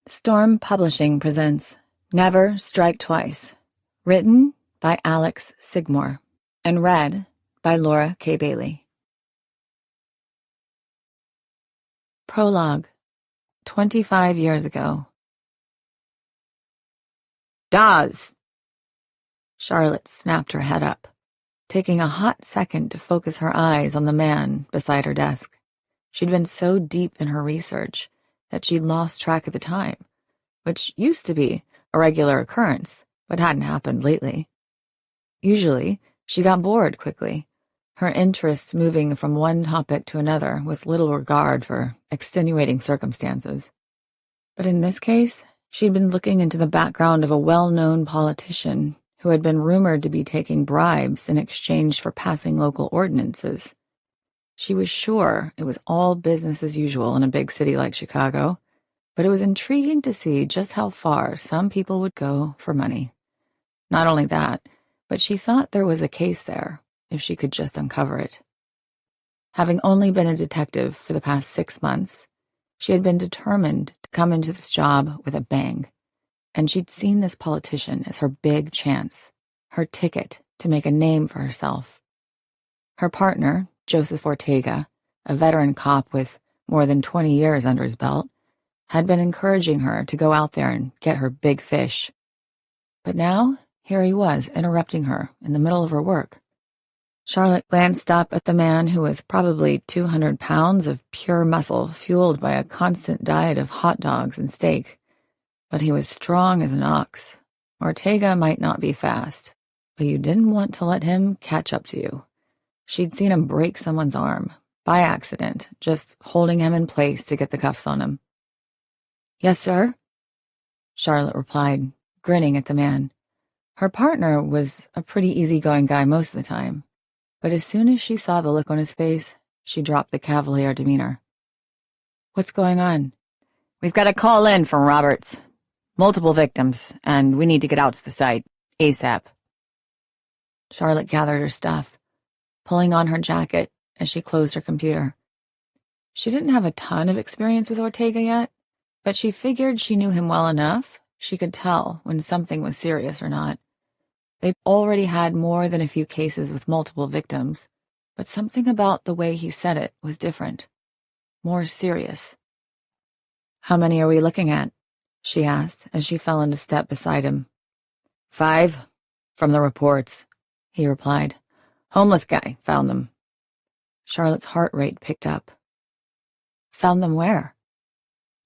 Storm Publishing presents Never Strike Twice, written by Alex Sigmore, and read by Laura K. Bailey. Prologue, 25 years ago. Dawes! Charlotte snapped her head up, taking a hot second to focus her eyes on the man beside her desk. She'd been so deep in her research that she'd lost track of the time, which used to be a regular occurrence, but hadn't happened lately. Usually, she got bored quickly, her interests moving from one topic to another with little regard for extenuating circumstances. But in this case, she'd been looking into the background of a well-known politician who had been rumored to be taking bribes in exchange for passing local ordinances. She was sure it was all business as usual in a big city like Chicago, but it was intriguing to see just how far some people would go for money. Not only that, but she thought there was a case there, if she could just uncover it. Having only been a detective for the past 6 months, she had been determined to come into this job with a bang, and she'd seen this politician as her big chance, her ticket to make a name for herself. Her partner, Joseph Ortega, a veteran cop with more than 20 years under his belt, had been encouraging her to go out there and get her big fish. But now, here he was interrupting her in the middle of her work. Charlotte glanced up at the man who was probably 200 pounds of pure muscle fueled by a constant diet of hot dogs and steak. But he was strong as an ox. Ortega might not be fast, but you didn't want to let him catch up to you. She'd seen him break someone's arm, by accident, just holding him in place to get the cuffs on him. "Yes, sir," Charlotte replied, grinning at the man. Her partner was a pretty easygoing guy most of the time, but as soon as she saw the look on his face, she dropped the cavalier demeanor. "What's going on?" "We've got a call in from Roberts. Multiple victims, and we need to get out to the site, ASAP." Charlotte gathered her stuff, pulling on her jacket as she closed her computer. She didn't have a ton of experience with Ortega yet, but she figured she knew him well enough she could tell when something was serious or not. They'd already had more than a few cases with multiple victims, but something about the way he said it was different, more serious. "How many are we looking at?" she asked as she fell into step beside him. "5, from the reports," he replied. "Homeless guy found them." Charlotte's heart rate picked up. "Found them where?"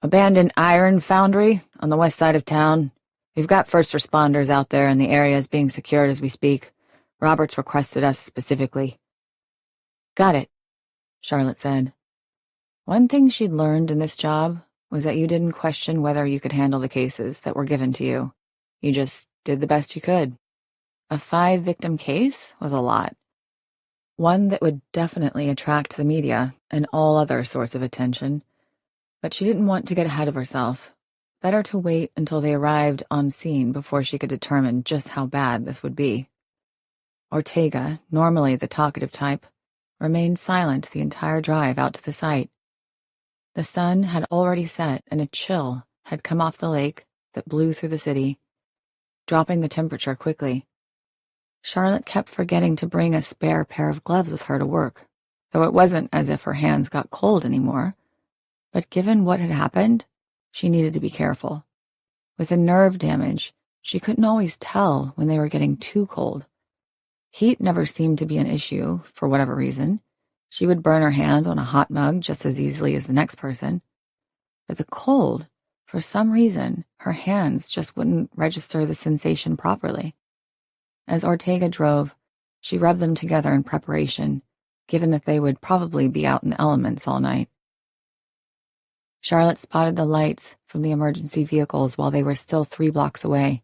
"Abandoned iron foundry on the west side of town. We've got first responders out there, and the area is being secured as we speak. Roberts requested us specifically." "Got it," Charlotte said. One thing she'd learned in this job was that you didn't question whether you could handle the cases that were given to you. You just did the best you could. A 5-victim case was a lot. One that would definitely attract the media and all other sorts of attention. But she didn't want to get ahead of herself. Better to wait until they arrived on scene before she could determine just how bad this would be. Ortega, normally the talkative type, remained silent the entire drive out to the site. The sun had already set and a chill had come off the lake that blew through the city, dropping the temperature quickly. Charlotte kept forgetting to bring a spare pair of gloves with her to work, though it wasn't as if her hands got cold anymore. But given what had happened, she needed to be careful. With the nerve damage, she couldn't always tell when they were getting too cold. Heat never seemed to be an issue, for whatever reason. She would burn her hand on a hot mug just as easily as the next person. But the cold, for some reason, her hands just wouldn't register the sensation properly. As Ortega drove, she rubbed them together in preparation, given that they would probably be out in the elements all night. Charlotte spotted the lights from the emergency vehicles while they were still 3 blocks away.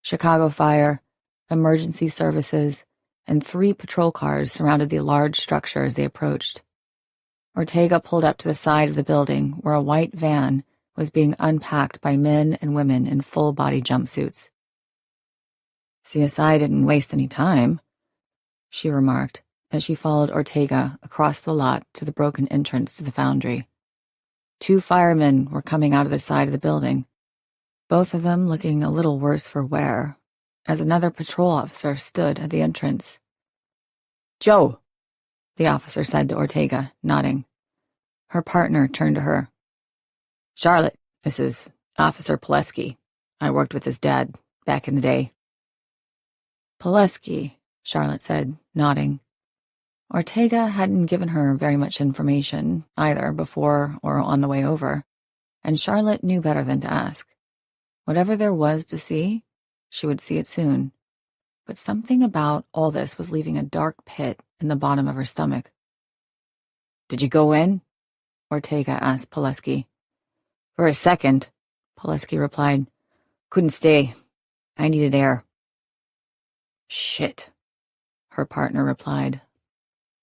Chicago Fire, emergency services, and 3 patrol cars surrounded the large structure as they approached. Ortega pulled up to the side of the building where a white van was being unpacked by men and women in full-body jumpsuits. "CSI didn't waste any time," she remarked as she followed Ortega across the lot to the broken entrance to the foundry. 2 firemen were coming out of the side of the building, both of them looking a little worse for wear, as another patrol officer stood at the entrance. "Joe," the officer said to Ortega, nodding. Her partner turned to her. "Charlotte, this is Officer Pileski. I worked with his dad back in the day." "Pileski," Charlotte said, nodding. Ortega hadn't given her very much information, either before or on the way over, and Charlotte knew better than to ask. Whatever there was to see, she would see it soon. But something about all this was leaving a dark pit in the bottom of her stomach. "Did you go in?" Ortega asked Pileski. "For a second," Pileski replied. "Couldn't stay. I needed air." "Shit," her partner replied,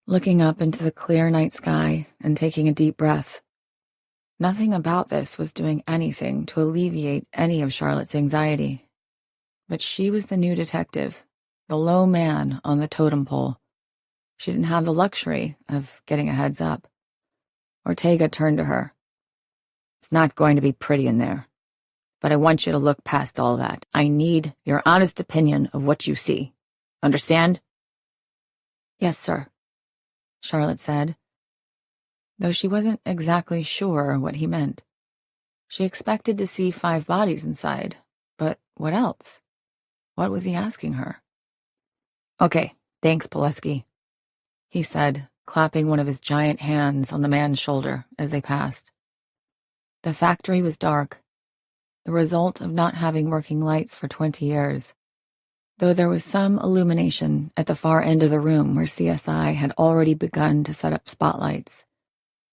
looking up into the clear night sky and taking a deep breath. Nothing about this was doing anything to alleviate any of Charlotte's anxiety. But she was the new detective, the low man on the totem pole. She didn't have the luxury of getting a heads up. Ortega turned to her. "It's not going to be pretty in there. But I want you to look past all that. I need your honest opinion of what you see. Understand?" "Yes, sir," Charlotte said, though she wasn't exactly sure what he meant. She expected to see 5 bodies inside, but what else? What was he asking her? "Okay, thanks, Pileski," he said, clapping one of his giant hands on the man's shoulder as they passed. The factory was dark, the result of not having working lights for 20 years, though there was some illumination at the far end of the room where CSI had already begun to set up spotlights.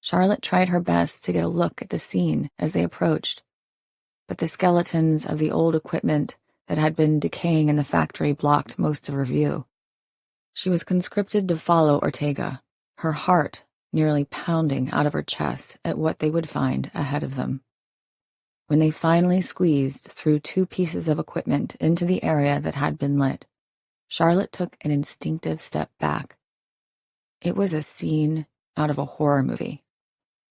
Charlotte tried her best to get a look at the scene as they approached, but the skeletons of the old equipment that had been decaying in the factory blocked most of her view. She was conscripted to follow Ortega, her heart nearly pounding out of her chest at what they would find ahead of them. When they finally squeezed through 2 pieces of equipment into the area that had been lit, Charlotte took an instinctive step back. It was a scene out of a horror movie.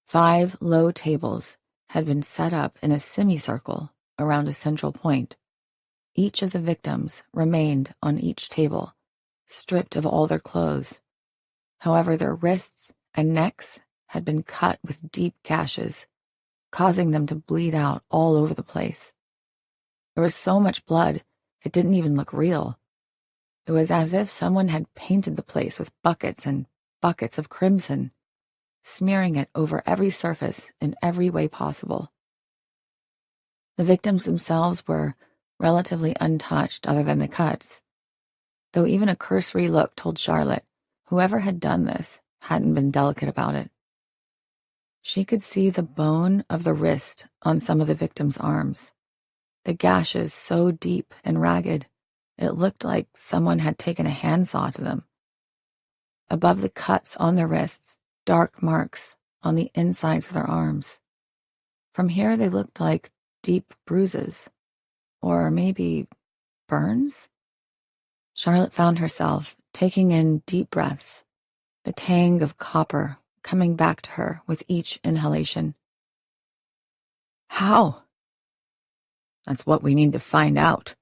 5 low tables had been set up in a semicircle around a central point. Each of the victims remained on each table, stripped of all their clothes. However, their wrists and necks had been cut with deep gashes, causing them to bleed out all over the place. There was so much blood, it didn't even look real. It was as if someone had painted the place with buckets and buckets of crimson, smearing it over every surface in every way possible. The victims themselves were relatively untouched other than the cuts, though even a cursory look told Charlotte whoever had done this hadn't been delicate about it. She could see the bone of the wrist on some of the victims' arms, the gashes so deep and ragged it looked like someone had taken a handsaw to them. Above the cuts on their wrists, dark marks on the insides of their arms. From here they looked like deep bruises, or maybe burns? Charlotte found herself taking in deep breaths, the tang of copper coming back to her with each inhalation. "How?" "That's what we need to find out,"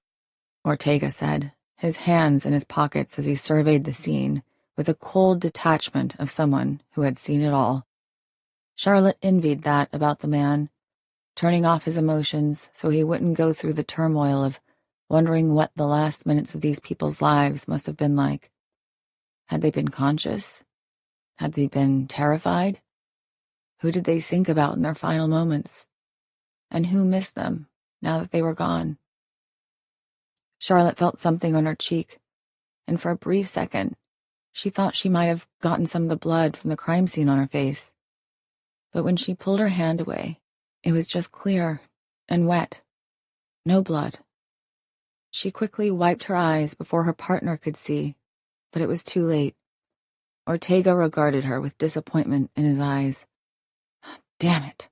Ortega said, his hands in his pockets as he surveyed the scene with a cold detachment of someone who had seen it all. Charlotte envied that about the man, turning off his emotions so he wouldn't go through the turmoil of wondering what the last minutes of these people's lives must have been like. Had they been conscious? Had they been terrified? Who did they think about in their final moments? And who missed them now that they were gone? Charlotte felt something on her cheek, and for a brief second, she thought she might have gotten some of the blood from the crime scene on her face. But when she pulled her hand away, it was just clear and wet. No blood. She quickly wiped her eyes before her partner could see, but it was too late. Ortega regarded her with disappointment in his eyes. Damn it.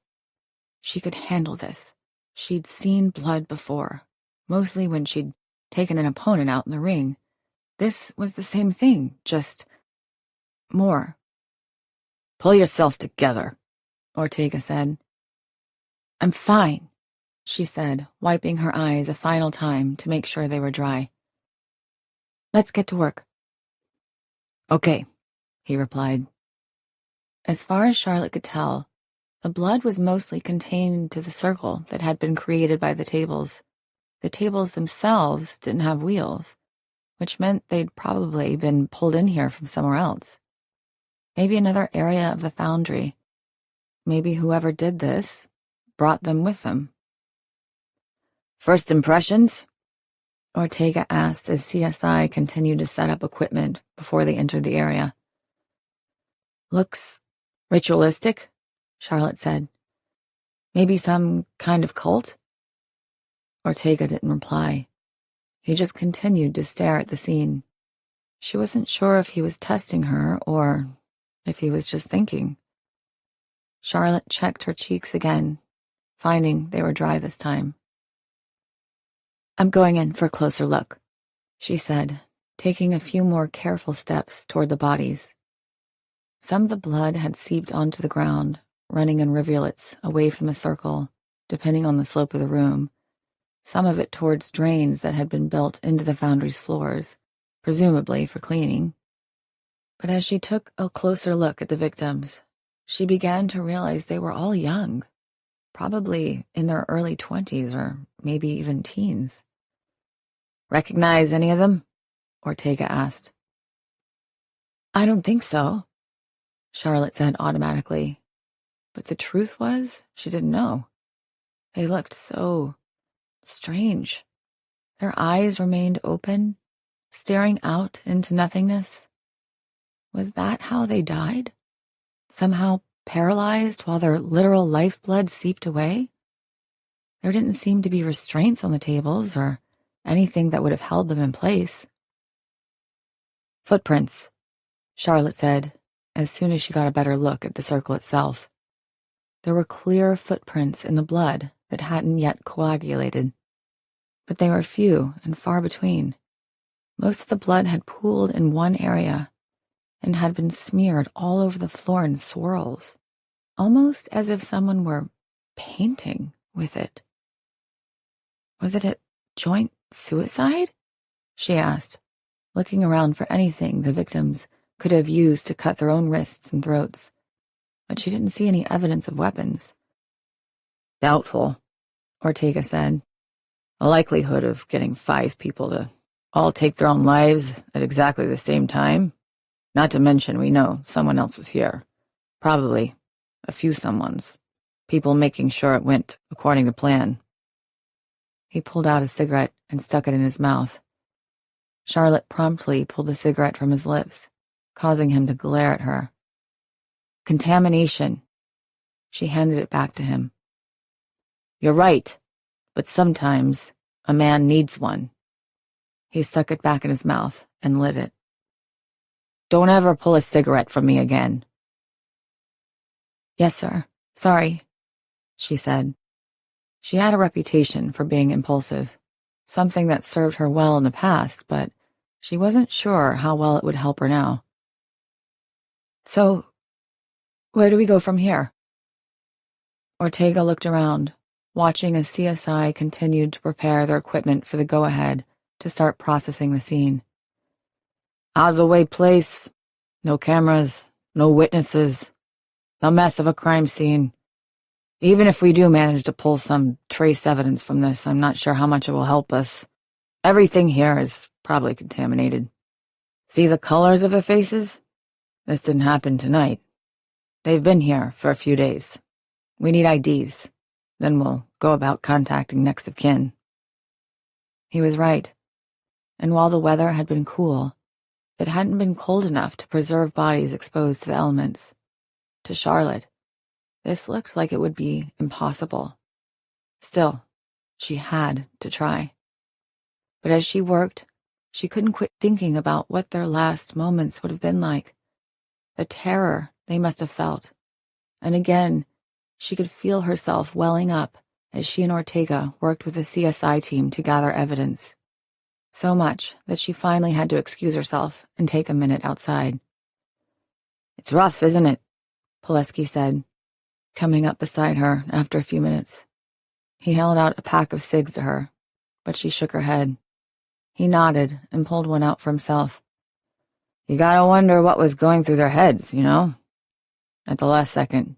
She could handle this. She'd seen blood before, mostly when she'd taken an opponent out in the ring. This was the same thing, just more. "Pull yourself together," Ortega said. "I'm fine," she said, wiping her eyes a final time to make sure they were dry. Let's get to work. Okay, he replied. As far as Charlotte could tell, the blood was mostly contained to the circle that had been created by the tables. The tables themselves didn't have wheels, which meant they'd probably been pulled in here from somewhere else. Maybe another area of the foundry. Maybe whoever did this brought them with them. First impressions? Ortega asked as CSI continued to set up equipment before they entered the area. Looks ritualistic, Charlotte said. Maybe some kind of cult? Ortega didn't reply. He just continued to stare at the scene. She wasn't sure if he was testing her or if he was just thinking. Charlotte checked her cheeks again, finding they were dry this time. I'm going in for a closer look, she said, taking a few more careful steps toward the bodies. Some of the blood had seeped onto the ground, running in rivulets away from the circle, depending on the slope of the room, some of it towards drains that had been built into the foundry's floors, presumably for cleaning. But as she took a closer look at the victims, she began to realize they were all young, probably in their early 20s or maybe even teens. Recognize any of them? Ortega asked. I don't think so, Charlotte said automatically. But the truth was, she didn't know. They looked so strange. Their eyes remained open, staring out into nothingness. Was that how they died? Somehow paralyzed while their literal lifeblood seeped away? There didn't seem to be restraints on the tables or anything that would have held them in place. Footprints, Charlotte said, as soon as she got a better look at the circle itself. There were clear footprints in the blood that hadn't yet coagulated, but they were few and far between. Most of the blood had pooled in one area and had been smeared all over the floor in swirls, almost as if someone were painting with it. Was it a joint suicide? She asked, looking around for anything the victims could have used to cut their own wrists and throats, but she didn't see any evidence of weapons. Doubtful, Ortega said. A likelihood of getting 5 people to all take their own lives at exactly the same time. Not to mention we know someone else was here. Probably a few someones. People making sure it went according to plan. He pulled out a cigarette and stuck it in his mouth. Charlotte promptly pulled the cigarette from his lips, causing him to glare at her. Contamination. She handed it back to him. You're right, but sometimes a man needs one. He stuck it back in his mouth and lit it. Don't ever pull a cigarette from me again. Yes, sir. Sorry, she said. She had a reputation for being impulsive, something that served her well in the past, but she wasn't sure how well it would help her now. So, where do we go from here? Ortega looked around, watching as CSI continued to prepare their equipment for the go-ahead to start processing the scene. Out-of-the-way place, no cameras, no witnesses, a mess of a crime scene. Even if we do manage to pull some trace evidence from this, I'm not sure how much it will help us. Everything here is probably contaminated. See the colors of the faces? This didn't happen tonight. They've been here for a few days. We need IDs. Then we'll go about contacting next of kin. He was right. And while the weather had been cool, it hadn't been cold enough to preserve bodies exposed to the elements. To Charlotte, this looked like it would be impossible. Still, she had to try. But as she worked, she couldn't quit thinking about what their last moments would have been like. The terror they must have felt. And again, she could feel herself welling up as she and Ortega worked with the CSI team to gather evidence. So much that she finally had to excuse herself and take a minute outside. It's rough, isn't it? Pileski said, coming up beside her after a few minutes. He held out a pack of cigs to her, but she shook her head. He nodded and pulled one out for himself. You gotta wonder what was going through their heads, at the last second.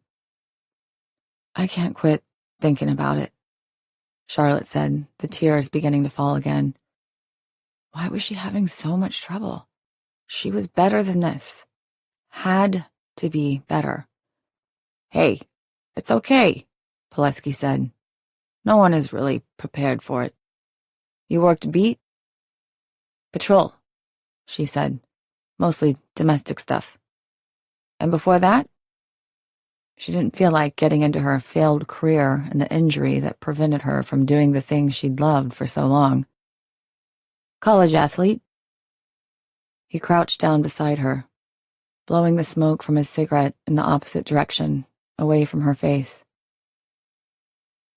I can't quit thinking about it, Charlotte said, the tears beginning to fall again. Why was she having so much trouble? She was better than this. Had to be better. Hey, it's okay, Pileski said. No one is really prepared for it. You worked beat? Patrol, she said. Mostly domestic stuff. And before that? She didn't feel like getting into her failed career and the injury that prevented her from doing the things she'd loved for so long. College athlete. He crouched down beside her, blowing the smoke from his cigarette in the opposite direction, away from her face.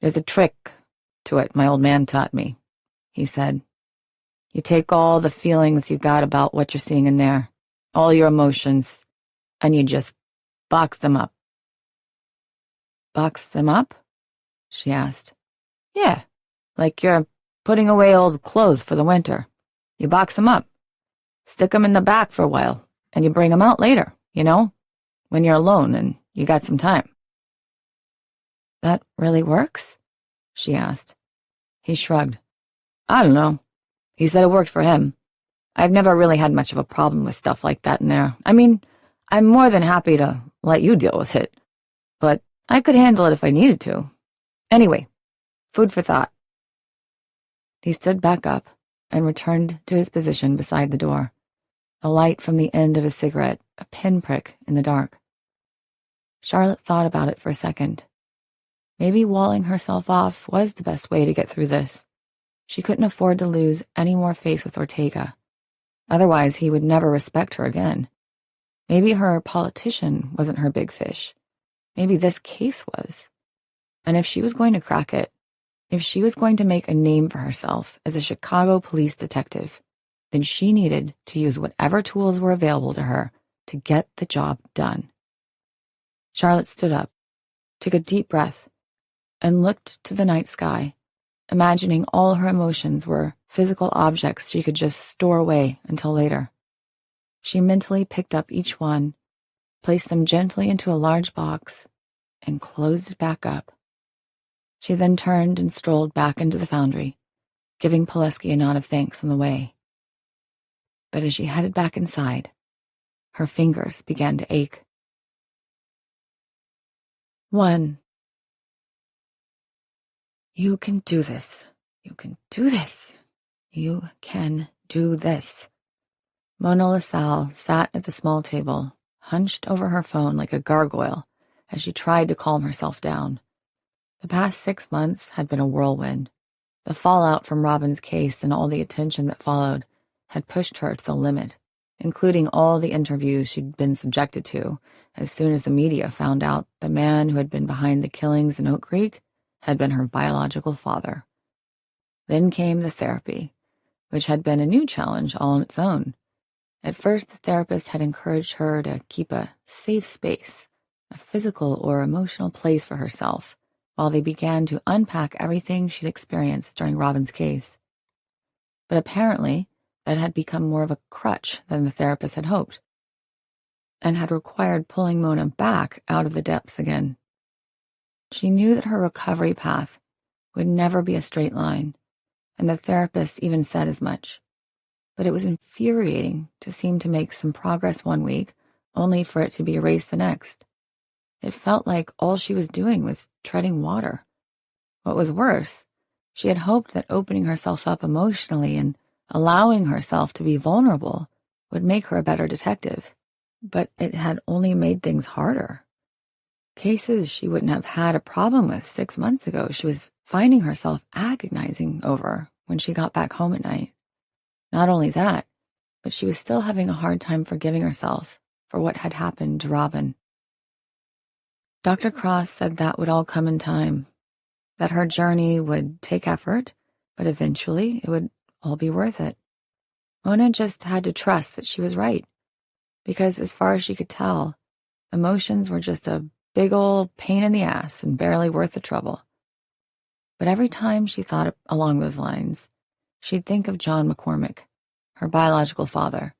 There's a trick to it my old man taught me, he said. You take all the feelings you got about what you're seeing in there, all your emotions, and you just box them up. Box them up? She asked. Yeah, like you're putting away old clothes for the winter. You box them up, stick them in the back for a while, and you bring them out later, when you're alone and you got some time. That really works? She asked. He shrugged. I don't know. He said it worked for him. I've never really had much of a problem with stuff like that in there. I mean, I'm more than happy to let you deal with it, but I could handle it if I needed to. Anyway, food for thought. He stood back up and returned to his position beside the door, the light from the end of his cigarette a pinprick in the dark. Charlotte thought about it for a second. Maybe walling herself off was the best way to get through this. She couldn't afford to lose any more face with Ortega. Otherwise, he would never respect her again. Maybe her politician wasn't her big fish. Maybe this case was. And if she was going to crack it, if she was going to make a name for herself as a Chicago police detective, then she needed to use whatever tools were available to her to get the job done. Charlotte stood up, took a deep breath, and looked to the night sky, imagining all her emotions were physical objects she could just store away until later. She mentally picked up each one, placed them gently into a large box, and closed it back up. She then turned and strolled back into the foundry, giving Pileski a nod of thanks on the way. But as she headed back inside, her fingers began to ache. 1. You can do this. You can do this. You can do this. Mona LaSalle sat at the small table, hunched over her phone like a gargoyle as she tried to calm herself down. The past 6 months had been a whirlwind. The fallout from Robin's case and all the attention that followed had pushed her to the limit, including all the interviews she'd been subjected to as soon as the media found out the man who had been behind the killings in Oak Creek had been her biological father. Then came the therapy, which had been a new challenge all on its own. At first, the therapist had encouraged her to keep a safe space, a physical or emotional place for herself, while they began to unpack everything she'd experienced during Robin's case. But apparently, that had become more of a crutch than the therapist had hoped, and had required pulling Mona back out of the depths again. She knew that her recovery path would never be a straight line, and the therapist even said as much. But it was infuriating to seem to make some progress one week, only for it to be erased the next. It felt like all she was doing was treading water. What was worse, she had hoped that opening herself up emotionally and allowing herself to be vulnerable would make her a better detective. But it had only made things harder. Cases she wouldn't have had a problem with 6 months ago, she was finding herself agonizing over when she got back home at night. Not only that, but she was still having a hard time forgiving herself for what had happened to Robin. Dr. Cross said that would all come in time, that her journey would take effort, but eventually it would all be worth it. Mona just had to trust that she was right, because as far as she could tell, emotions were just a big old pain in the ass and barely worth the trouble. But every time she thought along those lines, she'd think of John McCormick, her biological father,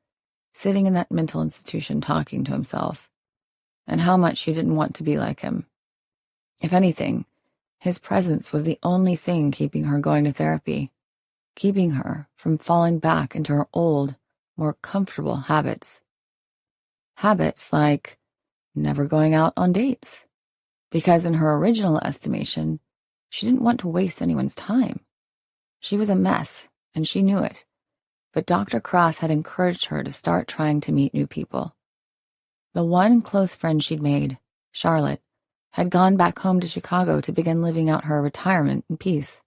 sitting in that mental institution talking to himself, and how much she didn't want to be like him. If anything, his presence was the only thing keeping her going to therapy, keeping her from falling back into her old, more comfortable habits. Habits like never going out on dates, because in her original estimation, she didn't want to waste anyone's time. She was a mess, and she knew it, but Dr. Cross had encouraged her to start trying to meet new people. The one close friend she'd made, Charlotte, had gone back home to Chicago to begin living out her retirement in peace.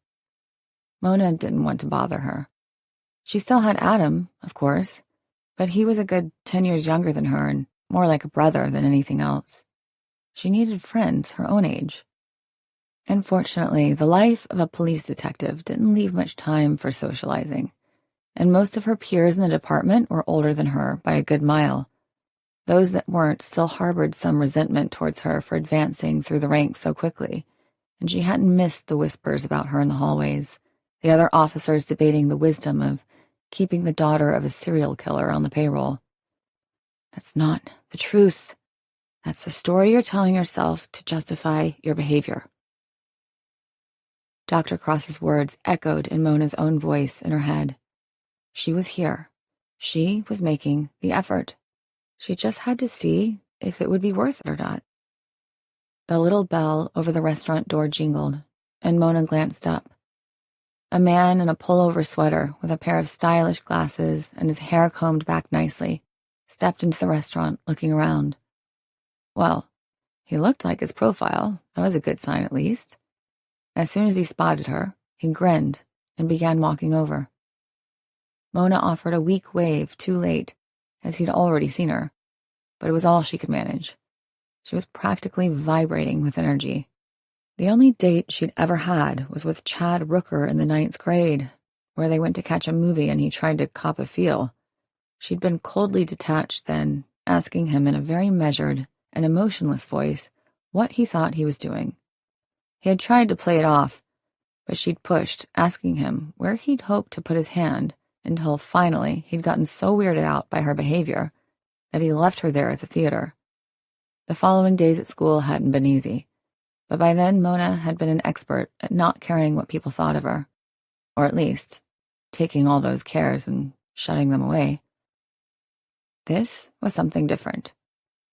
Mona didn't want to bother her. She still had Adam, of course, but he was a good 10 years younger than her and more like a brother than anything else. She needed friends her own age. Unfortunately, the life of a police detective didn't leave much time for socializing, and most of her peers in the department were older than her by a good mile. Those that weren't still harbored some resentment towards her for advancing through the ranks so quickly, and she hadn't missed the whispers about her in the hallways, the other officers debating the wisdom of keeping the daughter of a serial killer on the payroll. That's not the truth. That's the story you're telling yourself to justify your behavior. Dr. Cross's words echoed in Mona's own voice in her head. She was here. She was making the effort. She just had to see if it would be worth it or not. The little bell over the restaurant door jingled, and Mona glanced up. A man in a pullover sweater with a pair of stylish glasses and his hair combed back nicely stepped into the restaurant, looking around. Well, he looked like his profile. That was a good sign, at least. As soon as he spotted her, he grinned and began walking over. Mona offered a weak wave too late, as he'd already seen her, but it was all she could manage. She was practically vibrating with energy. The only date she'd ever had was with Chad Rooker in the 9th grade, where they went to catch a movie and he tried to cop a feel. She'd been coldly detached then, asking him in a very measured and emotionless voice what he thought he was doing. He had tried to play it off, but she'd pushed, asking him where he'd hoped to put his hand, until finally he'd gotten so weirded out by her behavior that he left her there at the theater. The following days at school hadn't been easy, but by then Mona had been an expert at not caring what people thought of her, or at least taking all those cares and shutting them away. This was something different.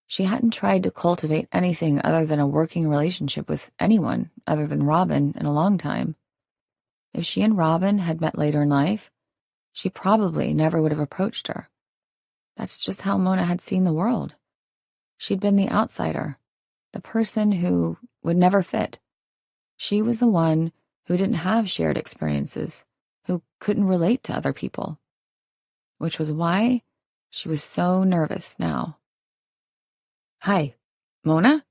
She hadn't tried to cultivate anything other than a working relationship with anyone other than Robin in a long time. If she and Robin had met later in life, she probably never would have approached her. That's just how Mona had seen the world. She'd been the outsider, the person who would never fit. She was the one who didn't have shared experiences, who couldn't relate to other people, which was why she was so nervous now. "Hi, Mona?"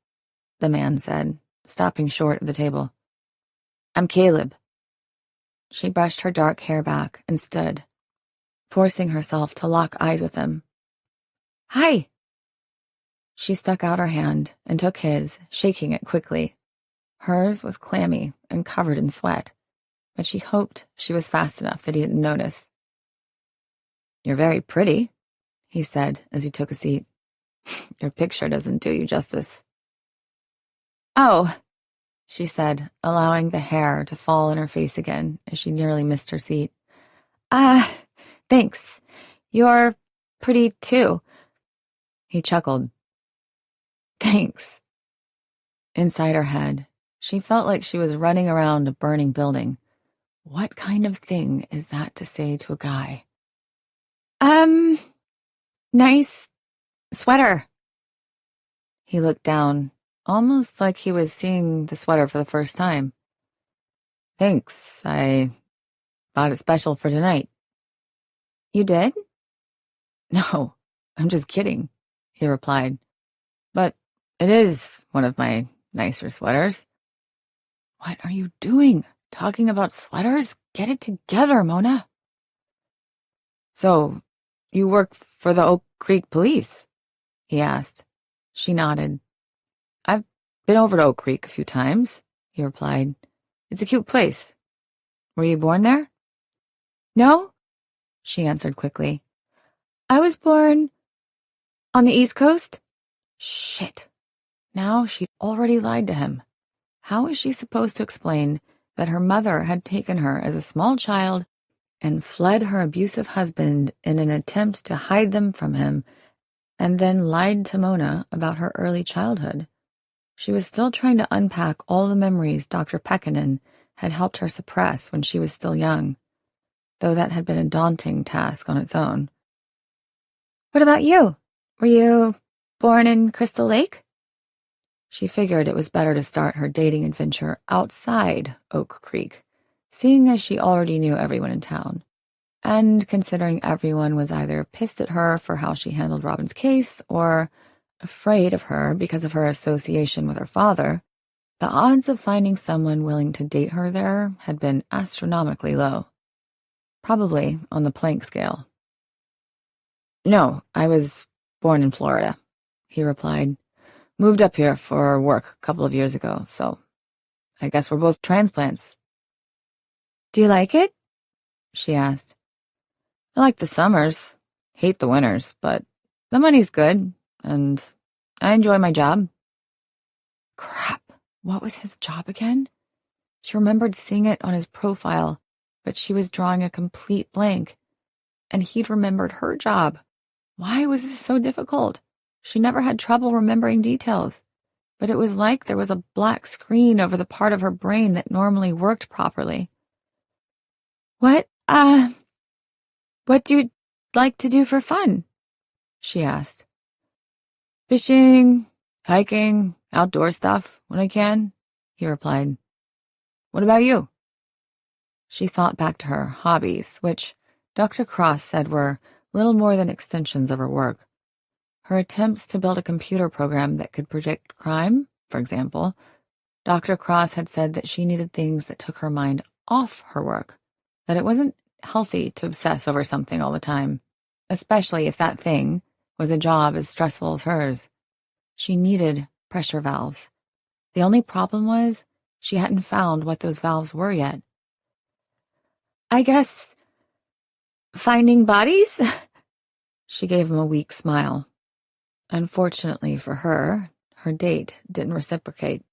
the man said, stopping short of the table. "I'm Caleb." She brushed her dark hair back and stood, forcing herself to lock eyes with him. "Hi." She stuck out her hand and took his, shaking it quickly. Hers was clammy and covered in sweat, but she hoped she was fast enough that he didn't notice. "You're very pretty," he said as he took a seat. "Your picture doesn't do you justice." "Oh," she said, allowing the hair to fall in her face again as she nearly missed her seat. Thanks. You're pretty too." He chuckled. "Thanks." Inside her head, she felt like she was running around a burning building. What kind of thing is that to say to a guy? Nice sweater." He looked down, almost like he was seeing the sweater for the first time. "Thanks, I bought it special for tonight." "You did?" "No, I'm just kidding," he replied. "But it is one of my nicer sweaters." "What are you doing? Talking about sweaters? Get it together, Mona." "So, you work for the Oak Creek Police?" he asked. She nodded. "I've been over to Oak Creek a few times," he replied. It's a cute place. Were you born there? No, she answered quickly. I was born on the East Coast. Shit. Now she'd already lied to him. How was she supposed to explain that her mother had taken her as a small child and fled her abusive husband in an attempt to hide them from him, and then lied to Mona about her early childhood? She was still trying to unpack all the memories Dr. Pekkanen had helped her suppress when she was still young, though that had been a daunting task on its own. What about you? Were you born in Crystal Lake? She figured it was better to start her dating adventure outside Oak Creek, seeing as she already knew everyone in town, and considering everyone was either pissed at her for how she handled Robin's case or afraid of her because of her association with her father. The odds of finding someone willing to date her there had been astronomically low. Probably on the Planck scale. No, I was born in Florida, he replied. Moved up here for work a couple of years ago, so I guess we're both transplants. Do you like it? She asked. I like the summers, hate the winters, but the money's good, and I enjoy my job. Crap, what was his job again? She remembered seeing it on his profile, but she was drawing a complete blank. And he'd remembered her job. Why was this so difficult? She never had trouble remembering details, but it was like there was a black screen over the part of her brain that normally worked properly. What do you like to do for fun? She asked. Fishing, hiking, outdoor stuff when I can, he replied. What about you? She thought back to her hobbies, which Dr. Cross said were little more than extensions of her work. Her attempts to build a computer program that could predict crime, for example. Dr. Cross had said that she needed things that took her mind off her work, that it wasn't healthy to obsess over something all the time, especially if that thing was a job as stressful as hers. She needed pressure valves. The only problem was she hadn't found what those valves were yet. I guess finding bodies? She gave him a weak smile. Unfortunately for her, her date didn't reciprocate.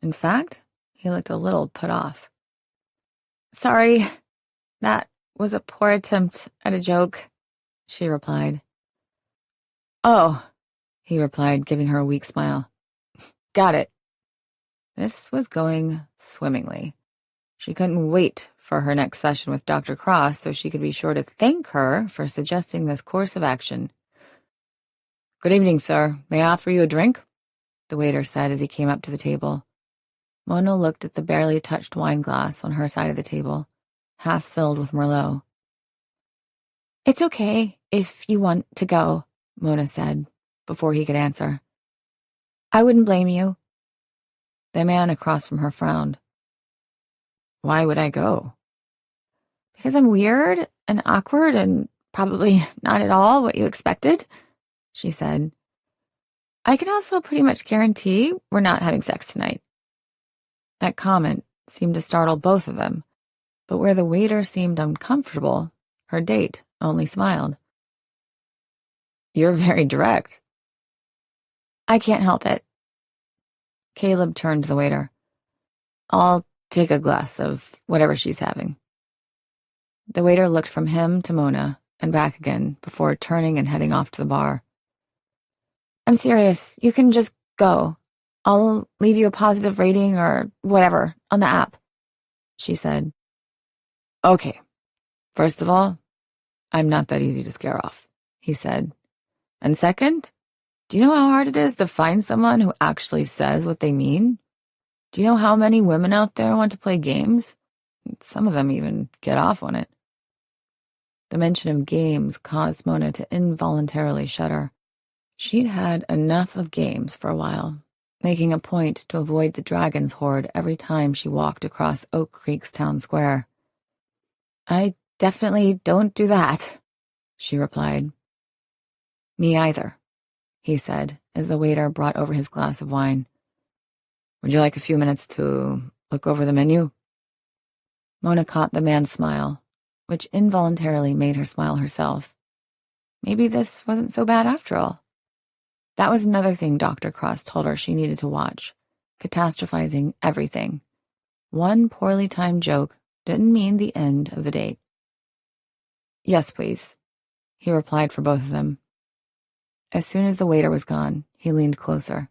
In fact, he looked a little put off. Sorry, that was a poor attempt at a joke, she replied. Oh, he replied, giving her a weak smile. Got it. This was going swimmingly. She couldn't wait for her next session with Dr. Cross so she could be sure to thank her for suggesting this course of action. Good evening, sir. May I offer you a drink? The waiter said as he came up to the table. Mona looked at the barely touched wine glass on her side of the table, half filled with Merlot. It's okay if you want to go, Mona said, before he could answer. I wouldn't blame you. The man across from her frowned. Why would I go? Because I'm weird and awkward and probably not at all what you expected, she said. I can also pretty much guarantee we're not having sex tonight. That comment seemed to startle both of them, but where the waiter seemed uncomfortable, her date only smiled. You're very direct. I can't help it. Caleb turned to the waiter. I'll take a glass of whatever she's having. The waiter looked from him to Mona and back again before turning and heading off to the bar. I'm serious. You can just go. I'll leave you a positive rating or whatever on the app, she said. Okay. First of all, I'm not that easy to scare off, he said. And second, do you know how hard it is to find someone who actually says what they mean? Do you know how many women out there want to play games? Some of them even get off on it. The mention of games caused Mona to involuntarily shudder. She'd had enough of games for a while, making a point to avoid the dragon's horde every time she walked across Oak Creek's town square. I definitely don't do that, she replied. Me either, he said as the waiter brought over his glass of wine. Would you like a few minutes to look over the menu? Mona caught the man's smile, which involuntarily made her smile herself. Maybe this wasn't so bad after all. That was another thing Dr. Cross told her she needed to watch, catastrophizing everything. One poorly timed joke didn't mean the end of the date. "Yes, please," he replied for both of them. As soon as the waiter was gone, he leaned closer.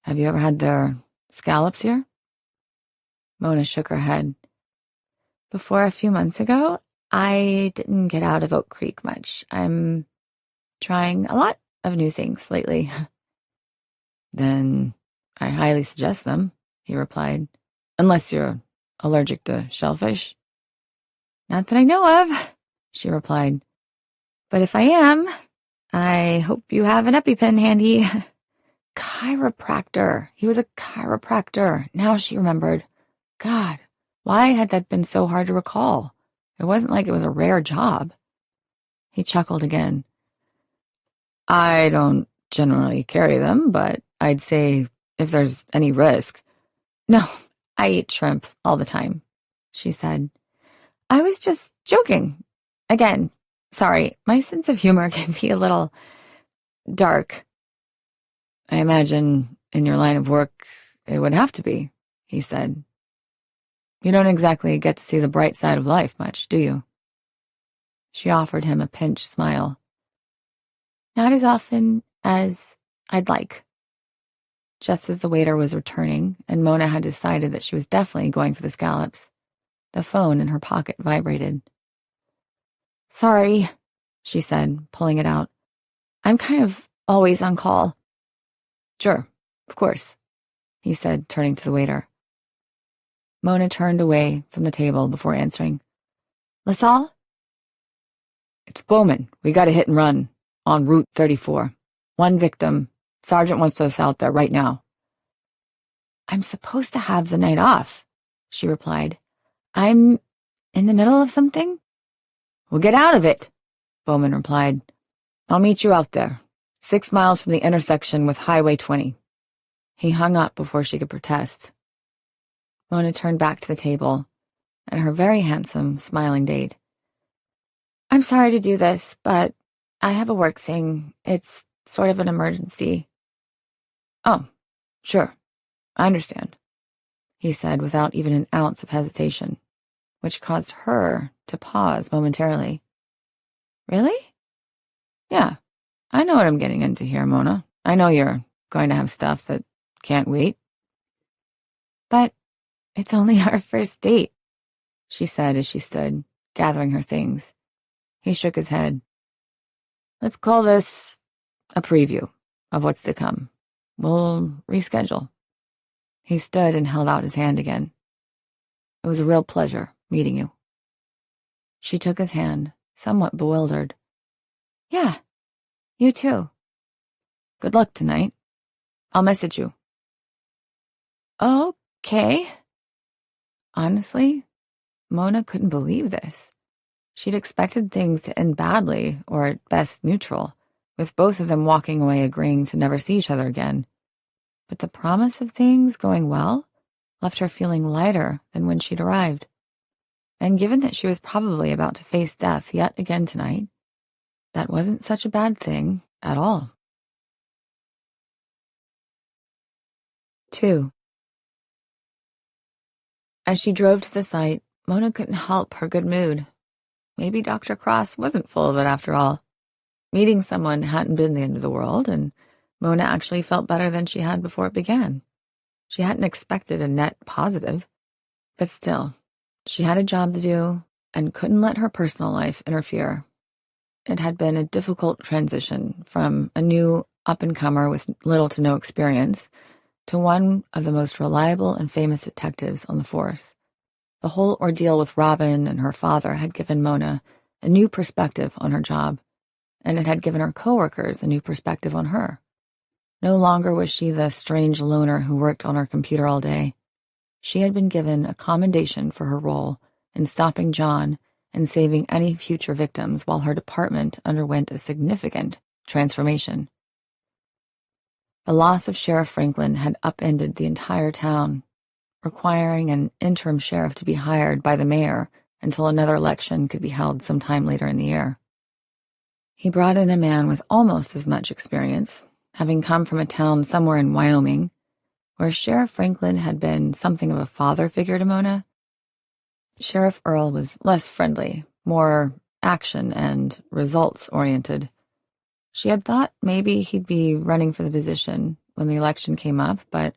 "Have you ever had their scallops here?" Mona shook her head. "Before a few months ago, I didn't get out of Oak Creek much. I'm trying a lot of new things lately." "Then I highly suggest them," he replied, "unless you're allergic to shellfish." "Not that I know of," she replied. "But if I am, I hope you have an EpiPen handy." Chiropractor. He was a chiropractor. Now she remembered. God, why had that been so hard to recall? It wasn't like it was a rare job. He chuckled again. "I don't generally carry them, but I'd say if there's any risk." "No, I eat shrimp all the time," she said. "I was just joking. Again, sorry, my sense of humor can be a little dark." "I imagine in your line of work it would have to be," he said. "You don't exactly get to see the bright side of life much, do you?" She offered him a pinched smile. "Not as often as I'd like." Just as the waiter was returning, and Mona had decided that she was definitely going for the scallops, the phone in her pocket vibrated. "Sorry," she said, pulling it out. "I'm kind of always on call." "Sure, of course," he said, turning to the waiter. Mona turned away from the table before answering. "LaSalle?" "It's Bowman. We got a hit and run on Route 34. One victim. Sergeant wants us out there right now." "I'm supposed to have the night off," she replied. "I'm in the middle of something." "Well, get out of it," Bowman replied. "I'll meet you out there, 6 miles from the intersection with Highway 20. He hung up before she could protest. Mona turned back to the table and her very handsome, smiling date. "I'm sorry to do this, but I have a work thing. It's sort of an emergency." "Oh, sure. I understand," he said without even an ounce of hesitation, which caused her to pause momentarily. "Really?" "Yeah, I know what I'm getting into here, Mona. I know you're going to have stuff that can't wait." "But it's only our first date," she said as she stood, gathering her things. He shook his head. "Let's call this a preview of what's to come. We'll reschedule." He stood and held out his hand again. "It was a real pleasure meeting you." She took his hand, somewhat bewildered. "Yeah, you too." "Good luck tonight. I'll message you." "Okay." Honestly, Mona couldn't believe this. She'd expected things to end badly, or at best neutral, with both of them walking away agreeing to never see each other again. But the promise of things going well left her feeling lighter than when she'd arrived. And given that she was probably about to face death yet again tonight, that wasn't such a bad thing at all. 2. As she drove to the site, Mona couldn't help her good mood. Maybe Dr. Cross wasn't full of it after all. Meeting someone hadn't been the end of the world, and Mona actually felt better than she had before it began. She hadn't expected a net positive, but still, she had a job to do and couldn't let her personal life interfere. It had been a difficult transition from a new up-and-comer with little to no experience to one of the most reliable and famous detectives on the force. The whole ordeal with Robin and her father had given Mona a new perspective on her job, and it had given her coworkers a new perspective on her. No longer was she the strange loner who worked on her computer all day. She had been given a commendation for her role in stopping John and saving any future victims while her department underwent a significant transformation. The loss of Sheriff Franklin had upended the entire town, requiring an interim sheriff to be hired by the mayor until another election could be held sometime later in the year. He brought in a man with almost as much experience, having come from a town somewhere in Wyoming, where Sheriff Franklin had been something of a father figure to Mona. Sheriff Earl was less friendly, more action and results-oriented. She had thought maybe he'd be running for the position when the election came up, but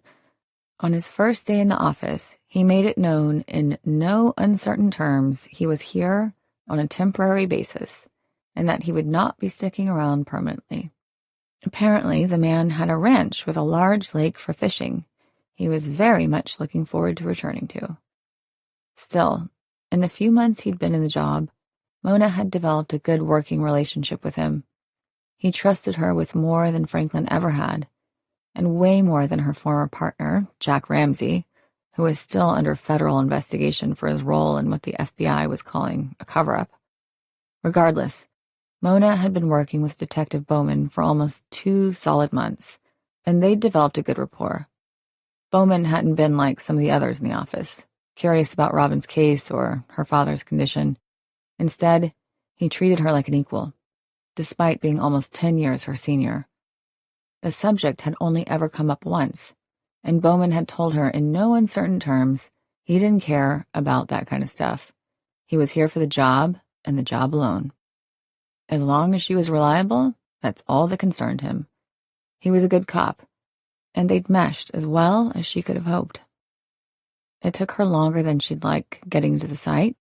on his first day in the office, he made it known in no uncertain terms he was here on a temporary basis and that he would not be sticking around permanently. Apparently, the man had a ranch with a large lake for fishing he was very much looking forward to returning to. Still, in the few months he'd been in the job, Mona had developed a good working relationship with him. He trusted her with more than Franklin ever had, and way more than her former partner, Jack Ramsey, who was still under federal investigation for his role in what the FBI was calling a cover-up. Regardless, Mona had been working with Detective Bowman for almost 2 solid months, and they'd developed a good rapport. Bowman hadn't been like some of the others in the office, curious about Robin's case or her father's condition. Instead, he treated her like an equal, despite being almost 10 years her senior. The subject had only ever come up once, and Bowman had told her in no uncertain terms he didn't care about that kind of stuff. He was here for the job and the job alone. As long as she was reliable, that's all that concerned him. He was a good cop, and they'd meshed as well as she could have hoped. It took her longer than she'd like getting to the site,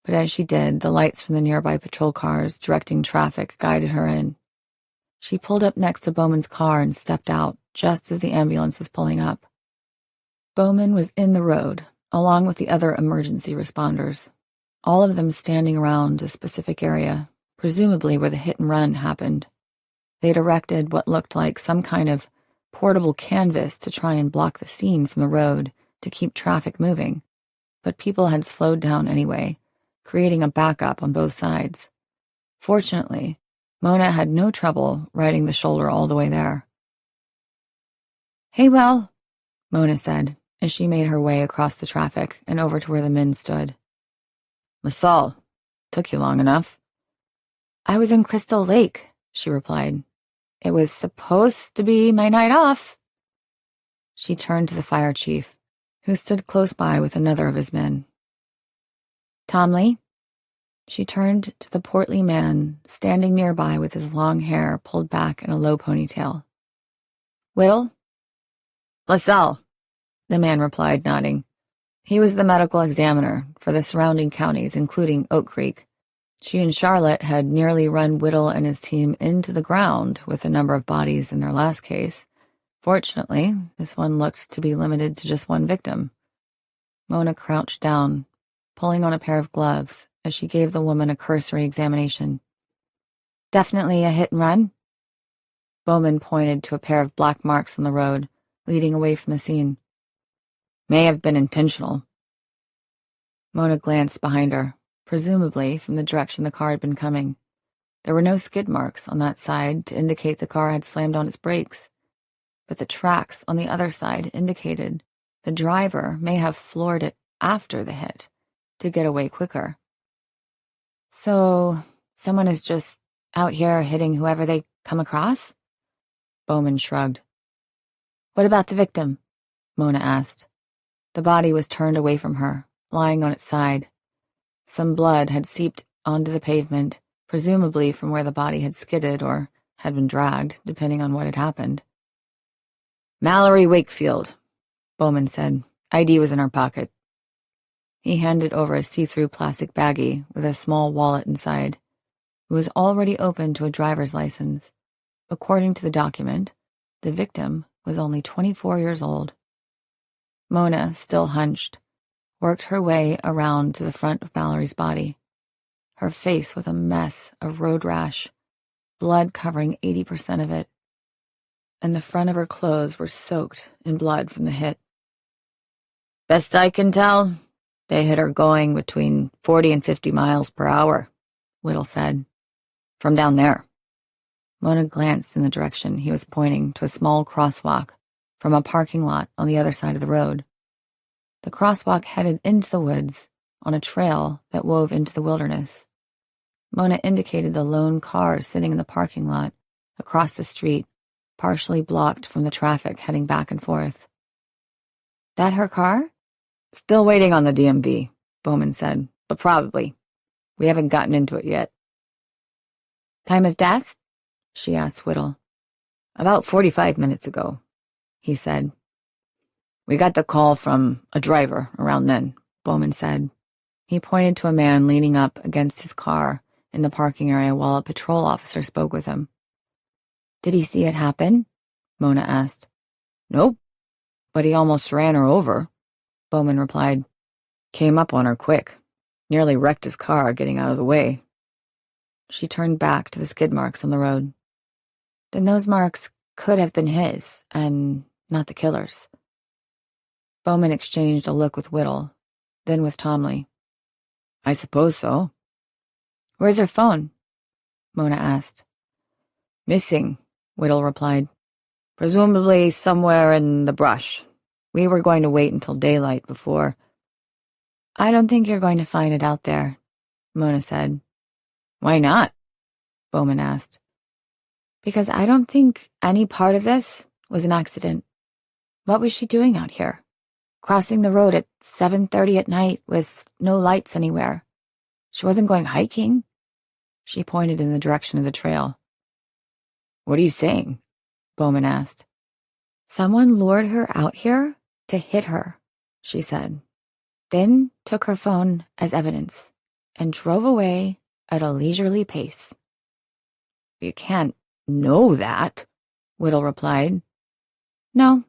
but as she did, the lights from the nearby patrol cars directing traffic guided her in. She pulled up next to Bowman's car and stepped out just as the ambulance was pulling up. Bowman was in the road, along with the other emergency responders, all of them standing around a specific area, presumably where the hit and run happened. They'd erected what looked like some kind of portable canvas to try and block the scene from the road to keep traffic moving, but people had slowed down anyway, creating a backup on both sides. Fortunately, Mona had no trouble riding the shoulder all the way there. "Hey, Will," Mona said, as she made her way across the traffic and over to where the men stood. "LaSalle, took you long enough." "I was in Crystal Lake," she replied. "It was supposed to be my night off." She turned to the fire chief, who stood close by with another of his men. "Tomley?" She turned to the portly man standing nearby with his long hair pulled back in a low ponytail. "Will?" "LaSalle," the man replied, nodding. He was the medical examiner for the surrounding counties, including Oak Creek. She and Charlotte had nearly run Whittle and his team into the ground with a number of bodies in their last case. Fortunately, this one looked to be limited to just one victim. Mona crouched down, pulling on a pair of gloves as she gave the woman a cursory examination. "Definitely a hit and run?" Bowman pointed to a pair of black marks on the road, leading away from the scene. "May have been intentional." Mona glanced behind her, presumably from the direction the car had been coming. There were no skid marks on that side to indicate the car had slammed on its brakes, but the tracks on the other side indicated the driver may have floored it after the hit to get away quicker. "So, someone is just out here hitting whoever they come across?" Bowman shrugged. "What about the victim?" Mona asked. The body was turned away from her, lying on its side. Some blood had seeped onto the pavement, presumably from where the body had skidded or had been dragged, depending on what had happened. "Mallory Wakefield," Bowman said. "ID was in her pocket." He handed over a see-through plastic baggie with a small wallet inside. It was already open to a driver's license. According to the document, the victim was only 24 years old. Mona, still hunched, worked her way around to the front of Mallory's body. Her face was a mess of road rash, blood covering 80% of it, and the front of her clothes were soaked in blood from the hit. "Best I can tell, they hit her going between 40 and 50 miles per hour, Whittle said. "From down there." Mona glanced in the direction he was pointing to a small crosswalk from a parking lot on the other side of the road. The crosswalk headed into the woods on a trail that wove into the wilderness. Mona indicated the lone car sitting in the parking lot across the street, partially blocked from the traffic heading back and forth. That her car? Still waiting on the DMV, Bowman said, but probably. We haven't gotten into it yet. Time of death? She asked Whittle. About 45 minutes ago, he said. We got the call from a driver around then, Bowman said. He pointed to a man leaning up against his car in the parking area while a patrol officer spoke with him. Did he see it happen? Mona asked. Nope, but he almost ran her over, Bowman replied. Came up on her quick. Nearly wrecked his car getting out of the way. She turned back to the skid marks on the road. Then those marks could have been his, and not the killer's. Bowman exchanged a look with Whittle, then with Tomley. I suppose so. Where's her phone? Mona asked. Missing, Whittle replied. Presumably somewhere in the brush. We were going to wait until daylight before. I don't think you're going to find it out there, Mona said. Why not? Bowman asked. Because I don't think any part of this was an accident. What was she doing out here? Crossing the road at 7:30 at night with no lights anywhere. She wasn't going hiking. She pointed in the direction of the trail. What are you saying? Bowman asked. Someone lured her out here to hit her, she said. Then took her phone as evidence and drove away at a leisurely pace. You can't know that, Whittle replied. No,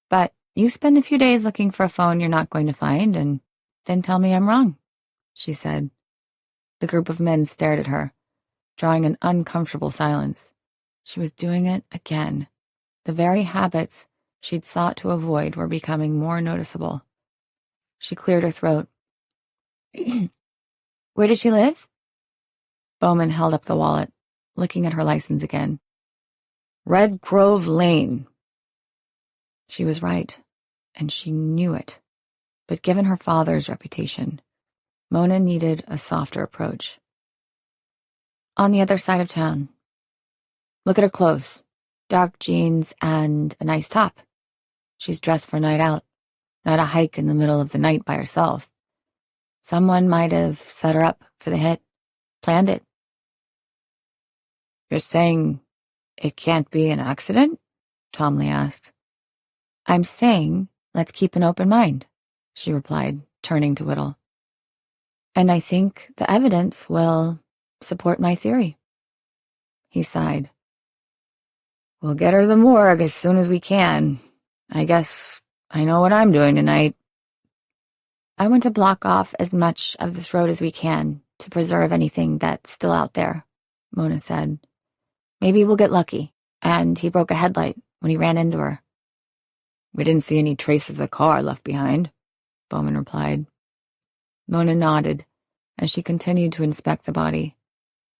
but you spend a few days looking for a phone you're not going to find and then tell me I'm wrong, she said. The group of men stared at her, drawing an uncomfortable silence. She was doing it again. The very habits she'd sought to avoid were becoming more noticeable. She cleared her throat. Where does she live? Bowman held up the wallet, looking at her license again. Red Grove Lane. She was right, and she knew it. But given her father's reputation, Mona needed a softer approach. On the other side of town. Look at her clothes. Dark jeans and a nice top. She's dressed for a night out, not a hike in the middle of the night by herself. Someone might have set her up for the hit, planned it. You're saying it can't be an accident? Tomley asked. I'm saying let's keep an open mind, she replied, turning to Whittle. And I think the evidence will support my theory. He sighed. We'll get her to the morgue as soon as we can. I guess I know what I'm doing tonight. I want to block off as much of this road as we can to preserve anything that's still out there, Mona said. Maybe we'll get lucky, and he broke a headlight when he ran into her. We didn't see any traces of the car left behind, Bowman replied. Mona nodded as she continued to inspect the body.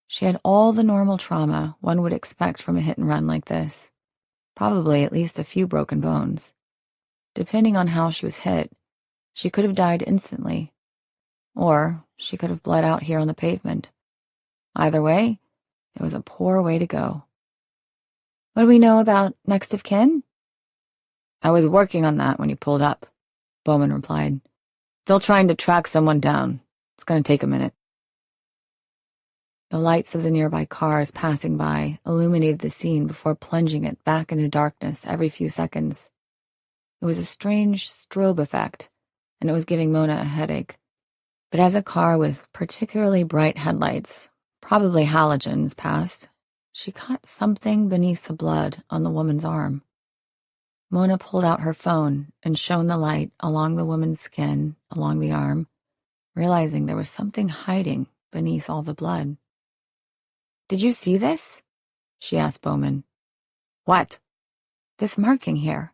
She had all the normal trauma one would expect from a hit-and-run like this. Probably at least a few broken bones. Depending on how she was hit, she could have died instantly. Or she could have bled out here on the pavement. Either way, it was a poor way to go. What do we know about next of kin? I was working on that when you pulled up, Bowman replied. Still trying to track someone down. It's going to take a minute. The lights of the nearby cars passing by illuminated the scene before plunging it back into darkness every few seconds. It was a strange strobe effect, and it was giving Mona a headache. But as a car with particularly bright headlights, probably halogens, passed, she caught something beneath the blood on the woman's arm. Mona pulled out her phone and shone the light along the woman's skin, along the arm, realizing there was something hiding beneath all the blood. Did you see this? She asked Bowman. What? This marking here.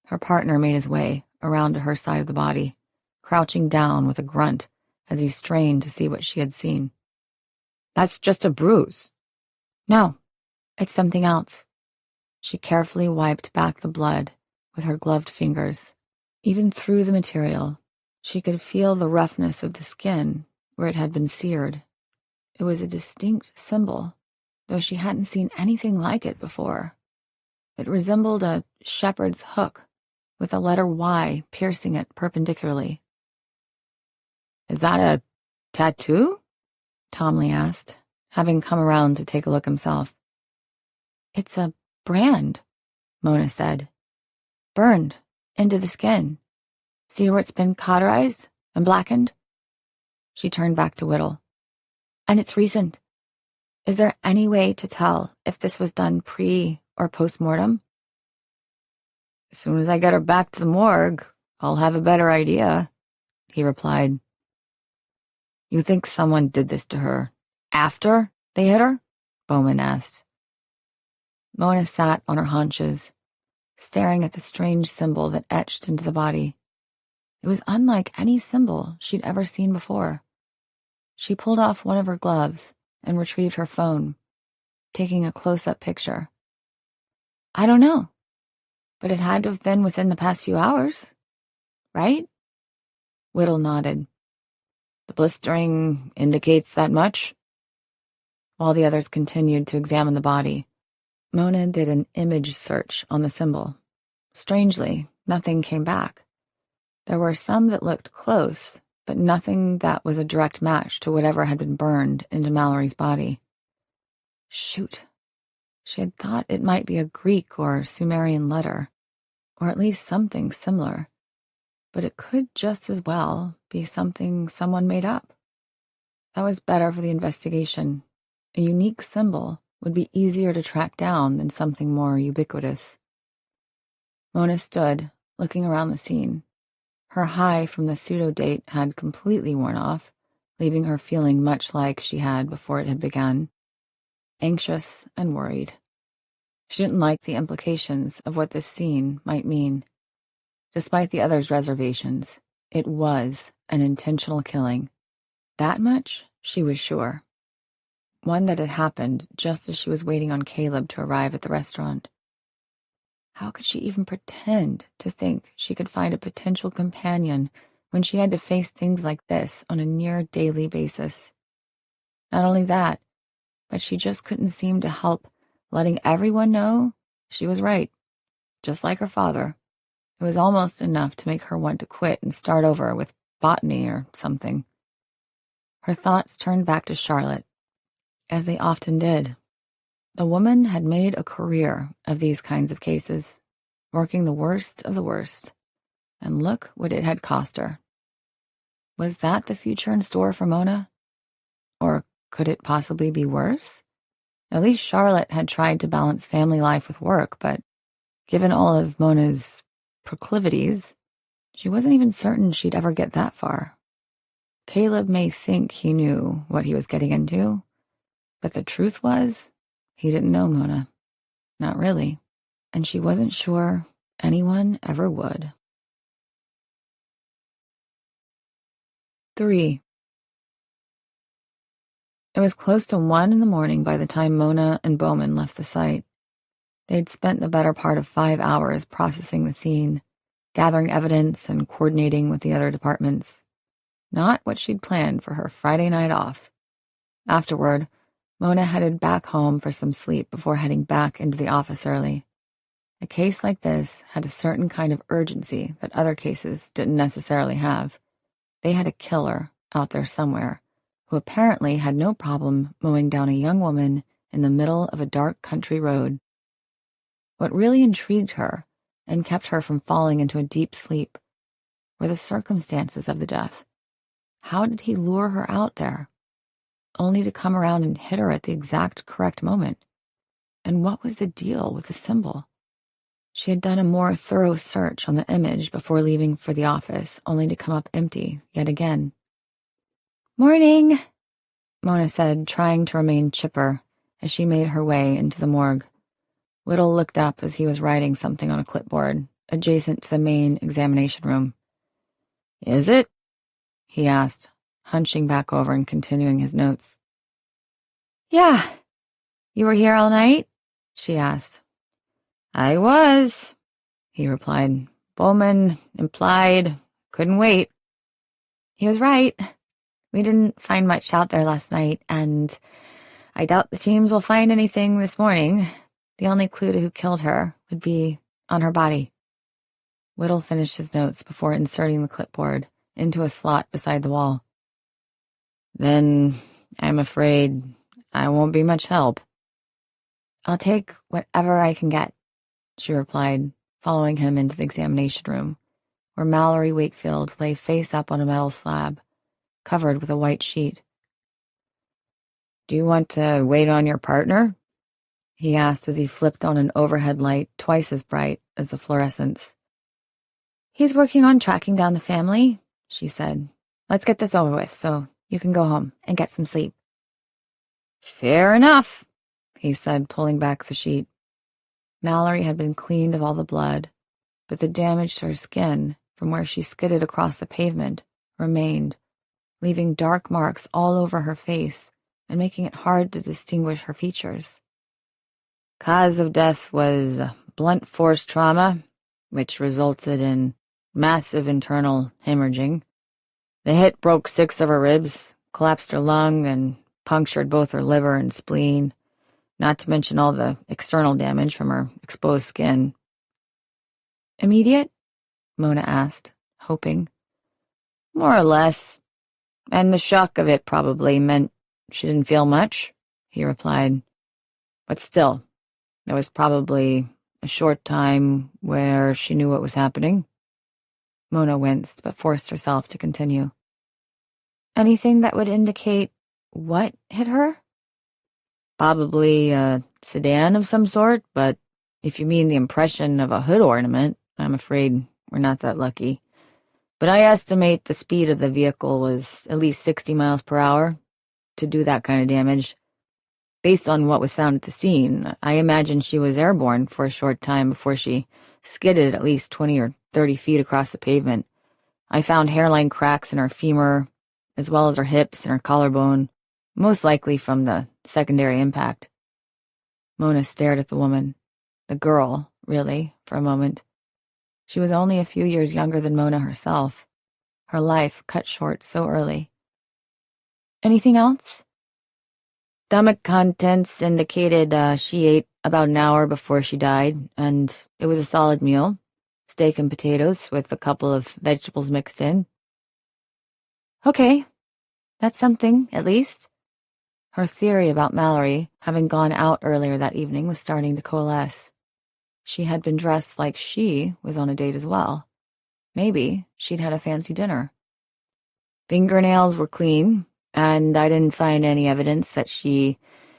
Her partner made his way around to her side of the body, crouching down with a grunt as he strained to see what she had seen. That's just a bruise. No, it's something else. She carefully wiped back the blood with her gloved fingers. Even through the material, she could feel the roughness of the skin where it had been seared. It was a distinct symbol, though she hadn't seen anything like it before. It resembled a shepherd's hook, with a letter Y piercing it perpendicularly. "Is that a tattoo?" Tomley asked, having come around to take a look himself. "It's a brand," Mona said. "Burned into the skin. See where it's been cauterized and blackened?" She turned back to Whittle. "And it's recent. Is there any way to tell if this was done pre- or post-mortem?" "As soon as I get her back to the morgue, I'll have a better idea," he replied. "You think someone did this to her after they hit her?" Bowman asked. Mona sat on her haunches, staring at the strange symbol that etched into the body. It was unlike any symbol she'd ever seen before. She pulled off one of her gloves and retrieved her phone, taking a close-up picture. "I don't know, but it had to have been within the past few hours, right?" Whittle nodded. "The blistering indicates that much?" While the others continued to examine the body, Mona did an image search on the symbol. Strangely, nothing came back. There were some that looked close, but nothing that was a direct match to whatever had been burned into Mallory's body. Shoot. She had thought it might be a Greek or Sumerian letter, or at least something similar, but it could just as well be something someone made up. That was better for the investigation. A unique symbol would be easier to track down than something more ubiquitous. Mona stood, looking around the scene. Her high from the pseudo-date had completely worn off, leaving her feeling much like she had before it had begun, anxious and worried. She didn't like the implications of what this scene might mean. Despite the others' reservations, it was an intentional killing. That much she was sure. One that had happened just as she was waiting on Caleb to arrive at the restaurant. How could she even pretend to think she could find a potential companion when she had to face things like this on a near daily basis? Not only that, but she just couldn't seem to help letting everyone know she was right. Just like her father, it was almost enough to make her want to quit and start over with botany or something. Her thoughts turned back to Charlotte, as they often did. The woman had made a career of these kinds of cases, working the worst of the worst, and look what it had cost her. Was that the future in store for Mona? Or could it possibly be worse? At least Charlotte had tried to balance family life with work, but given all of Mona's proclivities, she wasn't even certain she'd ever get that far. Caleb may think he knew what he was getting into, but the truth was, he didn't know Mona. Not really. And she wasn't sure anyone ever would. 3. It was close to 1 in the morning by the time Mona and Bowman left the site. They'd spent the better part of 5 hours processing the scene, gathering evidence and coordinating with the other departments. Not what she'd planned for her Friday night off. Afterward, Mona headed back home for some sleep before heading back into the office early. A case like this had a certain kind of urgency that other cases didn't necessarily have. They had a killer out there somewhere who apparently had no problem mowing down a young woman in the middle of a dark country road. What really intrigued her and kept her from falling into a deep sleep were the circumstances of the death. How did he lure her out there, only to come around and hit her at the exact correct moment? And what was the deal with the symbol? She had done a more thorough search on the image before leaving for the office, only to come up empty yet again. "Morning," Mona said, trying to remain chipper as she made her way into the morgue. Whittle looked up as he was writing something on a clipboard, adjacent to the main examination room. "Is it?" he asked, hunching back over and continuing his notes. "Yeah. You were here all night?" she asked. "I was," he replied, Bowman implied, couldn't wait. He was right. We didn't find much out there last night, and I doubt the teams will find anything this morning. The only clue to who killed her would be on her body. Whittle finished his notes before inserting the clipboard into a slot beside the wall. Then I'm afraid I won't be much help. I'll take whatever I can get, she replied, following him into the examination room, where Mallory Wakefield lay face up on a metal slab, covered with a white sheet. Do you want to wait on your partner? He asked as he flipped on an overhead light twice as bright as the fluorescents. He's working on tracking down the family, she said. Let's get this over with so you can go home and get some sleep. Fair enough, he said, pulling back the sheet. Mallory had been cleaned of all the blood, but the damage to her skin from where she skidded across the pavement remained, leaving dark marks all over her face and making it hard to distinguish her features. Cause of death was blunt force trauma, which resulted in massive internal hemorrhaging. The hit broke 6 of her ribs, collapsed her lung, and punctured both her liver and spleen, not to mention all the external damage from her exposed skin. Immediate? Mona asked, hoping. More or less. And the shock of it probably meant she didn't feel much, he replied. But still, there was probably a short time where she knew what was happening. Mona winced, but forced herself to continue. Anything that would indicate what hit her? Probably a sedan of some sort, but if you mean the impression of a hood ornament, I'm afraid we're not that lucky. But I estimate the speed of the vehicle was at least 60 miles per hour to do that kind of damage. Based on what was found at the scene, I imagine she was airborne for a short time before she skidded at least 20 or 30 feet across the pavement. I found hairline cracks in her femur, as well as her hips and her collarbone, most likely from the secondary impact. Mona stared at the woman, the girl, really, for a moment. She was only a few years younger than Mona herself, her life cut short so early. Anything else? Stomach contents indicated she ate about an hour before she died, and it was a solid meal, steak and potatoes with a couple of vegetables mixed in. Okay, that's something, at least. Her theory about Mallory having gone out earlier that evening was starting to coalesce. She had been dressed like she was on a date as well. Maybe she'd had a fancy dinner. Fingernails were clean, and I didn't find any evidence that she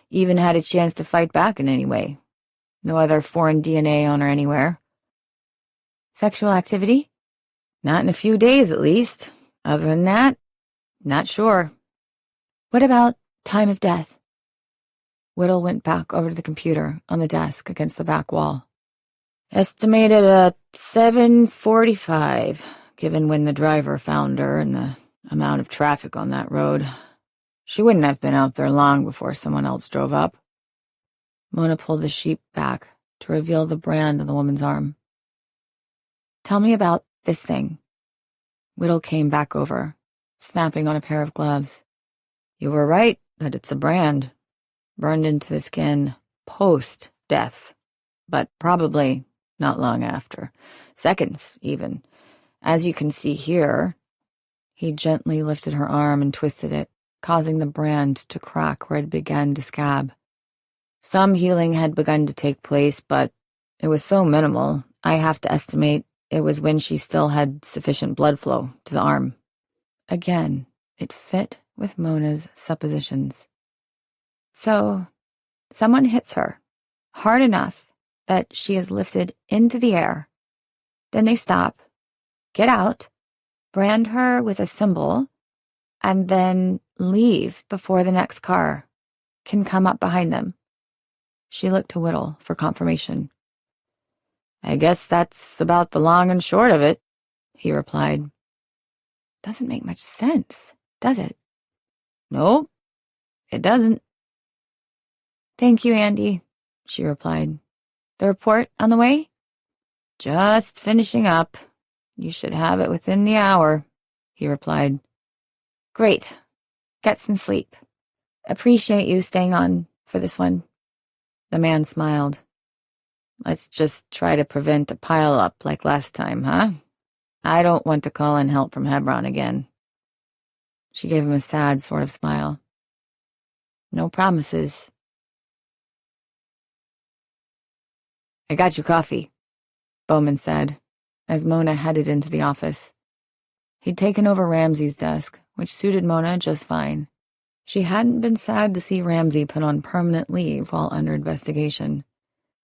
even had a chance to fight back in any way. No other foreign DNA on her anywhere. Sexual activity? Not in a few days, at least. Other than that, not sure. What about time of death? Whittle went back over to the computer on the desk against the back wall. Estimated at 7:45, given when the driver found her and the amount of traffic on that road. She wouldn't have been out there long before someone else drove up. Mona pulled the sheet back to reveal the brand on the woman's arm. Tell me about this thing. Whittle came back over, snapping on a pair of gloves. You were right that it's a brand, burned into the skin post-death, but probably not long after. Seconds, even. As you can see here, he gently lifted her arm and twisted it, causing the brand to crack where it began to scab. Some healing had begun to take place, but it was so minimal, I have to estimate it was when she still had sufficient blood flow to the arm. Again, it fit with Mona's suppositions. So, someone hits her, hard enough that she is lifted into the air. Then they stop, get out, brand her with a symbol, and then leave before the next car can come up behind them. She looked to Whittle for confirmation. I guess that's about the long and short of it, he replied. Doesn't make much sense, does it? No, it doesn't. Thank you, Andy, she replied. The report on the way? Just finishing up. You should have it within the hour, he replied. Great. Get some sleep. Appreciate you staying on for this one. The man smiled. Let's just try to prevent a pile-up like last time, huh? I don't want to call in help from Hebron again. She gave him a sad sort of smile. No promises. I got you coffee, Bowman said, as Mona headed into the office. He'd taken over Ramsey's desk, which suited Mona just fine. She hadn't been sad to see Ramsey put on permanent leave while under investigation.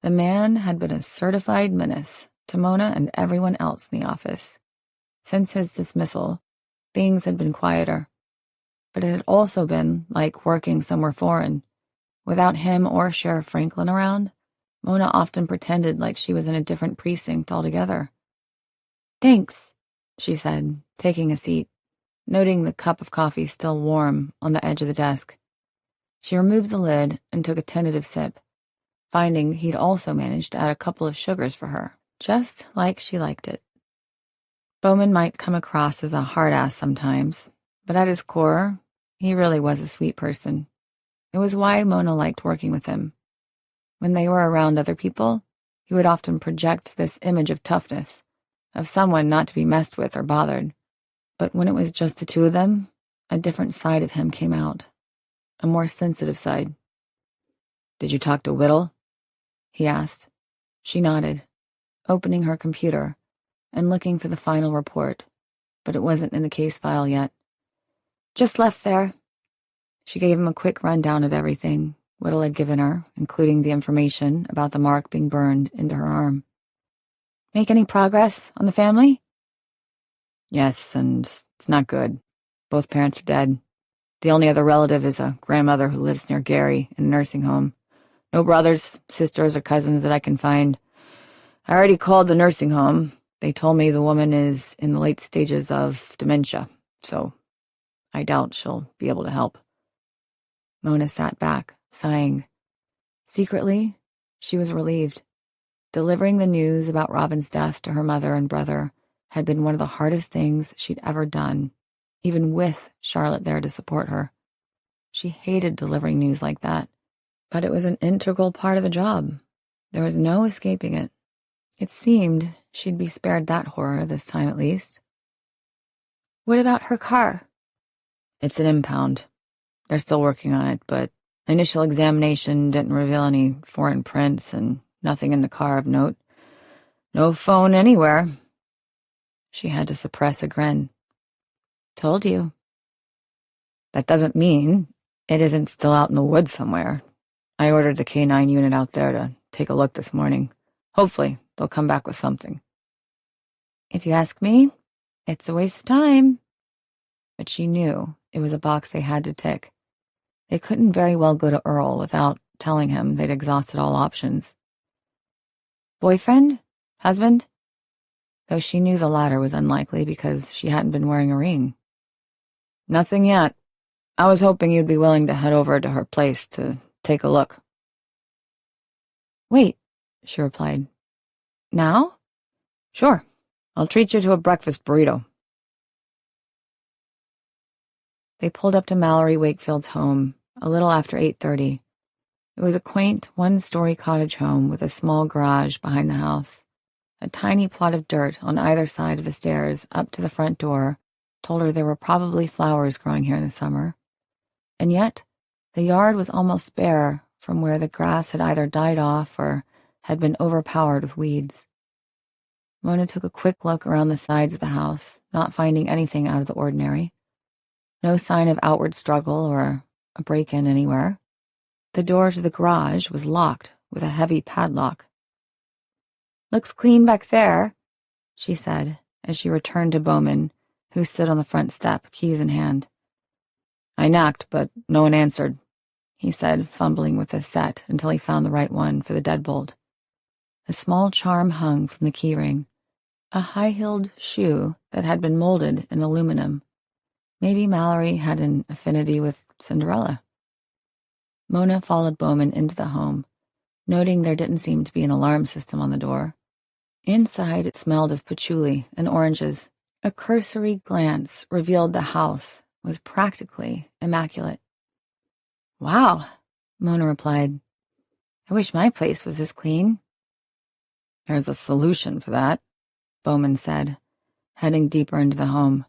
The man had been a certified menace to Mona and everyone else in the office. Since his dismissal, things had been quieter. But it had also been like working somewhere foreign. Without him or Sheriff Franklin around, Mona often pretended like she was in a different precinct altogether. Thanks, she said, taking a seat, noting the cup of coffee still warm on the edge of the desk. She removed the lid and took a tentative sip, finding he'd also managed to add a couple of sugars for her, just like she liked it. Bowman might come across as a hard-ass sometimes, but at his core, he really was a sweet person. It was why Mona liked working with him. When they were around other people, he would often project this image of toughness, of someone not to be messed with or bothered. But when it was just the two of them, a different side of him came out, a more sensitive side. Did you talk to Whittle? He asked. She nodded, opening her computer and looking for the final report, but it wasn't in the case file yet. Just left there. She gave him a quick rundown of everything Whittle had given her, including the information about the mark being burned into her arm. Make any progress on the family? Yes, and it's not good. Both parents are dead. The only other relative is a grandmother who lives near Gary in a nursing home. No brothers, sisters, or cousins that I can find. I already called the nursing home. They told me the woman is in the late stages of dementia, so I doubt she'll be able to help. Mona sat back, sighing. Secretly, she was relieved. Delivering the news about Robin's death to her mother and brother had been one of the hardest things she'd ever done, even with Charlotte there to support her. She hated delivering news like that, but it was an integral part of the job. There was no escaping it. It seemed she'd be spared that horror this time at least. What about her car? It's an impound. They're still working on it, but initial examination didn't reveal any foreign prints and nothing in the car of note. No phone anywhere. She had to suppress a grin. Told you. That doesn't mean it isn't still out in the woods somewhere. I ordered the K9 unit out there to take a look this morning. Hopefully, they'll come back with something. If you ask me, it's a waste of time. But she knew it was a box they had to tick. They couldn't very well go to Earl without telling him they'd exhausted all options. Boyfriend? Husband? Though she knew the latter was unlikely because she hadn't been wearing a ring. Nothing yet. I was hoping you'd be willing to head over to her place to take a look. Wait, she replied. Now? Sure. I'll treat you to a breakfast burrito. They pulled up to Mallory Wakefield's home a little after 8:30. It was a quaint, one-story cottage home with a small garage behind the house. A tiny plot of dirt on either side of the stairs up to the front door told her there were probably flowers growing here in the summer. And yet, the yard was almost bare from where the grass had either died off or had been overpowered with weeds. Mona took a quick look around the sides of the house, not finding anything out of the ordinary. No sign of outward struggle or a break-in anywhere. The door to the garage was locked with a heavy padlock. Looks clean back there, she said as she returned to Bowman, who stood on the front step, keys in hand. I knocked, but no one answered, he said, fumbling with the set until he found the right one for the deadbolt. A small charm hung from the keyring, a high-heeled shoe that had been molded in aluminum. Maybe Mallory had an affinity with Cinderella. Mona followed Bowman into the home, noting there didn't seem to be an alarm system on the door. Inside, it smelled of patchouli and oranges. A cursory glance revealed the house was practically immaculate. "Wow," Mona replied. "I wish my place was this clean." "There's a solution for that," Bowman said, heading deeper into the home.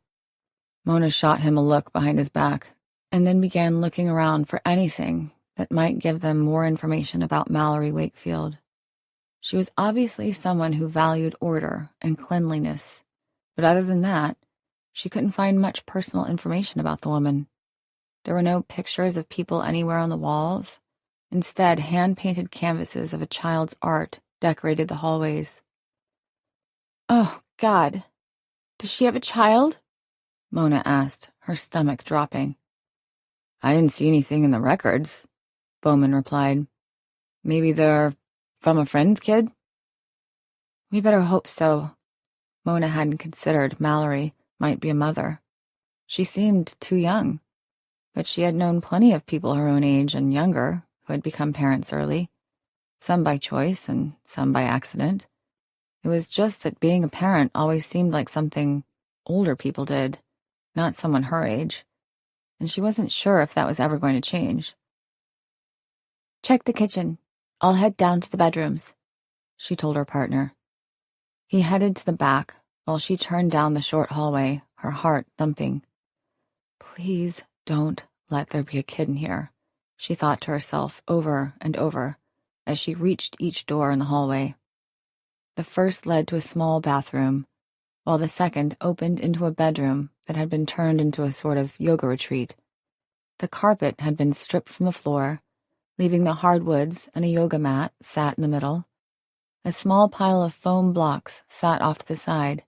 Mona shot him a look behind his back, and then began looking around for anything that might give them more information about Mallory Wakefield. She was obviously someone who valued order and cleanliness, but other than that, she couldn't find much personal information about the woman. There were no pictures of people anywhere on the walls. Instead, hand-painted canvases of a child's art decorated the hallways. "Oh, God. Does she have a child?" Mona asked, her stomach dropping. "I didn't see anything in the records," Bowman replied. "Maybe they're from a friend's kid?" "We better hope so." Mona hadn't considered Mallory might be a mother. She seemed too young, but she had known plenty of people her own age and younger who had become parents early, some by choice and some by accident. It was just that being a parent always seemed like something older people did, not someone her age, and she wasn't sure if that was ever going to change. "Check the kitchen. I'll head down to the bedrooms," she told her partner. He headed to the back while she turned down the short hallway, her heart thumping. Please don't let there be a kid in here, she thought to herself over and over as she reached each door in the hallway. The first led to a small bathroom, while the second opened into a bedroom that had been turned into a sort of yoga retreat. The carpet had been stripped from the floor, leaving the hardwoods and a yoga mat sat in the middle. A small pile of foam blocks sat off to the side,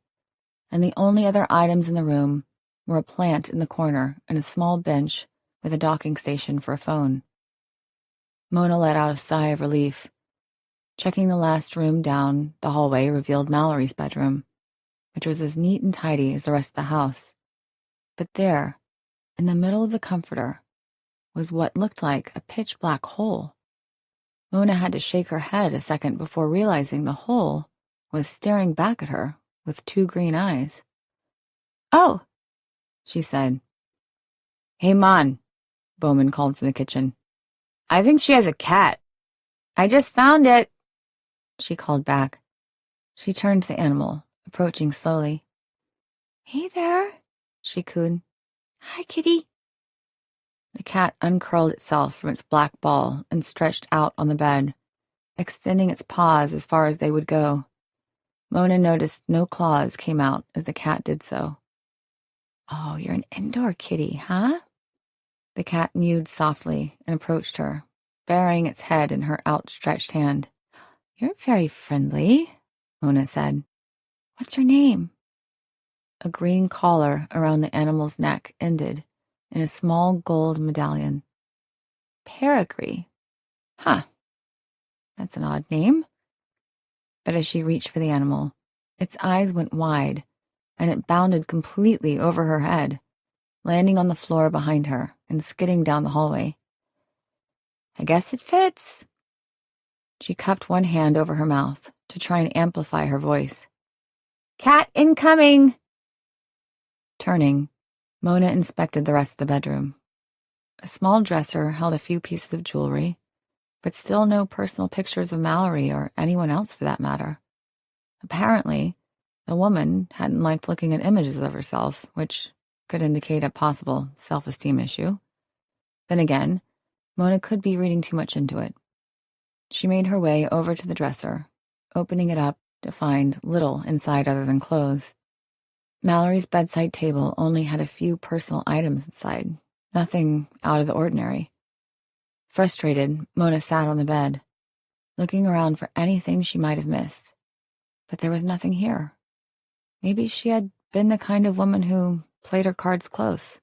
and the only other items in the room were a plant in the corner and a small bench with a docking station for a phone. Mona let out a sigh of relief. Checking the last room down the hallway revealed Mallory's bedroom, which was as neat and tidy as the rest of the house. But there, in the middle of the comforter, was what looked like a pitch-black hole. Mona had to shake her head a second before realizing the hole was staring back at her with two green eyes. "Oh," she said. "Hey, Mon," Bowman called from the kitchen. "I think she has a cat." "I just found it," she called back. She turned to the animal, approaching slowly. "Hey there," she cooed. "Hi, kitty." The cat uncurled itself from its black ball and stretched out on the bed, extending its paws as far as they would go. Mona noticed no claws came out as the cat did so. "Oh, you're an indoor kitty, huh?" The cat mewed softly and approached her, burying its head in her outstretched hand. "You're very friendly," Mona said. "What's your name?" A green collar around the animal's neck ended in a small gold medallion. Peregrine. Huh. That's an odd name. But as she reached for the animal, its eyes went wide, and it bounded completely over her head, landing on the floor behind her and skidding down the hallway. "I guess it fits." She cupped one hand over her mouth to try and amplify her voice. "Cat incoming!" Turning, Mona inspected the rest of the bedroom. A small dresser held a few pieces of jewelry, but still no personal pictures of Mallory or anyone else for that matter. Apparently, the woman hadn't liked looking at images of herself, which could indicate a possible self-esteem issue. Then again, Mona could be reading too much into it. She made her way over to the dresser, opening it up to find little inside other than clothes. Mallory's bedside table only had a few personal items inside, nothing out of the ordinary. Frustrated, Mona sat on the bed, looking around for anything she might have missed. But there was nothing here. Maybe she had been the kind of woman who played her cards close.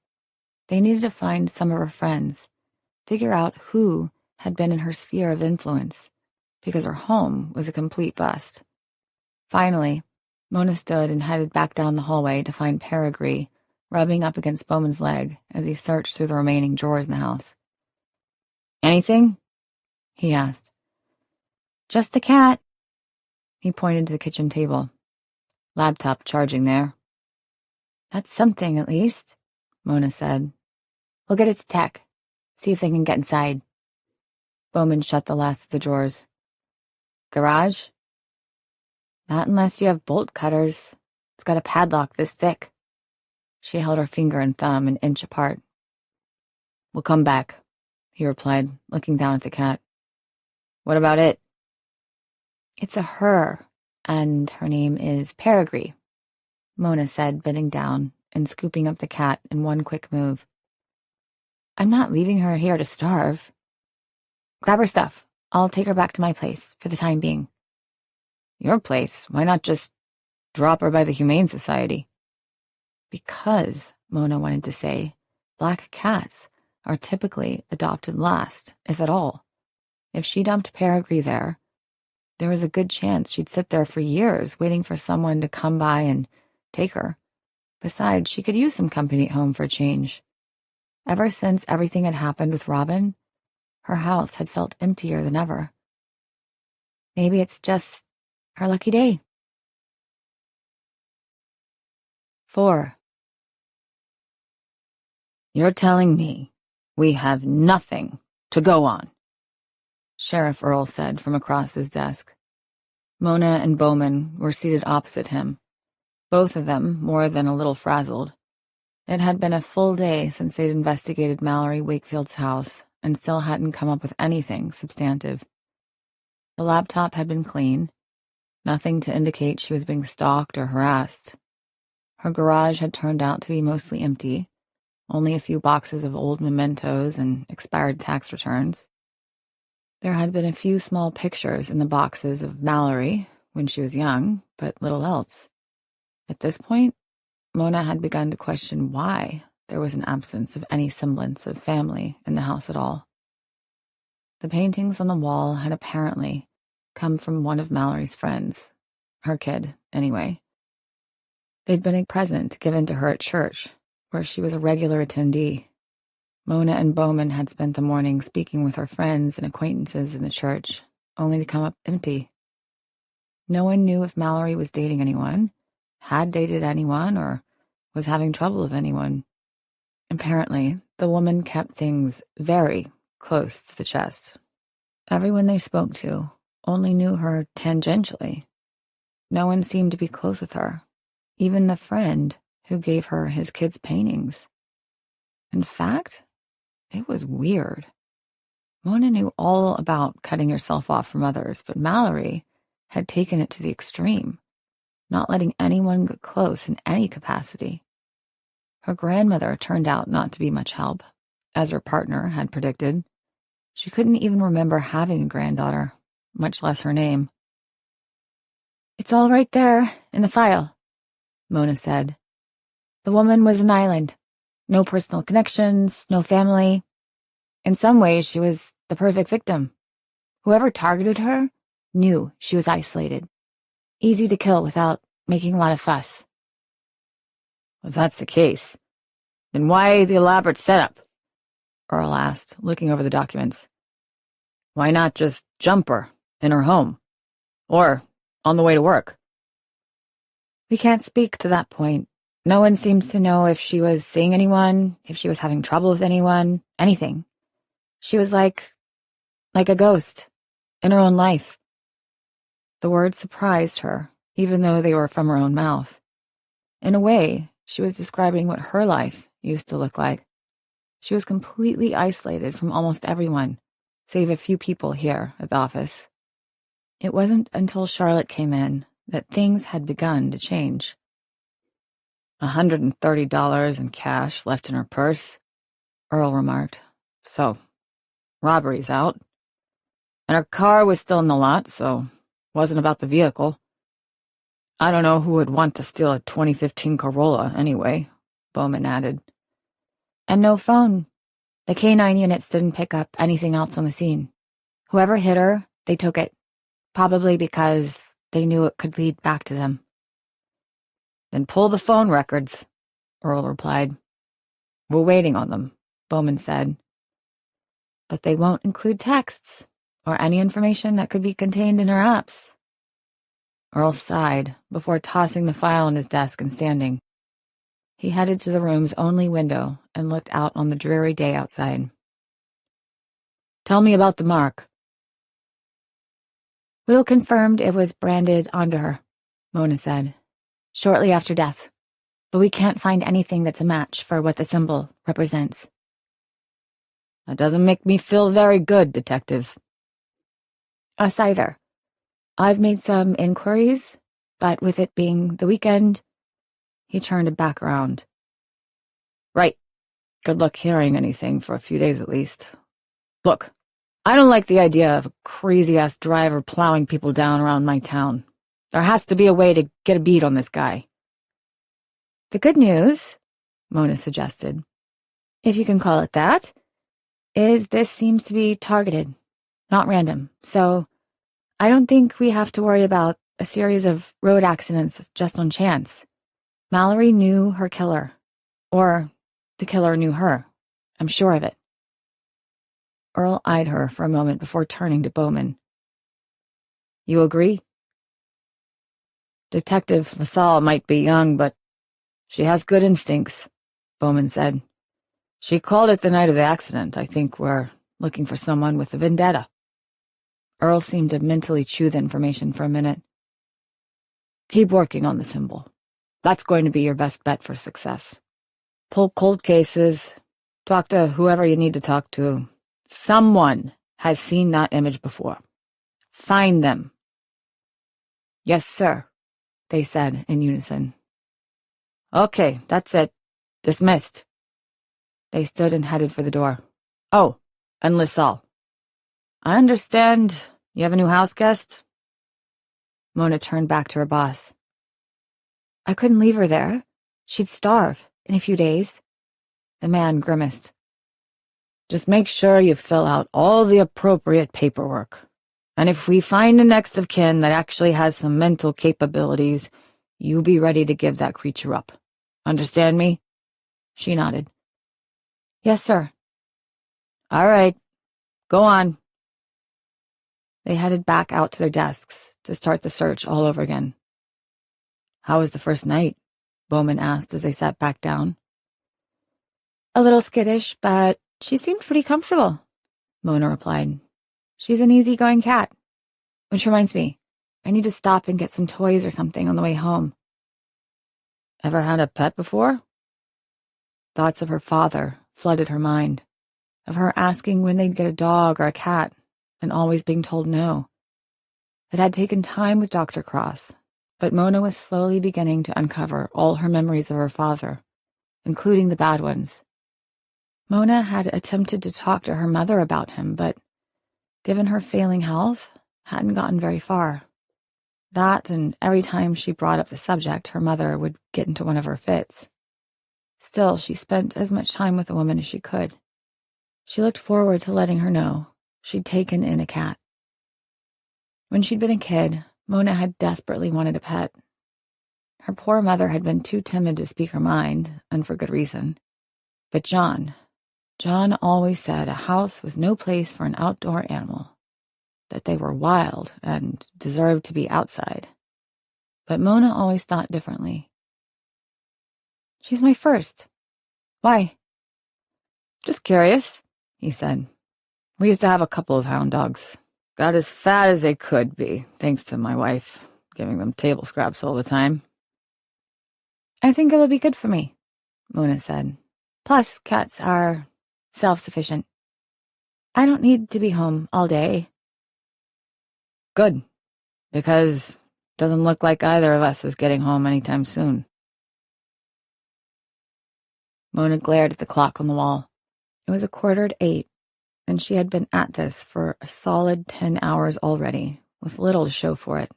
They needed to find some of her friends, figure out who had been in her sphere of influence, because her home was a complete bust. Finally, Mona stood and headed back down the hallway to find Peregrine rubbing up against Bowman's leg as he searched through the remaining drawers in the house. "Anything?" he asked. "Just the cat." He pointed to the kitchen table. Laptop charging there. That's something, at least, Mona said. We'll get it to tech. See if they can get inside. Bowman shut the last of the drawers. Garage? Not unless you have bolt cutters. It's got a padlock this thick. She held her finger and thumb an inch apart. We'll come back, he replied, looking down at the cat. What about it? It's a her, and her name is Peregrine, Mona said, bending down and scooping up the cat in one quick move. I'm not leaving her here to starve. Grab her stuff. I'll take her back to my place for the time being. Your place? Why not just drop her by the Humane Society? Because, Mona wanted to say, black cats are typically adopted last, if at all. If she dumped Peregrine there was a good chance she'd sit there for years waiting for someone to come by and take her. Besides, she could use some company at home for a change. Ever since everything had happened with Robin, her house had felt emptier than ever. Maybe it's just her lucky day. 4. You're telling me we have nothing to go on, Sheriff Earl said from across his desk. Mona and Bowman were seated opposite him, both of them more than a little frazzled. It had been a full day since they'd investigated Mallory Wakefield's house and still hadn't come up with anything substantive. The laptop had been clean, nothing to indicate she was being stalked or harassed. Her garage had turned out to be mostly empty, only a few boxes of old mementos and expired tax returns. There had been a few small pictures in the boxes of Mallory when she was young, but little else. At this point, Mona had begun to question why there was an absence of any semblance of family in the house at all. The paintings on the wall had apparently come from one of Mallory's friends, her kid, anyway. They'd been a present given to her at church, where she was a regular attendee. Mona and Bowman had spent the morning speaking with her friends and acquaintances in the church, only to come up empty. No one knew if Mallory was dating anyone, had dated anyone, or was having trouble with anyone. Apparently, the woman kept things very close to the chest. Everyone they spoke to only knew her tangentially. No one seemed to be close with her, even the friend who gave her his kids' paintings. In fact, it was weird. Mona knew all about cutting yourself off from others, but Mallory had taken it to the extreme, not letting anyone get close in any capacity. Her grandmother turned out not to be much help, as her partner had predicted. She couldn't even remember having a granddaughter, much less her name. It's all right there, in the file, Mona said. The woman was an island. No personal connections, no family. In some ways, she was the perfect victim. Whoever targeted her knew she was isolated. Easy to kill without making a lot of fuss. If that's the case, then why the elaborate setup? Earl asked, looking over the documents. Why not just jump her in her home? Or on the way to work? We can't speak to that point. No one seems to know if she was seeing anyone, if she was having trouble with anyone, anything. She was like a ghost, in her own life. The words surprised her, even though they were from her own mouth. In a way, she was describing what her life used to look like. She was completely isolated from almost everyone, save a few people here at the office. It wasn't until Charlotte came in that things had begun to change. $130 in cash left in her purse, Earl remarked. So, robbery's out. And her car was still in the lot, so wasn't about the vehicle. I don't know who would want to steal a 2015 Corolla anyway, Bowman added. And no phone. The K-9 units didn't pick up anything else on the scene. Whoever hit her, they took it. Probably because they knew it could lead back to them. Then pull the phone records, Earl replied. We're waiting on them, Bowman said. But they won't include texts or any information that could be contained in her apps. Earl sighed before tossing the file on his desk and standing. He headed to the room's only window and looked out on the dreary day outside. "Tell me about the mark." "Will confirmed it was branded onto her," Mona said, "shortly after death. But we can't find anything that's a match for what the symbol represents." "That doesn't make me feel very good, Detective." "Us either. I've made some inquiries, but with it being the weekend..." He turned back around. "Right. Good luck hearing anything for a few days at least. Look, I don't like the idea of a crazy-ass driver plowing people down around my town. There has to be a way to get a beat on this guy." "The good news," Mona suggested, "if you can call it that, is this seems to be targeted, not random. So I don't think we have to worry about a series of road accidents just on chance. Mallory knew her killer, or the killer knew her. I'm sure of it." Earl eyed her for a moment before turning to Bowman. "You agree?" "Detective LaSalle might be young, but she has good instincts," Bowman said. "She called it the night of the accident. I think we're looking for someone with a vendetta." Earl seemed to mentally chew the information for a minute. "Keep working on the symbol. That's going to be your best bet for success. Pull cold cases. Talk to whoever you need to talk to. Someone has seen that image before. Find them." "Yes, sir," they said in unison. "Okay, that's it. Dismissed." They stood and headed for the door. "Oh, and LaSalle, I understand you have a new house guest?" Mona turned back to her boss. "I couldn't leave her there. She'd starve in a few days." The man grimaced. "Just make sure you fill out all the appropriate paperwork. And if we find a next of kin that actually has some mental capabilities, you be ready to give that creature up. Understand me?" She nodded. "Yes, sir." "All right. Go on." They headed back out to their desks to start the search all over again. "How was the first night?" Bowman asked as they sat back down. "A little skittish, but she seemed pretty comfortable," Mona replied. "She's an easygoing cat. Which reminds me, I need to stop and get some toys or something on the way home." "Ever had a pet before?" Thoughts of her father flooded her mind, of her asking when they'd get a dog or a cat, and always being told no. It had taken time with Dr. Cross, but Mona was slowly beginning to uncover all her memories of her father, including the bad ones. Mona had attempted to talk to her mother about him, but, given her failing health, hadn't gotten very far. That, and every time she brought up the subject, her mother would get into one of her fits. Still, she spent as much time with the woman as she could. She looked forward to letting her know she'd taken in a cat. When she'd been a kid, Mona had desperately wanted a pet. Her poor mother had been too timid to speak her mind, and for good reason. But John always said a house was no place for an outdoor animal, that they were wild and deserved to be outside. But Mona always thought differently. "She's my first. Why?" "Just curious," he said. "We used to have a couple of hound dogs. Got as fat as they could be, thanks to my wife, giving them table scraps all the time." "I think it would be good for me," Mona said. "Plus, cats are self-sufficient. I don't need to be home all day." "Good, because it doesn't look like either of us is getting home anytime soon." Mona glared at the clock on the wall. It was 7:45, and she had been at this for a solid 10 hours already, with little to show for it.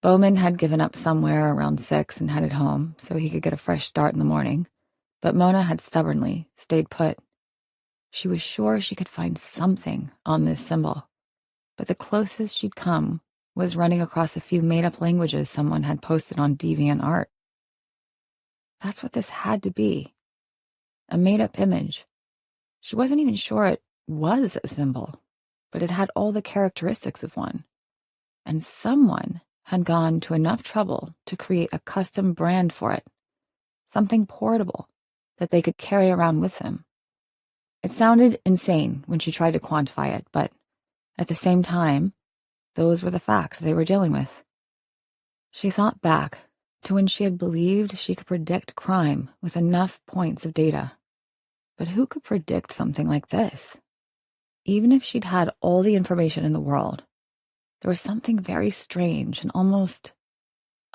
Bowman had given up somewhere around 6 and headed home so he could get a fresh start in the morning, but Mona had stubbornly stayed put. She was sure she could find something on this symbol, but the closest she'd come was running across a few made-up languages someone had posted on DeviantArt. That's what this had to be. A made-up image. She wasn't even sure it was a symbol, but it had all the characteristics of one. And someone had gone to enough trouble to create a custom brand for it, something portable that they could carry around with them. It sounded insane when she tried to quantify it, but at the same time, those were the facts they were dealing with. She thought back to when she had believed she could predict crime with enough points of data. But who could predict something like this? Even if she'd had all the information in the world, there was something very strange and almost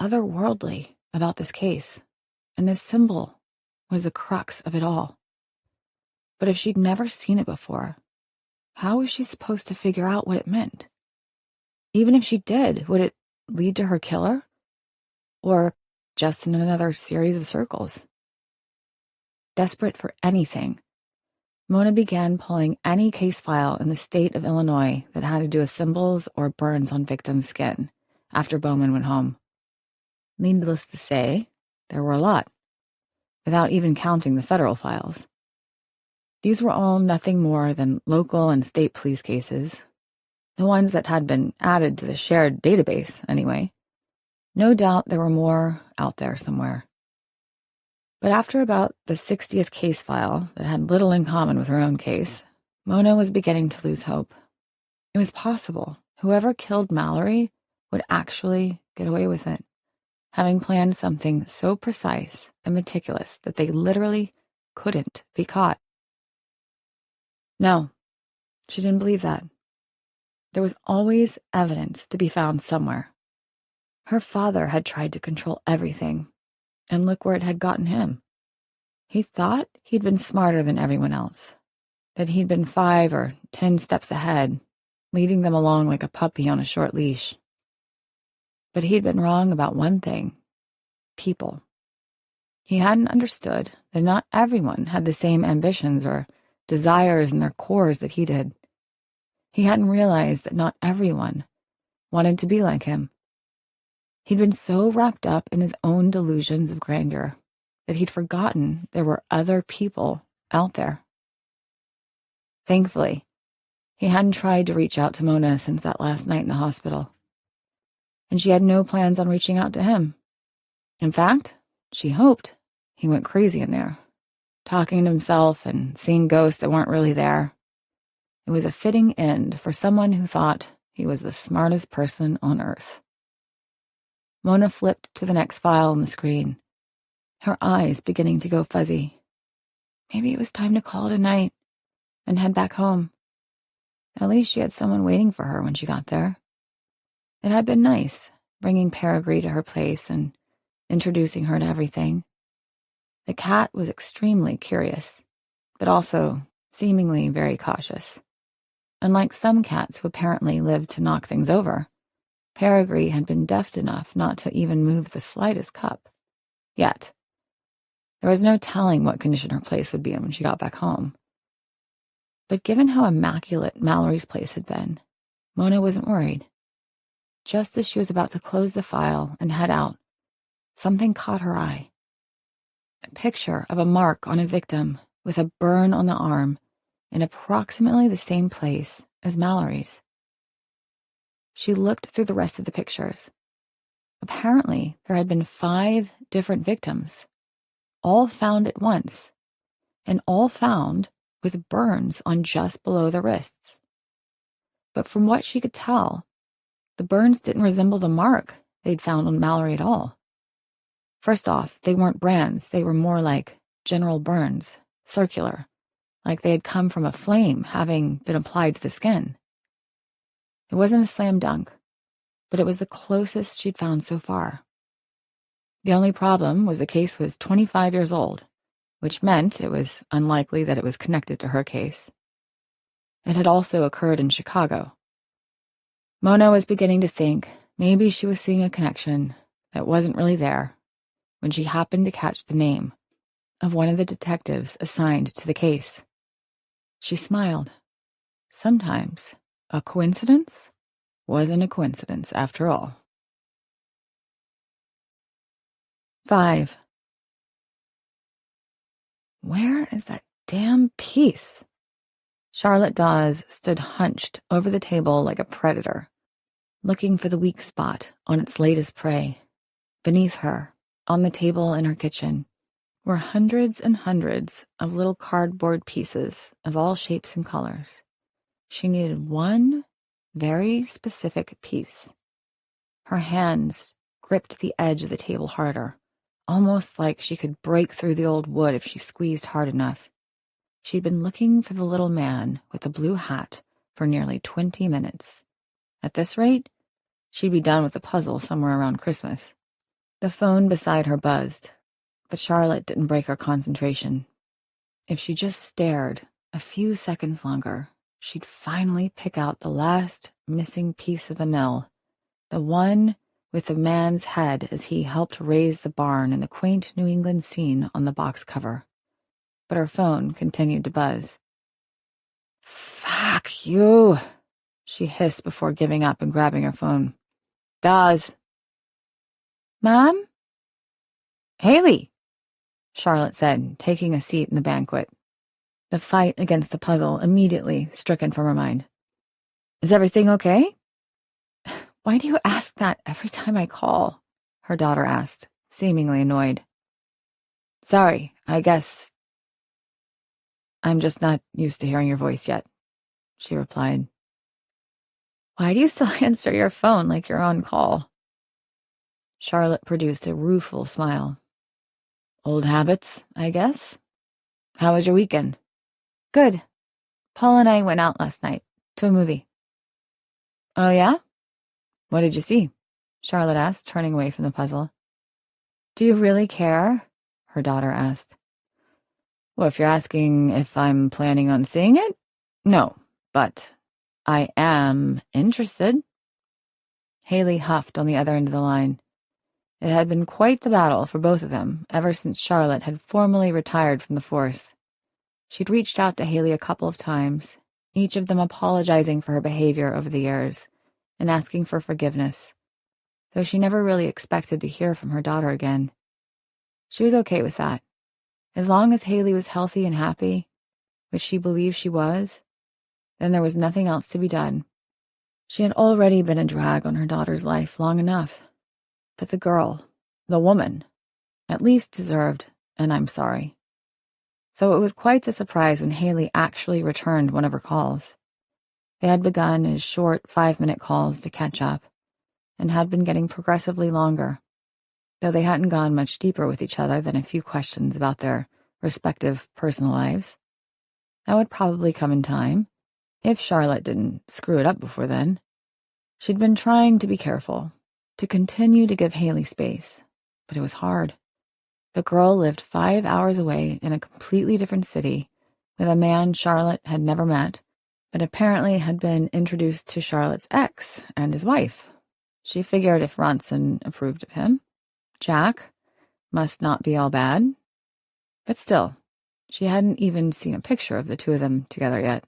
otherworldly about this case, and this symbol was the crux of it all. But if she'd never seen it before, how was she supposed to figure out what it meant? Even if she did, would it lead to her killer? Or just in another series of circles? Desperate for anything, Mona began pulling any case file in the state of Illinois that had to do with symbols or burns on victims' skin after Bowman went home. Needless to say, there were a lot, without even counting the federal files. These were all nothing more than local and state police cases, the ones that had been added to the shared database, anyway. No doubt there were more out there somewhere. But after about the 60th case file that had little in common with her own case, Mona was beginning to lose hope. It was possible whoever killed Mallory would actually get away with it, having planned something so precise and meticulous that they literally couldn't be caught. No, she didn't believe that. There was always evidence to be found somewhere. Her father had tried to control everything, and look where it had gotten him. He thought he'd been smarter than everyone else, that he'd been 5 or 10 steps ahead, leading them along like a puppy on a short leash. But he'd been wrong about one thing: people. He hadn't understood that not everyone had the same ambitions or desires in their cores that he did. He hadn't realized that not everyone wanted to be like him. He'd been so wrapped up in his own delusions of grandeur that he'd forgotten there were other people out there. Thankfully, he hadn't tried to reach out to Mona since that last night in the hospital, and she had no plans on reaching out to him. In fact, she hoped he went crazy in there, talking to himself and seeing ghosts that weren't really there. It was a fitting end for someone who thought he was the smartest person on earth. Mona flipped to the next file on the screen, her eyes beginning to go fuzzy. Maybe it was time to call it a night and head back home. At least she had someone waiting for her when she got there. It had been nice, bringing Peregrine to her place and introducing her to everything. The cat was extremely curious, but also seemingly very cautious. Unlike some cats who apparently lived to knock things over, Peregrine had been deft enough not to even move the slightest cup. Yet, there was no telling what condition her place would be in when she got back home. But given how immaculate Mallory's place had been, Mona wasn't worried. Just as she was about to close the file and head out, something caught her eye. A picture of a mark on a victim with a burn on the arm in approximately the same place as Mallory's. She looked through the rest of the pictures. Apparently, there had been 5 different victims, all found at once, and all found with burns on just below the wrists. But from what she could tell, the burns didn't resemble the mark they'd found on Mallory at all. First off, they weren't brands, they were more like general burns, circular, like they had come from a flame having been applied to the skin. It wasn't a slam dunk, but it was the closest she'd found so far. The only problem was the case was 25 years old, which meant it was unlikely that it was connected to her case. It had also occurred in Chicago. Mona was beginning to think maybe she was seeing a connection that wasn't really there when she happened to catch the name of one of the detectives assigned to the case. She smiled. Sometimes a coincidence wasn't a coincidence after all. 5. Where is that damn piece? Charlotte Dawes stood hunched over the table like a predator, looking for the weak spot on its latest prey. Beneath her, on the table in her kitchen, were hundreds and hundreds of little cardboard pieces of all shapes and colors. She needed one very specific piece. Her hands gripped the edge of the table harder, almost like she could break through the old wood if she squeezed hard enough. She'd been looking for the little man with the blue hat for nearly 20 minutes. At this rate, she'd be done with the puzzle somewhere around Christmas. The phone beside her buzzed, but Charlotte didn't break her concentration. If she just stared a few seconds longer, she'd finally pick out the last missing piece of the mill, the one with the man's head as he helped raise the barn in the quaint New England scene on the box cover. But her phone continued to buzz. "Fuck you," she hissed before giving up and grabbing her phone. "Dawes." "Mom?" "Haley," Charlotte said, taking a seat in the banquet. The fight against the puzzle immediately stricken from her mind. "Is everything okay?" "Why do you ask that every time I call?" her daughter asked, seemingly annoyed. "Sorry, I guess I'm just not used to hearing your voice yet," she replied. "Why do you still answer your phone like you're on call?" Charlotte produced a rueful smile. "Old habits, I guess. How was your weekend?" "Good. Paul and I went out last night to a movie." "Oh, yeah? What did you see?" Charlotte asked, turning away from the puzzle. "Do you really care?" her daughter asked. "Well, if you're asking if I'm planning on seeing it, no, but I am interested." Haley huffed on the other end of the line. It had been quite the battle for both of them ever since Charlotte had formally retired from the force. She'd reached out to Haley a couple of times, each of them apologizing for her behavior over the years and asking for forgiveness, though she never really expected to hear from her daughter again. She was okay with that. As long as Haley was healthy and happy, which she believed she was, then there was nothing else to be done. She had already been a drag on her daughter's life long enough. But the girl, the woman, at least deserved an "I'm sorry." So it was quite the surprise when Haley actually returned one of her calls. They had begun as short 5-minute calls to catch up, and had been getting progressively longer, though they hadn't gone much deeper with each other than a few questions about their respective personal lives. That would probably come in time, if Charlotte didn't screw it up before then. She'd been trying to be careful, to continue to give Haley space, but it was hard. The girl lived 5 hours away in a completely different city with a man Charlotte had never met, but apparently had been introduced to Charlotte's ex and his wife. She figured if Ronson approved of him, Jack must not be all bad. But still, she hadn't even seen a picture of the two of them together yet.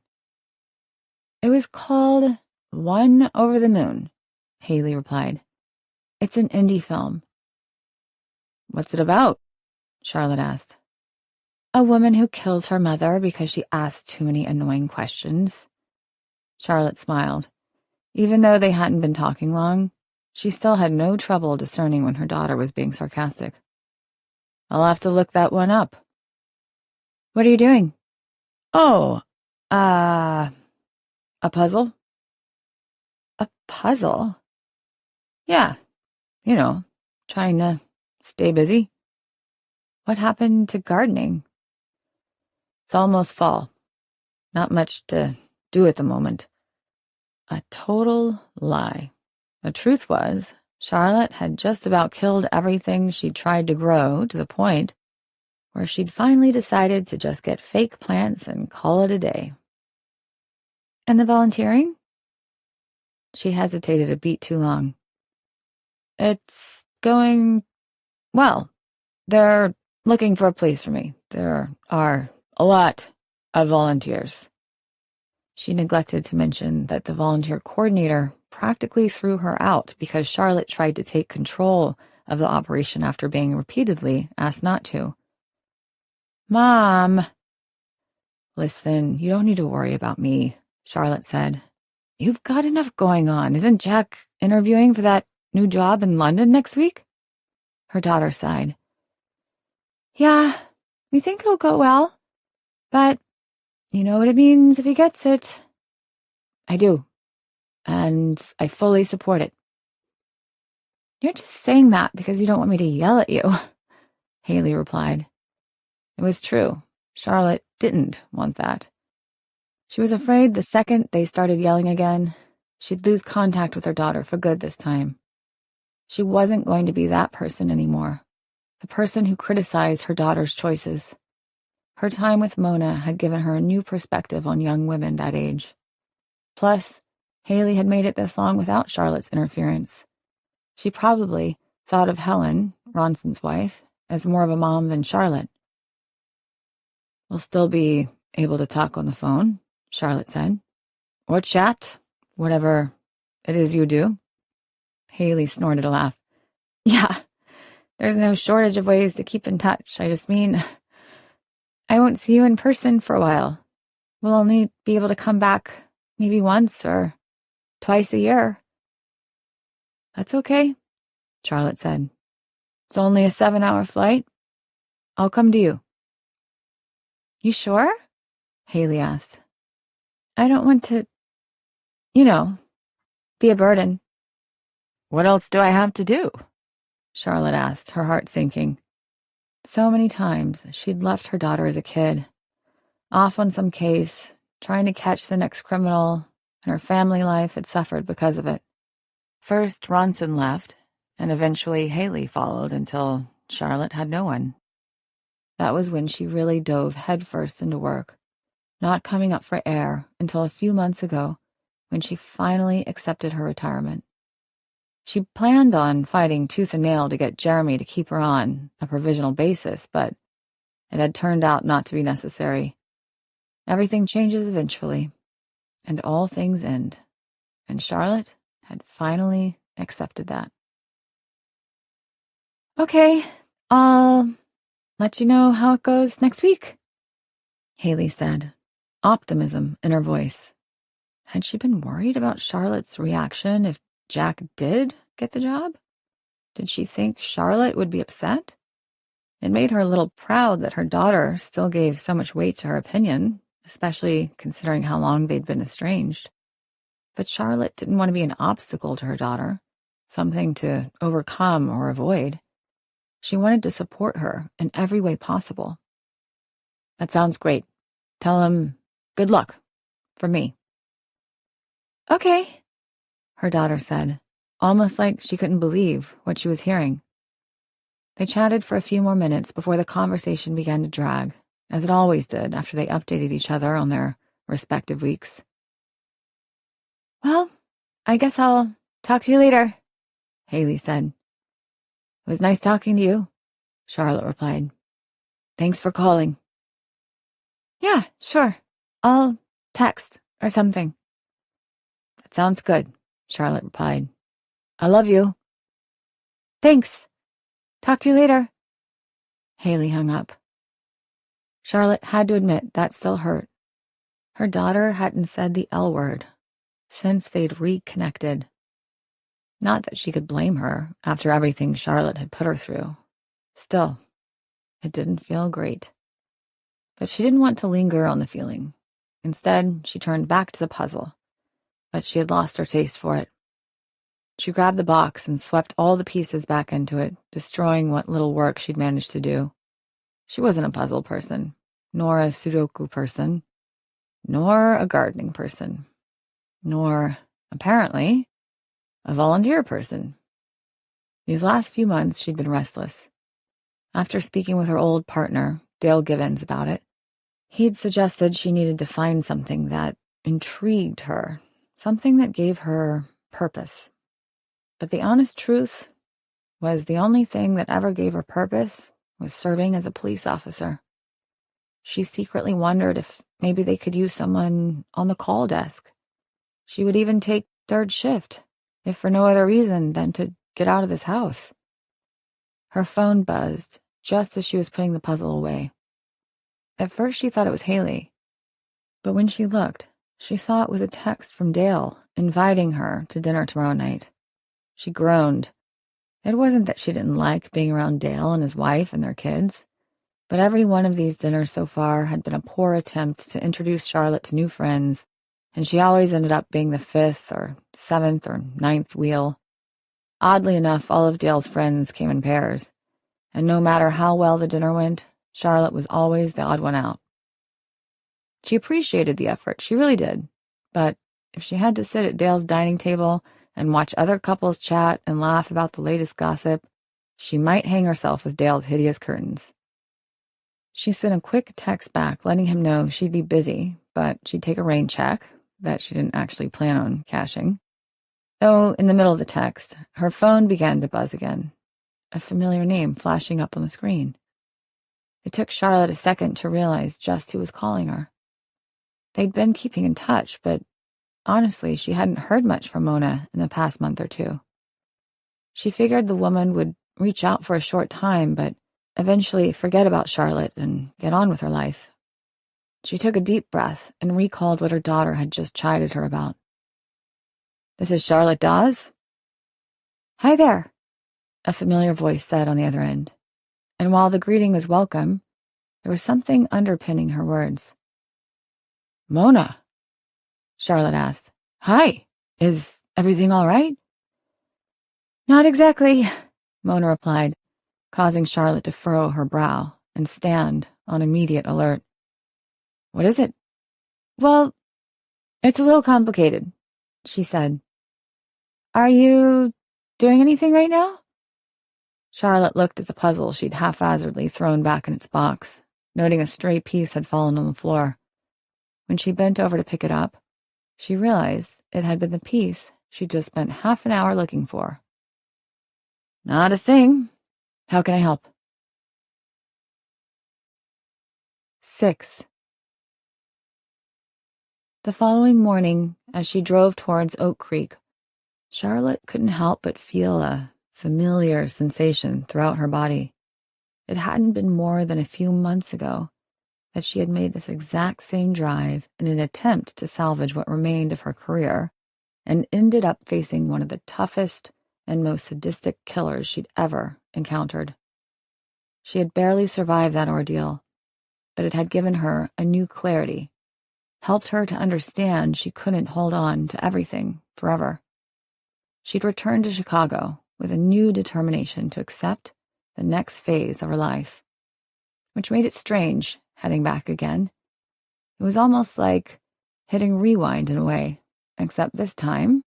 "It was called One Over the Moon," Haley replied. "It's an indie film." "What's it about?" Charlotte asked. "A woman who kills her mother because she asked too many annoying questions." Charlotte smiled. Even though they hadn't been talking long, she still had no trouble discerning when her daughter was being sarcastic. "I'll have to look that one up." "What are you doing?" "Oh, a puzzle." "A puzzle?" "Yeah, trying to stay busy." "What happened to gardening?" "It's almost fall. Not much to do at the moment." A total lie. The truth was, Charlotte had just about killed everything she'd tried to grow, to the point where she'd finally decided to just get fake plants and call it a day. "And the volunteering?" She hesitated a beat too long. "It's going well. They're looking for a place for me. There are a lot of volunteers." She neglected to mention that the volunteer coordinator practically threw her out because Charlotte tried to take control of the operation after being repeatedly asked not to. "Mom." "Listen, you don't need to worry about me," Charlotte said. You've got enough going on. Isn't Jack interviewing for that new job in London next week? Her daughter sighed. Yeah, we think it'll go well, but you know what it means if he gets it. I do, and I fully support it. You're just saying that because you don't want me to yell at you, Haley replied. It was true. Charlotte didn't want that. She was afraid the second they started yelling again, she'd lose contact with her daughter for good this time. She wasn't going to be that person anymore, the person who criticized her daughter's choices. Her time with Mona had given her a new perspective on young women that age. Plus, Haley had made it this long without Charlotte's interference. She probably thought of Helen, Ronson's wife, as more of a mom than Charlotte. We'll still be able to talk on the phone, Charlotte said. Or chat, whatever it is you do. Haley snorted a laugh. Yeah, there's no shortage of ways to keep in touch. I just mean, I won't see you in person for a while. We'll only be able to come back maybe once or twice a year. That's okay, Charlotte said. It's only a 7-hour flight. I'll come to you. You sure? Haley asked. I don't want to, be a burden. What else do I have to do? Charlotte asked, her heart sinking. So many times she'd left her daughter as a kid, off on some case, trying to catch the next criminal, and her family life had suffered because of it. First, Ronson left, and eventually Haley followed until Charlotte had no one. That was when she really dove headfirst into work, not coming up for air until a few months ago when she finally accepted her retirement. She planned on fighting tooth and nail to get Jeremy to keep her on a provisional basis, but it had turned out not to be necessary. Everything changes eventually, and all things end, and Charlotte had finally accepted that. Okay, I'll let you know how it goes next week, Haley said, optimism in her voice. Had she been worried about Charlotte's reaction if Jack did get the job? Did she think Charlotte would be upset? It made her a little proud that her daughter still gave so much weight to her opinion, especially considering how long they'd been estranged. But Charlotte didn't want to be an obstacle to her daughter, something to overcome or avoid. She wanted to support her in every way possible. That sounds great. Tell him good luck from me. Okay, her daughter said, almost like she couldn't believe what she was hearing. They chatted for a few more minutes before the conversation began to drag, as it always did after they updated each other on their respective weeks. Well, I guess I'll talk to you later, Haley said. It was nice talking to you, Charlotte replied. Thanks for calling. Yeah, sure. I'll text or something. That sounds good, Charlotte replied. I love you. Thanks. Talk to you later. Haley hung up. Charlotte had to admit that still hurt. Her daughter hadn't said the L word since they'd reconnected. Not that she could blame her after everything Charlotte had put her through. Still, it didn't feel great. But she didn't want to linger on the feeling. Instead, she turned back to the puzzle. But she had lost her taste for it. She grabbed the box and swept all the pieces back into it, destroying what little work she'd managed to do. She wasn't a puzzle person, nor a Sudoku person, nor a gardening person, nor, apparently, a volunteer person. These last few months, she'd been restless. After speaking with her old partner, Dale Givens, about it, he'd suggested she needed to find something that intrigued her, something that gave her purpose. But the honest truth was the only thing that ever gave her purpose was serving as a police officer. She secretly wondered if maybe they could use someone on the call desk. She would even take third shift, if for no other reason than to get out of this house. Her phone buzzed just as she was putting the puzzle away. At first she thought it was Haley, but when she looked, she saw it was a text from Dale inviting her to dinner tomorrow night. She groaned. It wasn't that she didn't like being around Dale and his wife and their kids, but every one of these dinners so far had been a poor attempt to introduce Charlotte to new friends, and she always ended up being the fifth or seventh or ninth wheel. Oddly enough, all of Dale's friends came in pairs, and no matter how well the dinner went, Charlotte was always the odd one out. She appreciated the effort, she really did, but if she had to sit at Dale's dining table and watch other couples chat and laugh about the latest gossip, she might hang herself with Dale's hideous curtains. She sent a quick text back letting him know she'd be busy, but she'd take a rain check that she didn't actually plan on cashing. Though, in the middle of the text, her phone began to buzz again, a familiar name flashing up on the screen. It took Charlotte a second to realize just who was calling her. They'd been keeping in touch, but honestly, she hadn't heard much from Mona in the past month or two. She figured the woman would reach out for a short time, but eventually forget about Charlotte and get on with her life. She took a deep breath and recalled what her daughter had just chided her about. "This is Charlotte Dawes?" "Hi there," a familiar voice said on the other end. And while the greeting was welcome, there was something underpinning her words. "Mona?" Charlotte asked. "Hi, is everything all right?" "Not exactly," Mona replied, causing Charlotte to furrow her brow and stand on immediate alert. "What is it?" "Well, it's a little complicated," she said. "Are you doing anything right now?" Charlotte looked at the puzzle she'd haphazardly thrown back in its box, noting a stray piece had fallen on the floor. When she bent over to pick it up, she realized it had been the piece she'd just spent half an hour looking for. "Not a thing. How can I help?" 6. The following morning, as she drove towards Oak Creek, Charlotte couldn't help but feel a familiar sensation throughout her body. It hadn't been more than a few months ago that she had made this exact same drive in an attempt to salvage what remained of her career, and ended up facing one of the toughest and most sadistic killers she'd ever encountered. She had barely survived that ordeal, but it had given her a new clarity, helped her to understand she couldn't hold on to everything forever. She'd returned to Chicago with a new determination to accept the next phase of her life, which made it strange heading back again. It was almost like hitting rewind in a way, except this time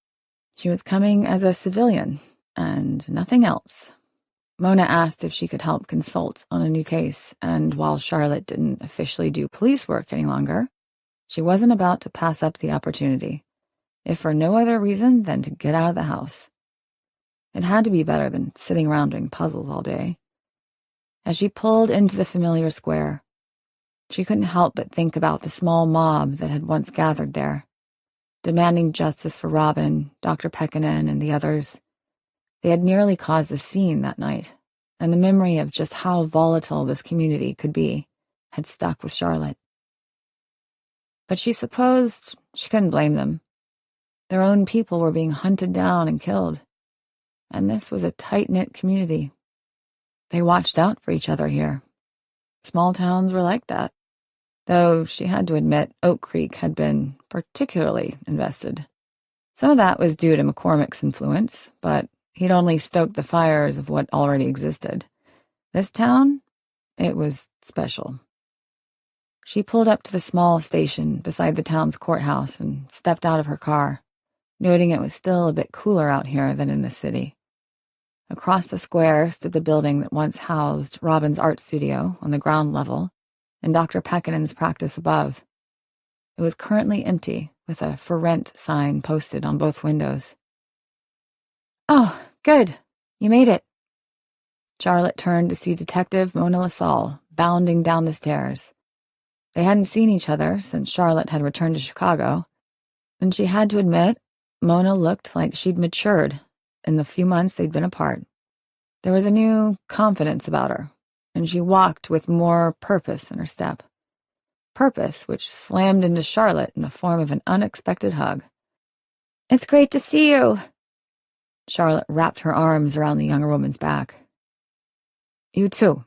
she was coming as a civilian and nothing else. Mona asked if she could help consult on a new case, and while Charlotte didn't officially do police work any longer, she wasn't about to pass up the opportunity, if for no other reason than to get out of the house. It had to be better than sitting around doing puzzles all day. As she pulled into the familiar square, she couldn't help but think about the small mob that had once gathered there, demanding justice for Robin, Dr. Pekkanen, and the others. They had nearly caused a scene that night, and the memory of just how volatile this community could be had stuck with Charlotte. But she supposed she couldn't blame them. Their own people were being hunted down and killed, and this was a tight-knit community. They watched out for each other here. Small towns were like that, though she had to admit Oak Creek had been particularly invested. Some of that was due to McCormick's influence, but he'd only stoked the fires of what already existed. This town, it was special. She pulled up to the small station beside the town's courthouse and stepped out of her car, noting it was still a bit cooler out here than in the city. Across the square stood the building that once housed Robin's art studio on the ground level and Dr. Pekkanen's practice above. It was currently empty, with a "for rent" sign posted on both windows. "Oh, good. You made it." Charlotte turned to see Detective Mona LaSalle bounding down the stairs. They hadn't seen each other since Charlotte had returned to Chicago, and she had to admit Mona looked like she'd matured in the few months they'd been apart. There was a new confidence about her, and she walked with more purpose in her step. Purpose which slammed into Charlotte in the form of an unexpected hug. It's great to see you. Charlotte wrapped her arms around the younger woman's back. You too.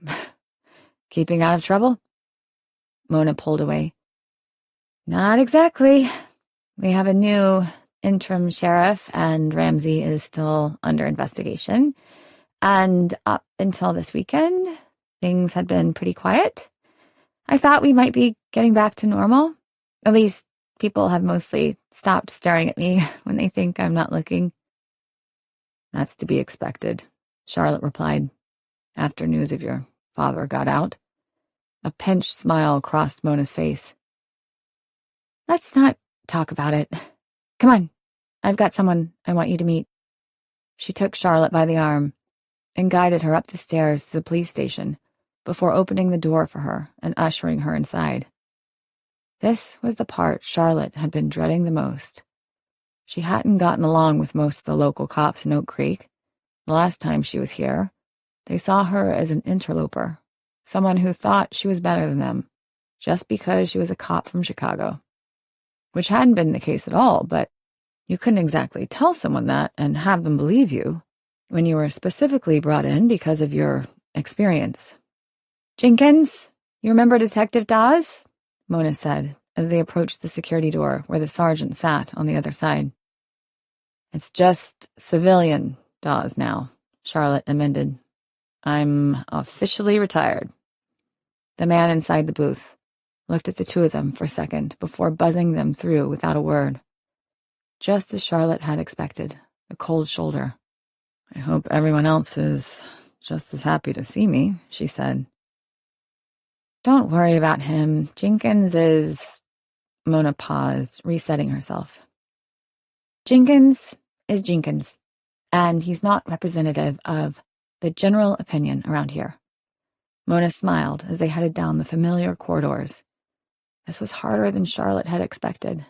Keeping out of trouble? Mona pulled away. Not exactly. We have a new interim sheriff, and Ramsey is still under investigation. And up until this weekend, things had been pretty quiet. I thought we might be getting back to normal. At least people have mostly stopped staring at me when they think I'm not looking. That's to be expected, Charlotte replied, after news of your father got out. A pinched smile crossed Mona's face. Let's not talk about it. Come on, I've got someone I want you to meet. She took Charlotte by the arm and guided her up the stairs to the police station before opening the door for her and ushering her inside. This was the part Charlotte had been dreading the most. She hadn't gotten along with most of the local cops in Oak Creek. The last time she was here, they saw her as an interloper, someone who thought she was better than them, just because she was a cop from Chicago. Which hadn't been the case at all, but you couldn't exactly tell someone that and have them believe you when you were specifically brought in because of your experience. Jenkins, you remember Detective Dawes? Mona said as they approached the security door where the sergeant sat on the other side. It's just civilian Dawes now, Charlotte amended. I'm officially retired. The man inside the booth looked at the two of them for a second before buzzing them through without a word. Just as Charlotte had expected, a cold shoulder. I hope everyone else is just as happy to see me, she said. Don't worry about him. Jenkins is... Mona paused, resetting herself. Jenkins is Jenkins, and he's not representative of the general opinion around here. Mona smiled as they headed down the familiar corridors. This was harder than Charlotte had expected,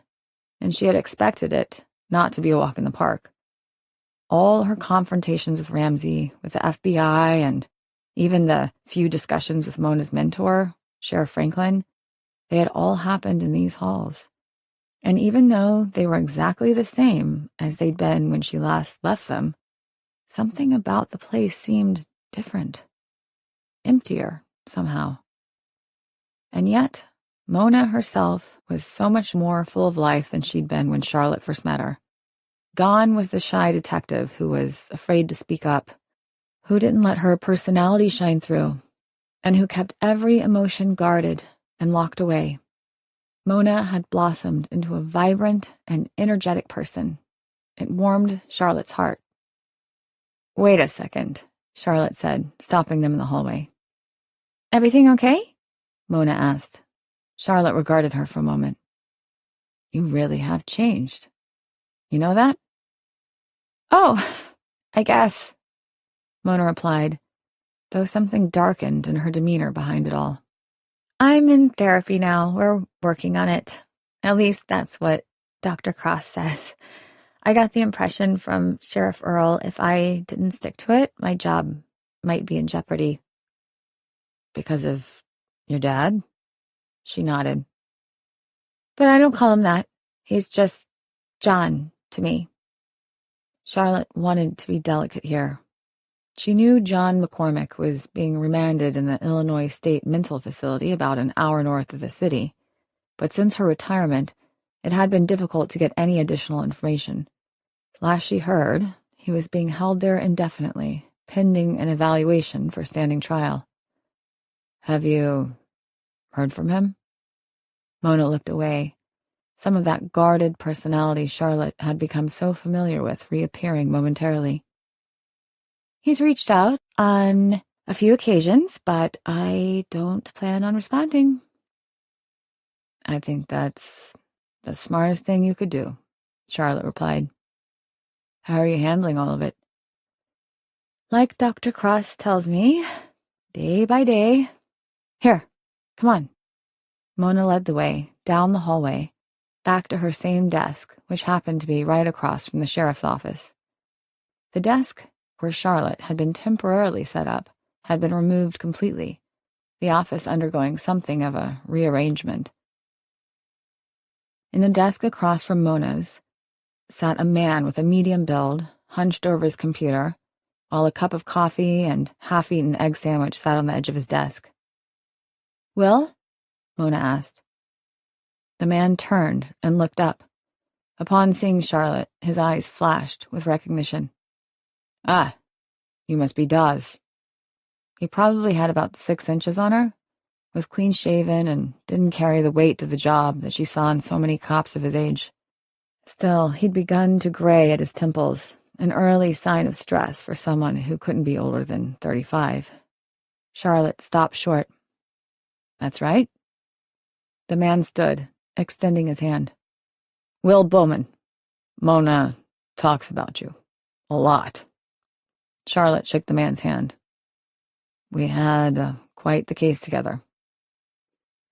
and she had expected it not to be a walk in the park. All her confrontations with Ramsey, with the FBI, and even the few discussions with Mona's mentor, Sheriff Franklin, they had all happened in these halls. And even though they were exactly the same as they'd been when she last left them, something about the place seemed different, emptier somehow. And yet, Mona herself was so much more full of life than she'd been when Charlotte first met her. Gone was the shy detective who was afraid to speak up, who didn't let her personality shine through, and who kept every emotion guarded and locked away. Mona had blossomed into a vibrant and energetic person. It warmed Charlotte's heart. Wait a second, Charlotte said, stopping them in the hallway. Everything okay? Mona asked. Charlotte regarded her for a moment. You really have changed. You know that? Oh, I guess, Mona replied, though something darkened in her demeanor behind it all. I'm in therapy now. We're working on it. At least that's what Dr. Cross says. I got the impression from Sheriff Earl if I didn't stick to it, my job might be in jeopardy. Because of your dad? She nodded. But I don't call him that. He's just John to me. Charlotte wanted to be delicate here. She knew John McCormick was being remanded in the Illinois State Mental Facility about an hour north of the city, but since her retirement, it had been difficult to get any additional information. Last she heard, he was being held there indefinitely, pending an evaluation for standing trial. Have you heard from him? Mona looked away, some of that guarded personality Charlotte had become so familiar with reappearing momentarily. He's reached out on a few occasions, but I don't plan on responding. I think that's the smartest thing you could do, Charlotte replied. How are you handling all of it? Like Dr. Cross tells me, day by day. Here, come on. Mona led the way, down the hallway, back to her same desk, which happened to be right across from the sheriff's office. The desk where Charlotte had been temporarily set up had been removed completely, the office undergoing something of a rearrangement. In the desk across from Mona's, sat a man with a medium build, hunched over his computer, while a cup of coffee and half-eaten egg sandwich sat on the edge of his desk. "Will?" Mona asked. The man turned and looked up. Upon seeing Charlotte, his eyes flashed with recognition. "Ah, you must be Dawes." He probably had about 6 inches on her, was clean-shaven, and didn't carry the weight of the job that she saw in so many cops of his age. Still, he'd begun to gray at his temples, an early sign of stress for someone who couldn't be older than 35. Charlotte stopped short. "That's right." The man stood, extending his hand. "Will Bowman. Mona talks about you. A lot." Charlotte shook the man's hand. "We had quite the case together."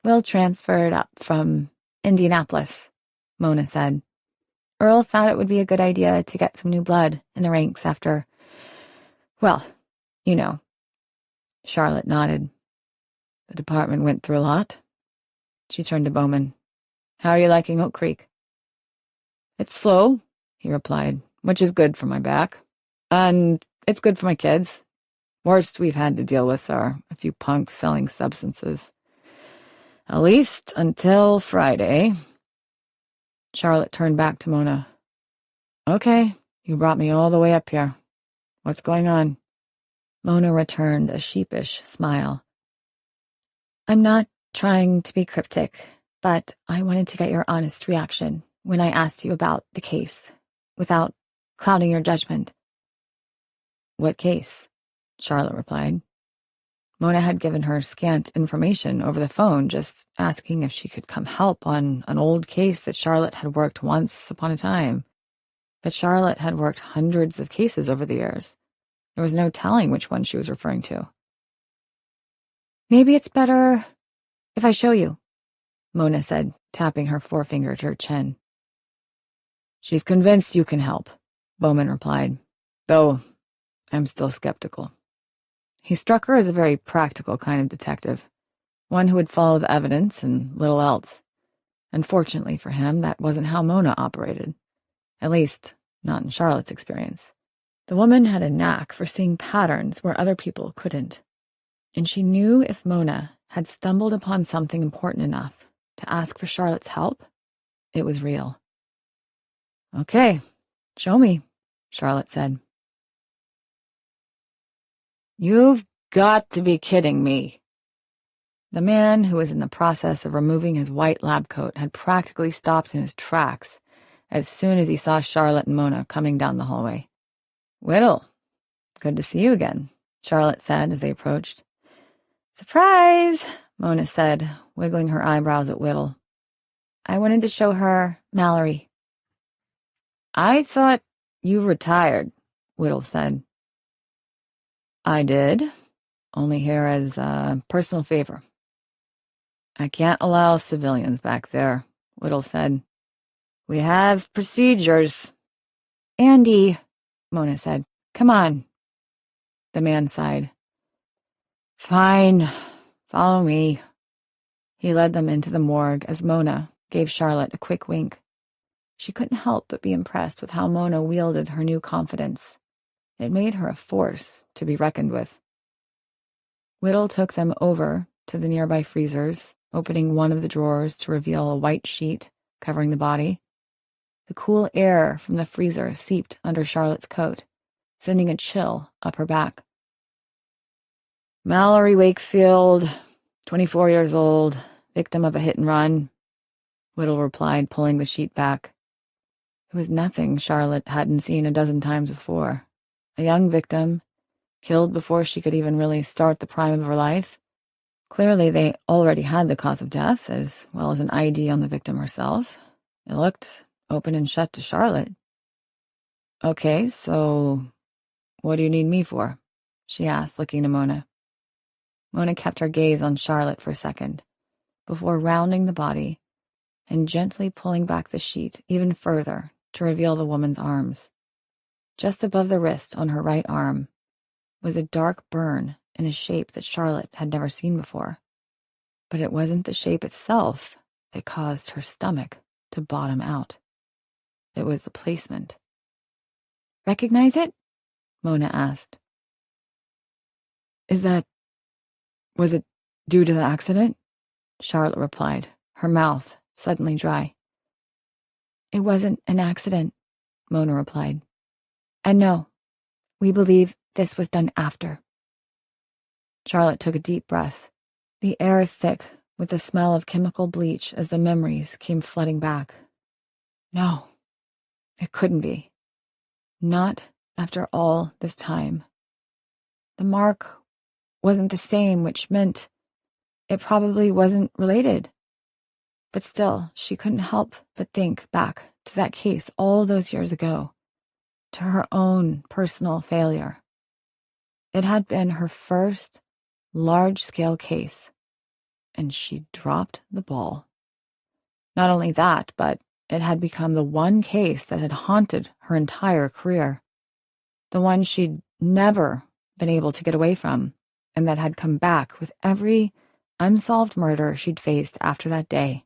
"Will transferred up from Indianapolis," Mona said. "Earl thought it would be a good idea to get some new blood in the ranks after, well, you know." Charlotte nodded. "The department went through a lot." She turned to Bowman. "How are you liking Oak Creek?" "It's slow," he replied, "which is good for my back. And it's good for my kids. Worst we've had to deal with are a few punks selling substances. At least until Friday." Charlotte turned back to Mona. "Okay, you brought me all the way up here. What's going on?" Mona returned a sheepish smile. "I'm not trying to be cryptic, but I wanted to get your honest reaction when I asked you about the case, without clouding your judgment." "What case?" Charlotte replied. Mona had given her scant information over the phone, just asking if she could come help on an old case that Charlotte had worked once upon a time. But Charlotte had worked hundreds of cases over the years. There was no telling which one she was referring to. "Maybe it's better if I show you," Mona said, tapping her forefinger to her chin. "She's convinced you can help," Bowman replied, "though I'm still skeptical." He struck her as a very practical kind of detective, one who would follow the evidence and little else. Unfortunately for him, that wasn't how Mona operated, at least not in Charlotte's experience. The woman had a knack for seeing patterns where other people couldn't, and she knew if Mona had stumbled upon something important enough to ask for Charlotte's help, it was real. "Okay, show me," Charlotte said. "You've got to be kidding me." The man, who was in the process of removing his white lab coat, had practically stopped in his tracks as soon as he saw Charlotte and Mona coming down the hallway. "Whittle, good to see you again," Charlotte said as they approached. "Surprise," Mona said, wiggling her eyebrows at Whittle. "I wanted to show her Mallory." "I thought you retired," Whittle said. "I did, only here as a personal favor." "I can't allow civilians back there," Whittle said. "We have procedures." "Andy," Mona said, "come on." The man sighed. "Fine, follow me." He led them into the morgue as Mona gave Charlotte a quick wink. She couldn't help but be impressed with how Mona wielded her new confidence. It made her a force to be reckoned with. Whittle took them over to the nearby freezers, opening one of the drawers to reveal a white sheet covering the body. The cool air from the freezer seeped under Charlotte's coat, sending a chill up her back. "Mallory Wakefield, 24 years old, victim of a hit and run," Whittle replied, pulling the sheet back. It was nothing Charlotte hadn't seen a dozen times before. A young victim, killed before she could even really start the prime of her life. Clearly, they already had the cause of death, as well as an ID on the victim herself. It looked open and shut to Charlotte. "Okay, so what do you need me for?" she asked, looking to Mona. Mona kept her gaze on Charlotte for a second, before rounding the body and gently pulling back the sheet even further to reveal the woman's arms. Just above the wrist on her right arm was a dark burn in a shape that Charlotte had never seen before. But it wasn't the shape itself that caused her stomach to bottom out. It was the placement. "Recognize it?" Mona asked. Was it due to the accident?" Charlotte replied, her mouth suddenly dry. "It wasn't an accident," Mona replied. "And no, we believe this was done after." Charlotte took a deep breath, the air thick with the smell of chemical bleach as the memories came flooding back. No, it couldn't be. Not after all this time. The mark wasn't the same, which meant it probably wasn't related. But still, she couldn't help but think back to that case all those years ago, to her own personal failure. It had been her first large-scale case, and she dropped the ball. Not only that, but it had become the one case that had haunted her entire career, the one she'd never been able to get away from, and that had come back with every unsolved murder she'd faced after that day.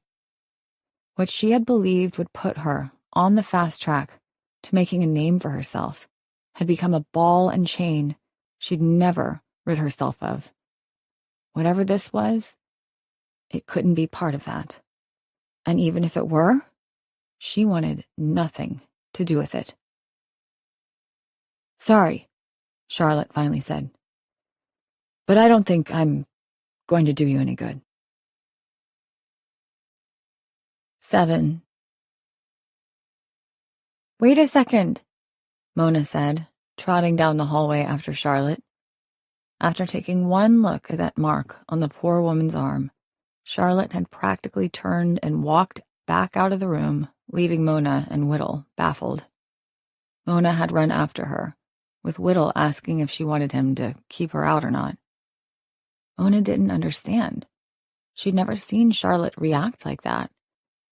What she had believed would put her on the fast track to making a name for herself had become a ball and chain she'd never rid herself of. Whatever this was, it couldn't be part of that. And even if it were, she wanted nothing to do with it. "Sorry," Charlotte finally said, "but I don't think I'm going to do you any good." 7. "Wait a second," Mona said, trotting down the hallway after Charlotte. After taking one look at that mark on the poor woman's arm, Charlotte had practically turned and walked back out of the room, leaving Mona and Whittle baffled. Mona had run after her, with Whittle asking if she wanted him to keep her out or not. Mona didn't understand. She'd never seen Charlotte react like that,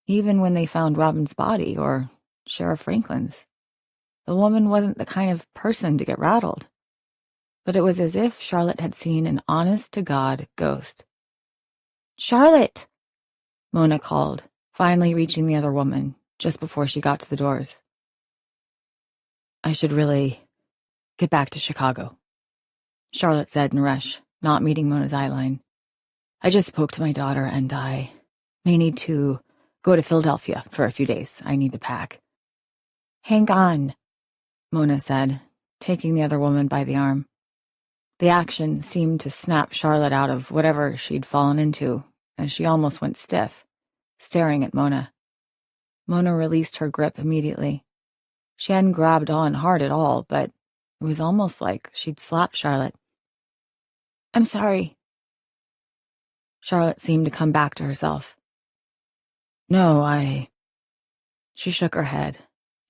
even when they found Robin's body or Sheriff Franklin's. The woman wasn't the kind of person to get rattled. But it was as if Charlotte had seen an honest-to-God ghost. "Charlotte!" Mona called, finally reaching the other woman just before she got to the doors. "I should really get back to Chicago," Charlotte said in a rush, not meeting Mona's eyeline. "I just spoke to my daughter, and I may need to go to Philadelphia for a few days. I need to pack." "Hang on," Mona said, taking the other woman by the arm. The action seemed to snap Charlotte out of whatever she'd fallen into, and she almost went stiff, staring at Mona. Mona released her grip immediately. She hadn't grabbed on hard at all, but it was almost like she'd slapped Charlotte. "I'm sorry." Charlotte seemed to come back to herself. "No, She shook her head,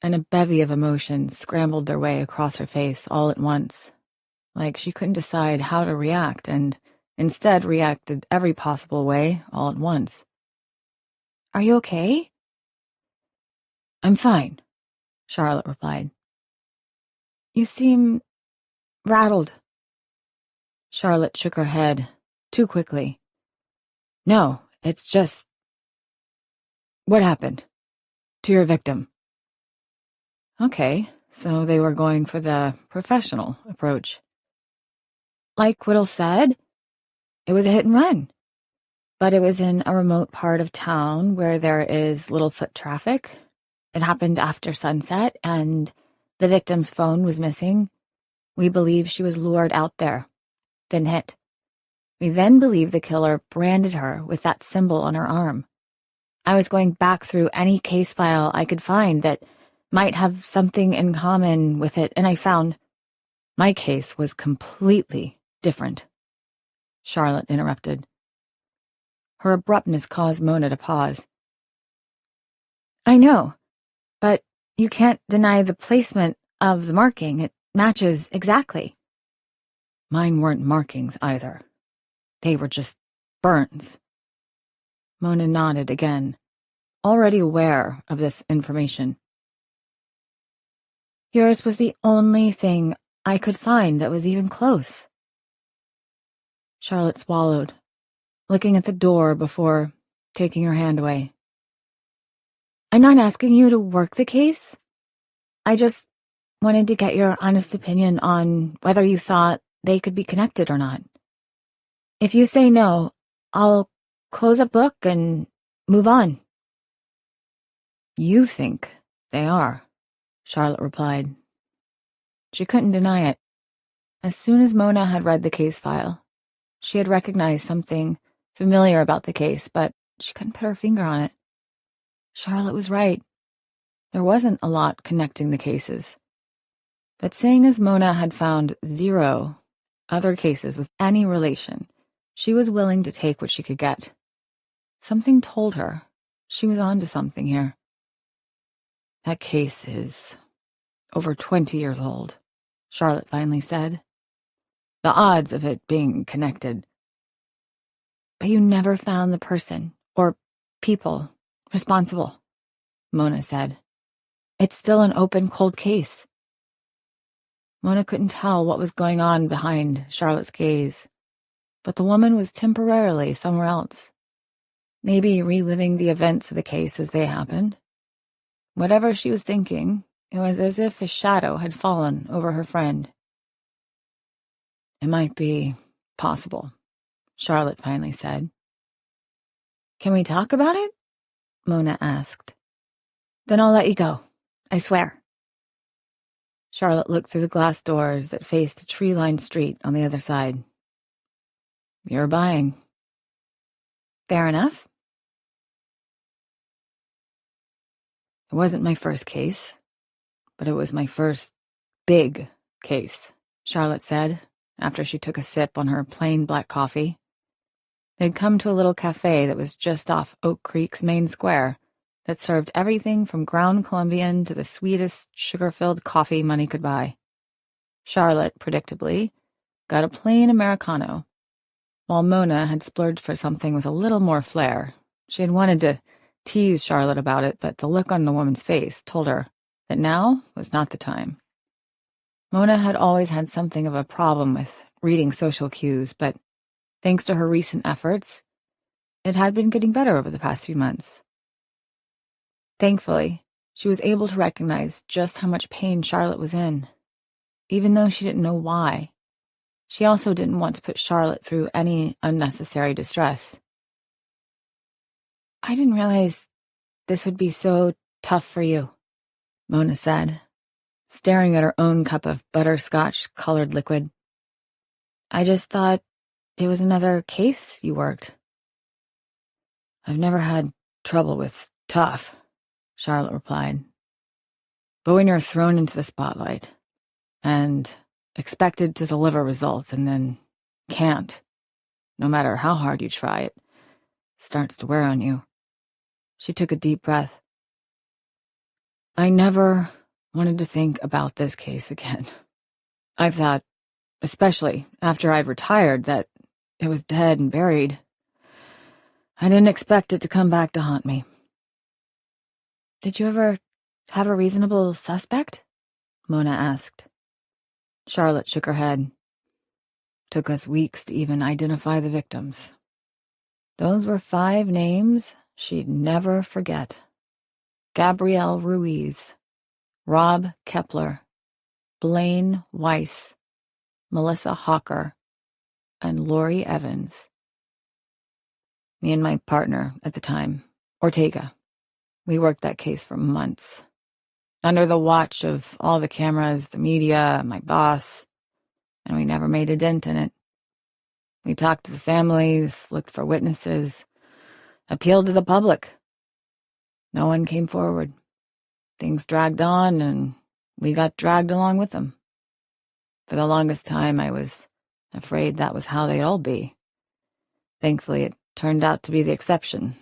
and a bevy of emotions scrambled their way across her face all at once, like she couldn't decide how to react and instead reacted every possible way all at once. "Are you okay?" "I'm fine," Charlotte replied. "You seem rattled." Charlotte shook her head too quickly. "No, it's just... What happened to your victim?" Okay, so they were going for the professional approach. "Like Whittle said, it was a hit and run. But it was in a remote part of town where there is little foot traffic. It happened after sunset, and the victim's phone was missing. We believe she was lured out there, then hit. We then believe the killer branded her with that symbol on her arm. I was going back through any case file I could find that might have something in common with it, and I found my case was completely different." Charlotte interrupted. Her abruptness caused Mona to pause. "I know, but you can't deny the placement of the marking. It matches exactly." "Mine weren't markings either. They were just burns." Mona nodded again, already aware of this information. "Yours was the only thing I could find that was even close." Charlotte swallowed, looking at the door before taking her hand away. I'm not asking you to work the case. I just wanted to get your honest opinion on whether you thought they could be connected or not. If you say no, I'll close a book and move on. You think they are, Charlotte replied. She couldn't deny it. As soon as Mona had read the case file, she had recognized something familiar about the case, but she couldn't put her finger on it. Charlotte was right. There wasn't a lot connecting the cases. But seeing as Mona had found 0 other cases with any relation, she was willing to take what she could get. Something told her she was onto something here. That case is over 20 years old, Charlotte finally said. The odds of it being connected. But you never found the person or people responsible, Mona said. It's still an open, cold case. Mona couldn't tell what was going on behind Charlotte's gaze, but the woman was temporarily somewhere else, maybe reliving the events of the case as they happened. Whatever she was thinking, it was as if a shadow had fallen over her friend. It might be possible, Charlotte finally said. Can we talk about it? Mona asked. Then I'll let you go, I swear. Charlotte looked through the glass doors that faced a tree-lined street on the other side. You're buying. Fair enough. It wasn't my first case, but it was my first big case, Charlotte said, after she took a sip on her plain black coffee. They'd come to a little cafe that was just off Oak Creek's main square that served everything from ground Colombian to the sweetest, sugar-filled coffee money could buy. Charlotte, predictably, got a plain Americano, while Mona had splurged for something with a little more flair. She had wanted to tease Charlotte about it, but the look on the woman's face told her that now was not the time. Mona had always had something of a problem with reading social cues, but thanks to her recent efforts, it had been getting better over the past few months. Thankfully, she was able to recognize just how much pain Charlotte was in, even though she didn't know why. She also didn't want to put Charlotte through any unnecessary distress. I didn't realize this would be so tough for you, Mona said, staring at her own cup of butterscotch-colored liquid. I just thought it was another case you worked. I've never had trouble with tough, Charlotte replied. But when you're thrown into the spotlight and expected to deliver results and then can't, no matter how hard you try, it starts to wear on you. She took a deep breath. I never wanted to think about this case again. I thought, especially after I'd retired, that it was dead and buried. I didn't expect it to come back to haunt me. Did you ever have a reasonable suspect? Mona asked. Charlotte shook her head. Took us weeks to even identify the victims. Those were 5 names she'd never forget. Gabrielle Ruiz, Rob Kepler, Blaine Weiss, Melissa Hawker, and Lori Evans. Me and my partner at the time, Ortega, we worked that case for months. Under the watch of all the cameras, the media, my boss, and we never made a dent in it. We talked to the families, looked for witnesses, appealed to the public. No one came forward. Things dragged on, and we got dragged along with them. For the longest time, I was afraid that was how they'd all be. Thankfully, it turned out to be the exception,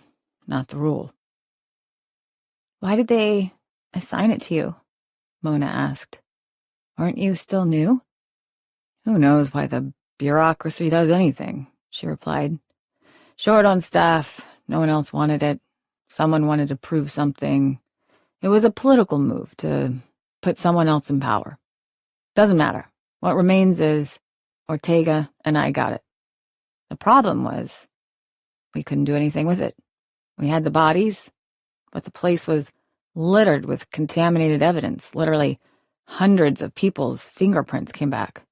not the rule. Why did they assign it to you? Mona asked. Aren't you still new? Who knows why the bureaucracy does anything, she replied. Short on staff, no one else wanted it. Someone wanted to prove something. It was a political move to put someone else in power. Doesn't matter. What remains is Ortega and I got it. The problem was we couldn't do anything with it. We had the bodies, but the place was littered with contaminated evidence. Literally hundreds of people's fingerprints came back,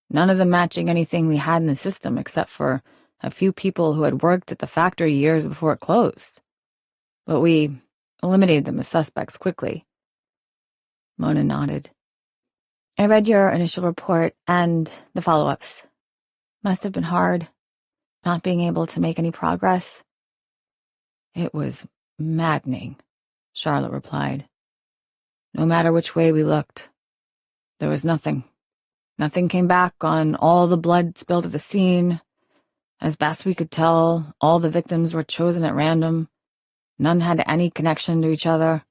none of them matching anything we had in the system except for a few people who had worked at the factory years before it closed. But we eliminated them as suspects quickly. Mona nodded. I read your initial report and the follow-ups. Must have been hard, not being able to make any progress. It was maddening, Charlotte replied. No matter which way we looked, there was nothing. Nothing came back on all the blood spilled at the scene. As best we could tell, all the victims were chosen at random. None had any connection to each other.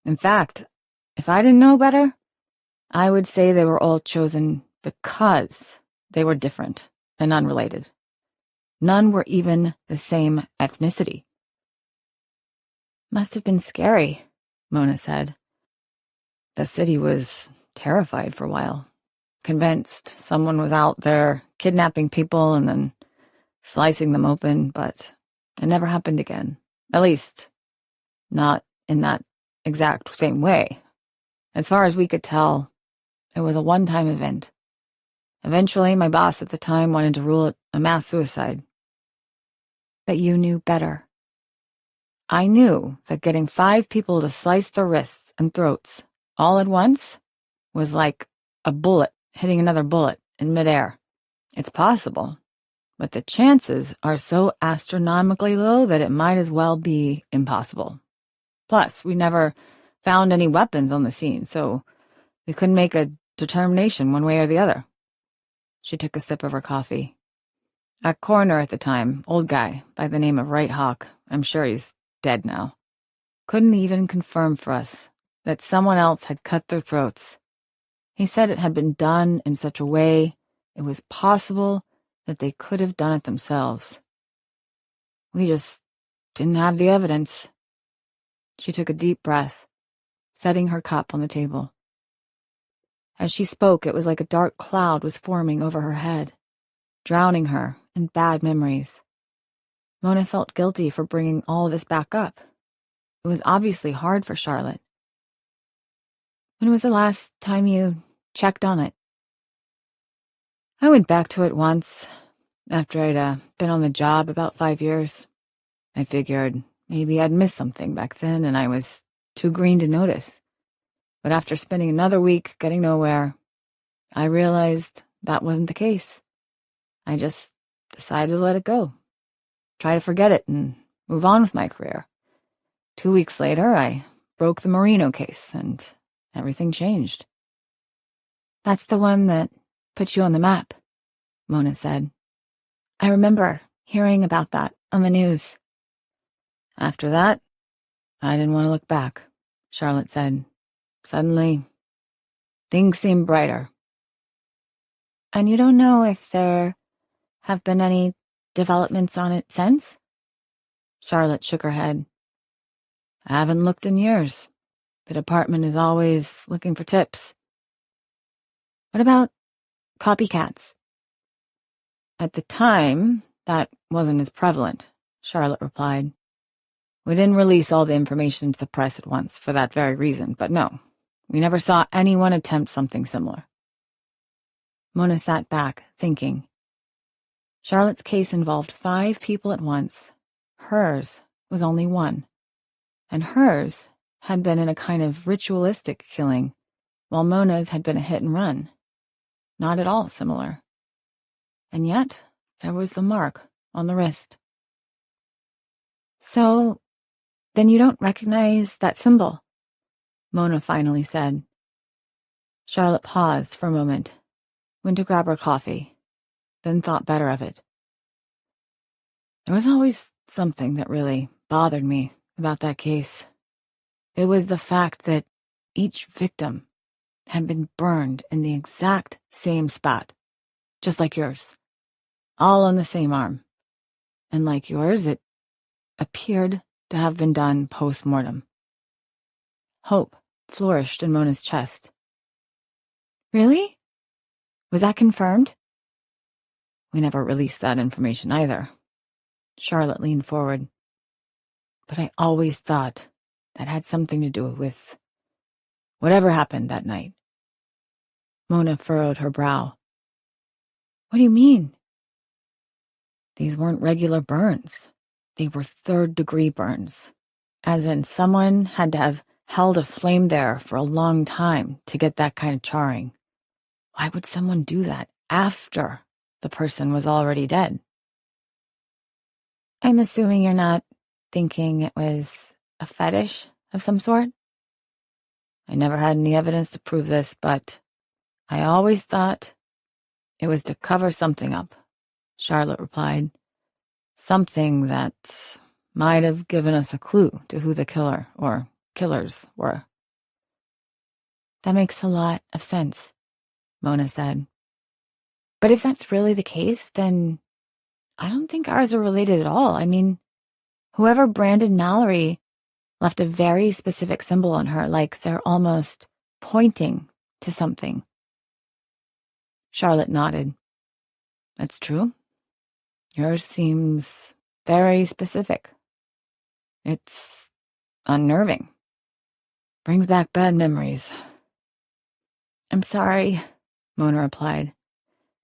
In fact, if I didn't know better, I would say they were all chosen because they were different and unrelated. None were even the same ethnicity. Must have been scary, Mona said. The city was terrified for a while, convinced someone was out there kidnapping people and then slicing them open, but it never happened again. At least, not in that exact same way. As far as we could tell, it was a one-time event. Eventually, my boss at the time wanted to rule it a mass suicide. But you knew better. I knew that getting 5 people to slice their wrists and throats all at once was like a bullet hitting another bullet in midair. It's possible, but the chances are so astronomically low that it might as well be impossible. Plus, we never found any weapons on the scene, so we couldn't make a determination one way or the other. She took a sip of her coffee. A coroner at the time, old guy by the name of Right Hawk, I'm sure he's dead now, couldn't even confirm for us that someone else had cut their throats. He said it had been done in such a way it was possible that they could have done it themselves. We just didn't have the evidence. She took a deep breath, setting her cup on the table. As she spoke, it was like a dark cloud was forming over her head, drowning her in bad memories. Mona felt guilty for bringing all this back up. It was obviously hard for Charlotte. When was the last time you checked on it? I went back to it once, after I'd been on the job about 5 years. I figured maybe I'd missed something back then and I was too green to notice. But after spending another week getting nowhere, I realized that wasn't the case. I just decided to let it go, try to forget it and move on with my career. 2 weeks later, I broke the Marino case and everything changed. That's the one that put you on the map, Mona said. I remember hearing about that on the news. After that, I didn't want to look back, Charlotte said. Suddenly, things seemed brighter. And you don't know if there have been any developments on it since? Charlotte shook her head. I haven't looked in years. The department is always looking for tips. What about copycats? At the time, that wasn't as prevalent, Charlotte replied. We didn't release all the information to the press at once for that very reason, but no, we never saw anyone attempt something similar. Mona sat back, thinking. Charlotte's case involved 5 people at once. Hers was only 1. And hers had been in a kind of ritualistic killing, while Mona's had been a hit and run. Not at all similar. And yet, there was the mark on the wrist. So, then you don't recognize that symbol? Mona finally said. Charlotte paused for a moment, went to grab her coffee, then thought better of it. There was always something that really bothered me about that case. It was the fact that each victim had been burned in the exact same spot, just like yours, all on the same arm. And like yours, it appeared to have been done post-mortem. Hope flourished in Mona's chest. Really? Was that confirmed? We never released that information either. Charlotte leaned forward. But I always thought that had something to do with whatever happened that night. Mona furrowed her brow. What do you mean? These weren't regular burns. They were third-degree burns. As in, someone had to have held a flame there for a long time to get that kind of charring. Why would someone do that after the person was already dead? I'm assuming you're not thinking it was a fetish of some sort? I never had any evidence to prove this, but I always thought it was to cover something up, Charlotte replied. Something that might have given us a clue to who the killer or killers were. That makes a lot of sense, Mona said. But if that's really the case, then I don't think ours are related at all. I mean, whoever branded Mallory left a very specific symbol on her, like they're almost pointing to something. Charlotte nodded. That's true. Yours seems very specific. It's unnerving. Brings back bad memories. I'm sorry, Mona replied.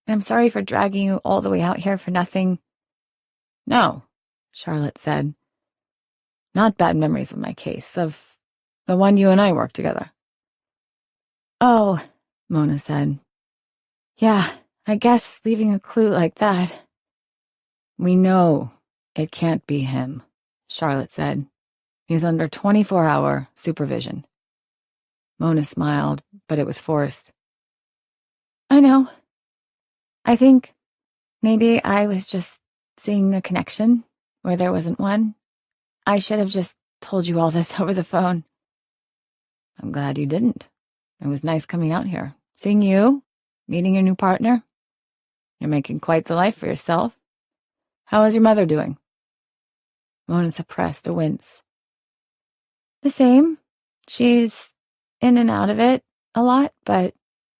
And I'm sorry for dragging you all the way out here for nothing. No, Charlotte said. Not bad memories of my case, of the one you and I worked together. Oh, Mona said. Yeah, I guess leaving a clue like that. We know it can't be him, Charlotte said. He's under 24-hour supervision. Mona smiled, but it was forced. I know. I think maybe I was just seeing a connection where there wasn't one. I should have just told you all this over the phone. I'm glad you didn't. It was nice coming out here, seeing you, meeting your new partner. You're making quite the life for yourself. How is your mother doing? Mona suppressed a wince. The same. She's in and out of it a lot, but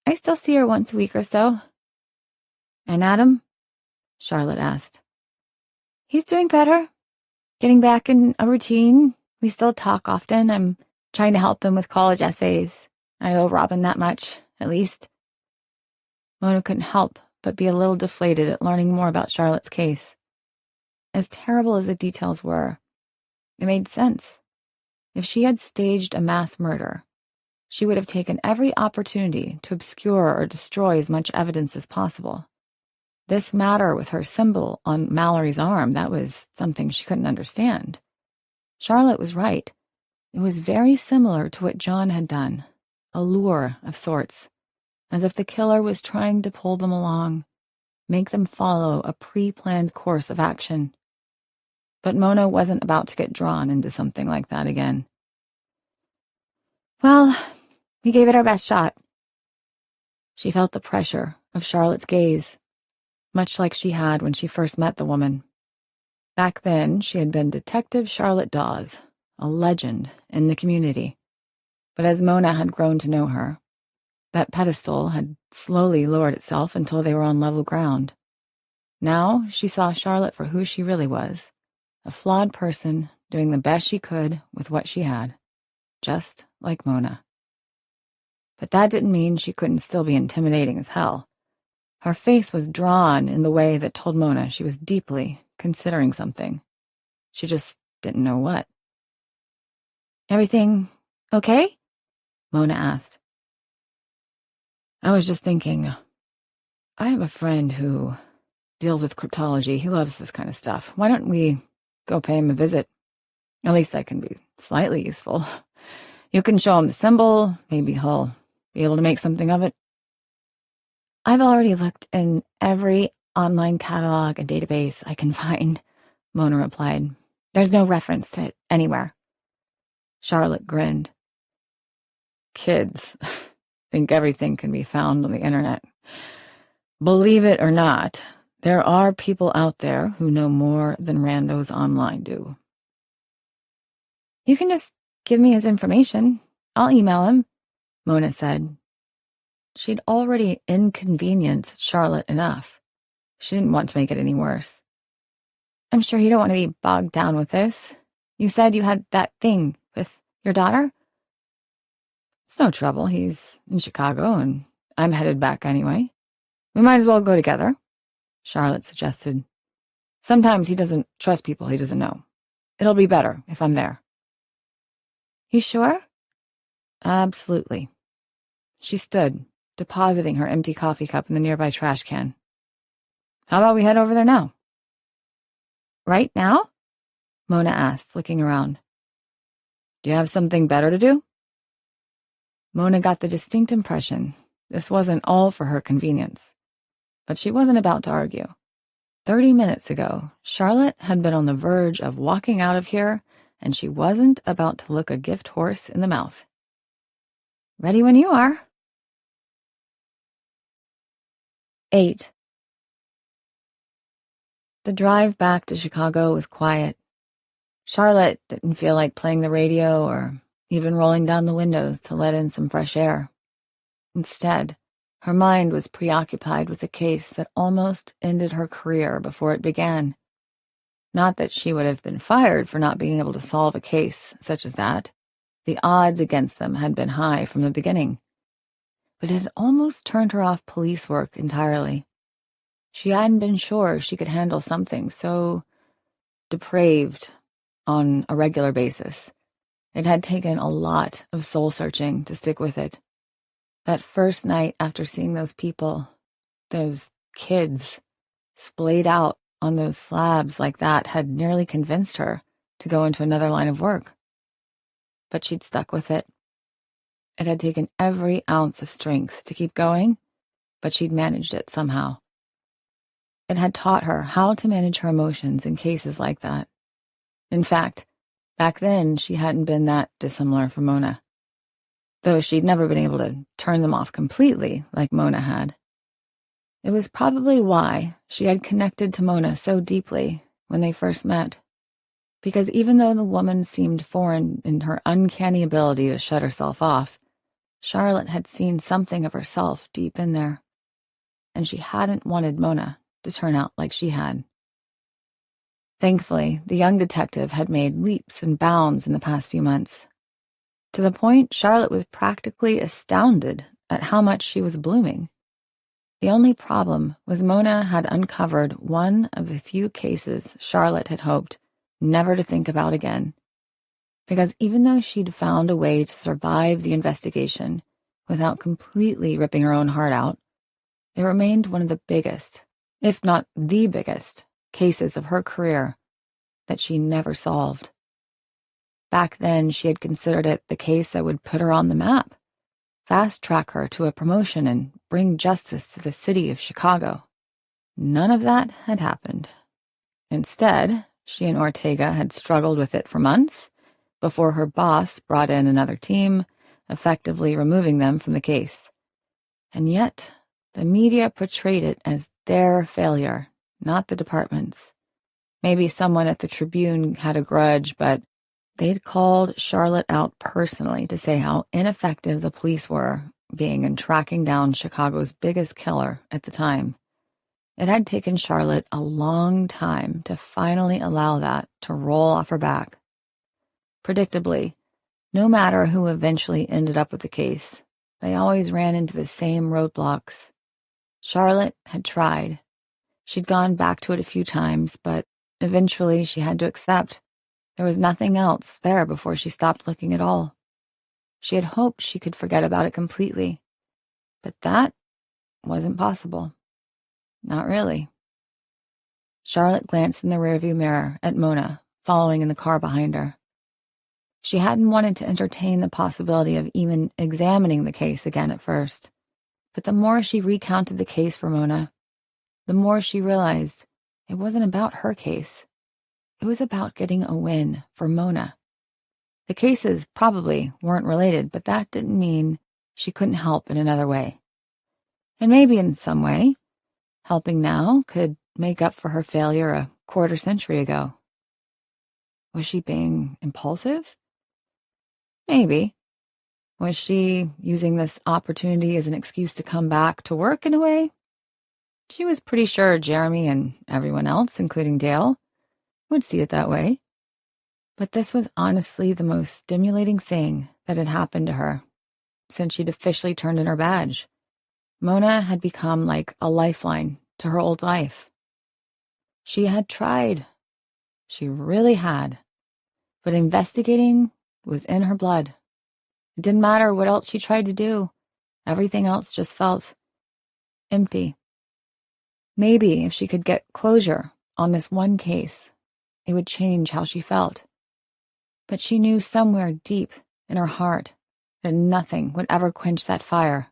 I still see her once a week or so. And Adam? Charlotte asked. He's doing better. Getting back in a routine. We still talk often. I'm trying to help him with college essays. I owe Robin that much, at least. Mona couldn't help but be a little deflated at learning more about Charlotte's case. As terrible as the details were, it made sense. If she had staged a mass murder, she would have taken every opportunity to obscure or destroy as much evidence as possible. This matter with her symbol on Mallory's arm, that was something she couldn't understand. Charlotte was right. It was very similar to what John had done, a lure of sorts, as if the killer was trying to pull them along, make them follow a pre-planned course of action. But Mona wasn't about to get drawn into something like that again. Well, we gave it our best shot. She felt the pressure of Charlotte's gaze, much like she had when she first met the woman. Back then, she had been Detective Charlotte Dawes, a legend in the community. But as Mona had grown to know her, that pedestal had slowly lowered itself until they were on level ground. Now she saw Charlotte for who she really was, a flawed person doing the best she could with what she had, just like Mona. But that didn't mean she couldn't still be intimidating as hell. Her face was drawn in the way that told Mona she was deeply considering something. She just didn't know what. Everything okay? Mona asked. I was just thinking, I have a friend who deals with cryptology. He loves this kind of stuff. Why don't we go pay him a visit? At least I can be slightly useful. You can show him the symbol. Maybe he'll be able to make something of it. I've already looked in every online catalog and database I can find, Mona replied. There's no reference to it anywhere. Charlotte grinned. Kids think everything can be found on the internet. Believe it or not, there are people out there who know more than randos online do. You can just give me his information. I'll email him, Mona said. She'd already inconvenienced Charlotte enough. She didn't want to make it any worse. I'm sure you don't want to be bogged down with this. You said you had that thing with Your daughter? It's no trouble. He's in Chicago, and I'm headed back anyway. We might as well go together, Charlotte suggested. Sometimes he doesn't trust people he doesn't know. It'll be better if I'm there. You sure? Absolutely. She stood, depositing her empty coffee cup in the nearby trash can. How about we head over there now? Right now? Mona asked, looking around. Do you have something better to do? Mona got the distinct impression this wasn't all for her convenience, but she wasn't about to argue. 30 minutes ago, Charlotte had been on the verge of walking out of here, and she wasn't about to look a gift horse in the mouth. Ready when you are. 8. The drive back to Chicago was quiet. Charlotte didn't feel like playing the radio or even rolling down the windows to let in some fresh air. Instead, her mind was preoccupied with a case that almost ended her career before it began. Not that she would have been fired for not being able to solve a case such as that. The odds against them had been high from the beginning. But it had almost turned her off police work entirely. She hadn't been sure she could handle something so depraved on a regular basis. It had taken a lot of soul-searching to stick with it. That first night after seeing those people, those kids, splayed out on those slabs like that had nearly convinced her to go into another line of work. But she'd stuck with it. It had taken every ounce of strength to keep going, but she'd managed it somehow. It had taught her how to manage her emotions in cases like that. In fact, back then she hadn't been that dissimilar from Mona, though she'd never been able to turn them off completely like Mona had. It was probably why she had connected to Mona so deeply when they first met, because even though the woman seemed foreign in her uncanny ability to shut herself off, Charlotte had seen something of herself deep in there, and she hadn't wanted Mona to turn out like she had. Thankfully, the young detective had made leaps and bounds in the past few months, to the point Charlotte was practically astounded at how much she was blooming. The only problem was Mona had uncovered one of the few cases Charlotte had hoped never to think about again, because even though she'd found a way to survive the investigation without completely ripping her own heart out, it remained one of the biggest, if not the biggest, cases of her career that she never solved. Back then, she had considered it the case that would put her on the map, fast-track her to a promotion, and bring justice to the city of Chicago. None of that had happened. Instead, she and Ortega had struggled with it for months before her boss brought in another team, effectively removing them from the case. And yet, the media portrayed it as their failure, not the department's. Maybe someone at the Tribune had a grudge, but they'd called Charlotte out personally to say how ineffective the police were being in tracking down Chicago's biggest killer at the time. It had taken Charlotte a long time to finally allow that to roll off her back. Predictably, no matter who eventually ended up with the case, they always ran into the same roadblocks. Charlotte had tried. She'd gone back to it a few times, but eventually she had to accept there was nothing else there before she stopped looking at all. She had hoped she could forget about it completely, but that wasn't possible. Not really. Charlotte glanced in the rearview mirror at Mona, following in the car behind her. She hadn't wanted to entertain the possibility of even examining the case again at first, but the more she recounted the case for Mona, the more she realized it wasn't about her case. It was about getting a win for Mona. The cases probably weren't related, but that didn't mean she couldn't help in another way. And maybe in some way, helping now could make up for her failure a quarter century ago. Was she being impulsive? Maybe. Was she using this opportunity as an excuse to come back to work in a way? She was pretty sure Jeremy and everyone else, including Dale, would see it that way. But this was honestly the most stimulating thing that had happened to her since she'd officially turned in her badge. Mona had become like a lifeline to her old life. She had tried. She really had. But investigating was in her blood. It didn't matter what else she tried to do. Everything else just felt empty. Maybe if she could get closure on this one case, it would change how she felt. But she knew somewhere deep in her heart that nothing would ever quench that fire.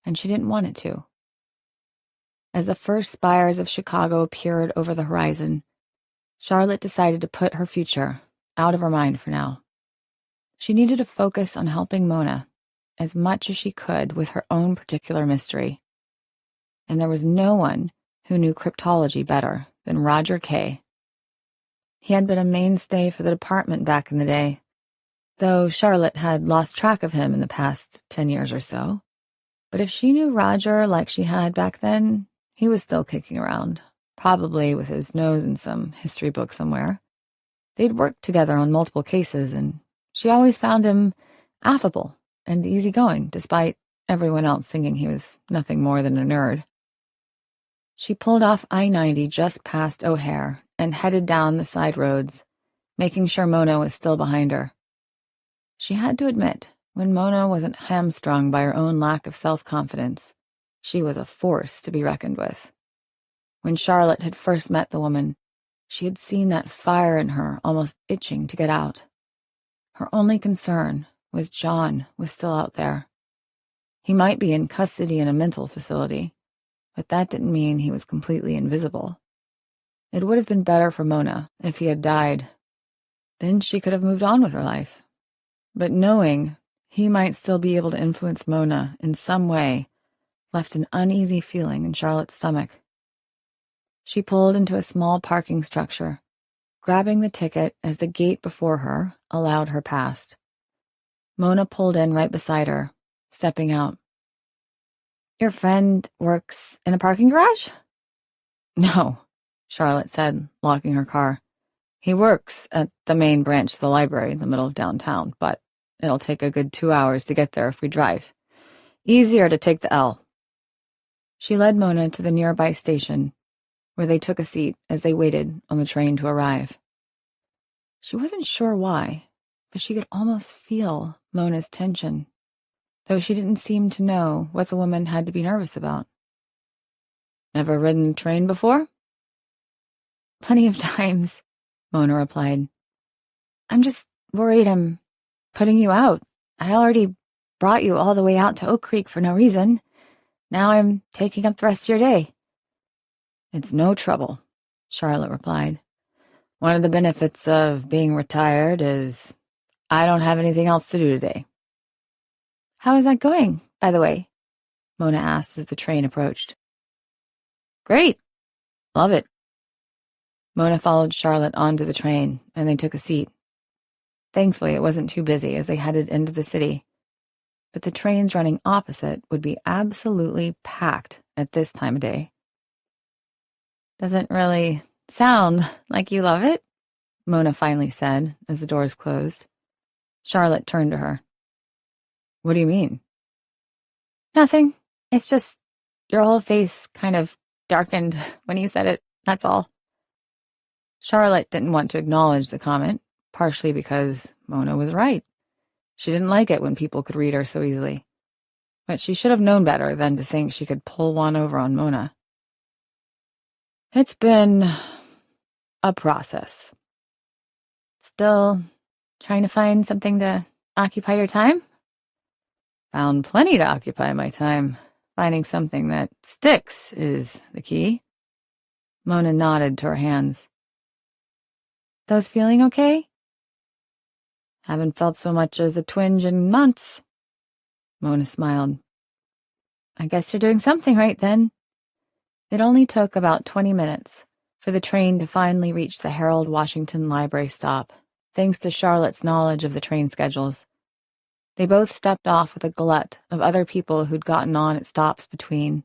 And she didn't want it to. As the first spires of Chicago appeared over the horizon, Charlotte decided to put her future out of her mind for now. She needed to focus on helping Mona as much as she could with her own particular mystery. And there was no one who knew cryptology better than Roger Kay. He had been a mainstay for the department back in the day, though Charlotte had lost track of him in the past 10 years or so. But if she knew Roger like she had back then, he was still kicking around, probably with his nose in some history book somewhere. They'd worked together on multiple cases, and she always found him affable and easygoing, despite everyone else thinking he was nothing more than a nerd. She pulled off I-90 just past O'Hare and headed down the side roads, making sure Mona was still behind her. She had to admit, when Mona wasn't hamstrung by her own lack of self-confidence, she was a force to be reckoned with. When Charlotte had first met the woman, she had seen that fire in her almost itching to get out. Her only concern was John was still out there. He might be in custody in a mental facility, but that didn't mean he was completely invisible. It would have been better for Mona if he had died. Then she could have moved on with her life. But knowing he might still be able to influence Mona in some way left an uneasy feeling in Charlotte's stomach. She pulled into a small parking structure, grabbing the ticket as the gate before her allowed her past. Mona pulled in right beside her, stepping out. "Your friend works in a parking garage?" "No," Charlotte said, locking her car. "He works at the main branch of the library in the middle of downtown, but it'll take a good 2 hours to get there if we drive. Easier to take the L." She led Mona to the nearby station, where they took a seat as they waited on the train to arrive. She wasn't sure why, but she could almost feel Mona's tension, though she didn't seem to know what the woman had to be nervous about. "Never ridden a train before?" "Plenty of times," Mona replied. "I'm just worried I'm putting you out. I already brought you all the way out to Oak Creek for no reason. Now I'm taking up the rest of your day." "It's no trouble," Charlotte replied. "One of the benefits of being retired is I don't have anything else to do today." "How is that going, by the way?" Mona asked as the train approached. "Great. Love it." Mona followed Charlotte onto the train, and they took a seat. Thankfully, it wasn't too busy as they headed into the city, but the trains running opposite would be absolutely packed at this time of day. "Doesn't really sound like you love it," Mona finally said as the doors closed. Charlotte turned to her. "What do you mean?" "Nothing. It's just your whole face kind of darkened when you said it, that's all." Charlotte didn't want to acknowledge the comment, partially because Mona was right. She didn't like it when people could read her so easily. But she should have known better than to think she could pull one over on Mona. "It's been a process." "Still trying to find something to occupy your time?" "Found plenty to occupy my time. Finding something that sticks is the key." Mona nodded to her hands. "Those feeling okay?" "Haven't felt so much as a twinge in months." Mona smiled. "I guess you're doing something right then." It only took about 20 minutes for the train to finally reach the Harold Washington Library stop, thanks to Charlotte's knowledge of the train schedules. They both stepped off with a glut of other people who'd gotten on at stops between,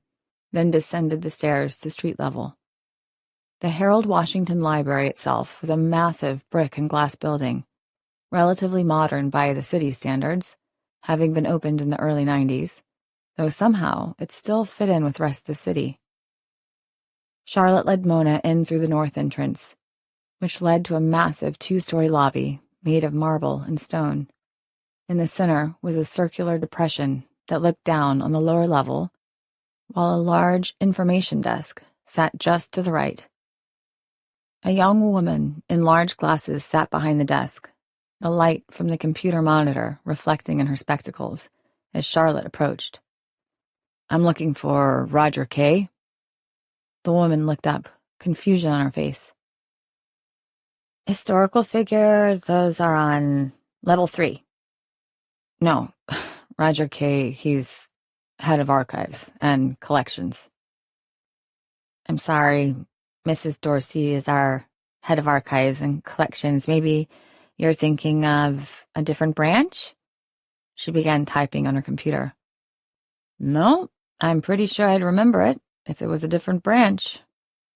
then descended the stairs to street level. The Harold Washington Library itself was a massive brick and glass building, relatively modern by the city's standards, having been opened in the early 90s, though somehow it still fit in with the rest of the city. Charlotte led Mona in through the north entrance, which led to a massive 2-story lobby made of marble and stone. In the center was a circular depression that looked down on the lower level, while a large information desk sat just to the right. A young woman in large glasses sat behind the desk, the light from the computer monitor reflecting in her spectacles as Charlotte approached. "I'm looking for Roger Kay." The woman looked up, confusion on her face. "Historical figure, those are on level 3. "No, Roger Kay, he's head of archives and collections." "I'm sorry, Mrs. Dorsey is our head of archives and collections. Maybe you're thinking of a different branch?" She began typing on her computer. "No, I'm pretty sure I'd remember it if it was a different branch.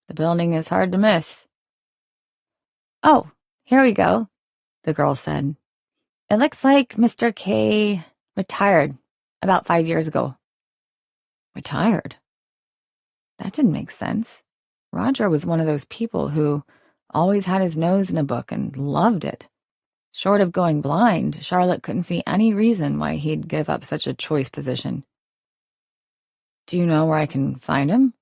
The building is hard to miss." "Oh, here we go," the girl said. "It looks like Mr. K retired about 5 years ago." Retired? That didn't make sense. Roger was one of those people who always had his nose in a book and loved it. Short of going blind, Charlotte couldn't see any reason why he'd give up such a choice position. "Do you know where I can find him?"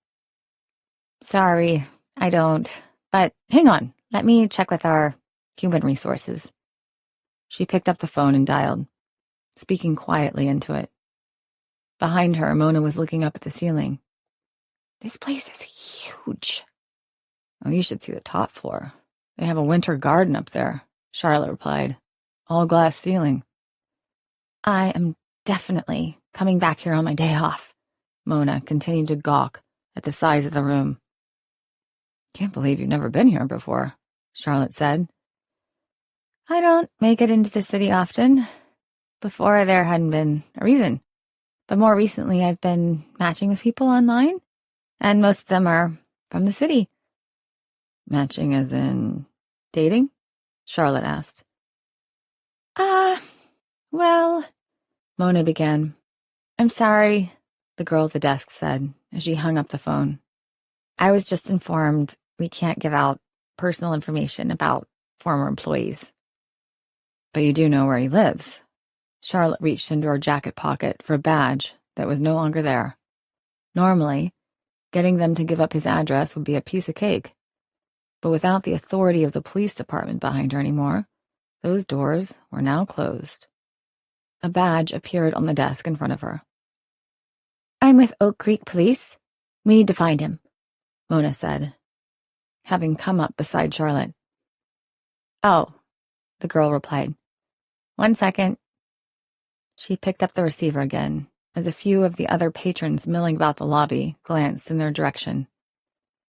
"Sorry, I don't. But hang on, let me check with our human resources." She picked up the phone and dialed, speaking quietly into it. Behind her, Mona was looking up at the ceiling. "This place is huge." "Oh, you should see the top floor. They have a winter garden up there," Charlotte replied. "All glass ceiling." "I am definitely coming back here on my day off." Mona continued to gawk at the size of the room. "Can't believe you've never been here before," Charlotte said. "I don't make it into the city often. Before, there hadn't been a reason. But more recently, I've been matching with people online, and most of them are from the city." "Matching as in dating?" Charlotte asked. Well," Mona began. "I'm sorry," the girl at the desk said as she hung up the phone. "I was just informed we can't give out personal information about former employees." "But you do know where he lives." Charlotte reached into her jacket pocket for a badge that was no longer there. Normally, getting them to give up his address would be a piece of cake. But without the authority of the police department behind her anymore, those doors were now closed. A badge appeared on the desk in front of her. "I'm with Oak Creek Police. We need to find him," Mona said, having come up beside Charlotte. "Oh," the girl replied. "1 second." She picked up the receiver again, as a few of the other patrons milling about the lobby glanced in their direction.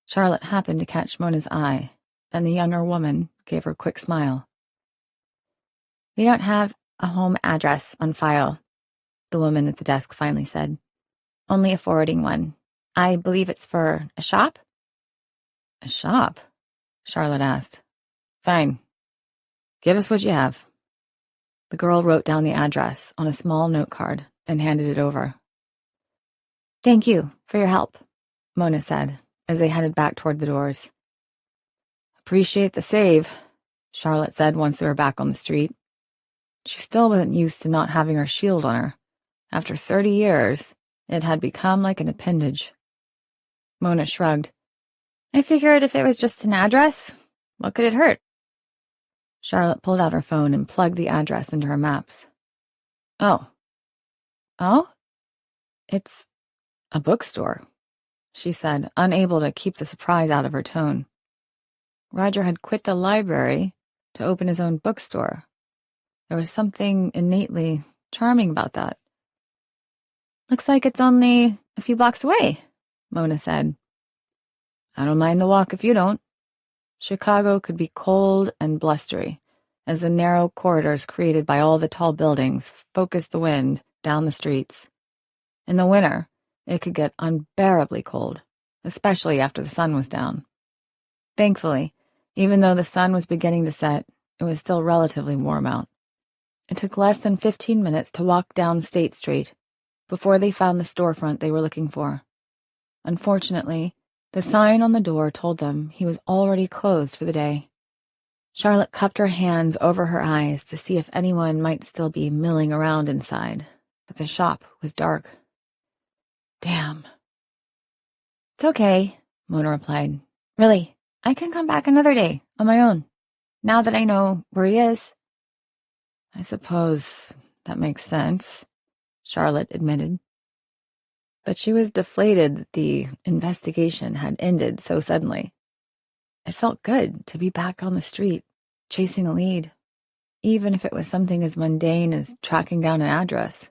Charlotte happened to catch Mona's eye, and the younger woman gave her a quick smile. "We don't have a home address on file," the woman at the desk finally said. "Only a forwarding one. I believe it's for a shop?" "A shop?" Charlotte asked. "Fine. Give us what you have." The girl wrote down the address on a small note card and handed it over. "Thank you for your help," Mona said as they headed back toward the doors. "Appreciate the save," Charlotte said once they were back on the street. She still wasn't used to not having her shield on her. After 30 years, it had become like an appendage. Mona shrugged. "I figured if it was just an address, what could it hurt?" Charlotte pulled out her phone and plugged the address into her maps. Oh? It's a bookstore," she said, unable to keep the surprise out of her tone. Roger had quit the library to open his own bookstore. There was something innately charming about that. "Looks like it's only a few blocks away," Mona said. "I don't mind the walk if you don't." Chicago could be cold and blustery, as the narrow corridors created by all the tall buildings focused the wind down the streets. In the winter, it could get unbearably cold, especially after the sun was down. Thankfully, even though the sun was beginning to set, it was still relatively warm out. It took less than 15 minutes to walk down State Street before they found the storefront they were looking for. Unfortunately, the sign on the door told them he was already closed for the day. Charlotte cupped her hands over her eyes to see if anyone might still be milling around inside, but the shop was dark. Damn. It's okay, Mona replied. Really, I can come back another day on my own, now that I know where he is. I suppose that makes sense, Charlotte admitted. But she was deflated that the investigation had ended so suddenly. It felt good to be back on the street, chasing a lead, even if it was something as mundane as tracking down an address.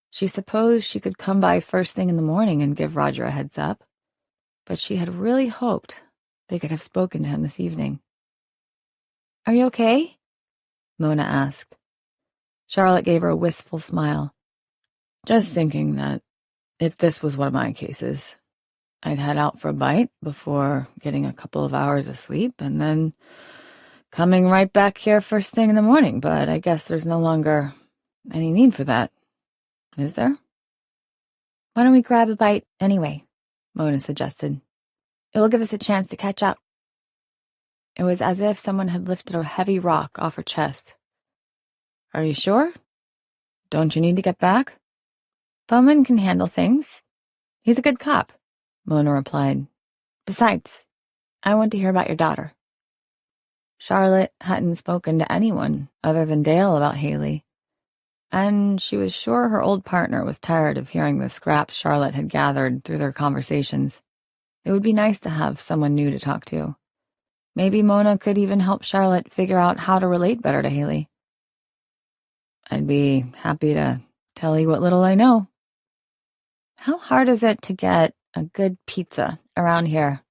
She supposed she could come by first thing in the morning and give Roger a heads up, but she had really hoped they could have spoken to him this evening. Are you okay? Mona asked. Charlotte gave her a wistful smile. Just thinking that if this was one of my cases, I'd head out for a bite before getting a couple of hours of sleep and then coming right back here first thing in the morning, but I guess there's no longer any need for that. Is there? Why don't we grab a bite anyway? Mona suggested. It will give us a chance to catch up. It was as if someone had lifted a heavy rock off her chest. Are you sure? Don't you need to get back? Bowman can handle things. He's a good cop, Mona replied. Besides, I want to hear about your daughter. Charlotte hadn't spoken to anyone other than Dale about Haley, and she was sure her old partner was tired of hearing the scraps Charlotte had gathered through their conversations. It would be nice to have someone new to talk to. Maybe Mona could even help Charlotte figure out how to relate better to Haley. I'd be happy to tell you what little I know. How hard is it to get a good pizza around here?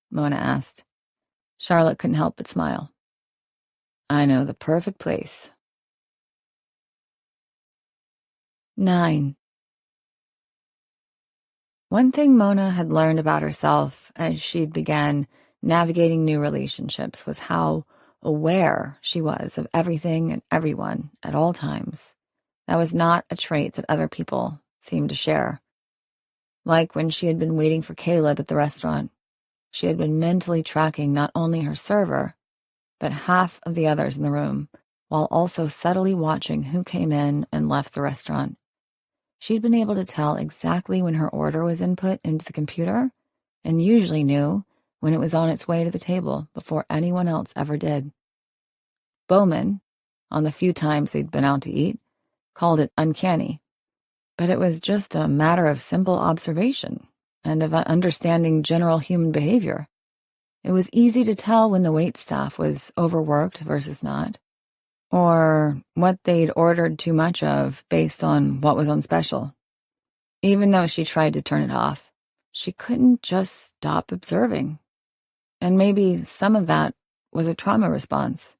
Mona asked. Charlotte couldn't help but smile. I know the perfect place. 9. One thing Mona had learned about herself as she'd began navigating new relationships was how aware she was of everything and everyone at all times. That was not a trait that other people seemed to share. Like when she had been waiting for Caleb at the restaurant, she had been mentally tracking not only her server, but half of the others in the room, while also subtly watching who came in and left the restaurant. She'd been able to tell exactly when her order was input into the computer, and usually knew when it was on its way to the table before anyone else ever did. Bowman, on the few times they'd been out to eat, called it uncanny, but it was just a matter of simple observation and of understanding general human behavior. It was easy to tell when the waitstaff was overworked versus not, or what they'd ordered too much of based on what was on special. Even though she tried to turn it off, she couldn't just stop observing. And maybe some of that was a trauma response.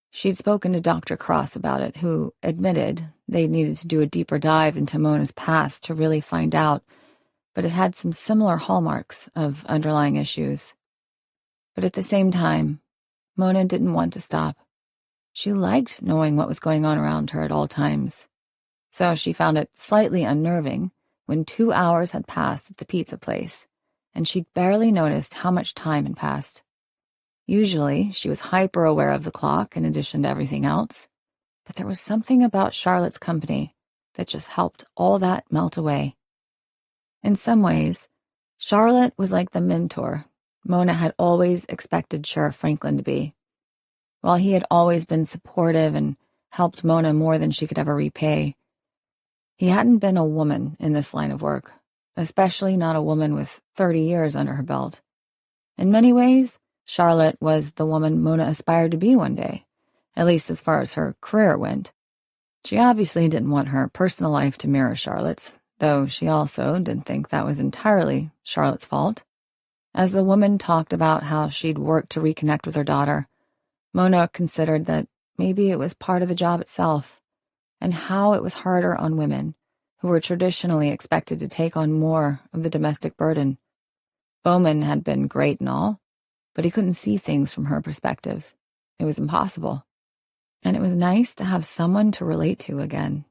She'd spoken to Dr. Cross about it, who admitted they needed to do a deeper dive into Mona's past to really find out, but it had some similar hallmarks of underlying issues. But at the same time, Mona didn't want to stop. She liked knowing what was going on around her at all times. So she found it slightly unnerving when 2 hours had passed at the pizza place, and she'd barely noticed how much time had passed. Usually, she was hyper-aware of the clock in addition to everything else, but there was something about Charlotte's company that just helped all that melt away. In some ways, Charlotte was like the mentor Mona had always expected Sheriff Franklin to be. While he had always been supportive and helped Mona more than she could ever repay, he hadn't been a woman in this line of work, especially not a woman with 30 years under her belt. In many ways, Charlotte was the woman Mona aspired to be one day, at least as far as her career went. She obviously didn't want her personal life to mirror Charlotte's, though she also didn't think that was entirely Charlotte's fault. As the woman talked about how she'd worked to reconnect with her daughter, Mona considered that maybe it was part of the job itself, and how it was harder on women, who were traditionally expected to take on more of the domestic burden. Bowman had been great and all, but he couldn't see things from her perspective. It was impossible. And it was nice to have someone to relate to again.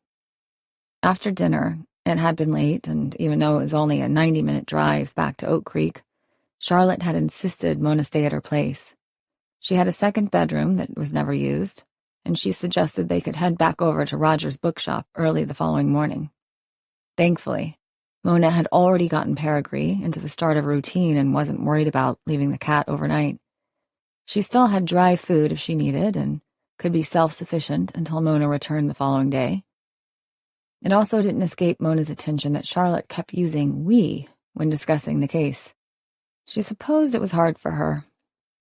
After dinner, it had been late, and even though it was only a 90-minute drive back to Oak Creek, Charlotte had insisted Mona stay at her place. She had a second bedroom that was never used, and she suggested they could head back over to Roger's bookshop early the following morning. Thankfully, Mona had already gotten Peregrine into the start of a routine and wasn't worried about leaving the cat overnight. She still had dry food if she needed and could be self-sufficient until Mona returned the following day. It also didn't escape Mona's attention that Charlotte kept using "we" when discussing the case. She supposed it was hard for her,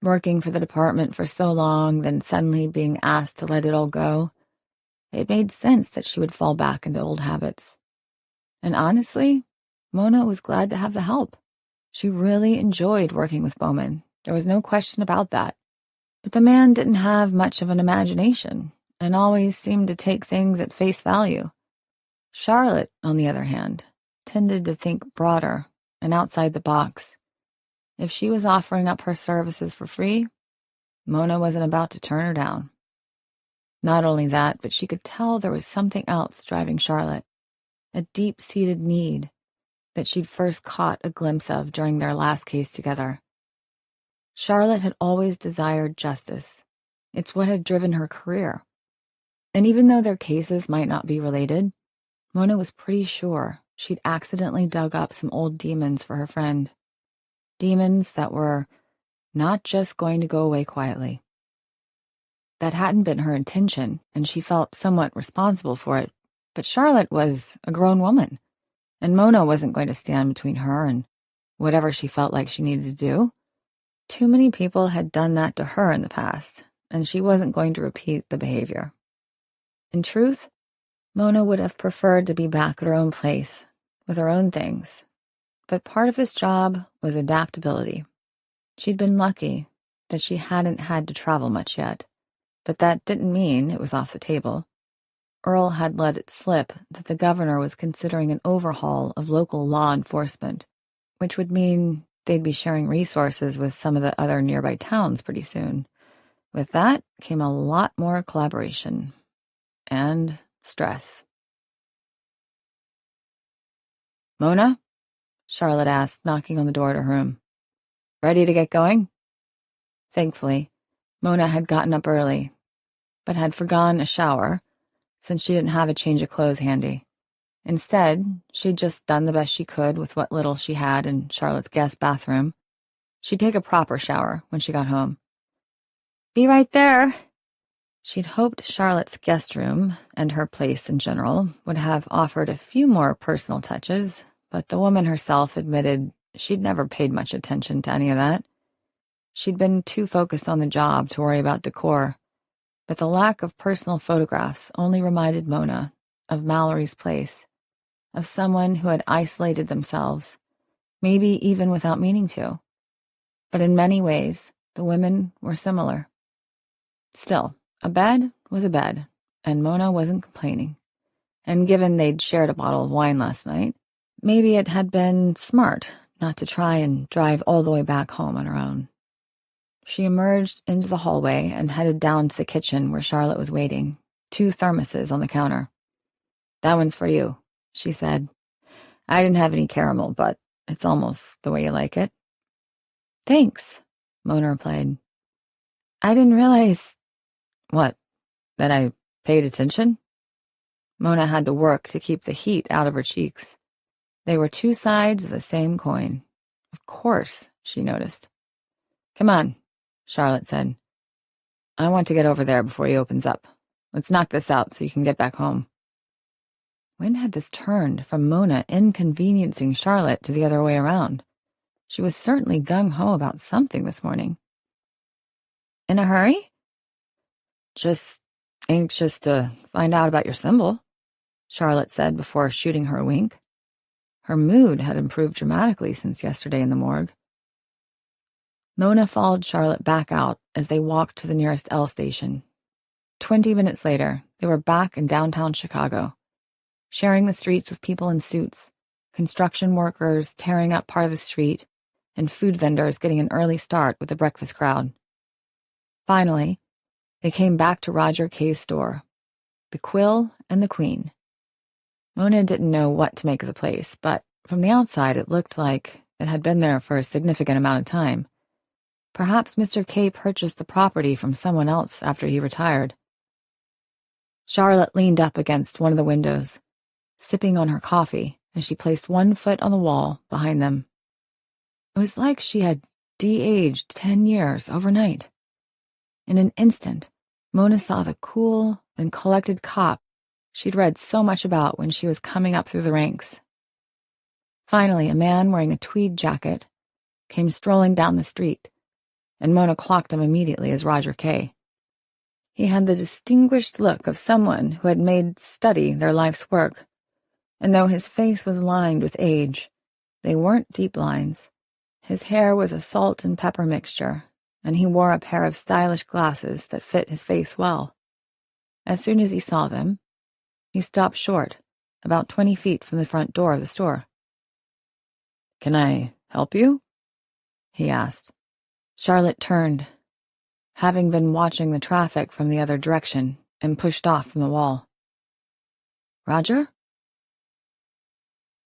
working for the department for so long, then suddenly being asked to let it all go. It made sense that she would fall back into old habits. And honestly, Mona was glad to have the help. She really enjoyed working with Bowman. There was no question about that. But the man didn't have much of an imagination and always seemed to take things at face value. Charlotte, on the other hand, tended to think broader and outside the box. If she was offering up her services for free, Mona wasn't about to turn her down. Not only that, but she could tell there was something else driving Charlotte, a deep-seated need that she'd first caught a glimpse of during their last case together. Charlotte had always desired justice. It's what had driven her career. And even though their cases might not be related, Mona was pretty sure she'd accidentally dug up some old demons for her friend. Demons that were not just going to go away quietly. That hadn't been her intention, and she felt somewhat responsible for it, but Charlotte was a grown woman, and Mona wasn't going to stand between her and whatever she felt like she needed to do. Too many people had done that to her in the past, and she wasn't going to repeat the behavior. In truth, Mona would have preferred to be back at her own place, with her own things. But part of this job was adaptability. She'd been lucky that she hadn't had to travel much yet, but that didn't mean it was off the table. Earl had let it slip that the governor was considering an overhaul of local law enforcement, which would mean they'd be sharing resources with some of the other nearby towns pretty soon. With that came a lot more collaboration and stress. "Mona?" Charlotte asked, knocking on the door to her room. "Ready to get going?" Thankfully, Mona had gotten up early, but had forgone a shower since she didn't have a change of clothes handy. Instead, she'd just done the best she could with what little she had in Charlotte's guest bathroom. She'd take a proper shower when she got home. "Be right there." She'd hoped Charlotte's guest room, and her place in general, would have offered a few more personal touches, but the woman herself admitted she'd never paid much attention to any of that. She'd been too focused on the job to worry about decor, but the lack of personal photographs only reminded Mona of Mallory's place, of someone who had isolated themselves, maybe even without meaning to. But in many ways, the women were similar. Still, a bed was a bed, and Mona wasn't complaining. And given they'd shared a bottle of wine last night, maybe it had been smart not to try and drive all the way back home on her own. She emerged into the hallway and headed down to the kitchen where Charlotte was waiting, 2 thermoses on the counter. "That one's for you," she said. "I didn't have any caramel, but it's almost the way you like it." "Thanks," Mona replied. "I didn't realize—" "What? That I paid attention?" Mona had to work to keep the heat out of her cheeks. They were 2 sides of the same coin. Of course, she noticed. "Come on," Charlotte said. "I want to get over there before he opens up. Let's knock this out so you can get back home." When had this turned from Mona inconveniencing Charlotte to the other way around? She was certainly gung-ho about something this morning. "In a hurry?" "Just anxious to find out about your symbol," Charlotte said before shooting her a wink. Her mood had improved dramatically since yesterday in the morgue. Mona followed Charlotte back out as they walked to the nearest L station. 20 minutes later, they were back in downtown Chicago, sharing the streets with people in suits, construction workers tearing up part of the street, and food vendors getting an early start with the breakfast crowd. Finally, they came back to Roger Kay's store, the Quill and the Queen. Mona didn't know what to make of the place, but from the outside it looked like it had been there for a significant amount of time. Perhaps Mr. Kay purchased the property from someone else after he retired. Charlotte leaned up against one of the windows, sipping on her coffee as she placed one foot on the wall behind them. It was like she had de-aged 10 years overnight. In an instant, Mona saw the cool and collected cop she'd read so much about when she was coming up through the ranks. Finally, a man wearing a tweed jacket came strolling down the street, and Mona clocked him immediately as Roger Kay. He had the distinguished look of someone who had made study their life's work, and though his face was lined with age, they weren't deep lines. His hair was a salt and pepper mixture, and he wore a pair of stylish glasses that fit his face well. As soon as he saw them, he stopped short, about 20 feet from the front door of the store. "Can I help you?" he asked. Charlotte turned, having been watching the traffic from the other direction, and pushed off from the wall. "Roger?"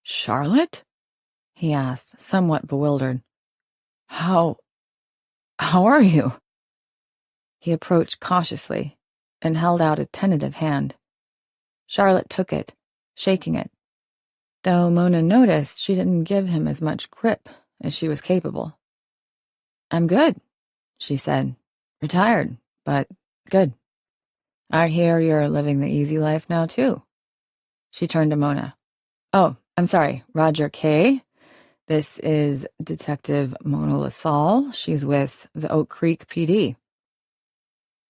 "Charlotte?" he asked, somewhat bewildered. How are you?" He approached cautiously and held out a tentative hand. Charlotte took it, shaking it, though Mona noticed she didn't give him as much grip as she was capable. "I'm good," she said. "Retired, but good. I hear you're living the easy life now, too." She turned to Mona. "Oh, I'm sorry, Roger Kay. This is Detective Mona LaSalle. She's with the Oak Creek PD."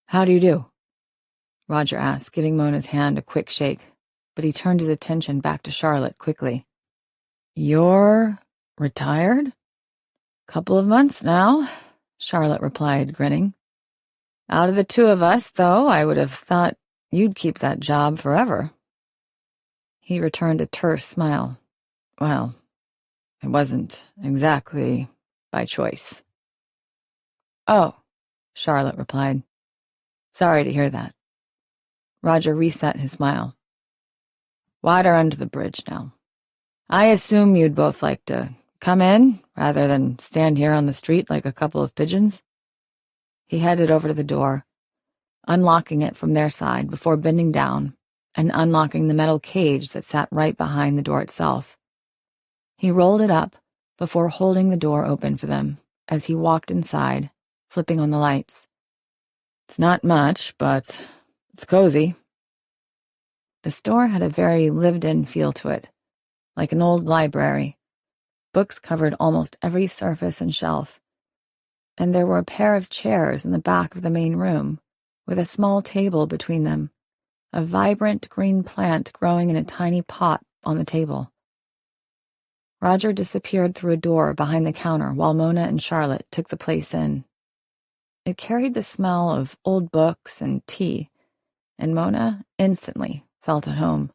"How do you do?" Roger asked, giving Mona's hand a quick shake, but he turned his attention back to Charlotte quickly. "You're retired?" "Couple of months now," Charlotte replied, grinning. "Out of the two of us, though, I would have thought you'd keep that job forever." He returned a terse smile. "Well, it wasn't exactly by choice." "Oh," Charlotte replied. "Sorry to hear that." Roger reset his smile. "Water under the bridge now. I assume you'd both like to come in rather than stand here on the street like a couple of pigeons." He headed over to the door, unlocking it from their side before bending down and unlocking the metal cage that sat right behind the door itself. He rolled it up before holding the door open for them as he walked inside, flipping on the lights. "It's not much, but it's cozy." The store had a very lived-in feel to it, like an old library. Books covered almost every surface and shelf, and there were a pair of chairs in the back of the main room, with a small table between them, a vibrant green plant growing in a tiny pot on the table. Roger disappeared through a door behind the counter while Mona and Charlotte took the place in. It carried the smell of old books and tea, and Mona instantly felt at home.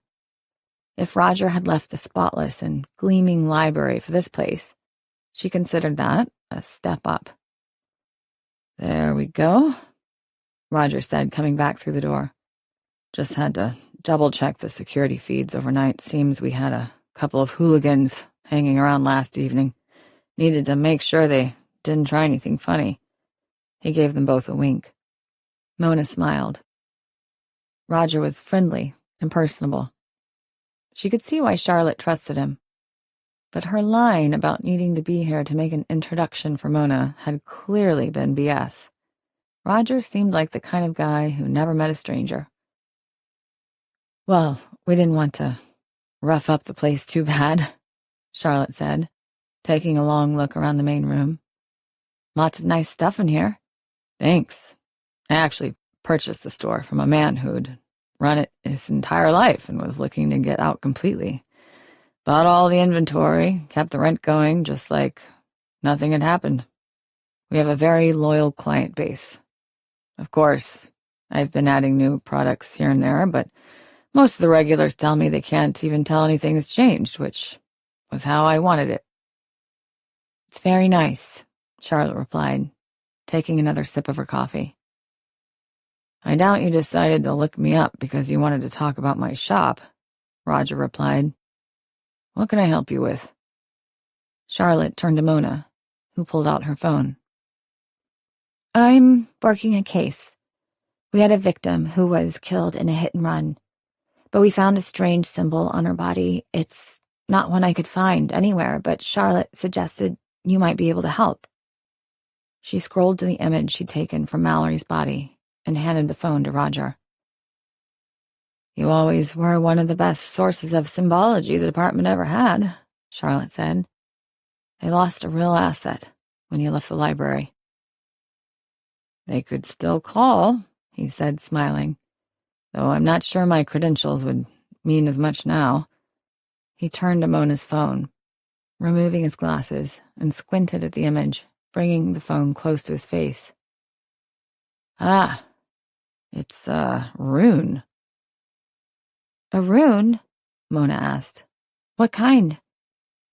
If Roger had left the spotless and gleaming library for this place, she considered that a step up. "There we go," Roger said, coming back through the door. "Just had to double-check the security feeds overnight. Seems we had a couple of hooligans hanging around last evening. Needed to make sure they didn't try anything funny." He gave them both a wink. Mona smiled. Roger was friendly and personable. She could see why Charlotte trusted him. But her line about needing to be here to make an introduction for Mona had clearly been BS. Roger seemed like the kind of guy who never met a stranger. "Well, we didn't want to rough up the place too bad," Charlotte said, taking a long look around the main room. "Lots of nice stuff in here." "Thanks. I actually purchased the store from a man who'd run it his entire life and was looking to get out completely. Bought all the inventory, kept the rent going just like nothing had happened. We have a very loyal client base. Of course, I've been adding new products here and there, but most of the regulars tell me they can't even tell anything has changed, which was how I wanted it." It's very nice, Charlotte replied, taking another sip of her coffee. I doubt you decided to look me up because you wanted to talk about my shop, Roger replied. What can I help you with? Charlotte turned to Mona, who pulled out her phone. I'm working a case. We had a victim who was killed in a hit and run, but we found a strange symbol on her body. It's not one I could find anywhere, but Charlotte suggested you might be able to help. She scrolled to the image she'd taken from Mallory's body and handed the phone to Roger. You always were one of the best sources of symbology the department ever had, Charlotte said. They lost a real asset when you left the library. They could still call, he said, smiling, though I'm not sure my credentials would mean as much now. He turned to Mona's phone, removing his glasses, and squinted at the image, bringing the phone close to his face. Ah, it's a rune. A rune? Mona asked. What kind?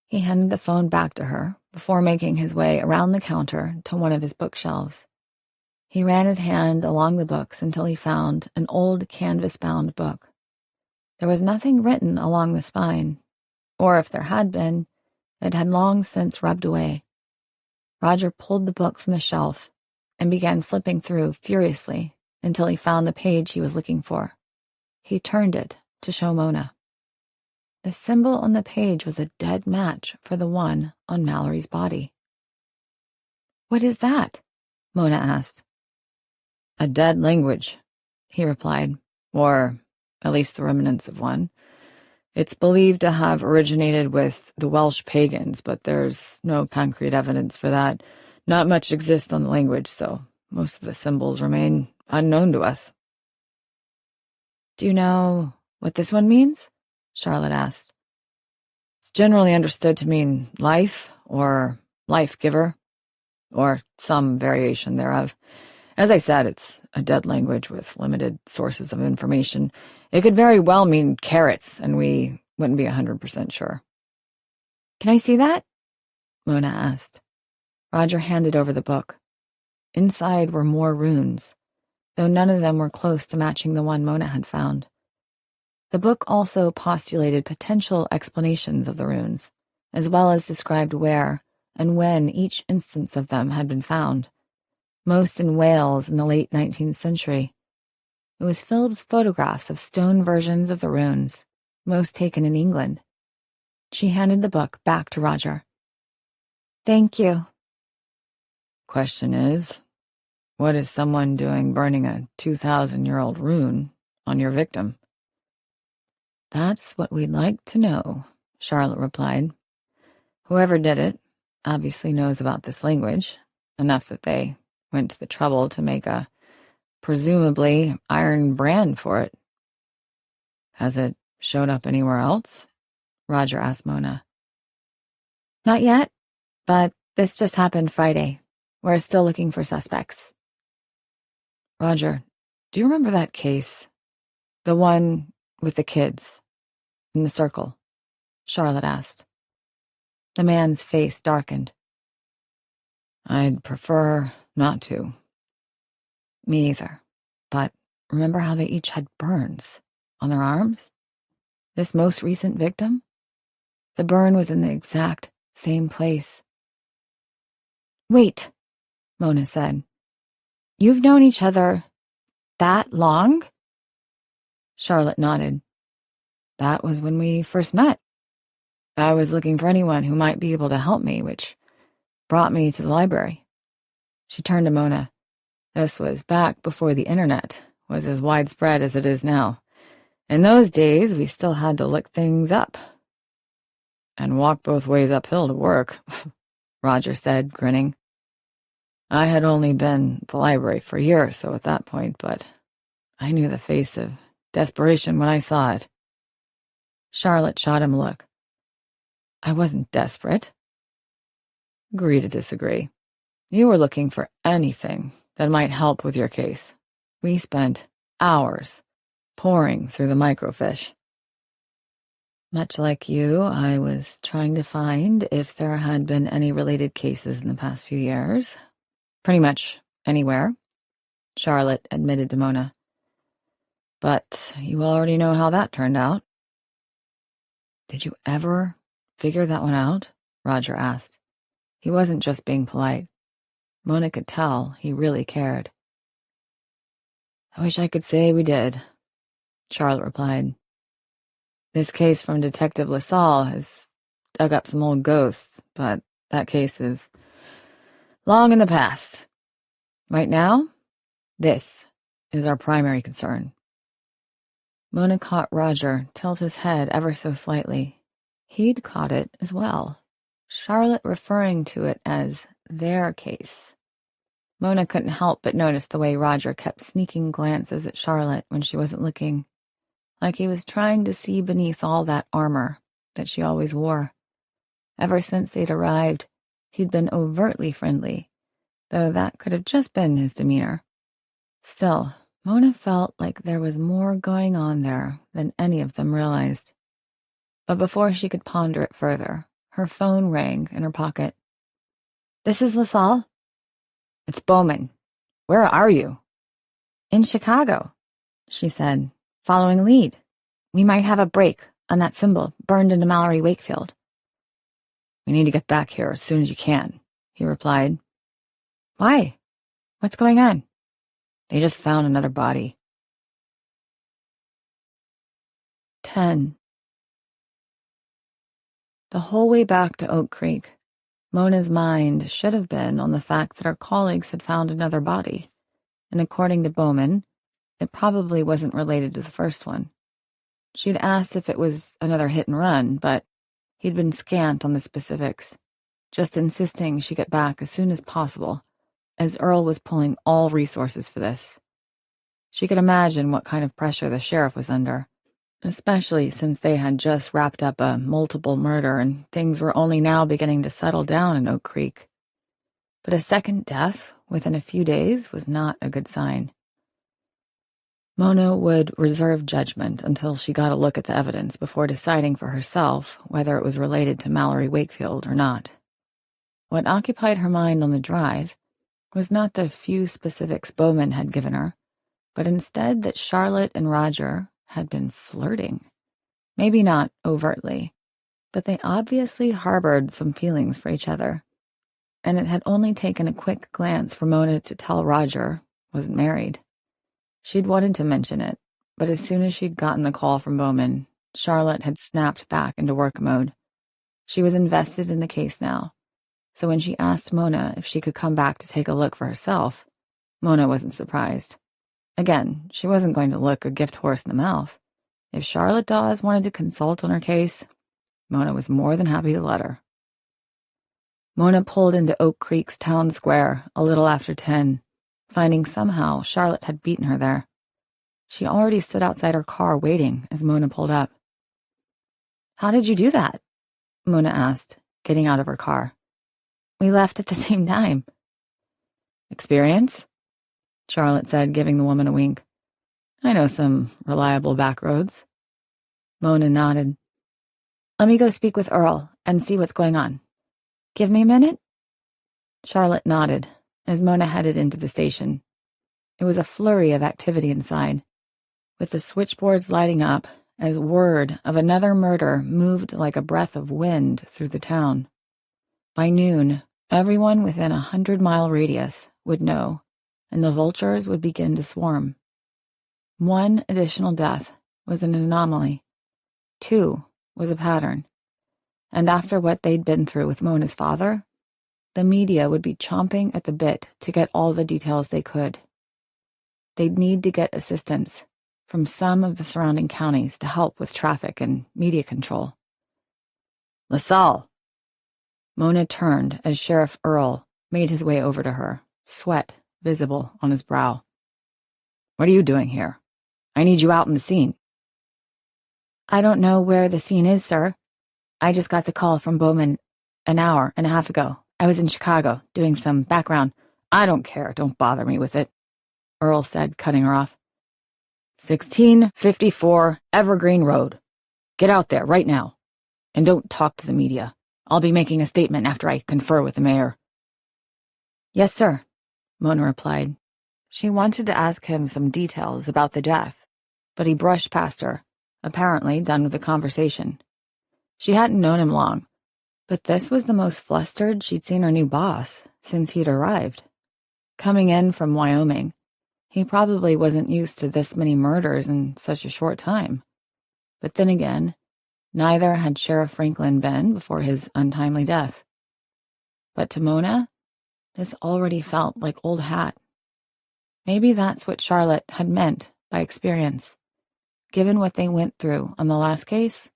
He handed the phone back to her before making his way around the counter to one of his bookshelves. He ran his hand along the books until he found an old canvas-bound book. There was nothing written along the spine, or if there had been, it had long since rubbed away. Roger pulled the book from the shelf and began flipping through furiously until he found the page he was looking for. He turned it to show Mona. The symbol on the page was a dead match for the one on Mallory's body. What is that? Mona asked. A dead language, he replied, or at least the remnants of one. It's believed to have originated with the Welsh pagans, but there's no concrete evidence for that. Not much exists on the language, so most of the symbols remain unknown to us. Do you know what this one means? Charlotte asked. It's generally understood to mean life or life giver, or some variation thereof. As I said, it's a dead language with limited sources of information. It could very well mean carrots, and we wouldn't be 100% sure. Can I see that? Mona asked. Roger handed over the book. Inside were more runes, though none of them were close to matching the one Mona had found. The book also postulated potential explanations of the runes, as well as described where and when each instance of them had been found, most in Wales in the late 19th century. It was filled with photographs of stone versions of the runes, most taken in England. She handed the book back to Roger. Thank you. Question is, what is someone doing burning a 2,000-year-old rune on your victim? That's what we'd like to know, Charlotte replied. Whoever did it obviously knows about this language, enough that they went to the trouble to make a presumably iron brand for it. Has it showed up anywhere else? Roger asked Mona. Not yet, but this just happened Friday. We're still looking for suspects. Roger, do you remember that case? The one with the kids in the circle? Charlotte asked. The man's face darkened. I'd prefer not to. Me either. But remember how they each had burns on their arms? This most recent victim? The burn was in the exact same place. Wait, Mona said. You've known each other that long? Charlotte nodded. That was when we first met. I was looking for anyone who might be able to help me, which brought me to the library. She turned to Mona. This was back before the internet was as widespread as it is now. In those days, we still had to look things up. And walk both ways uphill to work, Roger said, grinning. I had only been at the library for a year or so at that point, but I knew the face of desperation when I saw it. Charlotte shot him a look. I wasn't desperate. Agree to disagree. You were looking for anything that might help with your case. We spent hours poring through the microfiche. Much like you, I was trying to find if there had been any related cases in the past few years. Pretty much anywhere, Charlotte admitted to Mona. But you already know how that turned out. Did you ever figure that one out? Roger asked. He wasn't just being polite. Mona could tell he really cared. I wish I could say we did, Charlotte replied. This case from Detective LaSalle has dug up some old ghosts, but that case is long in the past. Right now, this is our primary concern. Mona caught Roger tilt his head ever so slightly. He'd caught it as well, Charlotte referring to it as their case. Mona couldn't help but notice the way Roger kept sneaking glances at Charlotte when she wasn't looking, like he was trying to see beneath all that armor that she always wore. Ever since they'd arrived, he'd been overtly friendly, though that could have just been his demeanor. Still, Mona felt like there was more going on there than any of them realized. But before she could ponder it further, her phone rang in her pocket. This is LaSalle? It's Bowman. Where are you? In Chicago, she said, following a lead. We might have a break on that symbol burned into Mallory Wakefield. We need to get back here as soon as you can, he replied. Why? What's going on? They just found another body. 10. The whole way back to Oak Creek, Mona's mind should have been on the fact that her colleagues had found another body, and according to Bowman, it probably wasn't related to the first one. She'd asked if it was another hit and run, but he'd been scant on the specifics, just insisting she get back as soon as possible, as Earl was pulling all resources for this. She could imagine what kind of pressure the sheriff was under, especially since they had just wrapped up a multiple murder and things were only now beginning to settle down in Oak Creek. But a second death within a few days was not a good sign. Mona would reserve judgment until she got a look at the evidence before deciding for herself whether it was related to Mallory Wakefield or not. What occupied her mind on the drive was not the few specifics Bowman had given her, but instead that Charlotte and Roger had been flirting. Maybe not overtly, but they obviously harbored some feelings for each other, and it had only taken a quick glance for Mona to tell Roger wasn't married. She'd wanted to mention it, but as soon as she'd gotten the call from Bowman, Charlotte had snapped back into work mode. She was invested in the case now, so when she asked Mona if she could come back to take a look for herself, Mona wasn't surprised. Again, she wasn't going to look a gift horse in the mouth. If Charlotte Dawes wanted to consult on her case, Mona was more than happy to let her. Mona pulled into Oak Creek's town square a little after 10, finding somehow Charlotte had beaten her there. She already stood outside her car waiting as Mona pulled up. How did you do that? Mona asked, getting out of her car. We left at the same time. Experience? Charlotte said, giving the woman a wink. I know some reliable back roads. Mona nodded. Let me go speak with Earl and see what's going on. Give me a minute? Charlotte nodded as Mona headed into the station. It was a flurry of activity inside, with the switchboards lighting up as word of another murder moved like a breath of wind through the town. By noon, everyone within a 100-mile radius would know, and the vultures would begin to swarm. One additional death was an anomaly. 2 was a pattern. And after what they'd been through with Mona's father, the media would be chomping at the bit to get all the details they could. They'd need to get assistance from some of the surrounding counties to help with traffic and media control. LaSalle! Mona turned as Sheriff Earl made his way over to her, sweat visible on his brow. What are you doing here? I need you out in the scene. I don't know where the scene is, sir. I just got the call from Bowman an hour and a half ago. I was in Chicago, doing some background. I don't care, don't bother me with it, Earl said, cutting her off. 1654 Evergreen Road. Get out there, right now. And don't talk to the media. I'll be making a statement after I confer with the mayor." "Yes, sir," Mona replied. She wanted to ask him some details about the death, but he brushed past her, apparently done with the conversation. She hadn't known him long, but this was the most flustered she'd seen her new boss since he'd arrived. Coming in from Wyoming, he probably wasn't used to this many murders in such a short time. But then again, neither had Sheriff Franklin been before his untimely death. But to Mona, this already felt like old hat. Maybe that's what Charlotte had meant by experience. Given what they went through on the last case,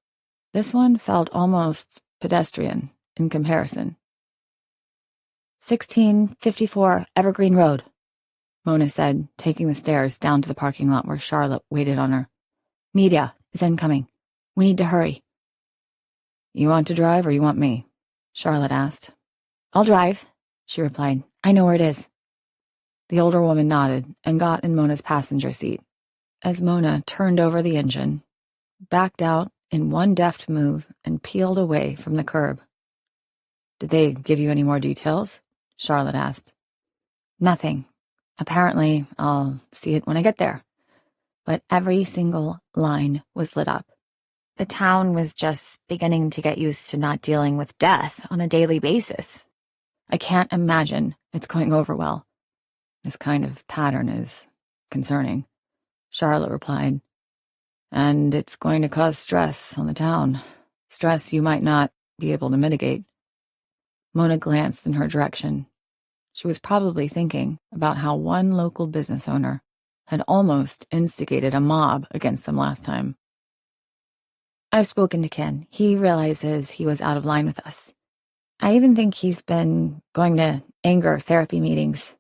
this one felt almost pedestrian in comparison. 1654 Evergreen Road, Mona said, taking the stairs down to the parking lot where Charlotte waited on her. "Media is incoming. We need to hurry." "You want to drive or you want me?" Charlotte asked. "I'll drive," she replied. "I know where it is." The older woman nodded and got in Mona's passenger seat. As Mona turned over the engine, backed out in one deft move, and peeled away from the curb. "Did they give you any more details?" Charlotte asked. "Nothing. Apparently, I'll see it when I get there." But every single line was lit up. The town was just beginning to get used to not dealing with death on a daily basis. "I can't imagine it's going over well. This kind of pattern is concerning," Charlotte replied. "And it's going to cause stress on the town. Stress you might not be able to mitigate." Mona glanced in her direction. She was probably thinking about how one local business owner had almost instigated a mob against them last time. "I've spoken to Ken. He realizes he was out of line with us. I even think he's been going to anger therapy meetings."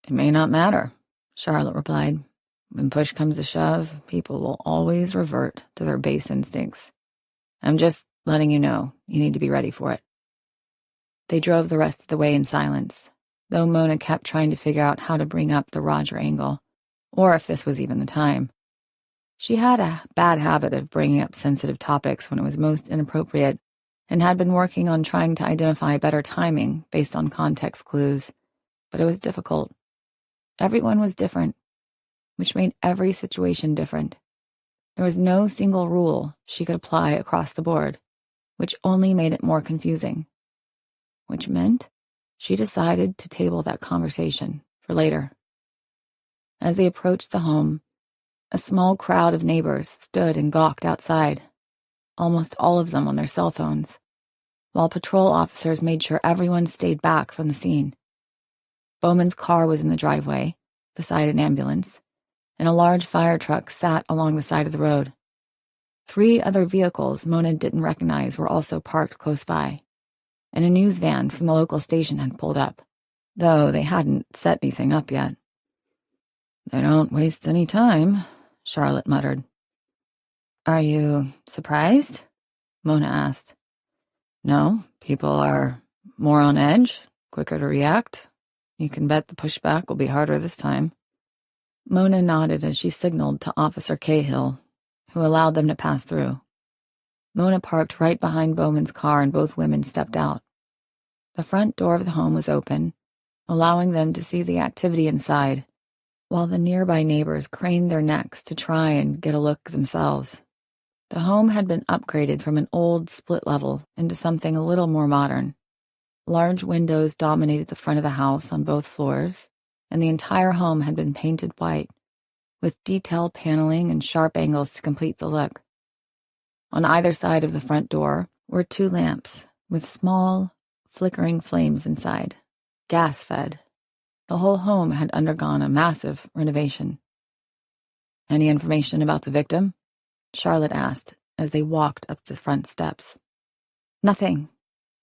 "It may not matter," Charlotte replied. "When push comes to shove, people will always revert to their base instincts. I'm just letting you know you need to be ready for it." They drove the rest of the way in silence, though Mona kept trying to figure out how to bring up the Roger angle, or if this was even the time. She had a bad habit of bringing up sensitive topics when it was most inappropriate, and had been working on trying to identify better timing based on context clues, but it was difficult. Everyone was different, which made every situation different. There was no single rule she could apply across the board, which only made it more confusing. Which meant she decided to table that conversation for later. As they approached the home, a small crowd of neighbors stood and gawked outside, almost all of them on their cell phones, while patrol officers made sure everyone stayed back from the scene. Bowman's car was in the driveway, beside an ambulance, and a large fire truck sat along the side of the road. 3 other vehicles Mona didn't recognize were also parked close by, and a news van from the local station had pulled up, though they hadn't set anything up yet. "They don't waste any time," Charlotte muttered. "Are you surprised?" Mona asked. "No, people are more on edge, quicker to react. You can bet the pushback will be harder this time." Mona nodded as she signaled to Officer Cahill, who allowed them to pass through. Mona parked right behind Bowman's car and both women stepped out. The front door of the home was open, allowing them to see the activity inside, while the nearby neighbors craned their necks to try and get a look themselves. The home had been upgraded from an old split level into something a little more modern. Large windows dominated the front of the house on both floors, and the entire home had been painted white, with detailed paneling and sharp angles to complete the look. On either side of the front door were 2 lamps, with small, flickering flames inside, gas-fed. The whole home had undergone a massive renovation. "Any information about the victim?" Charlotte asked as they walked up the front steps. "Nothing.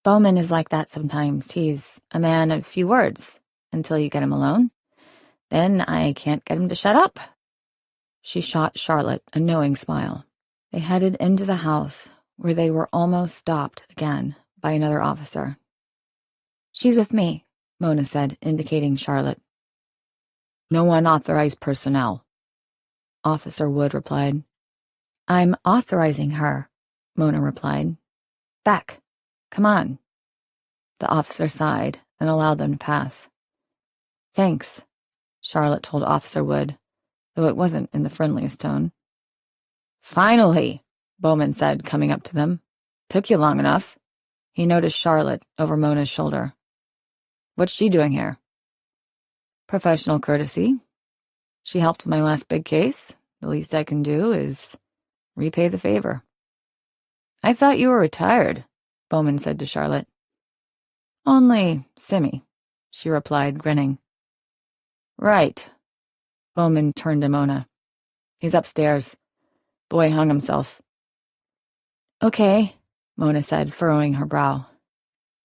Bowman is like that sometimes. He's a man of few words until you get him alone. Then I can't get him to shut up." She shot Charlotte a knowing smile. They headed into the house, where they were almost stopped again by another officer. "She's with me," Mona said, indicating Charlotte. "No unauthorized personnel," Officer Wood replied. I'm authorizing her, Mona replied. Back. Come on. The officer sighed and allowed them to pass. Thanks, Charlotte told Officer Wood, though it wasn't in the friendliest tone. Finally, Bowman said, coming up to them. Took you long enough. He noticed Charlotte over Mona's shoulder. What's she doing here? Professional courtesy. She helped with my last big case. The least I can do is repay the favor. I thought you were retired, Bowman said to Charlotte. Only Simmy, she replied, grinning. Right. Bowman turned to Mona. He's upstairs. Boy hung himself. Okay, Mona said, furrowing her brow.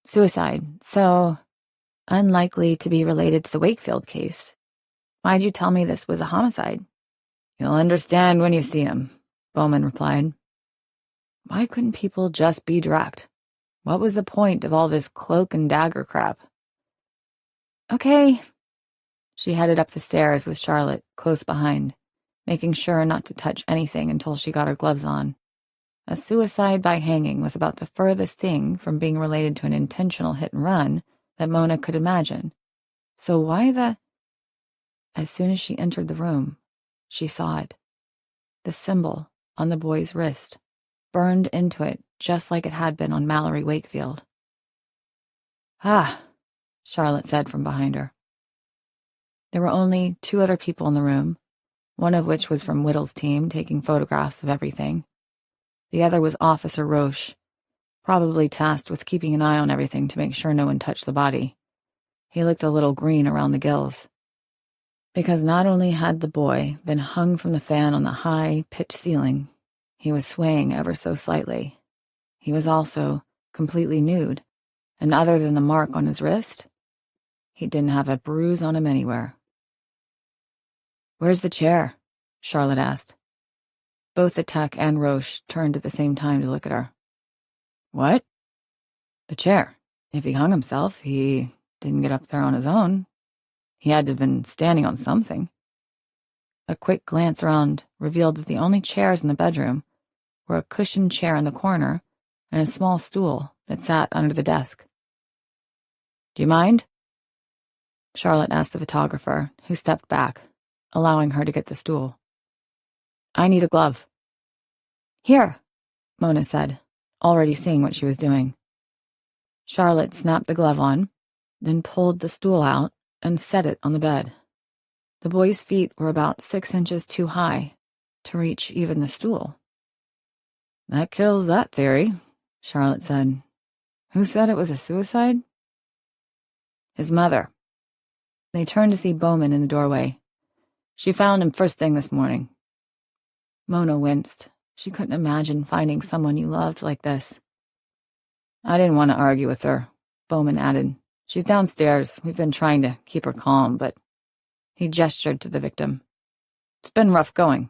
Suicide, so unlikely to be related to the Wakefield case. Why'd you tell me this was a homicide? You'll understand when you see him, Bowman replied. Why couldn't people just be direct? What was the point of all this cloak and dagger crap? Okay. She headed up the stairs with Charlotte close behind, making sure not to touch anything until she got her gloves on. A suicide by hanging was about the furthest thing from being related to an intentional hit and run that Mona could imagine. So why the... As soon as she entered the room, she saw it. The symbol on the boy's wrist, burned into it just like it had been on Mallory Wakefield. Ah, Charlotte said from behind her. There were only 2 other people in the room, one of which was from Whittle's team taking photographs of everything. The other was Officer Roche, probably tasked with keeping an eye on everything to make sure no one touched the body. He looked a little green around the gills. Because not only had the boy been hung from the fan on the high-pitched ceiling, he was swaying ever so slightly. He was also completely nude, and other than the mark on his wrist, he didn't have a bruise on him anywhere. Where's the chair? Charlotte asked. Both the tech and Roche turned at the same time to look at her. What? The chair. If he hung himself, he didn't get up there on his own. He had to have been standing on something. A quick glance around revealed that the only chairs in the bedroom were a cushioned chair in the corner and a small stool that sat under the desk. Do you mind? Charlotte asked the photographer, who stepped back, allowing her to get the stool. I need a glove. Here, Mona said, already seeing what she was doing. Charlotte snapped the glove on, then pulled the stool out and set it on the bed. The boy's feet were about 6 inches too high to reach even the stool. That kills that theory, Charlotte said. Who said it was a suicide? His mother. They turned to see Bowman in the doorway. She found him first thing this morning. Mona winced. She couldn't imagine finding someone you loved like this. I didn't want to argue with her, Bowman added. She's downstairs. We've been trying to keep her calm, but... He gestured to the victim. It's been rough going.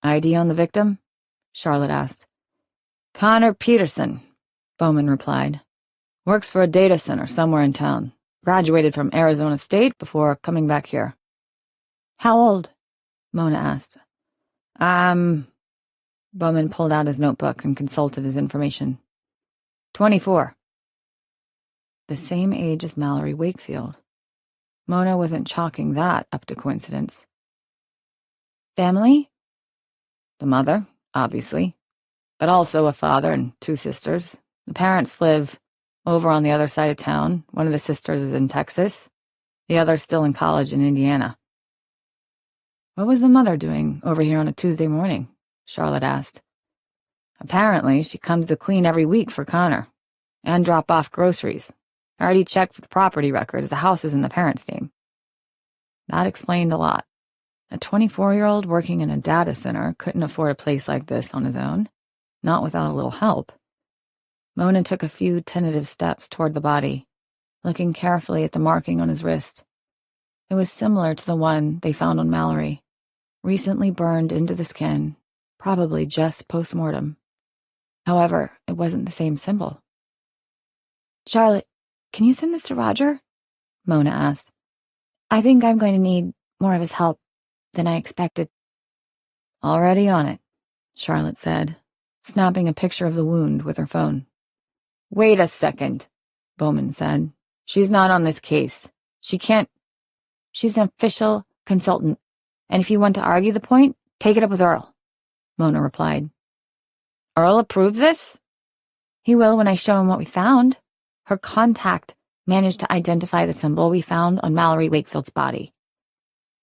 ID on the victim? Charlotte asked. Connor Peterson, Bowman replied. Works for a data center somewhere in town. Graduated from Arizona State before coming back here. How old? Mona asked. Bowman pulled out his notebook and consulted his information. 24. The same age as Mallory Wakefield. Mona wasn't chalking that up to coincidence. Family? The mother, obviously, but also a father and 2 sisters. The parents live over on the other side of town. One of the sisters is in Texas. The other's still in college in Indiana. What was the mother doing over here on a Tuesday morning? Charlotte asked. Apparently, she comes to clean every week for Connor and drop off groceries. I already checked for the property records. The house is in the parents' name. That explained a lot. A 24-year-old working in a data center couldn't afford a place like this on his own, not without a little help. Mona took a few tentative steps toward the body, looking carefully at the marking on his wrist. It was similar to the one they found on Mallory, recently burned into the skin, probably just post-mortem. However, it wasn't the same symbol. Charlotte, can you send this to Roger? Mona asked. I think I'm going to need more of his help than I expected. Already on it, Charlotte said, snapping a picture of the wound with her phone. Wait a second, Bowman said. She's not on this case. She can't. She's an official consultant, and if you want to argue the point, take it up with Earl, Mona replied. Earl approved this? He will when I show him what we found. Her contact managed to identify the symbol we found on Mallory Wakefield's body.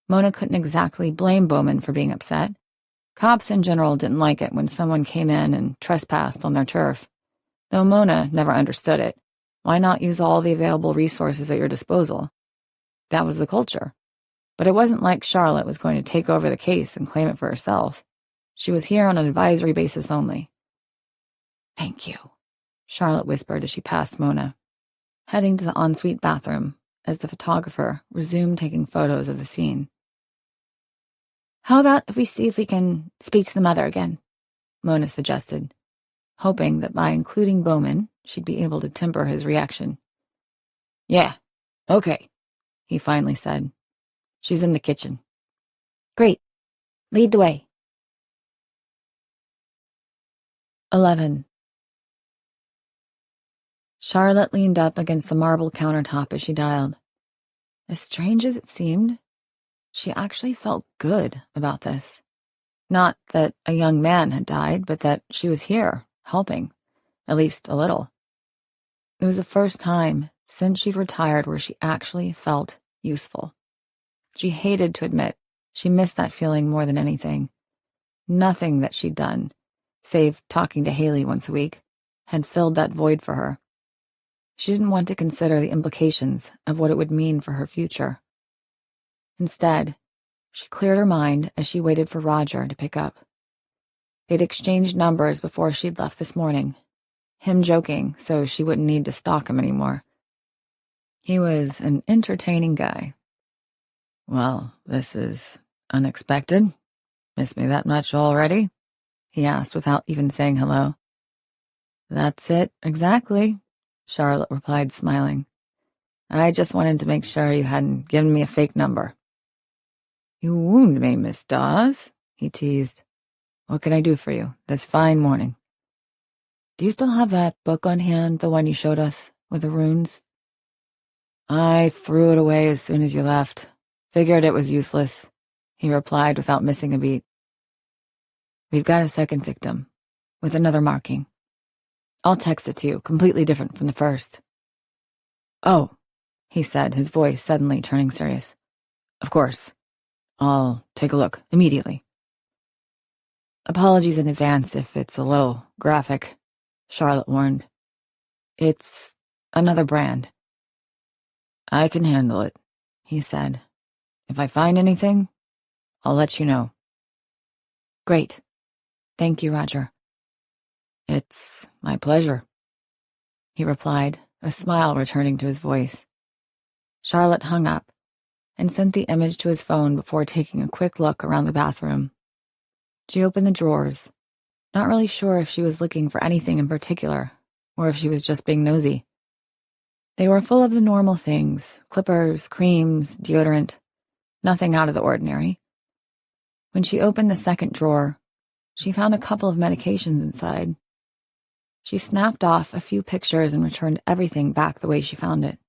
Mona couldn't exactly blame Bowman for being upset. Cops in general didn't like it when someone came in and trespassed on their turf. Though Mona never understood it. Why not use all the available resources at your disposal? That was the culture. But it wasn't like Charlotte was going to take over the case and claim it for herself. She was here on an advisory basis only. Thank you, Charlotte whispered as she passed Mona, heading to the ensuite bathroom as the photographer resumed taking photos of the scene. How about if we see if we can speak to the mother again? Mona suggested, hoping that by including Bowman, she'd be able to temper his reaction. Yeah, okay, he finally said. She's in the kitchen. Great. Lead the way. 11. Charlotte leaned up against the marble countertop as she dialed. As strange as it seemed, she actually felt good about this. Not that a young man had died, but that she was here, helping, at least a little. It was the first time since she'd retired where she actually felt useful. She hated to admit she missed that feeling more than anything. Nothing that she'd done, save talking to Haley once a week, had filled that void for her. She didn't want to consider the implications of what it would mean for her future. Instead, she cleared her mind as she waited for Roger to pick up. They'd exchanged numbers before she'd left this morning, him joking so she wouldn't need to stalk him anymore. He was an entertaining guy. Well, this is unexpected. Miss me that much already? He asked without even saying hello. That's it, exactly, Charlotte replied, smiling. I just wanted to make sure you hadn't given me a fake number. You wound me, Miss Dawes, he teased. What can I do for you this fine morning? Do you still have that book on hand, the one you showed us, with the runes? I threw it away as soon as you left. Figured it was useless, he replied without missing a beat. We've got a second victim, with another marking. I'll text it to you, completely different from the first. Oh, he said, his voice suddenly turning serious. Of course. I'll take a look immediately. Apologies in advance if it's a little graphic, Charlotte warned. It's another brand. I can handle it, he said. If I find anything, I'll let you know. Great. Thank you, Roger. It's my pleasure, he replied, a smile returning to his voice. Charlotte hung up and sent the image to his phone before taking a quick look around the bathroom. She opened the drawers, not really sure if she was looking for anything in particular or if she was just being nosy. They were full of the normal things, clippers, creams, deodorant, nothing out of the ordinary. When she opened the second drawer, she found a couple of medications inside. She snapped off a few pictures and returned everything back the way she found it.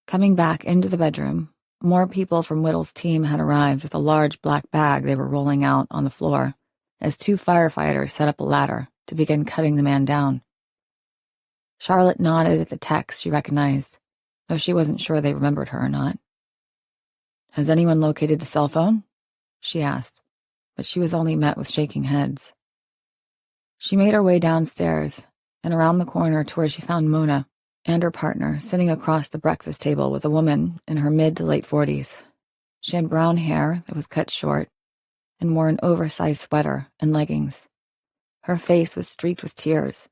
Coming back into the bedroom, more people from Whittle's team had arrived with a large black bag they were rolling out on the floor as two firefighters set up a ladder to begin cutting the man down. Charlotte nodded at the text she recognized, though she wasn't sure they remembered her or not. Has anyone located the cell phone? She asked, but she was only met with shaking heads. She made her way downstairs and around the corner to where she found Mona and her partner sitting across the breakfast table with a woman in her mid to late 40s. She had brown hair that was cut short and wore an oversized sweater and leggings. Her face was streaked with tears,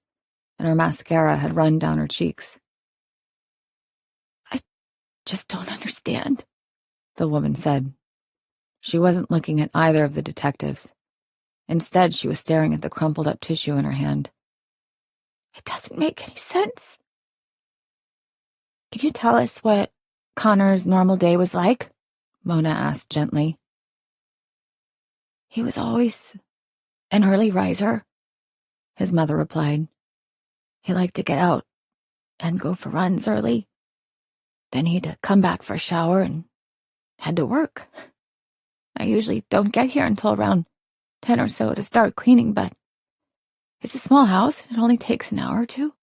and her mascara had run down her cheeks. I just don't understand, the woman said. She wasn't looking at either of the detectives. Instead, she was staring at the crumpled-up tissue in her hand. It doesn't make any sense. Can you tell us what Connor's normal day was like? Mona asked gently. He was always An early riser, his mother replied. He liked to get out and go for runs early. Then he'd come back for a shower and head to work. I usually don't get here until around 10 or so to start cleaning, but it's a small house. It only takes an hour or two.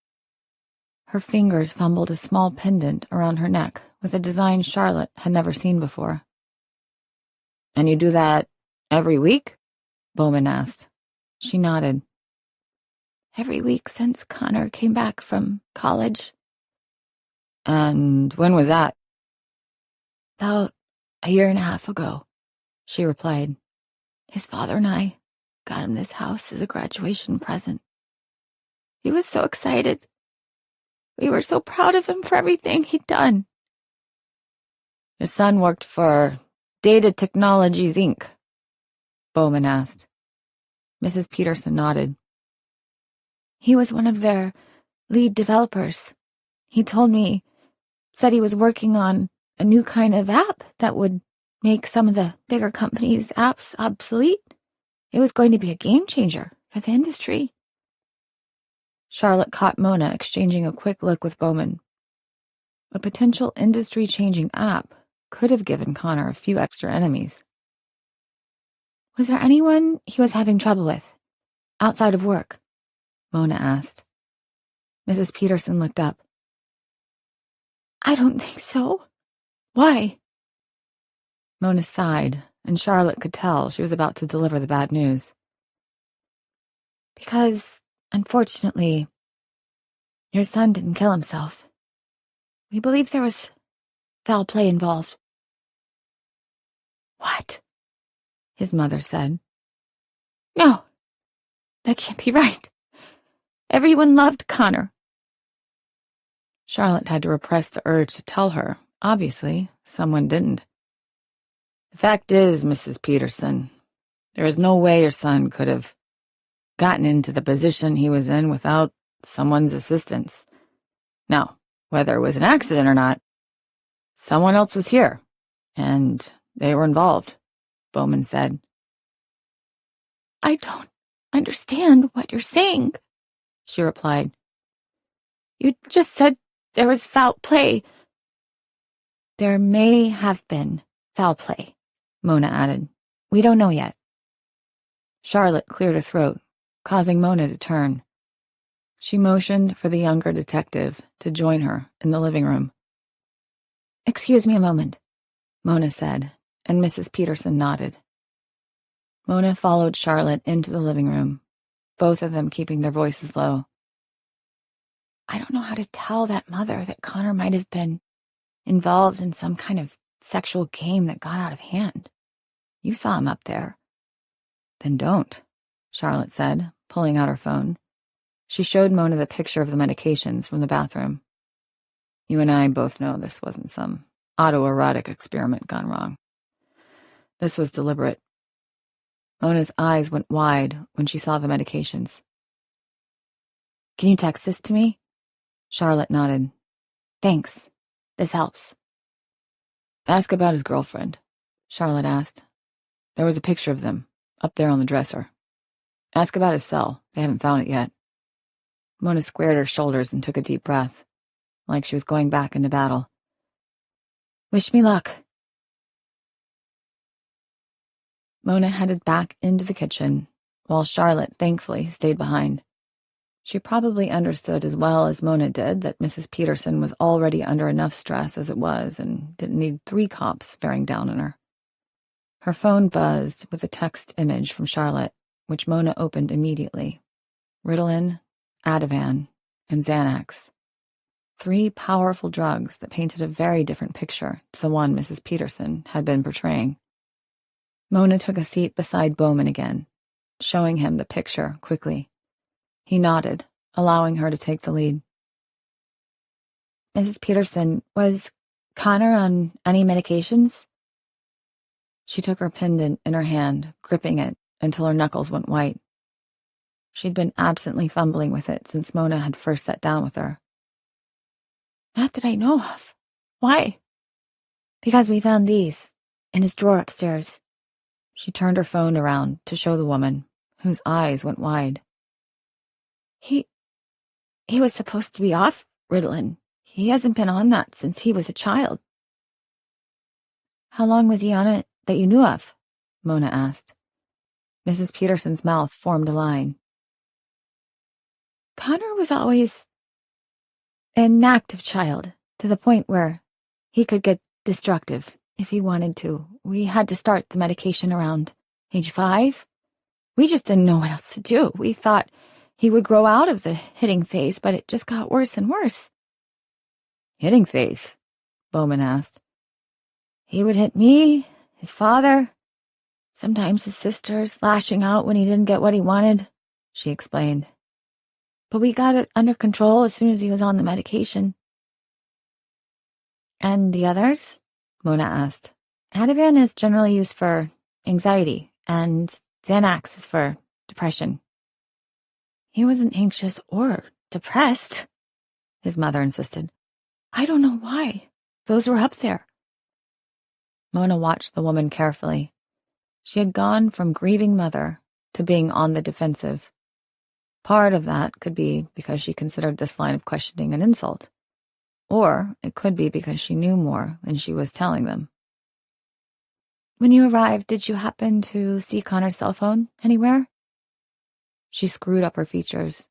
Her fingers fumbled a small pendant around her neck with a design Charlotte had never seen before. And you do that every week? Bowman asked. She nodded. Every week since Connor came back from college. And when was that? About a year and a half ago, she replied. His father and I got him this house as a graduation present. He was so excited. We were so proud of him for everything he'd done. Your son worked for Data Technologies, Inc., Bowman asked. Mrs. Peterson nodded. He was one of their lead developers. He said he was working on a new kind of app that would make some of the bigger companies' apps obsolete. It was going to be a game changer for the industry. Charlotte caught Mona exchanging a quick look with Bowman. A potential industry-changing app could have given Connor a few extra enemies. Was there anyone he was having trouble with, outside of work? Mona asked. Mrs. Peterson looked up. I don't think so. Why? Mona sighed, and Charlotte could tell she was about to deliver the bad news. Because, unfortunately, your son didn't kill himself. We believe there was foul play involved. What? His mother said. No, that can't be right. Everyone loved Connor. Charlotte had to repress the urge to tell her. Obviously, someone didn't. The fact is, Mrs. Peterson, there is no way your son could have gotten into the position he was in without someone's assistance. Now, whether it was an accident or not, someone else was here, and they were involved, Bowman said. I don't understand what you're saying, she replied. You just said there was foul play. There may have been foul play, Mona added. We don't know yet. Charlotte cleared her throat, causing Mona to turn. She motioned for the younger detective to join her in the living room. Excuse me a moment, Mona said, and Mrs. Peterson nodded. Mona followed Charlotte into the living room, both of them keeping their voices low. I don't know how to tell that mother that Connor might have been involved in some kind of sexual game that got out of hand. You saw him up there. Then don't, Charlotte said, pulling out her phone. She showed Mona the picture of the medications from the bathroom. You and I both know this wasn't some autoerotic experiment gone wrong. This was deliberate. Mona's eyes went wide when she saw the medications. Can you text this to me? Charlotte nodded. Thanks. This helps. Ask about his girlfriend, Charlotte asked. There was a picture of them, up there on the dresser. Ask about his cell. They haven't found it yet. Mona squared her shoulders and took a deep breath, like she was going back into battle. Wish me luck. Mona headed back into the kitchen, while Charlotte thankfully stayed behind. She probably understood as well as Mona did that Mrs. Peterson was already under enough stress as it was and didn't need 3 cops bearing down on her. Her phone buzzed with a text image from Charlotte, which Mona opened immediately. Ritalin, Ativan, and Xanax. 3 powerful drugs that painted a very different picture to the one Mrs. Peterson had been portraying. Mona took a seat beside Bowman again, showing him the picture quickly. He nodded, allowing her to take the lead. Mrs. Peterson, was Connor on any medications? She took her pendant in her hand, gripping it until her knuckles went white. She'd been absently fumbling with it since Mona had first sat down with her. Not that I know of. Why? Because we found these in his drawer upstairs. She turned her phone around to show the woman, whose eyes went wide. He was supposed to be off Ritalin. He hasn't been on that since he was a child. How long was he on it that you knew of? Mona asked. Mrs. Peterson's mouth formed a line. Connor was always an active child, to the point where he could get destructive if he wanted to. We had to start the medication around age 5. We just didn't know what else to do. We thought he would grow out of the hitting phase, but it just got worse and worse. Hitting phase? Bowman asked. He would hit me, his father, sometimes his sisters, lashing out when he didn't get what he wanted, she explained. But we got it under control as soon as he was on the medication. And the others? Mona asked. Ativan is generally used for anxiety, and Xanax is for depression. He wasn't anxious or depressed, his mother insisted. I don't know why. Those were up there. Mona watched the woman carefully. She had gone from grieving mother to being on the defensive. Part of that could be because she considered this line of questioning an insult, or it could be because she knew more than she was telling them. When you arrived, did you happen to see Connor's cell phone anywhere? She screwed up her features.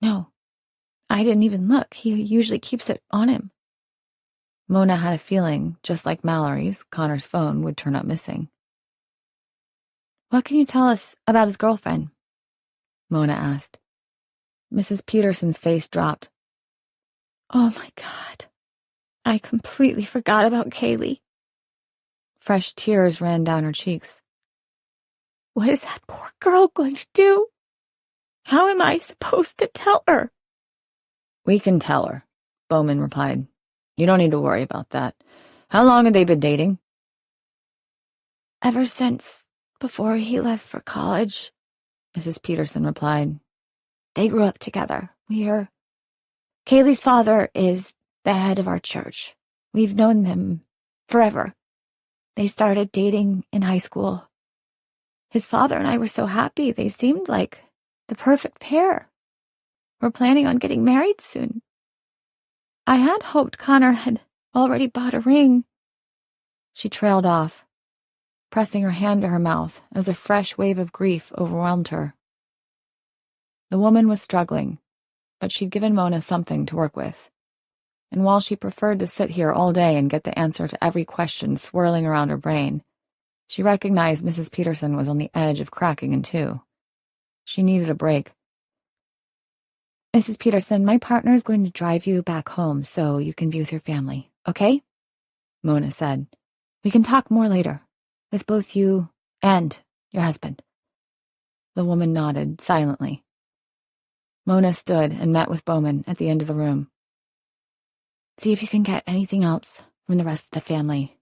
No, I didn't even look. He usually keeps it on him. Mona had a feeling, just like Mallory's, Connor's phone would turn up missing. What can you tell us about his girlfriend? Mona asked. Mrs. Peterson's face dropped. Oh my God. I completely forgot about Kaylee. Fresh tears ran down her cheeks. What is that poor girl going to do? How am I supposed to tell her? We can tell her, Bowman replied. You don't need to worry about that. How long had they been dating? Ever since before he left for college, Mrs. Peterson replied. They grew up together. Kaylee's father is the head of our church. We've known them forever. They started dating in high school. His father and I were so happy. They seemed like the perfect pair. We're planning on getting married soon. I had hoped Connor had already bought a ring. She trailed off, pressing her hand to her mouth as a fresh wave of grief overwhelmed her. The woman was struggling, but she'd given Mona something to work with. And while she preferred to sit here all day and get the answer to every question swirling around her brain, she recognized Mrs. Peterson was on the edge of cracking in two. She needed a break. Mrs. Peterson, my partner is going to drive you back home so you can be with your family, okay? Mona said. We can talk more later, with both you and your husband. The woman nodded silently. Mona stood and met with Bowman at the end of the room. See if you can get anything else from the rest of the family.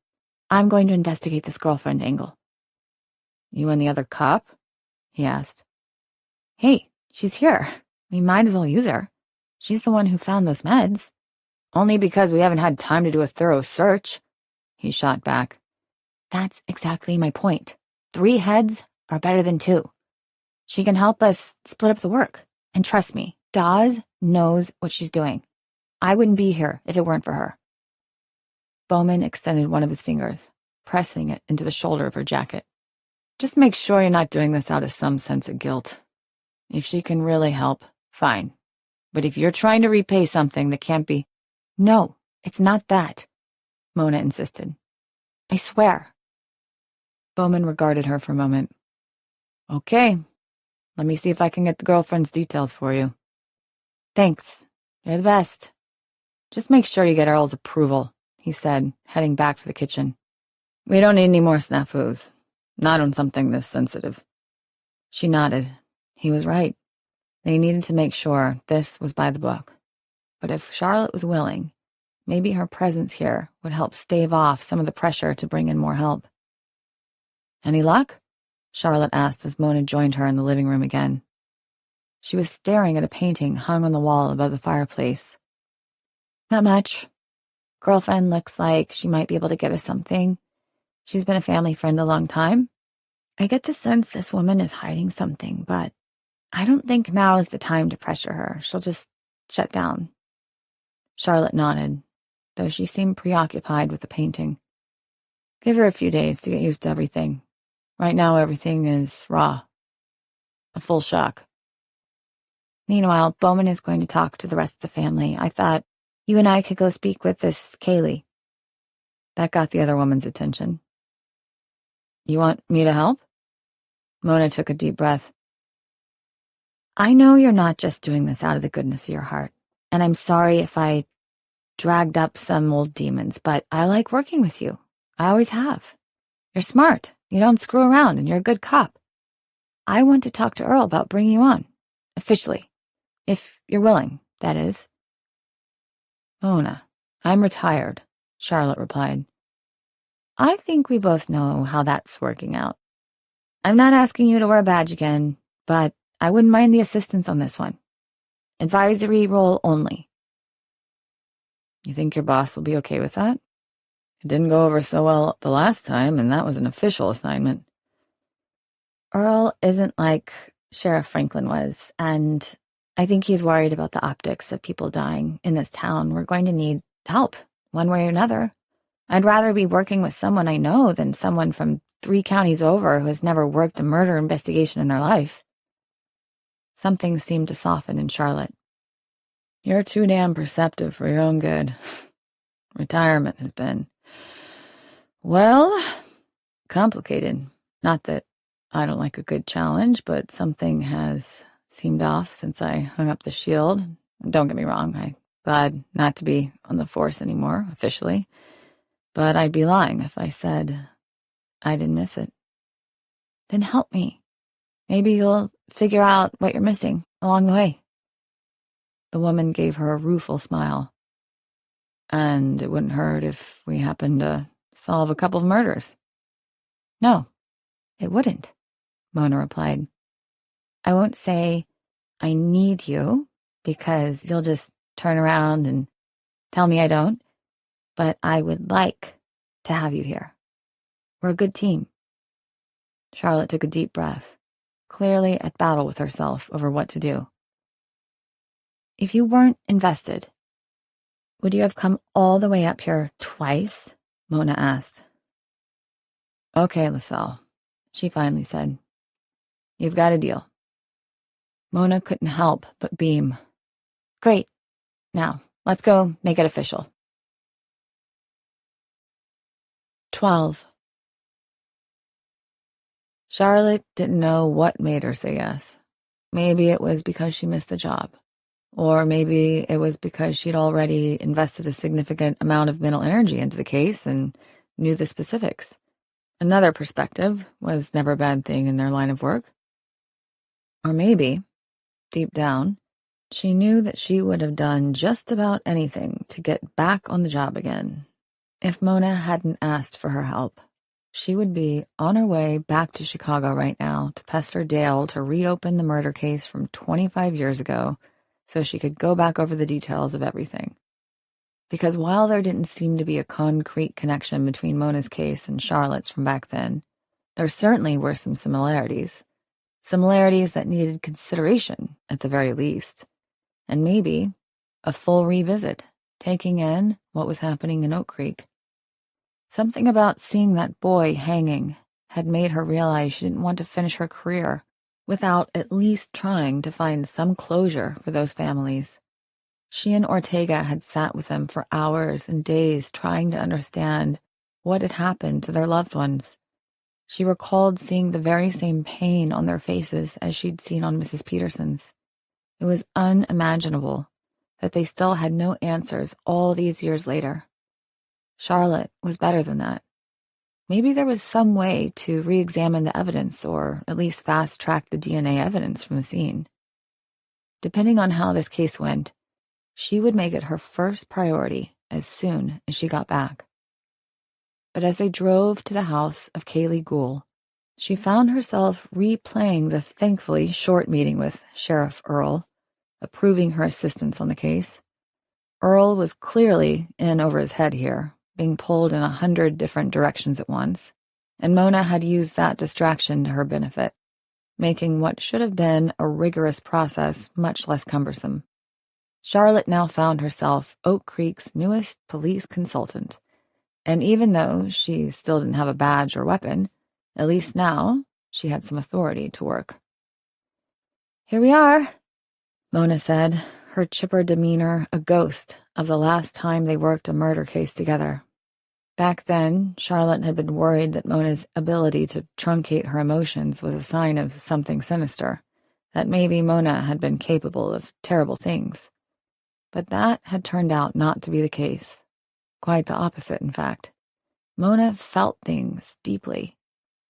I'm going to investigate this girlfriend angle. You and the other cop? He asked. Hey, she's here. We might as well use her. She's the one who found those meds. Only because we haven't had time to do a thorough search, he shot back. That's exactly my point. 3 heads are better than 2. She can help us split up the work. And trust me, Dawes knows what she's doing. I wouldn't be here if it weren't for her. Bowman extended one of his fingers, pressing it into the shoulder of her jacket. Just make sure you're not doing this out of some sense of guilt. If she can really help, fine. But if you're trying to repay something that can't be... No, it's not that, Mona insisted. I swear. Bowman regarded her for a moment. Okay, let me see if I can get the girlfriend's details for you. Thanks, you're the best. Just make sure you get Earl's approval, he said, heading back for the kitchen. We don't need any more snafus. Not on something this sensitive. She nodded. He was right. They needed to make sure this was by the book. But if Charlotte was willing, maybe her presence here would help stave off some of the pressure to bring in more help. Any luck? Charlotte asked as Mona joined her in the living room again. She was staring at a painting hung on the wall above the fireplace. Not much. Girlfriend looks like she might be able to give us something. She's been a family friend a long time. I get the sense this woman is hiding something, but I don't think now is the time to pressure her. She'll just shut down. Charlotte nodded, though she seemed preoccupied with the painting. Give her a few days to get used to everything. Right now, everything is raw. A full shock. Meanwhile, Bowman is going to talk to the rest of the family. I thought you and I could go speak with this Kaylee. That got the other woman's attention. You want me to help? Mona took a deep breath. I know you're not just doing this out of the goodness of your heart, and I'm sorry if I dragged up some old demons, but I like working with you. I always have. You're smart. You don't screw around, and you're a good cop. I want to talk to Earl about bringing you on, officially. If you're willing, that is. Mona, I'm retired, Charlotte replied. I think we both know how that's working out. I'm not asking you to wear a badge again, but I wouldn't mind the assistance on this one. Advisory role only. You think your boss will be okay with that? It didn't go over so well the last time, and that was an official assignment. Earl isn't like Sheriff Franklin was, and I think he's worried about the optics of people dying in this town. We're going to need help, one way or another. I'd rather be working with someone I know than someone from 3 counties over who has never worked a murder investigation in their life. Something seemed to soften in Charlotte. You're too damn perceptive for your own good. Retirement has been, well, complicated. Not that I don't like a good challenge, but something has seemed off since I hung up the shield. Don't get me wrong, I'm glad not to be on the force anymore, officially. But I'd be lying if I said I didn't miss it. Then help me. Maybe you'll figure out what you're missing along the way. The woman gave her a rueful smile. And it wouldn't hurt if we happened to solve a couple of murders. No, it wouldn't, Mona replied. I won't say I need you, because you'll just turn around and tell me I don't, but I would like to have you here. We're a good team. Charlotte took a deep breath, clearly at battle with herself over what to do. If you weren't invested, would you have come all the way up here twice? Mona asked. Okay, LaSalle, she finally said. You've got a deal. Mona couldn't help but beam. Great. Now, let's go make it official. 12. Charlotte didn't know what made her say yes. Maybe it was because she missed the job. Or maybe it was because she'd already invested a significant amount of mental energy into the case and knew the specifics. Another perspective was never a bad thing in their line of work. Or maybe, deep down, she knew that she would have done just about anything to get back on the job again. If Mona hadn't asked for her help, she would be on her way back to Chicago right now to pester Dale to reopen the murder case from 25 years ago so she could go back over the details of everything. Because while there didn't seem to be a concrete connection between Mona's case and Charlotte's from back then, there certainly were some similarities. Similarities that needed consideration, at the very least. And maybe a full revisit, taking in what was happening in Oak Creek. Something about seeing that boy hanging had made her realize she didn't want to finish her career without at least trying to find some closure for those families. She and Ortega had sat with them for hours and days trying to understand what had happened to their loved ones. She recalled seeing the very same pain on their faces as she'd seen on Mrs. Peterson's. It was unimaginable that they still had no answers all these years later. Charlotte was better than that. Maybe there was some way to re-examine the evidence or at least fast-track the DNA evidence from the scene. Depending on how this case went, she would make it her first priority as soon as she got back. But as they drove to the house of Kaylee Gould, she found herself replaying the thankfully short meeting with Sheriff Earl, approving her assistance on the case. Earl was clearly in over his head here, being pulled in 100 different directions at once, and Mona had used that distraction to her benefit, making what should have been a rigorous process much less cumbersome. Charlotte now found herself Oak Creek's newest police consultant, and even though she still didn't have a badge or weapon, at least now she had some authority to work. "Here we are," Mona said, her chipper demeanor a ghost of the last time they worked a murder case together. Back then, Charlotte had been worried that Mona's ability to truncate her emotions was a sign of something sinister, that maybe Mona had been capable of terrible things. But that had turned out not to be the case. Quite the opposite, in fact. Mona felt things deeply,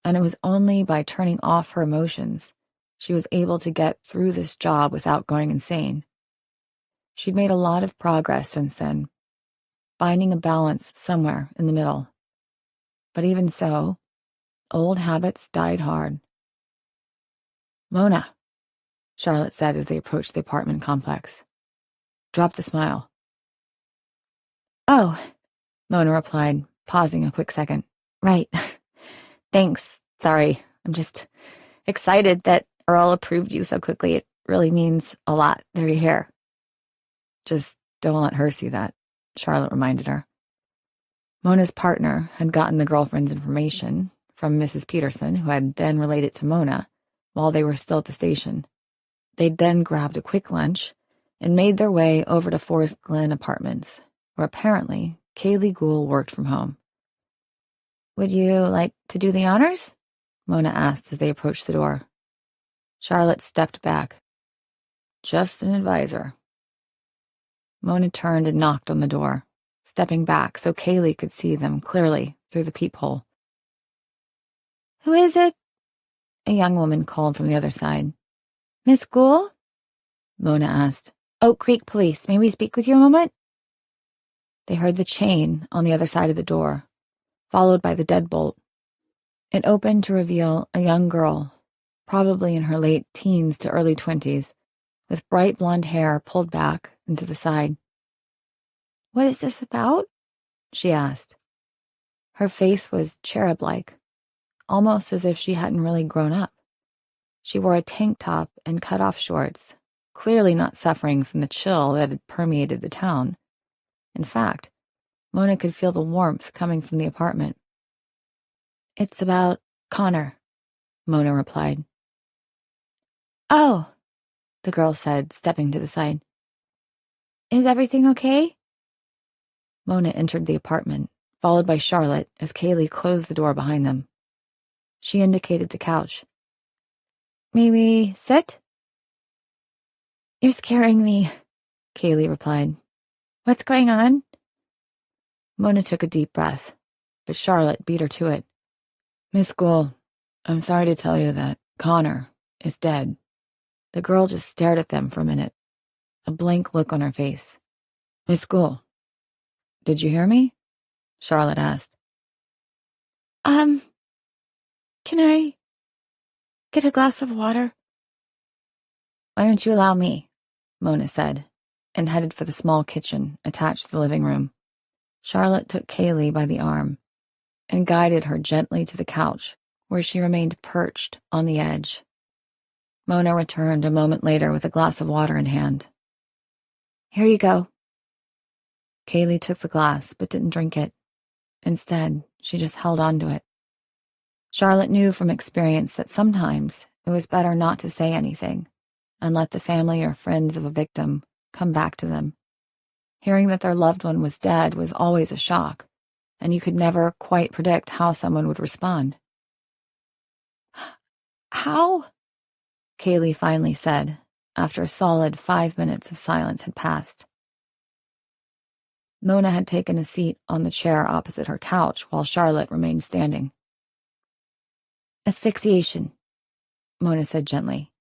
and it was only by turning off her emotions she was able to get through this job without going insane. She'd made a lot of progress since then, finding a balance somewhere in the middle. But even so, old habits died hard. "Mona," Charlotte said as they approached the apartment complex. "Drop the smile." "Oh," Mona replied, pausing a quick second. "Right. Thanks. Sorry. I'm just excited that Earl approved you so quickly. It really means a lot. They're here." "Just don't let her see that," Charlotte reminded her. Mona's partner had gotten the girlfriend's information from Mrs. Peterson, who had then relayed it to Mona while they were still at the station. They'd then grabbed a quick lunch and made their way over to Forest Glen Apartments, where apparently Kaylee Gould worked from home. "Would you like to do the honors?" Mona asked as they approached the door. Charlotte stepped back. "Just an advisor." Mona turned and knocked on the door, stepping back so Kaylee could see them clearly through the peephole. "Who is it?" a young woman called from the other side. "Miss Gould?" Mona asked. "Oak Creek Police. May we speak with you a moment?" They heard the chain on the other side of the door, followed by the deadbolt. It opened to reveal a young girl, probably in her late teens to early 20s, with bright blonde hair pulled back and to the side. "What is this about?" she asked. Her face was cherub-like, almost as if she hadn't really grown up. She wore a tank top and cut-off shorts, clearly not suffering from the chill that had permeated the town. In fact, Mona could feel the warmth coming from the apartment. "It's about Connor," Mona replied. "Oh," the girl said, stepping to the side. "Is everything okay?" Mona entered the apartment, followed by Charlotte as Kaylee closed the door behind them. She indicated the couch. "May we sit?" "You're scaring me," Kaylee replied. "What's going on?" Mona took a deep breath, but Charlotte beat her to it. "Miss Gould, I'm sorry to tell you that Connor is dead." The girl just stared at them for a minute, a blank look on her face. "Miss Gould, did you hear me?" Charlotte asked. Can I get a glass of water?" "Why don't you allow me?" Mona said, and headed for the small kitchen attached to the living room. Charlotte took Kaylee by the arm and guided her gently to the couch, where she remained perched on the edge. Mona returned a moment later with a glass of water in hand. "Here you go." Kaylee took the glass but didn't drink it. Instead, she just held on to it. Charlotte knew from experience that sometimes it was better not to say anything and let the family or friends of a victim come back to them. Hearing that their loved one was dead was always a shock, and you could never quite predict how someone would respond. "How?" Kaylee finally said, after a solid 5 minutes of silence had passed. Mona had taken a seat on the chair opposite her couch while Charlotte remained standing. "Asphyxiation," Mona said gently.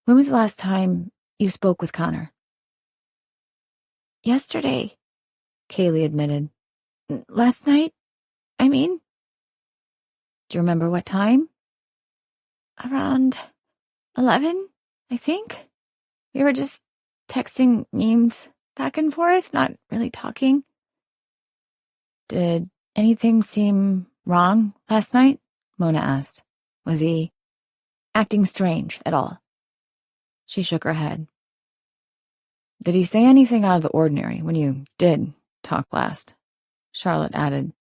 "When was the last time you spoke with Connor?" "Yesterday," Kaylee admitted. "Last night, I mean." "Do you remember what time?" "Around 11, I think. We were just texting memes back and forth, not really talking." "Did anything seem wrong last night? Mona asked. Was he acting strange at all? She shook her head. Did he say anything out of the ordinary when you did talk last? Charlotte added.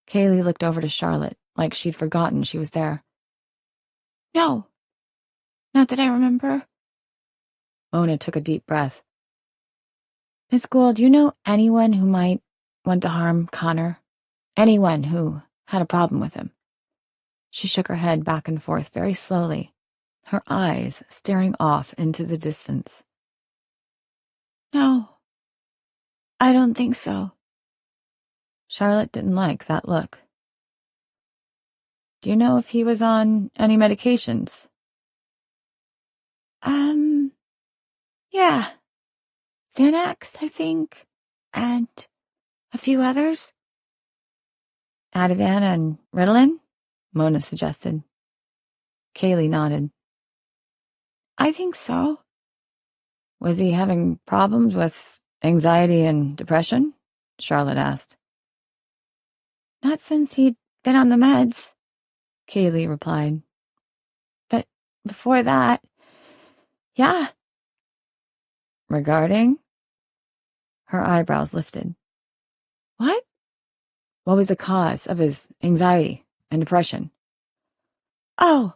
Kaylee looked over to Charlotte like she'd forgotten she was there. No, not that I remember. Mona took a deep breath. Miss Gould, do you know anyone who might want to harm Connor? Anyone who had a problem with him? She shook her head back and forth very slowly, her eyes staring off into the distance. No, I don't think so. Charlotte didn't like that look. Do you know if he was on any medications? Yeah. Xanax, I think, and a few others. Ativan and Ritalin? Mona suggested. Kaylee nodded. I think so. Was he having problems with anxiety and depression? Charlotte asked. Not since he'd been on the meds, Kaylee replied. But before that, yeah. Regarding? Her eyebrows lifted. What? What was the cause of his anxiety and depression? Oh,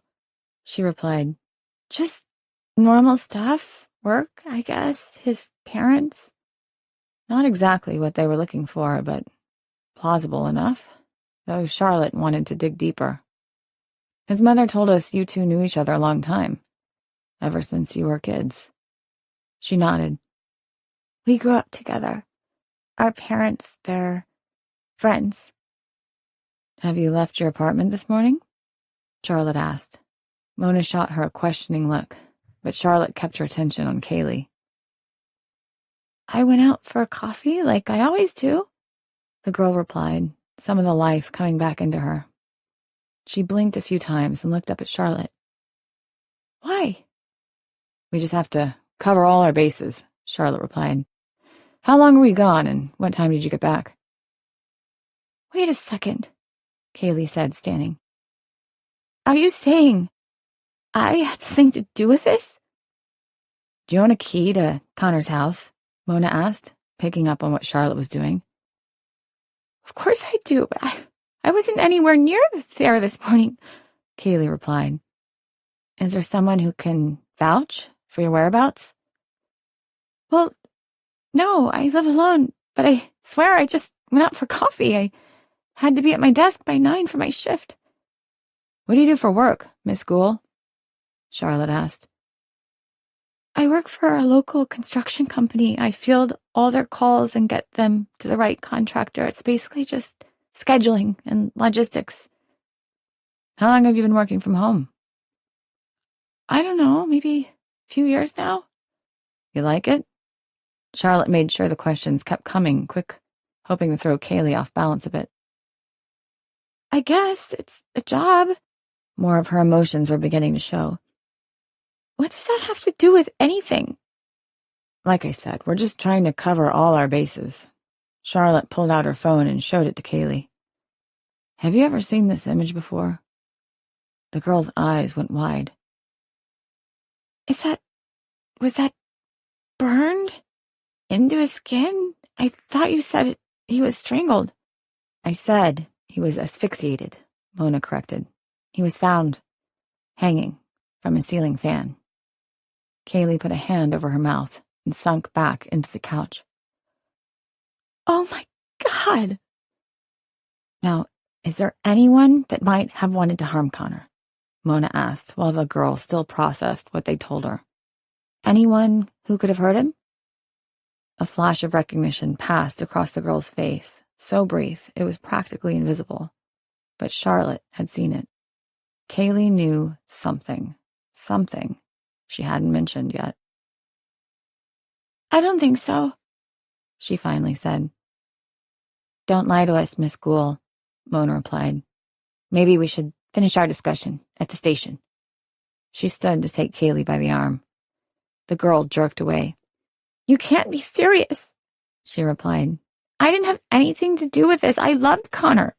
she replied. Just normal stuff. Work, I guess. His parents. Not exactly what they were looking for, but plausible enough, though Charlotte wanted to dig deeper. His mother told us you two knew each other a long time, ever since you were kids. She nodded. We grew up together. Our parents, they're friends. Have you left your apartment this morning? Charlotte asked. Mona shot her a questioning look, but Charlotte kept her attention on Kaylee. I went out for a coffee like I always do, the girl replied, some of the life coming back into her. She blinked a few times and looked up at Charlotte. Why? We just have to cover all our bases, Charlotte replied. How long were you gone, and what time did you get back? Wait a second, Kaylee said, standing. Are you saying I had something to do with this? Do you own a key to Connor's house? Mona asked, picking up on what Charlotte was doing. Of course I do, but I wasn't anywhere near there this morning, Kaylee replied. Is there someone who can vouch for your whereabouts? Well, no, I live alone, but I swear I just went out for coffee. I had to be at my desk by 9 for my shift. What do you do for work, Miss Gould? Charlotte asked. I work for a local construction company. I field all their calls and get them to the right contractor. It's basically just scheduling and logistics. How long have you been working from home? I don't know, maybe a few years now. You like it? Charlotte made sure the questions kept coming quick, hoping to throw Kaylee off balance a bit. I guess it's a job. More of her emotions were beginning to show. What does that have to do with anything? Like I said, we're just trying to cover all our bases. Charlotte pulled out her phone and showed it to Kaylee. Have you ever seen this image before? The girl's eyes went wide. Was that burned into his skin? I thought you said he was strangled. I said he was asphyxiated, Mona corrected. He was found hanging from a ceiling fan. Kaylee put a hand over her mouth and sunk back into the couch. Oh my God! Now, is there anyone that might have wanted to harm Connor? Mona asked while the girl still processed what they told her. Anyone who could have hurt him? A flash of recognition passed across the girl's face, so brief it was practically invisible. But Charlotte had seen it. Kaylee knew something she hadn't mentioned yet. I don't think so, she finally said. Don't lie to us, Miss Gould, Mona replied. Maybe we should finish our discussion at the station. She stood to take Kaylee by the arm. The girl jerked away. You can't be serious, she replied. I didn't have anything to do with this. I loved Connor.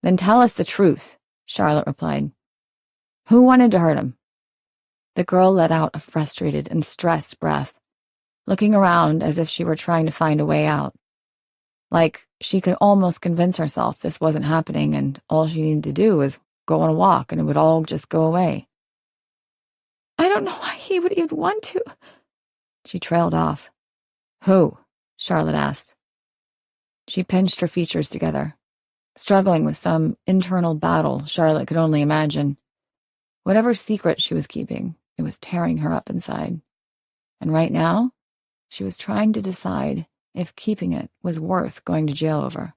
Then tell us the truth, Charlotte replied. Who wanted to hurt him? The girl let out a frustrated and stressed breath, looking around as if she were trying to find a way out. Like she could almost convince herself this wasn't happening and all she needed to do was go on a walk and it would all just go away. I don't know why he would even want to. She trailed off. Who? Charlotte asked. She pinched her features together, struggling with some internal battle Charlotte could only imagine. Whatever secret she was keeping, it was tearing her up inside. And right now, she was trying to decide if keeping it was worth going to jail over.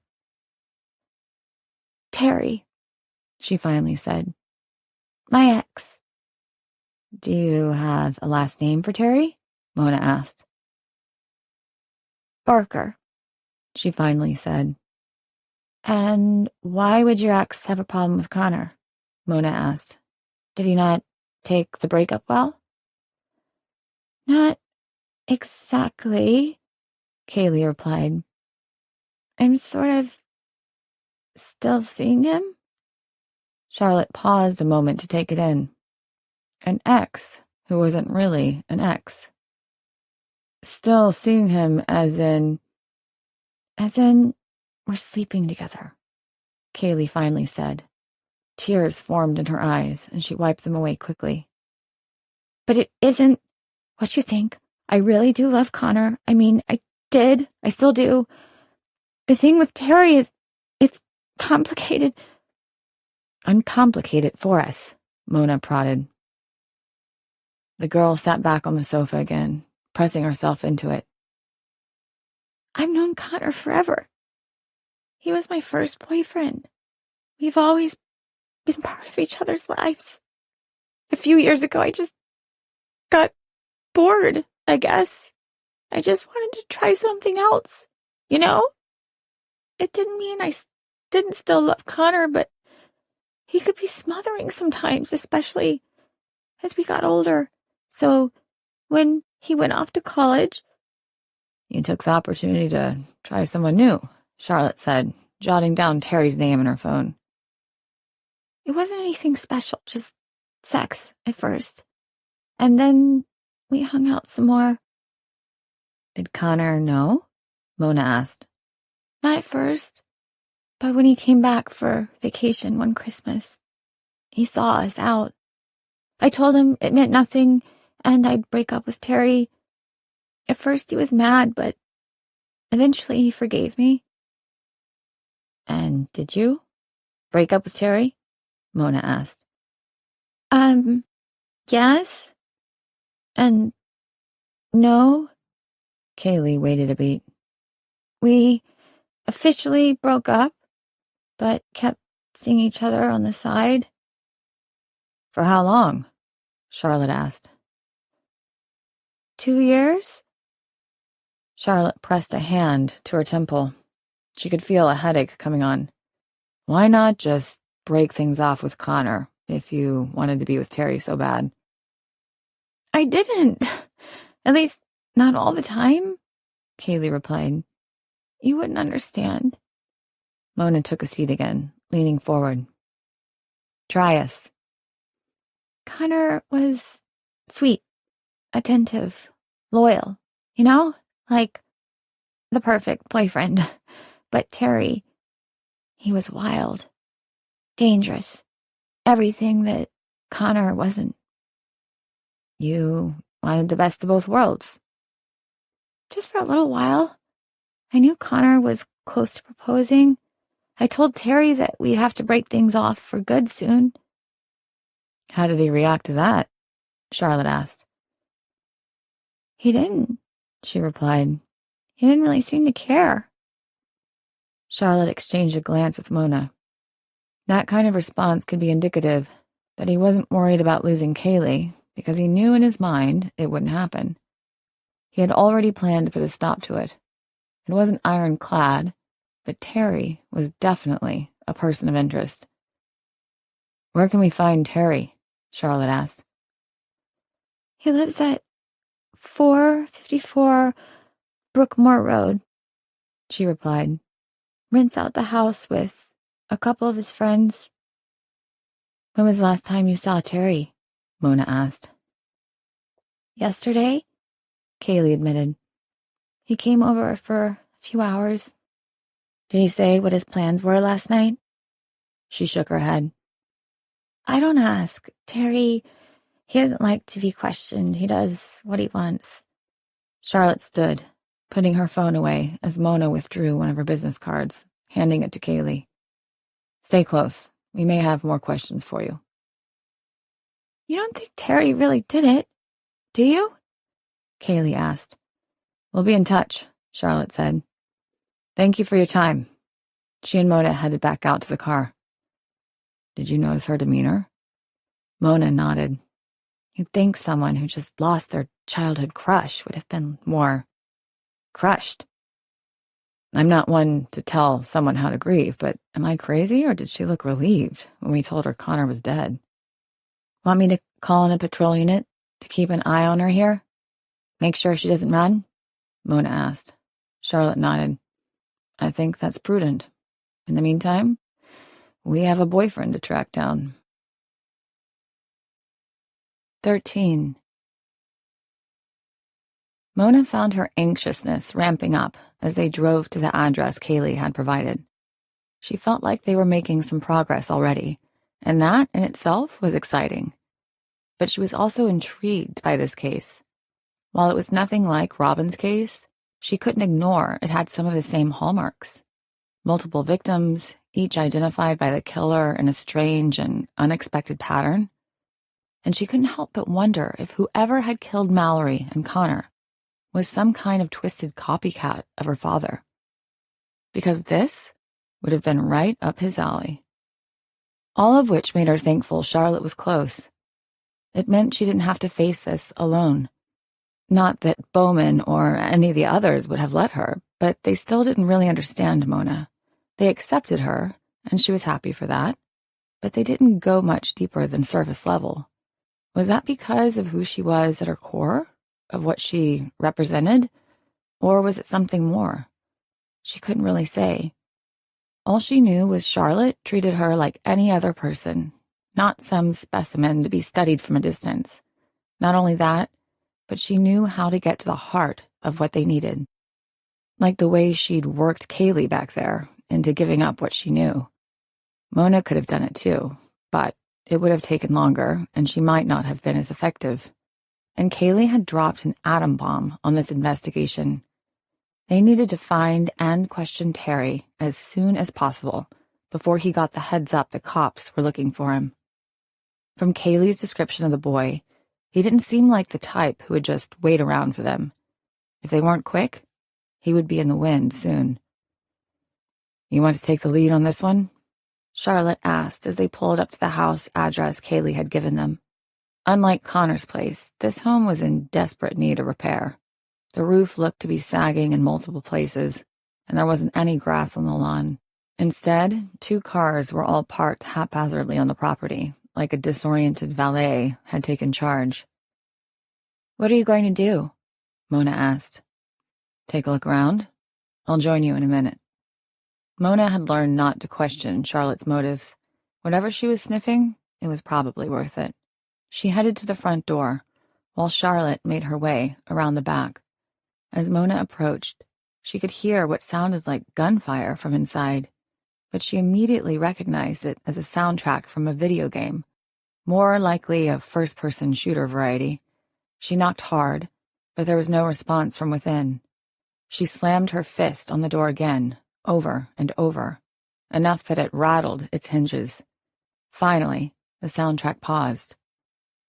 Terry, she finally said. My ex. Do you have a last name for Terry? Mona asked. Barker, she finally said. And why would your ex have a problem with Connor? Mona asked. Did he not take the breakup well? Not exactly, Kaylee replied. I'm sort of still seeing him. Charlotte paused a moment to take it in. An ex who wasn't really an ex. Still seeing him as in we're sleeping together, Kaylee finally said. Tears formed in her eyes, and she wiped them away quickly. But it isn't what you think. I really do love Connor. I mean, I did. I still do. The thing with Terry is, it's complicated. Uncomplicate it for us, Mona prodded. The girl sat back on the sofa again, pressing herself into it. I've known Connor forever. He was my first boyfriend. We've always been part of each other's lives. A few years ago, I just got bored, I guess. I just wanted to try something else, you know? It didn't mean I didn't still love Connor, but he could be smothering sometimes, especially as we got older. So when he went off to college... You took the opportunity to try someone new, Charlotte said, jotting down Terry's name in her phone. It wasn't anything special, just sex at first. And then we hung out some more. Did Connor know? Mona asked. Not at first, but when he came back for vacation one Christmas, he saw us out. I told him it meant nothing and I'd break up with Terry. At first he was mad, but eventually he forgave me. And did you break up with Terry? Mona asked. Yes. And no. Kaylee waited a beat. We officially broke up, but kept seeing each other on the side. For how long? Charlotte asked. 2 years? Charlotte pressed a hand to her temple. She could feel a headache coming on. Why not just break things off with Connor if you wanted to be with Terry so bad? I didn't. At least, not all the time, Kaylee replied. You wouldn't understand. Mona took a seat again, leaning forward. Try us. Connor was sweet, attentive, loyal, you know? Like the perfect boyfriend. But Terry, he was wild, dangerous, everything that Connor wasn't. You wanted the best of both worlds. Just for a little while. I knew Connor was close to proposing. I told Terry that we'd have to break things off for good soon. How did he react to that? Charlotte asked. He didn't, she replied. He didn't really seem to care. Charlotte exchanged a glance with Mona. That kind of response could be indicative that he wasn't worried about losing Kaylee, because he knew in his mind it wouldn't happen. He had already planned to put a stop to it. It wasn't ironclad, but Terry was definitely a person of interest. Where can we find Terry? Charlotte asked. He lives at 454 Brookmore Road, she replied. Rents out the house with A couple of his friends. When was the last time you saw Terry? Mona asked. Yesterday, Kaylee admitted. He came over for a few hours. Did he say what his plans were last night? She shook her head. I don't ask. Terry, he doesn't like to be questioned. He does what he wants. Charlotte stood, putting her phone away as Mona withdrew one of her business cards, handing it to Kaylee. Stay close. We may have more questions for you. You don't think Terry really did it, do you? Kaylee asked. We'll be in touch, Charlotte said. Thank you for your time. She and Mona headed back out to the car. Did you notice her demeanor? Mona nodded. You'd think someone who just lost their childhood crush would have been more crushed. I'm not one to tell someone how to grieve, but am I crazy, or did she look relieved when we told her Connor was dead? Want me to call in a patrol unit to keep an eye on her here? Make sure she doesn't run? Mona asked. Charlotte nodded. I think that's prudent. In the meantime, we have a boyfriend to track down. 13. Mona found her anxiousness ramping up as they drove to the address Kaylee had provided. She felt like they were making some progress already, and that in itself was exciting. But she was also intrigued by this case. While it was nothing like Robin's case, she couldn't ignore it had some of the same hallmarks. Multiple victims, each identified by the killer in a strange and unexpected pattern. And she couldn't help but wonder if whoever had killed Mallory and Connor was some kind of twisted copycat of her father. Because this would have been right up his alley. All of which made her thankful Charlotte was close. It meant she didn't have to face this alone. Not that Bowman or any of the others would have let her, but they still didn't really understand Mona. They accepted her, and she was happy for that, but they didn't go much deeper than surface level. Was that because of who she was at her core, of what she represented, or was it something more? She couldn't really say. All she knew was Charlotte treated her like any other person, not some specimen to be studied from a distance. Not only that, but she knew how to get to the heart of what they needed. Like the way she'd worked Kaylee back there into giving up what she knew. Mona could have done it too, but it would have taken longer, and she might not have been as effective. And Kaylee had dropped an atom bomb on this investigation. They needed to find and question Terry as soon as possible before he got the heads up the cops were looking for him. From Kaylee's description of the boy, he didn't seem like the type who would just wait around for them. If they weren't quick, he would be in the wind soon. You want to take the lead on this one? Charlotte asked as they pulled up to the house address Kaylee had given them. Unlike Connor's place, this home was in desperate need of repair. The roof looked to be sagging in multiple places, and there wasn't any grass on the lawn. Instead, 2 cars were all parked haphazardly on the property, like a disoriented valet had taken charge. What are you going to do? Mona asked. Take a look around. I'll join you in a minute. Mona had learned not to question Charlotte's motives. Whatever she was sniffing, it was probably worth it. She headed to the front door, while Charlotte made her way around the back. As Mona approached, she could hear what sounded like gunfire from inside, but she immediately recognized it as a soundtrack from a video game, more likely a first-person shooter variety. She knocked hard, but there was no response from within. She slammed her fist on the door again, over and over, enough that it rattled its hinges. Finally, the soundtrack paused.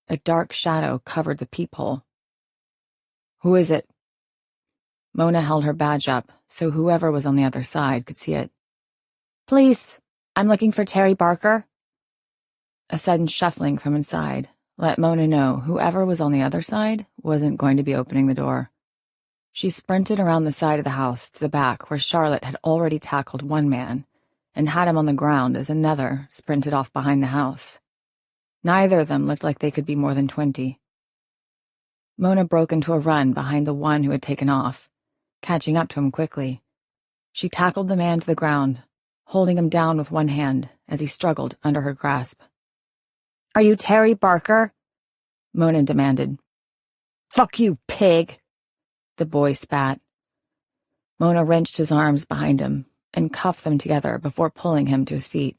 A dark shadow covered the peephole. Who is it? Mona held her badge up so whoever was on the other side could see it. Police! I'm looking for Terry Barker. A sudden shuffling from inside let Mona know whoever was on the other side wasn't going to be opening the door. She sprinted around the side of the house to the back where Charlotte had already tackled one man and had him on the ground as another sprinted off behind the house. Neither of them looked like they could be more than 20. Mona broke into a run behind the one who had taken off, catching up to him quickly. She tackled the man to the ground, holding him down with one hand as he struggled under her grasp. "Are you Terry Barker?" Mona demanded. "Fuck you, pig!" the boy spat. Mona wrenched his arms behind him and cuffed them together before pulling him to his feet.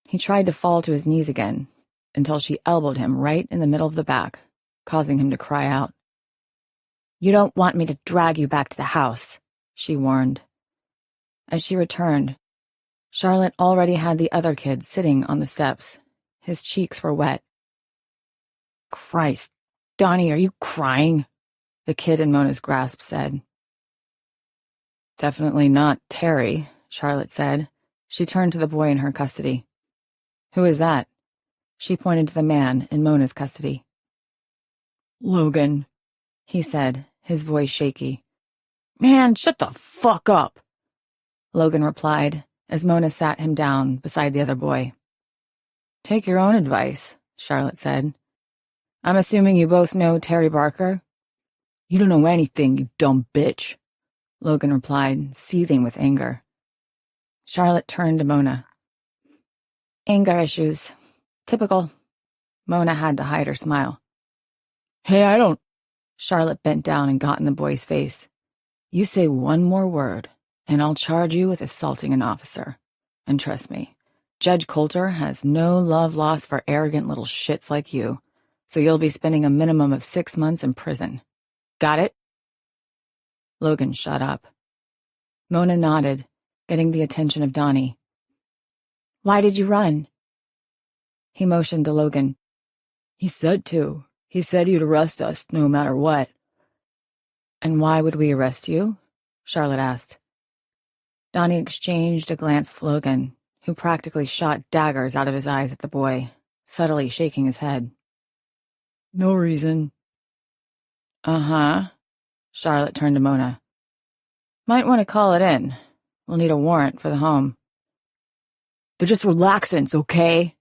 He tried to fall to his knees again until she elbowed him right in the middle of the back, causing him to cry out. "You don't want me to drag you back to the house," she warned. As she returned, Charlotte already had the other kid sitting on the steps. His cheeks were wet. "Christ, Donnie, are you crying?" the kid in Mona's grasp said. "Definitely not Terry," Charlotte said. She turned to the boy in her custody. "Who is that?" She pointed to the man in Mona's custody. "Logan," he said, his voice shaky. "Man, shut the fuck up," Logan replied as Mona sat him down beside the other boy. "Take your own advice," Charlotte said. "I'm assuming you both know Terry Barker?" "You don't know anything, you dumb bitch," Logan replied, seething with anger. Charlotte turned to Mona. "Anger issues. Typical." Mona had to hide her smile. "Hey, I don't—" Charlotte bent down and got in the boy's face. "You say one more word, and I'll charge you with assaulting an officer. And trust me, Judge Coulter has no love lost for arrogant little shits like you, so you'll be spending a minimum of 6 months in prison. Got it?" Logan shut up. Mona nodded, getting the attention of Donnie. "Why did you run?" He motioned to Logan. "He said to. He said he'd arrest us no matter what." "And why would we arrest you?" Charlotte asked. Donnie exchanged a glance with Logan, who practically shot daggers out of his eyes at the boy, subtly shaking his head. "No reason." "Uh-huh." Charlotte turned to Mona. "Might want to call it in. We'll need a warrant for the home." "They're just relaxants, okay?"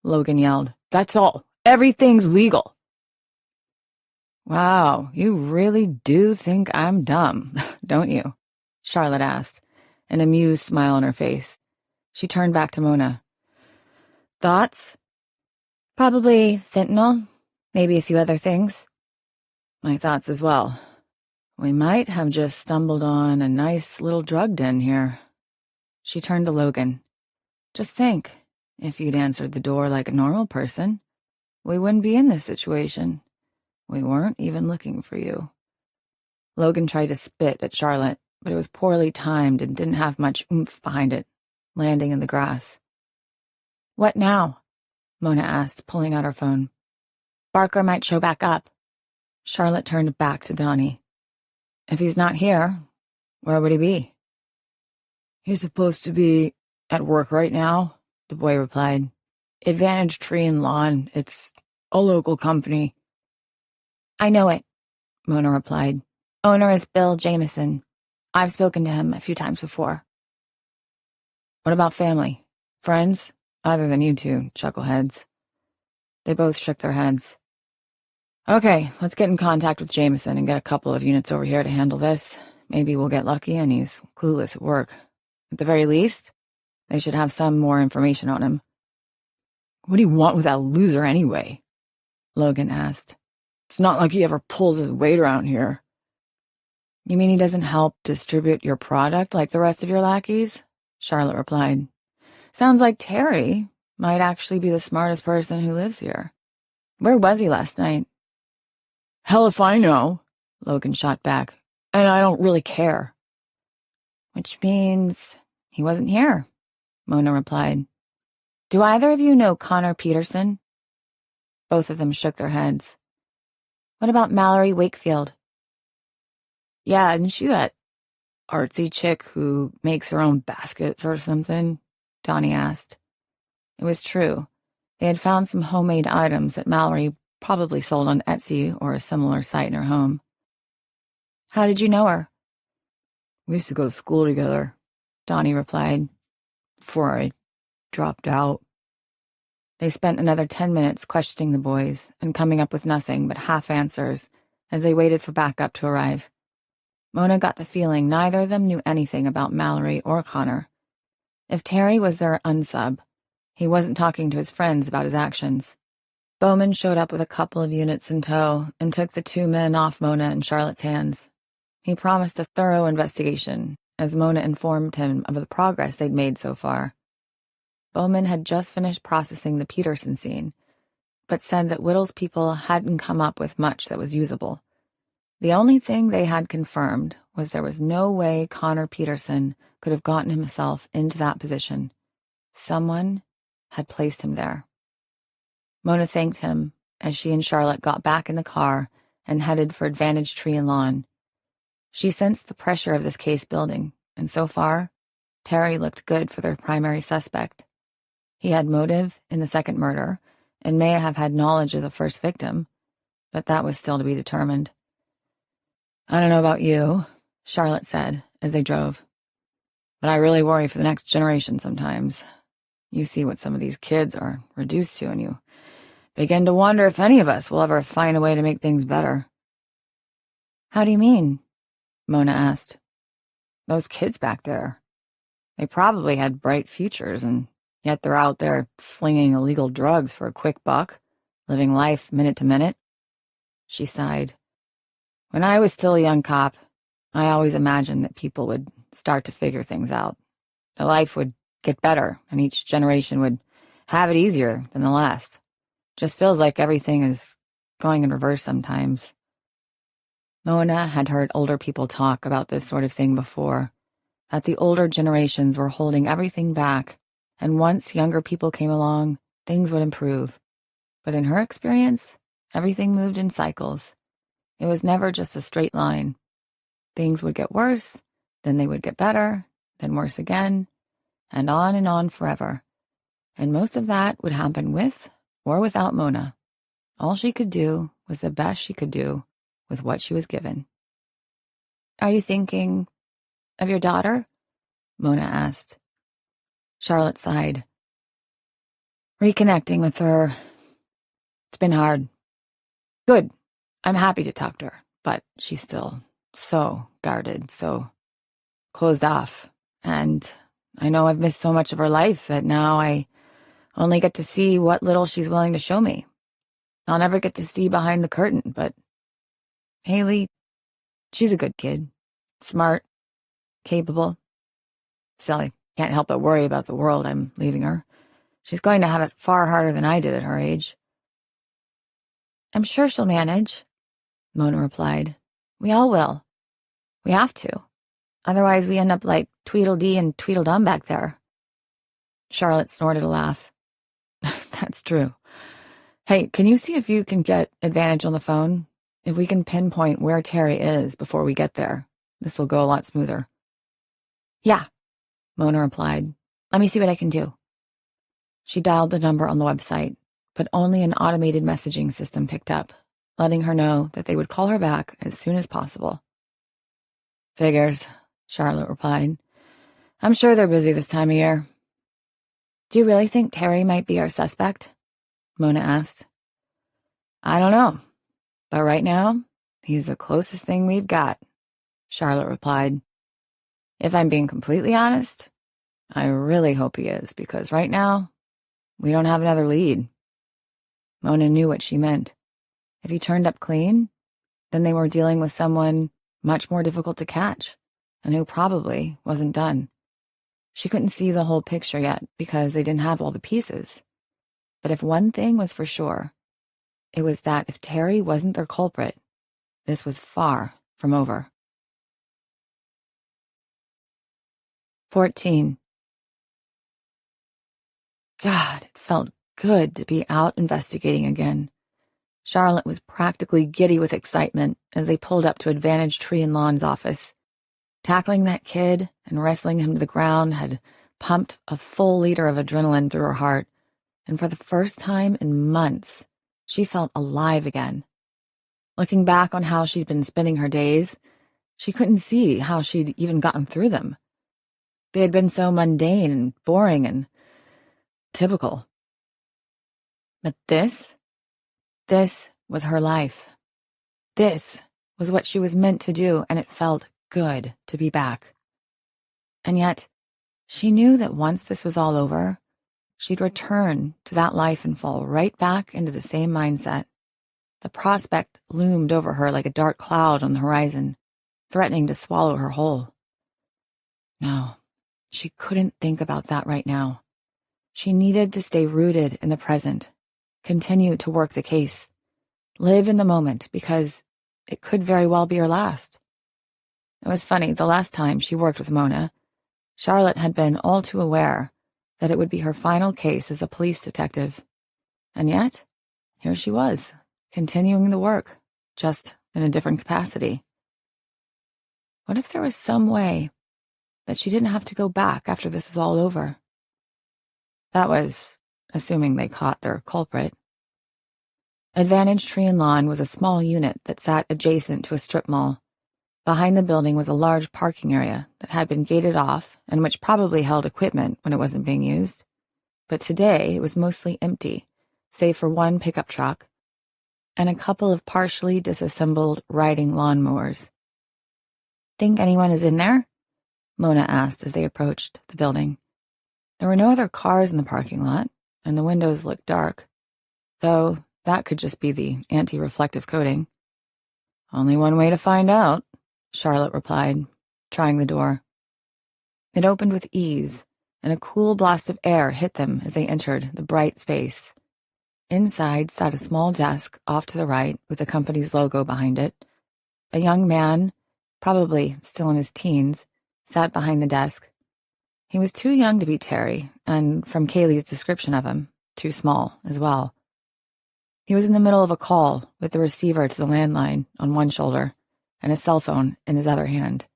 Logan yelled. "That's all. Everything's legal." "Wow, you really do think I'm dumb, don't you?" Charlotte asked, an amused smile on her face. She turned back to Mona. "Thoughts?" "Probably fentanyl, maybe a few other things." "My thoughts as well. We might have just stumbled on a nice little drug den here." She turned to Logan. "Just think, if you'd answered the door like a normal person, we wouldn't be in this situation. We weren't even looking for you." Logan tried to spit at Charlotte, but it was poorly timed and didn't have much oomph behind it, landing in the grass. "What now?" Mona asked, pulling out her phone. "Barker might show back up." Charlotte turned back to Donnie. "If he's not here, where would he be?" "He's supposed to be at work right now," the boy replied. "Advantage Tree and Lawn. It's a local company." "I know it," Mona replied. "Owner is Bill Jameson. I've spoken to him a few times before." "What about family? Friends? Other than you two, chuckleheads." They both shook their heads. "Okay, let's get in contact with Jameson and get a couple of units over here to handle this. Maybe we'll get lucky and he's clueless at work. At the very least, they should have some more information on him." "What do you want with that loser anyway?" Logan asked. "It's not like he ever pulls his weight around here." "You mean he doesn't help distribute your product like the rest of your lackeys?" Charlotte replied. "Sounds like Terry might actually be the smartest person who lives here. Where was he last night?" "Hell if I know," Logan shot back. "And I don't really care." "Which means he wasn't here," Mona replied. "Do either of you know Connor Peterson?" Both of them shook their heads. "What about Mallory Wakefield?" "Yeah, isn't she that artsy chick who makes her own baskets or something?" Donnie asked. It was true. They had found some homemade items that Mallory probably sold on Etsy or a similar site in her home. "How did you know her?" "We used to go to school together," Donnie replied, "before I dropped out." They spent another 10 minutes questioning the boys and coming up with nothing but half answers as they waited for backup to arrive. Mona got the feeling neither of them knew anything about Mallory or Connor. If Terry was their unsub, he wasn't talking to his friends about his actions. Bowman showed up with a couple of units in tow and took the two men off Mona and Charlotte's hands. He promised a thorough investigation, as Mona informed him of the progress they'd made so far. Bowman had just finished processing the Peterson scene, but said that Whittle's people hadn't come up with much that was usable. The only thing they had confirmed was there was no way Connor Peterson could have gotten himself into that position. Someone had placed him there. Mona thanked him as she and Charlotte got back in the car and headed for Advantage Tree and Lawn. She sensed the pressure of this case building, and so far, Terry looked good for their primary suspect. He had motive in the second murder and may have had knowledge of the first victim, but that was still to be determined. "I don't know about you," Charlotte said as they drove, "but I really worry for the next generation sometimes. You see what some of these kids are reduced to, and you begin to wonder if any of us will ever find a way to make things better." "How do you mean?" Mona asked. "Those kids back there. They probably had bright futures, and yet they're out there slinging illegal drugs for a quick buck, living life minute to minute." She sighed. "When I was still a young cop, I always imagined that people would start to figure things out. Their life would get better, and each generation would have it easier than the last. Just feels like everything is going in reverse sometimes." Mona had heard older people talk about this sort of thing before, that the older generations were holding everything back, and once younger people came along, things would improve. But in her experience, everything moved in cycles. It was never just a straight line. Things would get worse, then they would get better, then worse again, and on forever. And most of that would happen with or without Mona. All she could do was the best she could do with what she was given. "Are you thinking of your daughter?" Mona asked. Charlotte sighed. "Reconnecting with her. It's been hard. Good. I'm happy to talk to her, but she's still so guarded, so closed off. And I know I've missed so much of her life that now I only get to see what little she's willing to show me. I'll never get to see behind the curtain, but Haley, she's a good kid. Smart, capable. Still, I can't help but worry about the world I'm leaving her. She's going to have it far harder than I did at her age." "I'm sure she'll manage," Mona replied. "We all will. We have to. Otherwise we end up like Tweedledee and Tweedledum back there." Charlotte snorted a laugh. "That's true. Hey, can you see if you can get Advantage on the phone? If we can pinpoint where Terry is before we get there, this will go a lot smoother." "Yeah," Mona replied. "Let me see what I can do." She dialed the number on the website, but only an automated messaging system picked up, letting her know that they would call her back as soon as possible. "Figures," Charlotte replied. "I'm sure they're busy this time of year." "Do you really think Terry might be our suspect?" Mona asked. "I don't know, but right now, he's the closest thing we've got," Charlotte replied. "If I'm being completely honest, I really hope he is, because right now, we don't have another lead." Mona knew what she meant. If he turned up clean, then they were dealing with someone much more difficult to catch, and who probably wasn't done. She couldn't see the whole picture yet because they didn't have all the pieces. But if one thing was for sure, it was that if Terry wasn't their culprit, this was far from over. 14. God, it felt good to be out investigating again. Charlotte was practically giddy with excitement as they pulled up to Advantage Tree and Lawn's office. Tackling that kid and wrestling him to the ground had pumped a full liter of adrenaline through her heart, and for the first time in months, she felt alive again. Looking back on how she'd been spending her days, she couldn't see how she'd even gotten through them. They had been so mundane and boring and typical. But this was her life. This was what she was meant to do, and it felt good to be back. And yet, She knew that once this was all over, she'd return to that life and fall right back into the same mindset. The prospect loomed over her like a dark cloud on the horizon, threatening to swallow her whole. No, she couldn't think about that right now. She needed to stay rooted in the present, continue to work the case, live in the moment, because it could very well be her last. It was funny, the last time she worked with Mona, Charlotte had been all too aware that it would be her final case as a police detective. And yet, here she was, continuing the work, just in a different capacity. What if there was some way that she didn't have to go back after this was all over? That was assuming they caught their culprit. Advantage Tree and Lawn was a small unit that sat adjacent to a strip mall. Behind the building was a large parking area that had been gated off and which probably held equipment when it wasn't being used. But today it was mostly empty, save for one pickup truck and a couple of partially disassembled riding lawnmowers. "Think anyone is in there?" Mona asked as they approached the building. There were no other cars in the parking lot, and the windows looked dark, though that could just be the anti-reflective coating. "Only one way to find out," Charlotte replied, trying the door. It opened with ease, and a cool blast of air hit them as they entered the bright space. Inside sat a small desk off to the right with the company's logo behind it. A young man, probably still in his teens, sat behind the desk. He was too young to be Terry, and from Kaylee's description of him, too small as well. He was in the middle of a call with the receiver to the landline on one shoulder and a cell phone in his other hand.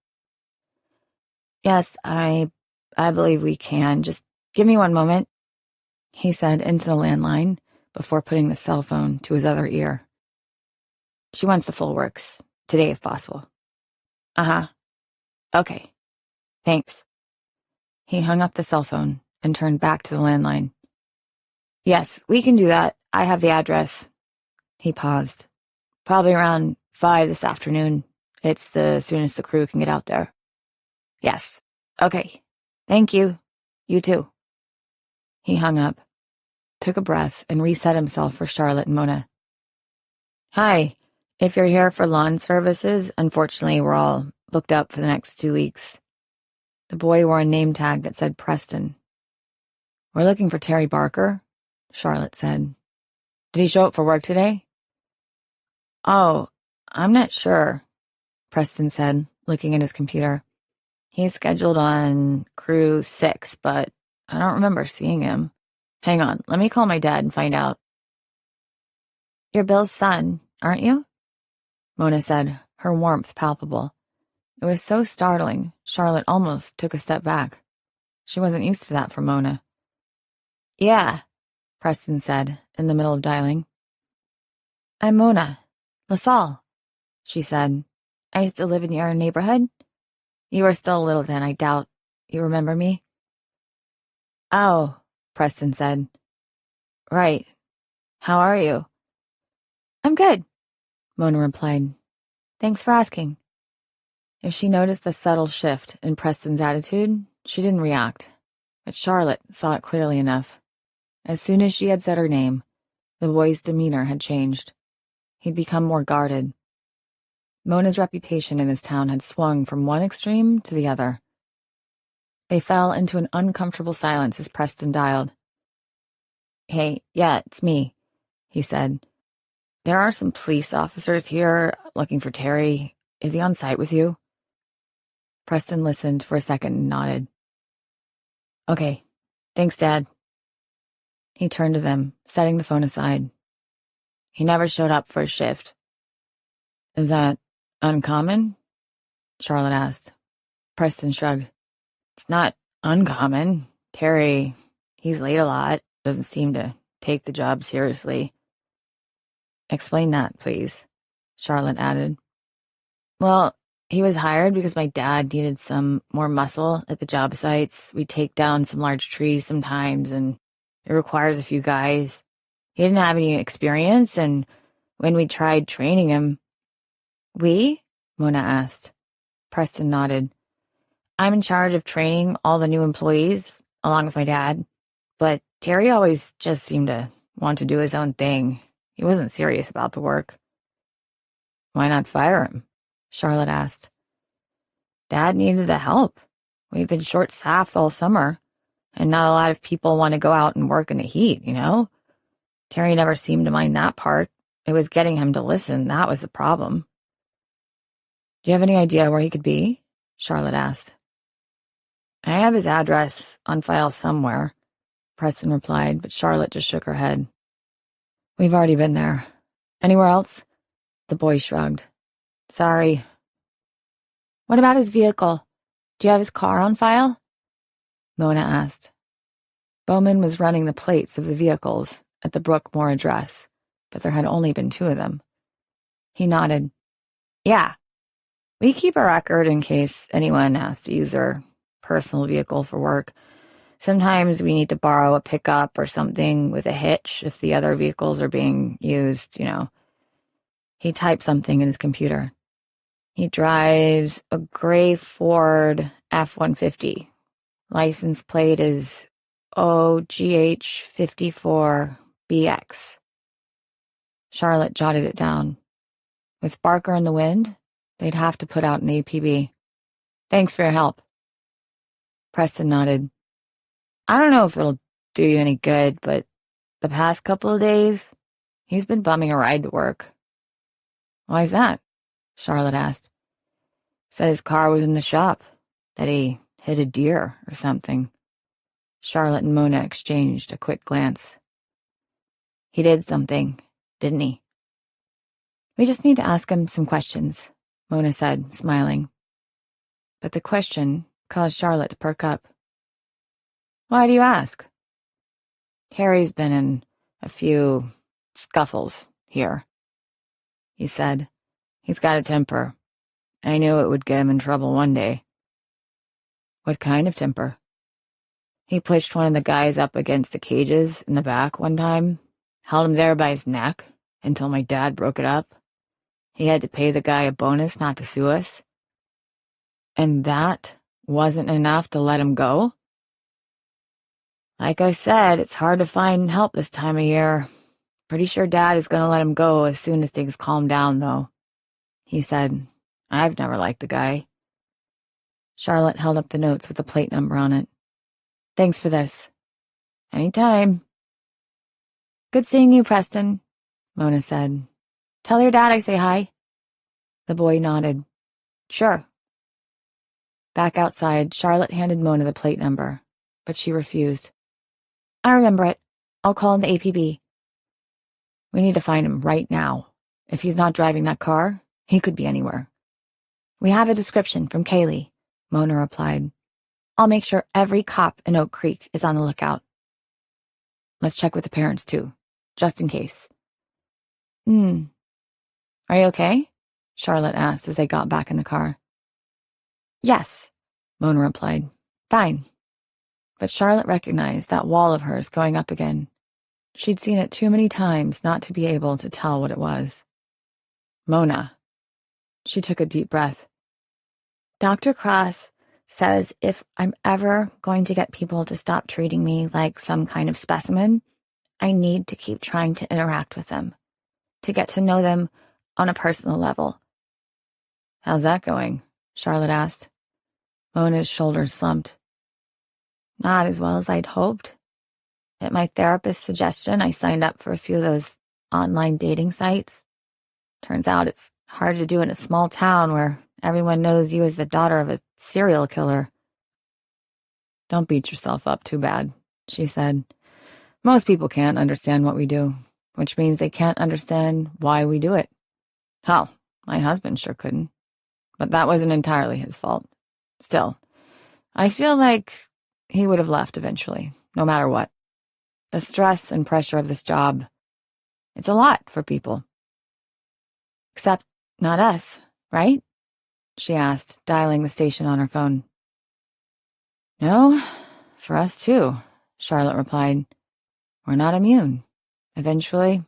"Yes, I believe we can. Just give me one moment," he said into the landline before putting the cell phone to his other ear. "She wants the full works, today if possible." "Uh-huh. Okay. Thanks." He hung up the cell phone and turned back to the landline. "Yes, we can do that. I have the address." He paused. "Probably around 5 this afternoon. It's the soonest the crew can get out there." "Yes. Okay. Thank you. You too." He hung up, took a breath, and reset himself for Charlotte and Mona. "Hi. If you're here for lawn services, unfortunately, we're all booked up for the next 2 weeks." The boy wore a name tag that said Preston. "We're looking for Terry Barker," Charlotte said. "Did he show up for work today?" "Oh, I'm not sure," Preston said, looking at his computer. "He's scheduled on crew 6, but I don't remember seeing him. Hang on, let me call my dad and find out." "You're Bill's son, aren't you?" Mona said, her warmth palpable. It was so startling, Charlotte almost took a step back. She wasn't used to that from Mona. "Yeah," Preston said, in the middle of dialing. "I'm Mona. LaSalle," she said. "I used to live in your neighborhood. You were still little then, I doubt. You remember me?" "Oh," Preston said. "Right. How are you?" "I'm good," Mona replied. "Thanks for asking." If she noticed the subtle shift in Preston's attitude, she didn't react. But Charlotte saw it clearly enough. As soon as she had said her name, the boy's demeanor had changed. He'd become more guarded. Mona's reputation in this town had swung from one extreme to the other. They fell into an uncomfortable silence as Preston dialed. "Hey, yeah, it's me," he said. "There are some police officers here looking for Terry. Is he on site with you?" Preston listened for a second and nodded. "Okay, thanks, Dad." He turned to them, setting the phone aside. "He never showed up for a shift." "Is that uncommon?" Charlotte asked. Preston shrugged. "It's not uncommon. Terry, he's late a lot, doesn't seem to take the job seriously." "Explain that, please," Charlotte added. "Well, he was hired because my dad needed some more muscle at the job sites. We take down some large trees sometimes, and it requires a few guys. He didn't have any experience, and when we tried training him—" "We?" Mona asked. Preston nodded. I'm in charge of training all the new employees, along with my dad, but Terry always just seemed to want to do his own thing. He wasn't serious about the work. Why not fire him? Charlotte asked. Dad needed the help. We've been short-staffed all summer, and not a lot of people want to go out and work in the heat, you know? Terry never seemed to mind that part. It was getting him to listen that was the problem. Do you have any idea where he could be? Charlotte asked. I have his address on file somewhere, Preston replied, but Charlotte just shook her head. We've already been there. Anywhere else? The boy shrugged. Sorry. What about his vehicle? Do you have his car on file? Mona asked. Bowman was running the plates of the vehicles at the Brookmore address, but there had only been 2 of them. He nodded. Yeah. We keep a record in case anyone has to use their personal vehicle for work. Sometimes we need to borrow a pickup or something with a hitch if the other vehicles are being used, you know. He typed something in his computer. He drives a gray Ford F-150. License plate is OGH54BX. Charlotte jotted it down. With Barker in the wind, they'd have to put out an APB. Thanks for your help. Preston nodded. I don't know if it'll do you any good, but the past couple of days, he's been bumming a ride to work. Why's that? Charlotte asked. Said his car was in the shop, that he hit a deer or something. Charlotte and Mona exchanged a quick glance. He did something, didn't he? We just need to ask him some questions, Mona said, smiling. But the question caused Charlotte to perk up. Why do you ask? Harry's been in a few scuffles here, he said. He's got a temper. I knew it would get him in trouble one day. What kind of temper? He pushed one of the guys up against the cages in the back one time, held him there by his neck until my dad broke it up. He had to pay the guy a bonus not to sue us. And that wasn't enough to let him go? Like I said, it's hard to find help this time of year. Pretty sure Dad is going to let him go as soon as things calm down, though. He said, I've never liked the guy. Charlotte held up the notes with the plate number on it. Thanks for this. Anytime. Good seeing you, Preston, Mona said. Tell your dad I say hi. The boy nodded. Sure. Back outside, Charlotte handed Mona the plate number, but she refused. I remember it. I'll call in the APB. We need to find him right now. If he's not driving that car, he could be anywhere. We have a description from Kaylee, Mona replied. I'll make sure every cop in Oak Creek is on the lookout. Let's check with the parents, too, just in case. Are you okay? Charlotte asked as they got back in the car. Yes, Mona replied. Fine. But Charlotte recognized that wall of hers going up again. She'd seen it too many times not to be able to tell what it was. Mona. She took a deep breath. Dr. Cross says if I'm ever going to get people to stop treating me like some kind of specimen, I need to keep trying to interact with them, to get to know them on a personal level. How's that going? Charlotte asked. Mona's shoulders slumped. Not as well as I'd hoped. At my therapist's suggestion, I signed up for a few of those online dating sites. Turns out it's hard to do in a small town where everyone knows you as the daughter of a serial killer. Don't beat yourself up too bad, she said. Most people can't understand what we do, which means they can't understand why we do it. Hell, my husband sure couldn't. But that wasn't entirely his fault. Still, I feel like he would have left eventually, no matter what. The stress and pressure of this job, it's a lot for people. Except not us, right? She asked, dialing the station on her phone. No, for us too, Charlotte replied. We're not immune. Eventually,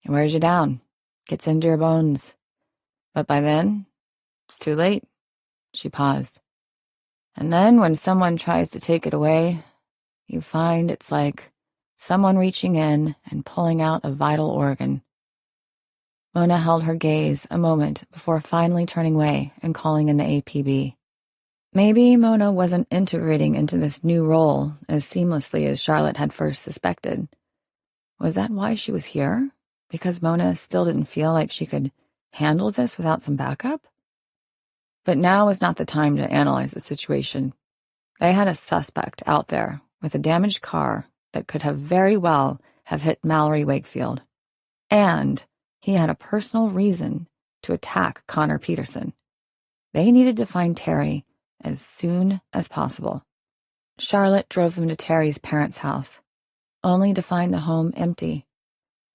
it wears you down, gets into your bones. But by then, it's too late. She paused. And then when someone tries to take it away, you find it's like someone reaching in and pulling out a vital organ. Mona held her gaze a moment before finally turning away and calling in the APB. Maybe Mona wasn't integrating into this new role as seamlessly as Charlotte had first suspected. Was that why she was here? Because Mona still didn't feel like she could handle this without some backup? But now was not the time to analyze the situation. They had a suspect out there with a damaged car that could have very well have hit Mallory Wakefield. And he had a personal reason to attack Connor Peterson. They needed to find Terry as soon as possible. Charlotte drove them to Terry's parents' house, only to find the home empty.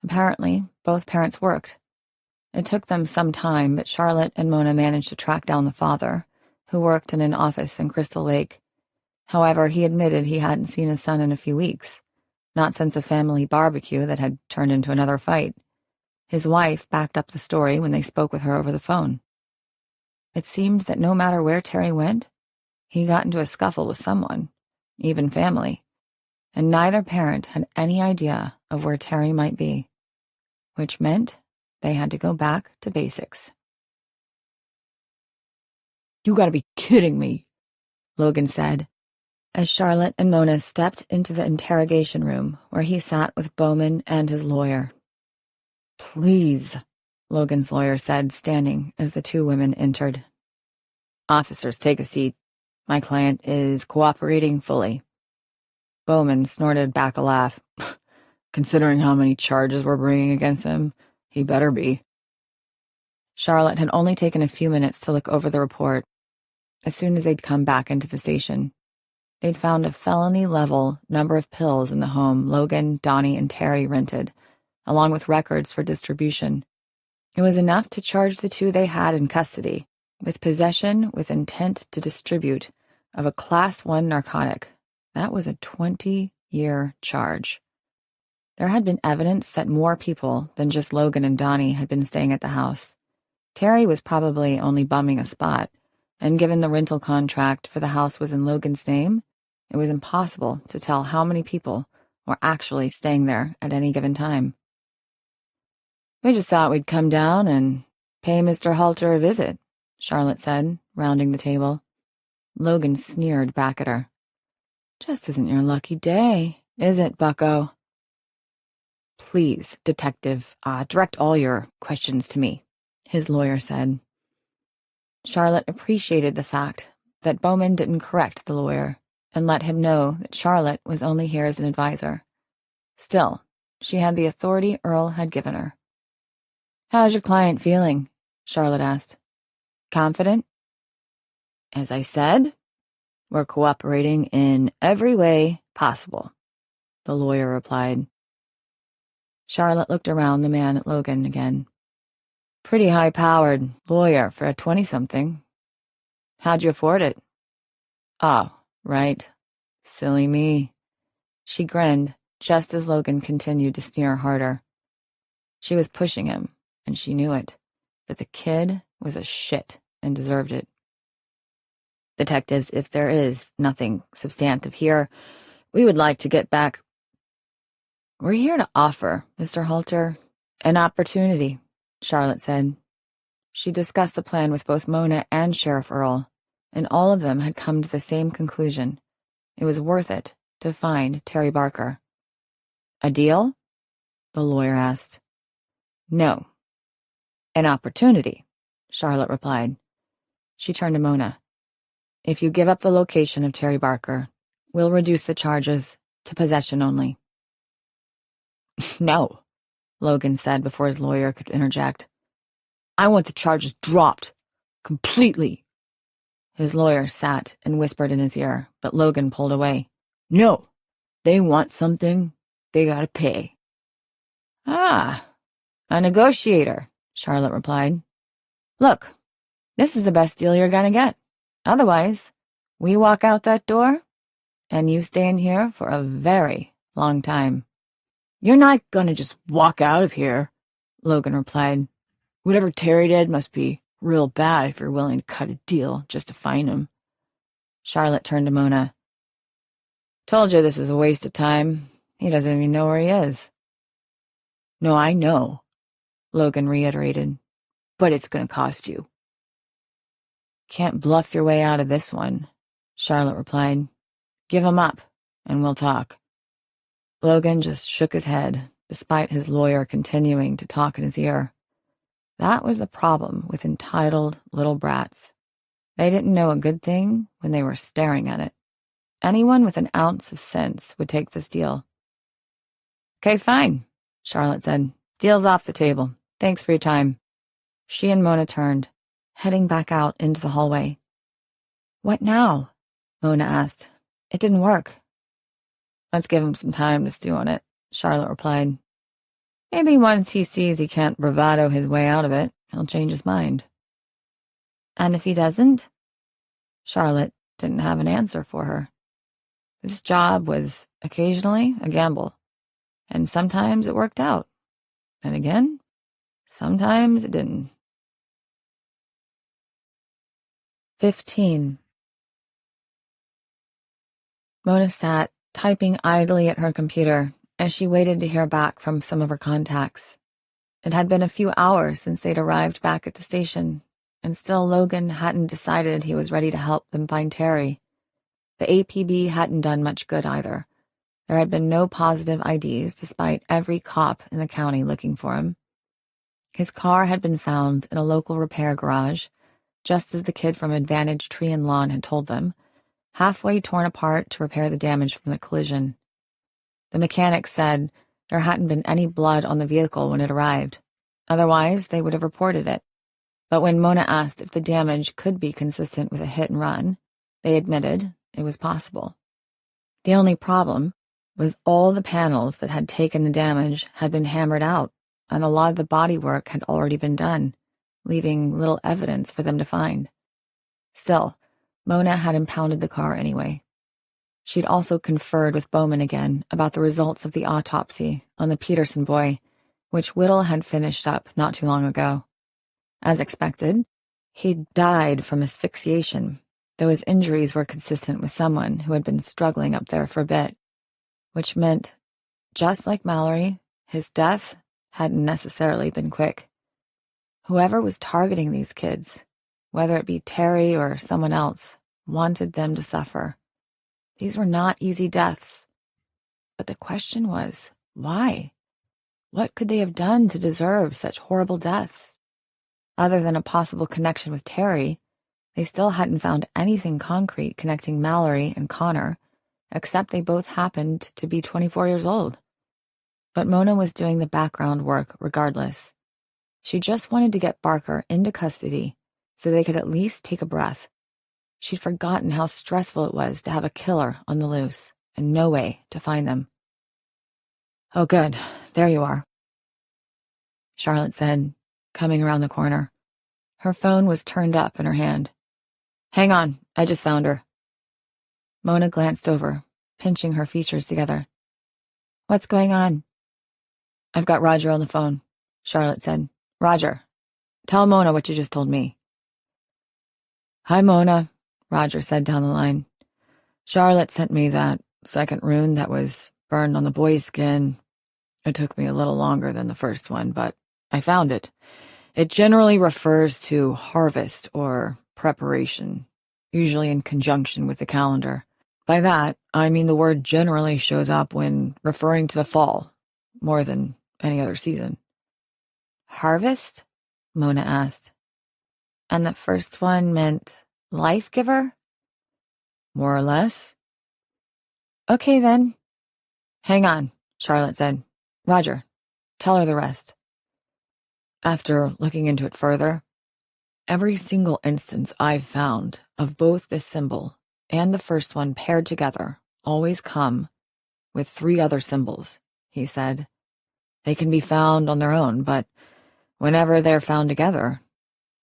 Apparently, both parents worked. It took them some time, but Charlotte and Mona managed to track down the father, who worked in an office in Crystal Lake. However, he admitted he hadn't seen his son in a few weeks, not since a family barbecue that had turned into another fight. His wife backed up the story when they spoke with her over the phone. It seemed that no matter where Terry went, he got into a scuffle with someone, even family, and neither parent had any idea of where Terry might be, which meant they had to go back to basics. "You gotta be kidding me," Logan said, as Charlotte and Mona stepped into the interrogation room where he sat with Bowman and his lawyer. "Please," Logan's lawyer said, standing as the two women entered. "Officers, take a seat. My client is cooperating fully." Bowman snorted back a laugh. "Considering how many charges we're bringing against him, he better be." Charlotte had only taken a few minutes to look over the report. As soon as they'd come back into the station, they'd found a felony-level number of pills in the home Logan, Donnie, and Terry rented, along with records for distribution. It was enough to charge the two they had in custody with possession with intent to distribute of a Class 1 narcotic. That was a 20-year charge. There had been evidence that more people than just Logan and Donnie had been staying at the house. Terry was probably only bumming a spot, and given the rental contract for the house was in Logan's name, it was impossible to tell how many people were actually staying there at any given time. "We just thought we'd come down and pay Mr. Halter a visit," Charlotte said, rounding the table. Logan sneered back at her. "Just isn't your lucky day, is it, bucko?" "Please, detective, direct all your questions to me," his lawyer said. Charlotte appreciated the fact that Bowman didn't correct the lawyer and let him know that Charlotte was only here as an advisor. Still, she had the authority Earl had given her. "How's your client feeling?" Charlotte asked. "Confident?" "As I said, we're cooperating in every way possible," the lawyer replied. Charlotte looked around the man at Logan again. "Pretty high-powered lawyer for a 20-something. How'd you afford it?" "Oh, right. Silly me." She grinned, just as Logan continued to sneer harder. She was pushing him, and she knew it, but the kid was a shit and deserved it. "Detectives, if there is nothing substantive here, we would like to get back. We're here to offer, Mr. Halter, an opportunity," Charlotte said. She discussed the plan with both Mona and Sheriff Earl, and all of them had come to the same conclusion. It was worth it to find Terry Barker. "A deal?" the lawyer asked. "No. An opportunity," Charlotte replied. She turned to Mona. "If you give up the location of Terry Barker, we'll reduce the charges to possession only." "No," Logan said before his lawyer could interject. "I want the charges dropped. Completely." His lawyer sat and whispered in his ear, but Logan pulled away. "No. They want something. They gotta pay." "Ah, a negotiator," Charlotte replied. "Look, this is the best deal you're gonna get. Otherwise, we walk out that door, and you stay in here for a very long time." "You're not gonna just walk out of here," Logan replied. "Whatever Terry did must be real bad if you're willing to cut a deal just to find him." Charlotte turned to Mona. Told you this is a waste of time. He doesn't even know where he is. No, I know, Logan reiterated. But it's going to cost you. Can't bluff your way out of this one, Charlotte replied. Give him up, and we'll talk. Logan just shook his head, despite his lawyer continuing to talk in his ear. That was the problem with entitled little brats. They didn't know a good thing when they were staring at it. Anyone with an ounce of sense would take this deal. Okay, fine, Charlotte said. Deal's off the table. Thanks for your time. She and Mona turned, heading back out into the hallway. What now? Mona asked. It didn't work. Let's give him some time to stew on it, Charlotte replied. Maybe once he sees he can't bravado his way out of it, he'll change his mind. And if he doesn't? Charlotte didn't have an answer for her. This job was occasionally a gamble, and sometimes it worked out. And again, sometimes it didn't. 15. Mona sat, typing idly at her computer, as she waited to hear back from some of her contacts. It had been a few hours since they'd arrived back at the station, and still Logan hadn't decided he was ready to help them find Terry. The APB hadn't done much good either. There had been no positive IDs despite every cop in the county looking for him. His car had been found in a local repair garage, just as the kid from Advantage Tree and Lawn had told them, halfway torn apart to repair the damage from the collision. The mechanic said there hadn't been any blood on the vehicle when it arrived. Otherwise, they would have reported it. But when Mona asked if the damage could be consistent with a hit and run, they admitted it was possible. The only problem was all the panels that had taken the damage had been hammered out, and a lot of the body work had already been done, leaving little evidence for them to find. Still, Mona had impounded the car anyway. She'd also conferred with Bowman again about the results of the autopsy on the Peterson boy, which Whittle had finished up not too long ago. As expected, he'd died from asphyxiation, though his injuries were consistent with someone who had been struggling up there for a bit, which meant, just like Mallory, his death hadn't necessarily been quick. Whoever was targeting these kids, whether it be Terry or someone else, wanted them to suffer. These were not easy deaths. But the question was, why? What could they have done to deserve such horrible deaths? Other than a possible connection with Terry, they still hadn't found anything concrete connecting Mallory and Connor, except they both happened to be 24 years old. But Mona was doing the background work regardless. She just wanted to get Barker into custody so they could at least take a breath. She'd forgotten how stressful it was to have a killer on the loose and no way to find them. Oh, good. There you are, Charlotte said, coming around the corner. Her phone was turned up in her hand. Hang on, I just found her. Mona glanced over, pinching her features together. What's going on? I've got Roger on the phone, Charlotte said. Roger, tell Mona what you just told me. Hi, Mona, Roger said down the line. Charlotte sent me that second rune that was burned on the boy's skin. It took me a little longer than the first one, but I found it. It generally refers to harvest or preparation, usually in conjunction with the calendar. By that, I mean the word generally shows up when referring to the fall, more than any other season. Harvest? Mona asked. And the first one meant life giver? More or less. Okay, then. Hang on, Charlotte said. Roger, tell her the rest. After looking into it further, every single instance I've found of both this symbol and the first one paired together always come with 3 other symbols, he said. They can be found on their own, but whenever they're found together,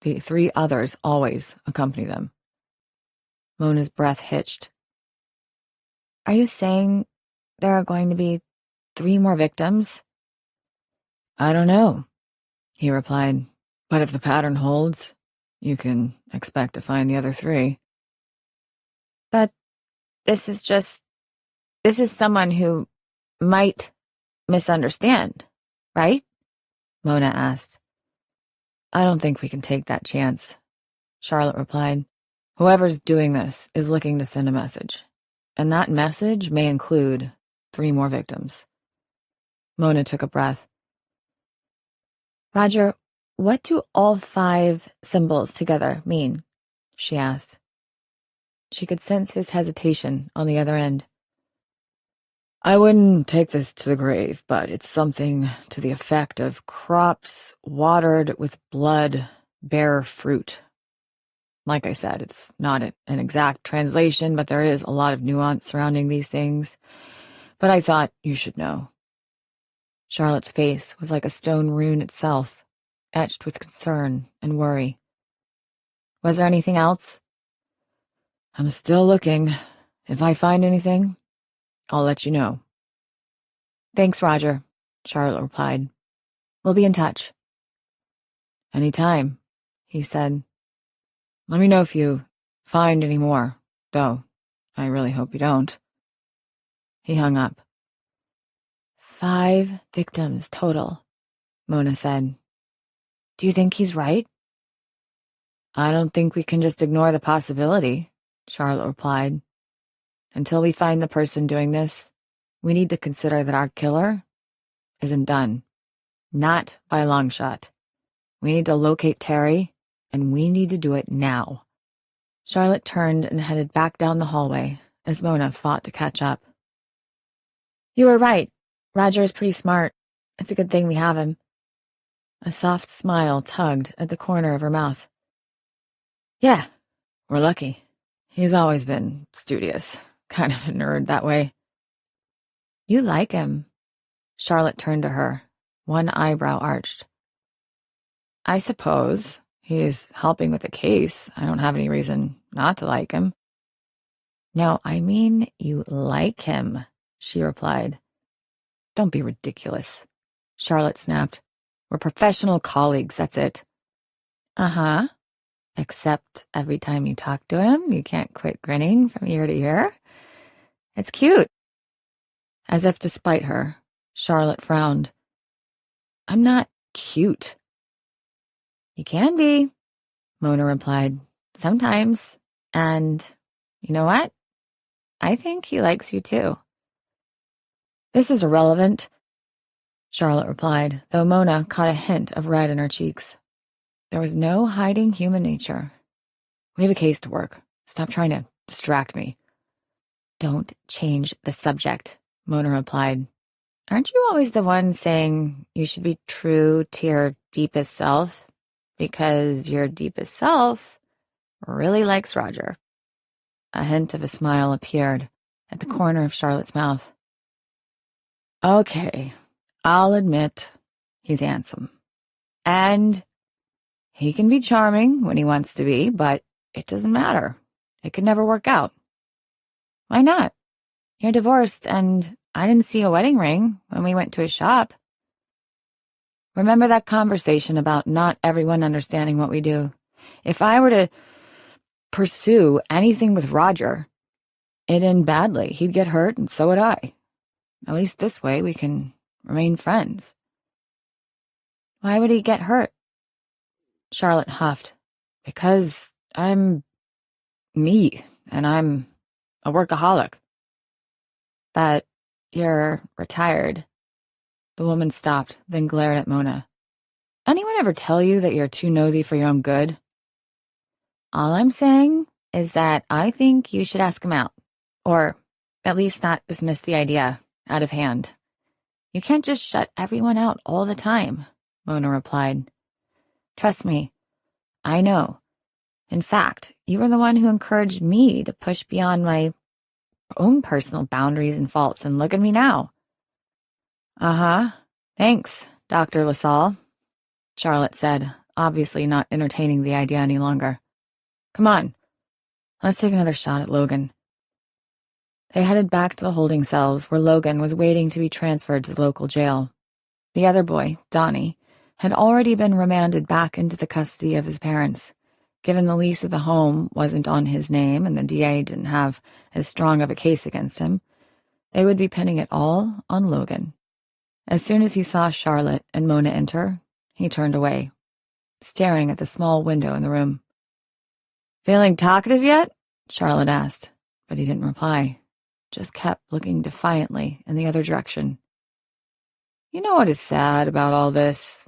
the 3 others always accompany them. Mona's breath hitched. Are you saying there are going to be 3 more victims? I don't know, he replied, but if the pattern holds, you can expect to find the other 3. But this is someone who might misunderstand, right? Mona asked. I don't think we can take that chance, Charlotte replied. Whoever's doing this is looking to send a message, and that message may include 3 more victims. Mona took a breath. Roger, what do all 5 symbols together mean? She asked. She could sense his hesitation on the other end. I wouldn't take this to the grave, but it's something to the effect of crops watered with blood bear fruit. Like I said, it's not an exact translation, but there is a lot of nuance surrounding these things. But I thought you should know. Charlotte's face was like a stone rune itself, etched with concern and worry. Was there anything else? I'm still looking. If I find anything, I'll let you know. Thanks, Roger, Charlotte replied. We'll be in touch. Anytime, he said. Let me know if you find any more, though I really hope you don't. He hung up. 5 victims total, Mona said. Do you think he's right? I don't think we can just ignore the possibility, Charlotte replied. Until we find the person doing this, we need to consider that our killer isn't done. Not by a long shot. We need to locate Terry, and we need to do it now. Charlotte turned and headed back down the hallway as Mona fought to catch up. You were right. Roger is pretty smart. It's a good thing we have him. A soft smile tugged at the corner of her mouth. Yeah, we're lucky. He's always been studious, kind of a nerd that way. You like him. Charlotte turned to her, one eyebrow arched. I suppose. He's helping with the case. I don't have any reason not to like him. No, I mean you like him, she replied. Don't be ridiculous, Charlotte snapped. We're professional colleagues, that's it. Uh-huh. Except every time you talk to him, you can't quit grinning from ear to ear. It's cute. As if to spite her, Charlotte frowned. I'm not cute. You can be, Mona replied. Sometimes. And you know what? I think he likes you too. This is irrelevant, Charlotte replied, though Mona caught a hint of red in her cheeks. There was no hiding human nature. We have a case to work. Stop trying to distract me. Don't change the subject, Mona replied. Aren't you always the one saying you should be true to your deepest self? Because your deepest self really likes Roger. A hint of a smile appeared at the corner of Charlotte's mouth. Okay, I'll admit he's handsome. And he can be charming when he wants to be, but it doesn't matter. It could never work out. Why not? You're divorced, and I didn't see a wedding ring when we went to his shop. Remember that conversation about not everyone understanding what we do? If I were to pursue anything with Roger, it'd end badly. He'd get hurt, and so would I. At least this way we can remain friends. Why would he get hurt? Charlotte huffed. Because I'm me, and I'm a workaholic. But you're retired. The woman stopped, then glared at Mona. Anyone ever tell you that you're too nosy for your own good? All I'm saying is that I think you should ask him out. Or at least not dismiss the idea out of hand. You can't just shut everyone out all the time, Mona replied. Trust me, I know. In fact, you were the one who encouraged me to push beyond my own personal boundaries and faults, and look at me now. Uh-huh. Thanks, Dr. LaSalle, Charlotte said, obviously not entertaining the idea any longer. Come on, let's take another shot at Logan. They headed back to the holding cells where Logan was waiting to be transferred to the local jail. The other boy, Donnie, had already been remanded back into the custody of his parents. Given the lease of the home wasn't on his name and the DA didn't have as strong of a case against him, they would be pinning it all on Logan. As soon as he saw Charlotte and Mona enter, he turned away, staring at the small window in the room. "Feeling talkative yet?" Charlotte asked, but he didn't reply, just kept looking defiantly in the other direction. "You know what is sad about all this?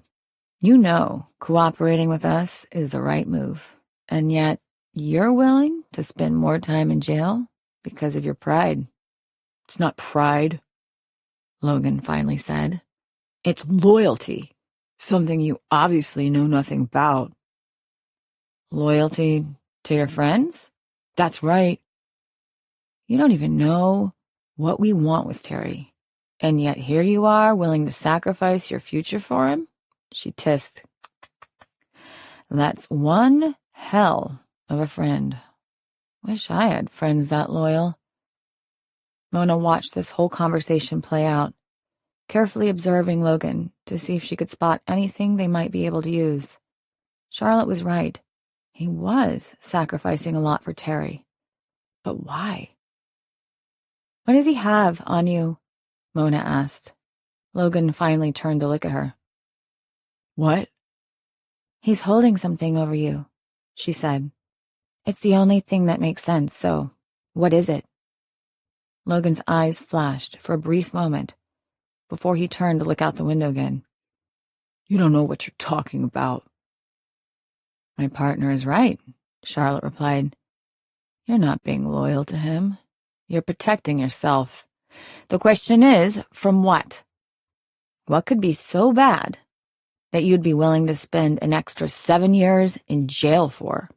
You know cooperating with us is the right move, and yet you're willing to spend more time in jail because of your pride." "It's not pride," Logan finally said. "It's loyalty, something you obviously know nothing about." "Loyalty to your friends?" "That's right." "You don't even know what we want with Terry, and yet here you are willing to sacrifice your future for him?" She tissed. "That's one hell of a friend. Wish I had friends that loyal." Mona watched this whole conversation play out, carefully observing Logan to see if she could spot anything they might be able to use. Charlotte was right. He was sacrificing a lot for Terry. But why? "What does he have on you?" Mona asked. Logan finally turned to look at her. "What?" "He's holding something over you," she said. "It's the only thing that makes sense, so what is it?" Logan's eyes flashed for a brief moment before he turned to look out the window again. "You don't know what you're talking about." "My partner is right," Charlotte replied. "You're not being loyal to him. You're protecting yourself. The question is, from what? What could be so bad that you'd be willing to spend an extra 7 years in jail for?"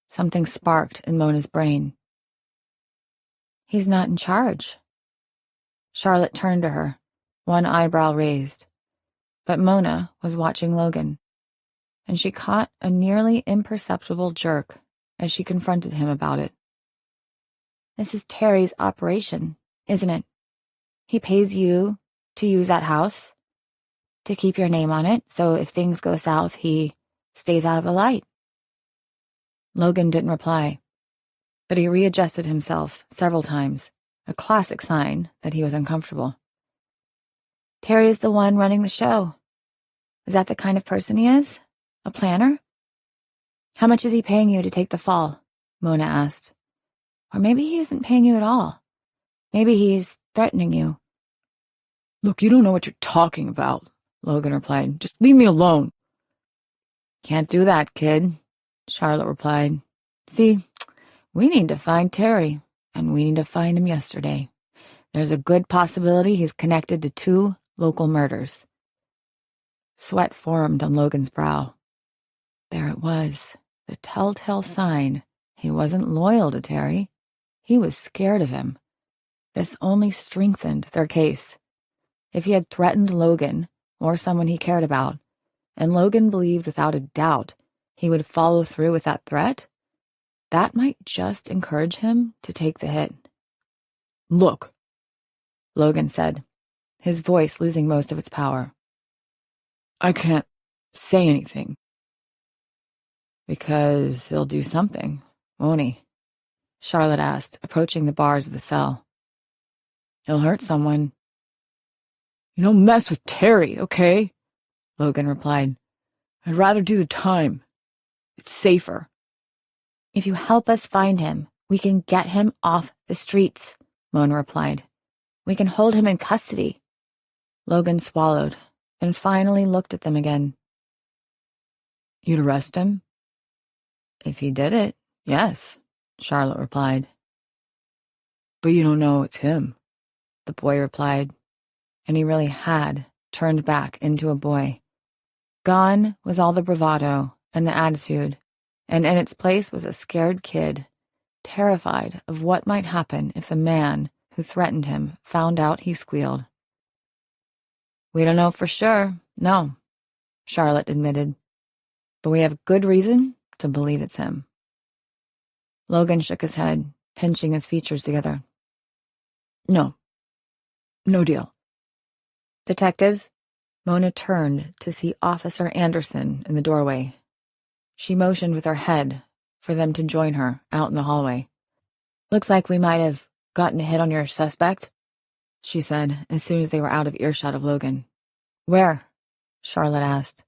Something sparked in Mona's brain. "He's not in charge." Charlotte turned to her, one eyebrow raised. But Mona was watching Logan, and she caught a nearly imperceptible jerk as she confronted him about it. "This is Terry's operation, isn't it? He pays you to use that house, to keep your name on it, so if things go south, he stays out of the light." Logan didn't reply, but he readjusted himself several times, a classic sign that he was uncomfortable. "Terry is the one running the show. Is that the kind of person he is? A planner?" "How much is he paying you to take the fall?" Mona asked. "Or maybe he isn't paying you at all. Maybe he's threatening you." "Look, you don't know what you're talking about," Logan replied. "Just leave me alone." "Can't do that, kid," Charlotte replied. "See, we need to find Terry, and we need to find him yesterday. There's a good possibility he's connected to 2 local murders." Sweat formed on Logan's brow. There it was, the telltale sign. He wasn't loyal to Terry. He was scared of him. This only strengthened their case. If he had threatened Logan, or someone he cared about, and Logan believed without a doubt he would follow through with that threat, that might just encourage him to take the hit. "Look," Logan said, his voice losing most of its power. "I can't say anything." "Because he'll do something, won't he?" Charlotte asked, approaching the bars of the cell. "He'll hurt someone." "You don't mess with Terry, okay?" Logan replied. "I'd rather do the time. It's safer." "If you help us find him, we can get him off the streets," Mona replied. "We can hold him in custody." Logan swallowed and finally looked at them again. "You'd arrest him?" "If he did it, yes," Charlotte replied. "But you don't know it's him," the boy replied, and he really had turned back into a boy. Gone was all the bravado and the attitude, and in its place was a scared kid, terrified of what might happen if the man who threatened him found out he squealed. "We don't know for sure, no," Charlotte admitted, "but we have good reason to believe it's him." Logan shook his head, pinching his features together. No deal." "Detective?" Mona turned to see Officer Anderson in the doorway. She motioned with her head for them to join her out in the hallway. "Looks like we might have gotten a hit on your suspect," she said as soon as they were out of earshot of Logan. "Where?" Charlotte asked.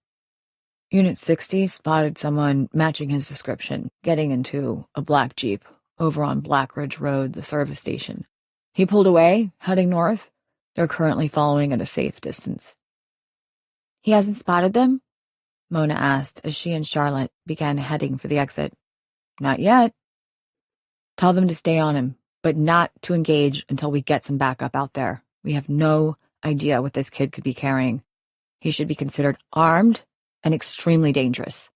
"Unit 60 spotted someone matching his description, getting into a black Jeep over on Black Ridge Road, the service station. He pulled away, heading north. They're currently following at a safe distance." "He hasn't spotted them?" Mona asked as she and Charlotte began heading for the exit. "Not yet." "Tell them to stay on him, but not to engage until we get some backup out there. We have no idea what this kid could be carrying. He should be considered armed and extremely dangerous."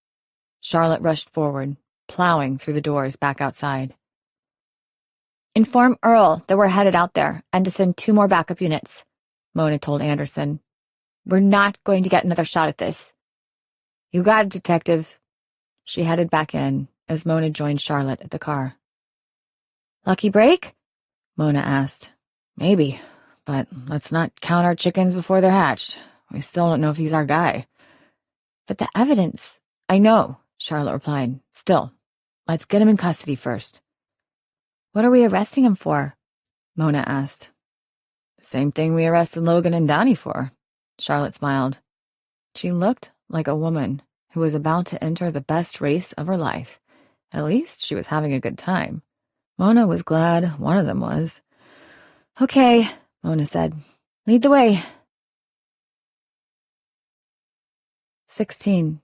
Charlotte rushed forward, plowing through the doors back outside. "Inform Earl that we're headed out there and to send 2 more backup units," Mona told Anderson. "We're not going to get another shot at this." "You got it, Detective." She headed back in as Mona joined Charlotte at the car. "Lucky break?" Mona asked. "Maybe, but let's not count our chickens before they're hatched. We still don't know if he's our guy." "But the evidence—" "I know," Charlotte replied. "Still, let's get him in custody first." "What are we arresting him for?" Mona asked. "The same thing we arrested Logan and Downey for." Charlotte smiled. She looked like a woman who was about to enter the best race of her life. At least she was having a good time. Mona was glad one of them was. "Okay," Mona said. "Lead the way." 16.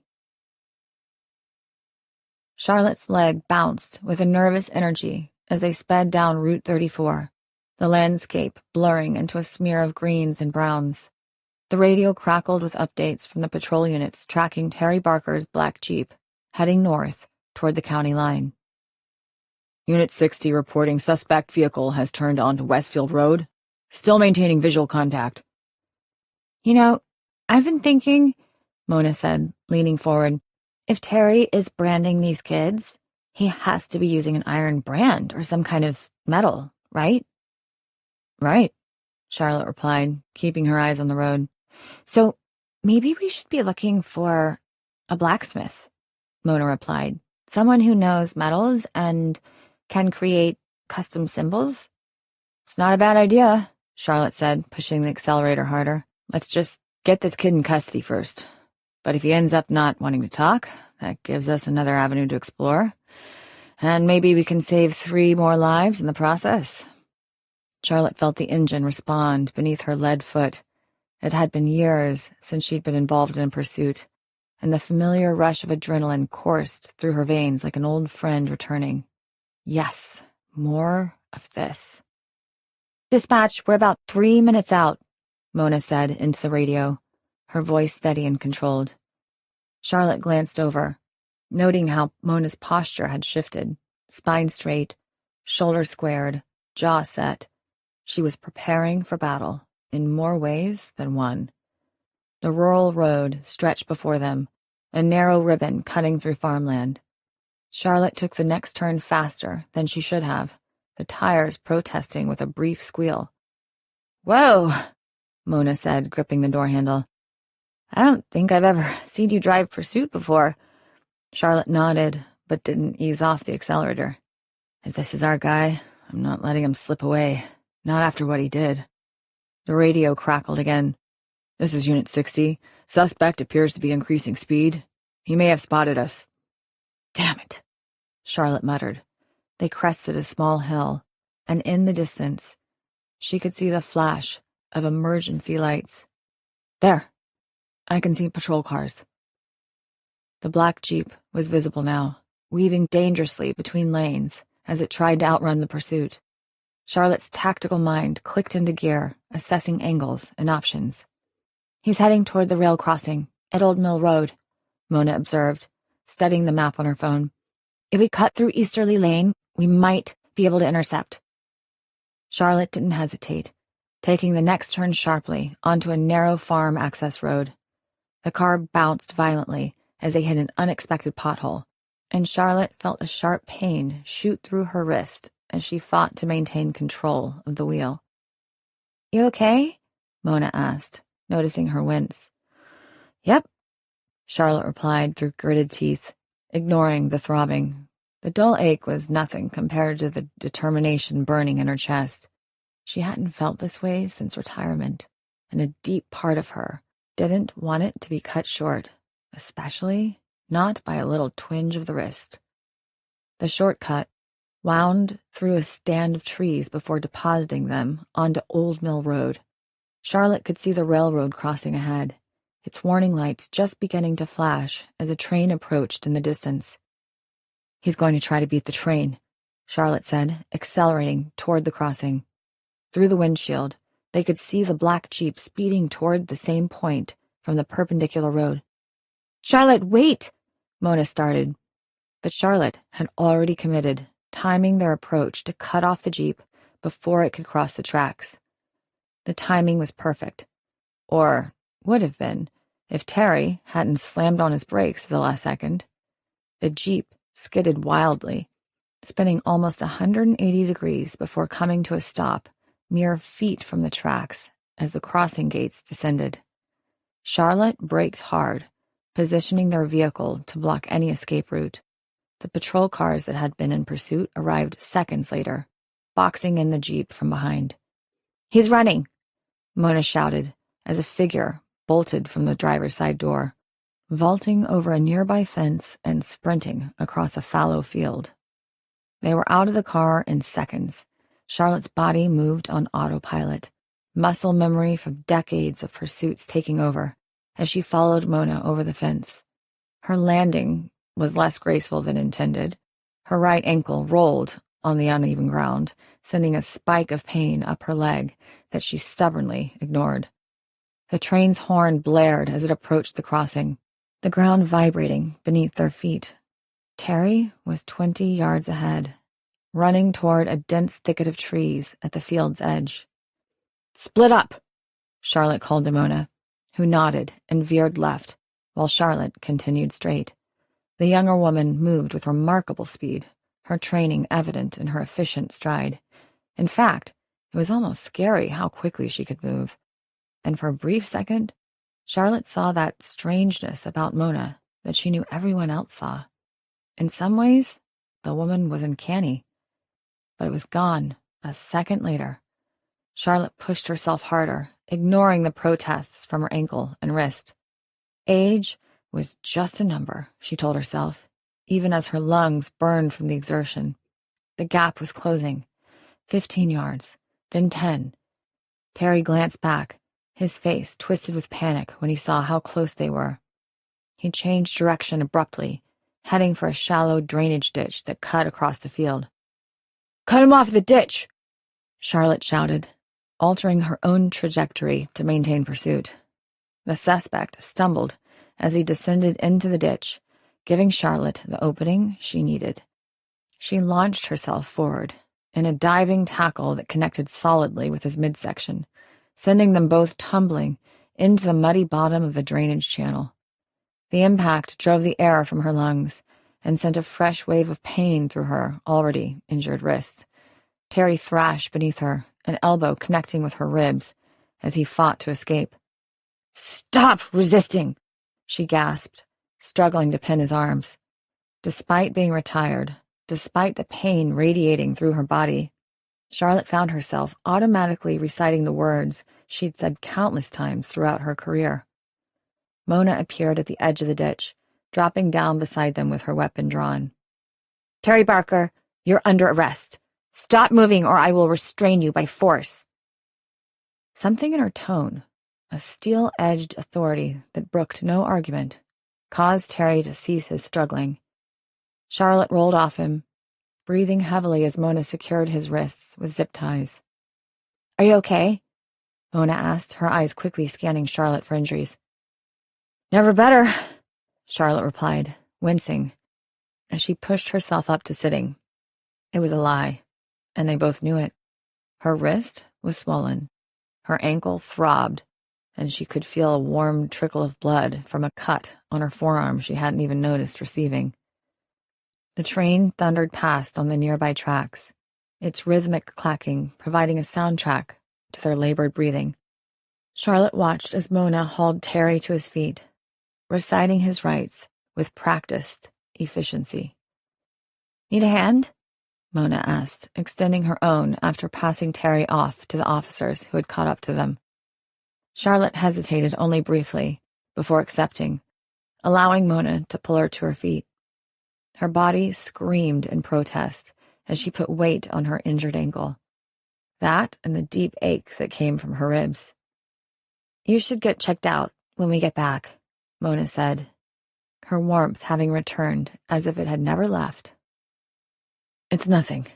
Charlotte's leg bounced with a nervous energy as they sped down Route 34, the landscape blurring into a smear of greens and browns. The radio crackled with updates from the patrol units tracking Terry Barker's black Jeep, heading north toward the county line. "Unit 60 reporting suspect vehicle has turned onto Westfield Road. Still maintaining visual contact." "You know, I've been thinking," Mona said, leaning forward, "if Terry is branding these kids, he has to be using an iron brand or some kind of metal, right?" "Right," Charlotte replied, keeping her eyes on the road. "So maybe we should be looking for a blacksmith," Mona replied. "Someone who knows metals and can create custom symbols." "It's not a bad idea," Charlotte said, pushing the accelerator harder. "Let's just get this kid in custody first. But if he ends up not wanting to talk, that gives us another avenue to explore. And maybe we can save 3 more lives in the process." Charlotte felt the engine respond beneath her lead foot. It had been years since she'd been involved in a pursuit, and the familiar rush of adrenaline coursed through her veins like an old friend returning. Yes, more of this. "Dispatch, we're about 3 minutes out," Mona said into the radio, her voice steady and controlled. Charlotte glanced over, noting how Mona's posture had shifted, spine straight, shoulders squared, jaw set. She was preparing for battle in more ways than one. The rural road stretched before them, a narrow ribbon cutting through farmland. Charlotte took the next turn faster than she should have, the tires protesting with a brief squeal. "Whoa," Mona said, gripping the door handle. "I don't think I've ever seen you drive pursuit before." Charlotte nodded, but didn't ease off the accelerator. "If this is our guy, I'm not letting him slip away. Not after what he did." The radio crackled again. "This is Unit 60. Suspect appears to be increasing speed. He may have spotted us." "Damn it," Charlotte muttered. They crested a small hill, and in the distance, she could see the flash of emergency lights. "There! I can see patrol cars." The black Jeep was visible now, weaving dangerously between lanes as it tried to outrun the pursuit. Charlotte's tactical mind clicked into gear, assessing angles and options. "He's heading toward the rail crossing at Old Mill Road," Mona observed, studying the map on her phone. "If we cut through Easterly Lane, we might be able to intercept." Charlotte didn't hesitate, taking the next turn sharply onto a narrow farm access road. The car bounced violently as they hit an unexpected pothole, and Charlotte felt a sharp pain shoot through her wrist as she fought to maintain control of the wheel. "You okay?" Mona asked, noticing her wince. "Yep," Charlotte replied through gritted teeth. ignoring the throbbing. The dull ache was nothing compared to the determination burning in her chest. She hadn't felt this way since retirement, and a deep part of her didn't want it to be cut short, especially not by a little twinge of the wrist. The shortcut wound through a stand of trees before depositing them onto Old Mill Road. Charlotte could see the railroad crossing ahead, its warning lights just beginning to flash as a train approached in the distance. "He's going to try to beat the train," Charlotte said, accelerating toward the crossing. Through the windshield, they could see the black Jeep speeding toward the same point from the perpendicular road. "Charlotte, wait!" Mona started. But Charlotte had already committed, timing their approach to cut off the Jeep before it could cross the tracks. The timing was perfect, or would have been, if Terry hadn't slammed on his brakes at the last second. The Jeep skidded wildly, spinning almost 180 degrees before coming to a stop mere feet from the tracks as the crossing gates descended. Charlotte braked hard, positioning their vehicle to block any escape route. The patrol cars that had been in pursuit arrived seconds later, boxing in the Jeep from behind. "He's running!" Mona shouted as a figure bolted from the driver's side door, vaulting over a nearby fence and sprinting across a fallow field. They were out of the car in seconds. Charlotte's body moved on autopilot, muscle memory from decades of pursuits taking over as she followed Mona over the fence. Her landing was less graceful than intended. Her right ankle rolled on the uneven ground, sending a spike of pain up her leg that she stubbornly ignored. The train's horn blared as it approached the crossing, the ground vibrating beneath their feet. Terry was 20 yards ahead, running toward a dense thicket of trees at the field's edge. "Split up!" Charlotte called to Mona, who nodded and veered left, while Charlotte continued straight. The younger woman moved with remarkable speed, her training evident in her efficient stride. In fact, it was almost scary how quickly she could move. And for a brief second, Charlotte saw that strangeness about Mona that she knew everyone else saw. In some ways, the woman was uncanny. But it was gone a second later. Charlotte pushed herself harder, ignoring the protests from her ankle and wrist. Age was just a number, she told herself, even as her lungs burned from the exertion. The gap was closing. 15 yards, then 10. Terry glanced back, his face twisted with panic when he saw how close they were. He changed direction abruptly, heading for a shallow drainage ditch that cut across the field. "Cut him off the ditch!" Charlotte shouted, altering her own trajectory to maintain pursuit. The suspect stumbled as he descended into the ditch, giving Charlotte the opening she needed. She launched herself forward in a diving tackle that connected solidly with his midsection, sending them both tumbling into the muddy bottom of the drainage channel. The impact drove the air from her lungs and sent a fresh wave of pain through her already injured wrists. Terry thrashed beneath her, an elbow connecting with her ribs as he fought to escape. "Stop resisting!" she gasped, struggling to pin his arms. Despite being retired, despite the pain radiating through her body, Charlotte found herself automatically reciting the words she'd said countless times throughout her career. Mona appeared at the edge of the ditch, dropping down beside them with her weapon drawn. "Terry Barker, you're under arrest. Stop moving or I will restrain you by force." Something in her tone, a steel-edged authority that brooked no argument, caused Terry to cease his struggling. Charlotte rolled off him, breathing heavily as Mona secured his wrists with zip ties. "Are you okay?" Mona asked, her eyes quickly scanning Charlotte for injuries. "Never better," Charlotte replied, wincing, as she pushed herself up to sitting. It was a lie, and they both knew it. Her wrist was swollen, her ankle throbbed, and she could feel a warm trickle of blood from a cut on her forearm she hadn't even noticed receiving. The train thundered past on the nearby tracks, its rhythmic clacking providing a soundtrack to their labored breathing. Charlotte watched as Mona hauled Terry to his feet, reciting his rites with practiced, efficiency. "Need a hand?" Mona asked, extending her own after passing Terry off to the officers who had caught up to them. Charlotte hesitated only briefly before accepting, allowing Mona to pull her to her feet. Her body screamed in protest as she put weight on her injured ankle. That and the deep ache that came from her ribs. "You should get checked out when we get back," Mona said, her warmth having returned as if it had never left. "It's nothing,"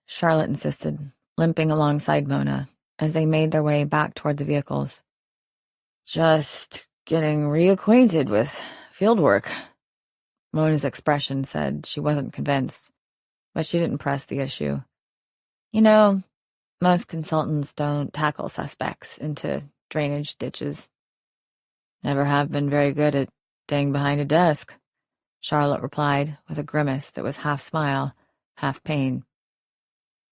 Charlotte insisted, limping alongside Mona as they made their way back toward the vehicles. "Just getting reacquainted with field work." Mona's expression said she wasn't convinced, but she didn't press the issue. "You know, most consultants don't tackle suspects into drainage ditches." "Never have been very good at staying behind a desk," Charlotte replied with a grimace that was half smile, half pain.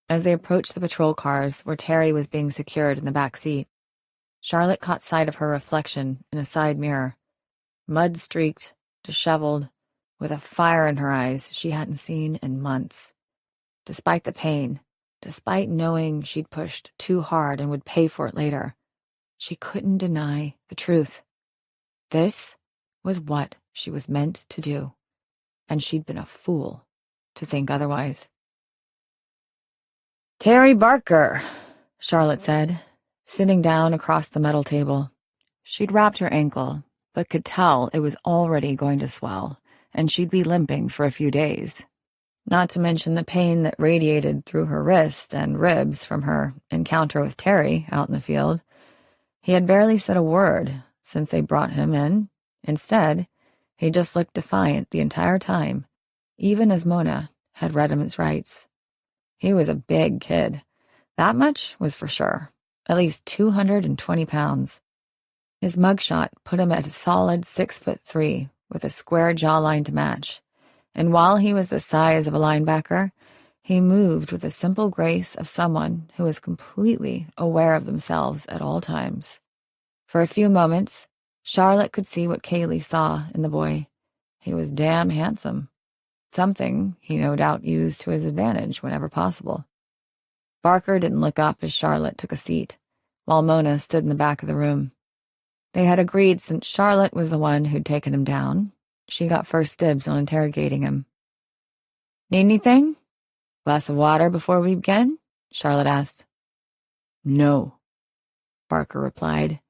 As they approached the patrol cars where Terry was being secured in the back seat, Charlotte caught sight of her reflection in a side mirror, mud-streaked, disheveled, with a fire in her eyes she hadn't seen in months. Despite the pain, despite knowing she'd pushed too hard and would pay for it later, she couldn't deny the truth. This was what she was meant to do, and she'd been a fool to think otherwise. "Terry Barker," Charlotte said, sitting down across the metal table. She'd wrapped her ankle, but could tell it was already going to swell, and she'd be limping for a few days. Not to mention the pain that radiated through her wrist and ribs from her encounter with Terry out in the field. He had barely said a word since they brought him in. Instead, he just looked defiant the entire time, even as Mona had read him his rights. He was a big kid. That much was for sure. At least 220 pounds. His mugshot put him at a solid 6'3", with a square jawline to match. And while he was the size of a linebacker, he moved with the simple grace of someone who was completely aware of themselves at all times. For a few moments, Charlotte could see what Kaylee saw in the boy. He was damn handsome. Something he no doubt used to his advantage whenever possible. Barker didn't look up as Charlotte took a seat, while Mona stood in the back of the room. They had agreed since Charlotte was the one who'd taken him down, she got first dibs on interrogating him. "Need anything? Glass of water before we begin?" Charlotte asked. "No," Barker replied,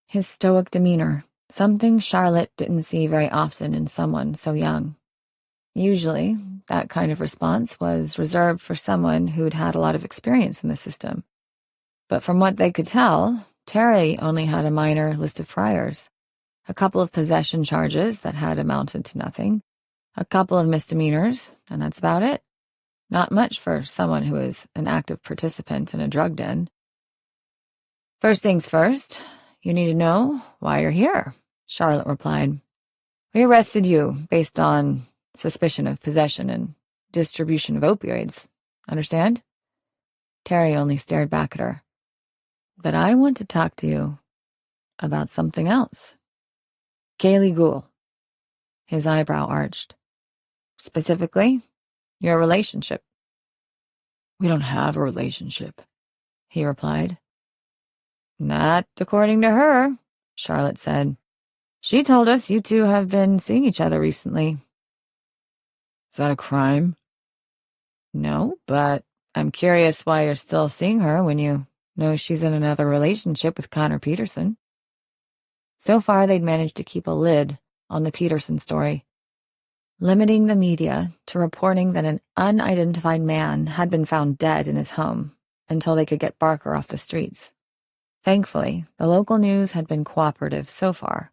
his stoic demeanor, something Charlotte didn't see very often in someone so young. Usually, that kind of response was reserved for someone who'd had a lot of experience in the system. But from what they could tell, Terry only had a minor list of priors. A couple of possession charges that had amounted to nothing, a couple of misdemeanors, and that's about it. Not much for someone who is an active participant in a drug den. "First things first, you need to know why you're here," Charlotte replied. "We arrested you based on suspicion of possession and distribution of opioids. Understand?" Terry only stared back at her. "But I want to talk to you about something else." "Kaylee Gould." His eyebrow arched. "Specifically, your relationship." "We don't have a relationship," he replied. "Not according to her," Charlotte said. "She told us you two have been seeing each other recently." "Is that a crime?" "No, but I'm curious why you're still seeing her when you know she's in another relationship with Connor Peterson." So far, they'd managed to keep a lid on the Peterson story, limiting the media to reporting that an unidentified man had been found dead in his home until they could get Barker off the streets. Thankfully, the local news had been cooperative so far,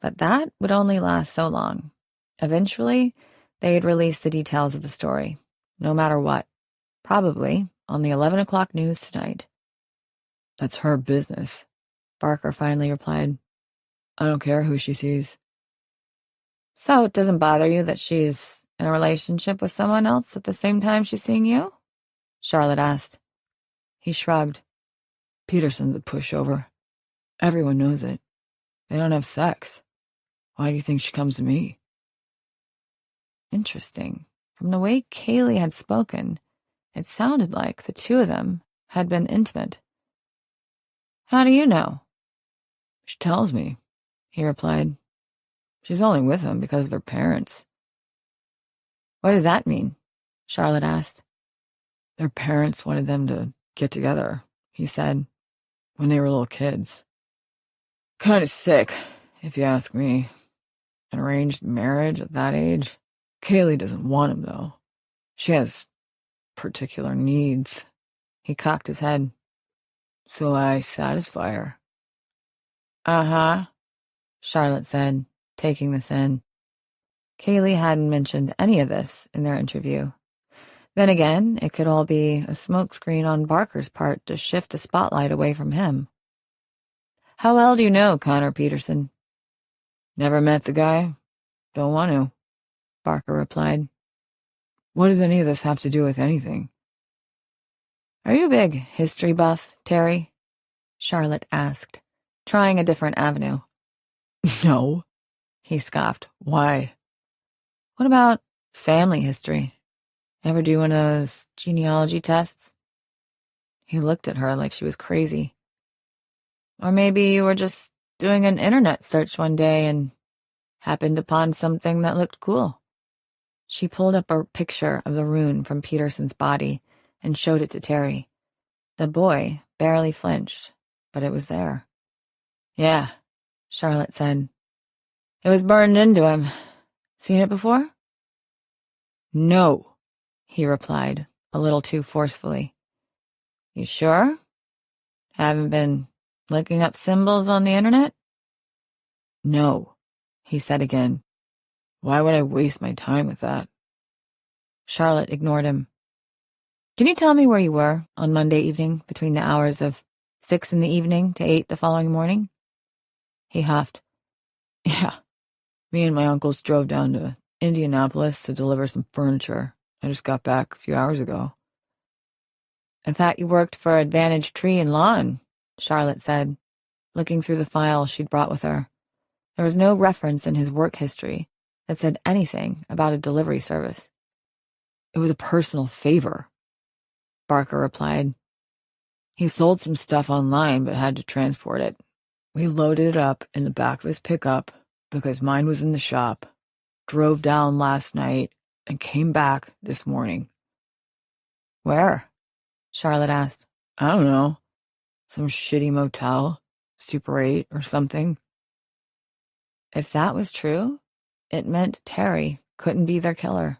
but that would only last so long. Eventually, they'd release the details of the story, no matter what, probably on the 11 o'clock news tonight. "That's her business," Barker finally replied. "I don't care who she sees." "So it doesn't bother you that she's in a relationship with someone else at the same time she's seeing you?" Charlotte asked. He shrugged. "Peterson's a pushover. Everyone knows it. They don't have sex. Why do you think she comes to me?" Interesting. From the way Kaylee had spoken, it sounded like the two of them had been intimate. How do you know? She tells me, he replied. She's only with him because of their parents. What does that mean? Charlotte asked. Their parents wanted them to get together, he said, when they were little kids. Kind of sick, if you ask me. An arranged marriage at that age? Kaylee doesn't want him, though. She has particular needs. He cocked his head. So I satisfy her. Uh-huh, Charlotte said, taking this in. Kaylee hadn't mentioned any of this in their interview. Then again, it could all be a smokescreen on Barker's part to shift the spotlight away from him. How well do you know Connor Peterson? Never met the guy. Don't want to, Barker replied. What does any of this have to do with anything? Are you a big history buff, Terry? Charlotte asked, trying a different avenue. No, he scoffed. Why? What about family history? Ever do one of those genealogy tests? He looked at her like she was crazy. Or maybe you were just doing an internet search one day and happened upon something that looked cool. She pulled up a picture of the rune from Peterson's body and showed it to Terry. The boy barely flinched, but it was there. Yeah, Charlotte said. It was burned into him. Seen it before? No, he replied, a little too forcefully. You sure? Haven't been looking up symbols on the internet? No, he said again. Why would I waste my time with that? Charlotte ignored him. Can you tell me where you were on Monday evening between the hours of 6 in the evening to 8 the following morning? He huffed. Yeah, me and my uncles drove down to Indianapolis to deliver some furniture. I just got back a few hours ago. I thought you worked for Advantage Tree and Lawn, Charlotte said, looking through the file she'd brought with her. There was no reference in his work history that said anything about a delivery service. It was a personal favor, Barker replied. He sold some stuff online but had to transport it. We loaded it up in the back of his pickup because mine was in the shop, drove down last night, and came back this morning. Where? Charlotte asked. I don't know. Some shitty motel, Super 8 or something. If that was true, it meant Terry couldn't be their killer.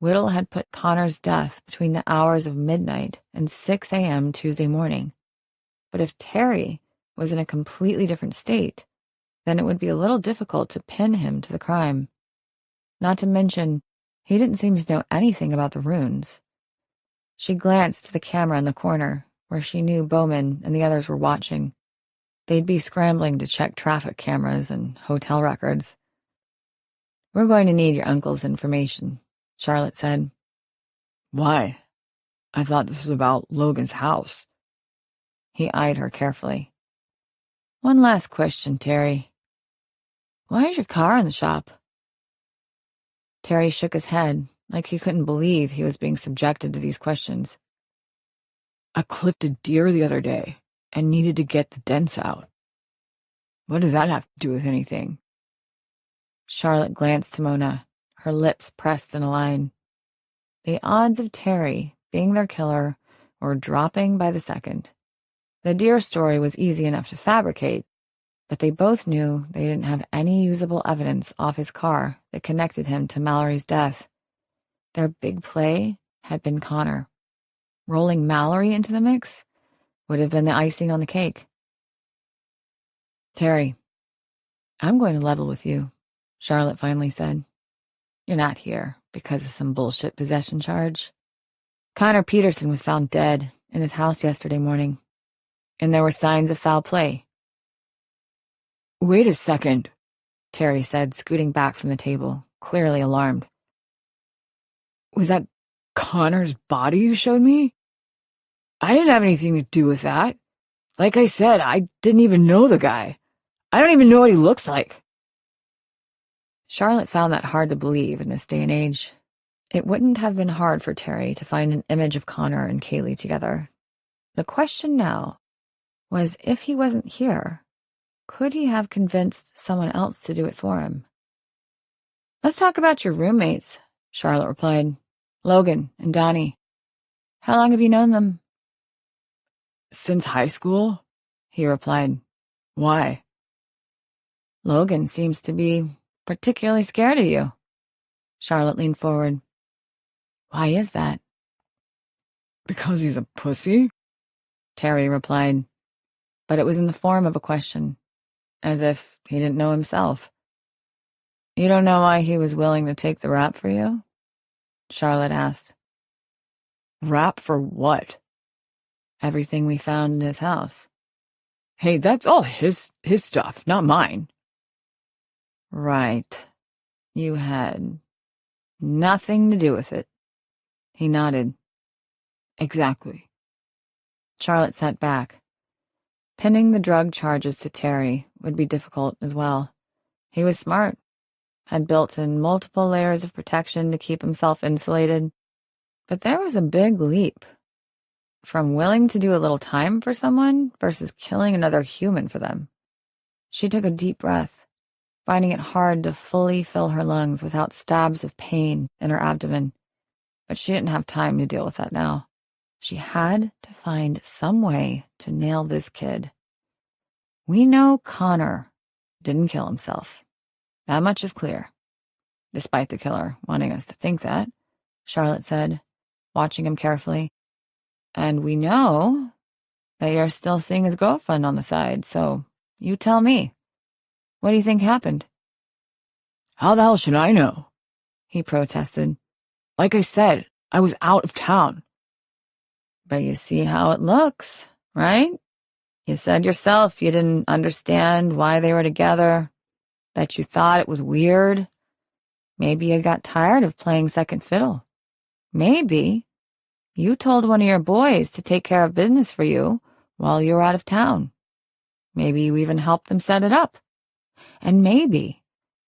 Whittle had put Connor's death between the hours of midnight and 6 a.m. Tuesday morning. But if Terry was in a completely different state, then it would be a little difficult to pin him to the crime. Not to mention, he didn't seem to know anything about the runes. She glanced to the camera in the corner, where she knew Bowman and the others were watching. They'd be scrambling to check traffic cameras and hotel records. We're going to need your uncle's information, Charlotte said. Why? I thought this was about Logan's house. He eyed her carefully. One last question, Terry. Why is your car in the shop? Terry shook his head, like he couldn't believe he was being subjected to these questions. I clipped a deer the other day and needed to get the dents out. What does that have to do with anything? Charlotte glanced to Mona, her lips pressed in a line. The odds of Terry being their killer were dropping by the second. The deer story was easy enough to fabricate, but they both knew they didn't have any usable evidence off his car that connected him to Mallory's death. Their big play had been Connor. Rolling Mallory into the mix would have been the icing on the cake. Terry, I'm going to level with you, Charlotte finally said. You're not here because of some bullshit possession charge. Connor Peterson was found dead in his house yesterday morning, and there were signs of foul play. Wait a second, Terry said, scooting back from the table, clearly alarmed. Was that Connor's body you showed me? I didn't have anything to do with that. Like I said, I didn't even know the guy. I don't even know what he looks like. Charlotte found that hard to believe in this day and age. It wouldn't have been hard for Terry to find an image of Connor and Kaylee together. The question now was, if he wasn't here, could he have convinced someone else to do it for him? "Let's talk about your roommates," Charlotte replied. "Logan and Donnie. How long have you known them?" "Since high school," he replied. "Why?" "Logan seems to be particularly scared of you." Charlotte leaned forward. "Why is that?" "Because he's a pussy," Terry replied, but it was in the form of a question, as if he didn't know himself. "You don't know why he was willing to take the rap for you?" Charlotte asked. "Rap for what?" "Everything we found in his house." "Hey, that's all his stuff, not mine." "Right. You had nothing to do with it." He nodded. "Exactly." Charlotte sat back. Pinning the drug charges to Terry would be difficult as well. He was smart, had built in multiple layers of protection to keep himself insulated. But there was a big leap from willing to do a little time for someone versus killing another human for them. She took a deep breath, finding it hard to fully fill her lungs without stabs of pain in her abdomen. But she didn't have time to deal with that now. She had to find some way to nail this kid. We know Connor didn't kill himself. That much is clear. Despite the killer wanting us to think that, Charlotte said, watching him carefully. And we know that you're still seeing his girlfriend on the side, so you tell me. What do you think happened? "How the hell should I know?" he protested. "Like I said, I was out of town." "But you see how it looks, right? You said yourself you didn't understand why they were together, that you thought it was weird. Maybe you got tired of playing second fiddle. Maybe you told one of your boys to take care of business for you while you were out of town. Maybe you even helped them set it up. And maybe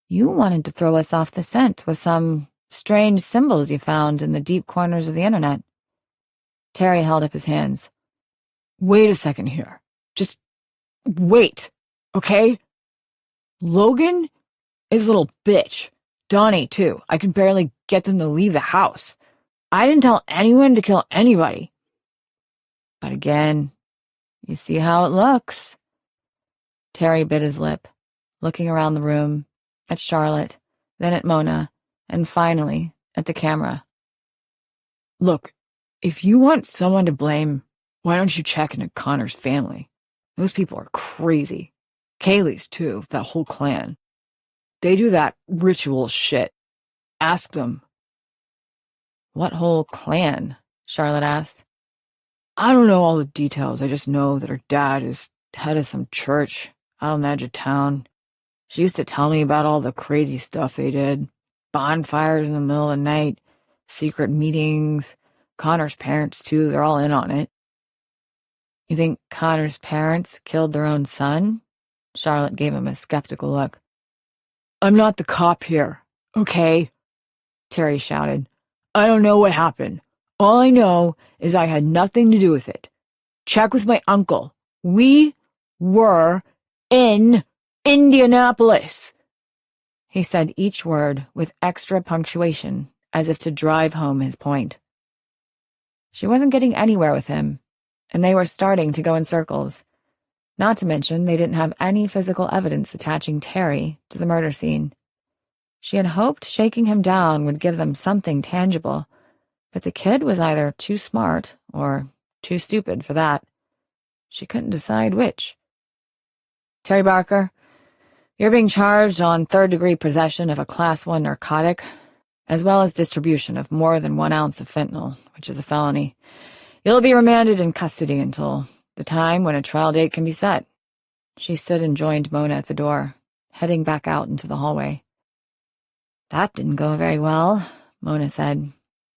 you wanted to throw us off the scent with some strange symbols you found in the deep corners of the internet." Terry held up his hands. "Wait a second here. Just wait, okay? Logan is a little bitch. Donnie, too. I can barely get them to leave the house. I didn't tell anyone to kill anybody. But again, you see how it looks." Terry bit his lip, looking around the room, at Charlotte, then at Mona, and finally at the camera. "Look, if you want someone to blame, why don't you check into Connor's family? Those people are crazy. Kaylee's too, that whole clan. They do that ritual shit. Ask them." "What whole clan?" Charlotte asked. "I don't know all the details. I just know that her dad is head of some church out on the edge of town. She used to tell me about all the crazy stuff they did. Bonfires in the middle of the night, secret meetings. Connor's parents, too, they're all in on it." "You think Connor's parents killed their own son?" Charlotte gave him a skeptical look. "I'm not the cop here, okay?" Terry shouted. "I don't know what happened. All I know is I had nothing to do with it. Check with my uncle. We were in Indianapolis." He said each word with extra punctuation, as if to drive home his point. She wasn't getting anywhere with him, and they were starting to go in circles. Not to mention they didn't have any physical evidence attaching Terry to the murder scene. She had hoped shaking him down would give them something tangible, but the kid was either too smart or too stupid for that. She couldn't decide which. "Terry Barker, you're being charged on third-degree possession of a Class 1 narcotic, as well as distribution of more than 1 ounce of fentanyl, which is a felony. You'll be remanded in custody until the time when a trial date can be set." She stood and joined Mona at the door, heading back out into the hallway. "That didn't go very well," Mona said.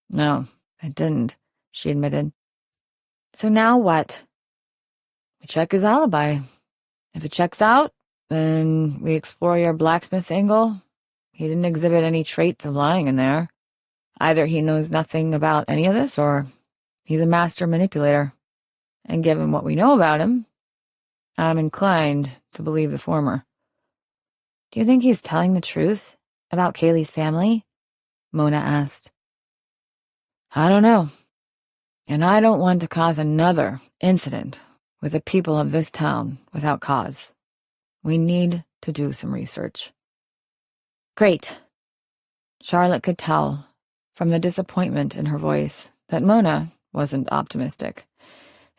"No, it didn't," she admitted. "So now what?" "We check his alibi. If it checks out, then we explore your blacksmith angle, He didn't exhibit any traits of lying in there. Either he knows nothing about any of this, or he's a master manipulator. And given what we know about him, I'm inclined to believe the former. Do you think he's telling the truth about Kaylee's family? Mona asked. I don't know. And I don't want to cause another incident with the people of this town without cause. We need to do some research. Great. Charlotte could tell from the disappointment in her voice that Mona wasn't optimistic.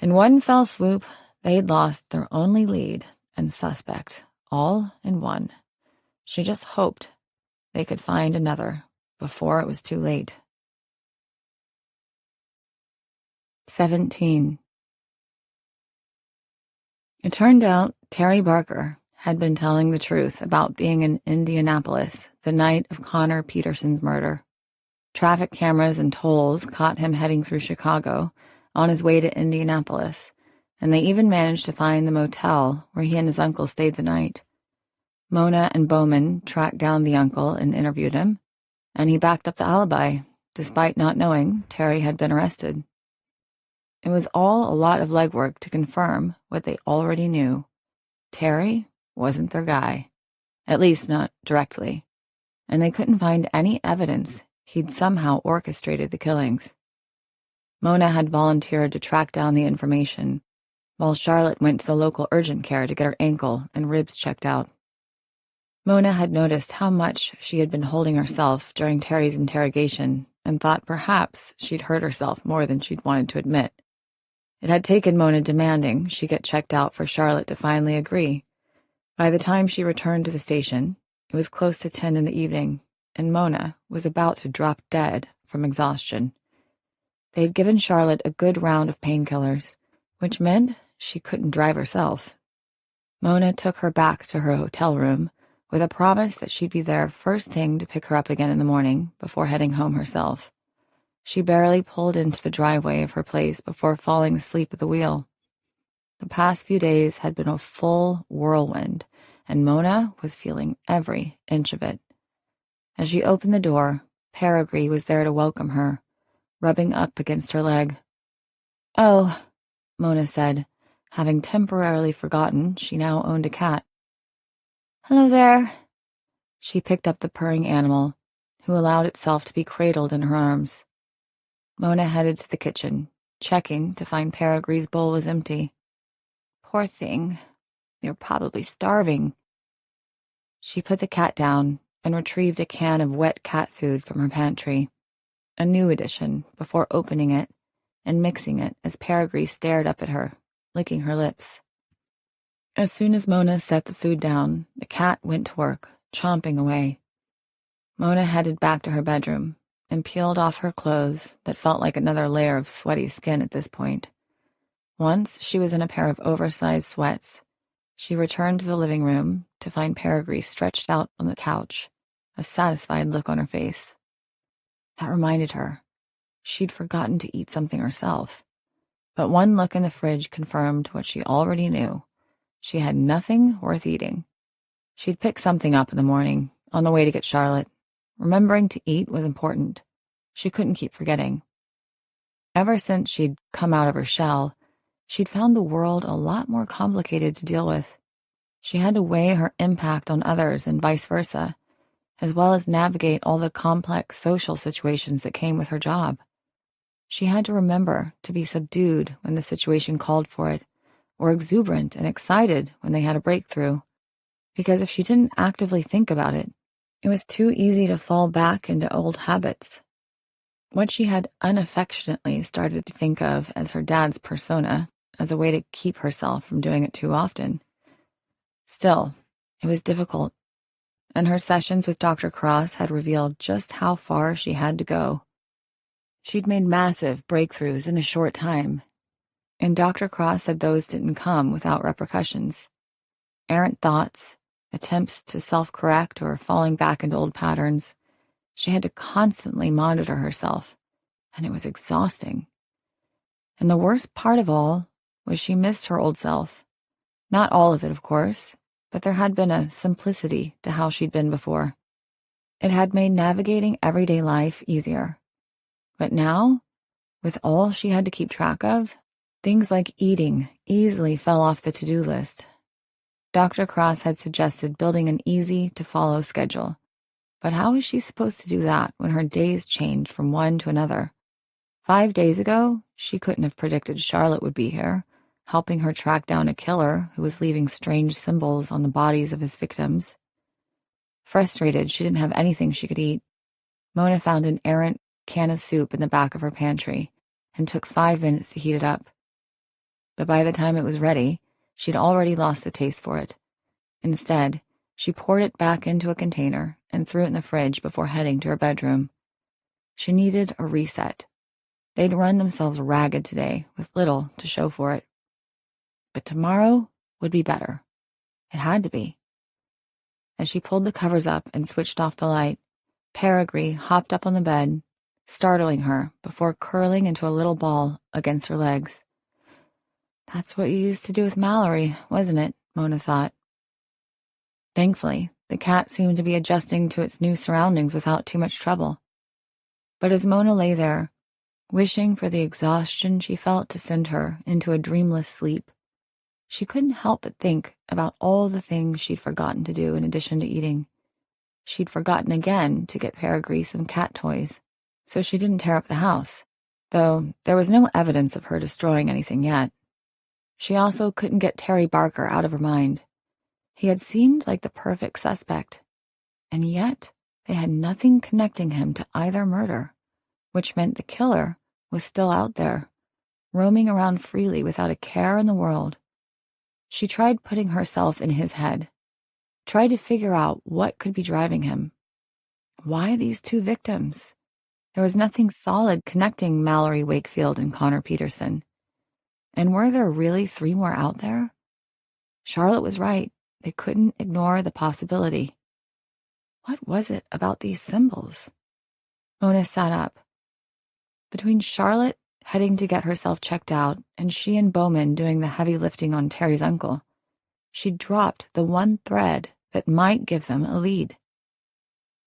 In one fell swoop, they'd lost their only lead and suspect, all in one. She just hoped they could find another before it was too late. 17. It turned out Terry Barker had been telling the truth about being in Indianapolis the night of Connor Peterson's murder. Traffic cameras and tolls caught him heading through Chicago on his way to Indianapolis, and they even managed to find the motel where he and his uncle stayed the night. Mona and Bowman tracked down the uncle and interviewed him, and he backed up the alibi, despite not knowing Terry had been arrested. It was all a lot of legwork to confirm what they already knew. Terry wasn't their guy, at least not directly, and they couldn't find any evidence he'd somehow orchestrated the killings. Mona had volunteered to track down the information, while Charlotte went to the local urgent care to get her ankle and ribs checked out. Mona had noticed how much she had been holding herself during Terry's interrogation and thought perhaps she'd hurt herself more than she'd wanted to admit. It had taken Mona demanding she get checked out for Charlotte to finally agree. By the time she returned to the station, it was close to 10 in the evening, and Mona was about to drop dead from exhaustion. They had given Charlotte a good round of painkillers, which meant she couldn't drive herself. Mona took her back to her hotel room with a promise that she'd be there first thing to pick her up again in the morning before heading home herself. She barely pulled into the driveway of her place before falling asleep at the wheel. The past few days had been a full whirlwind, and Mona was feeling every inch of it. As she opened the door, Peregrine was there to welcome her, rubbing up against her leg. "Oh," Mona said, having temporarily forgotten she now owned a cat. "Hello there." She picked up the purring animal, who allowed itself to be cradled in her arms. Mona headed to the kitchen, checking to find Peregrine's bowl was empty. "Poor thing. You're probably starving." She put the cat down and retrieved a can of wet cat food from her pantry, a new addition, before opening it and mixing it as Peregrine stared up at her, licking her lips. As soon as Mona set the food down, the cat went to work, chomping away. Mona headed back to her bedroom and peeled off her clothes that felt like another layer of sweaty skin at this point. Once she was in a pair of oversized sweats, she returned to the living room to find Peregrine stretched out on the couch, a satisfied look on her face. That reminded her she'd forgotten to eat something herself. But one look in the fridge confirmed what she already knew. She had nothing worth eating. She'd pick something up in the morning, on the way to get Charlotte. Remembering to eat was important. She couldn't keep forgetting. Ever since she'd come out of her shell, she'd found the world a lot more complicated to deal with. She had to weigh her impact on others and vice versa, as well as navigate all the complex social situations that came with her job. She had to remember to be subdued when the situation called for it, or exuberant and excited when they had a breakthrough, because if she didn't actively think about it, it was too easy to fall back into old habits. What she had unaffectionately started to think of as her dad's persona, as a way to keep herself from doing it too often. Still, it was difficult, and her sessions with Dr. Cross had revealed just how far she had to go. She'd made massive breakthroughs in a short time, and Dr. Cross said those didn't come without repercussions. Errant thoughts, attempts to self-correct or falling back into old patterns. She had to constantly monitor herself, and it was exhausting. And the worst part of all was she missed her old self. Not all of it, of course, but there had been a simplicity to how she'd been before. It had made navigating everyday life easier. But now, with all she had to keep track of, things like eating easily fell off the to-do list. Dr. Cross had suggested building an easy-to-follow schedule. But how was she supposed to do that when her days changed from one to another? 5 days ago, she couldn't have predicted Charlotte would be here, helping her track down a killer who was leaving strange symbols on the bodies of his victims. Frustrated, she didn't have anything she could eat. Mona found an errant can of soup in the back of her pantry and took 5 minutes to heat it up. But by the time it was ready, she'd already lost the taste for it. Instead, she poured it back into a container and threw it in the fridge before heading to her bedroom. She needed a reset. They'd run themselves ragged today with little to show for it. But tomorrow would be better. It had to be. As she pulled the covers up and switched off the light, Peregrine hopped up on the bed, startling her before curling into a little ball against her legs. That's what you used to do with Mallory, wasn't it? Mona thought. Thankfully, the cat seemed to be adjusting to its new surroundings without too much trouble. But as Mona lay there, wishing for the exhaustion she felt to send her into a dreamless sleep, she couldn't help but think about all the things she'd forgotten to do in addition to eating. She'd forgotten again to get Peregrine some cat toys, so she didn't tear up the house, though there was no evidence of her destroying anything yet. She also couldn't get Terry Barker out of her mind. He had seemed like the perfect suspect, and yet they had nothing connecting him to either murder, which meant the killer was still out there, roaming around freely without a care in the world. She tried putting herself in his head, tried to figure out what could be driving him. Why these 2 victims? There was nothing solid connecting Mallory Wakefield and Connor Peterson. And were there really 3 more out there? Charlotte was right. They couldn't ignore the possibility. What was it about these symbols? Mona sat up. Between Charlotte heading to get herself checked out and she and Bowman doing the heavy lifting on Terry's uncle, she dropped the one thread that might give them a lead.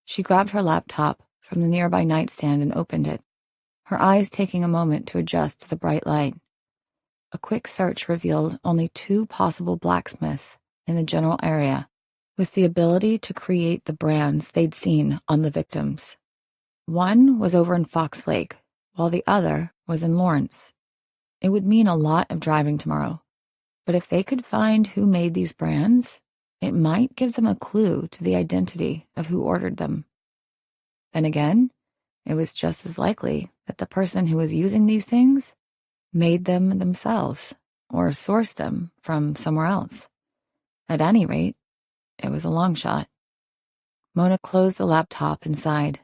She grabbed her laptop from the nearby nightstand and opened it, her eyes taking a moment to adjust to the bright light. A quick search revealed only 2 possible blacksmiths in the general area, with the ability to create the brands they'd seen on the victims. One was over in Fox Lake, while the other was in Lawrence. It would mean a lot of driving tomorrow, but if they could find who made these brands, it might give them a clue to the identity of who ordered them. Then again, it was just as likely that the person who was using these things made them themselves or sourced them from somewhere else. At any rate, it was a long shot. Mona closed the laptop and sighed.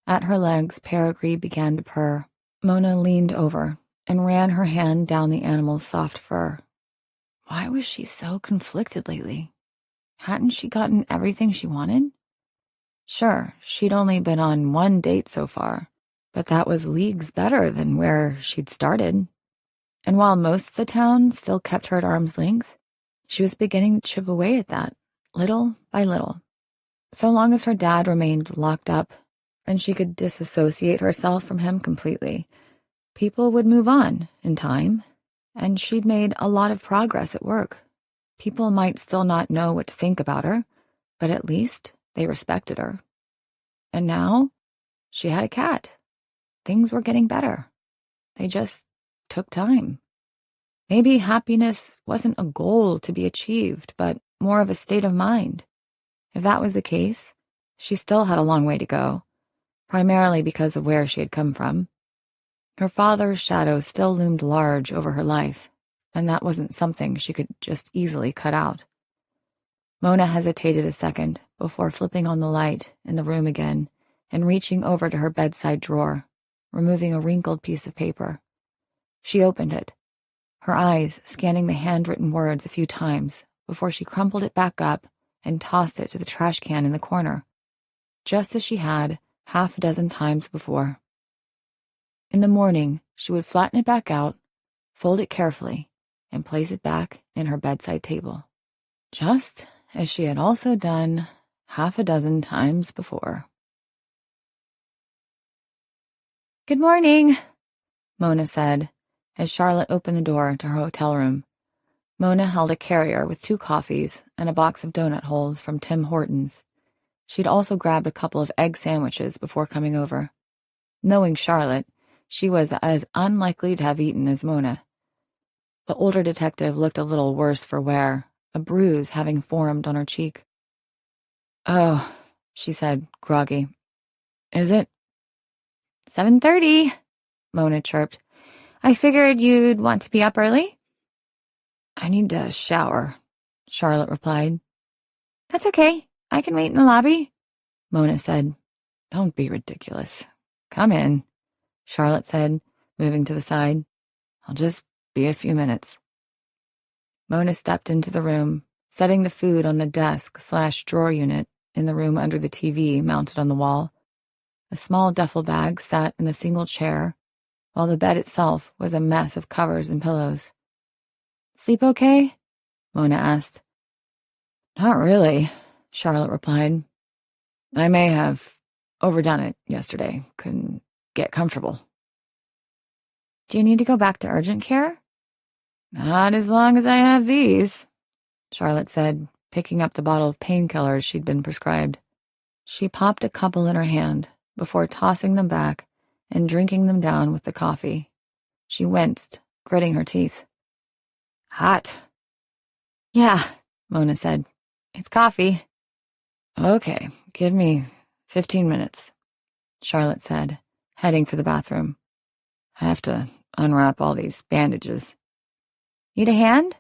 At her legs, Peregrine began to purr. Mona leaned over and ran her hand down the animal's soft fur. Why was she so conflicted lately? Hadn't she gotten everything she wanted? Sure, she'd only been on 1 date so far, but that was leagues better than where she'd started. And while most of the town still kept her at arm's length, she was beginning to chip away at that, little by little. So long as her dad remained locked up and she could disassociate herself from him completely, people would move on in time, and she'd made a lot of progress at work. People might still not know what to think about her, but at least they respected her. And now she had a cat. Things were getting better. They just took time. Maybe happiness wasn't a goal to be achieved, but more of a state of mind. If that was the case, she still had a long way to go, primarily because of where she had come from. Her father's shadow still loomed large over her life, and that wasn't something she could just easily cut out. Mona hesitated a second before flipping on the light in the room again and reaching over to her bedside drawer, removing a wrinkled piece of paper. She opened it, her eyes scanning the handwritten words a few times before she crumpled it back up and tossed it to the trash can in the corner, just as she had half a dozen times before. In the morning, she would flatten it back out, fold it carefully, and place it back in her bedside table, just as she had also done half a dozen times before. "Good morning," Mona said, as Charlotte opened the door to her hotel room. Mona held a carrier with 2 coffees and a box of donut holes from Tim Hortons. She'd also grabbed a couple of egg sandwiches before coming over. Knowing Charlotte, she was as unlikely to have eaten as Mona. The older detective looked a little worse for wear, a bruise having formed on her cheek. "Oh," she said, groggy. "Is it?" "7:30, Mona chirped. "I figured you'd want to be up early." "I need to shower," Charlotte replied. "That's okay. I can wait in the lobby," Mona said. "Don't be ridiculous. Come in," Charlotte said, moving to the side. "I'll just be a few minutes." Mona stepped into the room, setting the food on the desk/drawer unit in the room under the TV mounted on the wall. A small duffel bag sat in the single chair, while the bed itself was a mess of covers and pillows. "Sleep okay?" Mona asked. "Not really," Charlotte replied. "I may have overdone it yesterday. Couldn't get comfortable." "Do you need to go back to urgent care?" "Not as long as I have these," Charlotte said, picking up the bottle of painkillers she'd been prescribed. She popped a couple in her hand before tossing them back and drinking them down with the coffee. She winced, gritting her teeth. "Hot." "Yeah," Mona said. "It's coffee." "Okay, give me 15 minutes, Charlotte said, heading for the bathroom. "I have to unwrap all these bandages." "Need a hand?"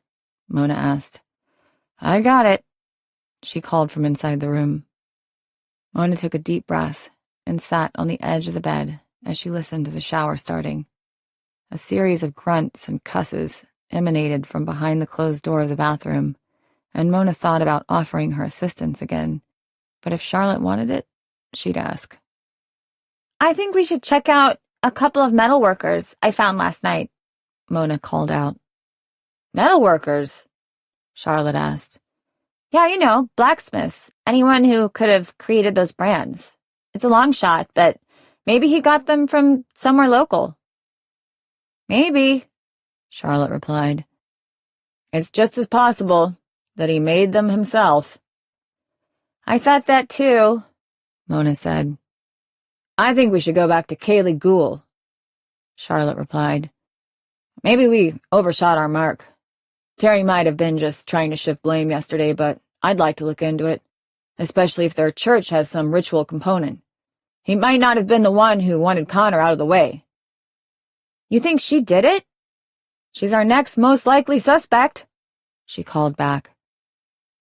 Mona asked. "I got it," she called from inside the room. Mona took a deep breath and sat on the edge of the bed as she listened to the shower starting. A series of grunts and cusses emanated from behind the closed door of the bathroom, and Mona thought about offering her assistance again. But if Charlotte wanted it, she'd ask. "I think we should check out a couple of metalworkers I found last night," Mona called out. "Metalworkers?" Charlotte asked. "Yeah, you know, blacksmiths, anyone who could have created those brands. It's a long shot, but maybe he got them from somewhere local." "Maybe," Charlotte replied. "It's just as possible that he made them himself." "I thought that too," Mona said. "I think we should go back to Kaylee Gould," Charlotte replied. "Maybe we overshot our mark. Terry might have been just trying to shift blame yesterday, but I'd like to look into it, especially if their church has some ritual component. He might not have been the one who wanted Connor out of the way." "You think she did it?" "She's our next most likely suspect," she called back.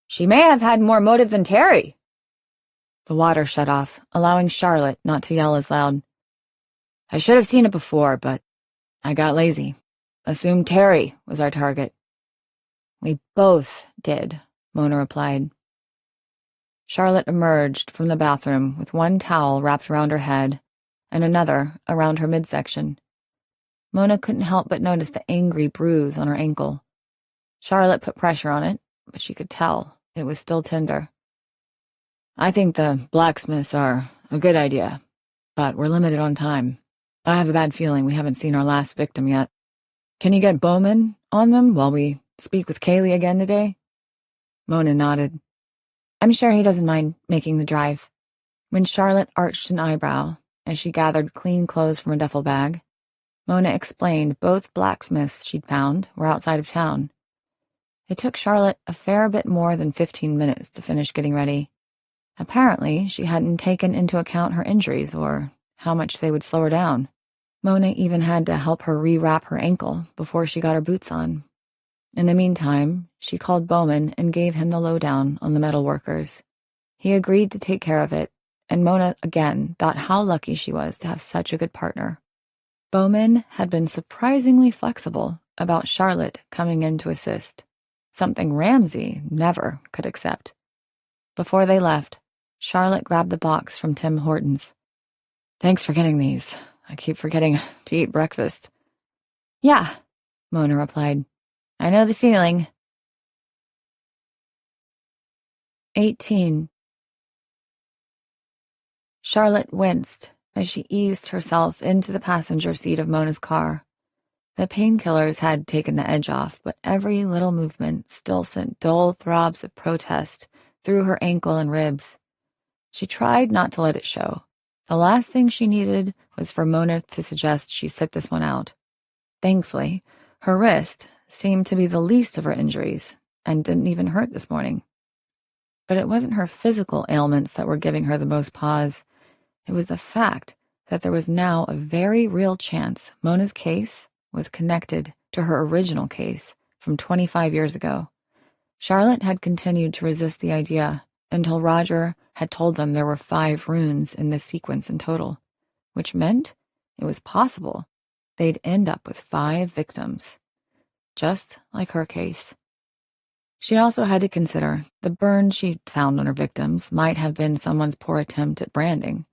"She may have had more motive than Terry." The water shut off, allowing Charlotte not to yell as loud. "I should have seen it before, but I got lazy. Assumed Terry was our target." "We both did," Mona replied. Charlotte emerged from the bathroom with one towel wrapped around her head and another around her midsection. Mona couldn't help but notice the angry bruise on her ankle. Charlotte put pressure on it, but she could tell it was still tender. "I think the blacksmiths are a good idea, but we're limited on time. I have a bad feeling we haven't seen our last victim yet. Can you get Bowman on them while we speak with Kaylee again today?" Mona nodded. "I'm sure he doesn't mind making the drive." When Charlotte arched an eyebrow as she gathered clean clothes from a duffel bag, Mona explained both blacksmiths she'd found were outside of town. It took Charlotte a fair bit more than 15 minutes to finish getting ready. Apparently, she hadn't taken into account her injuries or how much they would slow her down. Mona even had to help her rewrap her ankle before she got her boots on. In the meantime, she called Bowman and gave him the lowdown on the metalworkers. He agreed to take care of it, and Mona again thought how lucky she was to have such a good partner. Bowman had been surprisingly flexible about Charlotte coming in to assist, something Ramsay never could accept. Before they left, Charlotte grabbed the box from Tim Hortons. "Thanks for getting these. I keep forgetting to eat breakfast." "Yeah," Mona replied. "I know the feeling." 18. Charlotte winced as she eased herself into the passenger seat of Mona's car. The painkillers had taken the edge off, but every little movement still sent dull throbs of protest through her ankle and ribs. She tried not to let it show. The last thing she needed was for Mona to suggest she sit this one out. Thankfully, her wrist seemed to be the least of her injuries and didn't even hurt this morning. But it wasn't her physical ailments that were giving her the most pause. It was the fact that there was now a very real chance Mona's case was connected to her original case from 25 years ago. Charlotte had continued to resist the idea until Roger had told them there were 5 runes in this sequence in total, which meant it was possible they'd end up with 5 victims, just like her case. She also had to consider the burns she'd found on her victims might have been someone's poor attempt at branding.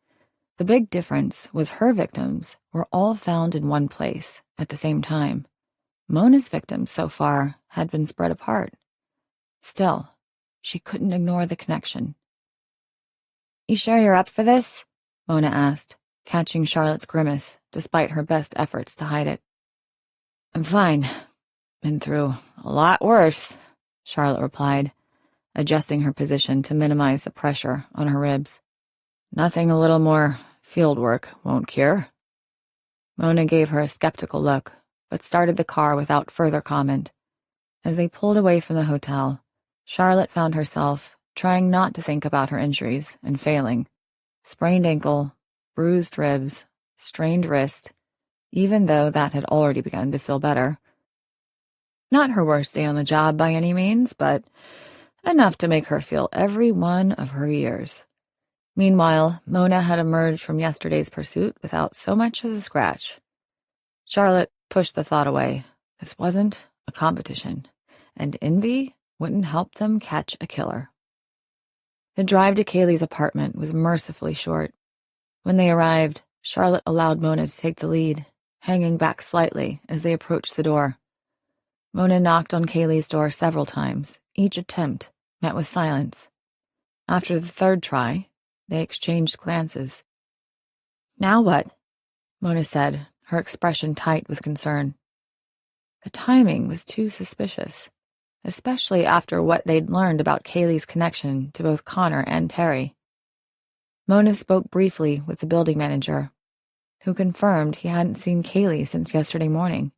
The big difference was her victims were all found in one place at the same time. Mona's victims so far had been spread apart. Still, she couldn't ignore the connection. "You sure you're up for this?" Mona asked, catching Charlotte's grimace despite her best efforts to hide it. "I'm fine. Been through a lot worse," Charlotte replied, adjusting her position to minimize the pressure on her ribs. "Nothing a little more field work won't cure." Mona gave her a skeptical look, but started the car without further comment. As they pulled away from the hotel, Charlotte found herself trying not to think about her injuries and failing. Sprained ankle, bruised ribs, strained wrist, even though that had already begun to feel better. Not her worst day on the job by any means, but enough to make her feel every one of her years. Meanwhile, Mona had emerged from yesterday's pursuit without so much as a scratch. Charlotte pushed the thought away. This wasn't a competition, and envy wouldn't help them catch a killer. The drive to Kaylee's apartment was mercifully short. When they arrived, Charlotte allowed Mona to take the lead, hanging back slightly as they approached the door. Mona knocked on Kaylee's door several times, each attempt met with silence. After the third try, they exchanged glances. "Now what?" Mona said, her expression tight with concern. The timing was too suspicious, especially after what they'd learned about Kaylee's connection to both Connor and Terry. Mona spoke briefly with the building manager, who confirmed he hadn't seen Kaylee since yesterday morning.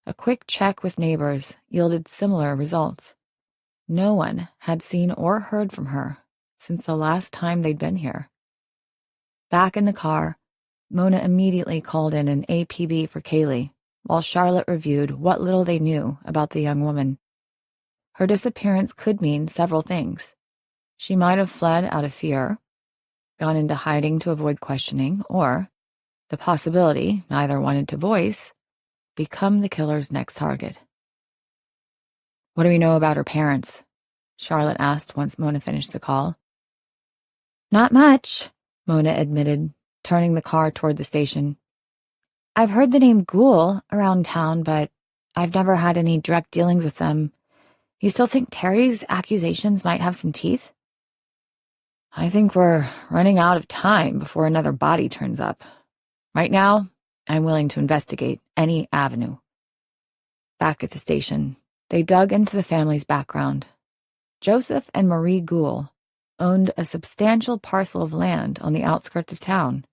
A quick check with neighbors yielded similar results. No one had seen or heard from her since the last time they'd been here. Back in the car, Mona immediately called in an APB for Kaylee, while Charlotte reviewed what little they knew about the young woman. Her disappearance could mean several things. She might have fled out of fear, gone into hiding to avoid questioning, or, the possibility neither wanted to voice, become the killer's next target. "What do we know about her parents?" Charlotte asked once Mona finished the call. "Not much," Mona admitted, turning the car toward the station. "I've heard the name Ghoul around town, but I've never had any direct dealings with them. You still think Terry's accusations might have some teeth?" "I think we're running out of time before another body turns up. Right now, I'm willing to investigate any avenue." Back at the station, they dug into the family's background. Joseph and Marie Ghoul owned a substantial parcel of land on the outskirts of town,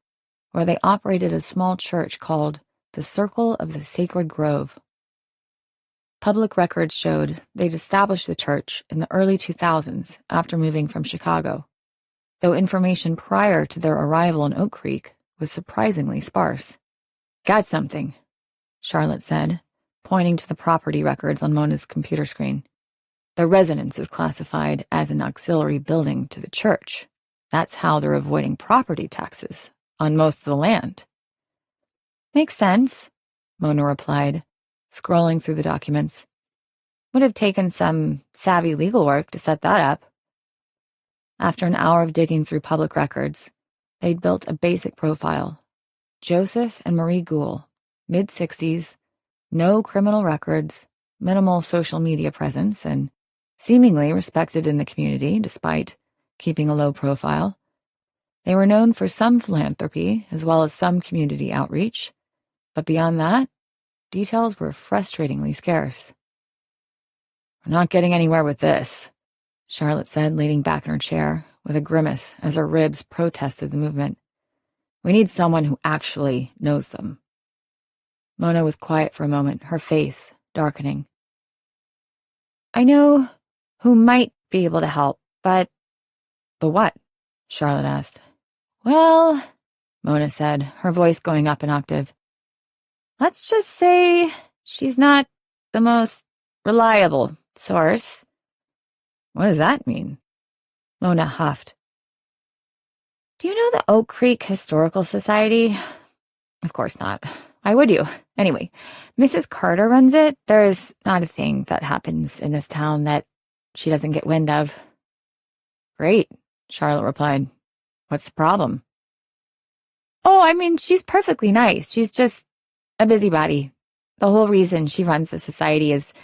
where they operated a small church called the Circle of the Sacred Grove. Public records showed they'd established the church in the early 2000s after moving from Chicago, though information prior to their arrival in Oak Creek was surprisingly sparse. "Got something," Charlotte said, pointing to the property records on Mona's computer screen. "The residence is classified as an auxiliary building to the church. That's how they're avoiding property taxes on most of the land." "Makes sense," Mona replied, scrolling through the documents. "Would have taken some savvy legal work to set that up." After an hour of digging through public records, they'd built a basic profile. Joseph and Marie Ghoul, mid-60s, no criminal records, minimal social media presence, and seemingly respected in the community despite keeping a low profile. They were known for some philanthropy as well as some community outreach, but beyond that, details were frustratingly scarce. "We're not getting anywhere with this," Charlotte said, leaning back in her chair with a grimace as her ribs protested the movement. "We need someone who actually knows them." Mona was quiet for a moment, her face darkening. "I know who might be able to help, but—" "But what?" Charlotte asked. "Well," Mona said, her voice going up an octave, "let's just say she's not the most reliable source." "What does that mean?" Mona huffed. "Do you know the Oak Creek Historical Society?" "Of course not. Why would you? Anyway, Mrs. Carter runs it. There's not a thing that happens in this town that she doesn't get wind of." "Great," Charlotte replied. "What's the problem?" "Oh, I mean, she's perfectly nice. She's just a busybody. The whole reason she runs the society is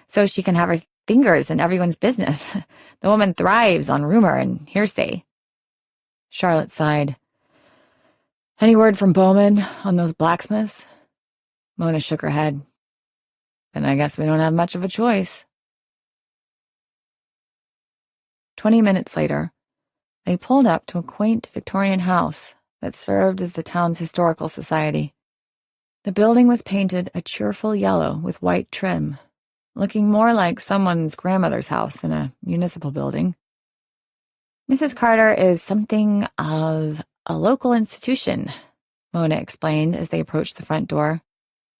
so she can have her fingers in everyone's business. The woman thrives on rumor and hearsay." Charlotte sighed. "Any word from Bowman on those blacksmiths?" Mona shook her head. "Then I guess we don't have much of a choice." 20 minutes later, they pulled up to a quaint Victorian house that served as the town's historical society. The building was painted a cheerful yellow with white trim, looking more like someone's grandmother's house than a municipal building. "Mrs. Carter is something of a local institution," Mona explained as they approached the front door.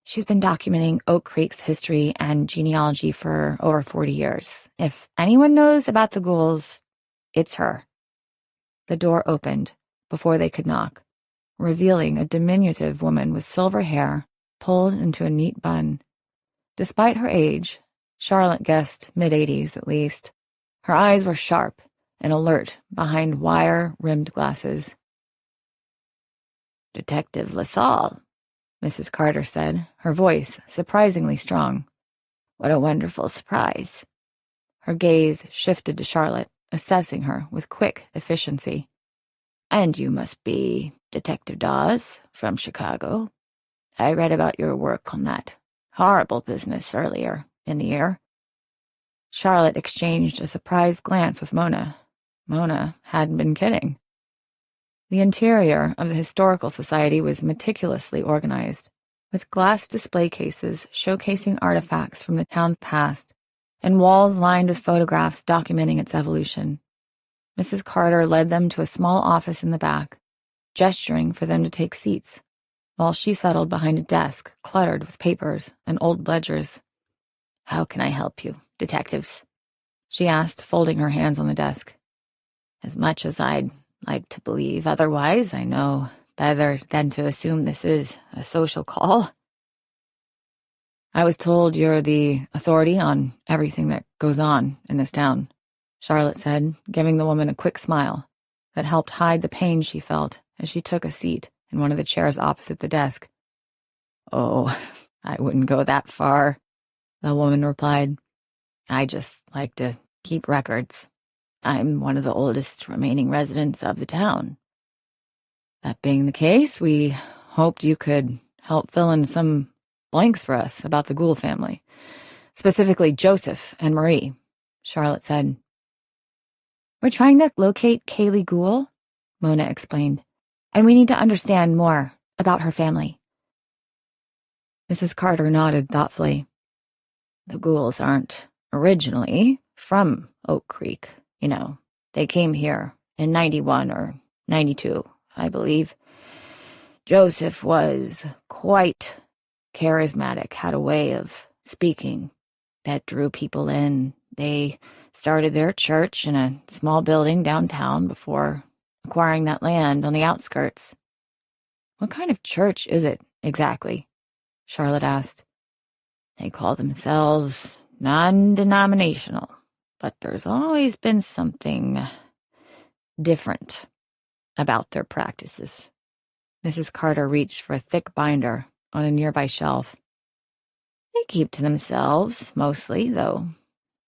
"She's been documenting Oak Creek's history and genealogy for over 40 years. If anyone knows about the ghouls, it's her." The door opened before they could knock, revealing a diminutive woman with silver hair pulled into a neat bun. Despite her age, Charlotte guessed mid-80s at least, her eyes were sharp and alert behind wire-rimmed glasses. "Detective LaSalle," Mrs. Carter said, her voice surprisingly strong. "What a wonderful surprise." Her gaze shifted to Charlotte, assessing her with quick efficiency. "And you must be Detective Dawes from Chicago. I read about your work on that horrible business earlier in the year." Charlotte exchanged a surprised glance with Mona. Mona hadn't been kidding. The interior of the Historical Society was meticulously organized, with glass display cases showcasing artifacts from the town's past and walls lined with photographs documenting its evolution. Mrs. Carter led them to a small office in the back, gesturing for them to take seats, while she settled behind a desk cluttered with papers and old ledgers. "How can I help you, detectives?" she asked, folding her hands on the desk. "As much as I'd like to believe otherwise, I know better than to assume this is a social call." "I was told you're the authority on everything that goes on in this town," Charlotte said, giving the woman a quick smile that helped hide the pain she felt as she took a seat in one of the chairs opposite the desk. "Oh, I wouldn't go that far," the woman replied. "I just like to keep records. I'm one of the oldest remaining residents of the town." "That being the case, we hoped you could help fill in some blanks for us about the Gould family, specifically Joseph and Marie," Charlotte said. "We're trying to locate Kaylee Gould," Mona explained, "and we need to understand more about her family." Mrs. Carter nodded thoughtfully. "The Goulds aren't originally from Oak Creek, you know. They came here in 91 or 92, I believe. Joseph was quite charismatic, had a way of speaking that drew people in. They started their church in a small building downtown before acquiring that land on the outskirts." "What kind of church is it, exactly?" Charlotte asked. "They call themselves non-denominational, but there's always been something different about their practices." Mrs. Carter reached for a thick binder on a nearby shelf. "They keep to themselves, mostly, though.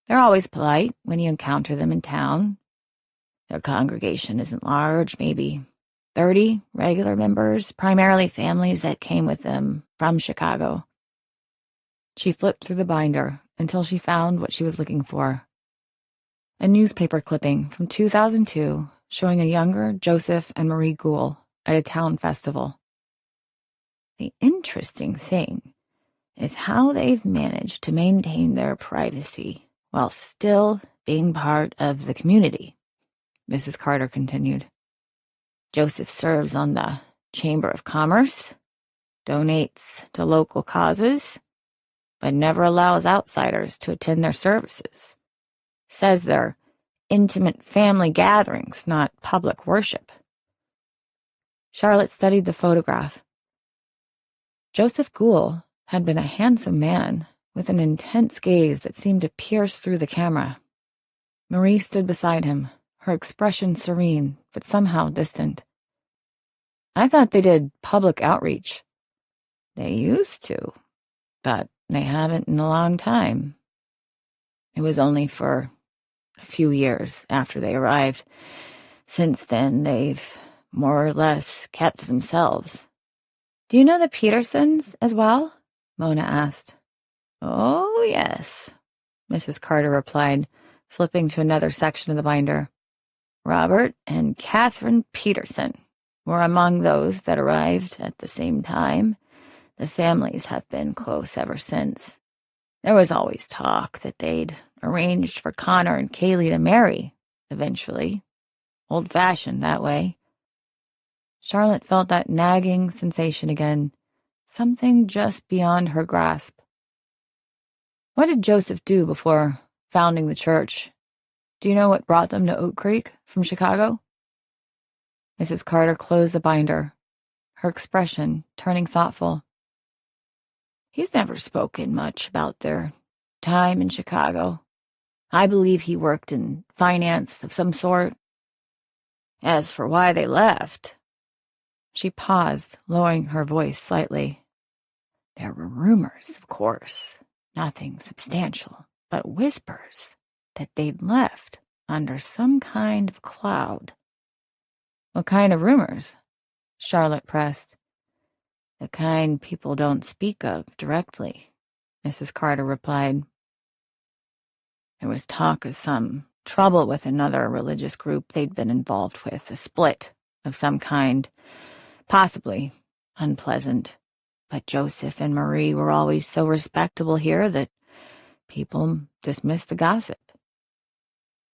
They're always polite when you encounter them in town. Their congregation isn't large, maybe 30 regular members, primarily families that came with them from Chicago. She flipped through the binder until she found what she was looking for. A newspaper clipping from 2002 showing a younger Joseph and Marie Gould at a town festival. The interesting thing is how they've managed to maintain their privacy while still being part of the community, Mrs. Carter continued. Joseph serves on the Chamber of Commerce, donates to local causes, but never allows outsiders to attend their services. Says they're intimate family gatherings, not public worship. Charlotte studied the photograph. Joseph Gould had been a handsome man with an intense gaze that seemed to pierce through the camera. Marie stood beside him, her expression serene, but somehow distant. I thought they did public outreach. They used to, but they haven't in a long time. It was only for a few years after they arrived. Since then, they've more or less kept to themselves. Do you know the Petersons as well? Mona asked. Oh, yes, Mrs. Carter replied, flipping to another section of the binder. Robert and Catherine Peterson were among those that arrived at the same time. The families have been close ever since. There was always talk that they'd arranged for Connor and Kaylee to marry, eventually. Old-fashioned that way. Charlotte felt that nagging sensation again, something just beyond her grasp. What did Joseph do before founding the church? Do you know what brought them to Oak Creek from Chicago? Mrs. Carter closed the binder, her expression turning thoughtful. He's never spoken much about their time in Chicago. I believe he worked in finance of some sort. As for why they left, she paused, lowering her voice slightly. There were rumors, of course, nothing substantial, but whispers that they'd left under some kind of cloud. What kind of rumors? Charlotte pressed. The kind people don't speak of directly, Mrs. Carter replied. There was talk of some trouble with another religious group they'd been involved with, a split of some kind, possibly unpleasant. But Joseph and Marie were always so respectable here that people dismissed the gossip.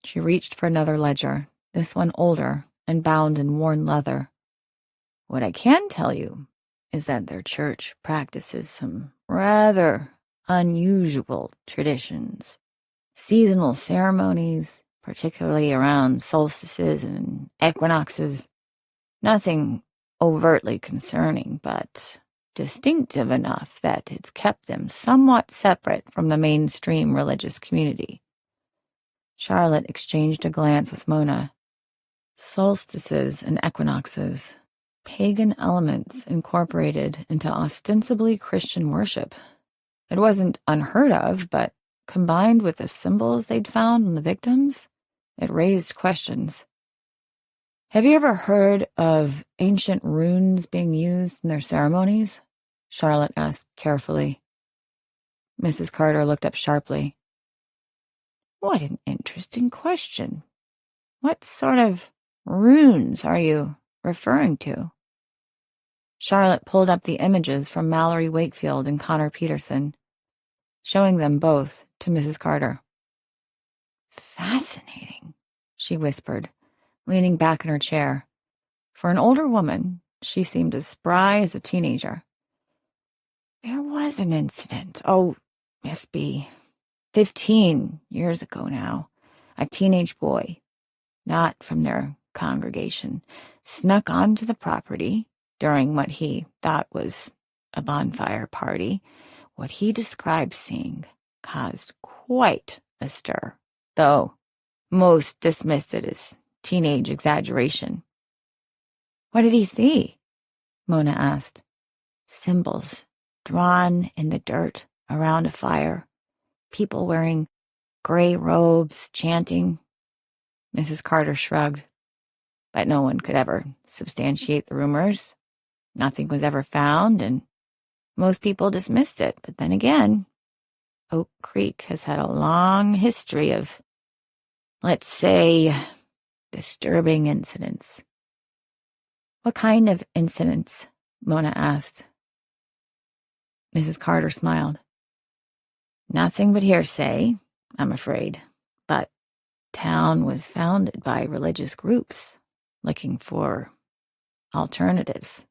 She reached for another ledger, this one older and bound in worn leather. What I can tell you is that their church practices some rather unusual traditions. Seasonal ceremonies, particularly around solstices and equinoxes. Nothing overtly concerning, but distinctive enough that it's kept them somewhat separate from the mainstream religious community. Charlotte exchanged a glance with Mona. Solstices and equinoxes, pagan elements incorporated into ostensibly Christian worship. It wasn't unheard of, but combined with the symbols they'd found on the victims, it raised questions. Have you ever heard of ancient runes being used in their ceremonies? Charlotte asked carefully. Mrs. Carter looked up sharply. What an interesting question. What sort of runes are you referring to? Charlotte pulled up the images from Mallory Wakefield and Connor Peterson, showing them both to Mrs. Carter. Fascinating, she whispered, leaning back in her chair. For an older woman, she seemed as spry as a teenager. There was an incident, must be 15 years ago now. A teenage boy, not from their congregation, snuck onto the property during what he thought was a bonfire party. What he described seeing caused quite a stir, though most dismissed it as teenage exaggeration. What did he see? Mona asked. Symbols drawn in the dirt around a fire, people wearing gray robes, chanting. Mrs. Carter shrugged. but no one could ever substantiate the rumors. Nothing was ever found, and most people dismissed it. But then again, Oak Creek has had a long history of, let's say, disturbing incidents. What kind of incidents? Mona asked. Mrs. Carter smiled. Nothing but hearsay, I'm afraid, but town was founded by religious groups looking for alternatives.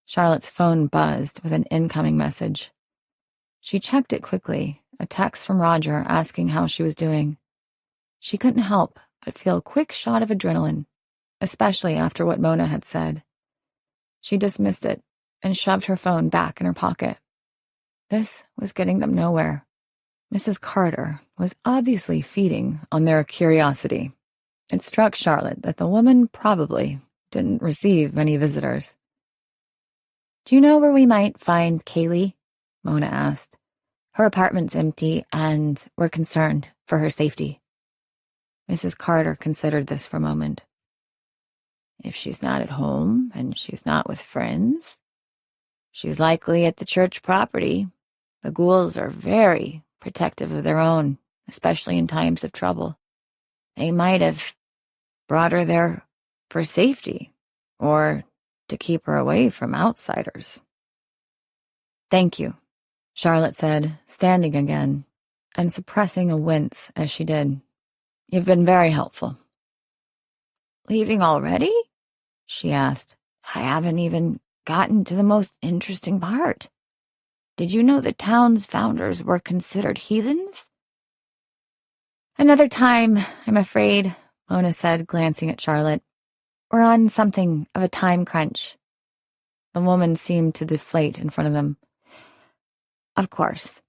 Charlotte's phone buzzed with an incoming message. She checked it quickly, a text from Roger asking how she was doing. She couldn't help but feel a quick shot of adrenaline, especially after what Mona had said. She dismissed it and shoved her phone back in her pocket. This was getting them nowhere. Mrs. Carter was obviously feeding on their curiosity. It struck Charlotte that the woman probably didn't receive many visitors. Do you know where we might find Kaylee? Mona asked. Her apartment's empty, and we're concerned for her safety. Mrs. Carter considered this for a moment. If she's not at home and she's not with friends, she's likely at the church property. The ghouls are very protective of their own, especially in times of trouble. They might have brought her there for safety or to keep her away from outsiders. Thank you, Charlotte said, standing again and suppressing a wince as she did. You've been very helpful. Leaving already? She asked. I haven't even gotten to the most interesting part. Did you know the town's founders were considered heathens? Another time, I'm afraid, Mona said, glancing at Charlotte. We're on something of a time crunch. The woman seemed to deflate in front of them. Of course.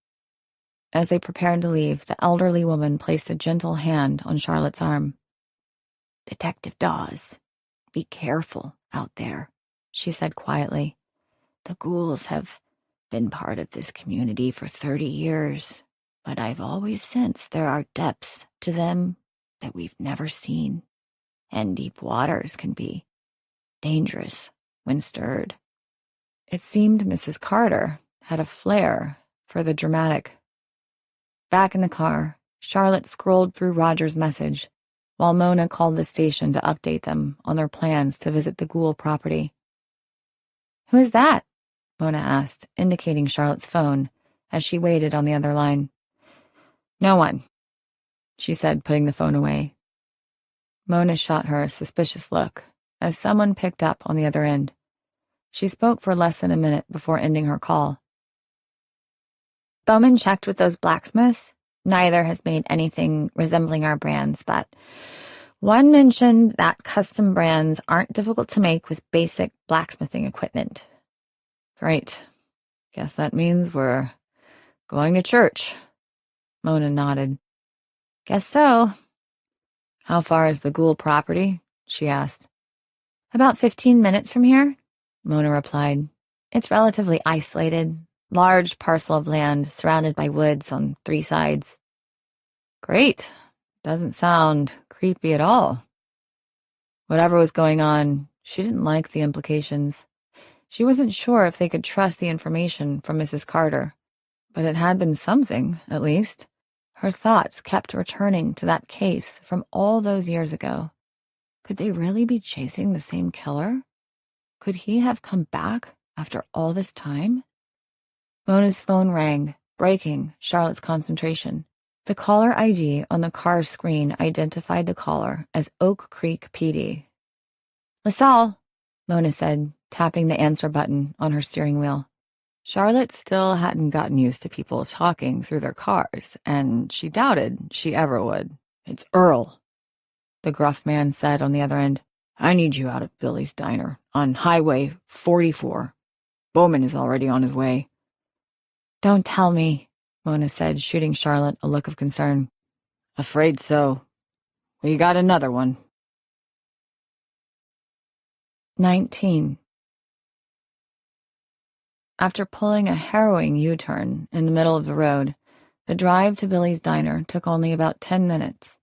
As they prepared to leave, the elderly woman placed a gentle hand on Charlotte's arm. Detective Dawes, be careful out there, she said quietly. The ghouls have been part of this community for 30 years, but I've always sensed there are depths to them that we've never seen, and deep waters can be dangerous when stirred. It seemed Mrs. Carter had a flair for the dramatic. Back in the car, Charlotte scrolled through Roger's message, while Mona called the station to update them on their plans to visit the ghoul property. Who is that? Mona asked, indicating Charlotte's phone as she waited on the other line. No one, she said, putting the phone away. Mona shot her a suspicious look as someone picked up on the other end. She spoke for less than a minute before ending her call. Bowman checked with those blacksmiths. Neither has made anything resembling our brands, but one mentioned that custom brands aren't difficult to make with basic blacksmithing equipment. Great. Guess that means we're going to church. Mona nodded. Guess so. How far is the ghoul property? She asked. About 15 minutes from here, Mona replied. It's relatively isolated. Large parcel of land surrounded by woods on 3 sides. Great. Doesn't sound creepy at all. Whatever was going on, she didn't like the implications. She wasn't sure if they could trust the information from Mrs. Carter, but it had been something, at least. Her thoughts kept returning to that case from all those years ago. Could they really be chasing the same killer? Could he have come back after all this time? Mona's phone rang, breaking Charlotte's concentration. The caller ID on the car's screen identified the caller as Oak Creek PD. LaSalle, Mona said, tapping the answer button on her steering wheel. Charlotte still hadn't gotten used to people talking through their cars, and she doubted she ever would. It's Earl, the gruff man said on the other end. I need you out at Billy's Diner on Highway 44. Bowman is already on his way. Don't tell me, Mona said, shooting Charlotte a look of concern. Afraid so. We got another one. 19. After pulling a harrowing U-turn in the middle of the road, the drive to Billy's Diner took only about 10 minutes,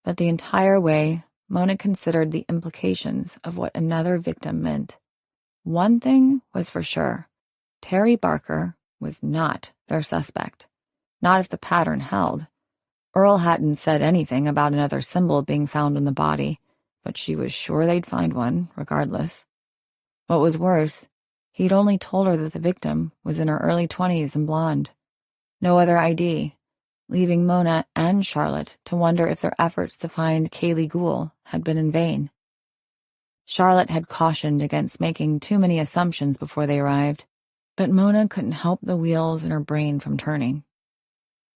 but the entire way, Mona considered the implications of what another victim meant. One thing was for sure. Terry Barker was not their suspect. Not if the pattern held. Earl hadn't said anything about another symbol being found on the body, but she was sure they'd find one, regardless. What was worse, he'd only told her that the victim was in her early 20s and blonde. No other ID, leaving Mona and Charlotte to wonder if their efforts to find Kaylee Gould had been in vain. Charlotte had cautioned against making too many assumptions before they arrived, but Mona couldn't help the wheels in her brain from turning.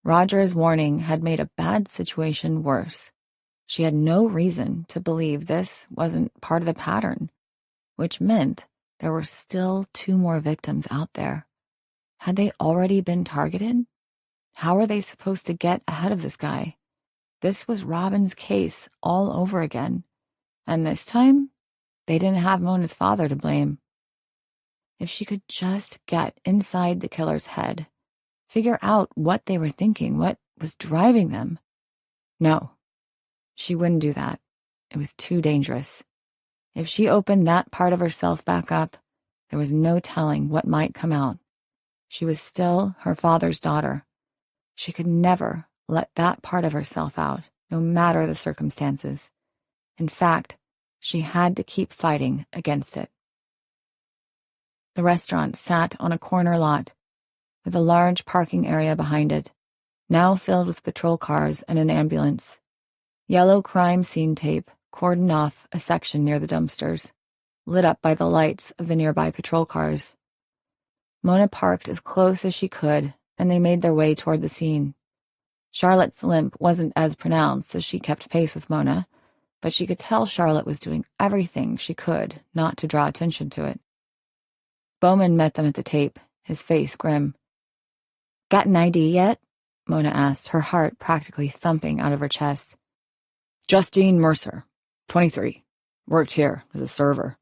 Roger's warning had made a bad situation worse. She had no reason to believe this wasn't part of the pattern, which meant there were still 2 more victims out there. Had they already been targeted? How were they supposed to get ahead of this guy? This was Robin's case all over again, and this time, they didn't have Mona's father to blame. If she could just get inside the killer's head, figure out what they were thinking, what was driving them. No, she wouldn't do that. It was too dangerous. If she opened that part of herself back up, there was no telling what might come out. She was still her father's daughter. She could never let that part of herself out, no matter the circumstances. In fact, she had to keep fighting against it. The restaurant sat on a corner lot, with a large parking area behind it, now filled with patrol cars and an ambulance. Yellow crime scene tape cordoned off a section near the dumpsters, lit up by the lights of the nearby patrol cars. Mona parked as close as she could, and they made their way toward the scene. Charlotte's limp wasn't as pronounced as she kept pace with Mona, but she could tell Charlotte was doing everything she could not to draw attention to it. Bowman met them at the tape, his face grim. "Got an ID yet?" Mona asked, her heart practically thumping out of her chest. "Justine Mercer, 23. Worked here as a server."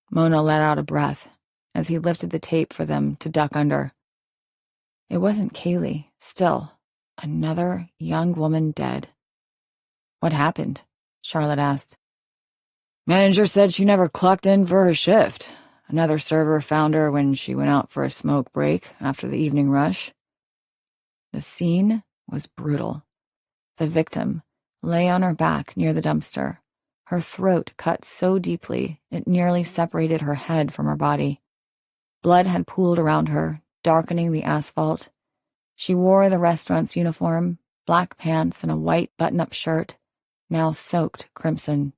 Mona let out a breath as he lifted the tape for them to duck under. It wasn't Kaylee, still. Another young woman dead. "What happened?" Charlotte asked. "Manager said she never clocked in for her shift. Another server found her when she went out for a smoke break after the evening rush." The scene was brutal. The victim lay on her back near the dumpster, her throat cut so deeply it nearly separated her head from her body. Blood had pooled around her, darkening the asphalt. She wore the restaurant's uniform, black pants and a white button-up shirt, now soaked crimson.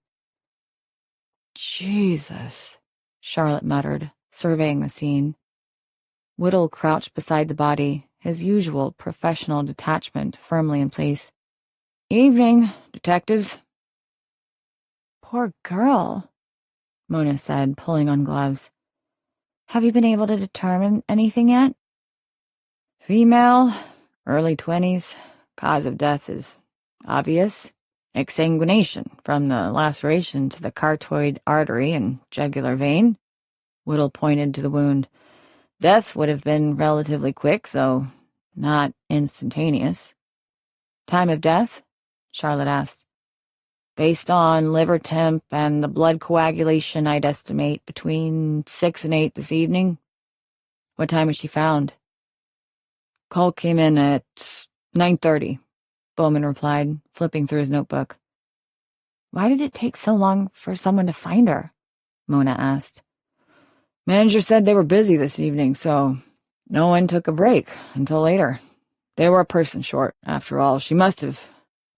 "Jesus," Charlotte muttered, surveying the scene. Whittle crouched beside the body, his usual professional detachment firmly in place. "Evening, detectives." "Poor girl," Mona said, pulling on gloves. "Have you been able to determine anything yet?" "Female, early 20s. Cause of death is obvious. Exsanguination from the laceration to the carotid artery and jugular vein." Whittle pointed to the wound. "Death would have been relatively quick, though not instantaneous." "Time of death?" Charlotte asked. "Based on liver temp and the blood coagulation, I'd estimate between 6 and 8 this evening." "What time was she found?" "Call came in at 9:30, Bowman replied, flipping through his notebook. "Why did it take so long for someone to find her?" Mona asked. "Manager said they were busy this evening, so no one took a break until later. They were a person short, after all. She must have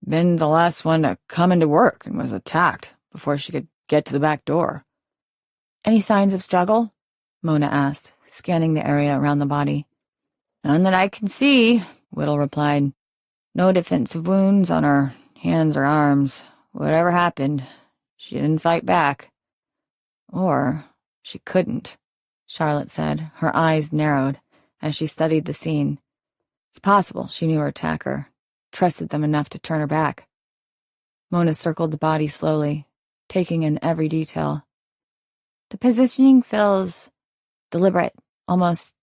been the last one to come into work and was attacked before she could get to the back door." "Any signs of struggle?" Mona asked, scanning the area around the body. "None that I can see," Whittle replied. "No defensive wounds on her hands or arms. Whatever happened, she didn't fight back." "Or she couldn't," Charlotte said, her eyes narrowed as she studied the scene. "It's possible she knew her attacker, trusted them enough to turn her back." Mona circled the body slowly, taking in every detail. "The positioning feels deliberate, almost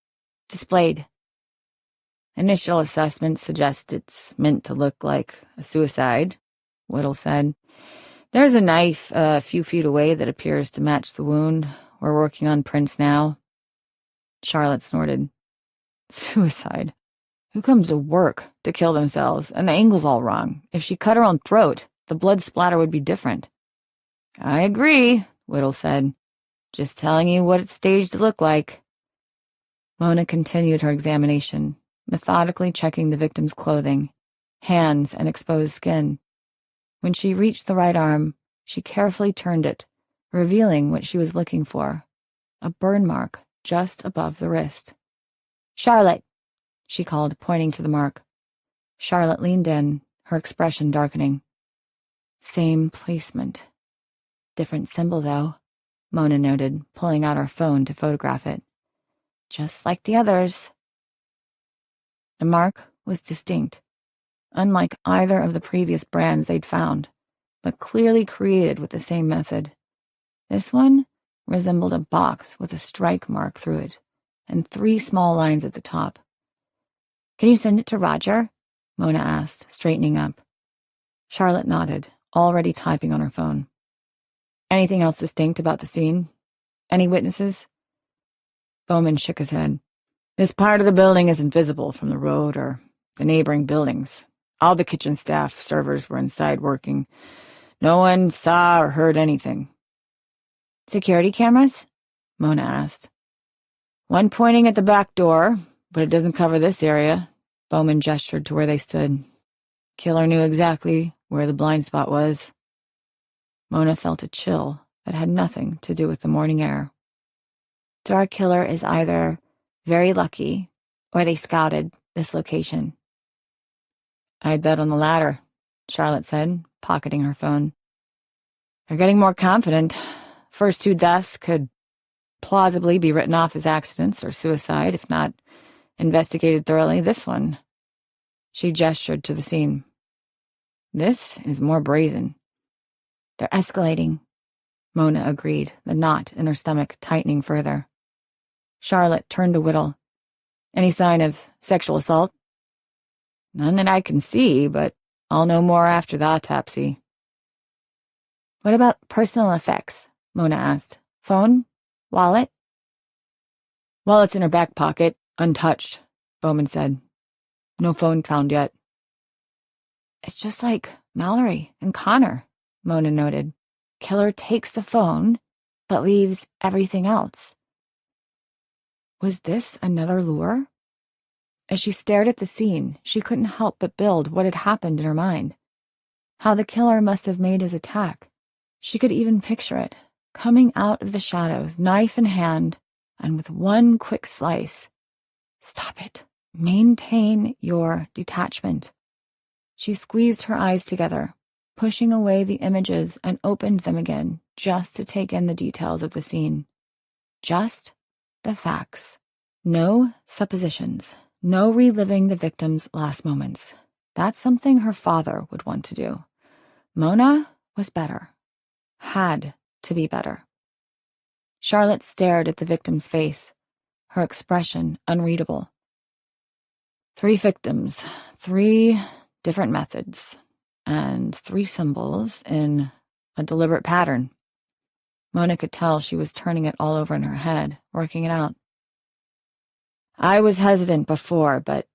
displayed." "Initial assessments suggest it's meant to look like a suicide," Whittle said. There's a knife a few feet away that appears to match the wound. We're working on prints now. Charlotte snorted. Suicide. Who comes to work to kill themselves? And the angle's all wrong. If she cut her own throat, the blood splatter would be different. I agree, Whittle said. Just telling you what it's staged to look like. Mona continued her examination, methodically checking the victim's clothing, hands, and exposed skin. When she reached the right arm, she carefully turned it, revealing what she was looking for, a burn mark just above the wrist. Charlotte, she called, pointing to the mark. Charlotte leaned in, her expression darkening. Same placement. Different symbol, though, Mona noted, pulling out her phone to photograph it. Just like the others. The mark was distinct, unlike either of the previous brands they'd found, but clearly created with the same method. This one resembled a box with a strike mark through it, and 3 small lines at the top. Can you send it to Roger? Mona asked, straightening up. Charlotte nodded, already typing on her phone. Anything else distinct about the scene? Any witnesses? Bowman shook his head. This part of the building isn't visible from the road or the neighboring buildings. All the kitchen staff servers were inside working. No one saw or heard anything. Security cameras? Mona asked. One pointing at the back door, but it doesn't cover this area. Bowman gestured to where they stood. Killer knew exactly where the blind spot was. Mona felt a chill that had nothing to do with the morning air. Our killer is either very lucky or they scouted this location. I'd bet on the latter, Charlotte said, pocketing her phone. They're getting more confident. First 2 deaths could plausibly be written off as accidents or suicide, if not investigated thoroughly. This one, she gestured to the scene. This is more brazen. They're escalating, Mona agreed, the knot in her stomach tightening further. Charlotte turned to Whittle. Any sign of sexual assault? None that I can see, but I'll know more after the autopsy. What about personal effects? Mona asked. Phone? Wallet? Wallet's in her back pocket, untouched, Bowman said. No phone found yet. It's just like Mallory and Connor, Mona noted. Killer takes the phone, but leaves everything else. Was this another lure? As she stared at the scene, she couldn't help but build what had happened in her mind. How the killer must have made his attack. She could even picture it, coming out of the shadows, knife in hand, and with one quick slice. Stop it. Maintain your detachment. She squeezed her eyes together, pushing away the images and opened them again, just to take in the details of the scene. Just the facts. No suppositions. No reliving the victim's last moments. That's something her father would want to do. Mona was better. Had to be better. Charlotte stared at the victim's face, her expression unreadable. 3 victims, 3 different methods, and 3 symbols in a deliberate pattern. Mona could tell she was turning it all over in her head, working it out. I was hesitant before, but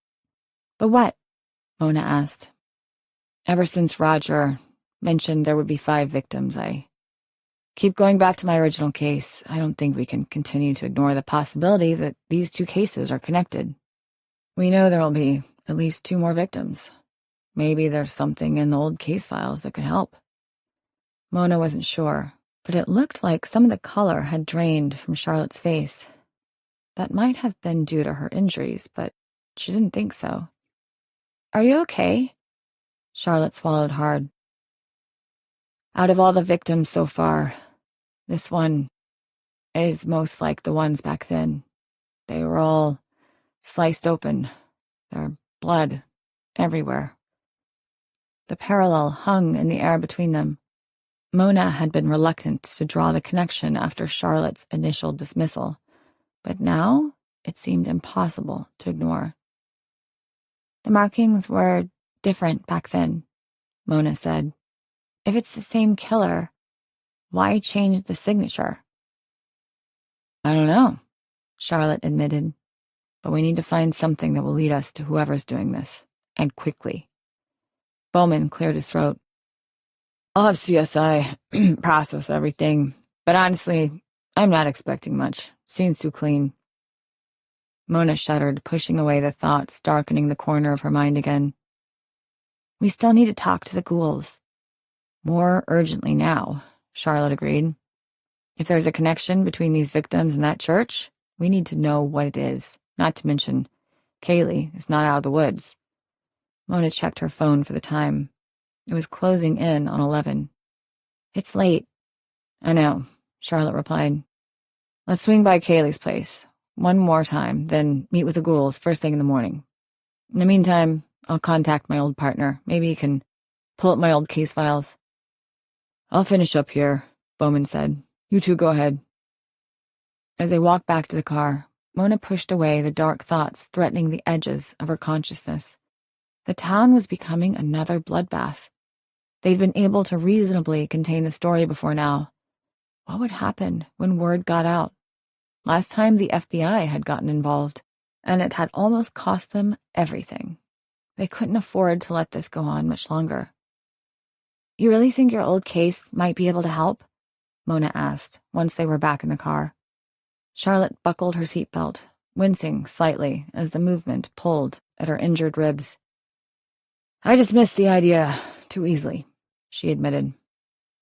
what? Mona asked. Ever since Roger mentioned there would be 5 victims, I keep going back to my original case. I don't think we can continue to ignore the possibility that these 2 cases are connected. We know there will be at least 2 more victims. Maybe there's something in the old case files that could help. Mona wasn't sure, but it looked like some of the color had drained from Charlotte's face. That might have been due to her injuries, but she didn't think so. Are you okay? Charlotte swallowed hard. Out of all the victims so far, this one is most like the ones back then. They were all sliced open, their blood everywhere. The parallel hung in the air between them. Mona had been reluctant to draw the connection after Charlotte's initial dismissal, but now it seemed impossible to ignore. The markings were different back then, Mona said. If it's the same killer, why change the signature? I don't know, Charlotte admitted, but we need to find something that will lead us to whoever's doing this, and quickly. Bowman cleared his throat. I'll have CSI process everything, but honestly, I'm not expecting much. Scene's too clean. Mona shuddered, pushing away the thoughts darkening the corner of her mind again. We still need to talk to the ghouls. More urgently now, Charlotte agreed. If there's a connection between these victims and that church, we need to know what it is, not to mention Kaylee is not out of the woods. Mona checked her phone for the time. It was closing in on 11. It's late. I know, Charlotte replied. Let's swing by Kaylee's place one more time, then meet with the ghouls first thing in the morning. In the meantime, I'll contact my old partner. Maybe he can pull up my old case files. I'll finish up here, Bowman said. You two go ahead. As they walked back to the car, Mona pushed away the dark thoughts threatening the edges of her consciousness. The town was becoming another bloodbath. They'd been able to reasonably contain the story before now. What would happen when word got out? Last time the FBI had gotten involved, and it had almost cost them everything. They couldn't afford to let this go on much longer. You really think your old case might be able to help? Mona asked, once they were back in the car. Charlotte buckled her seatbelt, wincing slightly as the movement pulled at her injured ribs. I dismissed the idea too easily, she admitted.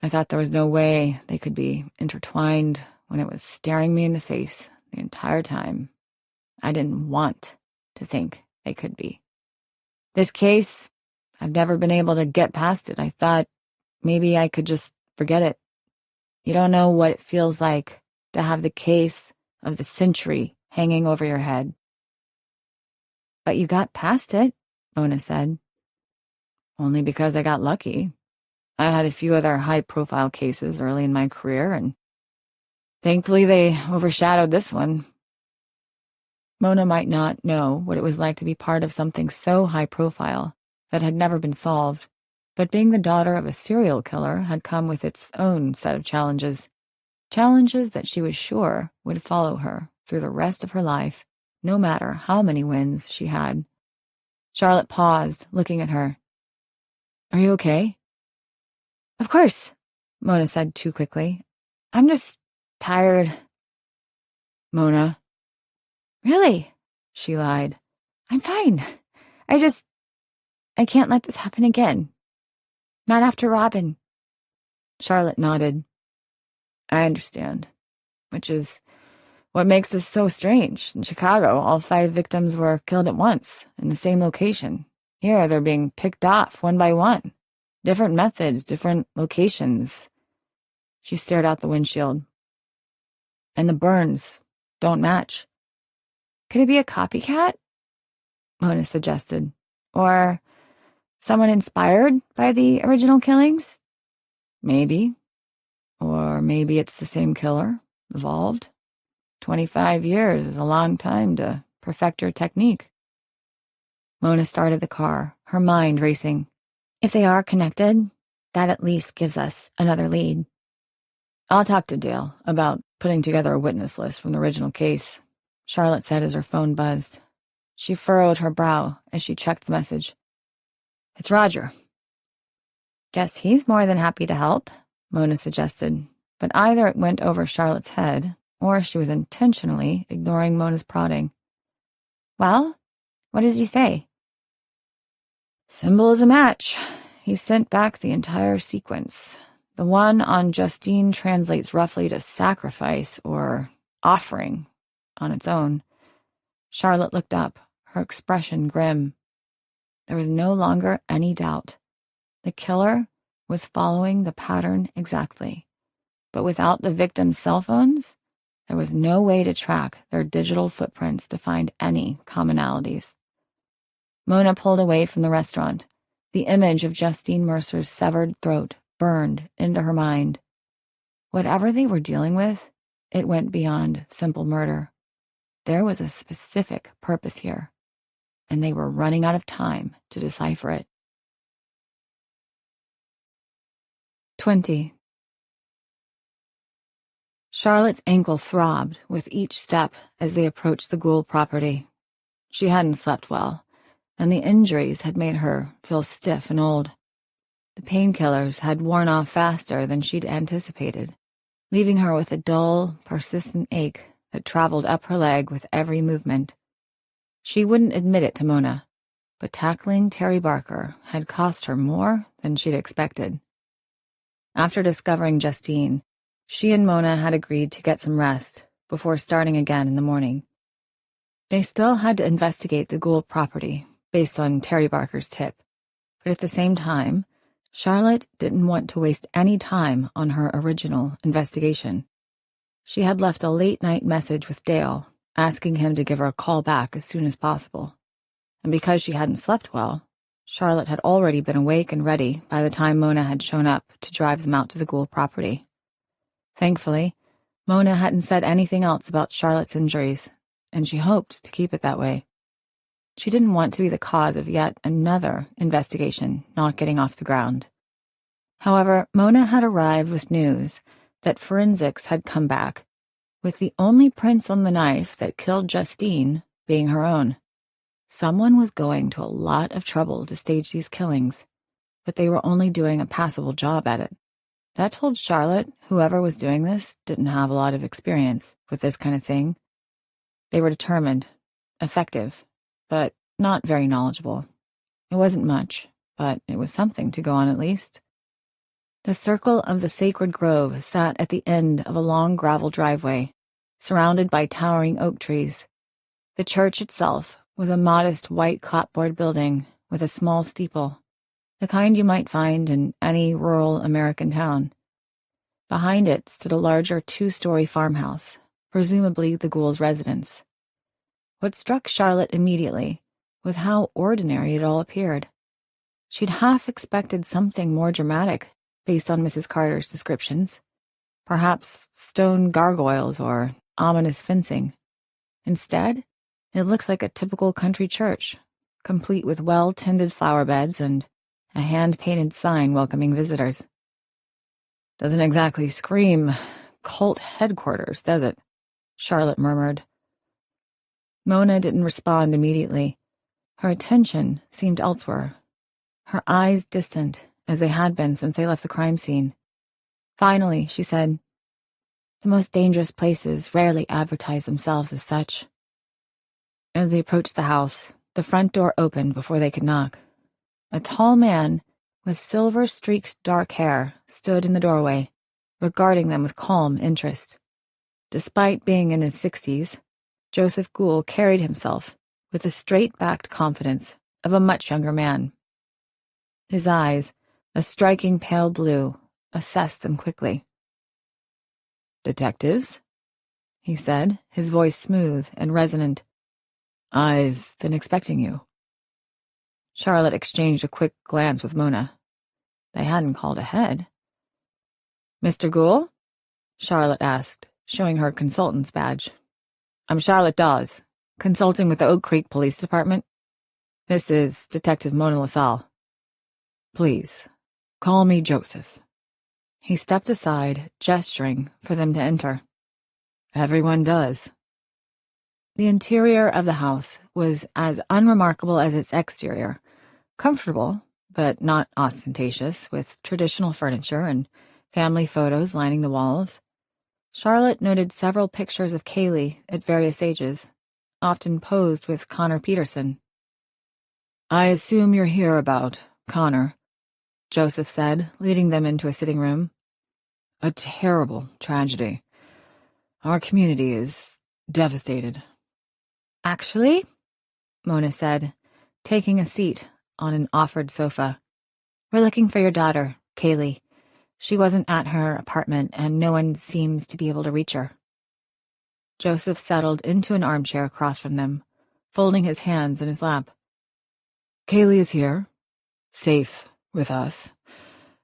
I thought there was no way they could be intertwined when it was staring me in the face the entire time. I didn't want to think they could be. This case, I've never been able to get past it. I thought maybe I could just forget it. You don't know what it feels like to have the case of the century hanging over your head. But you got past it, Mona said. Only because I got lucky. I had a few other high-profile cases early in my career, and thankfully they overshadowed this one. Mona might not know what it was like to be part of something so high-profile that had never been solved, but being the daughter of a serial killer had come with its own set of challenges. Challenges that she was sure would follow her through the rest of her life, no matter how many wins she had. Charlotte paused, looking at her. Are you okay? Of course, Mona said too quickly. I'm just tired. Mona. Really? She lied. I'm fine. I can't let this happen again. Not after Robin. Charlotte nodded. I understand. Which is what makes this so strange. In Chicago, all 5 victims were killed at once, in the same location. Here, they're being picked off one by one. Different methods, different locations. She stared out the windshield. And the burns don't match. Could it be a copycat? Mona suggested. Or someone inspired by the original killings? Maybe. Or maybe it's the same killer, evolved. 25 years is a long time to perfect your technique. Mona started the car, her mind racing. If they are connected, that at least gives us another lead. I'll talk to Dale about putting together a witness list from the original case, Charlotte said as her phone buzzed. She furrowed her brow as she checked the message. It's Roger. Guess he's more than happy to help, Mona suggested, but either it went over Charlotte's head or she was intentionally ignoring Mona's prodding. Well, what did he say? Symbol is a match. He sent back the entire sequence. The one on Justine translates roughly to sacrifice or offering on its own. Charlotte looked up, her expression grim. There was no longer any doubt. The killer was following the pattern exactly. But without the victims' cell phones, there was no way to track their digital footprints to find any commonalities. Mona pulled away from the restaurant. The image of Justine Mercer's severed throat burned into her mind. Whatever they were dealing with, it went beyond simple murder. There was a specific purpose here, and they were running out of time to decipher it. 20. Charlotte's ankle throbbed with each step as they approached the Gould property. She hadn't slept well, and the injuries had made her feel stiff and old. The painkillers had worn off faster than she'd anticipated, leaving her with a dull, persistent ache that traveled up her leg with every movement. She wouldn't admit it to Mona, but tackling Terry Barker had cost her more than she'd expected. After discovering Justine, she and Mona had agreed to get some rest before starting again in the morning. They still had to investigate the Gould property based on Terry Barker's tip, but at the same time, Charlotte didn't want to waste any time on her original investigation. She had left a late-night message with Dale, asking him to give her a call back as soon as possible. And because she hadn't slept well, Charlotte had already been awake and ready by the time Mona had shown up to drive them out to the Gould property. Thankfully, Mona hadn't said anything else about Charlotte's injuries, and she hoped to keep it that way. She didn't want to be the cause of yet another investigation not getting off the ground. However, Mona had arrived with news that forensics had come back, with the only prints on the knife that killed Justine being her own. Someone was going to a lot of trouble to stage these killings, but they were only doing a passable job at it. That told Charlotte whoever was doing this didn't have a lot of experience with this kind of thing. They were determined, effective, but not very knowledgeable. It wasn't much, but it was something to go on at least. The circle of the sacred grove sat at the end of a long gravel driveway, surrounded by towering oak trees. The church itself was a modest white clapboard building with a small steeple, the kind you might find in any rural American town. Behind it stood a larger 2-story farmhouse, presumably the Gould's residence. What struck Charlotte immediately was how ordinary it all appeared. She'd half expected something more dramatic based on Mrs. Carter's descriptions, perhaps stone gargoyles or ominous fencing. Instead, it looked like a typical country church, complete with well-tended flower beds and a hand-painted sign welcoming visitors. Doesn't exactly scream cult headquarters, does it? Charlotte murmured. Mona didn't respond immediately. Her attention seemed elsewhere, her eyes distant as they had been since they left the crime scene. Finally, she said, "The most dangerous places rarely advertise themselves as such." As they approached the house, the front door opened before they could knock. A tall man with silver-streaked dark hair stood in the doorway, regarding them with calm interest. Despite being in his 60s, Joseph Gould carried himself with the straight-backed confidence of a much younger man. His eyes, a striking pale blue, assessed them quickly. "Detectives?" he said, his voice smooth and resonant. "I've been expecting you." Charlotte exchanged a quick glance with Mona. They hadn't called ahead. "Mr. Gould?" Charlotte asked, showing her consultant's badge. "I'm Charlotte Dawes, consulting with the Oak Creek Police Department. This is Detective Mona LaSalle. Please, call me Joseph." He stepped aside, gesturing for them to enter. "Everyone does." The interior of the house was as unremarkable as its exterior, comfortable, but not ostentatious, with traditional furniture and family photos lining the walls. Charlotte noted several pictures of Kaylee at various ages, often posed with Connor Peterson. "I assume you're here about Connor," Joseph said, leading them into a sitting room. "A terrible tragedy. Our community is devastated." "Actually," Mona said, taking a seat on an offered sofa, "we're looking for your daughter, Kaylee. She wasn't at her apartment, and no one seems to be able to reach her." Joseph settled into an armchair across from them, folding his hands in his lap. "Kaylee is here, safe with us.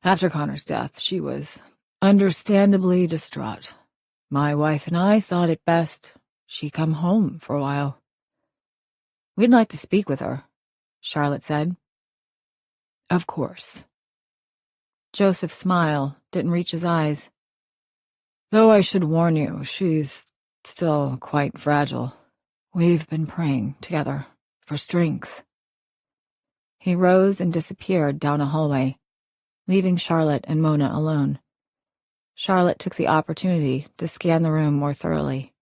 After Connor's death, she was understandably distraught. My wife and I thought it best she come home for a while." "We'd like to speak with her," Charlotte said. "Of course." Joseph's smile didn't reach his eyes. Though I should warn you, she's still quite fragile. We've been praying together for strength. He rose and disappeared down a hallway, leaving Charlotte and Mona alone. Charlotte took the opportunity to scan the room more thoroughly.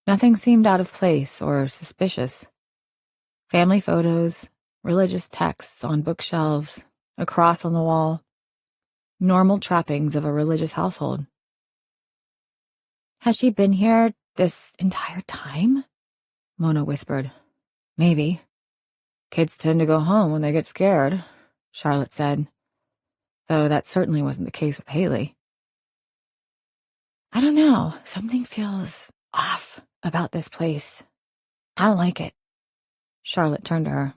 Nothing seemed out of place or suspicious. Family photos, religious texts on bookshelves, a cross on the wall. Normal trappings of a religious household. Has she been here this entire time? Mona whispered. Maybe. Kids tend to go home when they get scared, Charlotte said, though that certainly wasn't the case with Haley. I don't know. Something feels off about this place. I don't like it. Charlotte turned to her.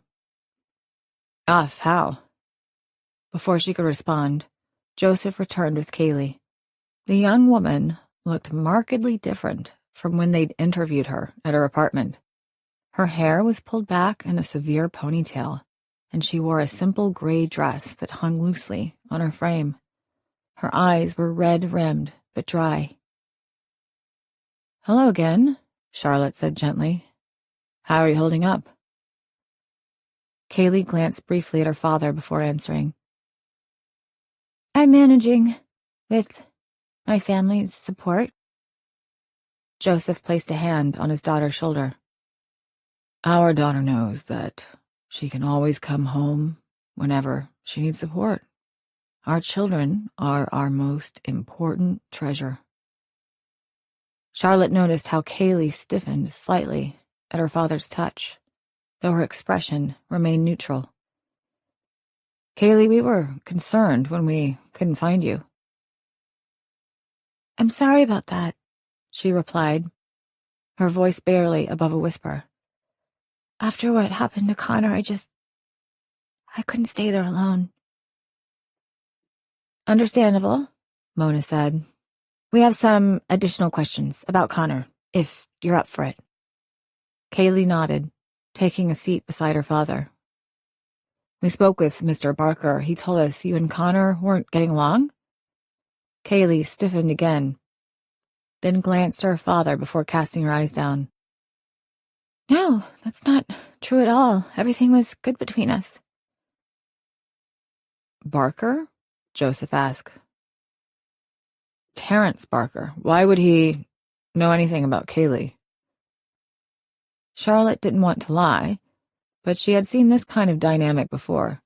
Off how? Before she could respond, Joseph returned with Kaylee. The young woman looked markedly different from when they'd interviewed her at her apartment. Her hair was pulled back in a severe ponytail, and she wore a simple gray dress that hung loosely on her frame. Her eyes were red-rimmed but dry. Hello again, Charlotte said gently. How are you holding up? Kaylee glanced briefly at her father before answering. I'm managing, with my family's support. Joseph placed a hand on his daughter's shoulder. Our daughter knows that she can always come home whenever she needs support. Our children are our most important treasure. Charlotte noticed how Kaylee stiffened slightly at her father's touch, though her expression remained neutral. Kaylee, we were concerned when we couldn't find you. I'm sorry about that, she replied, her voice barely above a whisper. After what happened to Connor, I couldn't stay there alone. Understandable, Mona said. We have some additional questions about Connor, if you're up for it. Kaylee nodded, taking a seat beside her father. We spoke with Mr. Barker. He told us you and Connor weren't getting along? Kaylee stiffened again, then glanced at her father before casting her eyes down. No, that's not true at all. Everything was good between us. Barker? Joseph asked. Terrence Barker. Why would he know anything about Kaylee? Charlotte didn't want to lie, but she had seen this kind of dynamic before.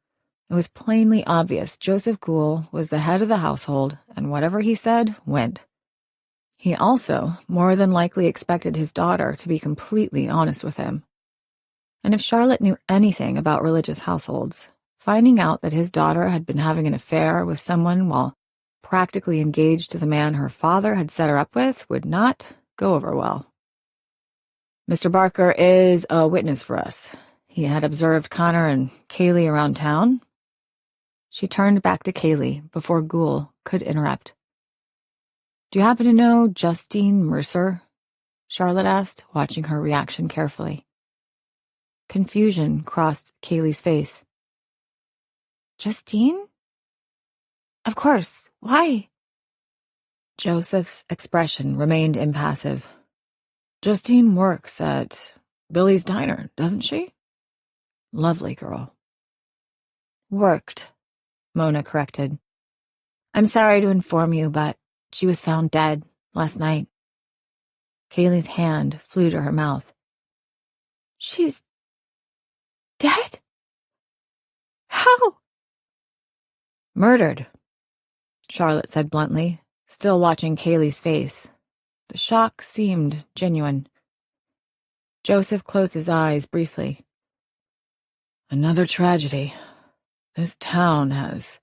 It was plainly obvious Joseph Gould was the head of the household, and whatever he said went. He also more than likely expected his daughter to be completely honest with him. And if Charlotte knew anything about religious households, finding out that his daughter had been having an affair with someone while practically engaged to the man her father had set her up with would not go over well. Mr. Barker is a witness for us. He had observed Connor and Kaylee around town. She turned back to Kaylee before Gould could interrupt. Do you happen to know Justine Mercer? Charlotte asked, watching her reaction carefully. Confusion crossed Kaylee's face. Justine? Of course. Why? Joseph's expression remained impassive. Justine works at Billy's Diner, doesn't she? Lovely girl. Worked, Mona corrected. I'm sorry to inform you, but she was found dead last night. Kaylee's hand flew to her mouth. She's dead? How? Murdered, Charlotte said bluntly, still watching Kaylee's face. The shock seemed genuine. Joseph closed his eyes briefly. Another tragedy. This town has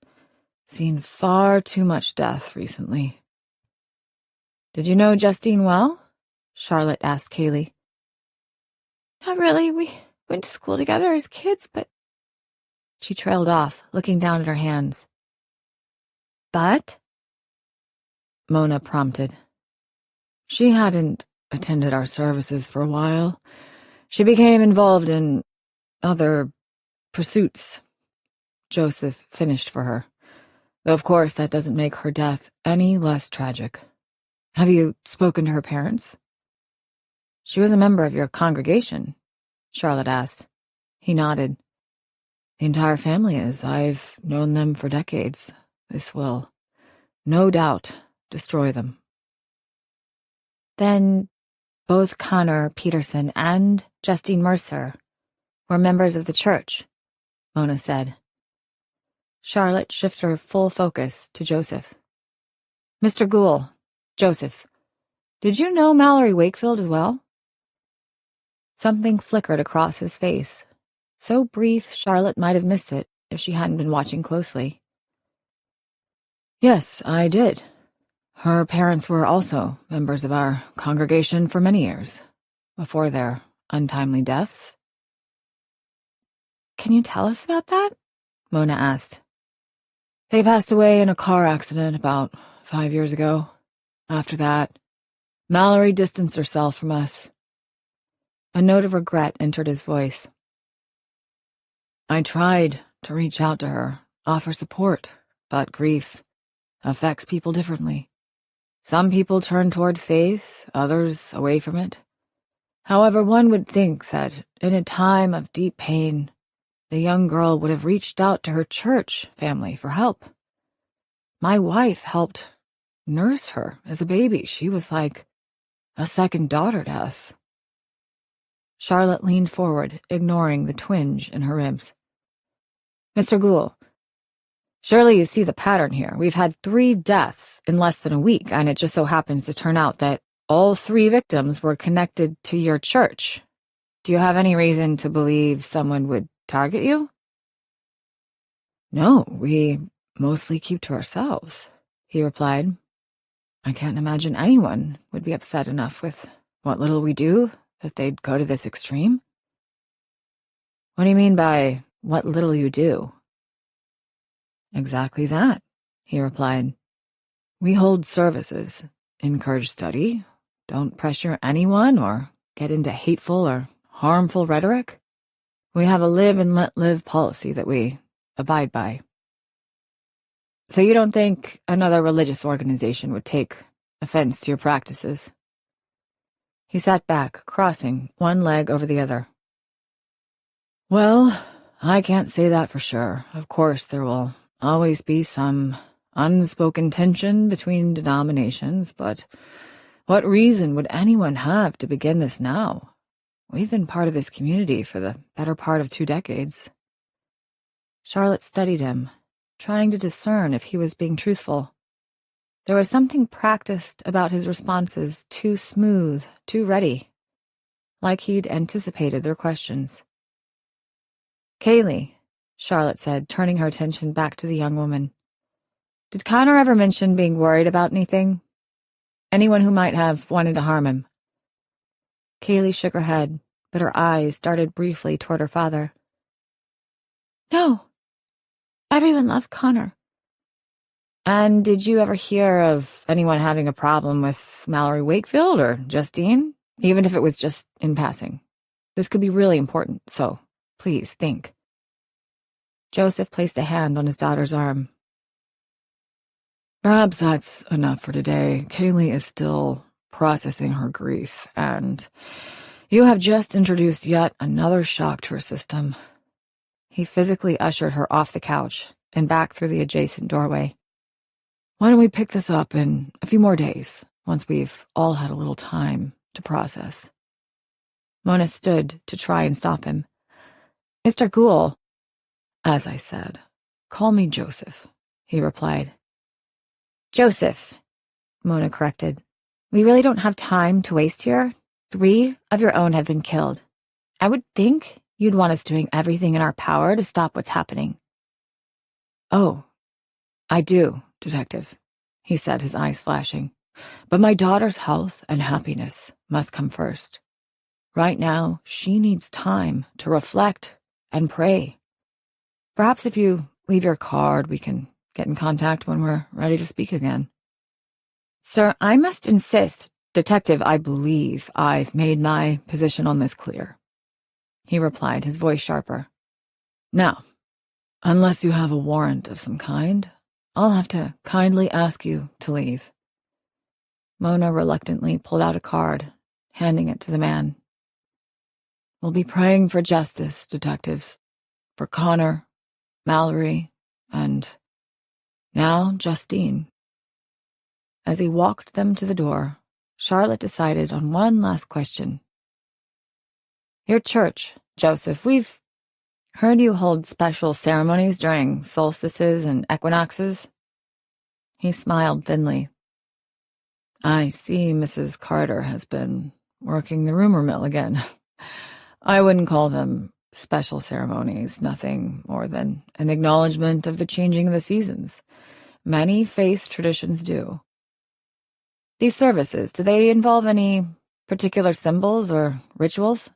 seen far too much death recently. Did you know Justine well? Charlotte asked Kaylee. Not really. We went to school together as kids, but... She trailed off, looking down at her hands. But? Mona prompted. She hadn't attended our services for a while. She became involved in other pursuits. Joseph finished for her. Though of course that doesn't make her death any less tragic. Have you spoken to her parents? She was a member of your congregation, Charlotte asked. He nodded. The entire family is. I've known them for decades. This will, no doubt, destroy them. Then both Connor Peterson and Justine Mercer were members of the church, Mona said. Charlotte shifted her full focus to Joseph. Mr. Gould, Joseph, did you know Mallory Wakefield as well? Something flickered across his face. So brief, Charlotte might have missed it if she hadn't been watching closely. Yes, I did. Her parents were also members of our congregation for many years, before their untimely deaths. Can you tell us about that? Mona asked. They passed away in a car accident about 5 years ago. After that, Mallory distanced herself from us. A note of regret entered his voice. I tried to reach out to her, offer support, but grief affects people differently. Some people turn toward faith, others away from it. However, one would think that in a time of deep pain, the young girl would have reached out to her church family for help. My wife helped nurse her as a baby. She was like a second daughter to us. Charlotte leaned forward, ignoring the twinge in her ribs. Mr. Gould, surely you see the pattern here. We've had 3 deaths in less than a week, and it just so happens to turn out that all 3 victims were connected to your church. Do you have any reason to believe someone would target you? No, we mostly keep to ourselves, he replied. I can't imagine anyone would be upset enough with what little we do that they'd go to this extreme. What do you mean by what little you do? Exactly that, he replied. We hold services, encourage study, don't pressure anyone or get into hateful or harmful rhetoric. We have a live and let live policy that we abide by. So you don't think another religious organization would take offense to your practices? He sat back, crossing one leg over the other. Well, I can't say that for sure. Of course, there will always be some unspoken tension between denominations, but what reason would anyone have to begin this now? We've been part of this community for the better part of 2 decades. Charlotte studied him, trying to discern if he was being truthful. There was something practiced about his responses, too smooth, too ready, like he'd anticipated their questions. Kaylee, Charlotte said, turning her attention back to the young woman. Did Connor ever mention being worried about anything? Anyone who might have wanted to harm him? Kaylee shook her head, but her eyes darted briefly toward her father. No. Everyone loved Connor. And did you ever hear of anyone having a problem with Mallory Wakefield or Justine? Even if it was just in passing. This could be really important, so please think. Joseph placed a hand on his daughter's arm. Perhaps that's enough for today. Kaylee is still processing her grief, and you have just introduced yet another shock to her system. He physically ushered her off the couch and back through the adjacent doorway. Why don't we pick this up in a few more days, once we've all had a little time to process? Mona stood to try and stop him. Mr. Gould, as I said, call me Joseph, he replied. Joseph, Mona corrected. We really don't have time to waste here. 3 of your own have been killed. I would think you'd want us doing everything in our power to stop what's happening. Oh, I do, Detective, he said, his eyes flashing. But my daughter's health and happiness must come first. Right now, she needs time to reflect and pray. Perhaps if you leave your card, we can get in contact when we're ready to speak again. Sir, I must insist, Detective, I believe I've made my position on this clear, he replied, his voice sharper. Now, unless you have a warrant of some kind, I'll have to kindly ask you to leave." Mona reluctantly pulled out a card, handing it to the man. "We'll be praying for justice, detectives. For Connor, Mallory, and now Justine." As he walked them to the door, Charlotte decided on one last question. "Your church, Joseph, we've heard you hold special ceremonies during solstices and equinoxes." He smiled thinly. "I see Mrs. Carter has been working the rumor mill again. I wouldn't call them special ceremonies, nothing more than an acknowledgement of the changing of the seasons. Many faith traditions do. These services, do they involve any particular symbols or rituals?"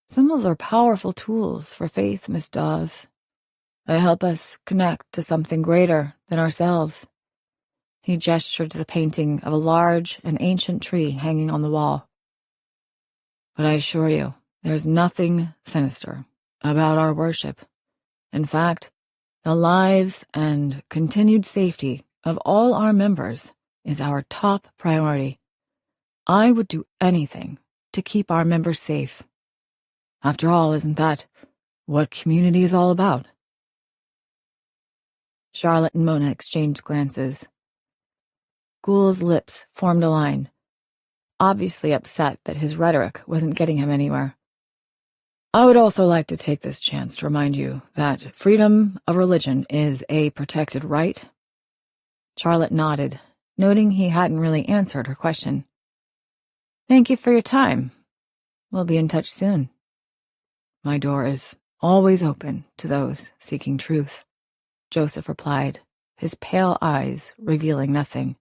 "Symbols are powerful tools for faith, Miss Dawes. They help us connect to something greater than ourselves." He gestured to the painting of a large and ancient tree hanging on the wall. "But I assure you, there's nothing sinister about our worship. In fact, the lives and continued safety of all our members is our top priority. I would do anything to keep our members safe. After all, isn't that what community is all about?" Charlotte and Mona exchanged glances. Ghoul's lips formed a line, obviously upset that his rhetoric wasn't getting him anywhere. "I would also like to take this chance to remind you that freedom of religion is a protected right." Charlotte nodded, noting he hadn't really answered her question. "Thank you for your time. We'll be in touch soon." "My door is always open to those seeking truth," Joseph replied, his pale eyes revealing nothing.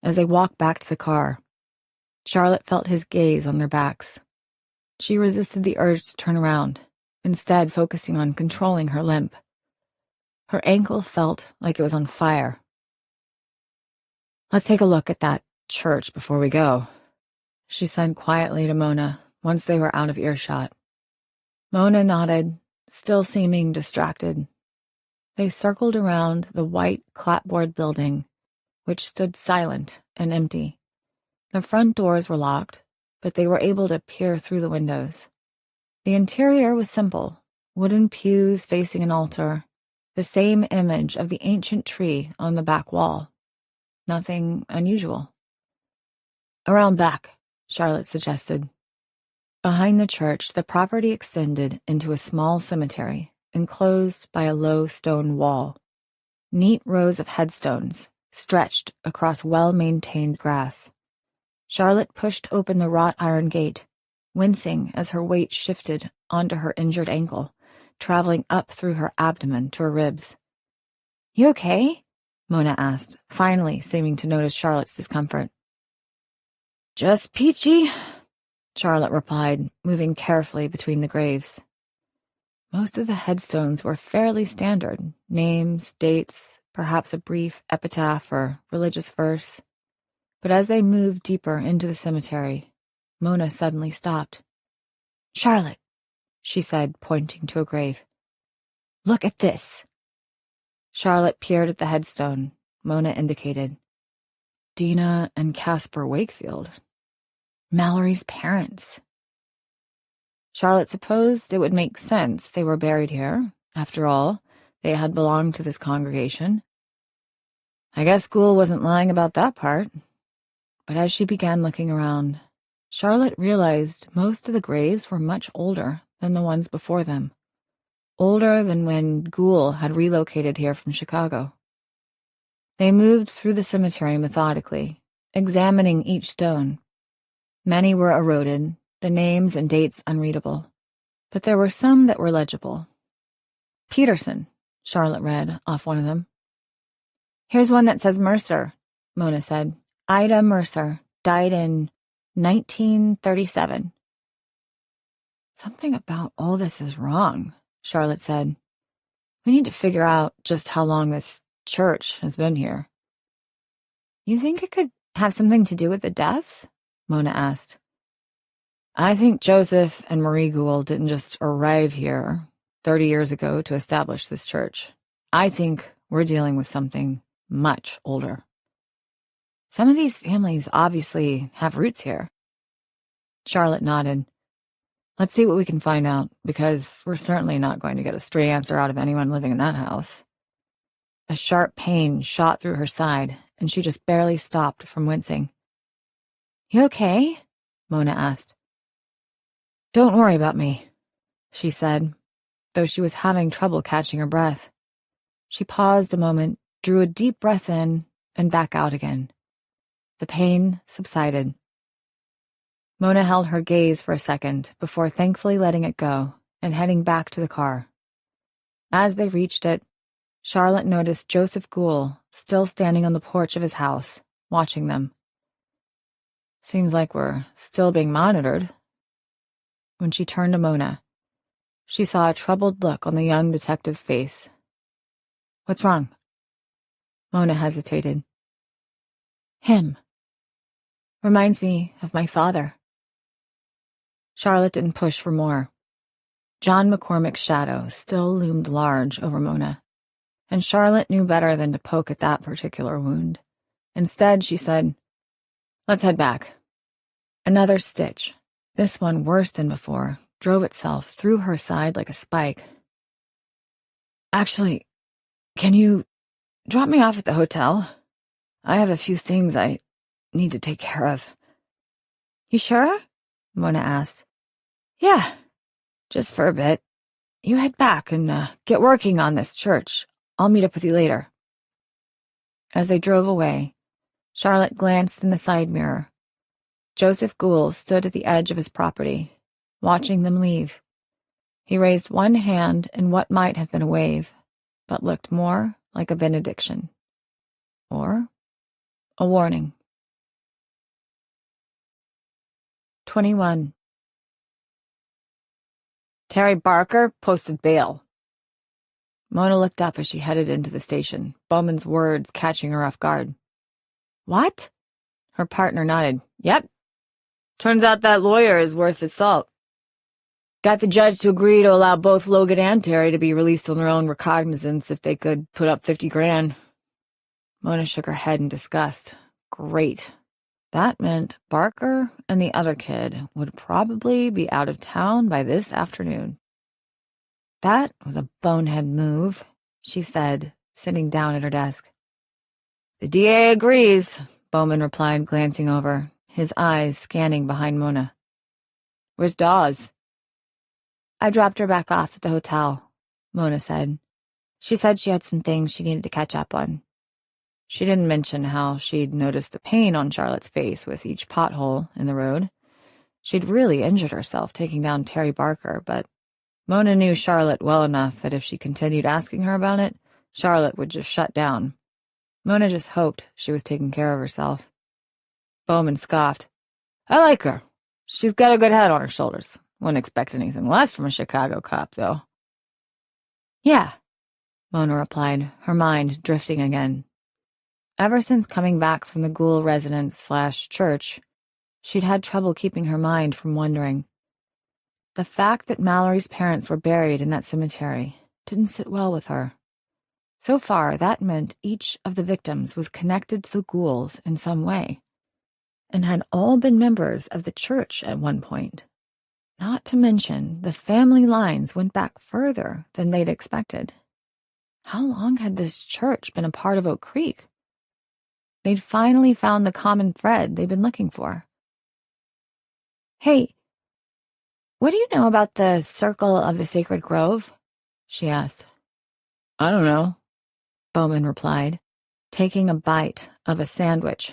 As they walked back to the car, Charlotte felt his gaze on their backs. She resisted the urge to turn around, instead focusing on controlling her limp. Her ankle felt like it was on fire. "Let's take a look at that church before we go," she said quietly to Mona once they were out of earshot. Mona nodded, still seeming distracted. They circled around the white clapboard building, which stood silent and empty. The front doors were locked, but they were able to peer through the windows. The interior was simple, wooden pews facing an altar, the same image of the ancient tree on the back wall. Nothing unusual. "Around back," Charlotte suggested. Behind the church, the property extended into a small cemetery, enclosed by a low stone wall. Neat rows of headstones stretched across well-maintained grass. Charlotte pushed open the wrought iron gate, wincing as her weight shifted onto her injured ankle, traveling up through her abdomen to her ribs. "You okay?" Mona asked, finally seeming to notice Charlotte's discomfort. "Just peachy," Charlotte replied, moving carefully between the graves. Most of the headstones were fairly standard, names, dates, perhaps a brief epitaph or religious verse. But as they moved deeper into the cemetery, Mona suddenly stopped. "Charlotte," she said, pointing to a grave. "Look at this." Charlotte peered at the headstone Mona indicated. Dina and Casper Wakefield. Mallory's parents. Charlotte supposed it would make sense they were buried here. After all, they had belonged to this congregation. I guess Ghoul wasn't lying about that part. But as she began looking around, Charlotte realized most of the graves were much older than the ones before them. Older than when Ghoul had relocated here from Chicago. They moved through the cemetery methodically, examining each stone. Many were eroded, the names and dates unreadable, but there were some that were legible. "Peterson," Charlotte read off one of them. "Here's one that says Mercer," Mona said. "Ida Mercer, died in 1937. "Something about all this is wrong," Charlotte said. "We need to figure out just how long this church has been here." "You think it could have something to do with the deaths?" Mona asked. "I think Joseph and Marie Ghoul didn't just arrive here 30 years ago to establish this church. I think we're dealing with something much older. Some of these families obviously have roots here. Charlotte nodded. Let's see what we can find out, because we're certainly not going to get a straight answer out of anyone living in that house. A sharp pain shot through her side, and she just barely stopped from wincing. You okay? Mona asked. Don't worry about me, she said, though she was having trouble catching her breath. She paused a moment, drew a deep breath in, and back out again. The pain subsided. Mona held her gaze for a second before thankfully letting it go and heading back to the car. As they reached it, Charlotte noticed Joseph Gould still standing on the porch of his house, watching them. Seems like we're still being monitored. When she turned to Mona, she saw a troubled look on the young detective's face. What's wrong? Mona hesitated. Him. Reminds me of my father. Charlotte didn't push for more. John McCormick's shadow still loomed large over Mona, and Charlotte knew better than to poke at that particular wound. Instead, she said, Let's head back. Another stitch, this one worse than before, drove itself through her side like a spike. Actually, can you drop me off at the hotel? I have a few things I need to take care of. You sure? Mona asked. Yeah, just for a bit. You head back and get working on this church. I'll meet up with you later. As they drove away, Charlotte glanced in the side mirror. Joseph Gould stood at the edge of his property, watching them leave. He raised one hand in what might have been a wave, but looked more like a benediction. Or a warning. 21. Terry Barker posted bail. Mona looked up as she headed into the station, Bowman's words catching her off guard. What? Her partner nodded. Yep. Turns out that lawyer is worth its salt. Got the judge to agree to allow both Logan and Terry to be released on their own recognizance if they could put up 50 grand. Mona shook her head in disgust. Great. That meant Barker and the other kid would probably be out of town by this afternoon. That was a bonehead move, she said, sitting down at her desk. The DA agrees, Bowman replied, glancing over, his eyes scanning behind Mona. Where's Dawes? I dropped her back off at the hotel, Mona said. She said she had some things she needed to catch up on. She didn't mention how she'd noticed the pain on Charlotte's face with each pothole in the road. She'd really injured herself taking down Terry Barker, but Mona knew Charlotte well enough that if she continued asking her about it, Charlotte would just shut down. Mona just hoped she was taking care of herself. Bowman scoffed. I like her. She's got a good head on her shoulders. Wouldn't expect anything less from a Chicago cop, though. Yeah, Mona replied, her mind drifting again. Ever since coming back from the Gould residence/church, she'd had trouble keeping her mind from wondering. The fact that Mallory's parents were buried in that cemetery didn't sit well with her. So far, that meant each of the victims was connected to the Goulds in some way, and had all been members of the church at one point. Not to mention, the family lines went back further than they'd expected. How long had this church been a part of Oak Creek? They'd finally found the common thread they'd been looking for. Hey, what do you know about the Circle of the Sacred Grove? She asked. I don't know, Bowman replied, taking a bite of a sandwich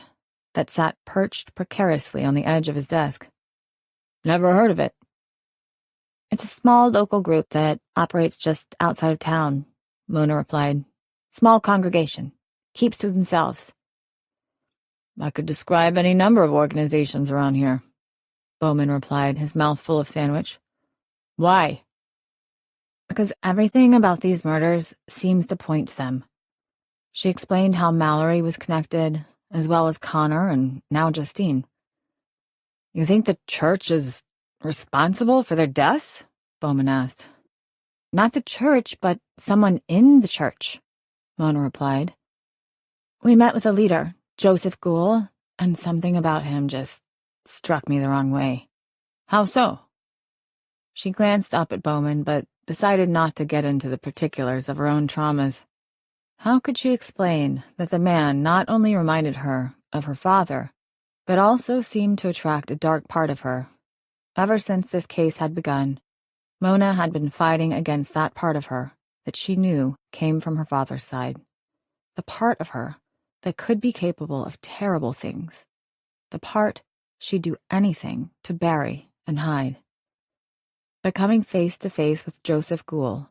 that sat perched precariously on the edge of his desk. Never heard of it. It's a small local group that operates just outside of town, Mona replied. Small congregation. Keeps to themselves. I could describe any number of organizations around here, Bowman replied, his mouth full of sandwich. Why? Because everything about these murders seems to point to them. She explained how Mallory was connected, as well as Connor and now Justine. You think the church is responsible for their deaths? Bowman asked. Not the church, but someone in the church, Mona replied. We met with a leader, Joseph Gould, and something about him just struck me the wrong way. How so? She glanced up at Bowman, but decided not to get into the particulars of her own traumas. How could she explain that the man not only reminded her of her father, but also seemed to attract a dark part of her? Ever since this case had begun, Mona had been fighting against that part of her that she knew came from her father's side. The part of her that could be capable of terrible things. The part she'd do anything to bury and hide. But coming face to face with Joseph Gould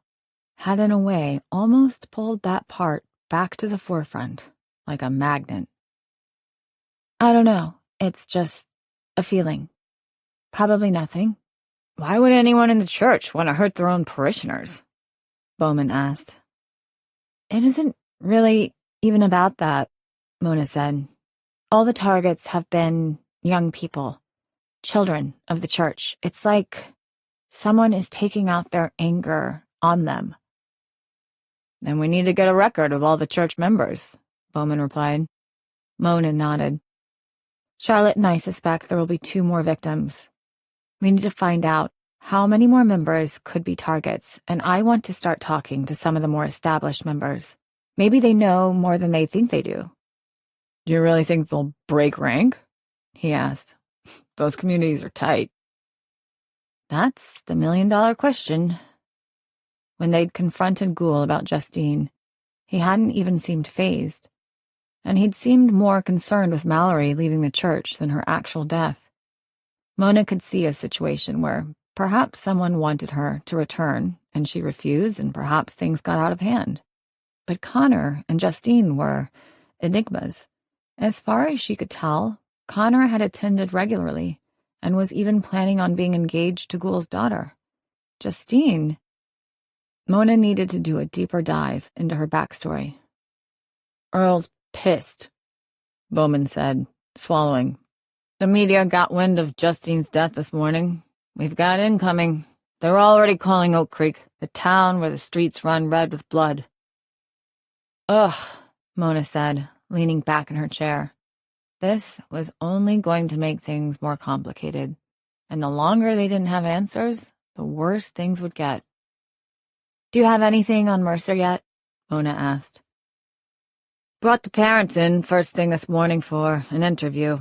had in a way almost pulled that part back to the forefront, like a magnet. I don't know, it's just a feeling. Probably nothing. Why would anyone in the church want to hurt their own parishioners? Bowman asked. It isn't really even about that, Mona said. All the targets have been young people, children of the church. It's like someone is taking out their anger on them. Then we need to get a record of all the church members, Bowman replied. Mona nodded. Charlotte and I suspect there will be 2 more victims. We need to find out how many more members could be targets, and I want to start talking to some of the more established members. Maybe they know more than they think they do. Do you really think they'll break rank? He asked. Those communities are tight. That's the million-dollar question. When they'd confronted Gould about Justine, he hadn't even seemed fazed, and he'd seemed more concerned with Mallory leaving the church than her actual death. Mona could see a situation where perhaps someone wanted her to return, and she refused, and perhaps things got out of hand. But Connor and Justine were enigmas. As far as she could tell, Connor had attended regularly and was even planning on being engaged to Gould's daughter. Justine... Mona needed to do a deeper dive into her backstory. Earl's pissed, Bowman said, swallowing. The media got wind of Justine's death this morning. We've got incoming. They're already calling Oak Creek, the town where the streets run red with blood. Ugh, Mona said, leaning back in her chair. This was only going to make things more complicated, and the longer they didn't have answers, the worse things would get. Do you have anything on Mercer yet? Mona asked. Brought the parents in first thing this morning for an interview,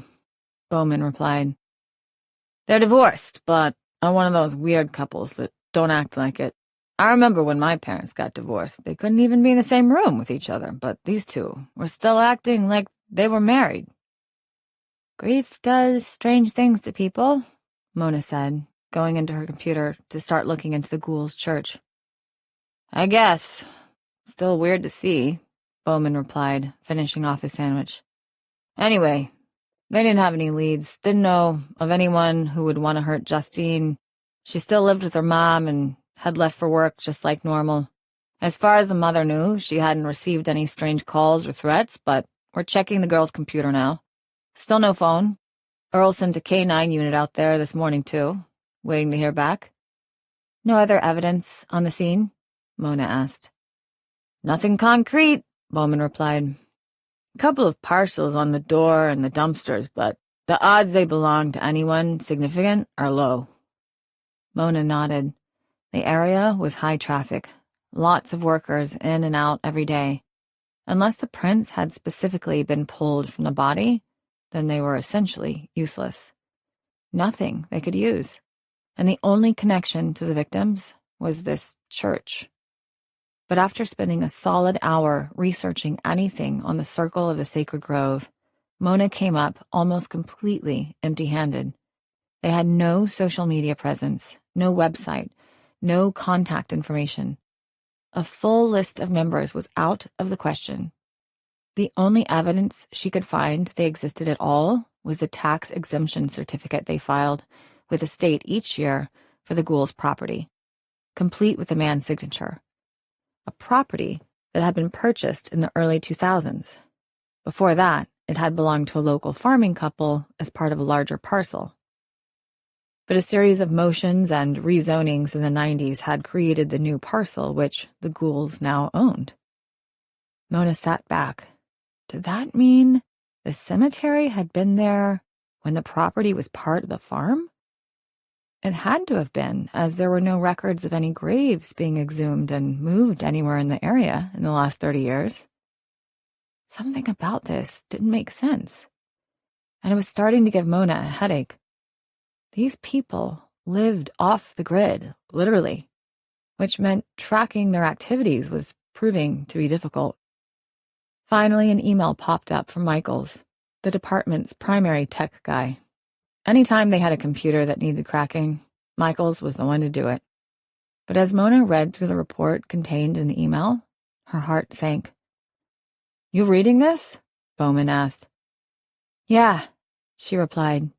Bowman replied. They're divorced, but are one of those weird couples that don't act like it. I remember when my parents got divorced, they couldn't even be in the same room with each other, but these 2 were still acting like they were married. Grief does strange things to people, Mona said, going into her computer to start looking into the Gould's church. I guess. Still weird to see, Bowman replied, finishing off his sandwich. Anyway, they didn't have any leads, didn't know of anyone who would want to hurt Justine. She still lived with her mom and had left for work just like normal. As far as the mother knew, she hadn't received any strange calls or threats, but we're checking the girl's computer now. Still no phone. Earl sent a K-9 unit out there this morning, too, waiting to hear back. No other evidence on the scene? Mona asked. Nothing concrete, Bowman replied. A couple of parcels on the door and the dumpsters, but the odds they belong to anyone significant are low. Mona nodded. The area was high traffic, lots of workers in and out every day. Unless the prints had specifically been pulled from the body, then they were essentially useless. Nothing they could use. And the only connection to the victims was this church. But after spending a solid hour researching anything on the circle of the sacred grove, Mona came up almost completely empty-handed. They had no social media presence, no website, no contact information. A full list of members was out of the question. The only evidence she could find they existed at all was the tax exemption certificate they filed with the state each year for the Gould's property, complete with the man's signature. A property that had been purchased in the early 2000s. Before that, it had belonged to a local farming couple as part of a larger parcel. But a series of motions and rezonings in the 90s had created the new parcel, which the Goulds now owned. Mona sat back. Did that mean the cemetery had been there when the property was part of the farm? It had to have been, as there were no records of any graves being exhumed and moved anywhere in the area in the last 30 years. Something about this didn't make sense, and it was starting to give Mona a headache. These people lived off the grid, literally, which meant tracking their activities was proving to be difficult. Finally, an email popped up from Michaels, the department's primary tech guy. Anytime they had a computer that needed cracking, Michaels was the one to do it. But as Mona read through the report contained in the email, her heart sank. "You reading this?" Bowman asked. "Yeah," she replied.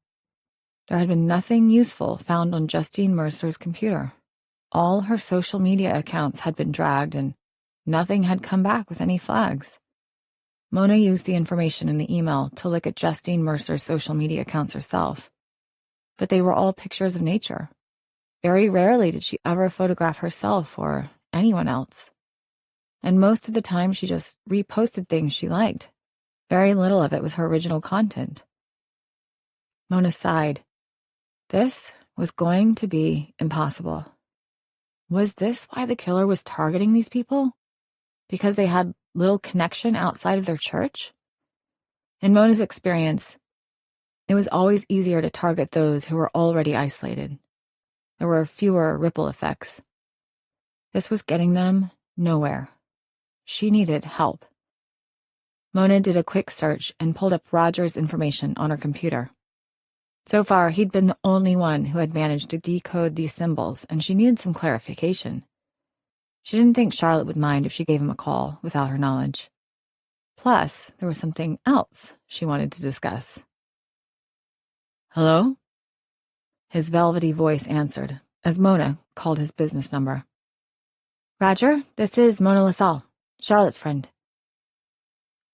There had been nothing useful found on Justine Mercer's computer. All her social media accounts had been dragged, and nothing had come back with any flags. Mona used the information in the email to look at Justine Mercer's social media accounts herself. But they were all pictures of nature. Very rarely did she ever photograph herself or anyone else. And most of the time she just reposted things she liked. Very little of it was her original content. Mona sighed. This was going to be impossible. Was this why the killer was targeting these people? Because they had little connection outside of their church? In Mona's experience, it was always easier to target those who were already isolated. There were fewer ripple effects. This was getting them nowhere. She needed help. Mona did a quick search and pulled up Roger's information on her computer. So far, he'd been the only one who had managed to decode these symbols, and she needed some clarification. She didn't think Charlotte would mind if she gave him a call without her knowledge. Plus, there was something else she wanted to discuss. "Hello?" His velvety voice answered, as Mona called his business number. "Roger, this is Mona LaSalle, Charlotte's friend."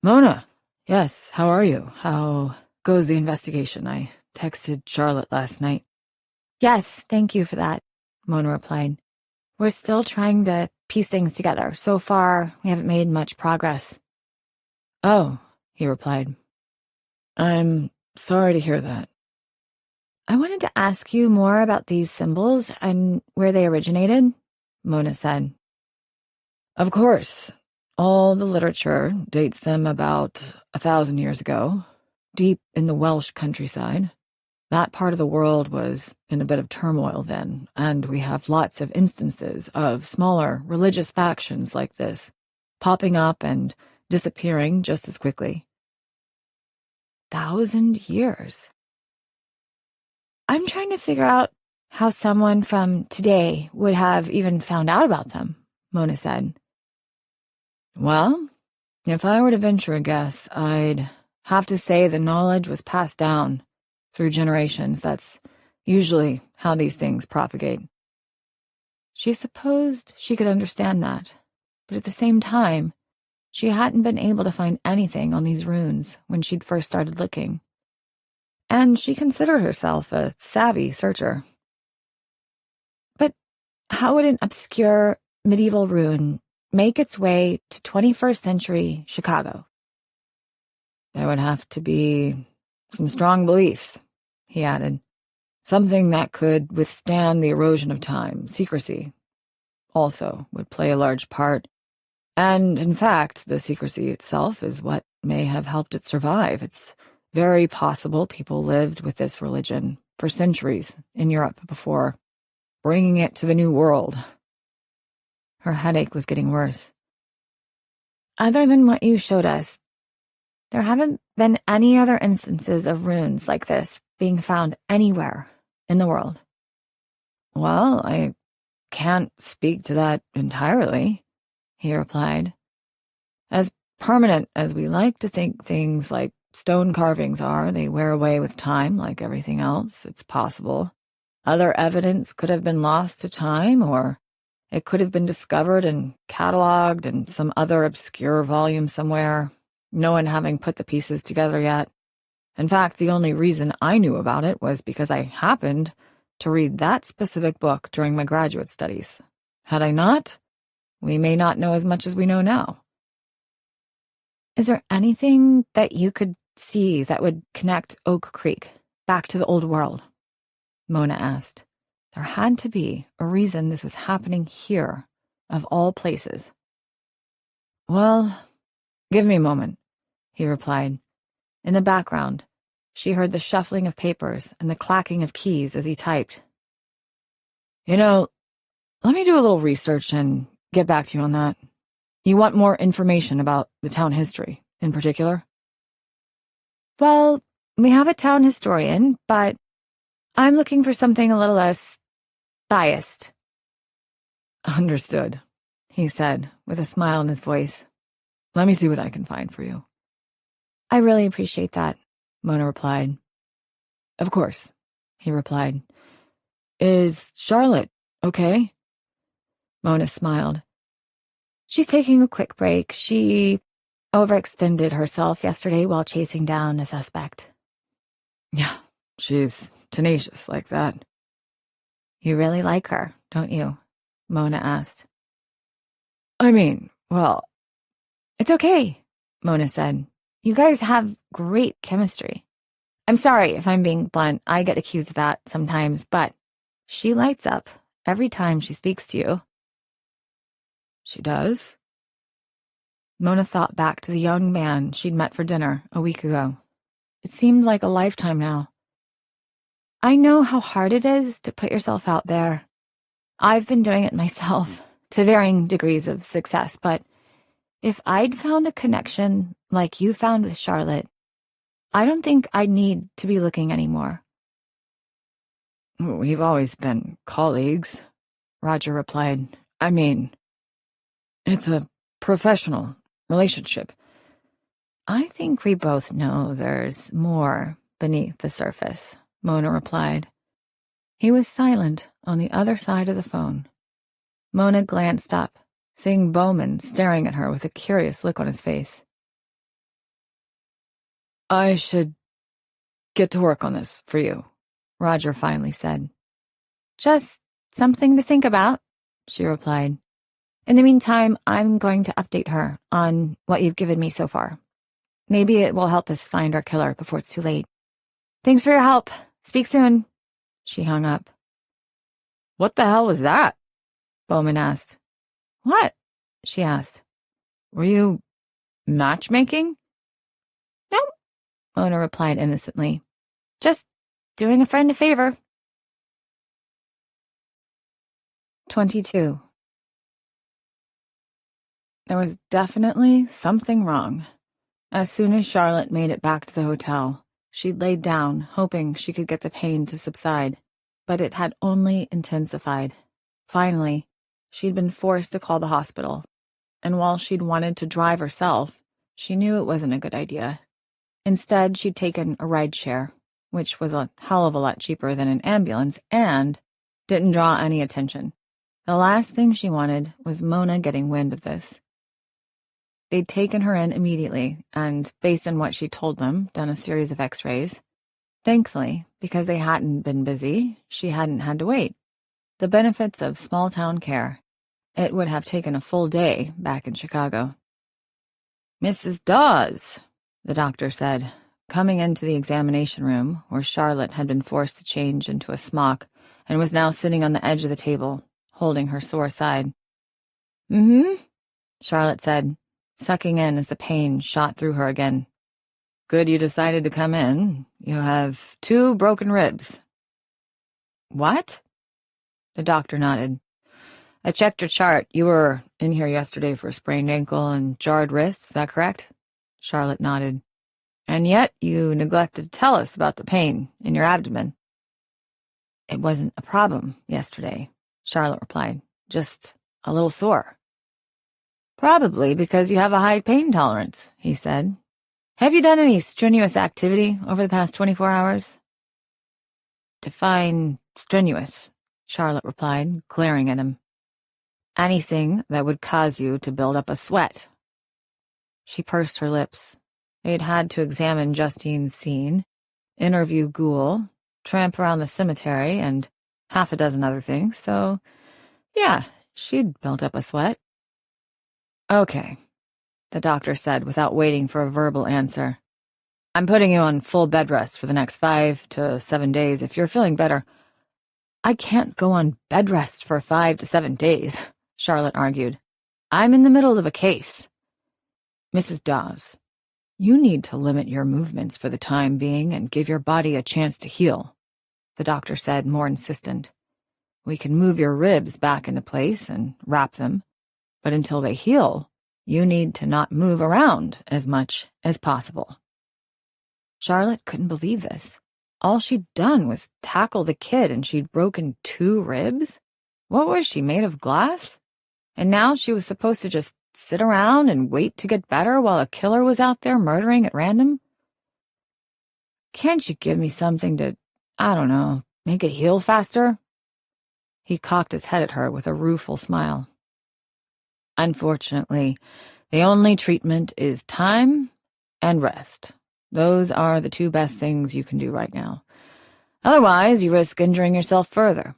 "Mona, yes, how are you? How goes the investigation? I texted Charlotte last night." "Yes, thank you for that," Mona replied. "We're still trying to piece things together. So far, we haven't made much progress." "Oh," he replied. "I'm sorry to hear that." "I wanted to ask you more about these symbols and where they originated," Mona said. "Of course. All the literature dates them about 1,000 years ago, deep in the Welsh countryside. That part of the world was in a bit of turmoil then, and we have lots of instances of smaller religious factions like this, popping up and disappearing just as quickly." 1,000 years. "I'm trying to figure out how someone from today would have even found out about them," Mona said. "Well, if I were to venture a guess, I'd have to say the knowledge was passed down through generations. That's usually how these things propagate." She supposed she could understand that, but at the same time, she hadn't been able to find anything on these runes when she'd first started looking. And she considered herself a savvy searcher. But how would an obscure medieval rune make its way to 21st century Chicago? "There would have to be some strong beliefs," he added. "Something that could withstand the erosion of time. Secrecy also would play a large part. And, in fact, the secrecy itself is what may have helped it survive. It's very possible people lived with this religion for centuries in Europe before bringing it to the New World." Her headache was getting worse. "Other than what you showed us, there haven't been any other instances of runes like this being found anywhere in the world?" "Well, I can't speak to that entirely," he replied. "As permanent as we like to think things like stone carvings are, they wear away with time like everything else. It's possible other evidence could have been lost to time, or it could have been discovered and cataloged in some other obscure volume somewhere, no one having put the pieces together yet. In fact, the only reason I knew about it was because I happened to read that specific book during my graduate studies. Had I not, we may not know as much as we know now." Is there anything that you could see that would connect Oak Creek back to the old world? Mona asked. There had to be a reason this was happening here, of all places. Well, give me a moment, he replied. In the background, she heard the shuffling of papers and the clacking of keys as he typed. Let me do a little research and get back to you on that. You want more information about the town history, in particular? Well, we have a town historian, but I'm looking for something a little less biased. Understood, he said, with a smile in his voice. Let me see what I can find for you. I really appreciate that, Mona replied. Of course, he replied. Is Charlotte okay? Mona smiled. She's taking a quick break. She overextended herself yesterday while chasing down a suspect. Yeah, she's tenacious like that. You really like her, don't you? Mona asked. Well, it's okay, Mona said. You guys have great chemistry. I'm sorry if I'm being blunt. I get accused of that sometimes, but she lights up every time she speaks to you. She does? Mona thought back to the young man she'd met for dinner a week ago. It seemed like a lifetime now. I know how hard it is to put yourself out there. I've been doing it myself, to varying degrees of success, but if I'd found a connection like you found with Charlotte, I don't think I'd need to be looking anymore. We've always been colleagues, Roger replied. It's a professional relationship. I think we both know there's more beneath the surface, Mona replied. He was silent on the other side of the phone. Mona glanced up, seeing Bowman staring at her with a curious look on his face. I should get to work on this for you, Roger finally said. Just something to think about, she replied. In the meantime, I'm going to update her on what you've given me so far. Maybe it will help us find our killer before it's too late. Thanks for your help. Speak soon. She hung up. What the hell was that? Bowman asked. What? She asked. Were you matchmaking? No, Mona replied innocently. Just doing a friend a favor. 22. There was definitely something wrong. As soon as Charlotte made it back to the hotel, she laid down, hoping she could get the pain to subside, but it had only intensified. Finally, she'd been forced to call the hospital, and while she'd wanted to drive herself, she knew it wasn't a good idea. Instead, she'd taken a rideshare, which was a hell of a lot cheaper than an ambulance and didn't draw any attention. The last thing she wanted was Mona getting wind of this. They'd taken her in immediately and, based on what she told them, done a series of x-rays. Thankfully, because they hadn't been busy, she hadn't had to wait. The benefits of small-town care. It would have taken a full day back in Chicago. Mrs. Dawes, the doctor said, coming into the examination room where Charlotte had been forced to change into a smock and was now sitting on the edge of the table, holding her sore side. Mm-hmm, Charlotte said, sucking in as the pain shot through her again. Good you decided to come in. You have 2 broken ribs. What? The doctor nodded. I checked your chart. You were in here yesterday for a sprained ankle and jarred wrist, is that correct? Charlotte nodded. And yet you neglected to tell us about the pain in your abdomen. It wasn't a problem yesterday, Charlotte replied. Just a little sore. Probably because you have a high pain tolerance, he said. Have you done any strenuous activity over the past 24 hours? Define strenuous, Charlotte replied, glaring at him. Anything that would cause you to build up a sweat. She pursed her lips. They'd had to examine Justine's scene, interview Ghoul, tramp around the cemetery, and half a dozen other things, so, yeah, she'd built up a sweat. Okay, the doctor said without waiting for a verbal answer. I'm putting you on full bed rest for the next 5 to 7 days if you're feeling better. I can't go on bed rest for 5 to 7 days, Charlotte argued. I'm in the middle of a case. Mrs. Dawes, you need to limit your movements for the time being and give your body a chance to heal, the doctor said, more insistent. We can move your ribs back into place and wrap them, but until they heal, you need to not move around as much as possible. Charlotte couldn't believe this. All she'd done was tackle the kid and she'd broken 2 ribs? What was she, made of glass? And now she was supposed to just sit around and wait to get better while a killer was out there murdering at random? Can't you give me something to, I don't know, make it heal faster? He cocked his head at her with a rueful smile. Unfortunately, the only treatment is time and rest. Those are the 2 best things you can do right now. Otherwise, you risk injuring yourself further.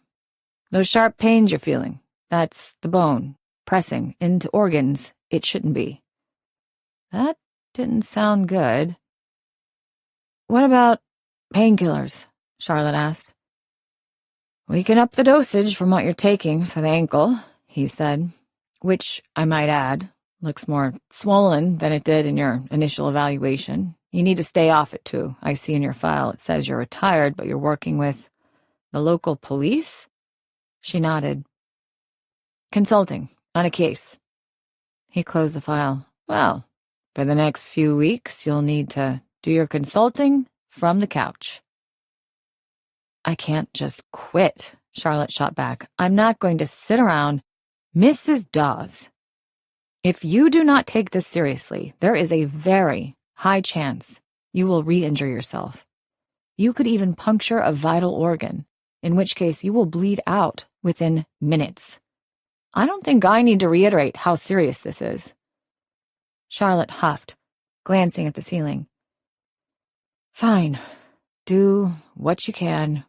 Those sharp pains you're feeling, that's the bone pressing into organs it shouldn't be. That didn't sound good. What about painkillers? Charlotte asked. We can up the dosage from what you're taking for the ankle, he said, which, I might add, looks more swollen than it did in your initial evaluation. You need to stay off it, too. I see in your file it says you're retired, but you're working with the local police? She nodded. Consulting on a case. He closed the file. Well, for the next few weeks, you'll need to do your consulting from the couch. I can't just quit, Charlotte shot back. I'm not going to sit around. Mrs. Dawes, if you do not take this seriously, there is a very high chance you will re-injure yourself. You could even puncture a vital organ, in which case you will bleed out within minutes. I don't think I need to reiterate how serious this is. Charlotte huffed, glancing at the ceiling. Fine. Do what you can.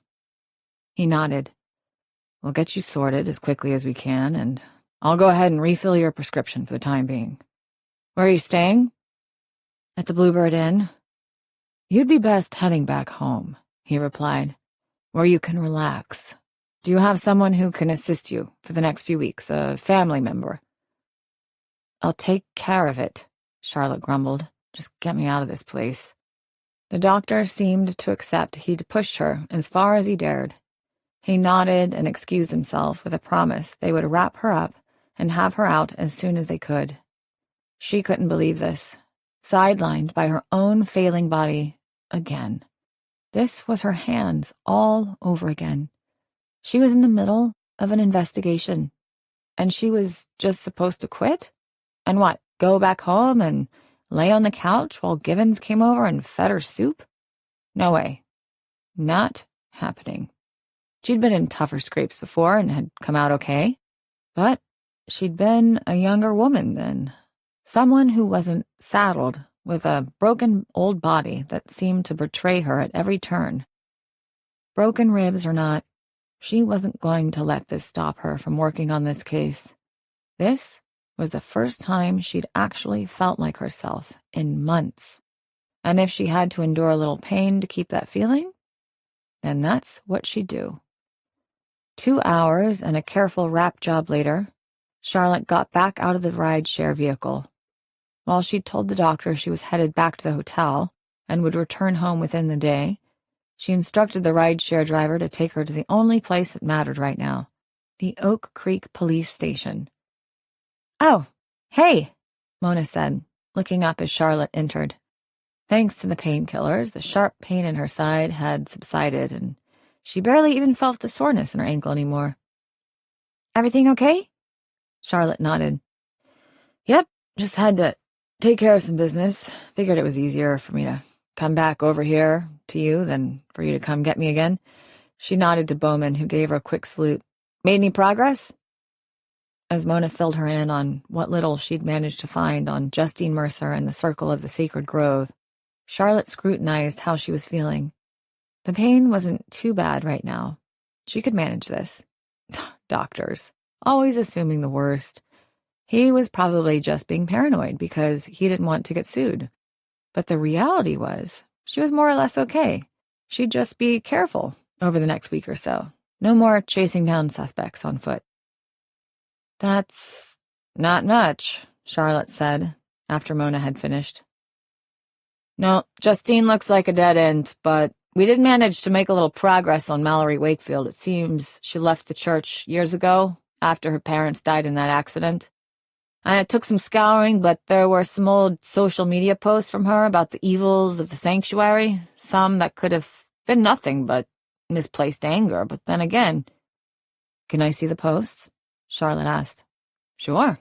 He nodded. We'll get you sorted as quickly as we can, and I'll go ahead and refill your prescription for the time being. Where are you staying? At the Bluebird Inn. You'd be best heading back home, he replied, where you can relax. Do you have someone who can assist you for the next few weeks, a family member? I'll take care of it, Charlotte grumbled. Just get me out of this place. The doctor seemed to accept he'd pushed her as far as he dared. He nodded and excused himself with a promise they would wrap her up and have her out as soon as they could. She couldn't believe this, sidelined by her own failing body again. This was her hands all over again. She was in the middle of an investigation, and she was just supposed to quit? And what, go back home and lay on the couch while Givens came over and fed her soup? No way. Not happening. She'd been in tougher scrapes before and had come out okay, but she'd been a younger woman then, someone who wasn't saddled with a broken old body that seemed to betray her at every turn. Broken ribs or not, she wasn't going to let this stop her from working on this case. This was the first time she'd actually felt like herself in months. And if she had to endure a little pain to keep that feeling, then that's what she'd do. 2 hours and a careful wrap job later, Charlotte got back out of the ride-share vehicle. While she'd told the doctor she was headed back to the hotel and would return home within the day, she instructed the ride-share driver to take her to the only place that mattered right now, the Oak Creek Police Station. Oh, hey, Mona said, looking up as Charlotte entered. Thanks to the painkillers, the sharp pain in her side had subsided, and she barely even felt the soreness in her ankle anymore. Everything okay? Charlotte nodded. Yep, just had to take care of some business. Figured it was easier for me to come back over here to you than for you to come get me again. She nodded to Bowman, who gave her a quick salute. Made any progress? As Mona filled her in on what little she'd managed to find on Justine Mercer and the Circle of the Sacred Grove, Charlotte scrutinized how she was feeling. The pain wasn't too bad right now. She could manage this. Doctors, always assuming the worst. He was probably just being paranoid because he didn't want to get sued. But the reality was, she was more or less okay. She'd just be careful over the next week or so. No more chasing down suspects on foot. That's not much, Charlotte said, after Mona had finished. No, Justine looks like a dead end, but we did manage to make a little progress on Mallory Wakefield. It seems she left the church years ago, after her parents died in that accident. And it took some scouring, but there were some old social media posts from her about the evils of the sanctuary, some that could have been nothing but misplaced anger, but then again... Can I see the posts? Charlotte asked. Sure,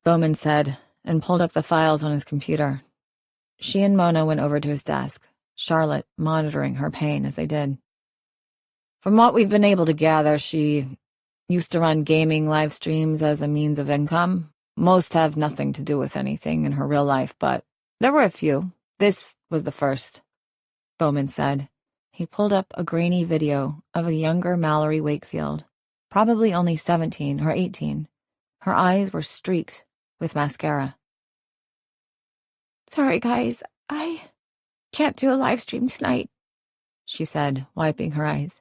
Bowman said, and pulled up the files on his computer. She and Mona went over to his desk, Charlotte monitoring her pain as they did. From what we've been able to gather, she used to run gaming live streams as a means of income. Most have nothing to do with anything in her real life, but there were a few. This was the first, Bowman said. He pulled up a grainy video of a younger Mallory Wakefield, probably only 17 or 18. Her eyes were streaked with mascara. Sorry, guys, I can't do a live stream tonight, she said, wiping her eyes.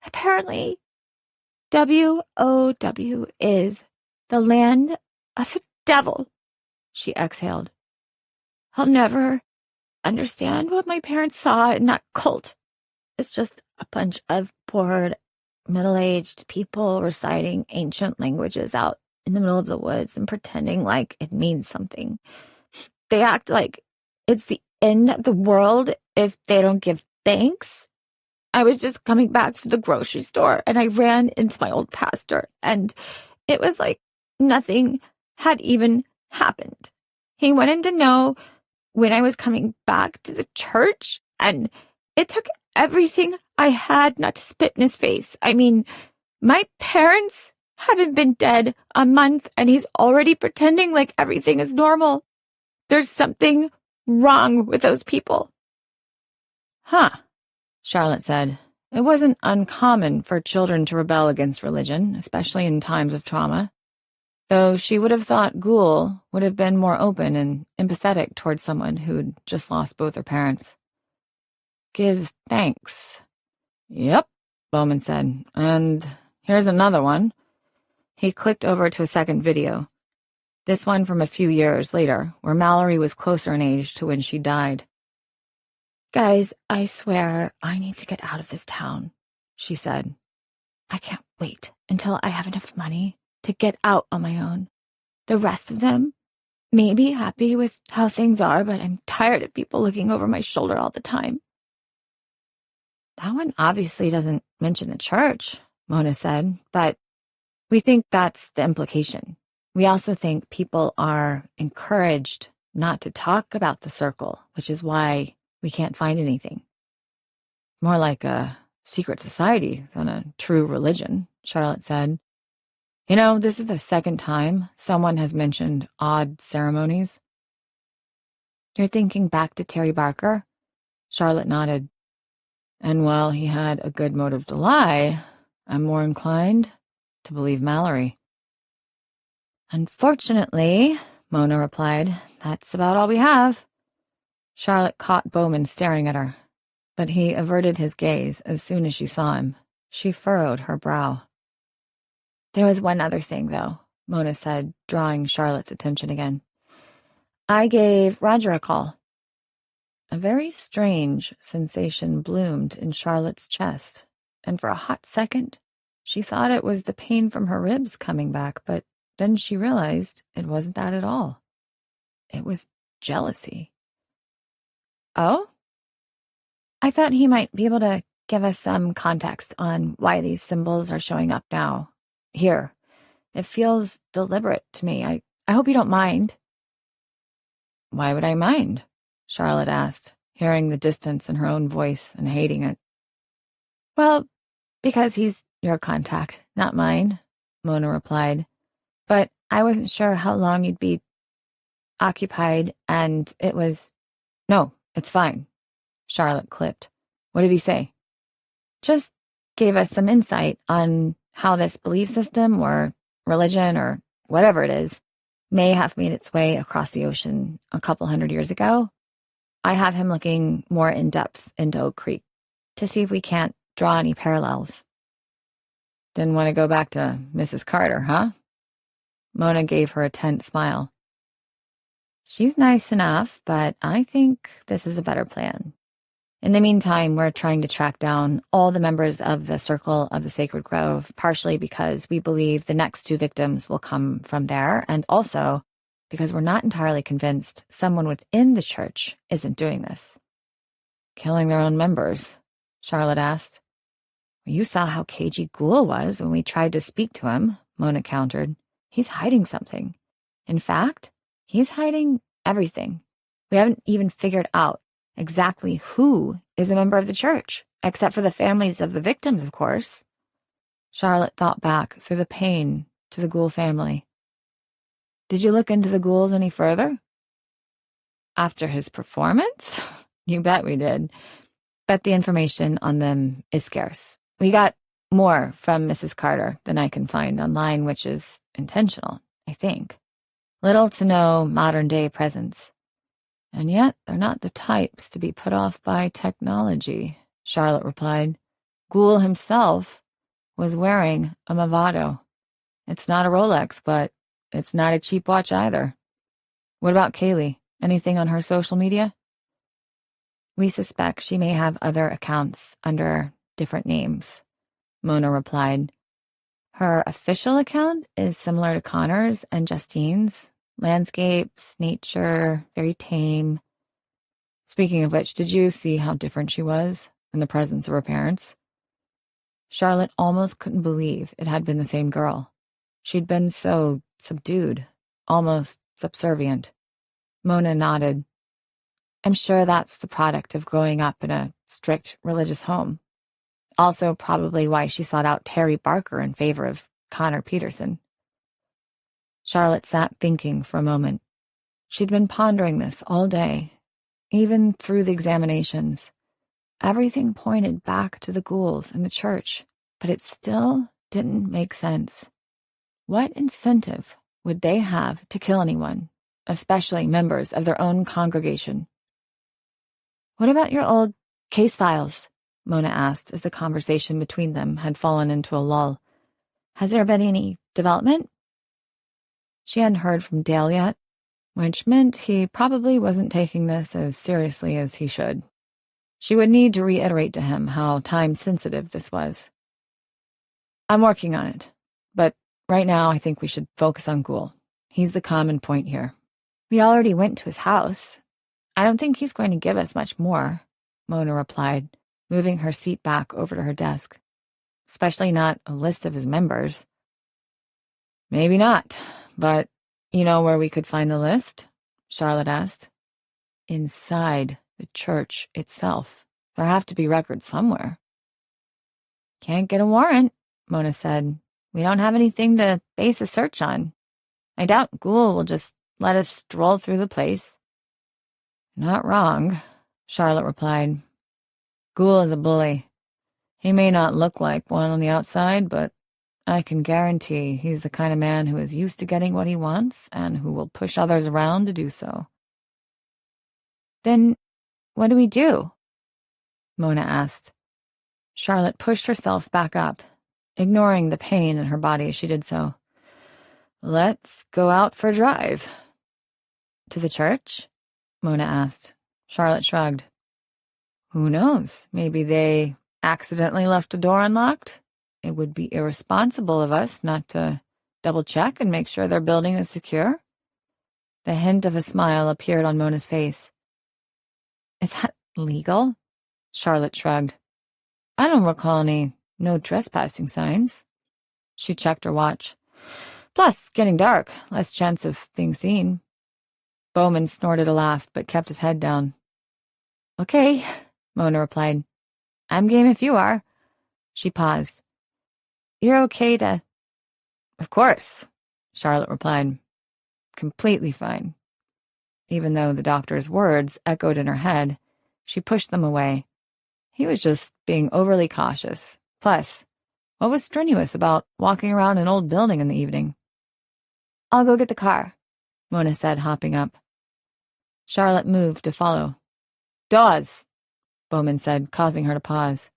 Apparently, WOW is the land of the devil, she exhaled. I'll never understand what my parents saw in that cult. It's just a bunch of bored, middle-aged people reciting ancient languages out in the middle of the woods and pretending like it means something. They act like it's the end of the world if they don't give thanks. I was just coming back from the grocery store and I ran into my old pastor, and it was like nothing had even happened. He wanted to know when I was coming back to the church, and it took everything I had not to spit in his face. I mean, my parents haven't been dead a month, and he's already pretending like everything is normal. There's something wrong with those people. Huh, Charlotte said. It wasn't uncommon for children to rebel against religion, especially in times of trauma. Though she would have thought Ghoul would have been more open and empathetic towards someone who'd just lost both her parents. Give thanks. Yep, Bowman said. And here's another one. He clicked over to a second video. This one from a few years later, where Mallory was closer in age to when she died. Guys, I swear I need to get out of this town, she said. I can't wait until I have enough money to get out on my own. The rest of them may be happy with how things are, but I'm tired of people looking over my shoulder all the time. That one obviously doesn't mention the church, Mona said, but we think that's the implication. We also think people are encouraged not to talk about the circle, which is why we can't find anything. More like a secret society than a true religion, Charlotte said. You know, this is the second time someone has mentioned odd ceremonies. You're thinking back to Terry Barker? Charlotte nodded. And while he had a good motive to lie, I'm more inclined to believe Mallory. Unfortunately, Mona replied, that's about all we have. Charlotte caught Bowman staring at her, but he averted his gaze as soon as she saw him. She furrowed her brow. There was one other thing, though, Mona said, drawing Charlotte's attention again. I gave Roger a call. A very strange sensation bloomed in Charlotte's chest, and for a hot second, she thought it was the pain from her ribs coming back, but then she realized it wasn't that at all. It was jealousy. Oh? I thought he might be able to give us some context on why these symbols are showing up now. Here. It feels deliberate to me. I hope you don't mind. Why would I mind? Charlotte asked, hearing the distance in her own voice and hating it. Well, because he's your contact, not mine, Mona replied. But I wasn't sure how long you'd be occupied, and it was... No, it's fine, Charlotte clipped. What did he say? Just gave us some insight on how this belief system or religion or whatever it is, may have made its way across the ocean a couple hundred years ago, I have him looking more in depth into Oak Creek to see if we can't draw any parallels. Didn't want to go back to Mrs. Carter, huh? Mona gave her a tense smile. She's nice enough, but I think this is a better plan. In the meantime, we're trying to track down all the members of the Circle of the Sacred Grove, partially because we believe the next two victims will come from there, and also because we're not entirely convinced someone within the church isn't doing this. Killing their own members? Charlotte asked. You saw how cagey Ghoul was when we tried to speak to him, Mona countered. He's hiding something. In fact, he's hiding everything. We haven't even figured out exactly who is a member of the church, except for the families of the victims, of course. Charlotte thought back through the pain to the Ghoul family. Did you look into the Ghouls any further? After his performance? You bet we did. But the information on them is scarce. We got more from Mrs. Carter than I can find online, which is intentional, I think. Little to no modern-day presence. And yet they're not the types to be put off by technology, Charlotte replied. Ghoul himself was wearing a Movado. It's not a Rolex, but it's not a cheap watch either. What about Kaylee? Anything on her social media? We suspect she may have other accounts under different names, Mona replied. Her official account is similar to Connor's and Justine's. Landscapes, nature, very tame. Speaking of which, did you see how different she was in the presence of her parents? Charlotte almost couldn't believe it had been the same girl. She'd been so subdued, almost subservient. Mona nodded. I'm sure that's the product of growing up in a strict religious home. Also probably why she sought out Terry Barker in favor of Connor Peterson. Charlotte sat thinking for a moment. She'd been pondering this all day, even through the examinations. Everything pointed back to the Ghouls and the church, but it still didn't make sense. What incentive would they have to kill anyone, especially members of their own congregation? What about your old case files? Mona asked as the conversation between them had fallen into a lull. Has there been any development? She hadn't heard from Dale yet, which meant he probably wasn't taking this as seriously as he should. She would need to reiterate to him how time-sensitive this was. I'm working on it, but right now I think we should focus on Ghoul. He's the common point here. We already went to his house. I don't think he's going to give us much more, Mona replied, moving her seat back over to her desk. Especially not a list of his members. Maybe not, but you know where we could find the list? Charlotte asked. Inside the church itself. There have to be records somewhere. Can't get a warrant, Mona said. We don't have anything to base a search on. I doubt Ghoul will just let us stroll through the place. Not wrong, Charlotte replied. Ghoul is a bully. He may not look like one on the outside, but I can guarantee he's the kind of man who is used to getting what he wants and who will push others around to do so. Then what do we do? Mona asked. Charlotte pushed herself back up, ignoring the pain in her body as she did so. Let's go out for a drive. To the church? Mona asked. Charlotte shrugged. Who knows? Maybe they accidentally left a door unlocked? It would be irresponsible of us not to double-check and make sure their building is secure. The hint of a smile appeared on Mona's face. Is that legal? Charlotte shrugged. I don't recall any no trespassing signs. She checked her watch. Plus, it's getting dark, less chance of being seen. Bowman snorted a laugh, but kept his head down. Okay, Mona replied. I'm game if you are. She paused. You're okay to... Of course, Charlotte replied. Completely fine. Even though the doctor's words echoed in her head, she pushed them away. He was just being overly cautious. Plus, what was strenuous about walking around an old building in the evening? I'll go get the car, Mona said, hopping up. Charlotte moved to follow. Dawes, Bowman said, causing her to pause.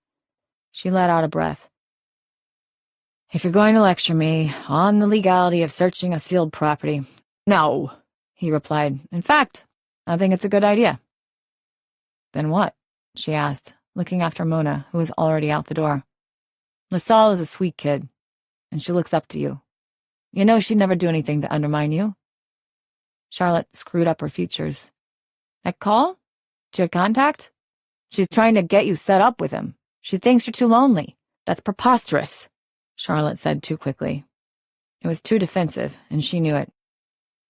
She let out a breath. If you're going to lecture me on the legality of searching a sealed property, no, he replied. In fact, I think it's a good idea. Then what? She asked, looking after Mona, who was already out the door. LaSalle is a sweet kid, and she looks up to you. You know she'd never do anything to undermine you. Charlotte screwed up her features. That call? To your contact? She's trying to get you set up with him. She thinks you're too lonely. That's preposterous, Charlotte said too quickly. It was too defensive, and she knew it.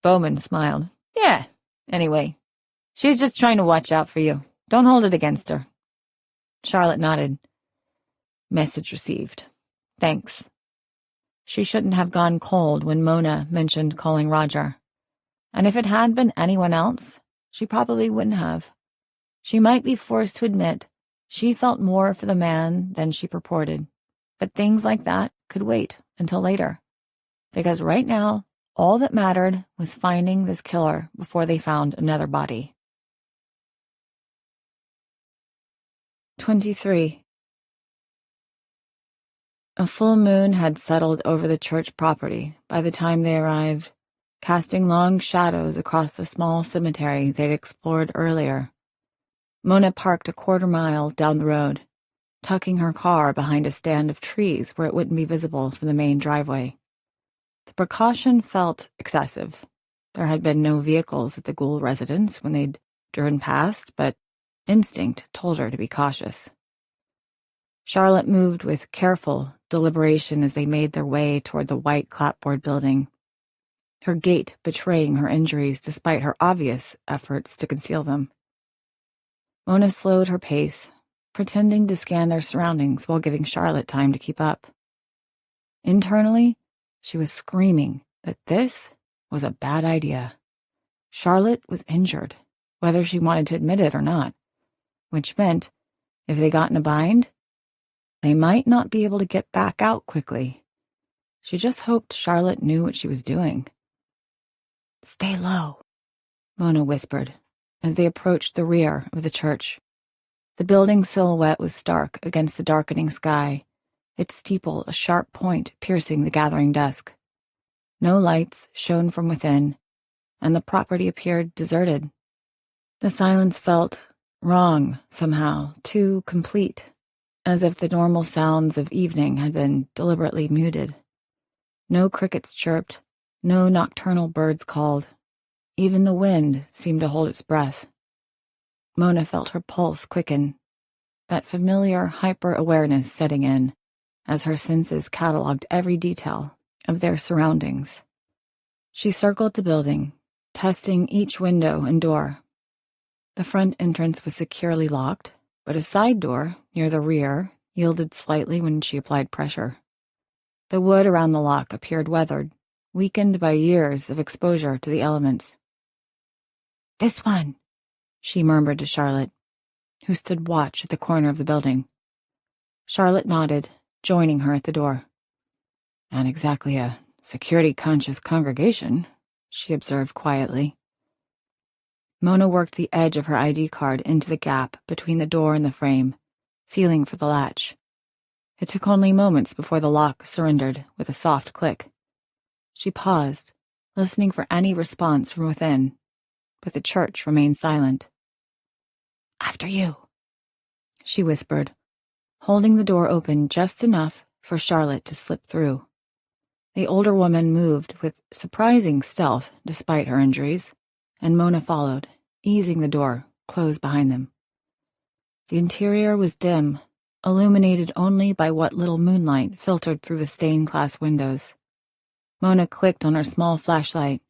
Bowman smiled. Yeah, anyway. She's just trying to watch out for you. Don't hold it against her. Charlotte nodded. Message received. Thanks. She shouldn't have gone cold when Mona mentioned calling Roger. And if it had been anyone else, she probably wouldn't have. She might be forced to admit she felt more for the man than she purported, but things like that could wait until later. Because right now, all that mattered was finding this killer before they found another body. 23. A full moon had settled over the church property by the time they arrived, casting long shadows across the small cemetery they'd explored earlier. Mona parked a quarter-mile down the road, tucking her car behind a stand of trees where it wouldn't be visible from the main driveway. The precaution felt excessive. There had been no vehicles at the Gould residence when they'd driven past, but instinct told her to be cautious. Charlotte moved with careful deliberation as they made their way toward the white clapboard building, her gait betraying her injuries despite her obvious efforts to conceal them. Mona slowed her pace, pretending to scan their surroundings while giving Charlotte time to keep up. Internally, she was screaming that this was a bad idea. Charlotte was injured, whether she wanted to admit it or not, which meant if they got in a bind, they might not be able to get back out quickly. She just hoped Charlotte knew what she was doing. Stay low, Mona whispered as they approached the rear of the church. The building's silhouette was stark against the darkening sky, its steeple a sharp point piercing the gathering dusk. No lights shone from within, and the property appeared deserted. The silence felt wrong somehow, too complete, as if the normal sounds of evening had been deliberately muted. No crickets chirped, no nocturnal birds called. Even the wind seemed to hold its breath. Mona felt her pulse quicken, that familiar hyper-awareness setting in, as her senses catalogued every detail of their surroundings. She circled the building, testing each window and door. The front entrance was securely locked, but a side door, near the rear, yielded slightly when she applied pressure. The wood around the lock appeared weathered, weakened by years of exposure to the elements. This one, she murmured to Charlotte, who stood watch at the corner of the building. Charlotte nodded, joining her at the door. Not exactly a security-conscious congregation, she observed quietly. Mona worked the edge of her ID card into the gap between the door and the frame, feeling for the latch. It took only moments before the lock surrendered with a soft click. She paused, listening for any response from within, but the church remained silent. After you, she whispered, holding the door open just enough for Charlotte to slip through. The older woman moved with surprising stealth despite her injuries, and Mona followed, easing the door closed behind them. The interior was dim, illuminated only by what little moonlight filtered through the stained glass windows. Mona clicked on her small flashlight,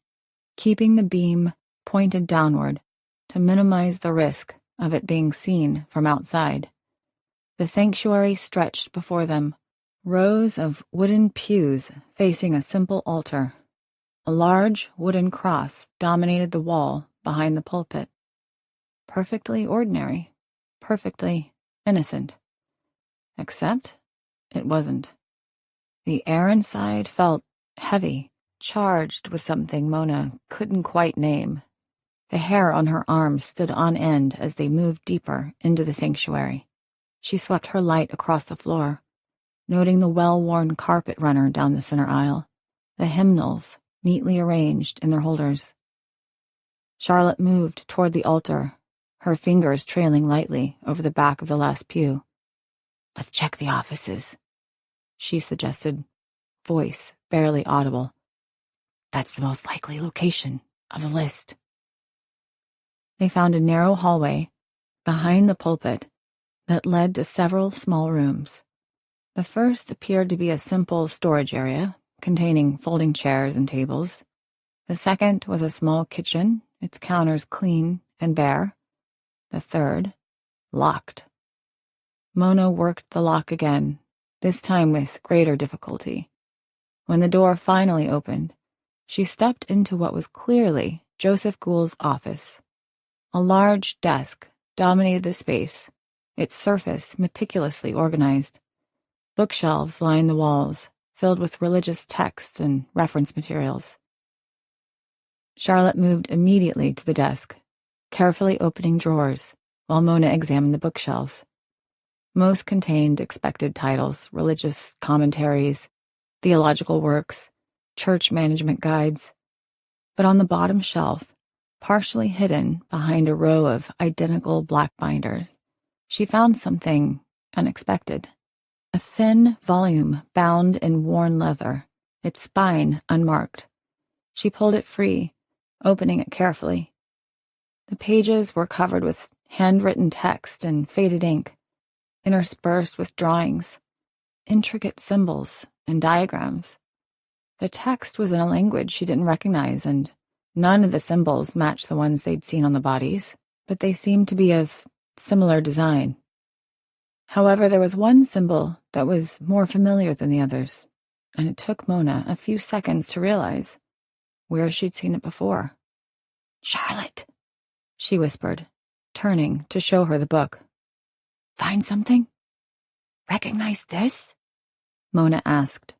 keeping the beam pointed downward to minimize the risk of it being seen from outside. The sanctuary stretched before them, rows of wooden pews facing a simple altar. A large wooden cross dominated the wall behind the pulpit. Perfectly ordinary, perfectly innocent. Except it wasn't. The air inside felt heavy, charged with something Mona couldn't quite name. The hair on her arms stood on end as they moved deeper into the sanctuary. She swept her light across the floor, noting the well-worn carpet runner down the center aisle, the hymnals neatly arranged in their holders. Charlotte moved toward the altar, her fingers trailing lightly over the back of the last pew. "Let's check the offices," she suggested, voice barely audible. "That's the most likely location of the list." They found a narrow hallway behind the pulpit that led to several small rooms. The first appeared to be a simple storage area containing folding chairs and tables. The second was a small kitchen, its counters clean and bare. The third, locked. Mona worked the lock again, this time with greater difficulty. When the door finally opened, she stepped into what was clearly Joseph Gould's office. A large desk dominated the space, its surface meticulously organized. Bookshelves lined the walls, filled with religious texts and reference materials. Charlotte moved immediately to the desk, carefully opening drawers while Mona examined the bookshelves. Most contained expected titles, religious commentaries, theological works, church management guides. But on the bottom shelf, partially hidden behind a row of identical black binders, she found something unexpected. A thin volume bound in worn leather, its spine unmarked. She pulled it free, opening it carefully. The pages were covered with handwritten text and faded ink, interspersed with drawings, intricate symbols and diagrams. The text was in a language she didn't recognize, and none of the symbols matched the ones they'd seen on the bodies, but they seemed to be of similar design. However, there was one symbol that was more familiar than the others, and it took Mona a few seconds to realize where she'd seen it before. "Charlotte," she whispered, turning to show her the book. "Find something? Recognize this?" Mona asked,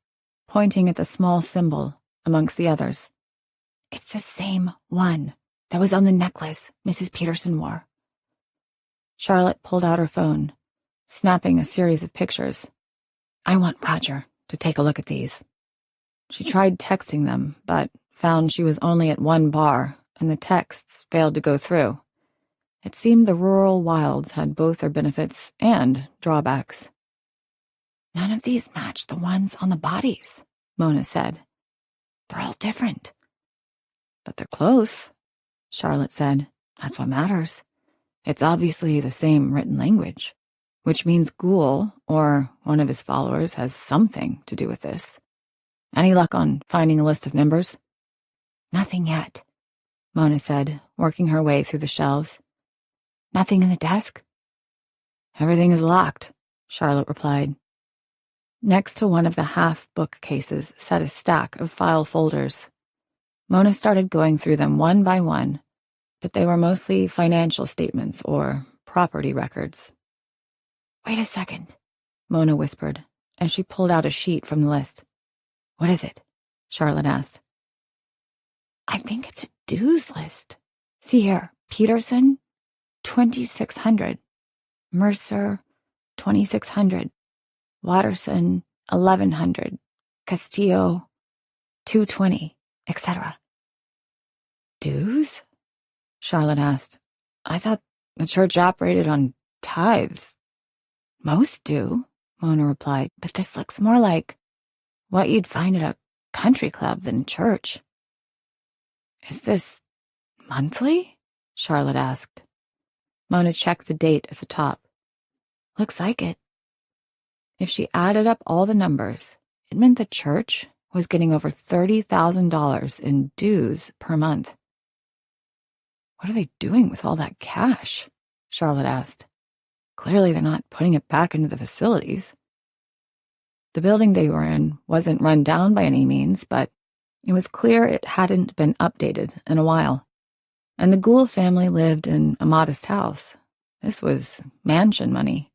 pointing at the small symbol amongst the others. "It's the same one that was on the necklace Mrs. Peterson wore." Charlotte pulled out her phone, snapping a series of pictures. "I want Roger to take a look at these." She tried texting them, but found she was only at one bar, and the texts failed to go through. It seemed the rural wilds had both their benefits and drawbacks. "None of these match the ones on the bodies," Mona said. "They're all different." "But they're close," Charlotte said. "That's what matters. It's obviously the same written language, which means Gould, or one of his followers, has something to do with this. Any luck on finding a list of members?" "Nothing yet," Mona said, working her way through the shelves. "Nothing in the desk?" "Everything is locked," Charlotte replied. Next to one of the half bookcases sat a stack of file folders. Mona started going through them one by one, but they were mostly financial statements or property records. "Wait a second," Mona whispered, as she pulled out a sheet from the list. "What is it?" Charlotte asked. "I think it's a dues list. See here, Peterson, 2,600. Mercer, 2,600. Watterson, 1,100. Castillo, 220, etc." "Dues?" Charlotte asked. "I thought the church operated on tithes." "Most do," Mona replied, "but this looks more like what you'd find at a country club than church." "Is this monthly?" Charlotte asked. Mona checked the date at the top. "Looks like it." If she added up all the numbers, it meant the church was getting over $30,000 in dues per month. "What are they doing with all that cash?" Charlotte asked. "Clearly they're not putting it back into the facilities." The building they were in wasn't run down by any means, but it was clear it hadn't been updated in a while. And the Gould family lived in a modest house. This was mansion money.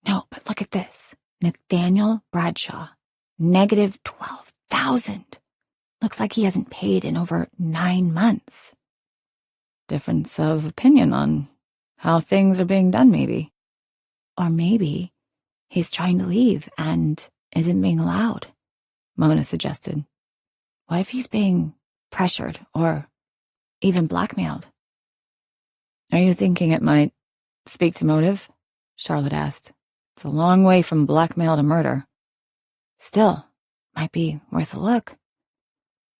"No, but look at this. Nathaniel Bradshaw, -12,000. Looks like he hasn't paid in over 9 months. Difference of opinion on how things are being done, maybe. Or maybe he's trying to leave and isn't being allowed, Mona suggested. What if he's being pressured or even blackmailed? Are you thinking it might speak to motive? Charlotte asked. It's a long way from blackmail to murder. Still, might be worth a look.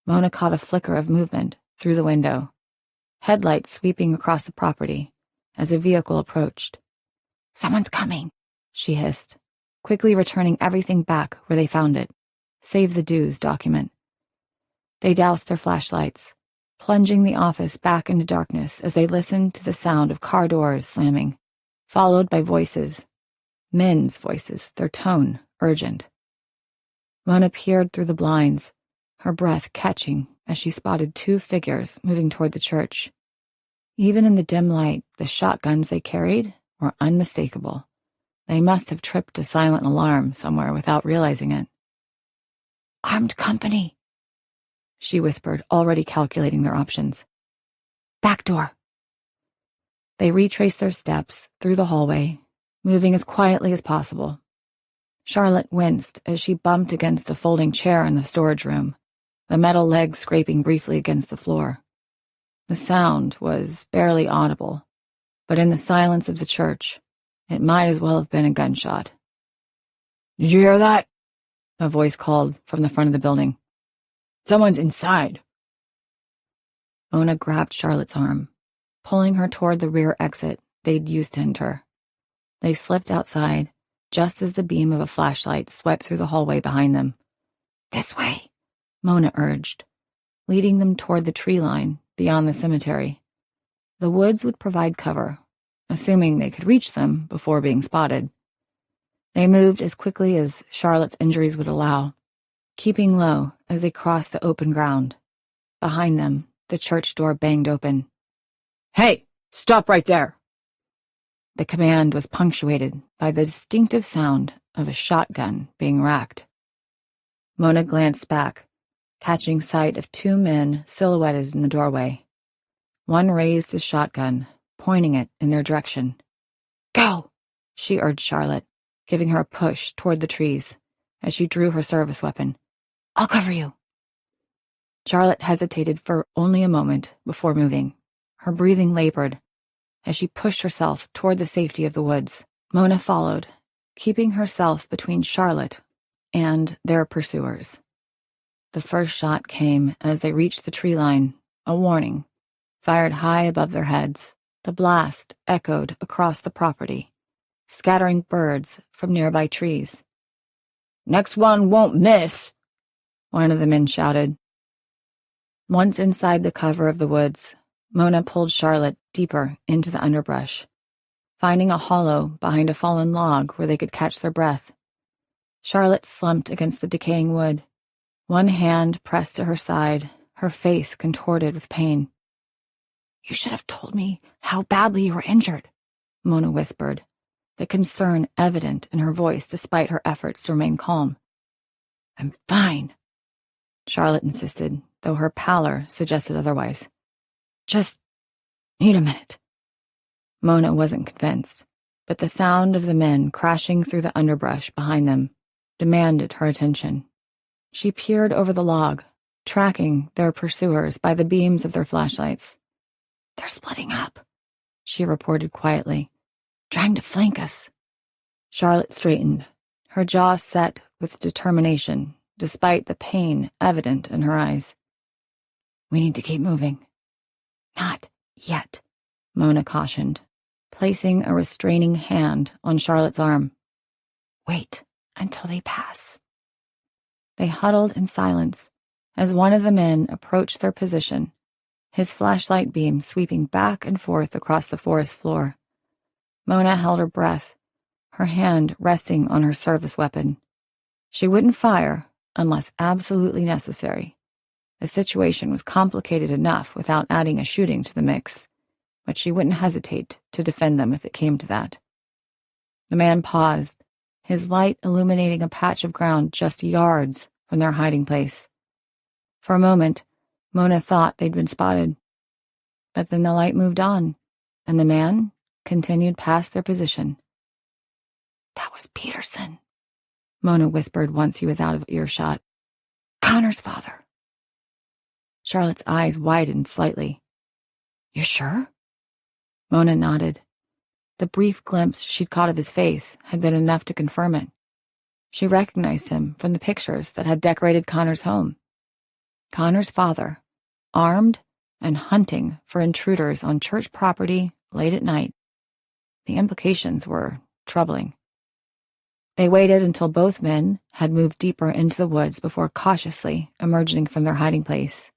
Mona caught a flicker of movement through the window, headlights sweeping across the property as a vehicle approached. Someone's coming, she hissed, quickly returning everything back where they found it, save the dues document. They doused their flashlights, plunging the office back into darkness as they listened to the sound of car doors slamming, followed by voices. Men's voices, their tone urgent. Mona peered through the blinds, her breath catching as she spotted 2 figures moving toward the church. Even in the dim light, the shotguns they carried were unmistakable. They must have tripped a silent alarm somewhere without realizing it. Armed company, she whispered, already calculating their options. Back door. They retraced their steps through the hallway, moving as quietly as possible. Charlotte winced as she bumped against a folding chair in the storage room, the metal legs scraping briefly against the floor. The sound was barely audible, but in the silence of the church, it might as well have been a gunshot. Did you hear that? A voice called from the front of the building. Someone's inside. Mona grabbed Charlotte's arm, pulling her toward the rear exit they'd used to enter. They slipped outside, just as the beam of a flashlight swept through the hallway behind them. This way, Mona urged, leading them toward the tree line beyond the cemetery. The woods would provide cover, assuming they could reach them before being spotted. They moved as quickly as Charlotte's injuries would allow, keeping low as they crossed the open ground. Behind them, the church door banged open. Hey, stop right there! The command was punctuated by the distinctive sound of a shotgun being racked. Mona glanced back, catching sight of 2 men silhouetted in the doorway. One raised his shotgun, pointing it in their direction. Go, she urged Charlotte, giving her a push toward the trees as she drew her service weapon. I'll cover you. Charlotte hesitated for only a moment before moving. Her breathing labored as she pushed herself toward the safety of the woods. Mona followed, keeping herself between Charlotte and their pursuers. The first shot came as they reached the tree line, a warning, fired high above their heads. The blast echoed across the property, scattering birds from nearby trees. Next one won't miss, one of the men shouted. Once inside the cover of the woods, Mona pulled Charlotte deeper into the underbrush, finding a hollow behind a fallen log where they could catch their breath. Charlotte slumped against the decaying wood, one hand pressed to her side, her face contorted with pain. You should have told me how badly you were injured, Mona whispered, the concern evident in her voice despite her efforts to remain calm. I'm fine, Charlotte insisted, though her pallor suggested otherwise. Just need a minute. Mona wasn't convinced, but the sound of the men crashing through the underbrush behind them demanded her attention. She peered over the log, tracking their pursuers by the beams of their flashlights. They're splitting up, she reported quietly, trying to flank us. Charlotte straightened, her jaw set with determination, despite the pain evident in her eyes. We need to keep moving. Not yet, Mona cautioned, placing a restraining hand on Charlotte's arm. Wait until they pass. They huddled in silence as one of the men approached their position, his flashlight beam sweeping back and forth across the forest floor. Mona held her breath, her hand resting on her service weapon. She wouldn't fire unless absolutely necessary. The situation was complicated enough without adding a shooting to the mix, but she wouldn't hesitate to defend them if it came to that. The man paused, his light illuminating a patch of ground just yards from their hiding place. For a moment, Mona thought they'd been spotted. But then the light moved on, and the man continued past their position. "That was Peterson," Mona whispered once he was out of earshot. "Connor's father." Charlotte's eyes widened slightly. "You're sure?" Mona nodded. The brief glimpse she'd caught of his face had been enough to confirm it. She recognized him from the pictures that had decorated Connor's home. Connor's father, armed and hunting for intruders on church property late at night. The implications were troubling. They waited until both men had moved deeper into the woods before cautiously emerging from their hiding place.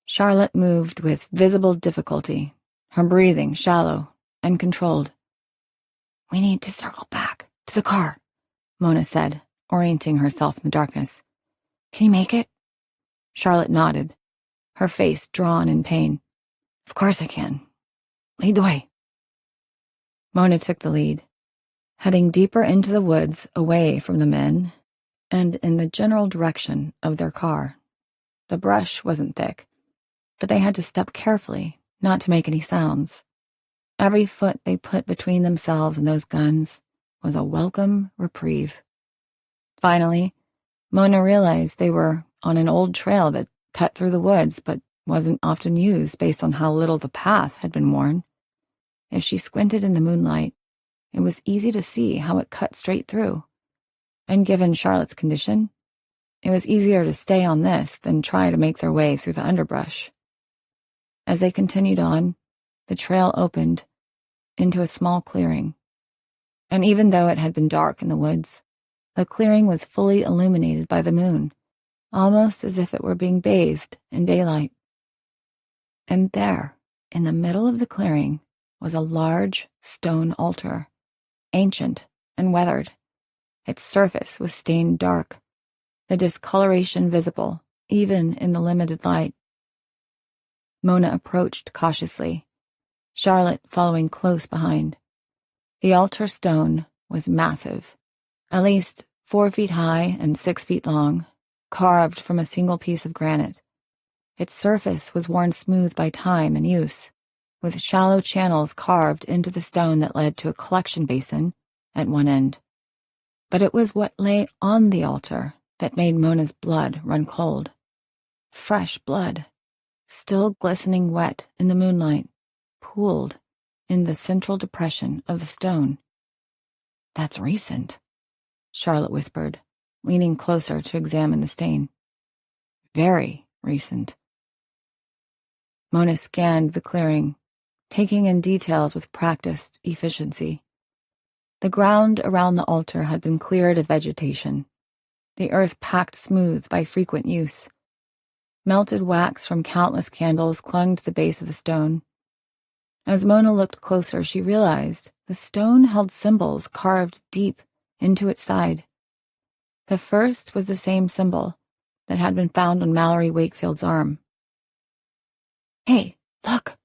Charlotte moved with visible difficulty, her breathing shallow and controlled. "We need to circle back to the car," Mona said, orienting herself in the darkness. "Can you make it?" Charlotte nodded, her face drawn in pain. "Of course I can. Lead the way." Mona took the lead, heading deeper into the woods away from the men and in the general direction of their car. The brush wasn't thick, but they had to step carefully not to make any sounds. Every foot they put between themselves and those guns was a welcome reprieve. Finally, Mona realized they were on an old trail that cut through the woods but wasn't often used based on how little the path had been worn. If she squinted in the moonlight, it was easy to see how it cut straight through. And given Charlotte's condition, it was easier to stay on this than try to make their way through the underbrush. As they continued on, the trail opened into a small clearing. And even though it had been dark in the woods, the clearing was fully illuminated by the moon, almost as if it were being bathed in daylight. And there, in the middle of the clearing, was a large stone altar, ancient and weathered. Its surface was stained dark, the discoloration visible even in the limited light. Mona approached cautiously, Charlotte following close behind. The altar stone was massive, at least 4 feet high and 6 feet long, carved from a single piece of granite. Its surface was worn smooth by time and use, with shallow channels carved into the stone that led to a collection basin at one end. But it was what lay on the altar that made Mona's blood run cold. Fresh blood, still glistening wet in the moonlight, pooled in the central depression of the stone. "That's recent," Charlotte whispered, leaning closer to examine the stain. "Very recent." Mona scanned the clearing, taking in details with practiced efficiency. The ground around the altar had been cleared of vegetation, the earth packed smooth by frequent use. Melted wax from countless candles clung to the base of the stone. As Mona looked closer, she realized the stone held symbols carved deep into its side. The first was the same symbol that had been found on Mallory Wakefield's arm. "Hey, look,"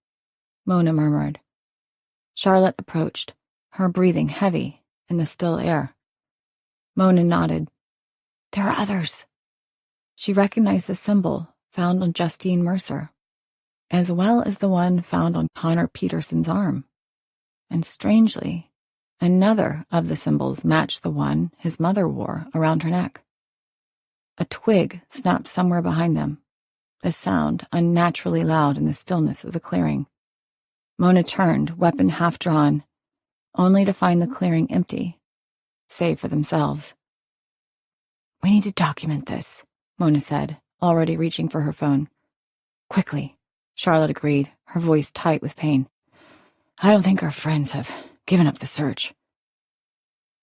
Mona murmured. Charlotte approached, her breathing heavy in the still air. Mona nodded. "There are others." She recognized the symbol found on Justine Mercer, as well as the one found on Connor Peterson's arm. And strangely, another of the symbols matched the one his mother wore around her neck. A twig snapped somewhere behind them, the sound unnaturally loud in the stillness of the clearing. Mona turned, weapon half drawn, only to find the clearing empty, save for themselves. "We need to document this," Mona said, already reaching for her phone. "Quickly," Charlotte agreed, her voice tight with pain. "I don't think our friends have given up the search."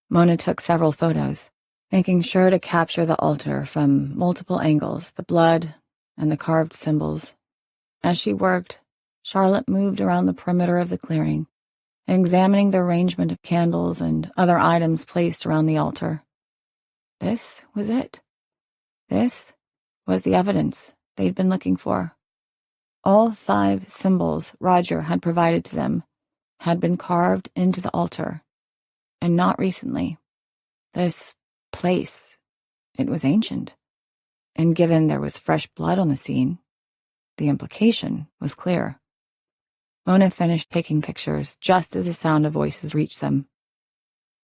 Mona took several photos, making sure to capture the altar from multiple angles, the blood and the carved symbols. As she worked, Charlotte moved around the perimeter of the clearing, examining the arrangement of candles and other items placed around the altar. This was it. This was the evidence they'd been looking for. All 5 symbols Roger had provided to them had been carved into the altar, and not recently. This place, it was ancient. and given there was fresh blood on the scene, the implication was clear. Mona finished taking pictures just as the sound of voices reached them.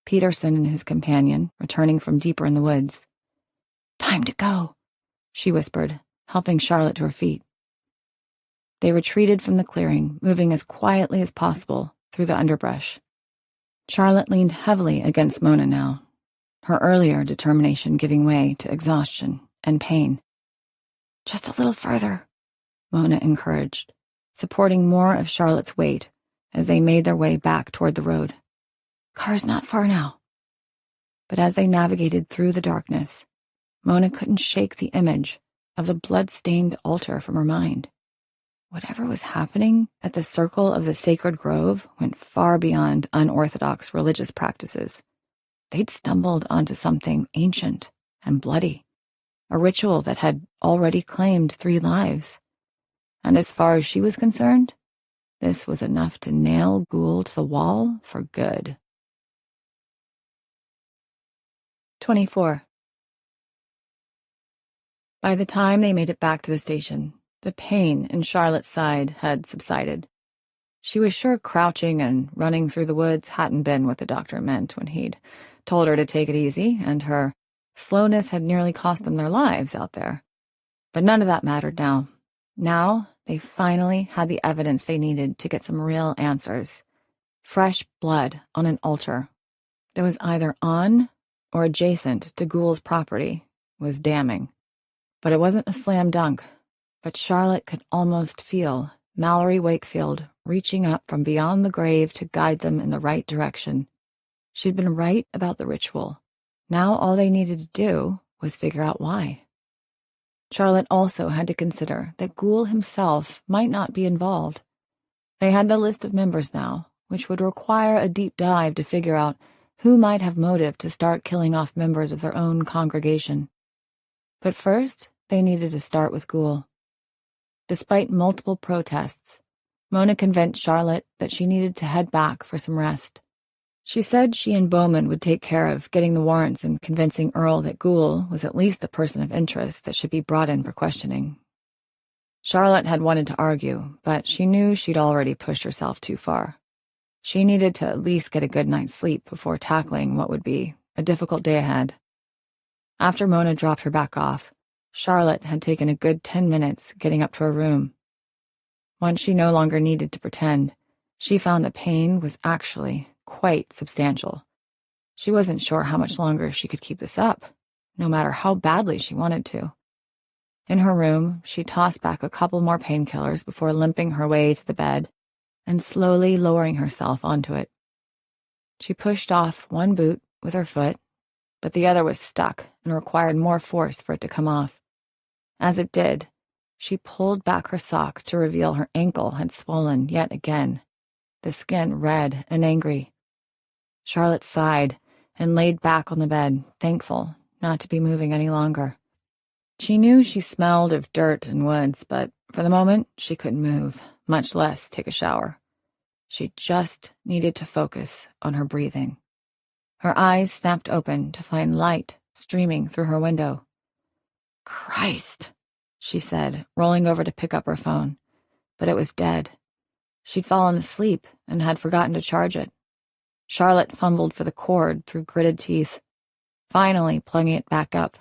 Peterson and his companion, returning from deeper in the woods. "Time to go," she whispered, helping Charlotte to her feet. They retreated from the clearing, moving as quietly as possible through the underbrush. Charlotte leaned heavily against Mona now, her earlier determination giving way to exhaustion and pain. "Just a little further," Mona encouraged, supporting more of Charlotte's weight as they made their way back toward the road. "Car's not far now." But as they navigated through the darkness, Mona couldn't shake the image of the blood-stained altar from her mind. Whatever was happening at the circle of the sacred grove went far beyond unorthodox religious practices. They'd stumbled onto something ancient and bloody, a ritual that had already claimed 3 lives. And as far as she was concerned, this was enough to nail Ghoul to the wall for good. 24. By the time they made it back to the station, the pain in Charlotte's side had subsided. She was sure crouching and running through the woods hadn't been what the doctor meant when he'd told her to take it easy, and her slowness had nearly cost them their lives out there. But none of that mattered now. Now they finally had the evidence they needed to get some real answers. Fresh blood on an altar that was either on or adjacent to Ghoul's property was damning. But it wasn't a slam dunk. But Charlotte could almost feel Mallory Wakefield reaching up from beyond the grave to guide them in the right direction. She'd been right about the ritual. Now all they needed to do was figure out why. Charlotte also had to consider that Ghoul himself might not be involved. They had the list of members now, which would require a deep dive to figure out who might have motive to start killing off members of their own congregation. But first, they needed to start with Ghoul. Despite multiple protests, Mona convinced Charlotte that she needed to head back for some rest. She said she and Bowman would take care of getting the warrants and convincing Earl that Ghoul was at least a person of interest that should be brought in for questioning. Charlotte had wanted to argue, but she knew she'd already pushed herself too far. She needed to at least get a good night's sleep before tackling what would be a difficult day ahead. After Mona dropped her back off, Charlotte had taken a good 10 minutes getting up to her room. Once she no longer needed to pretend, she found the pain was actually quite substantial. She wasn't sure how much longer she could keep this up, no matter how badly she wanted to. In her room, she tossed back a couple more painkillers before limping her way to the bed and slowly lowering herself onto it. She pushed off one boot with her foot, but the other was stuck and required more force for it to come off. As it did, she pulled back her sock to reveal her ankle had swollen yet again, the skin red and angry. Charlotte sighed and laid back on the bed, thankful not to be moving any longer. She knew she smelled of dirt and woods, but for the moment she couldn't move, much less take a shower. She just needed to focus on her breathing. Her eyes snapped open to find light streaming through her window. "Christ," she said, rolling over to pick up her phone, but it was dead. She'd fallen asleep and had forgotten to charge it. Charlotte fumbled for the cord through gritted teeth, finally plugging it back up.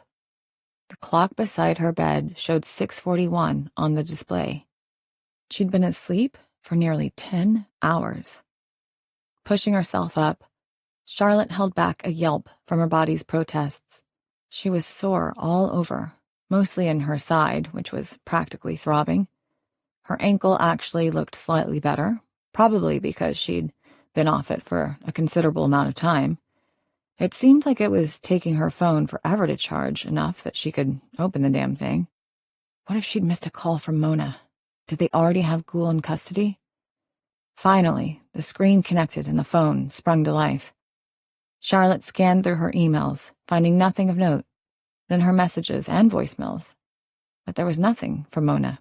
The clock beside her bed showed 6:41 on the display. She'd been asleep for nearly 10 hours. Pushing herself up, Charlotte held back a yelp from her body's protests. She was sore all over, mostly in her side, which was practically throbbing. Her ankle actually looked slightly better, probably because she'd been off it for a considerable amount of time. It seemed like it was taking her phone forever to charge, enough that she could open the damn thing. What if she'd missed a call from Mona? Did they already have Ghoul in custody? Finally, the screen connected and the phone sprung to life. Charlotte scanned through her emails, finding nothing of note, then her messages and voicemails. But there was nothing from Mona.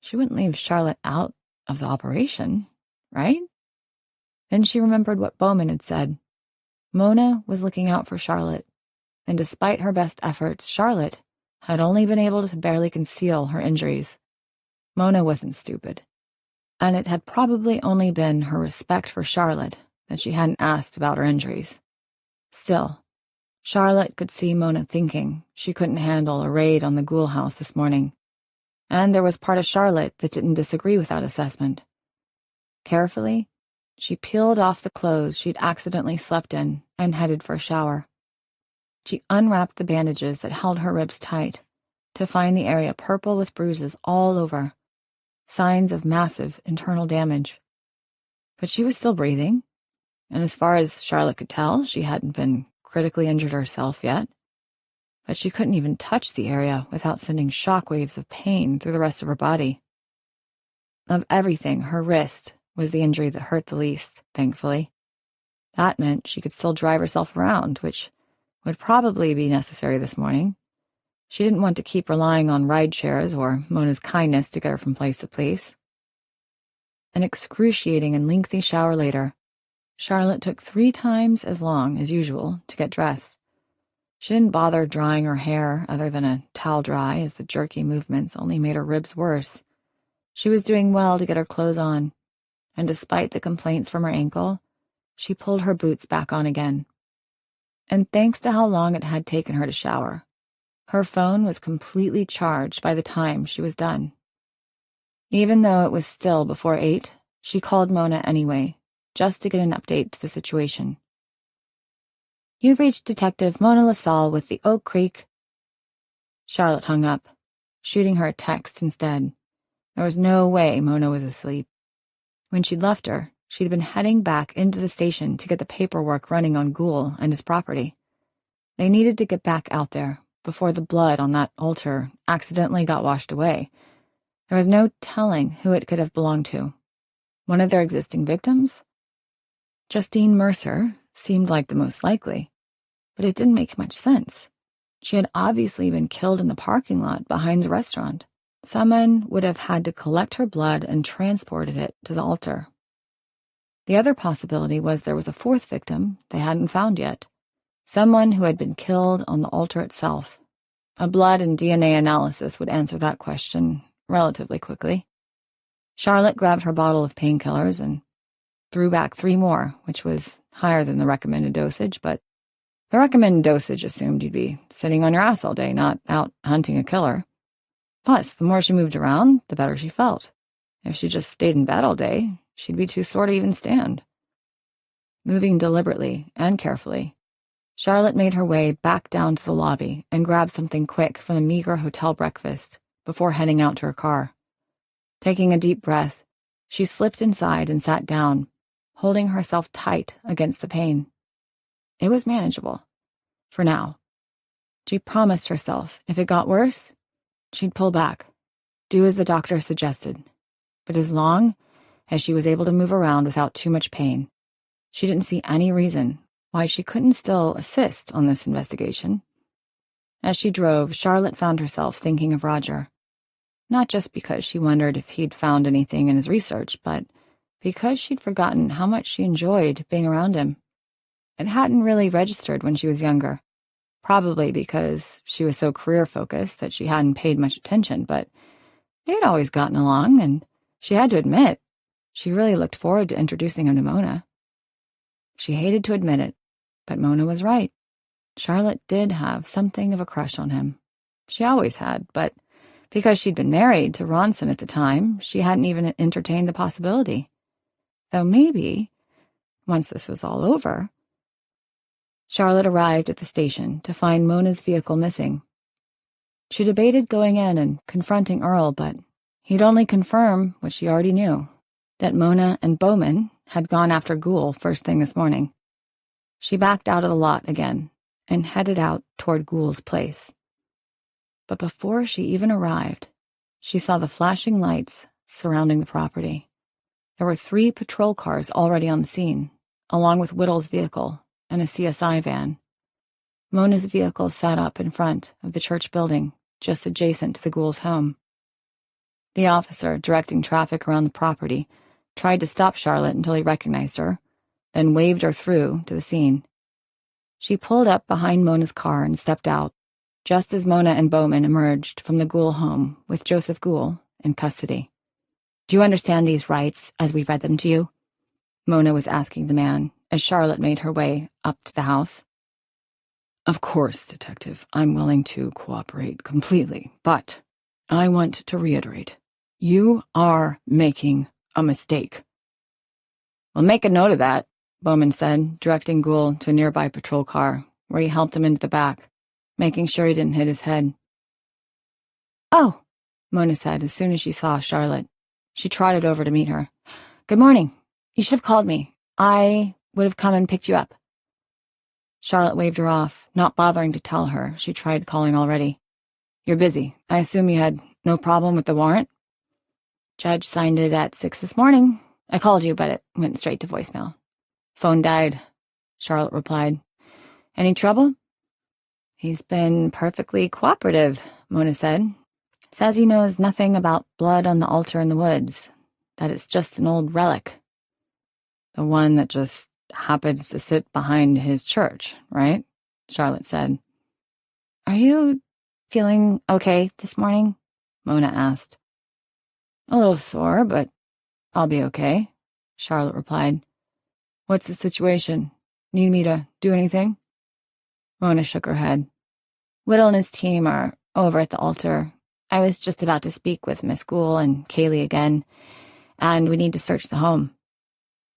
She wouldn't leave Charlotte out of the operation, right? Then she remembered what Bowman had said. Mona was looking out for Charlotte, and despite her best efforts, Charlotte had only been able to barely conceal her injuries. Mona wasn't stupid, and it had probably only been her respect for Charlotte that she hadn't asked about her injuries. Still, Charlotte could see Mona thinking she couldn't handle a raid on the ghoul house this morning, and there was part of Charlotte that didn't disagree with that assessment. Carefully, she peeled off the clothes she'd accidentally slept in and headed for a shower. She unwrapped the bandages that held her ribs tight to find the area purple with bruises all over, signs of massive internal damage. But she was still breathing, and as far as Charlotte could tell, she hadn't been critically injured herself yet. But she couldn't even touch the area without sending shockwaves of pain through the rest of her body. Of everything, her wrist was the injury that hurt the least, thankfully. That meant she could still drive herself around, which would probably be necessary this morning. She didn't want to keep relying on ride shares or Mona's kindness to get her from place to place. An excruciating and lengthy shower later, Charlotte took 3 times as long as usual to get dressed. She didn't bother drying her hair other than a towel dry, as the jerky movements only made her ribs worse. She was doing well to get her clothes on, and despite the complaints from her ankle, she pulled her boots back on again. And thanks to how long it had taken her to shower, her phone was completely charged by the time she was done. Even though it was still before 8, she called Mona anyway, just to get an update to the situation. "You've reached Detective Mona LaSalle with the Oak Creek." Charlotte hung up, shooting her a text instead. There was no way Mona was asleep. When she'd left her, she'd been heading back into the station to get the paperwork running on Ghoul and his property. They needed to get back out there before the blood on that altar accidentally got washed away. There was no telling who it could have belonged to. One of their existing victims? Justine Mercer seemed like the most likely, but it didn't make much sense. She had obviously been killed in the parking lot behind the restaurant. Someone would have had to collect her blood and transported it to the altar. The other possibility was there was a 4th victim they hadn't found yet. Someone who had been killed on the altar itself. A blood and DNA analysis would answer that question relatively quickly. Charlotte grabbed her bottle of painkillers and threw back 3 more, which was higher than the recommended dosage, but the recommended dosage assumed you'd be sitting on your ass all day, not out hunting a killer. Plus, the more she moved around, the better she felt. If she just stayed in bed all day, she'd be too sore to even stand. Moving deliberately and carefully, Charlotte made her way back down to the lobby and grabbed something quick from the meager hotel breakfast before heading out to her car. Taking a deep breath, she slipped inside and sat down, holding herself tight against the pain. It was manageable, for now. She promised herself if it got worse, she'd pull back, do as the doctor suggested. But as long as she was able to move around without too much pain, she didn't see any reason why she couldn't still assist on this investigation. As she drove, Charlotte found herself thinking of Roger. Not just because she wondered if he'd found anything in his research, but because she'd forgotten how much she enjoyed being around him. It hadn't really registered when she was younger, probably because she was so career-focused that she hadn't paid much attention, but they had always gotten along, and she had to admit, she really looked forward to introducing him to Mona. She hated to admit it, but Mona was right. Charlotte did have something of a crush on him. She always had, but because she'd been married to Ronson at the time, she hadn't even entertained the possibility. Though maybe, once this was all over... Charlotte arrived at the station to find Mona's vehicle missing. She debated going in and confronting Earl, but he'd only confirm what she already knew, that Mona and Bowman had gone after Ghoul first thing this morning. She backed out of the lot again and headed out toward Ghoul's place. But before she even arrived, she saw the flashing lights surrounding the property. There were 3 patrol cars already on the scene, along with Whittle's vehicle and a CSI van. Mona's vehicle sat up in front of the church building, just adjacent to the Ghoul's home. The officer directing traffic around the property tried to stop Charlotte until he recognized her, then waved her through to the scene. She pulled up behind Mona's car and stepped out, just as Mona and Bowman emerged from the Gould home with Joseph Gould in custody. "Do you understand these rights as we've read them to you?" Mona was asking the man as Charlotte made her way up to the house. "Of course, Detective. I'm willing to cooperate completely, but I want to reiterate, you are making a mistake." "Well, make a note of that," Bowman said, directing Gould to a nearby patrol car, where he helped him into the back, making sure he didn't hit his head. "Oh," Mona said as soon as she saw Charlotte. She trotted over to meet her. "Good morning. You should have called me. I would have come and picked you up." Charlotte waved her off, not bothering to tell her she tried calling already. "You're busy. I assume you had no problem with the warrant?" "Judge signed it at 6 this morning. I called you, but it went straight to voicemail." "Phone died," Charlotte replied. "Any trouble?" "He's been perfectly cooperative," Mona said. "Says he knows nothing about blood on the altar in the woods, that it's just an old relic." "The one that just happens to sit behind his church, right?" Charlotte said. "Are you feeling okay this morning?" Mona asked. "A little sore, but I'll be okay," Charlotte replied. "What's the situation? Need me to do anything?" Mona shook her head. "Whittle and his team are over at the altar. I was just about to speak with Miss Gould and Kaylee again, and we need to search the home."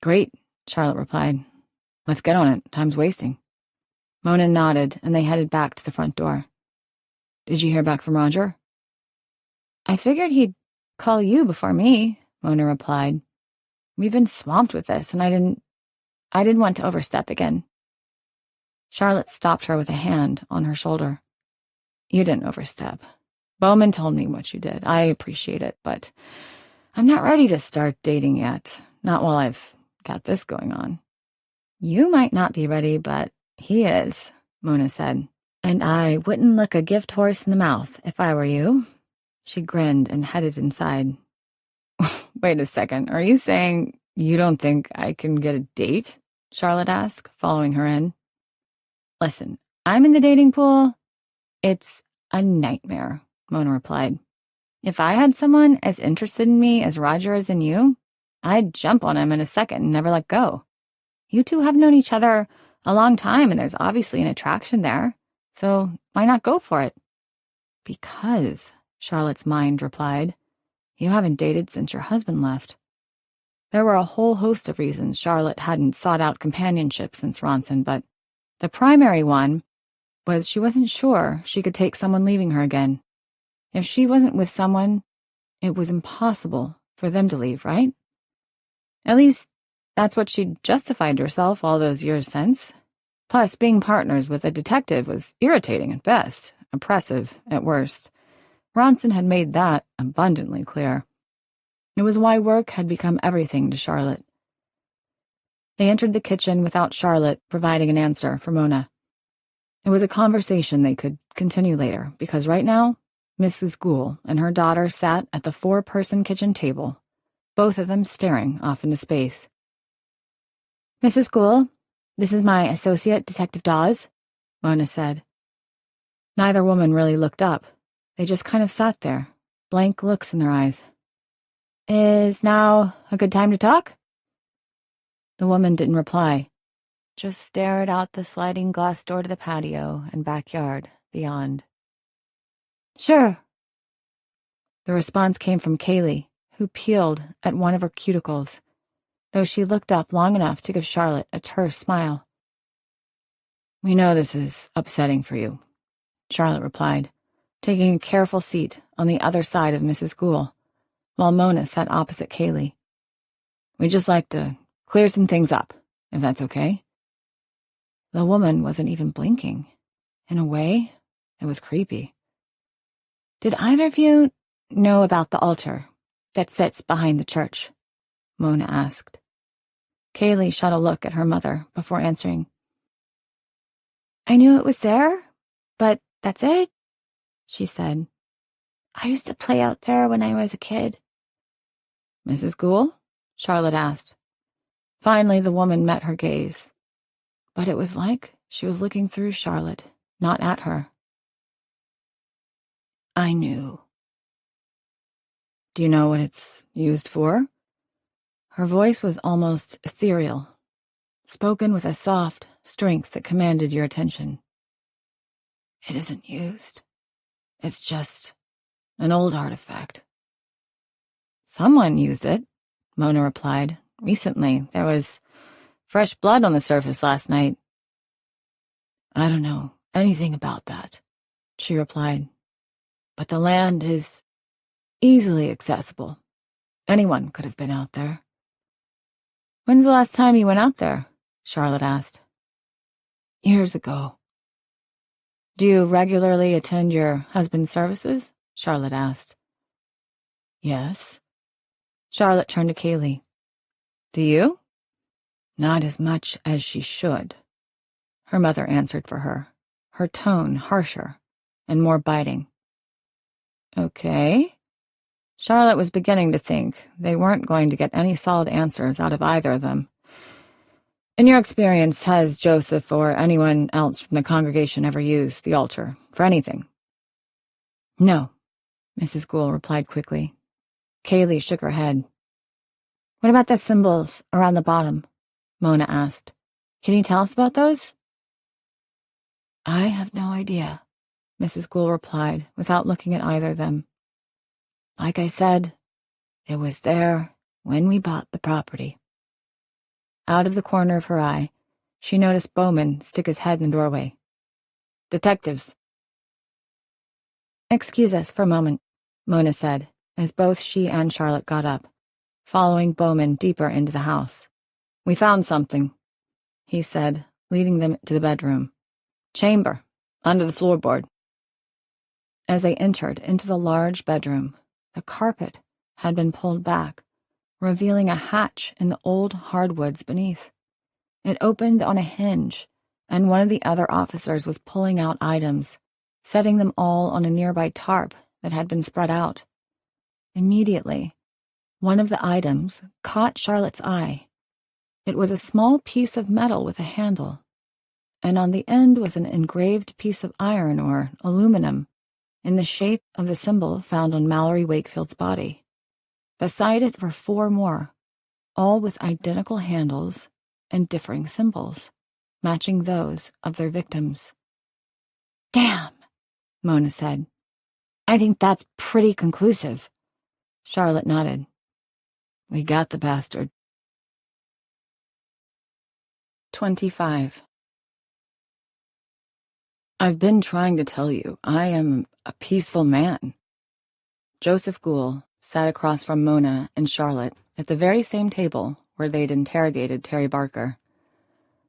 "Great," Charlotte replied. "Let's get on it. Time's wasting." Mona nodded, and they headed back to the front door. "Did you hear back from Roger?" "I figured he'd call you before me," Mona replied. "We've been swamped with this, and I didn't want to overstep again." Charlotte stopped her with a hand on her shoulder. "You didn't overstep. Bowman told me what you did. I appreciate it, but I'm not ready to start dating yet. Not while I've got this going on." "You might not be ready, but he is," Mona said. "And I wouldn't look a gift horse in the mouth if I were you." She grinned and headed inside. "Wait a second. Are you saying you don't think I can get a date?" Charlotte asked, following her in. "Listen, I'm in the dating pool. It's a nightmare," Mona replied. "If I had someone as interested in me as Roger is in you, I'd jump on him in a second and never let go. You two have known each other a long time, and there's obviously an attraction there, so why not go for it?" "Because," Charlotte's mind replied, "you haven't dated since your husband left." There were a whole host of reasons Charlotte hadn't sought out companionship since Ronson, but the primary one was she wasn't sure she could take someone leaving her again. If she wasn't with someone, it was impossible for them to leave, right? At least, that's what she'd justified to herself all those years since. Plus, being partners with a detective was irritating at best, oppressive at worst. Ronson had made that abundantly clear. It was why work had become everything to Charlotte. They entered the kitchen without Charlotte providing an answer for Mona. It was a conversation they could continue later, because right now, Mrs. Gould and her daughter sat at the 4-person kitchen table, both of them staring off into space. "Mrs. Gould, this is my associate, Detective Dawes," Mona said. Neither woman really looked up. They just kind of sat there, blank looks in their eyes. "Is now a good time to talk?" The woman didn't reply, just stared out the sliding glass door to the patio and backyard beyond. "Sure." The response came from Kaylee, who peeled at one of her cuticles, though she looked up long enough to give Charlotte a terse smile. "We know this is upsetting for you," Charlotte replied, taking a careful seat on the other side of Mrs. Gould, while Mona sat opposite Kaylee. "We'd just like to clear some things up, if that's okay." The woman wasn't even blinking. In a way, it was creepy. "Did either of you know about the altar that sits behind the church?" Mona asked. Kaylee shot a look at her mother before answering. "I knew it was there, but that's it," she said. "I used to play out there when I was a kid." "Mrs. Gould?" Charlotte asked. Finally, the woman met her gaze. But it was like she was looking through Charlotte, not at her. I knew. Do you know what it's used for? Her voice was almost ethereal, spoken with a soft strength that commanded your attention. It isn't used. It's just an old artifact. Someone used it, Mona replied. Recently, there was fresh blood on the surface last night. I don't know anything about that, she replied. But the land is easily accessible. Anyone could have been out there. When's the last time you went out there? Charlotte asked. Years ago. Do you regularly attend your husband's services? Charlotte asked. Yes. Charlotte turned to Kaylee. Do you? Not as much as she should. Her mother answered for her, her tone harsher and more biting. Okay. Charlotte was beginning to think they weren't going to get any solid answers out of either of them. In your experience, has Joseph or anyone else from the congregation ever used the altar for anything? No, Mrs. Gould replied quickly. Kaylee shook her head. What about the symbols around the bottom? Mona asked. Can you tell us about those? I have no idea, Mrs. Gould replied without looking at either of them. Like I said, it was there when we bought the property. Out of the corner of her eye, she noticed Bowman stick his head in the doorway. Detectives. Excuse us for a moment, Mona said, as both she and Charlotte got up, following Bowman deeper into the house. We found something, he said, leading them to the bedroom. Chamber, under the floorboard. As they entered into the large bedroom, the carpet had been pulled back, revealing a hatch in the old hardwoods beneath. It opened on a hinge, and one of the other officers was pulling out items, setting them all on a nearby tarp that had been spread out. Immediately, one of the items caught Charlotte's eye. It was a small piece of metal with a handle, and on the end was an engraved piece of iron or aluminum in the shape of the symbol found on Mallory Wakefield's body. Beside it were 4 more, all with identical handles and differing symbols, matching those of their victims. Damn, Mona said. I think that's pretty conclusive. Charlotte nodded. We got the bastard. 25. I've been trying to tell you, I am a peaceful man. Joseph Gould sat across from Mona and Charlotte at the very same table where they'd interrogated Terry Barker.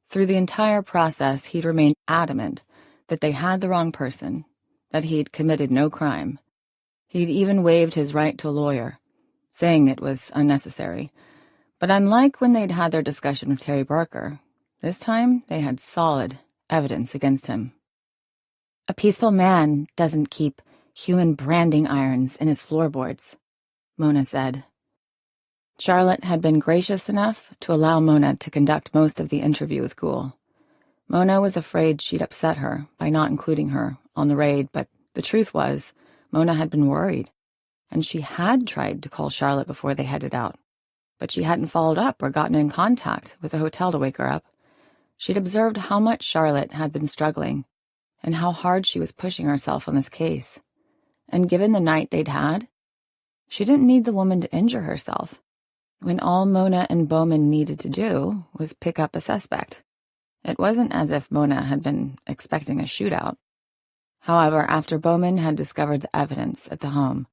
Through the entire process, he'd remained adamant that they had the wrong person, that he'd committed no crime. He'd even waived his right to a lawyer, saying it was unnecessary. But unlike when they'd had their discussion with Terry Barker, this time they had solid evidence against him. A peaceful man doesn't keep human branding irons in his floorboards, Mona said. Charlotte had been gracious enough to allow Mona to conduct most of the interview with Gould. Mona was afraid she'd upset her by not including her on the raid, but the truth was, Mona had been worried, and she had tried to call Charlotte before they headed out, but she hadn't followed up or gotten in contact with the hotel to wake her up. She'd observed how much Charlotte had been struggling, and how hard she was pushing herself on this case. And given the night they'd had, she didn't need the woman to injure herself, when all Mona and Bowman needed to do was pick up a suspect. It wasn't as if Mona had been expecting a shootout. However, after Bowman had discovered the evidence at the home,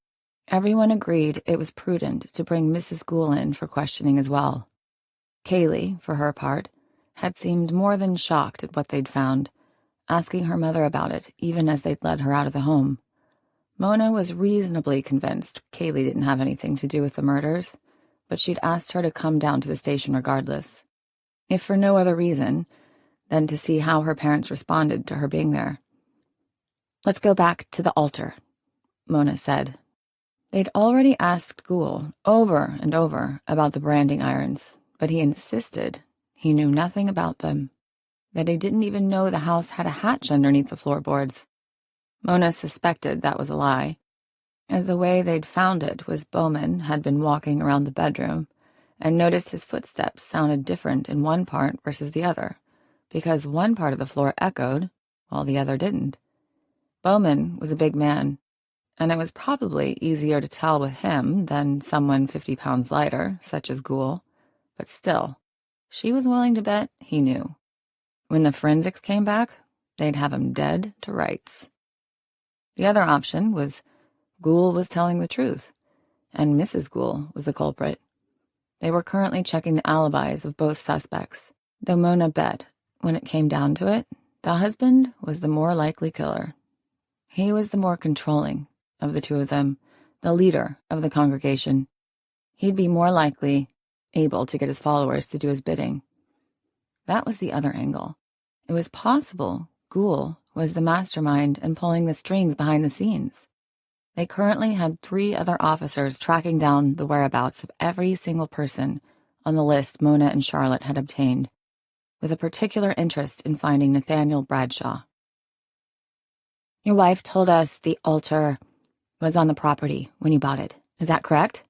everyone agreed it was prudent to bring Mrs. Gould in for questioning as well. Kaylee, for her part, had seemed more than shocked at what they'd found, asking her mother about it even as they'd led her out of the home. Mona was reasonably convinced Kaylee didn't have anything to do with the murders, but she'd asked her to come down to the station regardless, if for no other reason than to see how her parents responded to her being there. Let's go back to the altar, Mona said. They'd already asked Gould over and over about the branding irons, but he insisted he knew nothing about them, that he didn't even know the house had a hatch underneath the floorboards. Mona suspected that was a lie, as the way they'd found it was Bowman had been walking around the bedroom and noticed his footsteps sounded different in one part versus the other, because one part of the floor echoed while the other didn't. Bowman was a big man, and it was probably easier to tell with him than someone 50 pounds lighter, such as Ghoul, but still, she was willing to bet he knew. When the forensics came back, they'd have him dead to rights. The other option was Ghoul was telling the truth, and Mrs. Ghoul was the culprit. They were currently checking the alibis of both suspects, though Mona bet, when it came down to it, the husband was the more likely killer. He was the more controlling of the two of them, the leader of the congregation. He'd be more likely able to get his followers to do his bidding. That was the other angle. It was possible Ghoul was the mastermind and pulling the strings behind the scenes. They currently had 3 other officers tracking down the whereabouts of every single person on the list Mona and Charlotte had obtained, with a particular interest in finding Nathaniel Bradshaw. Your wife told us the altar was on the property when you bought it. Is that correct?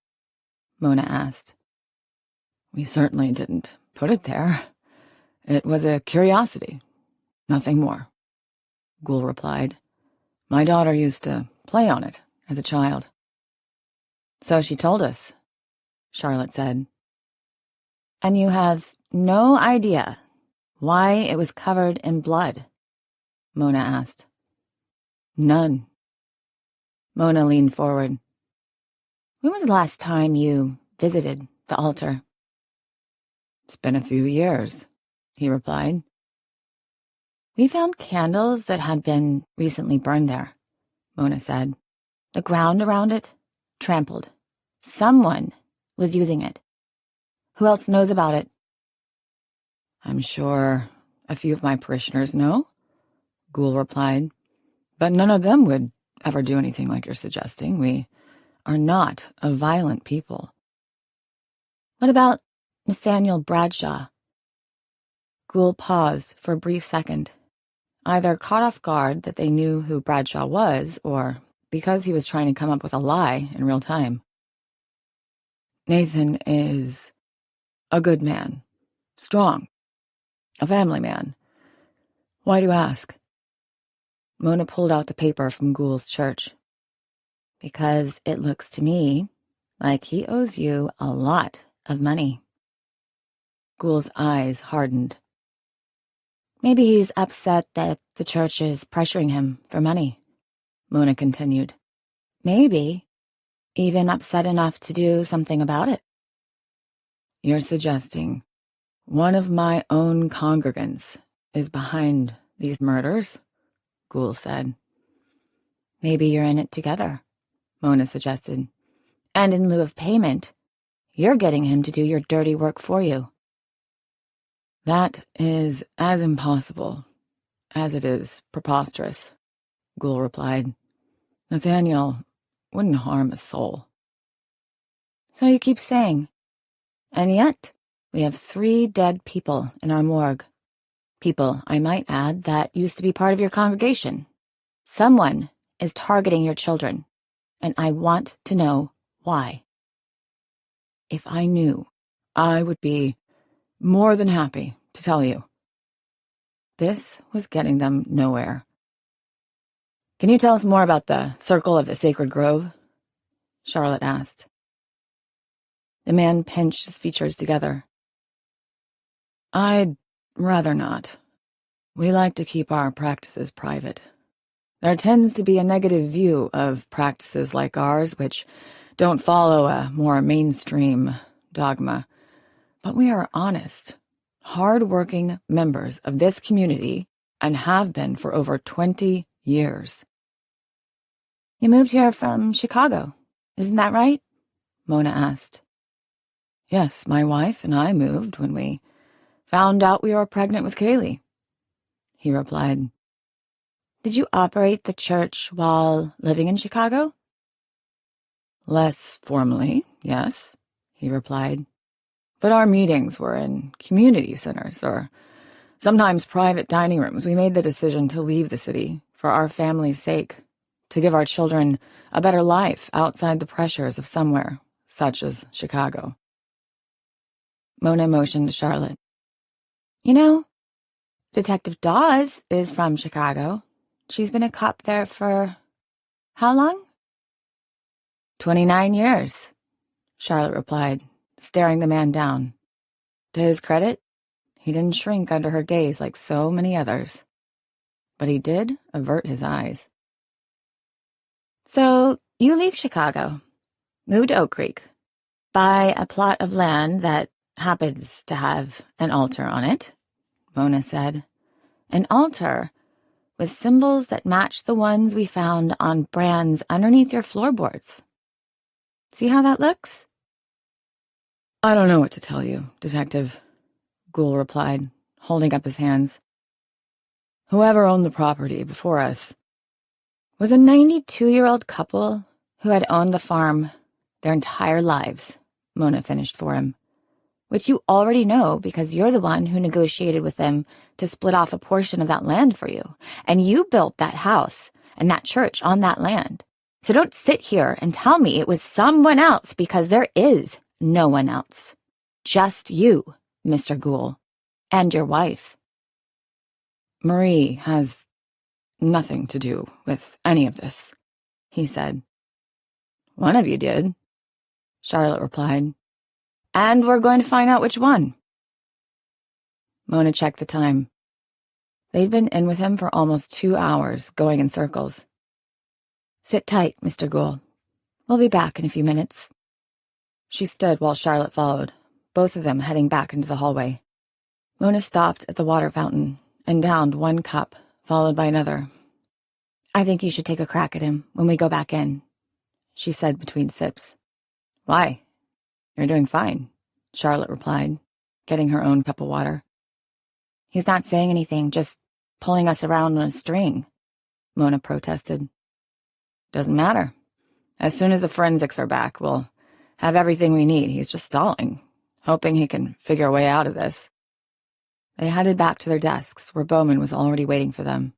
Mona asked. We certainly didn't put it there. It was a curiosity, nothing more, Ghoul replied. My daughter used to play on it as a child. So she told us, Charlotte said. And you have no idea why it was covered in blood? Mona asked. None. Mona leaned forward. When was the last time you visited the altar? It's been a few years, he replied. We found candles that had been recently burned there, Mona said. The ground around it, trampled. Someone was using it. Who else knows about it? I'm sure a few of my parishioners know, Ghoul replied, but none of them would ever do anything like you're suggesting. We are not a violent people. What about Nathaniel Bradshaw? Ghoul paused for a brief second, either caught off guard that they knew who Bradshaw was, or because he was trying to come up with a lie in real time. Nathan is a good man, strong, a family man. Why do you ask? Mona pulled out the paper from Ghoul's church. Because it looks to me like he owes you a lot of money. Ghoul's eyes hardened. Maybe he's upset that the church is pressuring him for money, Mona continued. Maybe even upset enough to do something about it. You're suggesting one of my own congregants is behind these murders? Ghoul said. Maybe you're in it together, Mona suggested. And in lieu of payment, you're getting him to do your dirty work for you. That is as impossible as it is preposterous, Ghoul replied. Nathaniel wouldn't harm a soul. So you keep saying. And yet, we have 3 dead people in our morgue. People, I might add, that used to be part of your congregation. Someone is targeting your children, and I want to know why. If I knew, I would be more than happy to tell you. This was getting them nowhere. Can you tell us more about the Circle of the Sacred Grove? Charlotte asked. The man pinched his features together. I'd rather not. We like to keep our practices private. There tends to be a negative view of practices like ours, which don't follow a more mainstream dogma. But we are honest, hard-working members of this community and have been for over 20 years. You moved here from Chicago, isn't that right? Mona asked. Yes, my wife and I moved when we found out we were pregnant with Kaylee, he replied. Did you operate the church while living in Chicago? Less formally, yes, he replied. But our meetings were in community centers or sometimes private dining rooms. We made the decision to leave the city for our family's sake to give our children a better life outside the pressures of somewhere, such as Chicago. Mona motioned to Charlotte. You know, Detective Dawes is from Chicago. She's been a cop there for how long? 29 years, Charlotte replied, staring the man down. To his credit, he didn't shrink under her gaze like so many others. But he did avert his eyes. So, you leave Chicago, move to Oak Creek, buy a plot of land that happens to have an altar on it, Mona said. An altar with symbols that match the ones we found on brands underneath your floorboards. See how that looks? I don't know what to tell you, Detective, Gould replied, holding up his hands. Whoever owned the property before us was a 92-year-old couple who had owned the farm their entire lives, Mona finished for him, which you already know because you're the one who negotiated with them to split off a portion of that land for you, and you built that house and that church on that land. So don't sit here and tell me it was someone else because there is no one else. Just you, Mr. Gould, and your wife. Marie has nothing to do with any of this, he said. One of you did, Charlotte replied. And we're going to find out which one. Mona checked the time. They'd been in with him for almost 2 hours, going in circles. Sit tight, Mr. Gould. We'll be back in a few minutes. She stood while Charlotte followed, both of them heading back into the hallway. Mona stopped at the water fountain and downed one cup, followed by another. I think you should take a crack at him when we go back in, she said between sips. Why? You're doing fine, Charlotte replied, getting her own cup of water. He's not saying anything, just pulling us around on a string, Mona protested. Doesn't matter. As soon as the forensics are back, we'll have everything we need. He's just stalling, hoping he can figure a way out of this. They headed back to their desks, where Bowman was already waiting for them.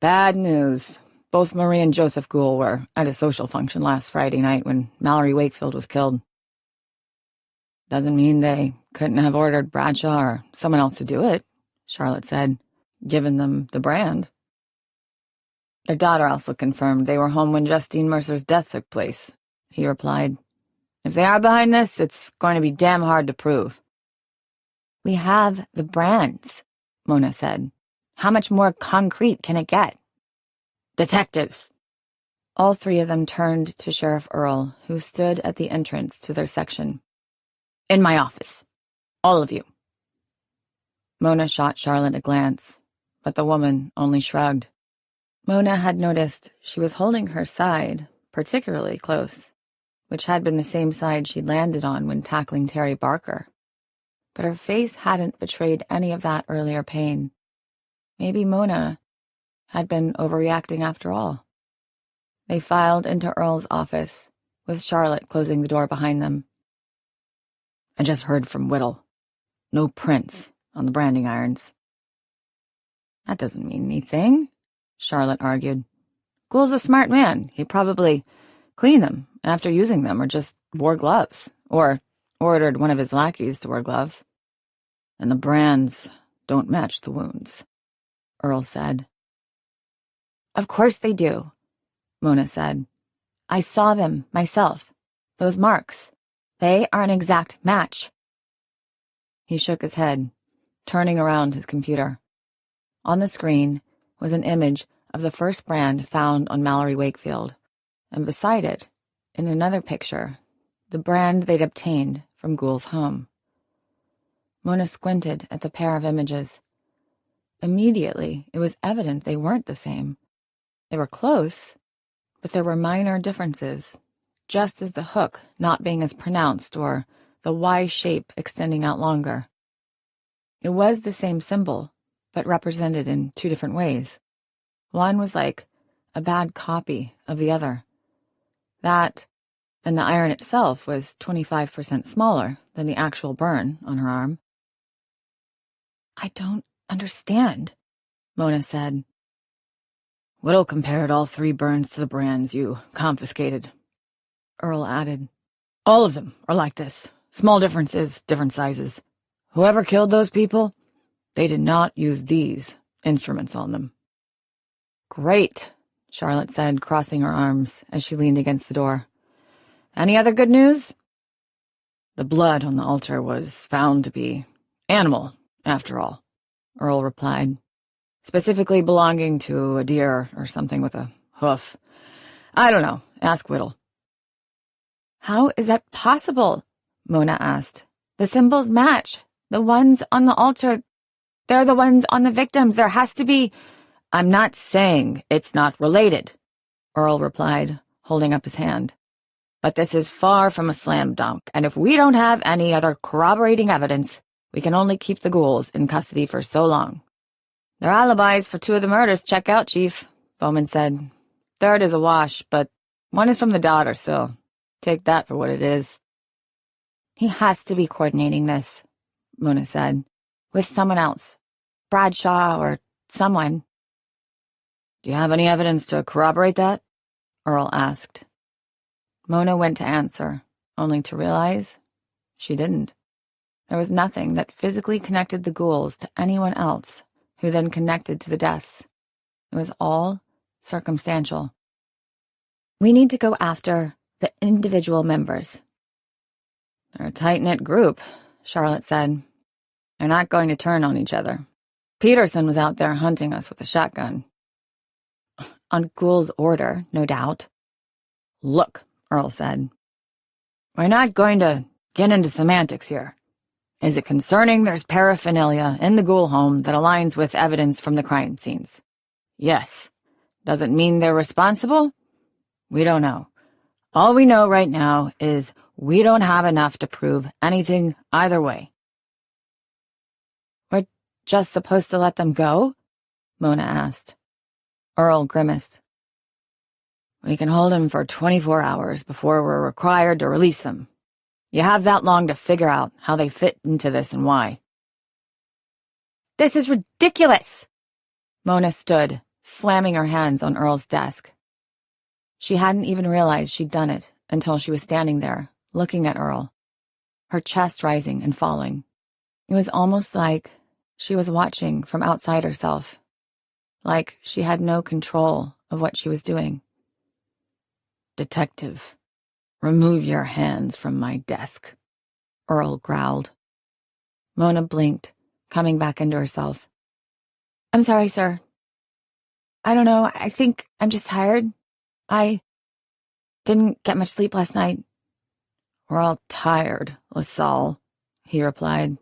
Bad news. Both Marie and Joseph Gould were at a social function last Friday night when Mallory Wakefield was killed. Doesn't mean they couldn't have ordered Bradshaw or someone else to do it, Charlotte said, giving them the brand. Their daughter also confirmed they were home when Justine Mercer's death took place, he replied. If they are behind this, it's going to be damn hard to prove. We have the brands, Mona said. How much more concrete can it get? Detectives! All three of them turned to Sheriff Earle, who stood at the entrance to their section. In my office. All of you. Mona shot Charlotte a glance, but the woman only shrugged. Mona had noticed she was holding her side particularly close, which had been the same side she'd landed on when tackling Terry Barker. But her face hadn't betrayed any of that earlier pain. Maybe Mona had been overreacting after all. They filed into Earl's office, with Charlotte closing the door behind them. I just heard from Whittle. No prints on the branding irons. That doesn't mean anything, Charlotte argued. Gould's a smart man. He probably cleaned them after using them or just wore gloves, or ordered one of his lackeys to wear gloves. And the brands don't match the wounds, Earl said. Of course they do, Mona said. I saw them myself. Those marks. They are an exact match. He shook his head, turning around his computer. On the screen was an image of the first brand found on Mallory Wakefield, and beside it, in another picture, the brand they'd obtained from Gould's home. Mona squinted at the pair of images. Immediately, it was evident they weren't the same. They were close, but there were minor differences, just as the hook not being as pronounced or the Y shape extending out longer. It was the same symbol, but represented in two different ways. One was like a bad copy of the other. That, and the iron itself was 25% smaller than the actual burn on her arm. I don't understand, Mona said. Whittle compared all 3 burns to the brands you confiscated. Earl added, All of them are like this. Small differences, different sizes. Whoever killed those people, they did not use these instruments on them. Great, Charlotte said, crossing her arms as she leaned against the door. Any other good news? The blood on the altar was found to be animal, after all, Earl replied. Specifically belonging to a deer or something with a hoof. I don't know. Ask Whittle. How is that possible? Mona asked. The symbols match. The ones on the altar, they're the ones on the victims. There has to be— I'm not saying it's not related, Earl replied, holding up his hand. But this is far from a slam dunk, and if we don't have any other corroborating evidence, we can only keep the ghouls in custody for so long. Their alibis for 2 of the murders check out, Chief, Bowman said. 3rd is a wash, but one is from the daughter, so take that for what it is. He has to be coordinating this, Mona said, with someone else. Bradshaw or someone. Do you have any evidence to corroborate that? Earl asked. Mona went to answer, only to realize she didn't. There was nothing that physically connected the ghouls to anyone else, who then connected to the deaths. It was all circumstantial. We need to go after the individual members. They're a tight-knit group, Charlotte said. They're not going to turn on each other. Peterson was out there hunting us with a shotgun. On Ghoul's order, no doubt. Look, Earl said. We're not going to get into semantics here. Is it concerning there's paraphernalia in the Ghoul home that aligns with evidence from the crime scenes? Yes. Does it mean they're responsible? We don't know. All we know right now is we don't have enough to prove anything either way. We're just supposed to let them go? Mona asked. Earl grimaced. We can hold them for 24 hours before we're required to release them. You have that long to figure out how they fit into this and why. This is ridiculous! Mona stood, slamming her hands on Earl's desk. She hadn't even realized she'd done it until she was standing there, looking at Earl, her chest rising and falling. It was almost like she was watching from outside herself, like she had no control of what she was doing. Detective, remove your hands from my desk, Earl growled. Mona blinked, coming back into herself. I'm sorry, sir. I don't know, I think I'm just tired. I didn't get much sleep last night. We're all tired, LaSalle, he replied.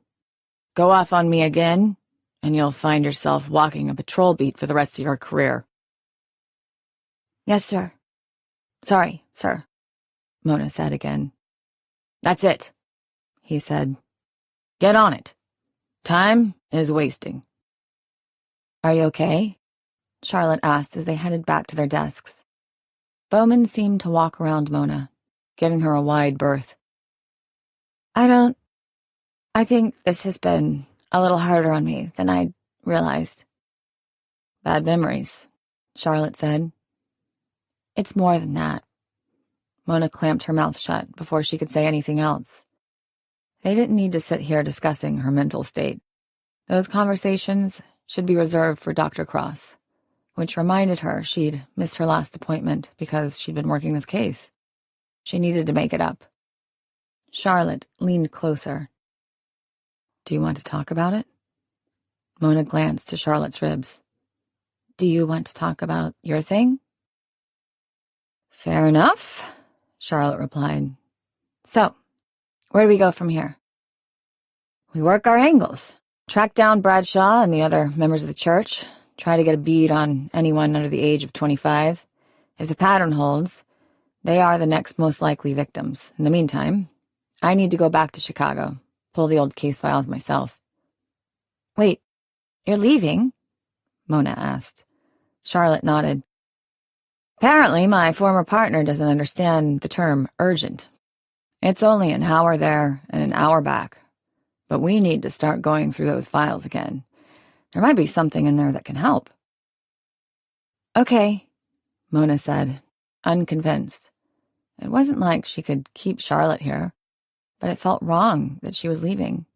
Go off on me again, and you'll find yourself walking a patrol beat for the rest of your career. Yes, sir. Sorry, sir, Mona said again. That's it, he said. Get on it. Time is wasting. Are you okay? Charlotte asked as they headed back to their desks. Bowman seemed to walk around Mona, giving her a wide berth. I think this has been a little harder on me than I'd realized. Bad memories, Charlotte said. It's more than that. Mona clamped her mouth shut before she could say anything else. They didn't need to sit here discussing her mental state. Those conversations should be reserved for Dr. Cross, which reminded her she'd missed her last appointment because she'd been working this case. She needed to make it up. Charlotte leaned closer. Do you want to talk about it? Mona glanced to Charlotte's ribs. Do you want to talk about your thing? Fair enough, Charlotte replied. So, where do we go from here? We work our angles. Track down Bradshaw and the other members of the church. Try to get a bead on anyone under the age of 25. If the pattern holds, they are the next most likely victims. In the meantime, I need to go back to Chicago, pull the old case files myself. Wait, you're leaving? Mona asked. Charlotte nodded. Apparently, my former partner doesn't understand the term urgent. It's only an hour there and an hour back, but we need to start going through those files again. There might be something in there that can help. Okay, Mona said, unconvinced. It wasn't like she could keep Charlotte here, but it felt wrong that she was leaving.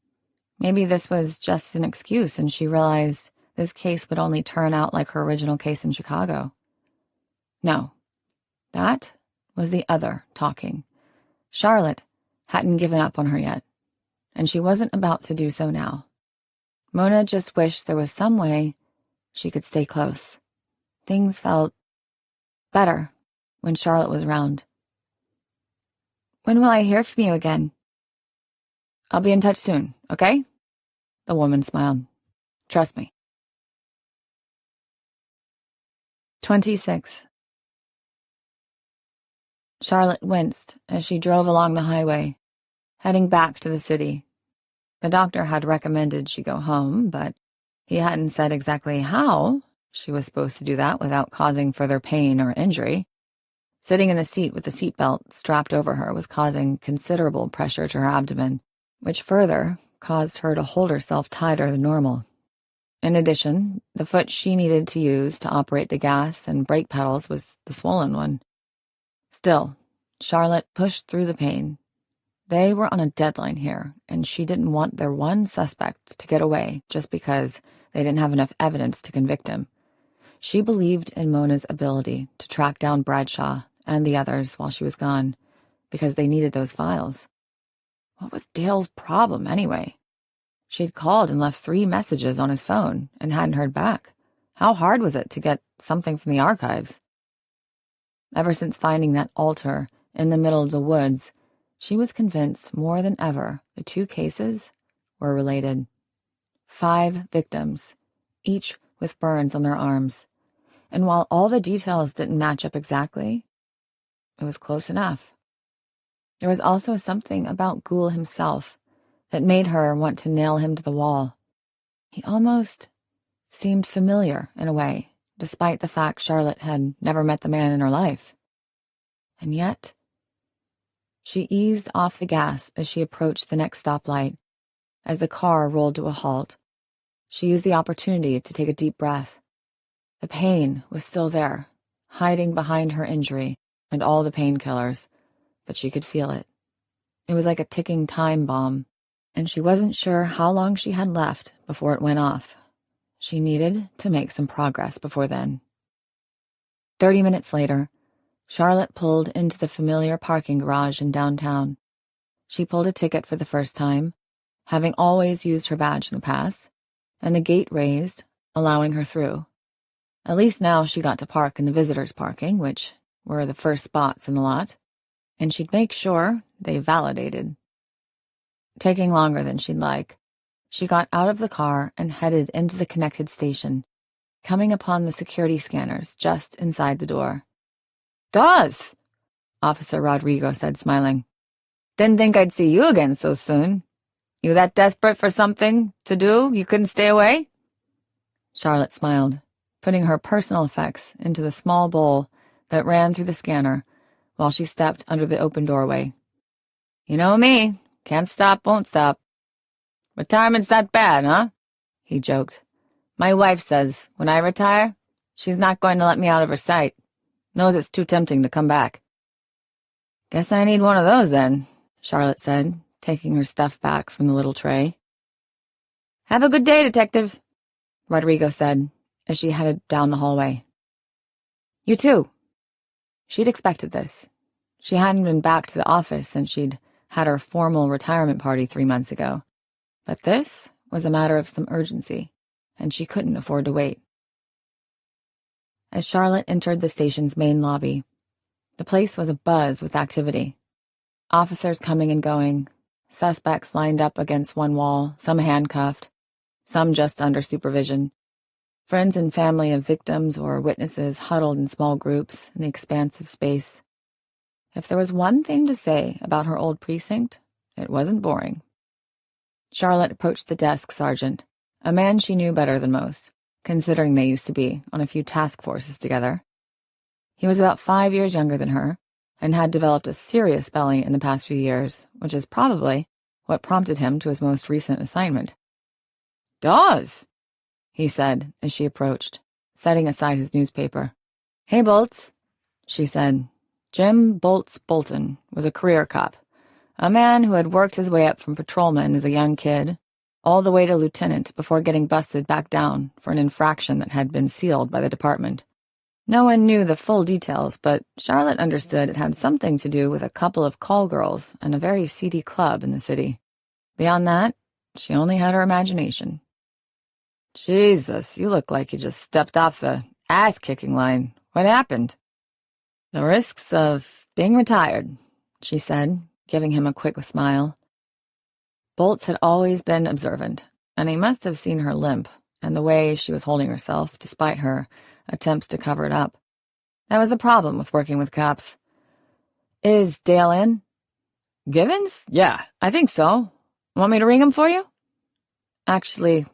Maybe this was just an excuse and she realized this case would only turn out like her original case in Chicago. No, that was the other talking. Charlotte hadn't given up on her yet, and she wasn't about to do so now. Mona just wished there was some way she could stay close. Things felt better when Charlotte was around. When will I hear from you again? I'll be in touch soon, okay? The woman smiled. Trust me. 26. Charlotte winced as she drove along the highway, heading back to the city. The doctor had recommended she go home, but he hadn't said exactly how she was supposed to do that without causing further pain or injury. Sitting in the seat with the seatbelt strapped over her was causing considerable pressure to her abdomen, which further caused her to hold herself tighter than normal. In addition, the foot she needed to use to operate the gas and brake pedals was the swollen one. Still, Charlotte pushed through the pain. They were on a deadline here, and she didn't want their one suspect to get away just because they didn't have enough evidence to convict him. She believed in Mona's ability to track down Bradshaw and the others while she was gone, because they needed those files. What was Dale's problem, anyway? She'd called and left 3 messages on his phone and hadn't heard back. How hard was it to get something from the archives? Ever since finding that altar in the middle of the woods, she was convinced more than ever the 2 cases were related. 5 victims, each with burns on their arms. And while all the details didn't match up exactly, it was close enough. There was also something about Ghoul himself that made her want to nail him to the wall. He almost seemed familiar in a way, despite the fact Charlotte had never met the man in her life. And yet, she eased off the gas as she approached the next stoplight. As the car rolled to a halt, she used the opportunity to take a deep breath. The pain was still there, hiding behind her injury and all the painkillers, but she could feel it. It was like a ticking time bomb, and she wasn't sure how long she had left before it went off. She needed to make some progress before then. 30 minutes later, Charlotte pulled into the familiar parking garage in downtown. She pulled a ticket for the first time, having always used her badge in the past, and the gate raised, allowing her through. At least now she got to park in the visitors' parking, which were the first spots in the lot, and she'd make sure they validated. Taking longer than she'd like, she got out of the car and headed into the connected station, coming upon the security scanners just inside the door. Dawes, Officer Rodrigo said, smiling. Didn't think I'd see you again so soon. You that desperate for something to do you couldn't stay away? Charlotte smiled, putting her personal effects into the small bowl that ran through the scanner while she stepped under the open doorway. You know me, can't stop, won't stop. Retirement's not bad, huh? He joked. My wife says when I retire, she's not going to let me out of her sight. Knows it's too tempting to come back. Guess I need one of those then, Charlotte said, taking her stuff back from the little tray. Have a good day, Detective, Rodrigo said as she headed down the hallway. You too. She'd expected this. She hadn't been back to the office since she'd had her formal retirement party 3 months ago. But this was a matter of some urgency, and she couldn't afford to wait. As Charlotte entered the station's main lobby, the place was abuzz with activity. Officers coming and going, suspects lined up against one wall, some handcuffed, some just under supervision. Friends and family of victims or witnesses huddled in small groups in the expanse of space. If there was one thing to say about her old precinct, it wasn't boring. Charlotte approached the desk sergeant, a man she knew better than most, considering they used to be on a few task forces together. He was about 5 years younger than her and had developed a serious belly in the past few years, which is probably what prompted him to his most recent assignment. Dawes, he said as she approached, setting aside his newspaper. Hey, Bolts, she said. Jim Bolts Bolton was a career cop, a man who had worked his way up from patrolman as a young kid, all the way to lieutenant before getting busted back down for an infraction that had been sealed by the department. No one knew the full details, but Charlotte understood it had something to do with a couple of call girls and a very seedy club in the city. Beyond that, she only had her imagination. Jesus, you look like you just stepped off the ass-kicking line. What happened? The risks of being retired, she said, giving him a quick smile. Bolts had always been observant, and he must have seen her limp and the way she was holding herself, despite her attempts to cover it up. That was the problem with working with cops. Is Dale in? Givens? Yeah, I think so. Want me to ring him for you? Actually,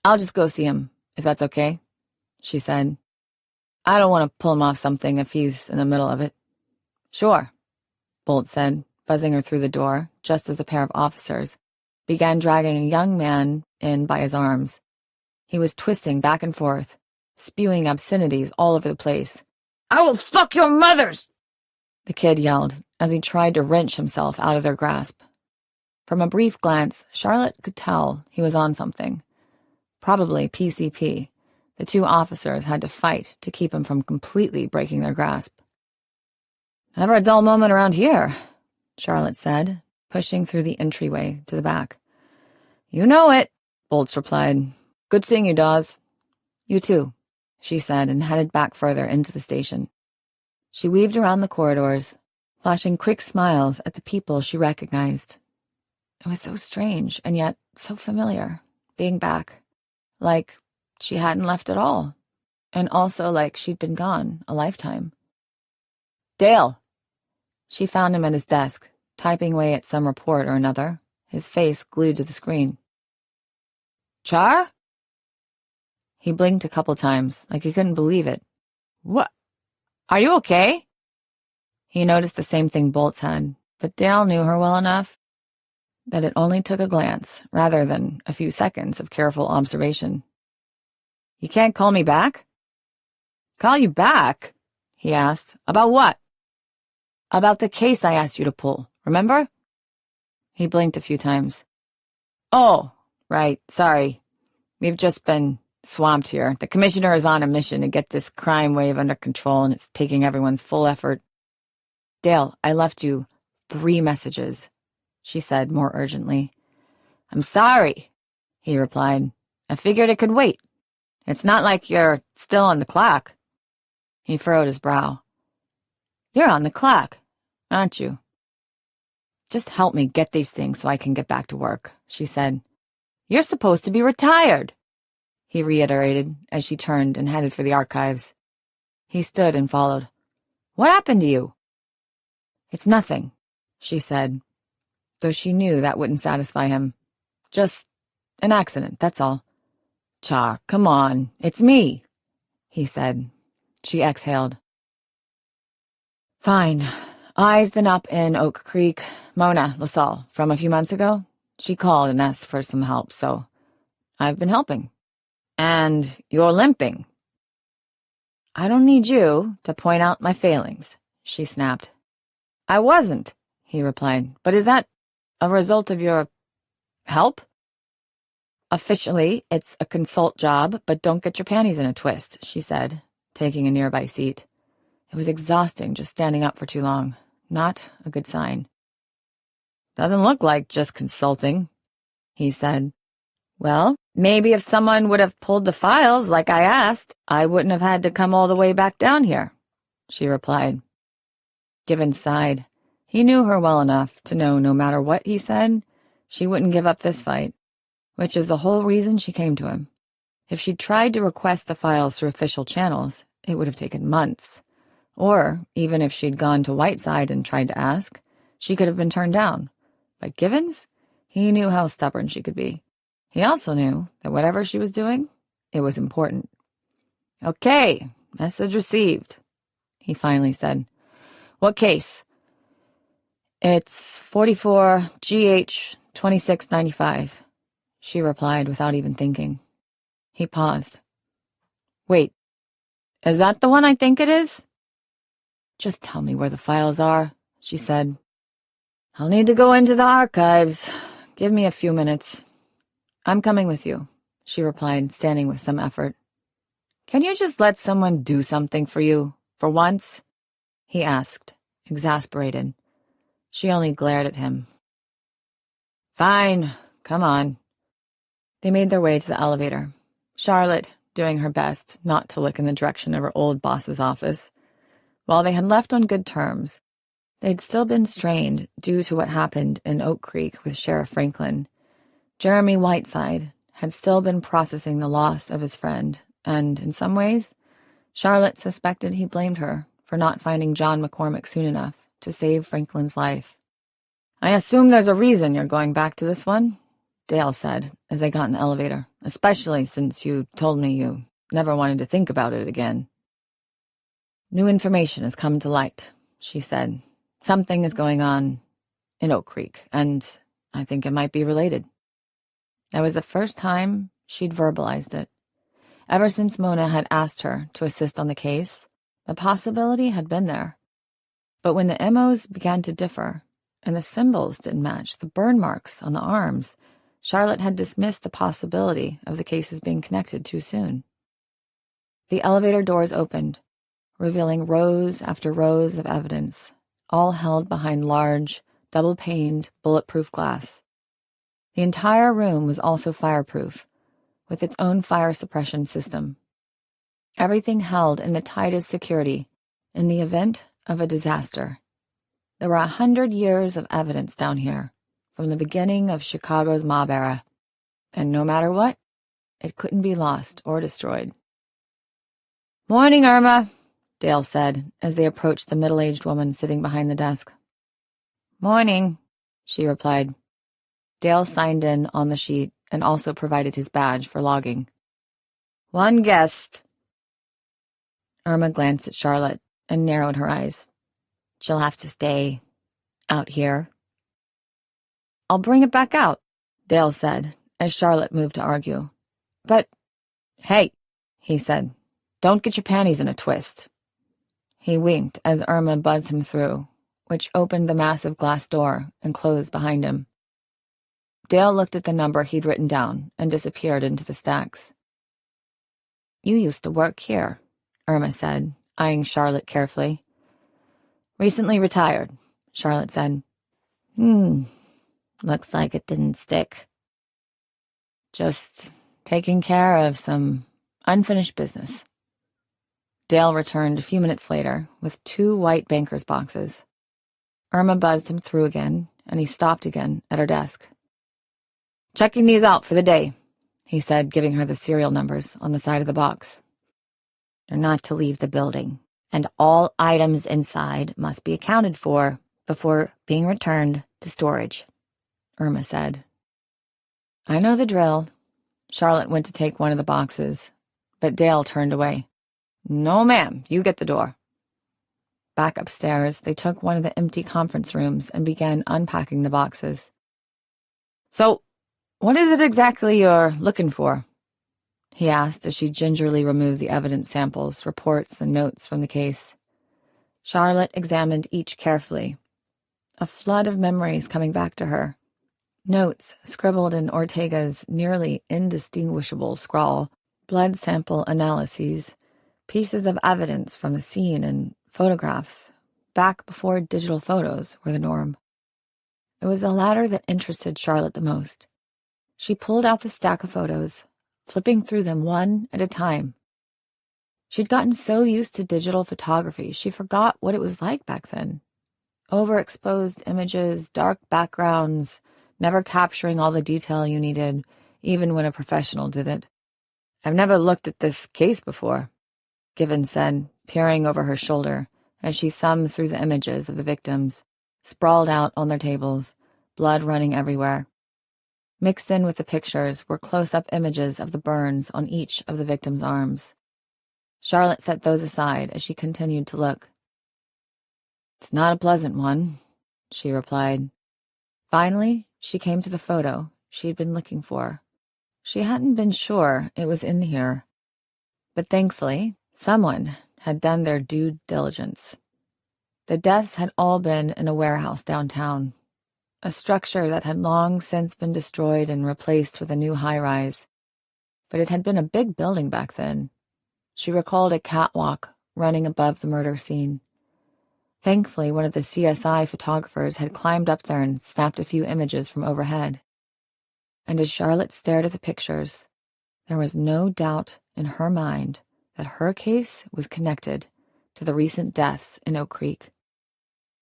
I'll just go see him, if that's okay, she said. I don't want to pull him off something if he's in the middle of it. Sure, Bolt said, buzzing her through the door, just as a pair of officers began dragging a young man in by his arms. He was twisting back and forth, spewing obscenities all over the place. I will fuck your mothers! The kid yelled as he tried to wrench himself out of their grasp. From a brief glance, Charlotte could tell he was on something. Probably PCP. The two officers had to fight to keep him from completely breaking their grasp. Never a dull moment around here, Charlotte said, pushing through the entryway to the back. You know it, Bolts replied. Good seeing you, Dawes. You too, she said, and headed back further into the station. She weaved around the corridors, flashing quick smiles at the people she recognized. It was so strange, and yet so familiar, being back, like she hadn't left at all, and also like she'd been gone a lifetime. Dale! She found him at his desk, typing away at some report or another, his face glued to the screen. Char? He blinked a couple times, like he couldn't believe it. What? Are you okay? He noticed the same thing Bolts had, but Dale knew her well enough that it only took a glance, rather than a few seconds of careful observation. You can't call me back? Call you back? He asked. About what? About the case I asked you to pull, remember? He blinked a few times. Oh, right, sorry. We've just been swamped here. The commissioner is on a mission to get this crime wave under control, and it's taking everyone's full effort. Dale, I left you 3 messages, she said more urgently. I'm sorry, he replied. I figured it could wait. It's not like you're still on the clock. He furrowed his brow. You're on the clock, aren't you? Just help me get these things so I can get back to work, she said. You're supposed to be retired, he reiterated as she turned and headed for the archives. He stood and followed. What happened to you? It's nothing, she said, though she knew that wouldn't satisfy him. Just an accident, that's all. Char, come on, it's me, he said. She exhaled. Fine. I've been up in Oak Creek. Mona LaSalle, from a few months ago. She called and asked for some help, so I've been helping. And you're limping. I don't need you to point out my failings, she snapped. I wasn't, he replied. But is that a result of your help? Officially, it's a consult job, but don't get your panties in a twist, she said, taking a nearby seat. It was exhausting just standing up for too long. Not a good sign. Doesn't look like just consulting, he said. Well, maybe if someone would have pulled the files like I asked, I wouldn't have had to come all the way back down here, she replied. Givens sighed. He knew her well enough to know no matter what he said, she wouldn't give up this fight, which is the whole reason she came to him. If she'd tried to request the files through official channels, it would have taken months. Or, even if she'd gone to Whiteside and tried to ask, she could have been turned down. But Givens? He knew how stubborn she could be. He also knew that whatever she was doing, it was important. Okay, message received, he finally said. What case? It's 44 GH 2695, she replied without even thinking. He paused. Wait, Is that the one I think it is? Just tell me where the files are, she said. I'll need to go into the archives. Give me a few minutes. I'm coming with you, she replied, standing with some effort. Can you just let someone do something for you, for once? He asked, exasperated. She only glared at him. Fine, come on. They made their way to the elevator, Charlotte doing her best not to look in the direction of her old boss's office. While they had left on good terms, they'd still been strained due to what happened in Oak Creek with Sheriff Franklin. Jeremy Whiteside had still been processing the loss of his friend, and, in some ways, Charlotte suspected he blamed her for not finding John McCormick soon enough to save Franklin's life. I assume there's a reason you're going back to this one, Dale said as they got in the elevator, especially since you told me you never wanted to think about it again. New information has come to light, she said. Something is going on in Oak Creek, and I think it might be related. That was the first time she'd verbalized it. Ever since Mona had asked her to assist on the case, the possibility had been there. But when the MOs began to differ, and the symbols didn't match the burn marks on the arms, Charlotte had dismissed the possibility of the cases being connected too soon. The elevator doors opened, revealing rows after rows of evidence, all held behind large, double-paned, bulletproof glass. The entire room was also fireproof, with its own fire suppression system. Everything held in the tightest security in the event of a disaster. There were 100 years of evidence down here, from the beginning of Chicago's mob era, and no matter what, it couldn't be lost or destroyed. Morning, Irma, Dale said as they approached the middle-aged woman sitting behind the desk. Morning, she replied. Dale signed in on the sheet and also provided his badge for logging. One guest. Irma glanced at Charlotte and narrowed her eyes. She'll have to stay out here. I'll bring it back out, Dale said, as Charlotte moved to argue. But, hey, he said, don't get your panties in a twist. He winked as Irma buzzed him through, which opened the massive glass door and closed behind him. Dale looked at the number he'd written down and disappeared into the stacks. You used to work here, Irma said, eyeing Charlotte carefully. Recently retired, Charlotte said. Looks like it didn't stick. Just taking care of some unfinished business. Dale returned a few minutes later with 2 white banker's boxes. Irma buzzed him through again, and he stopped again at her desk. Checking these out for the day, he said, giving her the serial numbers on the side of the box. They're not to leave the building, and all items inside must be accounted for before being returned to storage, Irma said. I know the drill. Charlotte went to take one of the boxes, but Dale turned away. No, ma'am, you get the door. Back upstairs, they took one of the empty conference rooms and began unpacking the boxes. So, what is it exactly you're looking for? He asked as she gingerly removed the evidence samples, reports, and notes from the case. Charlotte examined each carefully, a flood of memories coming back to her. Notes scribbled in Ortega's nearly indistinguishable scrawl, blood sample analyses, pieces of evidence from the scene, and photographs, back before digital photos were the norm. It was the latter that interested Charlotte the most. She pulled out the stack of photos, flipping through them one at a time. She'd gotten so used to digital photography, she forgot what it was like back then. Overexposed images, dark backgrounds, never capturing all the detail you needed, even when a professional did it. I've never looked at this case before, Given said, peering over her shoulder as she thumbed through the images of the victims, sprawled out on their tables, blood running everywhere. Mixed in with the pictures were close-up images of the burns on each of the victims' arms. Charlotte set those aside as she continued to look. It's not a pleasant one, she replied. Finally, she came to the photo she had been looking for. She hadn't been sure it was in here, but thankfully, Someone had done their due diligence. The deaths had all been in a warehouse downtown, a structure that had long since been destroyed and replaced with a new high-rise. But it had been a big building back then. She recalled a catwalk running above the murder scene. Thankfully, one of the CSI photographers had climbed up there and snapped a few images from overhead. And as Charlotte stared at the pictures, there was no doubt in her mind that her case was connected to the recent deaths in Oak Creek.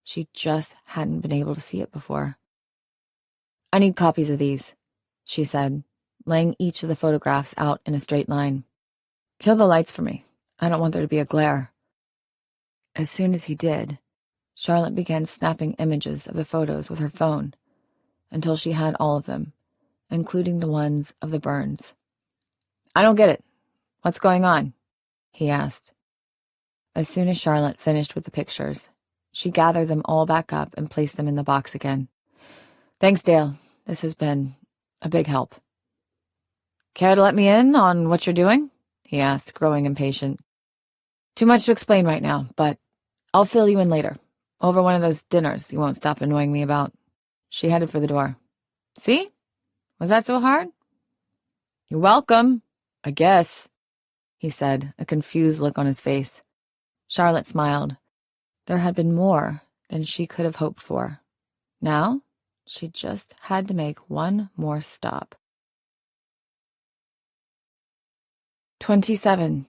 She just hadn't been able to see it before. "I need copies of these," she said, laying each of the photographs out in a straight line. "Kill the lights for me. I don't want there to be a glare." As soon as he did, Charlotte began snapping images of the photos with her phone until she had all of them, including the ones of the burns. "I don't get it. What's going on?" he asked. As soon as Charlotte finished with the pictures, she gathered them all back up and placed them in the box again. "Thanks, Dale. This has been a big help." "Care to let me in on what you're doing?" he asked, growing impatient. "Too much to explain right now, but I'll fill you in later, over one of those dinners you won't stop annoying me about." She headed for the door. "See? Was that so hard?" "You're welcome, I guess," he said, a confused look on his face. Charlotte smiled. There had been more than she could have hoped for. Now, she just had to make one more stop. 27.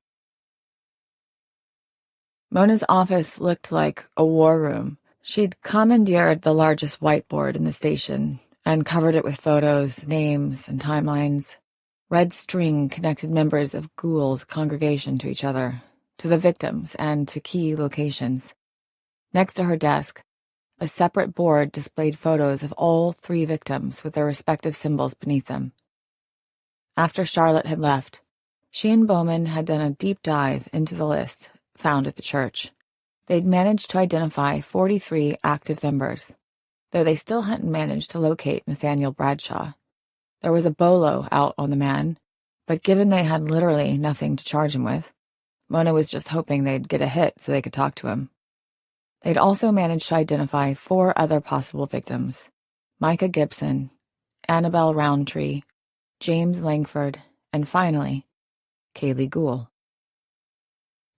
Mona's office looked like a war room. She'd commandeered the largest whiteboard in the station and covered it with photos, names, and timelines. Red string connected members of Ghoul's congregation to each other, to the victims, and to key locations. Next to her desk, a separate board displayed photos of all 3 victims with their respective symbols beneath them. After Charlotte had left, she and Bowman had done a deep dive into the list found at the church. They'd managed to identify 43 active members, though they still hadn't managed to locate Nathaniel Bradshaw. There was a bolo out on the man, but given they had literally nothing to charge him with, Mona was just hoping they'd get a hit so they could talk to him. They'd also managed to identify 4 other possible victims: Micah Gibson, Annabelle Roundtree, James Langford, and finally, Kaylee Ghoul.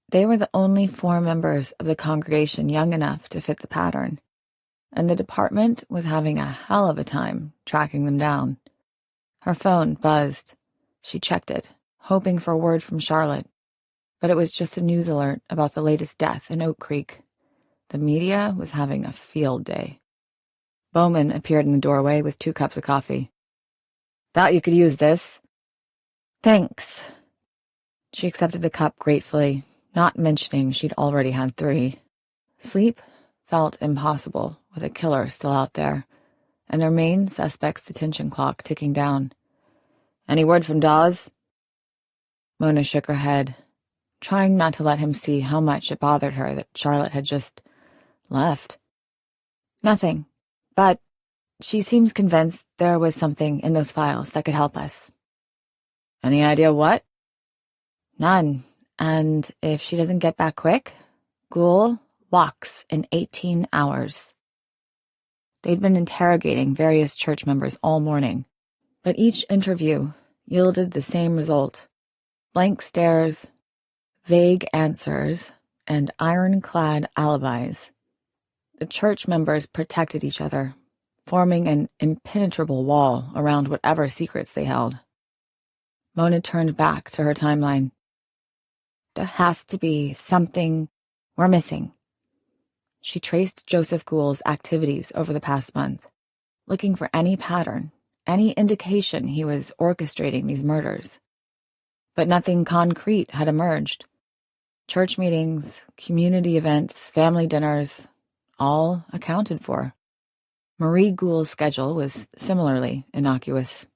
They were the only 4 members of the congregation young enough to fit the pattern, and the department was having a hell of a time tracking them down. Her phone buzzed. She checked it, hoping for word from Charlotte, but it was just a news alert about the latest death in Oak Creek. The media was having a field day. Bowman appeared in the doorway with 2 cups of coffee. "Thought you could use this." "Thanks." She accepted the cup gratefully, not mentioning she'd already had 3. Sleep felt impossible with a killer still out there, and their main suspect's detention clock ticking down. "Any word from Dawes?" Mona shook her head, trying not to let him see how much it bothered her that Charlotte had just left. "Nothing, but she seems convinced there was something in those files that could help us." "Any idea what?" "None, and if she doesn't get back quick, Ghoul walks in 18 hours. They'd been interrogating various church members all morning, but each interview yielded the same result: blank stares, vague answers, and ironclad alibis. The church members protected each other, forming an impenetrable wall around whatever secrets they held. Mona turned back to her timeline. There has to be something we're missing. She traced Joseph Ghoul's activities over the past month, looking for any pattern, any indication he was orchestrating these murders. But nothing concrete had emerged. Church meetings, community events, family dinners, all accounted for. Marie Ghoul's schedule was similarly innocuous.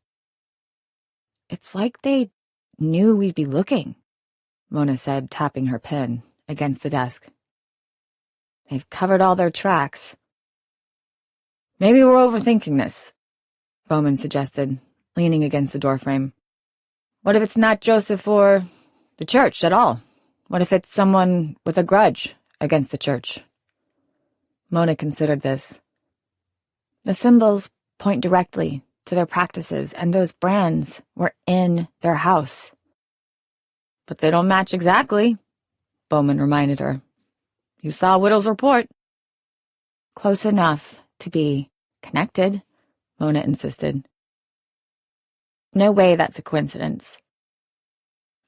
"It's like they knew we'd be looking," Mona said, tapping her pen against the desk. "They've covered all their tracks." "Maybe we're overthinking this," Bowman suggested, leaning against the doorframe. "What if it's not Joseph or the church at all? What if it's someone with a grudge against the church? Mona considered this. The symbols point directly to their practices, and those brands were in their house. But they don't match exactly, Bowman reminded her. You saw Whittle's report. Close enough to be connected, Mona insisted. No way that's a coincidence.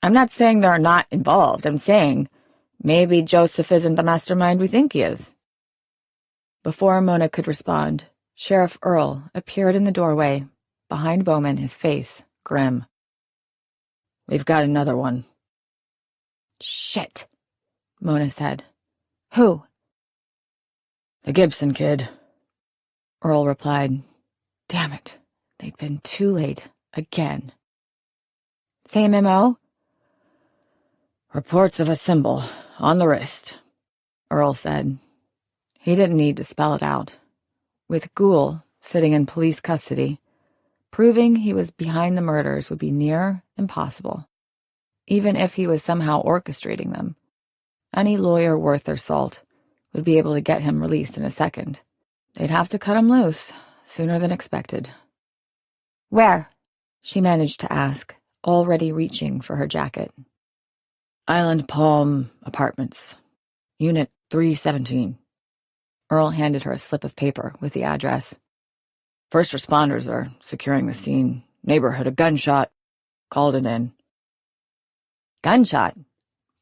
I'm not saying they're not involved. I'm saying maybe Joseph isn't the mastermind we think he is. Before Mona could respond, Sheriff Earl appeared in the doorway, behind Bowman, his face grim. We've got another one. Shit, Mona said. Who? The Gibson kid, Earl replied. Damn it, they'd been too late again. Same M.O.? Reports of a symbol on the wrist, Earl said. He didn't need to spell it out. With Gould sitting in police custody, proving he was behind the murders would be near impossible, even if he was somehow orchestrating them. Any lawyer worth their salt would be able to get him released in a second. They'd have to cut him loose sooner than expected. Where? She managed to ask, already reaching for her jacket. Island Palm Apartments, Unit 317. Earl handed her a slip of paper with the address. First responders are securing the scene. Neighborhood, a gunshot. Called it in. Gunshot?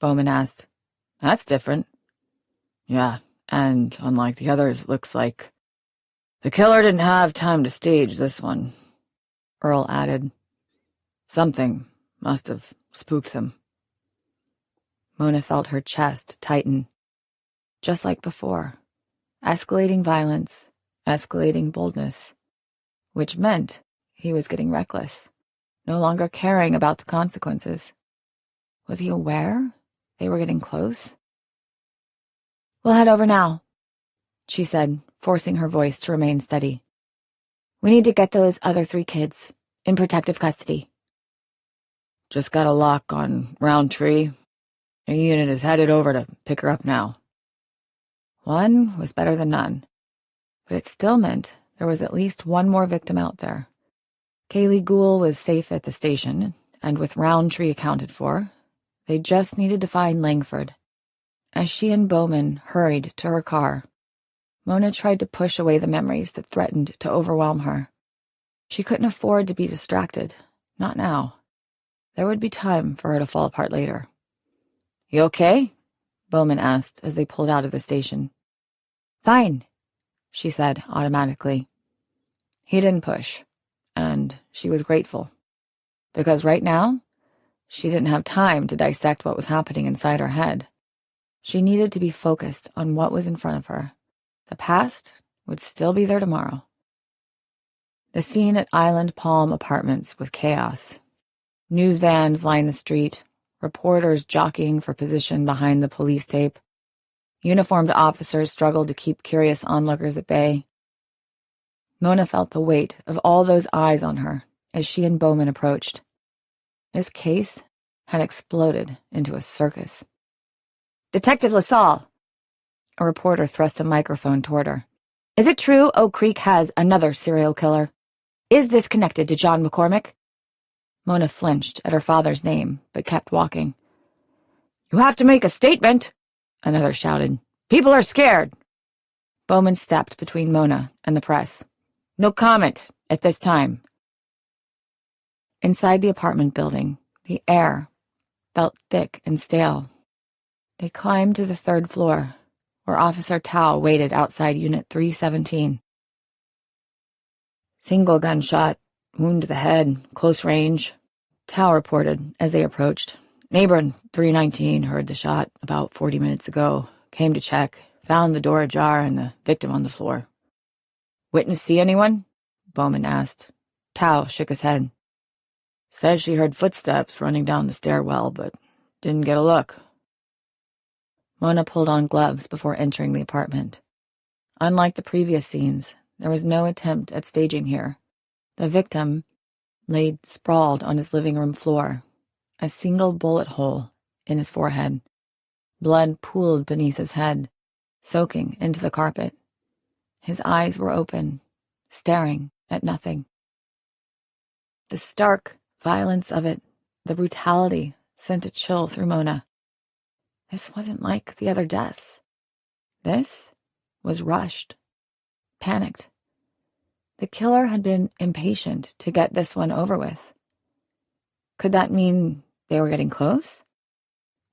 Bowman asked. That's different. Yeah, and unlike the others, it looks like the killer didn't have time to stage this one, Earl added. Something must have spooked them. Mona felt her chest tighten, just like before. Escalating violence, escalating boldness, which meant he was getting reckless, no longer caring about the consequences. Was he aware they were getting close? We'll head over now, she said, forcing her voice to remain steady. We need to get those other 3 kids in protective custody. Just got a lock on Roundtree. A unit is headed over to pick her up now. One was better than none, but it still meant there was at least one more victim out there. Kaylee Gould was safe at the station, and with Roundtree accounted for, they just needed to find Langford. As she and Bowman hurried to her car, Mona tried to push away the memories that threatened to overwhelm her. She couldn't afford to be distracted, not now. There would be time for her to fall apart later. You okay? Bowman asked as they pulled out of the station. Fine, she said automatically. He didn't push, and she was grateful, because right now, she didn't have time to dissect what was happening inside her head. She needed to be focused on what was in front of her. The past would still be there tomorrow. The scene at Island Palm Apartments was chaos. News vans lined the street, reporters jockeying for position behind the police tape. Uniformed officers struggled to keep curious onlookers at bay. Mona felt the weight of all those eyes on her as she and Bowman approached. This case had exploded into a circus. Detective LaSalle! A reporter thrust a microphone toward her. Is it true Oak Creek has another serial killer? Is this connected to John McCormick? Mona flinched at her father's name, but kept walking. You have to make a statement, another shouted. People are scared. Bowman stepped between Mona and the press. No comment at this time. Inside the apartment building, the air felt thick and stale. They climbed to the 3rd floor, where Officer Tao waited outside Unit 317. Single gunshot, wound to the head, close range, Tao reported as they approached. Neighbor in 319 heard the shot about 40 minutes ago, came to check, found the door ajar and the victim on the floor. Witness see anyone? Bowman asked. Tao shook his head. Said she heard footsteps running down the stairwell, but didn't get a look. Mona pulled on gloves before entering the apartment. Unlike the previous scenes, there was no attempt at staging here. The victim laid sprawled on his living room floor, a single bullet hole in his forehead. Blood pooled beneath his head, soaking into the carpet. His eyes were open, staring at nothing. The stark violence of it, the brutality, sent a chill through Mona. This wasn't like the other deaths. This was rushed, panicked. The killer had been impatient to get this one over with. Could that mean they were getting close?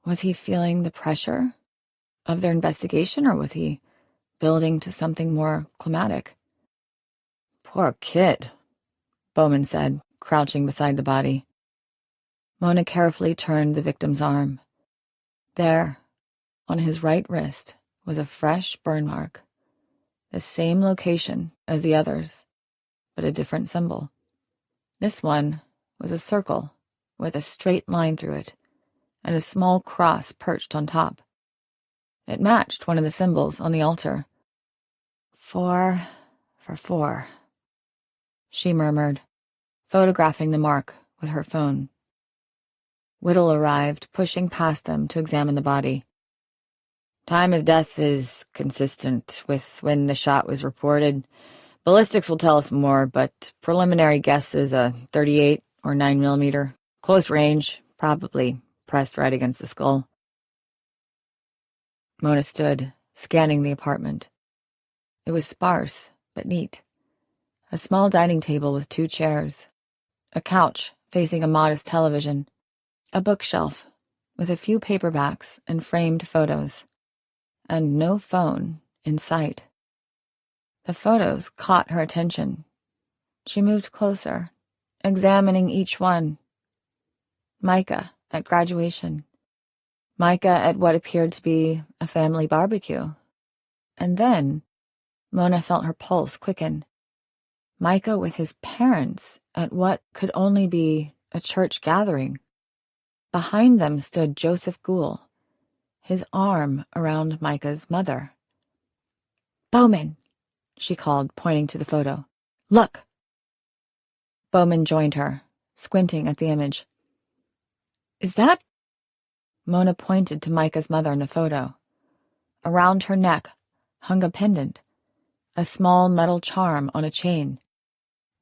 Was he feeling the pressure of their investigation, or was he building to something more climatic? Poor kid, Bowman said, crouching beside the body. Mona carefully turned the victim's arm. There, on his right wrist, was a fresh burn mark, the same location as the others, but a different symbol. This one was a circle with a straight line through it, and a small cross perched on top. It matched one of the symbols on the altar. 4 for 4, she murmured, photographing the mark with her phone. Whittle arrived, pushing past them to examine the body. Time of death is consistent with when the shot was reported. Ballistics will tell us more, but preliminary guess is a 38 or 9mm. Close range, probably pressed right against the skull. Mona stood, scanning the apartment. It was sparse, but neat. A small dining table with 2 chairs, a couch facing a modest television, a bookshelf with a few paperbacks and framed photos, and no phone in sight. The photos caught her attention. She moved closer, examining each one. Micah at graduation. Micah at what appeared to be a family barbecue. And then Mona felt her pulse quicken. Micah with his parents at what could only be a church gathering. Behind them stood Joseph Gould, his arm around Micah's mother. Bowman, she called, pointing to the photo. Look! Bowman joined her, squinting at the image. Is that? Mona pointed to Micah's mother in the photo. Around her neck hung a pendant, a small metal charm on a chain.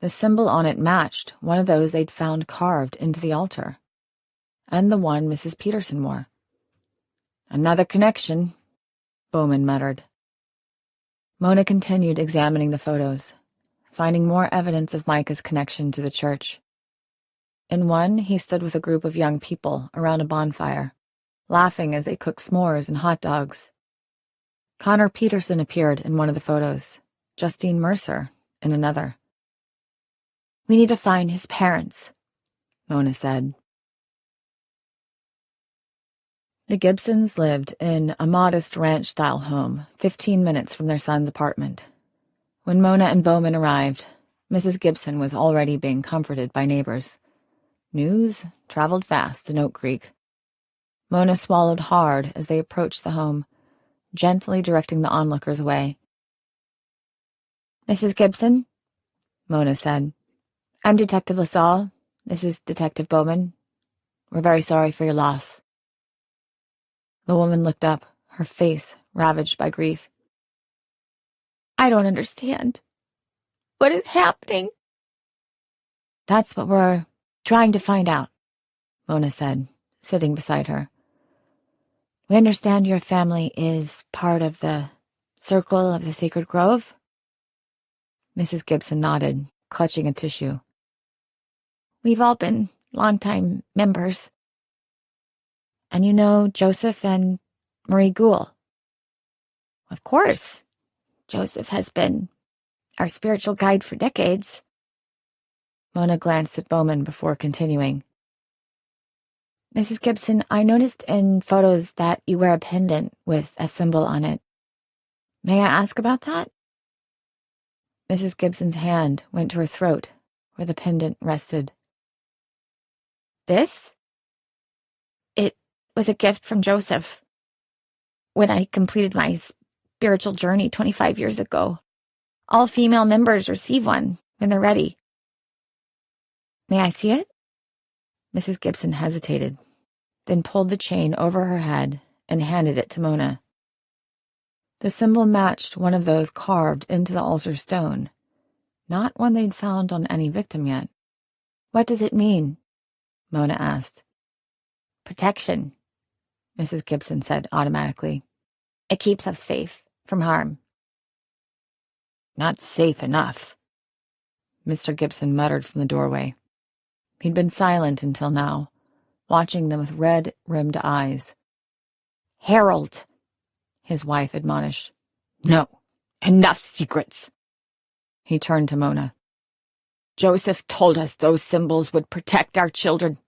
The symbol on it matched one of those they'd found carved into the altar, and the one Mrs. Peterson wore. Another connection, Bowman muttered. Mona continued examining the photos, finding more evidence of Micah's connection to the church. In one, he stood with a group of young people around a bonfire, laughing as they cooked s'mores and hot dogs. Connor Peterson appeared in one of the photos, Justine Mercer in another. We need to find his parents, Mona said. The Gibsons lived in a modest ranch-style home, 15 minutes from their son's apartment. When Mona and Bowman arrived, Mrs. Gibson was already being comforted by neighbors. News traveled fast in Oak Creek. Mona swallowed hard as they approached the home, gently directing the onlookers away. Mrs. Gibson, Mona said. I'm Detective LaSalle. This is Detective Bowman. We're very sorry for your loss. The woman looked up, her face ravaged by grief. I don't understand. What is happening? That's what we're trying to find out, Mona said, sitting beside her. We understand your family is part of the Circle of the Sacred Grove? Mrs. Gibson nodded, clutching a tissue. We've all been longtime members. And you know Joseph and Marie Gould? Of course. Joseph has been our spiritual guide for decades. Mona glanced at Bowman before continuing. Mrs. Gibson, I noticed in photos that you wear a pendant with a symbol on it. May I ask about that? Mrs. Gibson's hand went to her throat, where the pendant rested. This? It was a gift from Joseph. When I completed my spiritual journey 25 years ago, all female members receive one when they're ready. May I see it? Mrs. Gibson hesitated, then pulled the chain over her head and handed it to Mona. The symbol matched one of those carved into the altar stone, not one they'd found on any victim yet. "What does it mean?" Mona asked. "Protection," Mrs. Gibson said automatically. "It keeps us safe from harm." "Not safe enough," Mr. Gibson muttered from the doorway. He'd been silent until now, watching them with red-rimmed eyes. "Harold," his wife admonished. "No, enough secrets." He turned to Mona. "Joseph told us those symbols would protect our children,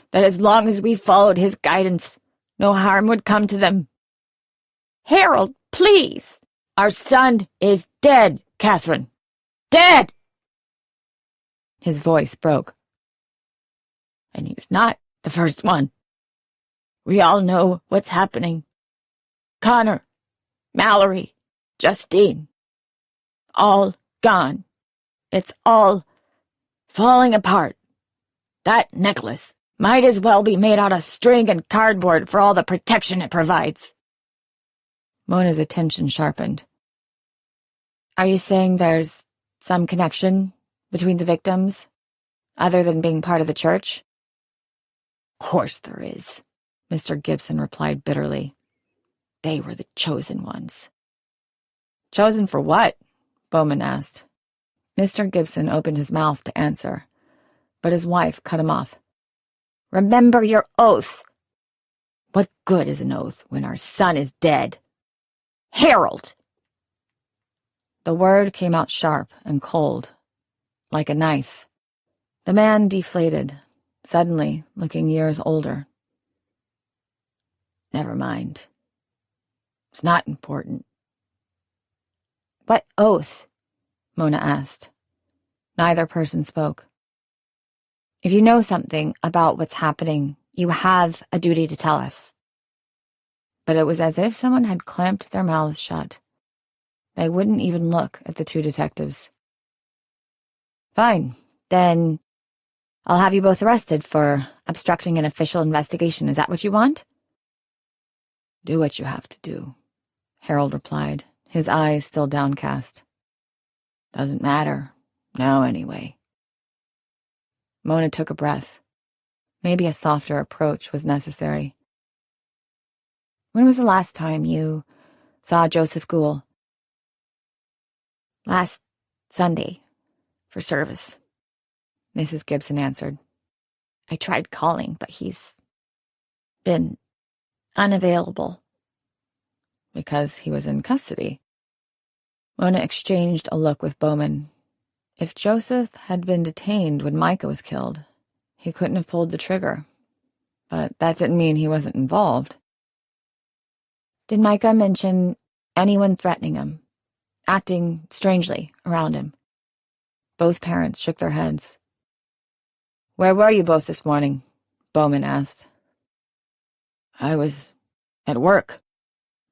that as long as we followed his guidance, no harm would come to them." "Harold, please!" "Our son is dead, Catherine. Dead!" His voice broke. "And he's not the first one. We all know what's happening. Connor, Mallory, Justine, all gone. It's all falling apart. That necklace might as well be made out of string and cardboard for all the protection it provides." Mona's attention sharpened. "Are you saying there's some connection between the victims, other than being part of the church?" "Course there is," Mr. Gibson replied bitterly. "They were the chosen ones." "Chosen for what?" Bowman asked. Mr. Gibson opened his mouth to answer, but his wife cut him off. "Remember your oath." "What good is an oath when our son is dead? Harold!" The word came out sharp and cold, like a knife. The man deflated, suddenly looking years older. "Never mind. It's not important." "What oath?" Mona asked. Neither person spoke. "If you know something about what's happening, you have a duty to tell us." But it was as if someone had clamped their mouths shut. They wouldn't even look at the two detectives. "Fine, then I'll have you both arrested for obstructing an official investigation. Is that what you want?" "Do what you have to do," Harold replied, his eyes still downcast. "Doesn't matter. Now, anyway." Mona took a breath. Maybe a softer approach was necessary. "When was the last time you saw Joseph Gould?" "Last Sunday, for service," Mrs. Gibson answered. "I tried calling, but he's been unavailable." "Because he was in custody?" Mona exchanged a look with Bowman. If Joseph had been detained when Micah was killed, he couldn't have pulled the trigger. But that didn't mean he wasn't involved. "Did Micah mention anyone threatening him, acting strangely around him?" Both parents shook their heads. "Where were you both this morning?" Bowman asked. "I was at work,"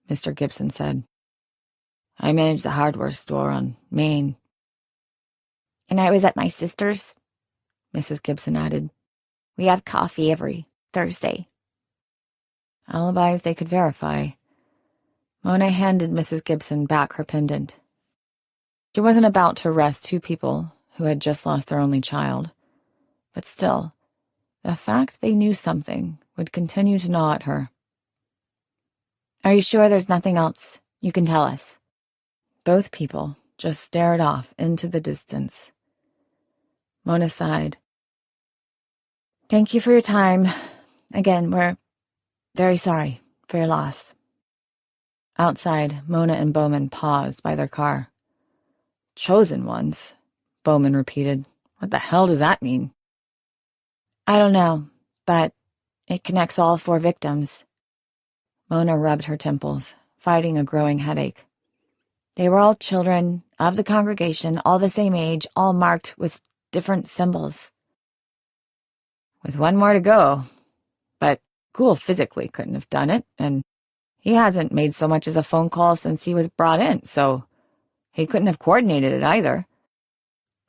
Mr. Gibson said. "I manage the hardware store on Main." "And I was at my sister's," Mrs. Gibson added. "We have coffee every Thursday." Alibis they could verify. Mona handed Mrs. Gibson back her pendant. She wasn't about to arrest two people who had just lost their only child, but still, the fact they knew something would continue to gnaw at her. "Are you sure there's nothing else you can tell us?" Both people just stared off into the distance. Mona sighed. "Thank you for your time. Again, we're very sorry for your loss." Outside, Mona and Bowman paused by their car. "Chosen ones," Bowman repeated. "What the hell does that mean?" "I don't know, but it connects all four victims." Mona rubbed her temples, fighting a growing headache. "They were all children of the congregation, all the same age, all marked with different symbols." "With one more to go. But Gould physically couldn't have done it, and he hasn't made so much as a phone call since he was brought in, so he couldn't have coordinated it either."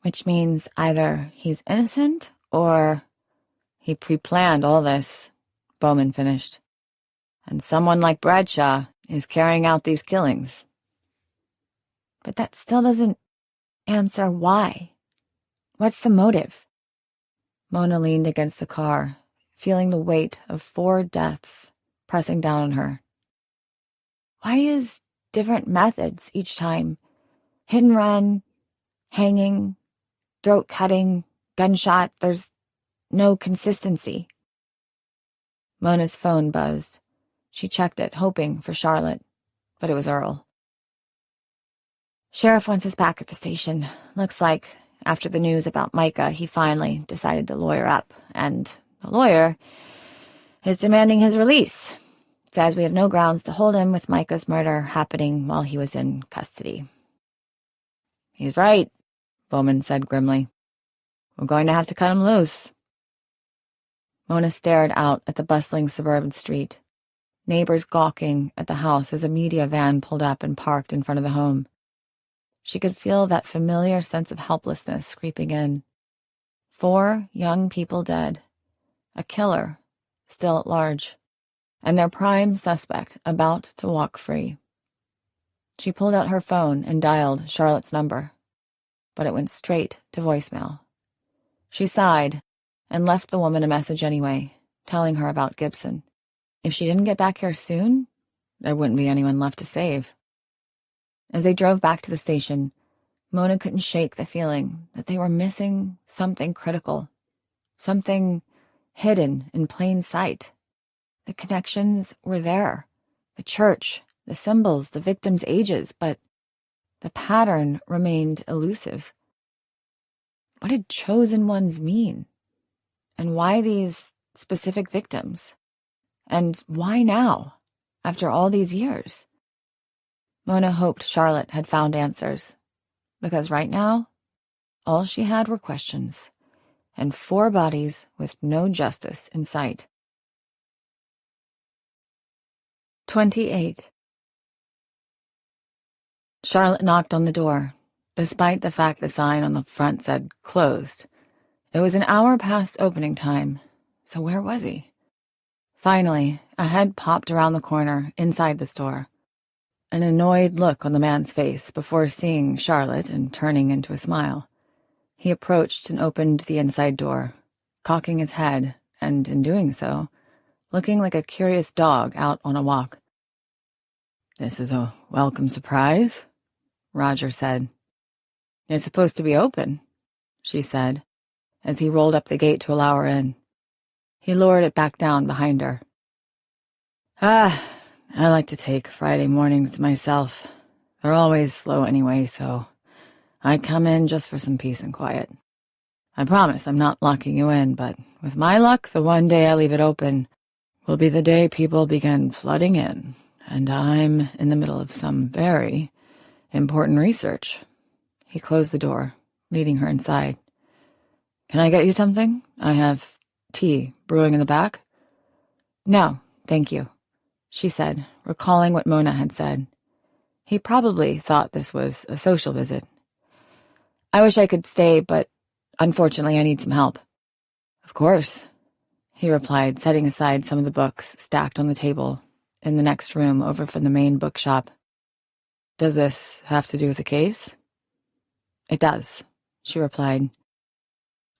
"Which means either he's innocent or—" "He pre-planned all this," Bowman finished. And someone like Bradshaw is carrying out these killings. But that still doesn't answer why. What's the motive? Mona leaned against the car, feeling the weight of 4 deaths pressing down on her. Why use different methods each time? Hit and run, hanging, throat cutting, gunshot. There's no consistency. Mona's phone buzzed. She checked it, hoping for Charlotte, but it was Earl. Sheriff wants us back at the station. Looks like, after the news about Micah, he finally decided to lawyer up, and the lawyer is demanding his release. Says we have no grounds to hold him with Micah's murder happening while he was in custody. He's right, Bowman said grimly. We're going to have to cut him loose. Mona stared out at the bustling suburban street, neighbors gawking at the house as a media van pulled up and parked in front of the home. She could feel that familiar sense of helplessness creeping in. 4 young people dead, a killer still at large, and their prime suspect about to walk free. She pulled out her phone and dialed Charlotte's number, but it went straight to voicemail. She sighed and left the woman a message anyway, telling her about Gibson. If she didn't get back here soon, there wouldn't be anyone left to save. As they drove back to the station, Mona couldn't shake the feeling that they were missing something critical, something hidden in plain sight. The connections were there, the church, the symbols, the victims' ages, but the pattern remained elusive. What did chosen ones mean? And why these specific victims? And why now, after all these years? Mona hoped Charlotte had found answers, because right now, all she had were questions, and 4 bodies with no justice in sight. 28. Charlotte knocked on the door, despite the fact the sign on the front said closed. It was an hour past opening time, so where was he? Finally, a head popped around the corner inside the store. An annoyed look on the man's face before seeing Charlotte and turning into a smile. He approached and opened the inside door, cocking his head, and in doing so, looking like a curious dog out on a walk. This is a welcome surprise, Roger said. It's supposed to be open, she said, as he rolled up the gate to allow her in. He lowered it back down behind her. I like to take Friday mornings to myself. They're always slow anyway, so I come in just for some peace and quiet. I promise I'm not locking you in, but with my luck, the one day I leave it open will be the day people begin flooding in, and I'm in the middle of some very important research. He closed the door, leading her inside. Can I get you something? I have tea brewing in the back. No, thank you, she said, recalling what Mona had said. He probably thought this was a social visit. I wish I could stay, but unfortunately I need some help. Of course, he replied, setting aside some of the books stacked on the table in the next room over from the main bookshop. Does this have to do with the case? It does, she replied.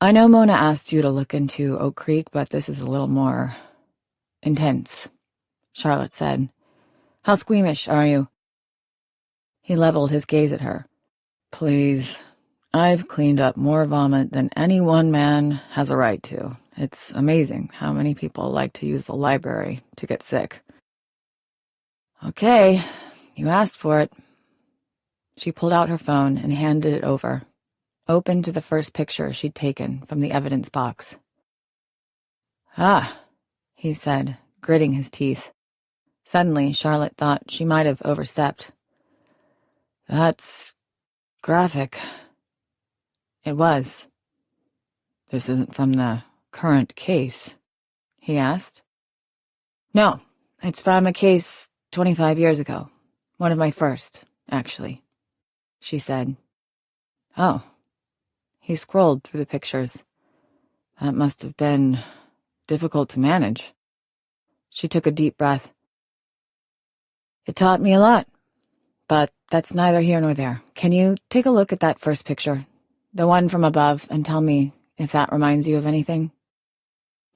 I know Mona asked you to look into Oak Creek, but this is a little more intense, Charlotte said. How squeamish are you? He leveled his gaze at her. Please, I've cleaned up more vomit than any one man has a right to. It's amazing how many people like to use the library to get sick. Okay, you asked for it. She pulled out her phone and handed it over, opened to the first picture she'd taken from the evidence box. Ah, he said, gritting his teeth. Suddenly, Charlotte thought she might have overstepped. That's graphic. It was. This isn't from the current case, he asked. No, it's from a case 25 years ago. One of my first, actually, she said. Oh. He scrolled through the pictures. That must have been difficult to manage. She took a deep breath. It taught me a lot, but that's neither here nor there. Can you take a look at that first picture, the one from above, and tell me if that reminds you of anything?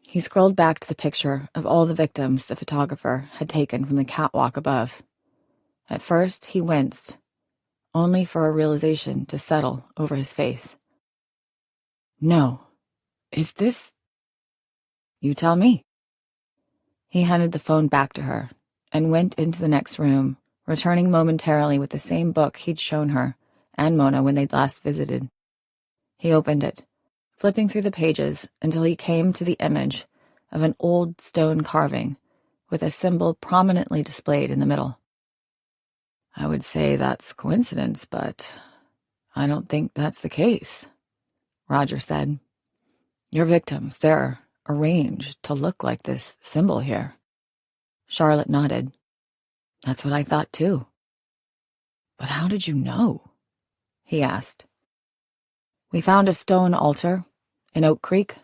He scrolled back to the picture of all the victims the photographer had taken from the catwalk above. At first, he winced, only for a realization to settle over his face. No. Is this... You tell me. He handed the phone back to her and went into the next room, returning momentarily with the same book he'd shown her and Mona when they'd last visited. He opened it, flipping through the pages until he came to the image of an old stone carving with a symbol prominently displayed in the middle. I would say that's coincidence, but I don't think that's the case, Roger said. Your victims, they're arranged to look like this symbol here. Charlotte nodded. That's what I thought too. But how did you know? He asked. We found a stone altar in Oak Creek,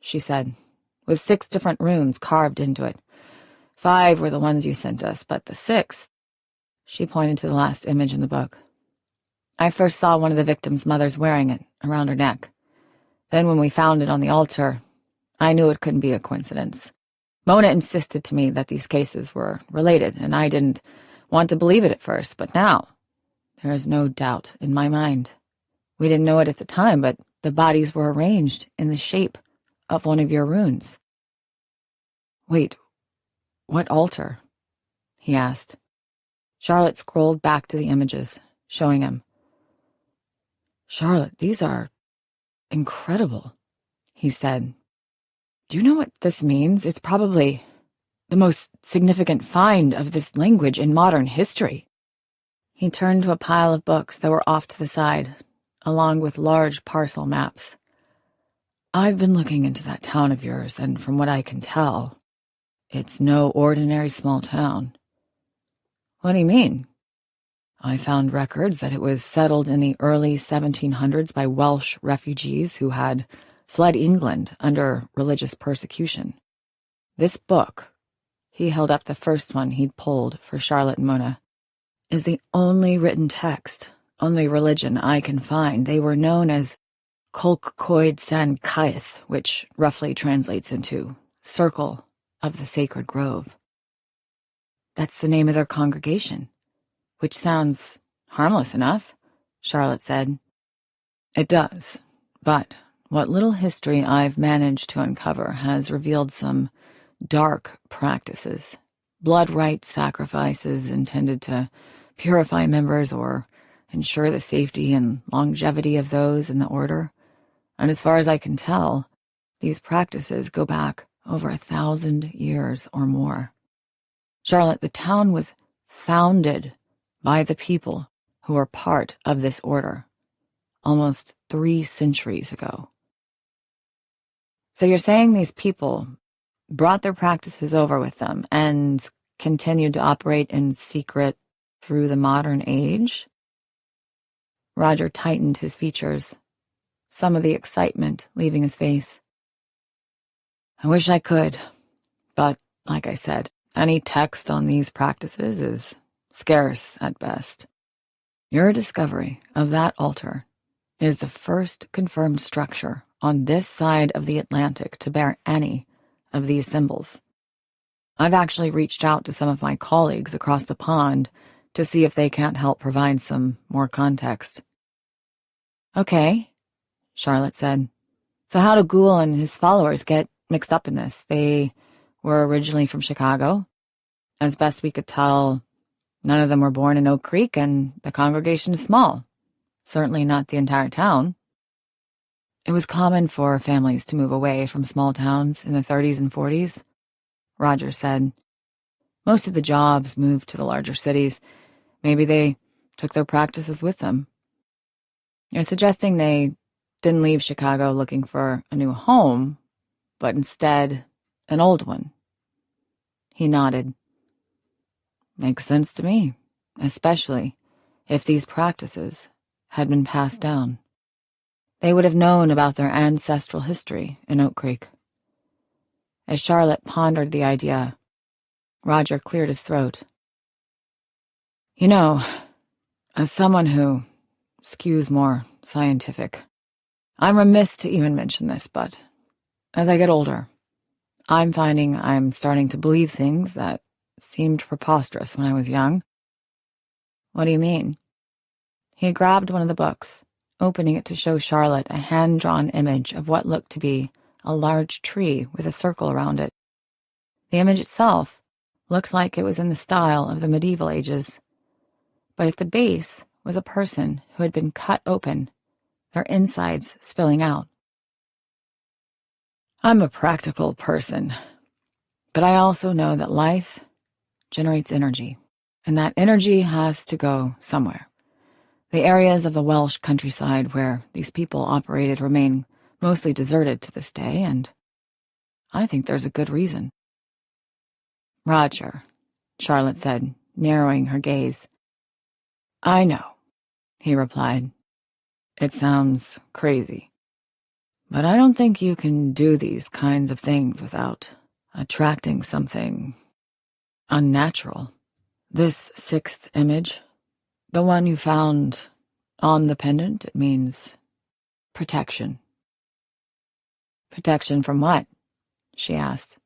she said, with 6 different runes carved into it. 5 were the ones you sent us, but the 6th, she pointed to the last image in the book. I first saw one of the victims' mothers wearing it around her neck. Then when we found it on the altar, I knew it couldn't be a coincidence. Mona insisted to me that these cases were related, and I didn't want to believe it at first, but now there is no doubt in my mind. We didn't know it at the time, but the bodies were arranged in the shape of one of your runes. Wait, what altar? He asked. Charlotte scrolled back to the images, showing him. Charlotte, these are incredible, he said. Do you know what this means? It's probably the most significant find of this language in modern history. He turned to a pile of books that were off to the side, along with large parcel maps. I've been looking into that town of yours, and from what I can tell, it's no ordinary small town. What do you mean? I found records that it was settled in the early 1700s by Welsh refugees who had fled England under religious persecution. This book, he held up the first one he'd pulled for Charlotte and Mona, is the only written text on the religion I can find. They were known as Colc Coed San Caeth, which roughly translates into Circle of the Sacred Grove. That's the name of their congregation, which sounds harmless enough, Charlotte said. It does, but what little history I've managed to uncover has revealed some dark practices, blood rite sacrifices intended to purify members or ensure the safety and longevity of those in the order. And as far as I can tell, these practices go back over 1,000 years or more. Charlotte, the town was founded by the people who were part of this order almost 3 centuries ago. So you're saying these people brought their practices over with them and continued to operate in secret through the modern age? Roger tightened his features, some of the excitement leaving his face. I wish I could, but like I said, any text on these practices is scarce at best. Your discovery of that altar is the first confirmed structure on this side of the Atlantic to bear any of these symbols. I've actually reached out to some of my colleagues across the pond to see if they can't help provide some more context. Okay, Charlotte said. So how do Ghoul and his followers get mixed up in this? They were originally from Chicago. As best we could tell, none of them were born in Oak Creek, and the congregation is small. Certainly not the entire town. It was common for families to move away from small towns in the 30s and 40s, Roger said. Most of the jobs moved to the larger cities. Maybe they took their practices with them. You're suggesting they didn't leave Chicago looking for a new home, but instead an old one. He nodded. Makes sense to me, especially if these practices had been passed down. They would have known about their ancestral history in Oak Creek. As Charlotte pondered the idea, Roger cleared his throat. You know, as someone who skews more scientific, I'm remiss to even mention this, but as I get older, I'm finding I'm starting to believe things that seemed preposterous when I was young. What do you mean? He grabbed one of the books, opening it to show Charlotte a hand-drawn image of what looked to be a large tree with a circle around it. The image itself looked like it was in the style of the medieval ages, but at the base was a person who had been cut open, their insides spilling out. I'm a practical person, but I also know that life generates energy, and that energy has to go somewhere. The areas of the Welsh countryside where these people operated remain mostly deserted to this day, and I think there's a good reason. Roger, Charlotte said, narrowing her gaze. I know, he replied. It sounds crazy, but I don't think you can do these kinds of things without attracting something unnatural. This sixth image, the one you found on the pendant, it means protection. Protection from what? She asked.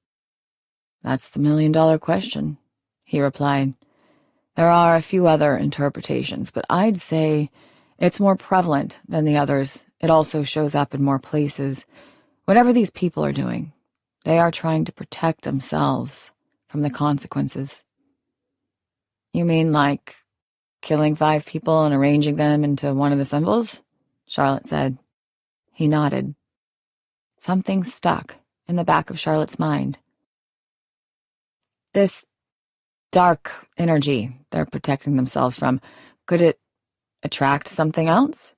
That's the million-dollar question, he replied. There are a few other interpretations, but I'd say it's more prevalent than the others. It also shows up in more places. Whatever these people are doing, they are trying to protect themselves from the consequences. You mean like killing 5 people and arranging them into one of the symbols? Charlotte said. He nodded. Something stuck in the back of Charlotte's mind. This dark energy they're protecting themselves from, could it attract something else?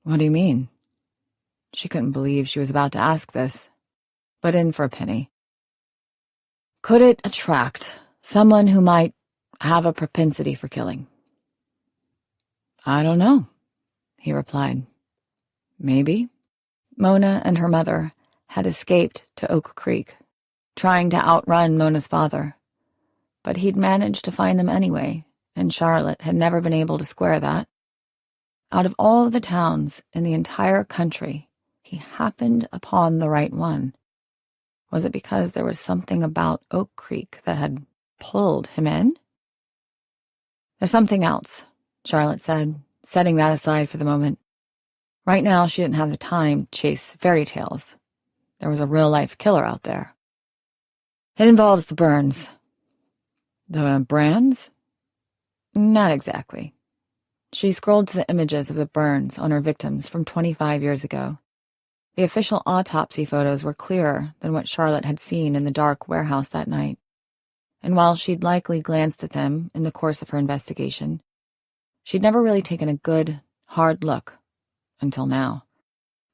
What do you mean? She couldn't believe she was about to ask this, but in for a penny. Could it attract someone who might have a propensity for killing? I don't know, he replied. Maybe. Mona and her mother had escaped to Oak Creek, trying to outrun Mona's father. But he'd managed to find them anyway, and Charlotte had never been able to square that. Out of all the towns in the entire country, he happened upon the right one. Was it because there was something about Oak Creek that had pulled him in? There's something else, Charlotte said, setting that aside for the moment. Right now, she didn't have the time to chase fairy tales. There was a real-life killer out there. It involves the Burns. The Brands? Not exactly. She scrolled to the images of the burns on her victims from 25 years ago. The official autopsy photos were clearer than what Charlotte had seen in the dark warehouse that night. And while she'd likely glanced at them in the course of her investigation, she'd never really taken a good, hard look until now.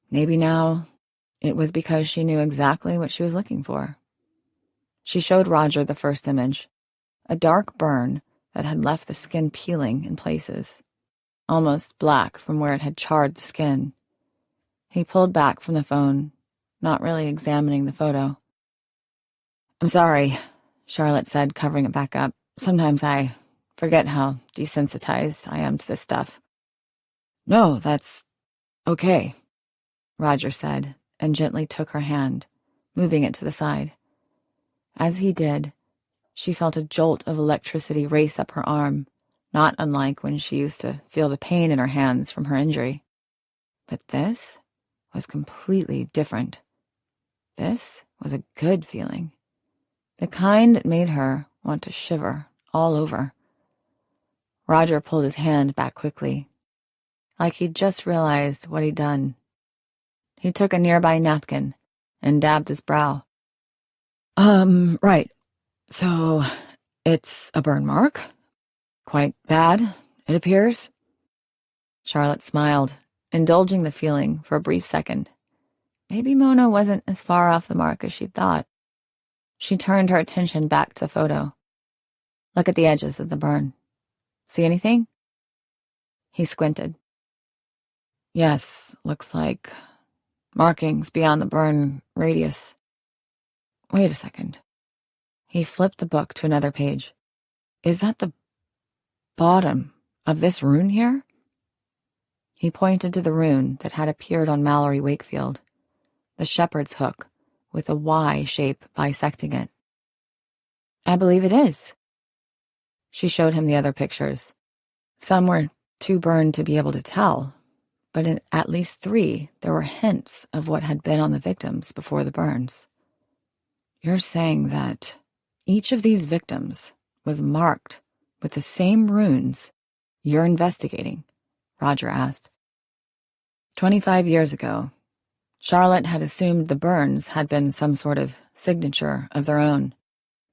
Maybe now it was because she knew exactly what she was looking for. She showed Roger the first image, a dark burn that had left the skin peeling in places, almost black from where it had charred the skin. He pulled back from the phone, not really examining the photo. I'm sorry, Charlotte said, covering it back up. Sometimes I forget how desensitized I am to this stuff. No, that's okay, Roger said, and gently took her hand, moving it to the side. As he did, she felt a jolt of electricity race up her arm, not unlike when she used to feel the pain in her hands from her injury. But this was completely different. This was a good feeling, the kind that made her want to shiver all over. Roger pulled his hand back quickly, like he'd just realized what he'd done. He took a nearby napkin and dabbed his brow. Right. So, it's a burn mark? Quite bad, it appears. Charlotte smiled, indulging the feeling for a brief second. Maybe Mona wasn't as far off the mark as she'd thought. She turned her attention back to the photo. Look at the edges of the burn. See anything? He squinted. Yes, looks like markings beyond the burn radius. Wait a second. He flipped the book to another page. Is that the bottom of this rune here?" He pointed to the rune that had appeared on Mallory Wakefield, the shepherd's hook with a Y shape bisecting it. "I believe it is." She showed him the other pictures. Some were too burned to be able to tell, but in at least 3 there were hints of what had been on the victims before the burns. "You're saying that each of these victims was marked with the same runes you're investigating?" Roger asked. 25 years ago, Charlotte had assumed the burns had been some sort of signature of their own,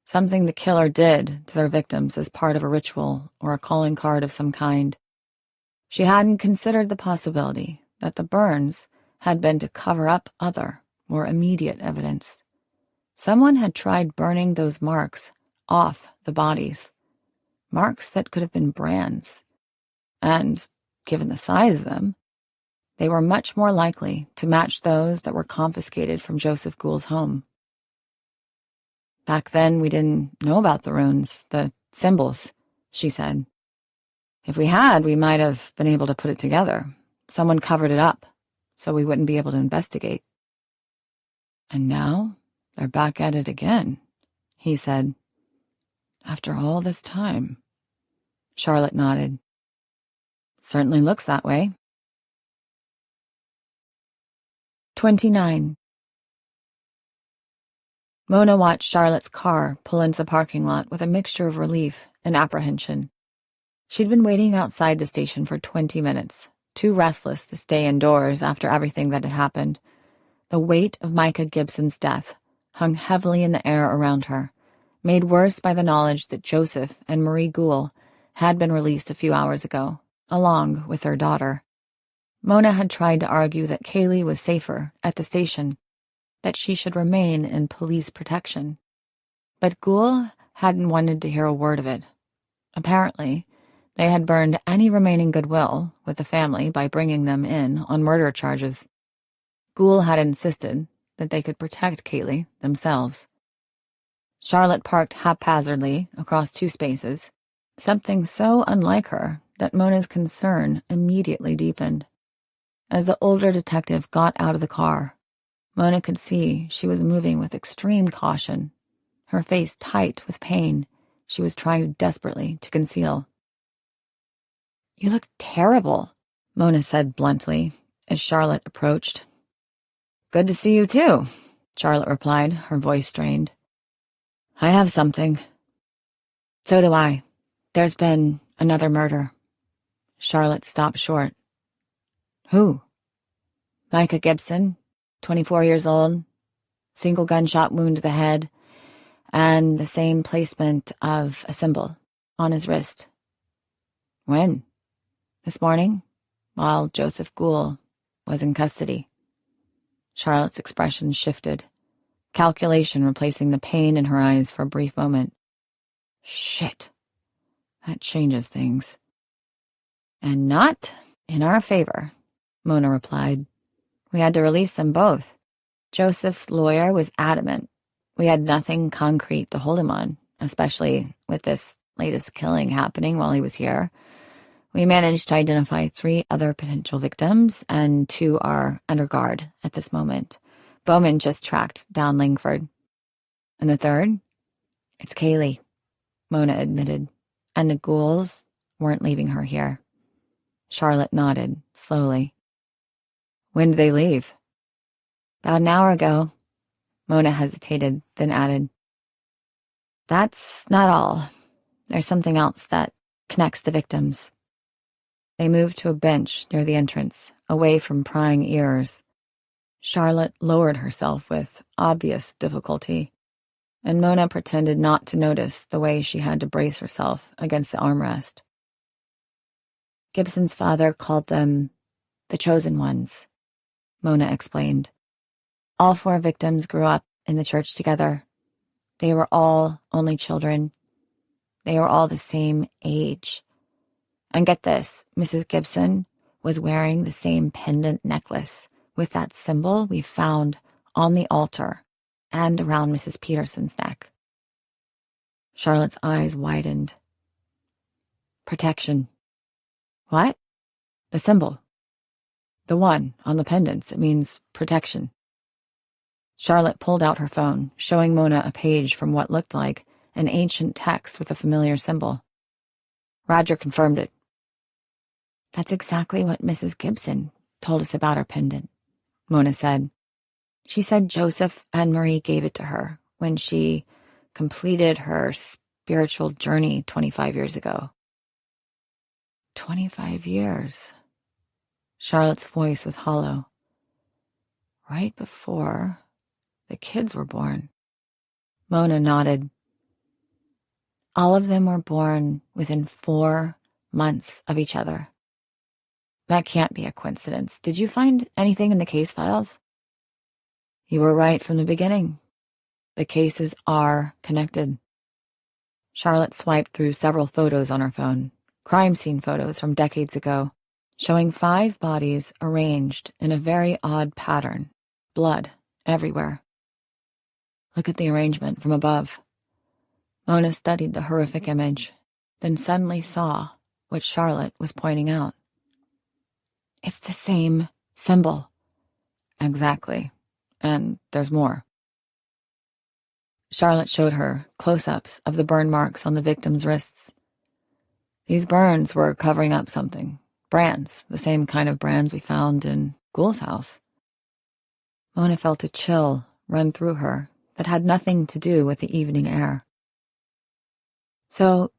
something the killer did to their victims as part of a ritual or a calling card of some kind. She hadn't considered the possibility that the burns had been to cover up other, more immediate evidence. Someone had tried burning those marks off the bodies, marks that could have been brands, and, given the size of them, they were much more likely to match those that were confiscated from Joseph Gould's home. "Back then, we didn't know about the runes, the symbols," she said. "If we had, we might have been able to put it together. Someone covered it up, so we wouldn't be able to investigate." "And now they're back at it again," he said. "After all this time." Charlotte nodded. "Certainly looks that way." 29. Mona watched Charlotte's car pull into the parking lot with a mixture of relief and apprehension. She'd been waiting outside the station for 20 minutes, too restless to stay indoors after everything that had happened. The weight of Micah Gibson's death hung heavily in the air around her, made worse by the knowledge that Joseph and Marie Gould had been released a few hours ago, along with their daughter. Mona had tried to argue that Kaylee was safer at the station, that she should remain in police protection. But Gould hadn't wanted to hear a word of it. Apparently, they had burned any remaining goodwill with the family by bringing them in on murder charges. Gould had insisted that they could protect Kaylee themselves. Charlotte parked haphazardly across 2 spaces, something so unlike her that Mona's concern immediately deepened. As the older detective got out of the car, Mona could see she was moving with extreme caution, her face tight with pain she was trying desperately to conceal. "You look terrible," Mona said bluntly as Charlotte approached. "Good to see you too," Charlotte replied, her voice strained. "I have something." "So do I. There's been another murder." Charlotte stopped short. "Who?" "Micah Gibson, 24 years old, single gunshot wound to the head, and the same placement of a symbol on his wrist." "When?" "This morning, while Joseph Gould was in custody." Charlotte's expression shifted, calculation replacing the pain in her eyes for a brief moment. "Shit. That changes things." "And not in our favor," Mona replied. "We had to release them both. Joseph's lawyer was adamant. We had nothing concrete to hold him on, especially with this latest killing happening while he was here. We managed to identify 3 other potential victims, and 2 are under guard at this moment. Bowman just tracked down Langford." "And the 3rd? "It's Kaylee," Mona admitted, "and the Goulds weren't leaving her here." Charlotte nodded, slowly. "When did they leave?" "About an hour ago." Mona hesitated, then added, "That's not all. There's something else that connects the victims." They moved to a bench near the entrance, away from prying ears. Charlotte lowered herself with obvious difficulty, and Mona pretended not to notice the way she had to brace herself against the armrest. "Gibson's father called them the chosen ones," Mona explained. "All 4 victims grew up in the church together. They were all only children. They were all the same age. And get this, Mrs. Gibson was wearing the same pendant necklace with that symbol we found on the altar and around Mrs. Peterson's neck." Charlotte's eyes widened. Protection. What? The symbol. The one on the pendants. It means protection. Charlotte pulled out her phone, showing Mona a page from what looked like an ancient text with a familiar symbol. Roger confirmed it. That's exactly what Mrs. Gibson told us about her pendant, Mona said. She said Joseph and Marie gave it to her when she completed her spiritual journey 25 years ago. 25 years. Charlotte's voice was hollow. Right before the kids were born. Mona nodded. All of them were born within 4 months of each other. That can't be a coincidence. Did you find anything in the case files? You were right from the beginning. The cases are connected. Charlotte swiped through several photos on her phone, crime scene photos from decades ago, showing 5 bodies arranged in a very odd pattern, blood everywhere. Look at the arrangement from above. Mona studied the horrific image, then suddenly saw what Charlotte was pointing out. It's the same symbol. Exactly. And there's more. Charlotte showed her close-ups of the burn marks on the victim's wrists. These burns were covering up something. Brands, the same kind of brands we found in Ghoul's house. Mona felt a chill run through her that had nothing to do with the evening air. So,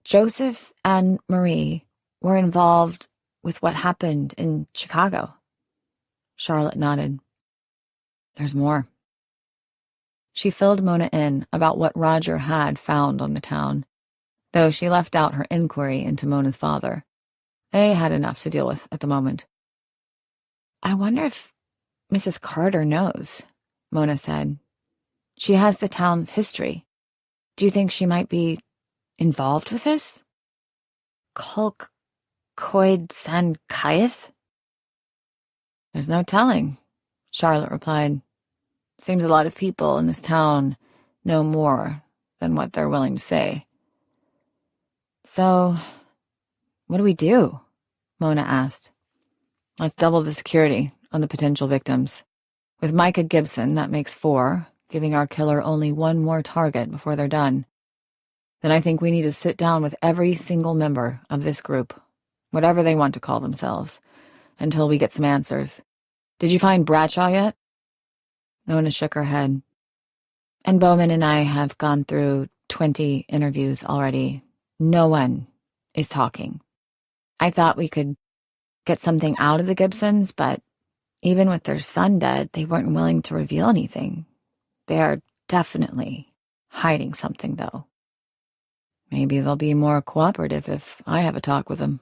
Joseph and Marie were involved with what happened in Chicago. Charlotte nodded. There's more. She filled Mona in about what Roger had found on the town, though she left out her inquiry into Mona's father. They had enough to deal with at the moment. I wonder if Mrs. Carter knows, Mona said. She has the town's history. Do you think she might be involved with this? Kulk Koid San Kayeth? There's no telling, Charlotte replied. Seems a lot of people in this town know more than what they're willing to say. So, what do we do? Mona asked. Let's double the security on the potential victims. With Micah Gibson, that makes 4, giving our killer only 1 more target before they're done. Then I think we need to sit down with every single member of this group, whatever they want to call themselves, until we get some answers. Did you find Bradshaw yet? Mona shook her head. And Bowman and I have gone through 20 interviews already. No one is talking. I thought we could get something out of the Gibsons, but even with their son dead, they weren't willing to reveal anything. They are definitely hiding something, though. Maybe they'll be more cooperative if I have a talk with them.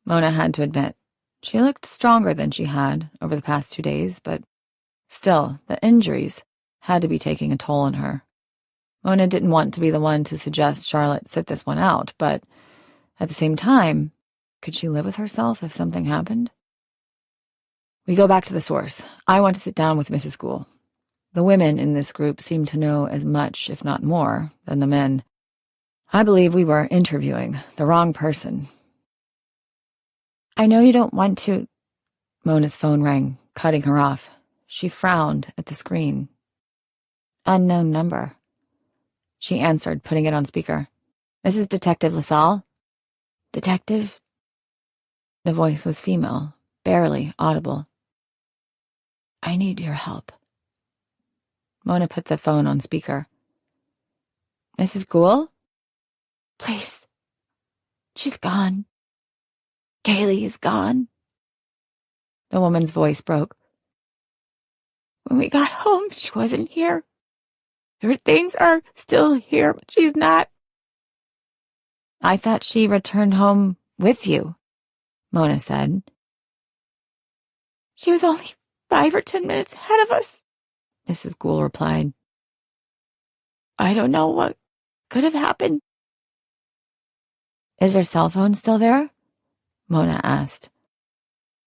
Mona had to admit, she looked stronger than she had over the past 2 days, but still, the injuries had to be taking a toll on her. Mona didn't want to be the one to suggest Charlotte sit this one out, but at the same time, could she live with herself if something happened? We go back to the source. I want to sit down with Mrs. Gould. The women in this group seem to know as much, if not more, than the men. I believe we were interviewing the wrong person. I know you don't want to... Mona's phone rang, cutting her off. She frowned at the screen. Unknown number. She answered, putting it on speaker. This is Detective LaSalle. Detective? The voice was female, barely audible. I need your help. Mona put the phone on speaker. Mrs. Gould? Please. She's gone. Kaylee is gone. The woman's voice broke. When we got home, she wasn't here. Her things are still here, but she's not. I thought she returned home with you, Mona said. She was only 5 or 10 minutes ahead of us, Mrs. Gould replied. I don't know what could have happened. Is her cell phone still there? Mona asked.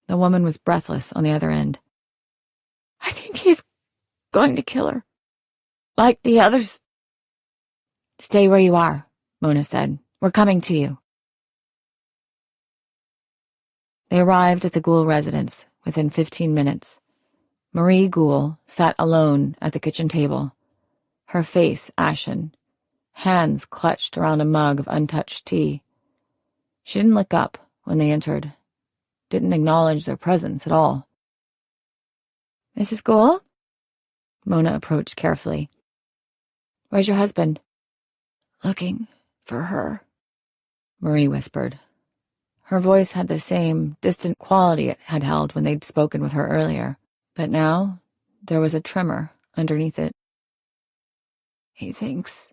The woman was breathless on the other end. I think he's going to kill her. Like the others. Stay where you are, Mona said. We're coming to you. They arrived at the Gould residence within 15 minutes. Marie Gould sat alone at the kitchen table, her face ashen, hands clutched around a mug of untouched tea. She didn't look up when they entered, didn't acknowledge their presence at all. "Mrs. Gould?" Mona approached carefully. "Where's your husband?" "Looking for her," Marie whispered. Her voice had the same distant quality it had held when they'd spoken with her earlier, but now there was a tremor underneath it. "He thinks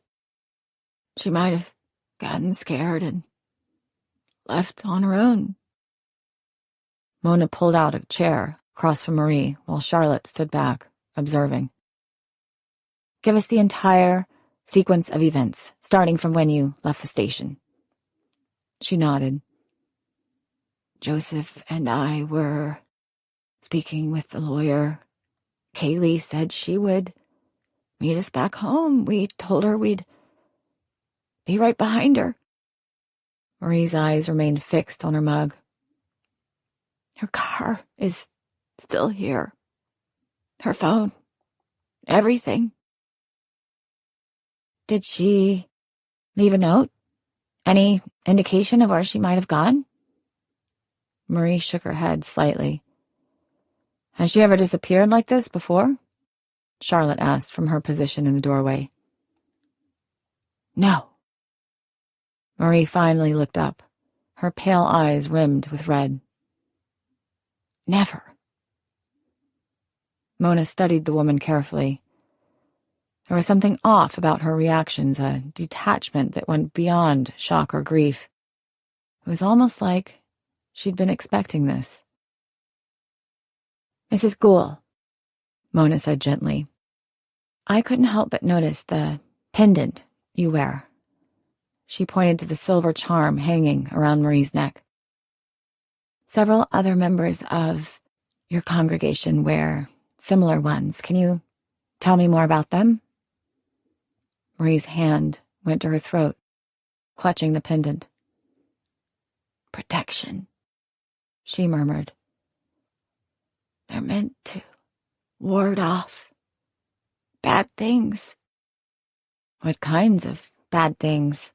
she might have gotten scared and left on her own." Mona pulled out a chair across from Marie while Charlotte stood back, observing. "Give us the entire sequence of events, starting from when you left the station." She nodded. "Joseph and I were speaking with the lawyer. Kaylee said she would meet us back home. We told her we'd be right behind her." Marie's eyes remained fixed on her mug. "Her car is still here. Her phone. Everything." "Did she leave a note? Any indication of where she might have gone?" Marie shook her head slightly. "Has she ever disappeared like this before?" Charlotte asked from her position in the doorway. "No." Marie finally looked up, her pale eyes rimmed with red. "Never." Mona studied the woman carefully. There was something off about her reactions, a detachment that went beyond shock or grief. It was almost like she'd been expecting this. "Mrs. Gould," Mona said gently, "I couldn't help but notice the pendant you wear." She pointed to the silver charm hanging around Marie's neck. "Several other members of your congregation wear similar ones. Can you tell me more about them?" Marie's hand went to her throat, clutching the pendant. "Protection," she murmured. "They're meant to ward off bad things." "What kinds of bad things?"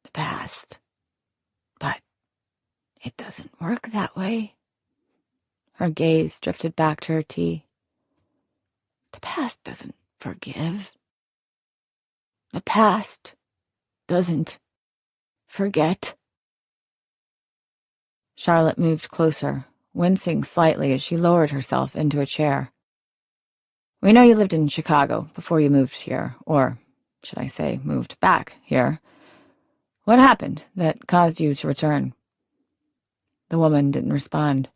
"The past. But it doesn't work that way." Her gaze drifted back to her tea. "The past doesn't forgive. The past doesn't forget." Charlotte moved closer, wincing slightly as she lowered herself into a chair. "We know you lived in Chicago before you moved here, or should I say moved back here. What happened that caused you to return?" The woman didn't respond.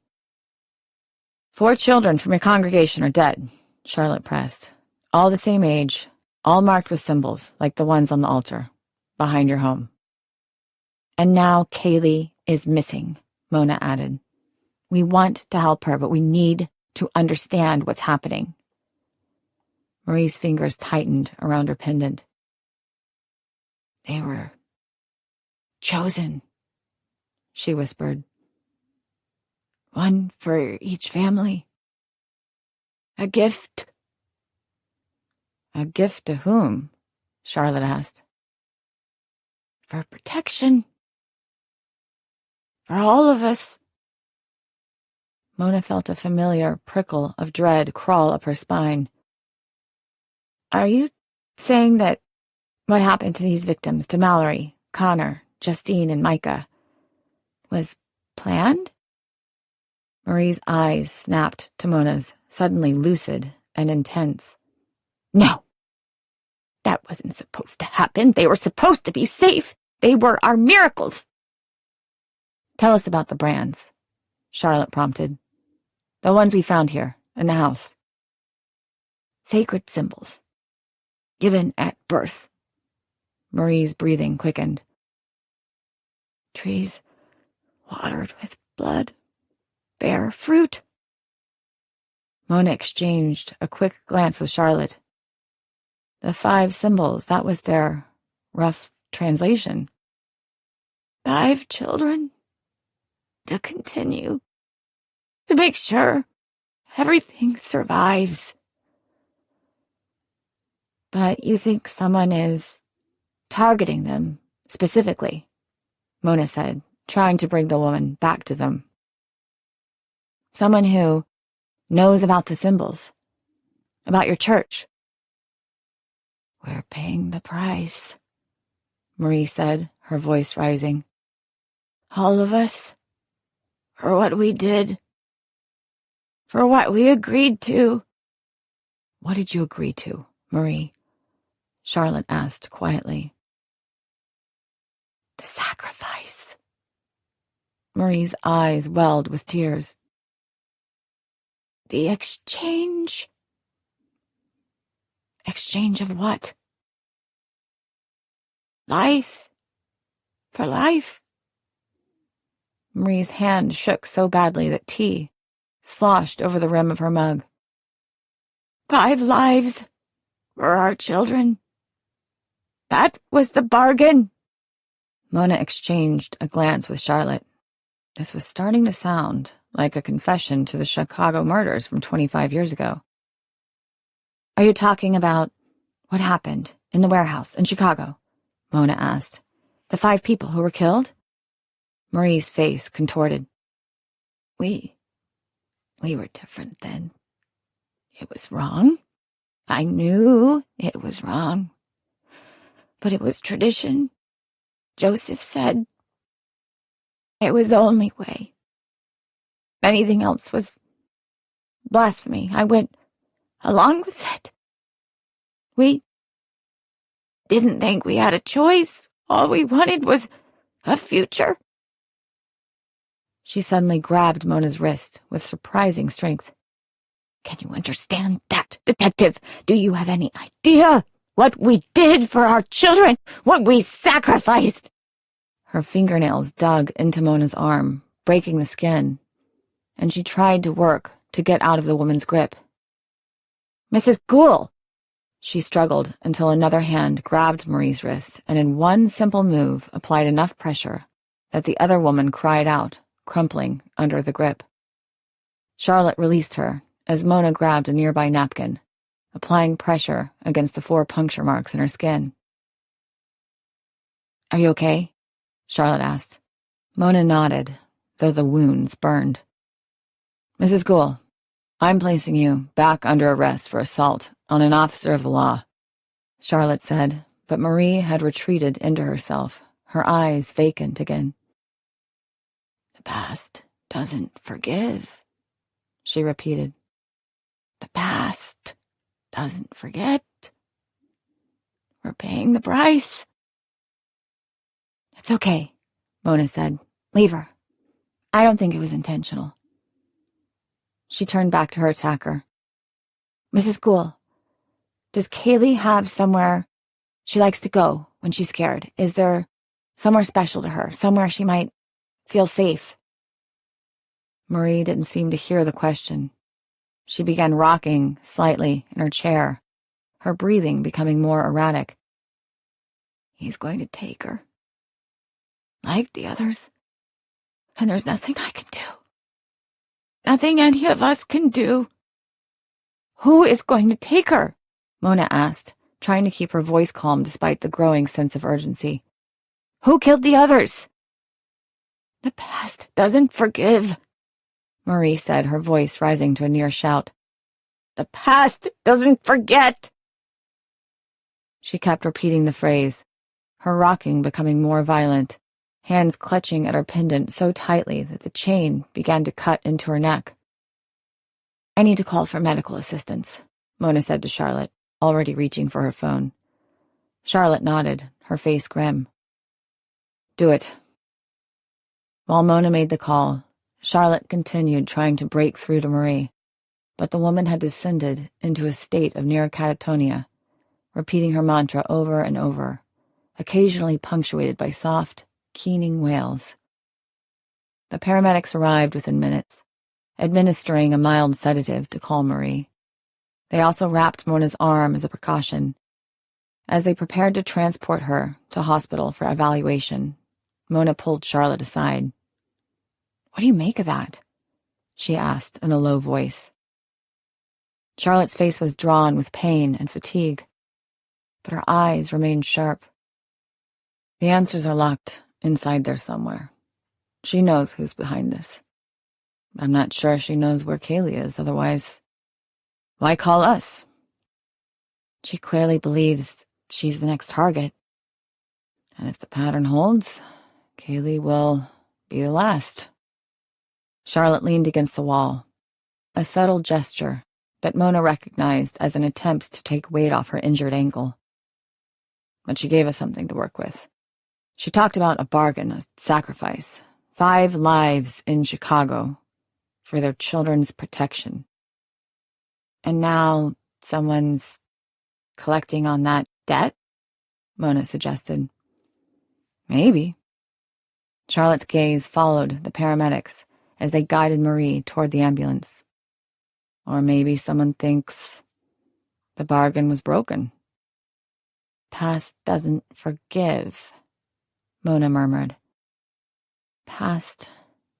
"4 children from your congregation are dead," Charlotte pressed. "All the same age, all marked with symbols, like the ones on the altar, behind your home." "And now Kaylee is missing," Mona added. "We want to help her, but we need to understand what's happening." Marie's fingers tightened around her pendant. "They were chosen," she whispered. "One for each family. A gift." "A gift to whom?" Charlotte asked. "For protection. For all of us." Mona felt a familiar prickle of dread crawl up her spine. "Are you saying that what happened to these victims, to Mallory, Connor, Justine, and Micah, was planned?" Marie's eyes snapped to Mona's, suddenly lucid and intense. "No. That wasn't supposed to happen. They were supposed to be safe. They were our miracles." "Tell us about the brands," Charlotte prompted. "The ones we found here, in the house." "Sacred symbols. Given at birth." Marie's breathing quickened. "Trees watered with blood. Bear fruit." Mona exchanged a quick glance with Charlotte. The 5 symbols, that was their rough translation. 5 children. to continue, to make sure everything survives. But you think someone is targeting them specifically, Mona said, trying to bring the woman back to them. Someone who knows about the symbols, about your church. We're paying the price, Marie said, her voice rising. All of us. For what we did. For what we agreed to. What did you agree to, Marie? Charlotte asked quietly. The sacrifice. Marie's eyes welled with tears. The exchange. Exchange of what? Life. For life. Marie's hand shook so badly that tea sloshed over the rim of her mug. 5 lives for our children. That was the bargain. Mona exchanged a glance with Charlotte. This was starting to sound like a confession to the Chicago murders from 25 years ago. Are you talking about what happened in the warehouse in Chicago? Mona asked. The 5 people who were killed? Marie's face contorted. We were different then. It was wrong. I knew it was wrong. But it was tradition. Joseph said it was the only way. Anything else was blasphemy. I went along with it. We didn't think we had a choice. All we wanted was a future. She suddenly grabbed Mona's wrist with surprising strength. Can you understand that, detective? Do you have any idea what we did for our children? What we sacrificed? Her fingernails dug into Mona's arm, breaking the skin, and she tried to work to get out of the woman's grip. Mrs. Gould! She struggled until another hand grabbed Marie's wrist and in one simple move applied enough pressure that the other woman cried out, crumpling under the grip. Charlotte released her as Mona grabbed a nearby napkin, applying pressure against the 4 puncture marks in her skin. Are you okay? Charlotte asked. Mona nodded, though the wounds burned. Mrs. Gould, I'm placing you back under arrest for assault on an officer of the law, Charlotte said, but Marie had retreated into herself, her eyes vacant again. The past doesn't forgive, she repeated. The past doesn't forget. We're paying the price. It's okay, Mona said. Leave her. I don't think it was intentional. She turned back to her attacker. Mrs. Gould, does Kaylee have somewhere she likes to go when she's scared? Is there somewhere special to her, somewhere she might feel safe? Marie didn't seem to hear the question. She began rocking slightly in her chair, her breathing becoming more erratic. He's going to take her, like the others, and there's nothing I can do. Nothing any of us can do. Who is going to take her? Mona asked, trying to keep her voice calm despite the growing sense of urgency. Who killed the others? The past doesn't forgive, Marie said, her voice rising to a near shout. The past doesn't forget. She kept repeating the phrase, her rocking becoming more violent, hands clutching at her pendant so tightly that the chain began to cut into her neck. I need to call for medical assistance, Mona said to Charlotte, already reaching for her phone. Charlotte nodded, her face grim. Do it. While Mona made the call, Charlotte continued trying to break through to Marie, but the woman had descended into a state of near catatonia, repeating her mantra over and over, occasionally punctuated by soft, keening wails. The paramedics arrived within minutes, administering a mild sedative to calm Marie. They also wrapped Mona's arm as a precaution. As they prepared to transport her to hospital for evaluation, Mona pulled Charlotte aside. What do you make of that? She asked in a low voice. Charlotte's face was drawn with pain and fatigue, but her eyes remained sharp. The answers are locked inside there somewhere. She knows who's behind this. I'm not sure she knows where Kaylee is, otherwise, why call us? She clearly believes she's the next target. And if the pattern holds, Kaylee will be the last. Charlotte leaned against the wall, a subtle gesture that Mona recognized as an attempt to take weight off her injured ankle. But she gave us something to work with. She talked about a bargain, a sacrifice, 5 lives in Chicago for their children's protection. And now someone's collecting on that debt? Mona suggested. Maybe. Charlotte's gaze followed the paramedics as they guided Marie toward the ambulance. Or maybe someone thinks the bargain was broken. Past doesn't forgive, Mona murmured. Past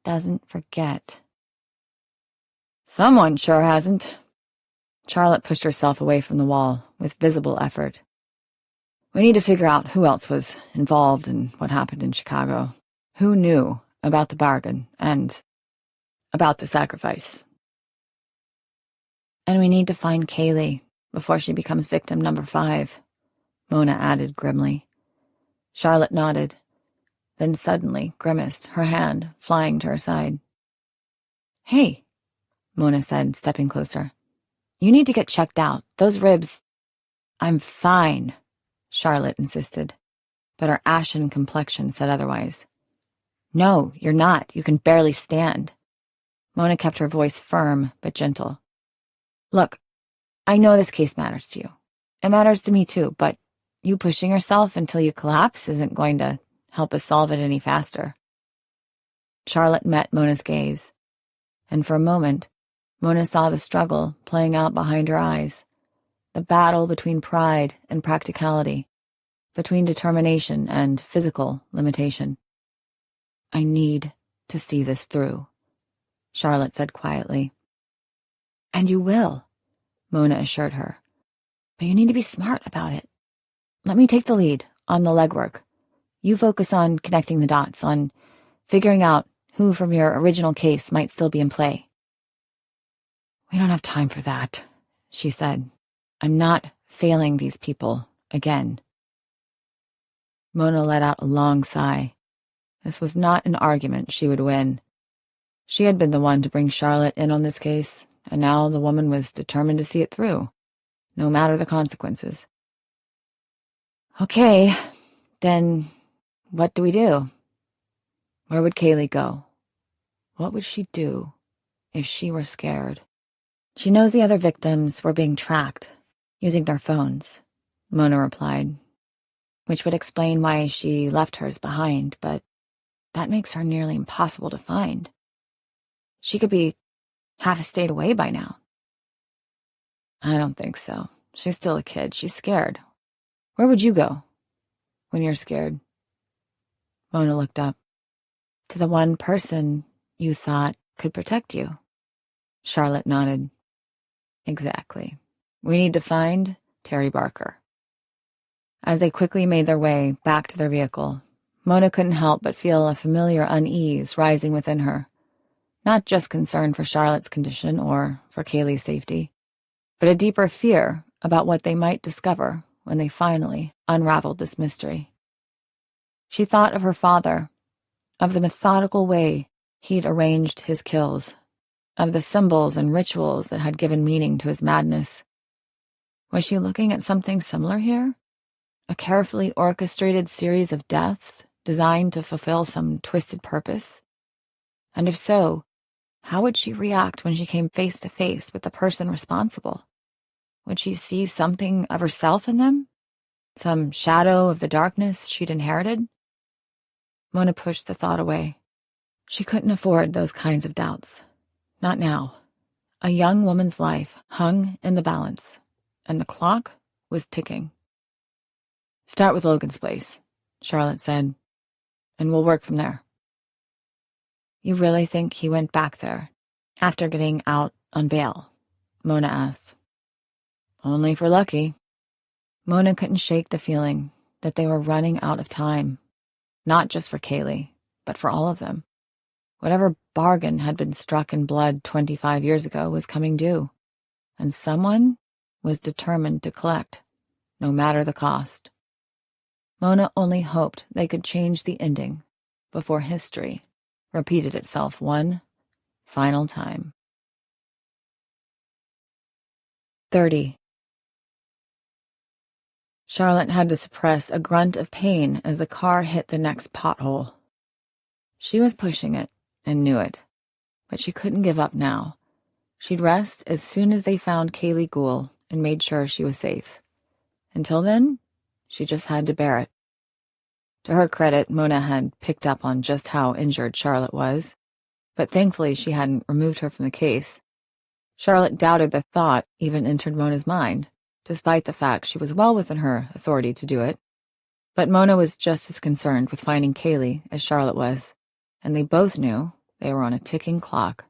doesn't forget. Someone sure hasn't. Charlotte pushed herself away from the wall with visible effort. We need to figure out who else was involved in what happened in Chicago. Who knew about the bargain and about the sacrifice. And we need to find Kaylee before she becomes victim number 5, Mona added grimly. Charlotte nodded, then suddenly grimaced, her hand flying to her side. Hey, Mona said, stepping closer. You need to get checked out. Those ribs... I'm fine, Charlotte insisted, but her ashen complexion said otherwise. No, you're not. You can barely stand. Mona kept her voice firm but gentle. Look, I know this case matters to you. It matters to me too, but you pushing yourself until you collapse isn't going to help us solve it any faster. Charlotte met Mona's gaze, and for a moment, Mona saw the struggle playing out behind her eyes, the battle between pride and practicality, between determination and physical limitation. I need to see this through, Charlotte said quietly. And you will, Mona assured her. But you need to be smart about it. Let me take the lead on the legwork. You focus on connecting the dots, on figuring out who from your original case might still be in play. We don't have time for that, she said. I'm not failing these people again. Mona let out a long sigh. This was not an argument she would win. She had been the one to bring Charlotte in on this case, and now the woman was determined to see it through, no matter the consequences. Okay, then what do we do? Where would Kaylee go? What would she do if she were scared? She knows the other victims were being tracked, using their phones, Mona replied, which would explain why she left hers behind, but that makes her nearly impossible to find. She could be half a state away by now. I don't think so. She's still a kid. She's scared. Where would you go when you're scared? Mona looked up. To the one person you thought could protect you. Charlotte nodded. Exactly. We need to find Terry Barker. As they quickly made their way back to their vehicle, Mona couldn't help but feel a familiar unease rising within her. Not just concern for Charlotte's condition or for Kaylee's safety, but a deeper fear about what they might discover when they finally unraveled this mystery. She thought of her father, of the methodical way he'd arranged his kills, of the symbols and rituals that had given meaning to his madness. Was she looking at something similar here? A carefully orchestrated series of deaths designed to fulfill some twisted purpose? And if so, how would she react when she came face to face with the person responsible? Would she see something of herself in them? Some shadow of the darkness she'd inherited? Mona pushed the thought away. She couldn't afford those kinds of doubts. Not now. A young woman's life hung in the balance, and the clock was ticking. Start with Logan's place, Charlotte said, and we'll work from there. You really think he went back there after getting out on bail? Mona asked. Only if we're lucky. Mona couldn't shake the feeling that they were running out of time, not just for Kaylee, but for all of them. Whatever bargain had been struck in blood 25 years ago was coming due, and someone was determined to collect, no matter the cost. Mona only hoped they could change the ending before history repeated itself one final time. 30. Charlotte had to suppress a grunt of pain as the car hit the next pothole. She was pushing it and knew it, but she couldn't give up now. She'd rest as soon as they found Kaylee Gould and made sure she was safe. Until then, she just had to bear it. To her credit, Mona had picked up on just how injured Charlotte was, but thankfully she hadn't removed her from the case. Charlotte doubted the thought even entered Mona's mind, despite the fact she was well within her authority to do it. But Mona was just as concerned with finding Kaylee as Charlotte was, and they both knew they were on a ticking clock.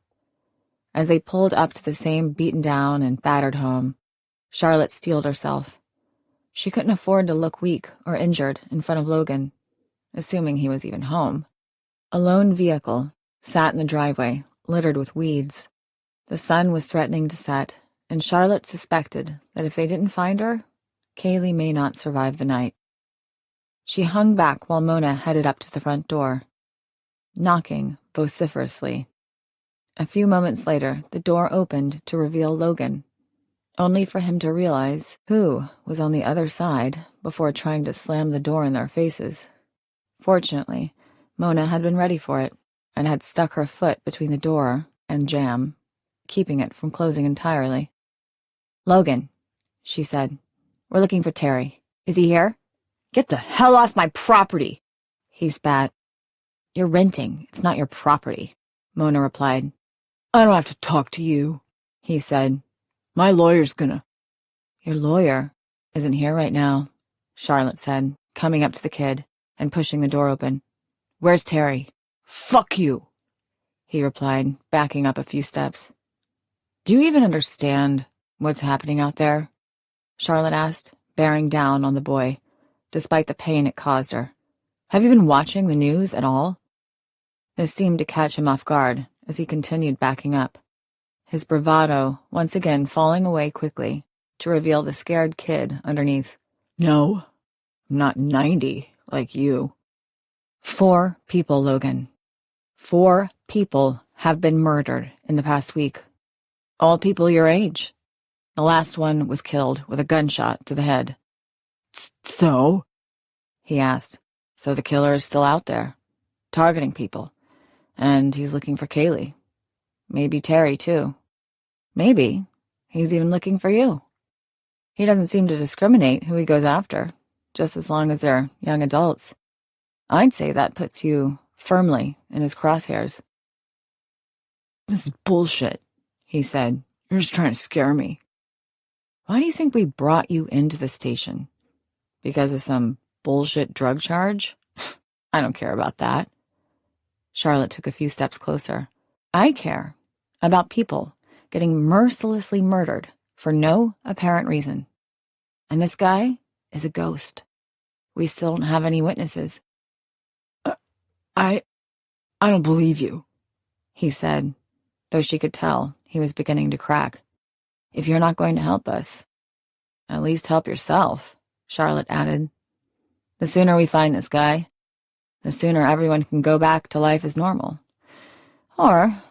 As they pulled up to the same beaten-down and battered home, Charlotte steeled herself. She couldn't afford to look weak or injured in front of Logan, assuming he was even home. A lone vehicle sat in the driveway, littered with weeds. The sun was threatening to set, and Charlotte suspected that if they didn't find her, Kaylee may not survive the night. She hung back while Mona headed up to the front door, knocking vociferously. A few moments later, the door opened to reveal Logan, only for him to realize who was on the other side before trying to slam the door in their faces. Fortunately, Mona had been ready for it and had stuck her foot between the door and jamb, keeping it from closing entirely. "Logan," she said, "we're looking for Terry. Is he here?" "Get the hell off my property!" he spat. "You're renting. It's not your property," Mona replied. "I don't have to talk to you," he said. "My lawyer's gonna—" "Your lawyer isn't here right now," Charlotte said, coming up to the kid and pushing the door open. "Where's Terry?" "Fuck you," he replied, backing up a few steps. "Do you even understand what's happening out there?" Charlotte asked, bearing down on the boy, despite the pain it caused her. "Have you been watching the news at all?" This seemed to catch him off guard as he continued backing up, his bravado once again falling away quickly to reveal the scared kid underneath. "No, I'm not 90 like you." 4 people, Logan. 4 people have been murdered in the past week. All people your age. The last one was killed with a gunshot to the head. "So?" he asked. "So the killer is still out there, targeting people. And he's looking for Kaylee. Maybe Terry, too. Maybe he's even looking for you. He doesn't seem to discriminate who he goes after, just as long as they're young adults. I'd say that puts you firmly in his crosshairs." "This is bullshit," he said. "You're just trying to scare me." "Why do you think we brought you into the station? Because of some bullshit drug charge? I don't care about that." Charlotte took a few steps closer. "I care about people getting mercilessly murdered for no apparent reason. And this guy is a ghost. We still don't have any witnesses." I don't believe you," he said, though she could tell he was beginning to crack. "If you're not going to help us, at least help yourself," Charlotte added. "The sooner we find this guy, the sooner everyone can go back to life as normal. Or,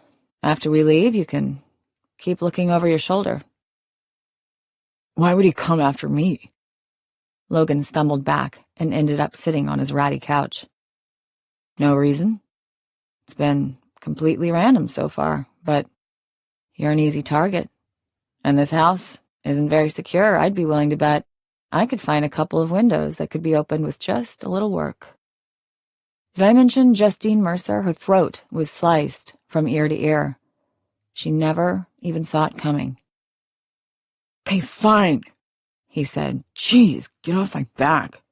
after we leave, you can keep looking over your shoulder." "Why would he come after me?" Logan stumbled back and ended up sitting on his ratty couch. "No reason. It's been completely random so far, but you're an easy target. And this house isn't very secure. I'd be willing to bet I could find a couple of windows that could be opened with just a little work." Did I mention Justine Mercer? Her throat was sliced from ear to ear. She never even saw it coming. "Okay, fine," he said. "Jeez, get off my back."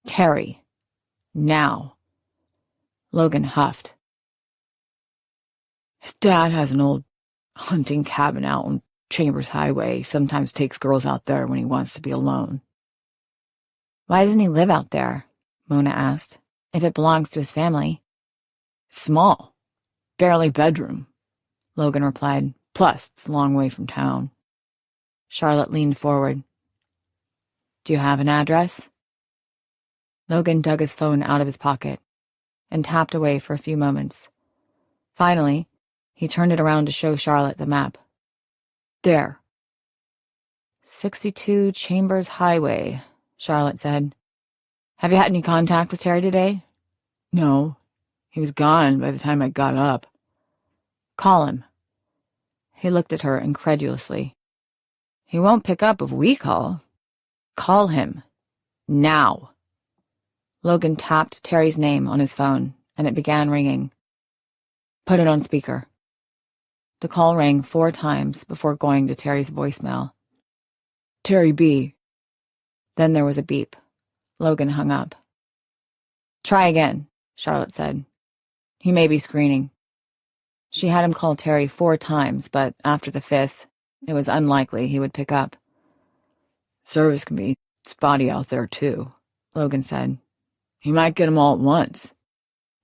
"Terry. Now." Logan huffed. His dad has an old hunting cabin out on Chambers Highway. He sometimes takes girls out there when he wants to be alone. Why doesn't he live out there? Mona asked. If it belongs to his family. Small. Barely bedroom, Logan replied. Plus, it's a long way from town. Charlotte leaned forward. Do you have an address? Logan dug his phone out of his pocket and tapped away for a few moments. Finally, he turned it around to show Charlotte the map. There. 62 Chambers Highway, Charlotte said. Have you had any contact with Terry today? No. He was gone by the time I got up. Call him. He looked at her incredulously. He won't pick up if we call. Call him. Now. Logan tapped Terry's name on his phone, and it began ringing. Put it on speaker. The call rang 4 times before going to Terry's voicemail. Terry B. Then there was a beep. Logan hung up. Try again, Charlotte said. He may be screening. She had him call Terry 4 times, but after the 5th, it was unlikely he would pick up. Service can be spotty out there, too, Logan said. He might get them all at once.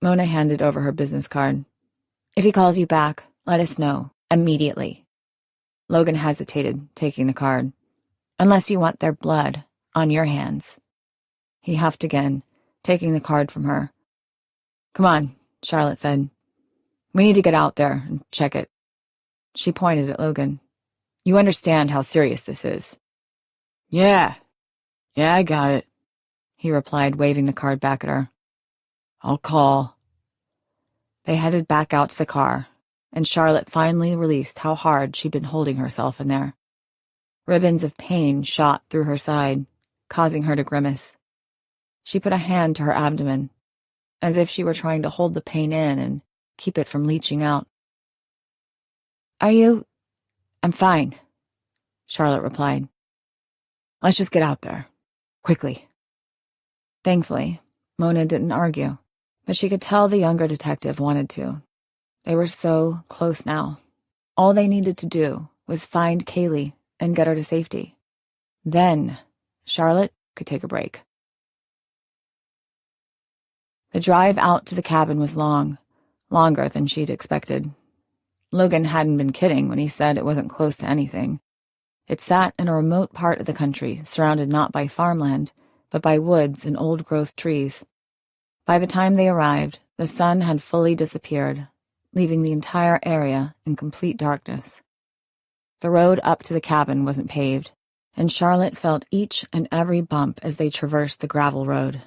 Mona handed over her business card. If he calls you back, let us know, immediately. Logan hesitated, taking the card. Unless you want their blood on your hands. He huffed again, taking the card from her. Come on, Charlotte said. We need to get out there and check it. She pointed at Logan. You understand how serious this is. Yeah, I got it, he replied, waving the card back at her. I'll call. They headed back out to the car, and Charlotte finally released how hard she'd been holding herself in there. Ribbons of pain shot through her side, causing her to grimace. She put a hand to her abdomen, as if she were trying to hold the pain in and keep it from leaching out. Are you? I'm fine, Charlotte replied. Let's just get out there. Quickly. Thankfully, Mona didn't argue, but she could tell the younger detective wanted to. They were so close now. All they needed to do was find Kaylee and get her to safety. Then, Charlotte could take a break. The drive out to the cabin was long, longer than she'd expected. Logan hadn't been kidding when he said it wasn't close to anything. It sat in a remote part of the country, surrounded not by farmland, but by woods and old-growth trees. By the time they arrived, the sun had fully disappeared, leaving the entire area in complete darkness. The road up to the cabin wasn't paved, and Charlotte felt each and every bump as they traversed the gravel road.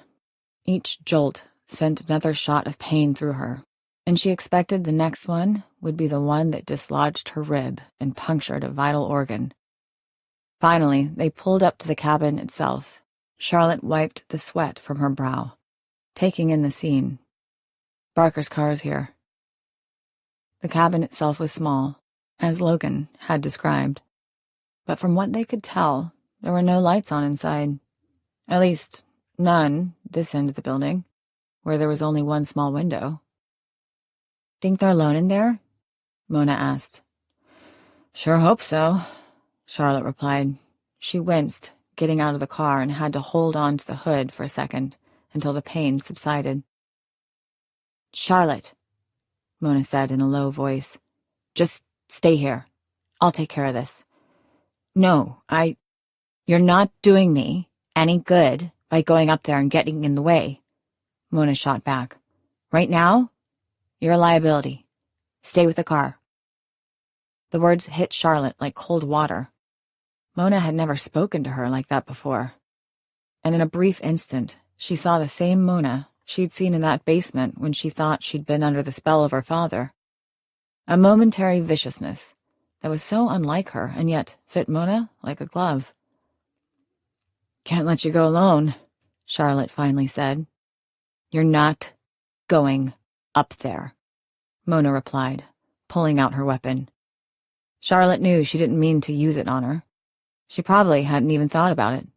Each jolt sent another shot of pain through her, and she expected the next one would be the one that dislodged her rib and punctured a vital organ. Finally, they pulled up to the cabin itself. Charlotte wiped the sweat from her brow, taking in the scene. Barker's car is here. The cabin itself was small, as Logan had described, but from what they could tell, there were no lights on inside. At least, none this end of the building, where there was only one small window. Think they're alone in there? Mona asked. Sure hope so, Charlotte replied. She winced, getting out of the car, and had to hold on to the hood for a second until the pain subsided. Charlotte, Mona said in a low voice. Just stay here. I'll take care of this. No, You're not doing me any good by going up there and getting in the way, Mona shot back. Right now, you're a liability. Stay with the car. The words hit Charlotte like cold water. Mona had never spoken to her like that before. And in a brief instant, she saw the same Mona she'd seen in that basement when she thought she'd been under the spell of her father. A momentary viciousness that was so unlike her and yet fit Mona like a glove. Can't let you go alone, Charlotte finally said. You're not going up there, Mona replied, pulling out her weapon. Charlotte knew she didn't mean to use it on her. She probably hadn't even thought about it.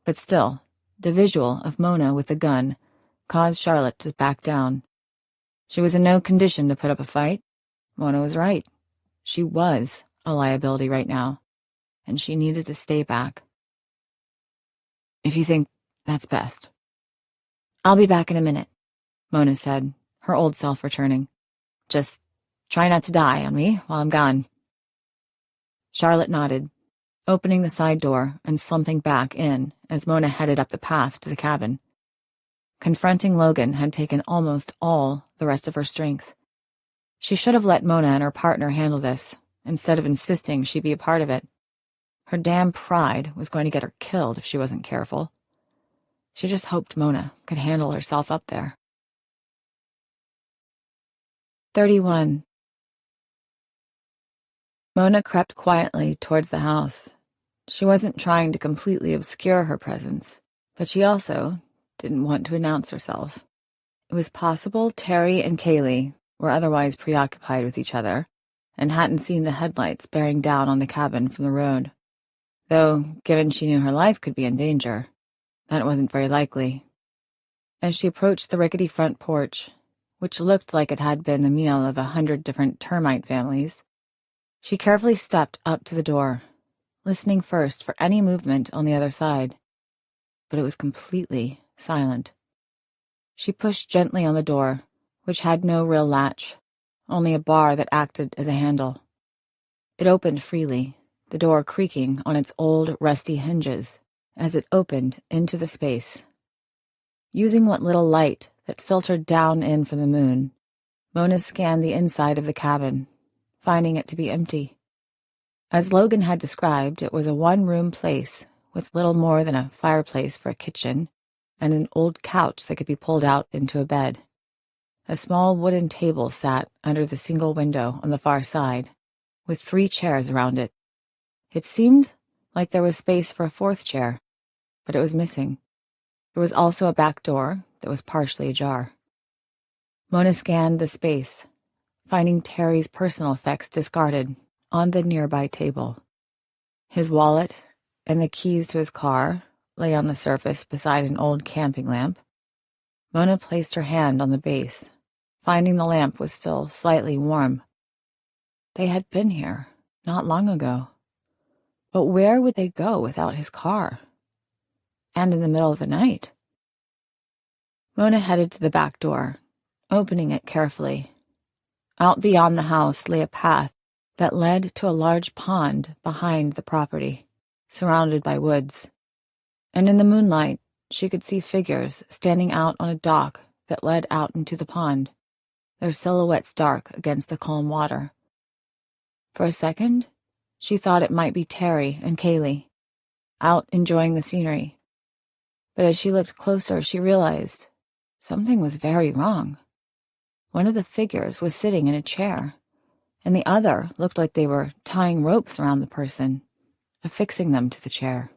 But still, the visual of Mona with the gun caused Charlotte to back down. She was in no condition to put up a fight, Mona was right. She was a liability right now, and she needed to stay back. If you think that's best. I'll be back in a minute, Mona said, her old self returning. Just try not to die on me while I'm gone. Charlotte nodded, opening the side door and slumping back in as Mona headed up the path to the cabin. Confronting Logan had taken almost all the rest of her strength. She should have let Mona and her partner handle this, instead of insisting she be a part of it. Her damn pride was going to get her killed if she wasn't careful. She just hoped Mona could handle herself up there. 31. Mona crept quietly towards the house. She wasn't trying to completely obscure her presence, but she also didn't want to announce herself. It was possible Terry and Kaylee were otherwise preoccupied with each other and hadn't seen the headlights bearing down on the cabin from the road. Though, given she knew her life could be in danger, that wasn't very likely. As she approached the rickety front porch, which looked like it had been the meal of 100 different termite families, she carefully stepped up to the door, listening first for any movement on the other side. But it was completely silent. She pushed gently on the door, which had no real latch, only a bar that acted as a handle. It opened freely, the door creaking on its old, rusty hinges as it opened into the space. Using what little light that filtered down in from the moon, Mona scanned the inside of the cabin, finding it to be empty. As Logan had described, it was a one-room place with little more than a fireplace for a kitchen and an old couch that could be pulled out into a bed. A small wooden table sat under the single window on the far side, with 3 chairs around it. It seemed like there was space for a 4th chair, but it was missing. There was also a back door that was partially ajar. Mona scanned the space, finding Terry's personal effects discarded on the nearby table. His wallet and the keys to his car lay on the surface beside an old camping lamp. Mona placed her hand on the base, finding the lamp was still slightly warm. They had been here not long ago. But where would they go without his car? And in the middle of the night? Mona headed to the back door, opening it carefully. Out beyond the house lay a path that led to a large pond behind the property, surrounded by woods. And in the moonlight, she could see figures standing out on a dock that led out into the pond, their silhouettes dark against the calm water. For a second, she thought it might be Terry and Kaylee, out enjoying the scenery. But as she looked closer, she realized something was very wrong. One of the figures was sitting in a chair, and the other looked like they were tying ropes around the person, affixing them to the chair.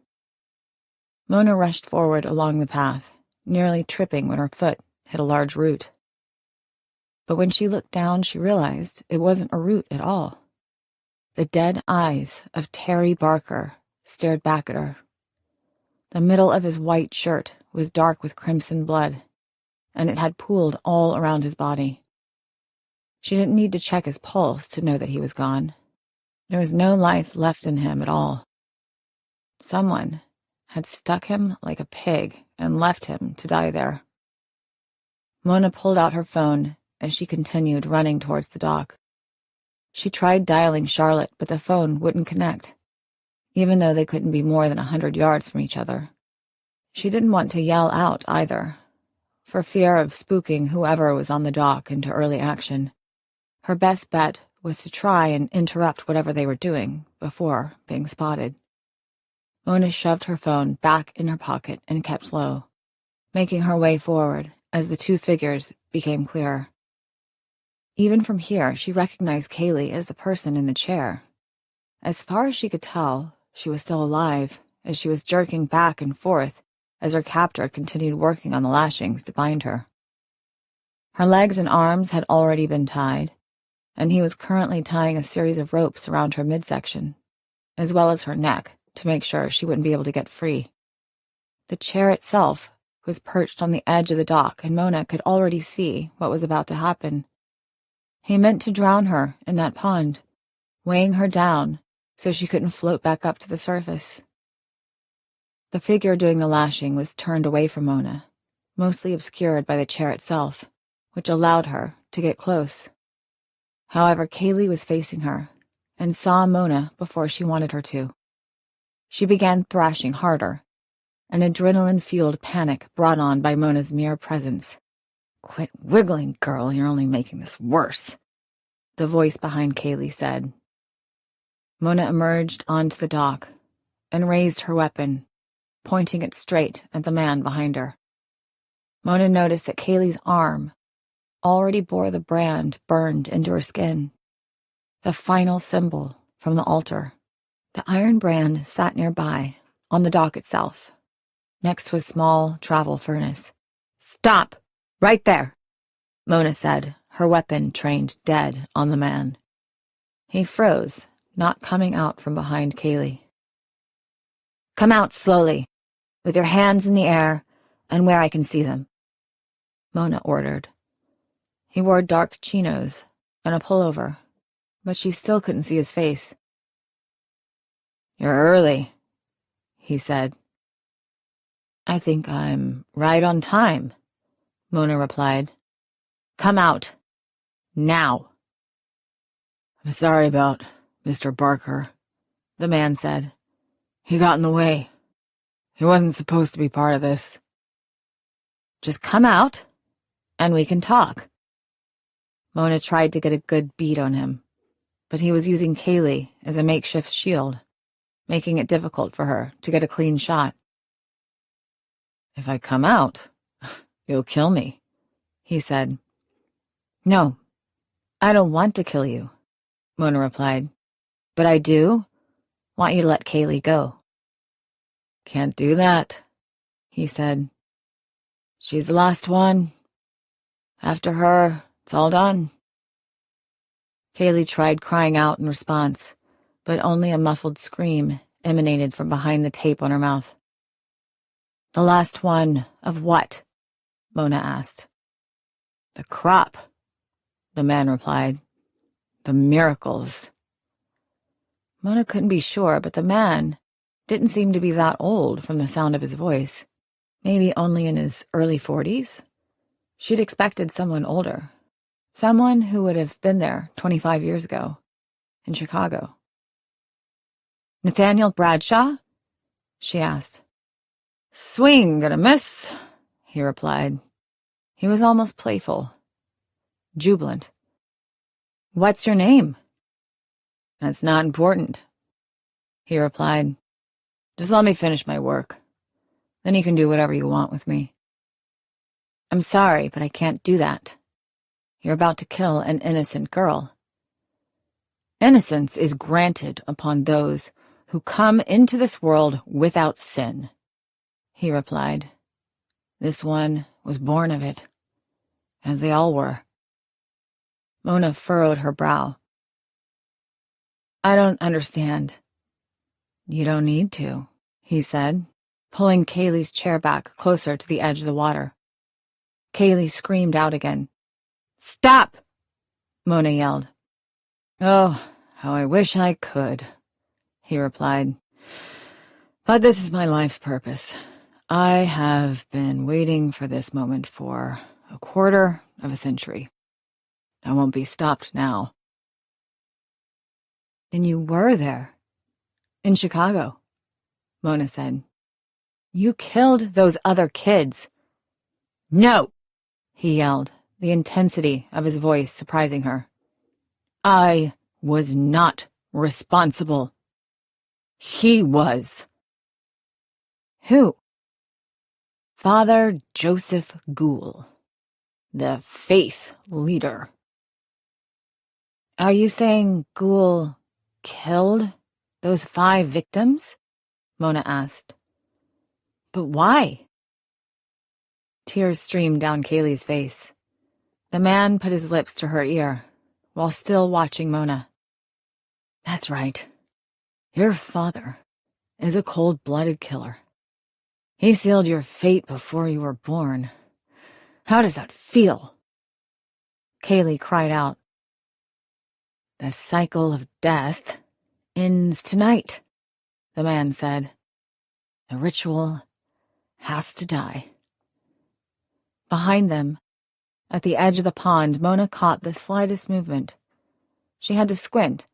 Mona rushed forward along the path, nearly tripping when her foot hit a large root. But when she looked down, she realized it wasn't a root at all. The dead eyes of Terry Barker stared back at her. The middle of his white shirt was dark with crimson blood, and it had pooled all around his body. She didn't need to check his pulse to know that he was gone. There was no life left in him at all. Someone had stuck him like a pig and left him to die there. Mona pulled out her phone as she continued running towards the dock. She tried dialing Charlotte, but the phone wouldn't connect, even though they couldn't be more than 100 yards from each other. She didn't want to yell out either, for fear of spooking whoever was on the dock into early action. Her best bet was to try and interrupt whatever they were doing before being spotted. Mona shoved her phone back in her pocket and kept low, making her way forward as the 2 figures became clearer. Even from here, she recognized Kaylee as the person in the chair. As far as she could tell, she was still alive, as she was jerking back and forth as her captor continued working on the lashings to bind her. Her legs and arms had already been tied, and he was currently tying a series of ropes around her midsection, as well as her neck, to make sure she wouldn't be able to get free. The chair itself was perched on the edge of the dock, and Mona could already see what was about to happen. He meant to drown her in that pond, weighing her down so she couldn't float back up to the surface. The figure doing the lashing was turned away from Mona, mostly obscured by the chair itself, which allowed her to get close. However, Kaylee was facing her and saw Mona before she wanted her to. She began thrashing harder, an adrenaline-fueled panic brought on by Mona's mere presence. "Quit wiggling, girl, you're only making this worse," the voice behind Kaylee said. Mona emerged onto the dock and raised her weapon, pointing it straight at the man behind her. Mona noticed that Kaylee's arm already bore the brand burned into her skin, the final symbol from the altar. The iron brand sat nearby, on the dock itself, next to a small travel furnace. "Stop! Right there!" Mona said, her weapon trained dead on the man. He froze, not coming out from behind Kaylee. "Come out slowly, with your hands in the air and where I can see them," Mona ordered. He wore dark chinos and a pullover, but she still couldn't see his face. "You're early," he said. "I think I'm right on time," Mona replied. "Come out. Now." "I'm sorry about Mr. Barker," the man said. "He got in the way. He wasn't supposed to be part of this." "Just come out, and we can talk." Mona tried to get a good beat on him, but he was using Kaylee as a makeshift shield, making it difficult for her to get a clean shot. "If I come out, you'll kill me," he said. "No, I don't want to kill you," Mona replied. "But I do want you to let Kaylee go." "Can't do that," he said. "She's the last one. After her, it's all done." Kaylee tried crying out in response, but only a muffled scream emanated from behind the tape on her mouth. "The last one of what?" Mona asked. "The crop," the man replied. "The miracles." Mona couldn't be sure, but the man didn't seem to be that old from the sound of his voice. Maybe only in his early 40s? She'd expected someone older. Someone who would have been there 25 years ago, in Chicago. "Nathaniel Bradshaw?" she asked. "Swing, gonna miss," he replied. He was almost playful, jubilant. "What's your name?" "That's not important," he replied. "Just let me finish my work. Then you can do whatever you want with me." "I'm sorry, but I can't do that. You're about to kill an innocent girl." "Innocence is granted upon those who come into this world without sin," he replied. "This one was born of it, as they all were." Mona furrowed her brow. "I don't understand." "You don't need to," he said, pulling Kaylee's chair back closer to the edge of the water. Kaylee screamed out again. "Stop!" Mona yelled. "Oh, how I wish I could," he replied. "But this is my life's purpose. I have been waiting for this moment for a quarter of a century. I won't be stopped now." "Then you were there, in Chicago," Mona said. "You killed those other kids." "No!" he yelled, the intensity of his voice surprising her. "I was not responsible. He was." "Who?" "Father Joseph Gould, the faith leader." "Are you saying Gould killed those 5 victims?" Mona asked. "But why?" Tears streamed down Kaylee's face. The man put his lips to her ear, while still watching Mona. "That's right. Your father is a cold-blooded killer. He sealed your fate before you were born. How does that feel?" Kaylee cried out, The cycle of death ends tonight, the man said. The ritual has to die. Behind them, at the edge of the pond, Mona caught the slightest movement. She had to squint,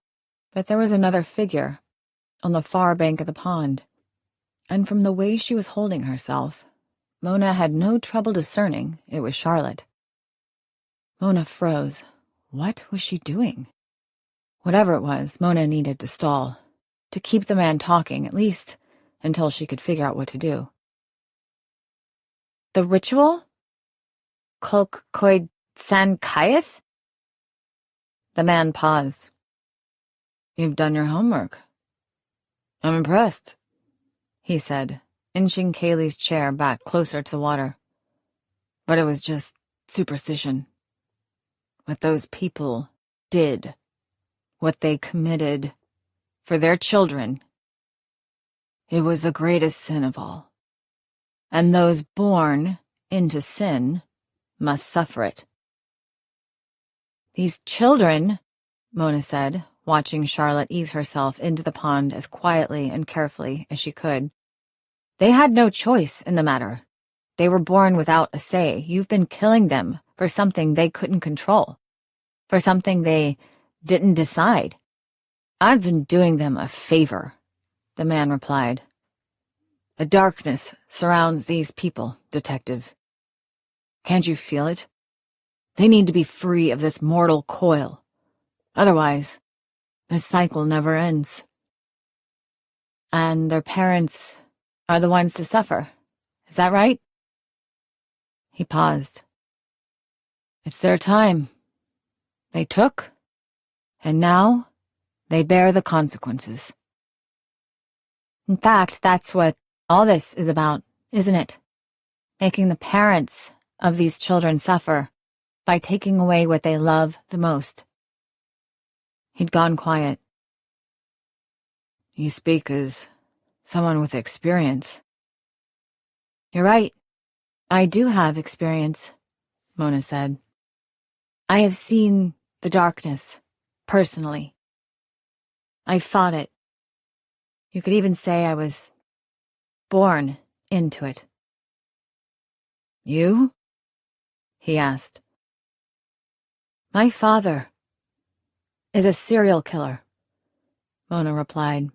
but there was another figure on the far bank of the pond, and from the way she was holding herself, Mona had no trouble discerning it was Charlotte. Mona froze. What was she doing? Whatever it was, Mona needed to stall, to keep the man talking, at least until she could figure out what to do. The ritual? Kolkoid Sankayeth? The man paused. You've done your homework. I'm impressed, he said, inching Kaylee's chair back closer to the water. But it was just superstition. What those people did, what they committed for their children, it was the greatest sin of all. And those born into sin must suffer it. These children, Mona said, watching Charlotte ease herself into the pond as quietly and carefully as she could. They had no choice in the matter. They were born without a say. You've been killing them for something they couldn't control, for something they didn't decide. I've been doing them a favor, the man replied. A darkness surrounds these people, Detective. Can't you feel it? They need to be free of this mortal coil. Otherwise, this cycle never ends. And their parents are the ones to suffer. Is that right? He paused. It's their time. They took, and now they bear the consequences. In fact, that's what all this is about, isn't it? Making the parents of these children suffer by taking away what they love the most. He'd gone quiet. You speak as someone with experience. You're right. I do have experience, Mona said. I have seen the darkness, personally. I fought it. You could even say I was born into it. You? He asked. My father is a serial killer, Mona replied.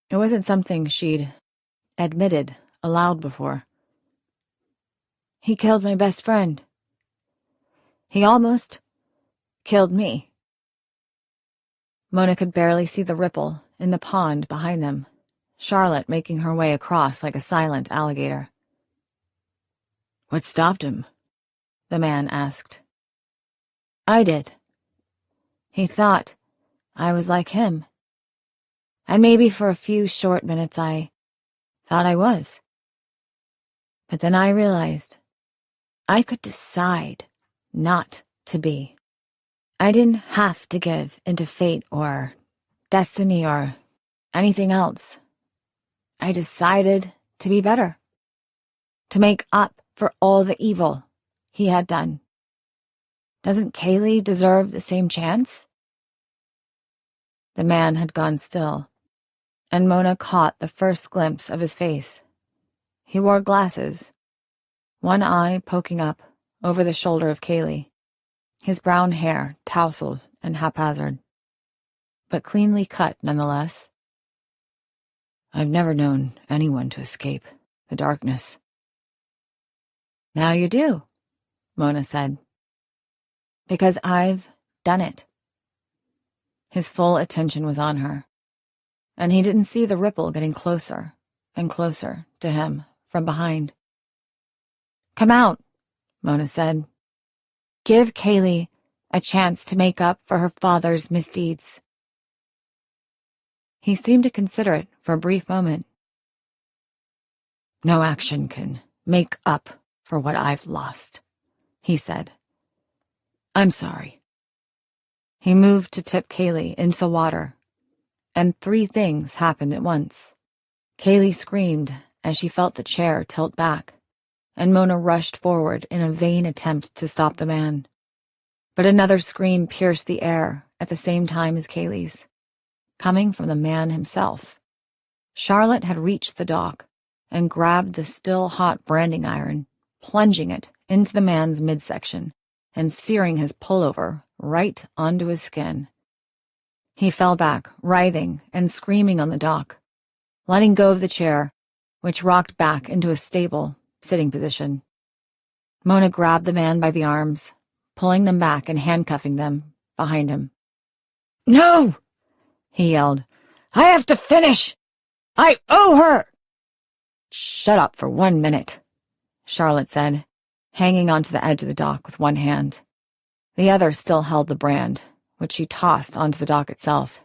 It wasn't something she'd admitted aloud before. He killed my best friend. He almost killed me. Mona could barely see the ripple in the pond behind them, Charlotte making her way across like a silent alligator. What stopped him? The man asked. I did. He thought I was like him. And maybe for a few short minutes I thought I was. But then I realized I could decide not to be. I didn't have to give into fate or destiny or anything else. I decided to be better, to make up for all the evil he had done. Doesn't Kaylee deserve the same chance? The man had gone still, and Mona caught the first glimpse of his face. He wore glasses, one eye poking up over the shoulder of Kaylee, his brown hair tousled and haphazard, but cleanly cut nonetheless. I've never known anyone to escape the darkness. Now you do, Mona said. Because I've done it. His full attention was on her, and he didn't see the ripple getting closer and closer to him from behind. Come out, Mona said. Give Kaylee a chance to make up for her father's misdeeds. He seemed to consider it for a brief moment. No action can make up for what I've lost, he said. I'm sorry. He moved to tip Kaylee into the water, and 3 things happened at once. Kaylee screamed as she felt the chair tilt back, and Mona rushed forward in a vain attempt to stop the man. But another scream pierced the air at the same time as Kaylee's, coming from the man himself. Charlotte had reached the dock and grabbed the still-hot branding iron, plunging it into the man's midsection and searing his pullover right onto his skin. He fell back, writhing and screaming on the dock, letting go of the chair, which rocked back into a stable, sitting position. Mona grabbed the man by the arms, pulling them back and handcuffing them behind him. "No!" he yelled. "I have to finish! I owe her!" "Shut up for 1 minute," Charlotte said, hanging onto the edge of the dock with one hand. The other still held the brand, which she tossed onto the dock itself.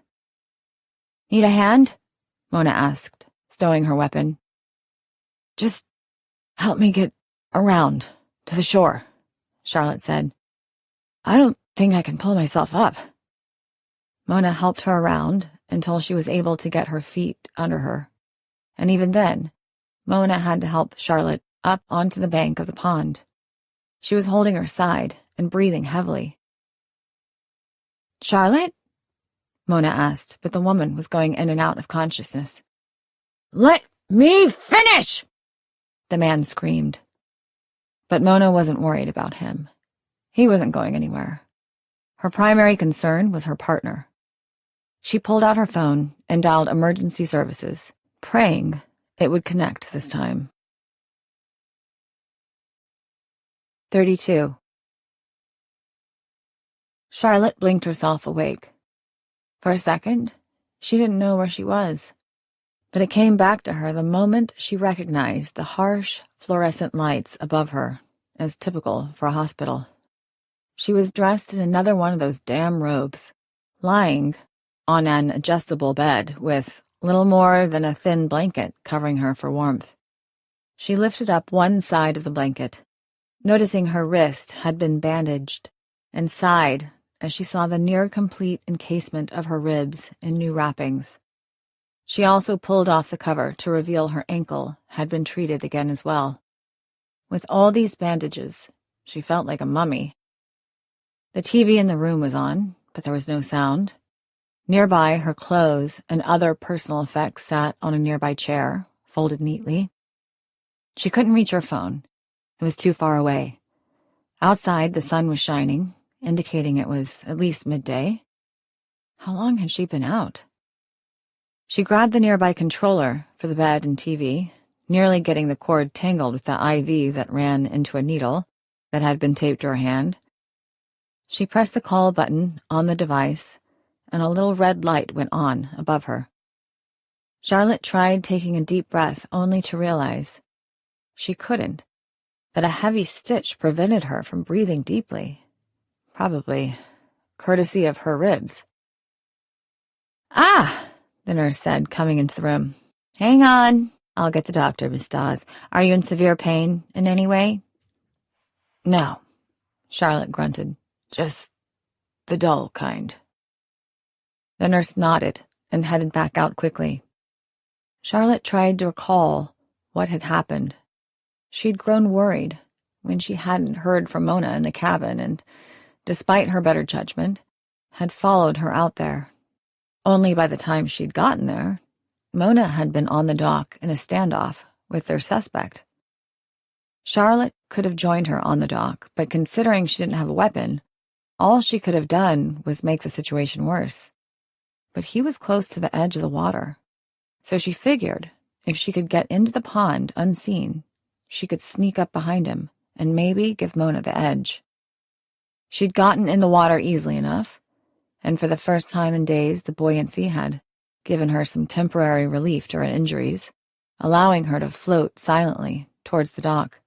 "Need a hand?" Mona asked, stowing her weapon. "Just help me get around to the shore," Charlotte said. "I don't think I can pull myself up." Mona helped her around until she was able to get her feet under her, and even then, Mona had to help Charlotte up onto the bank of the pond. She was holding her side and breathing heavily. "Charlotte?" Mona asked, but the woman was going in and out of consciousness. "Let me finish!" the man screamed. But Mona wasn't worried about him. He wasn't going anywhere. Her primary concern was her partner. She pulled out her phone and dialed emergency services, praying it would connect this time. 32. Charlotte blinked herself awake. For a second, she didn't know where she was, but it came back to her the moment she recognized the harsh, fluorescent lights above her as typical for a hospital. She was dressed in another one of those damn robes, lying on an adjustable bed with little more than a thin blanket covering her for warmth. She lifted up one side of the blanket, noticing her wrist had been bandaged, and sighed as she saw the near-complete encasement of her ribs in new wrappings. She also pulled off the cover to reveal her ankle had been treated again as well. With all these bandages, she felt like a mummy. The TV in the room was on, but there was no sound. Nearby, her clothes and other personal effects sat on a nearby chair, folded neatly. She couldn't reach her phone. It was too far away. Outside, the sun was shining, indicating it was at least midday. How long had she been out? She grabbed the nearby controller for the bed and TV, nearly getting the cord tangled with the IV that ran into a needle that had been taped to her hand. She pressed the call button on the device, and a little red light went on above her. Charlotte tried taking a deep breath only to realize she couldn't, that a heavy stitch prevented her from breathing deeply, probably courtesy of her ribs. "Ah!" the nurse said, coming into the room. "Hang on. I'll get the doctor, Miss Dawes. Are you in severe pain in any way?" "No," Charlotte grunted. "Just the dull kind." The nurse nodded and headed back out quickly. Charlotte tried to recall what had happened. She'd grown worried when she hadn't heard from Mona in the cabin and, despite her better judgment, had followed her out there. Only by the time she'd gotten there, Mona had been on the dock in a standoff with their suspect. Charlotte could have joined her on the dock, but considering she didn't have a weapon, all she could have done was make the situation worse. But he was close to the edge of the water, so she figured if she could get into the pond unseen, she could sneak up behind him and maybe give Mona the edge. She'd gotten in the water easily enough, and for the first time in days the buoyancy had given her some temporary relief to her injuries, allowing her to float silently towards the dock.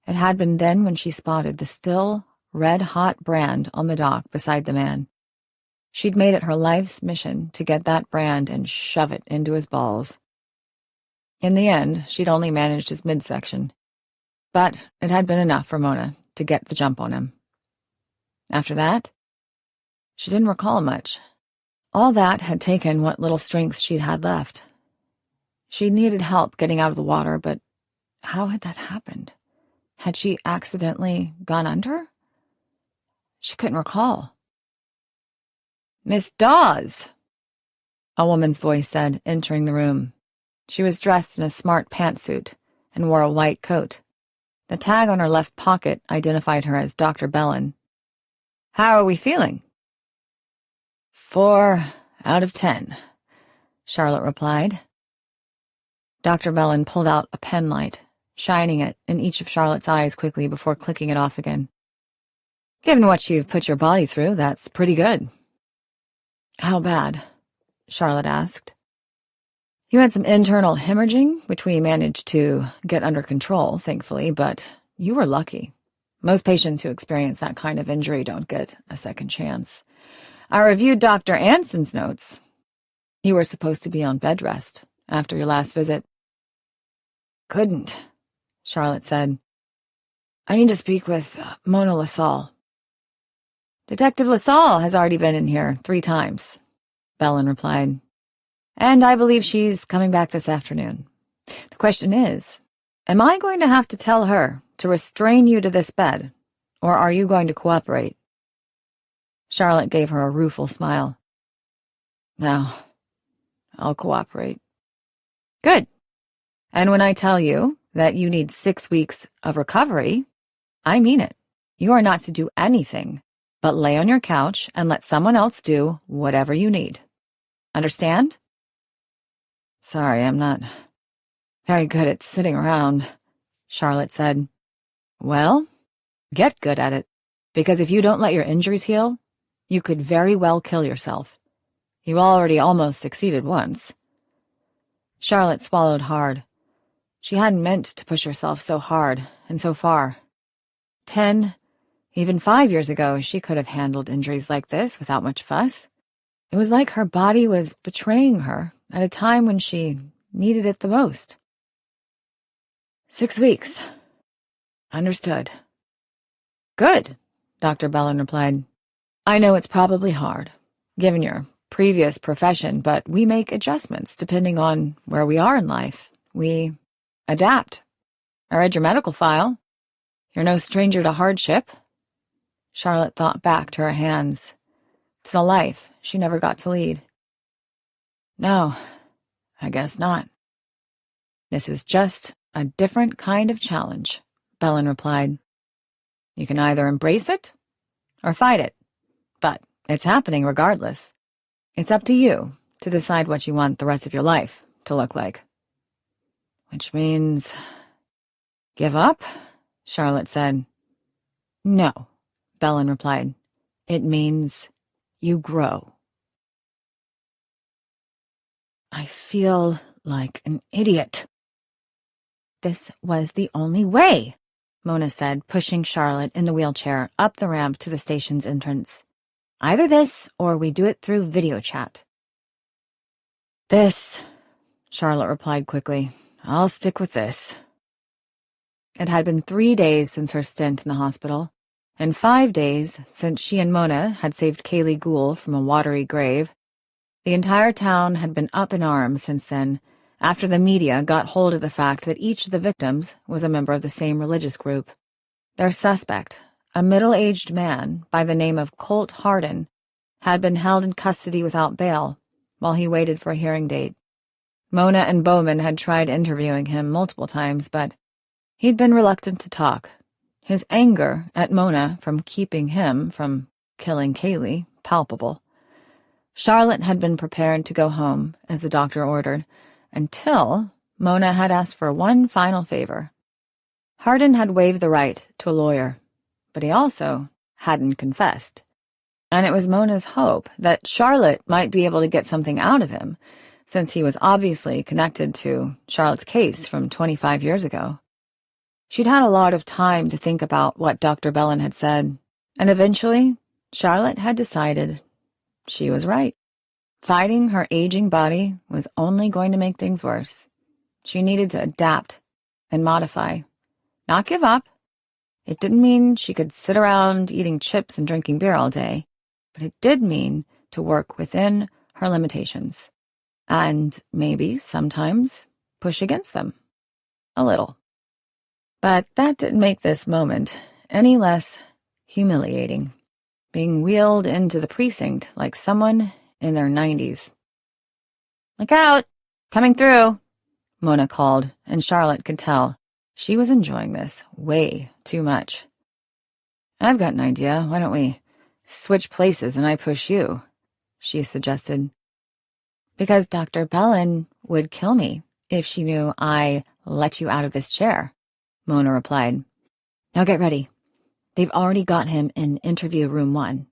It had been then when she spotted the still, red-hot brand on the dock beside the man. She'd made it her life's mission to get that brand and shove it into his balls. In the end, she'd only managed his midsection, but it had been enough for Mona to get the jump on him. After that, she didn't recall much. All that had taken what little strength she'd had left. She needed help getting out of the water, but how had that happened? Had she accidentally gone under? She couldn't recall. "Miss Dawes," a woman's voice said, entering the room. She was dressed in a smart pantsuit and wore a white coat. The tag on her left pocket identified her as Dr. Bellin. "How are we feeling?" 4 out of 10, Charlotte replied. Dr. Bellin pulled out a pen light, shining it in each of Charlotte's eyes quickly before clicking it off again. "Given what you've put your body through, that's pretty good." "How bad?" Charlotte asked. "You had some internal hemorrhaging, which we managed to get under control, thankfully, but you were lucky. Most patients who experience that kind of injury don't get a second chance. I reviewed Dr. Anston's notes. You were supposed to be on bed rest after your last visit." "Couldn't," Charlotte said. "I need to speak with Mona LaSalle." "Detective LaSalle has already been in here 3 times, Bellin replied. "And I believe she's coming back this afternoon. The question is, am I going to have to tell her to restrain you to this bed, or are you going to cooperate?" Charlotte gave her a rueful smile. "No, I'll cooperate." "Good. And when I tell you that you need 6 weeks of recovery, I mean it. You are not to do anything but lay on your couch and let someone else do whatever you need. Understand?" "Sorry, I'm not very good at sitting around," Charlotte said. "Well, get good at it, because if you don't let your injuries heal, you could very well kill yourself. You already almost succeeded once." Charlotte swallowed hard. She hadn't meant to push herself so hard and so far. 10, even 5 years ago, she could have handled injuries like this without much fuss. It was like her body was betraying her at a time when she needed it the most. 6 weeks. Understood." "Good," Dr. Bellin replied. "I know it's probably hard, given your previous profession, but we make adjustments depending on where we are in life. We adapt. I read your medical file. You're no stranger to hardship." Charlotte thought back to her hands, to the life she never got to lead. "No, I guess not." "This is just a different kind of challenge," Bellin replied. "You can either embrace it or fight it, but it's happening regardless. It's up to you to decide what you want the rest of your life to look like." "Which means give up?" Charlotte said. "No," Bellin replied. "It means you grow." "I feel like an idiot." "This was the only way," Mona said, pushing Charlotte in the wheelchair up the ramp to the station's entrance. "Either this, or we do it through video chat." "This," Charlotte replied quickly. "I'll stick with this." It had been 3 days since her stint in the hospital, and 5 days since she and Mona had saved Kaylee Gould from a watery grave. The entire town had been up in arms since then, after the media got hold of the fact that each of the victims was a member of the same religious group. Their suspect, a middle-aged man by the name of Colt Hardin, had been held in custody without bail while he waited for a hearing date. Mona and Bowman had tried interviewing him multiple times, but he'd been reluctant to talk. His anger at Mona from keeping him from killing Kaylee palpable. Charlotte had been prepared to go home, as the doctor ordered, until Mona had asked for one final favor. Hardin had waived the right to a lawyer, but he also hadn't confessed. And it was Mona's hope that Charlotte might be able to get something out of him, since he was obviously connected to Charlotte's case from 25 years ago. She'd had a lot of time to think about what Dr. Bellin had said, and eventually Charlotte had decided she was right. Fighting her aging body was only going to make things worse. She needed to adapt and modify, not give up. It didn't mean she could sit around eating chips and drinking beer all day, but it did mean to work within her limitations, and maybe sometimes push against them. A little. But that didn't make this moment any less humiliating. being wheeled into the precinct like someone in their 90s. "Look out! Coming through!" Mona called, and Charlotte could tell she was enjoying this way too much. "I've got an idea. Why don't we switch places and I push you?" she suggested. "Because Dr. Bellin would kill me if she knew I let you out of this chair," Mona replied. "Now get ready. They've already got him in interview room 1.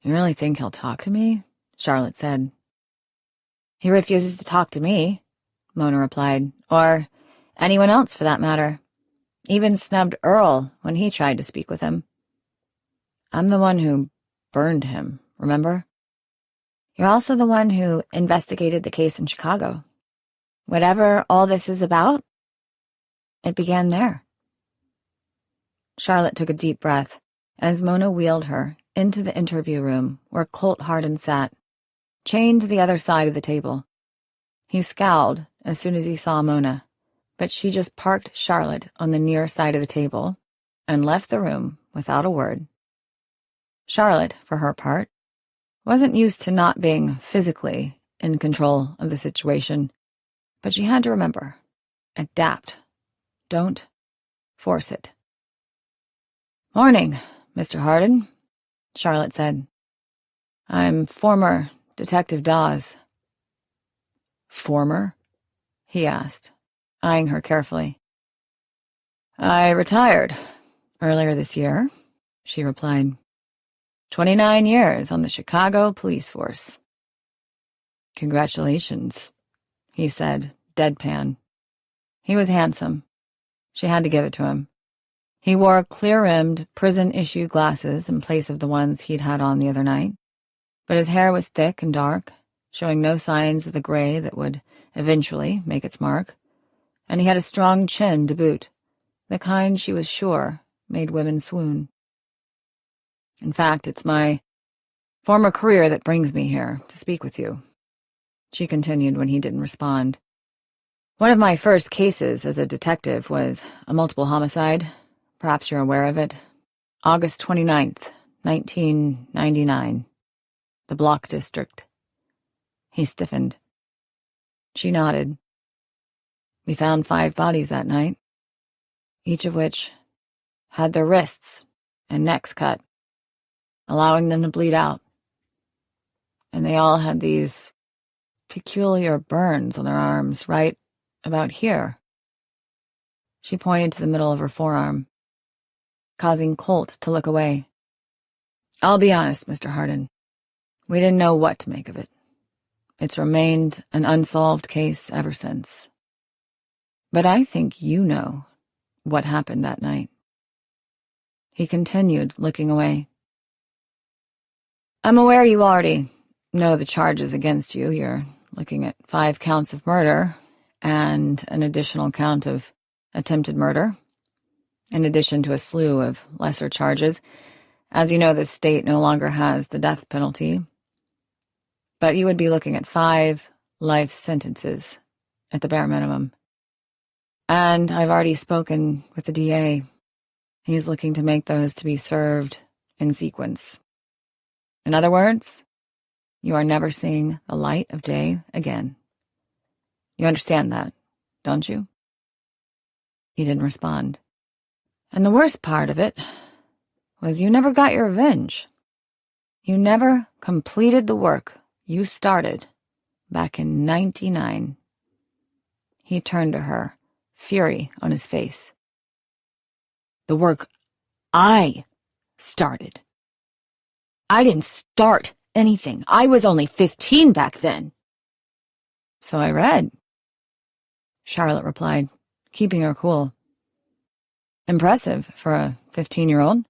"You really think he'll talk to me?" Charlotte said. "He refuses to talk to me," Mona replied, "or anyone else for that matter. Even snubbed Earl when he tried to speak with him. I'm the one who burned him, remember? You're also the one who investigated the case in Chicago. Whatever all this is about, it began there." Charlotte took a deep breath as Mona wheeled her into the interview room where Colt Hardin sat, chained to the other side of the table. He scowled as soon as he saw Mona, but she just parked Charlotte on the near side of the table and left the room without a word. Charlotte, for her part, wasn't used to not being physically in control of the situation, but she had to remember, adapt. Don't force it. "Morning, Mr. Hardin," Charlotte said. "I'm former Detective Dawes." "Former?" he asked, eyeing her carefully. "I retired earlier this year," she replied. 29 years on the Chicago police force." "Congratulations," he said, deadpan. He was handsome. She had to give it to him. He wore clear-rimmed, prison-issue glasses in place of the ones he'd had on the other night, but his hair was thick and dark, showing no signs of the gray that would eventually make its mark, and he had a strong chin to boot, the kind she was sure made women swoon. "In fact, it's my former career that brings me here to speak with you," she continued when he didn't respond. "One of my first cases as a detective was a multiple homicide. Perhaps you're aware of it. August 29th, 1999. The Block District." He stiffened. She nodded. "We found 5 bodies that night, each of which had their wrists and necks cut, allowing them to bleed out. And they all had these peculiar burns on their arms right about here." She pointed to the middle of her forearm, causing Colt to look away. "I'll be honest, Mr. Hardin. We didn't know what to make of it. It's remained an unsolved case ever since. But I think you know what happened that night." He continued, looking away. "I'm aware you already know the charges against you. You're looking at 5 counts of murder and an additional count of attempted murder, in addition to a slew of lesser charges. As you know, the state no longer has the death penalty. But you would be looking at 5 life sentences at the bare minimum. And I've already spoken with the DA. He's looking to make those to be served in sequence. In other words, you are never seeing the light of day again. You understand that, don't you?" He didn't respond. "And the worst part of it was you never got your revenge. You never completed the work you started back in 99. He turned to her, fury on his face. "The work I started. I didn't start anything. I was only 15 back then." "So I read," Charlotte replied, keeping her cool. "Impressive for a 15-year-old.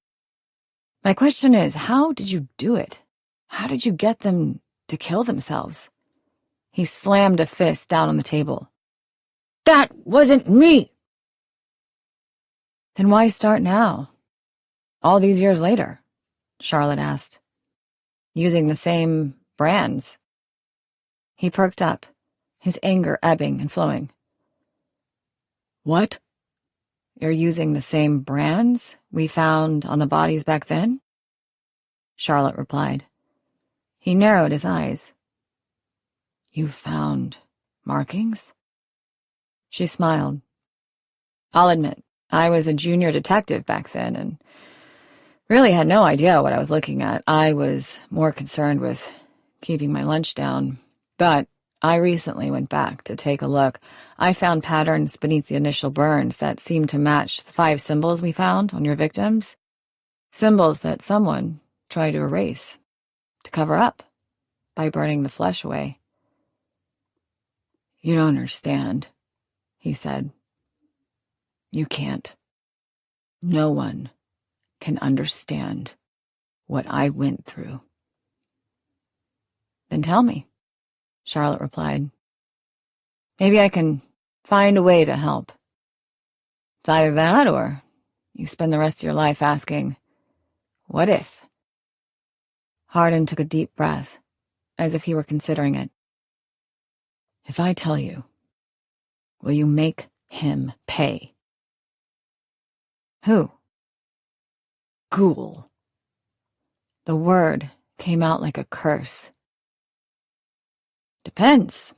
My question is, how did you do it? How did you get them to kill themselves?" He slammed a fist down on the table. "That wasn't me!" "Then why start now? All these years later?" Charlotte asked. "Using the same brands?" He perked up, his anger ebbing and flowing. "What? You're using the same brands we found on the bodies back then?" Charlotte replied. He narrowed his eyes. You found markings? She smiled. I'll admit, I was a junior detective back then and really had no idea what I was looking at. I was more concerned with keeping my lunch down, but I recently went back to take a look. I found patterns beneath the initial burns that seemed to match the 5 symbols we found on your victims. Symbols that someone tried to erase, to cover up, by burning the flesh away. You don't understand, he said. You can't. No one can understand what I went through. Then tell me, Charlotte replied. Maybe I can find a way to help. It's either that or you spend the rest of your life asking, what if? Hardin took a deep breath, as if he were considering it. If I tell you, will you make him pay? Who? Ghoul. The word came out like a curse. Depends.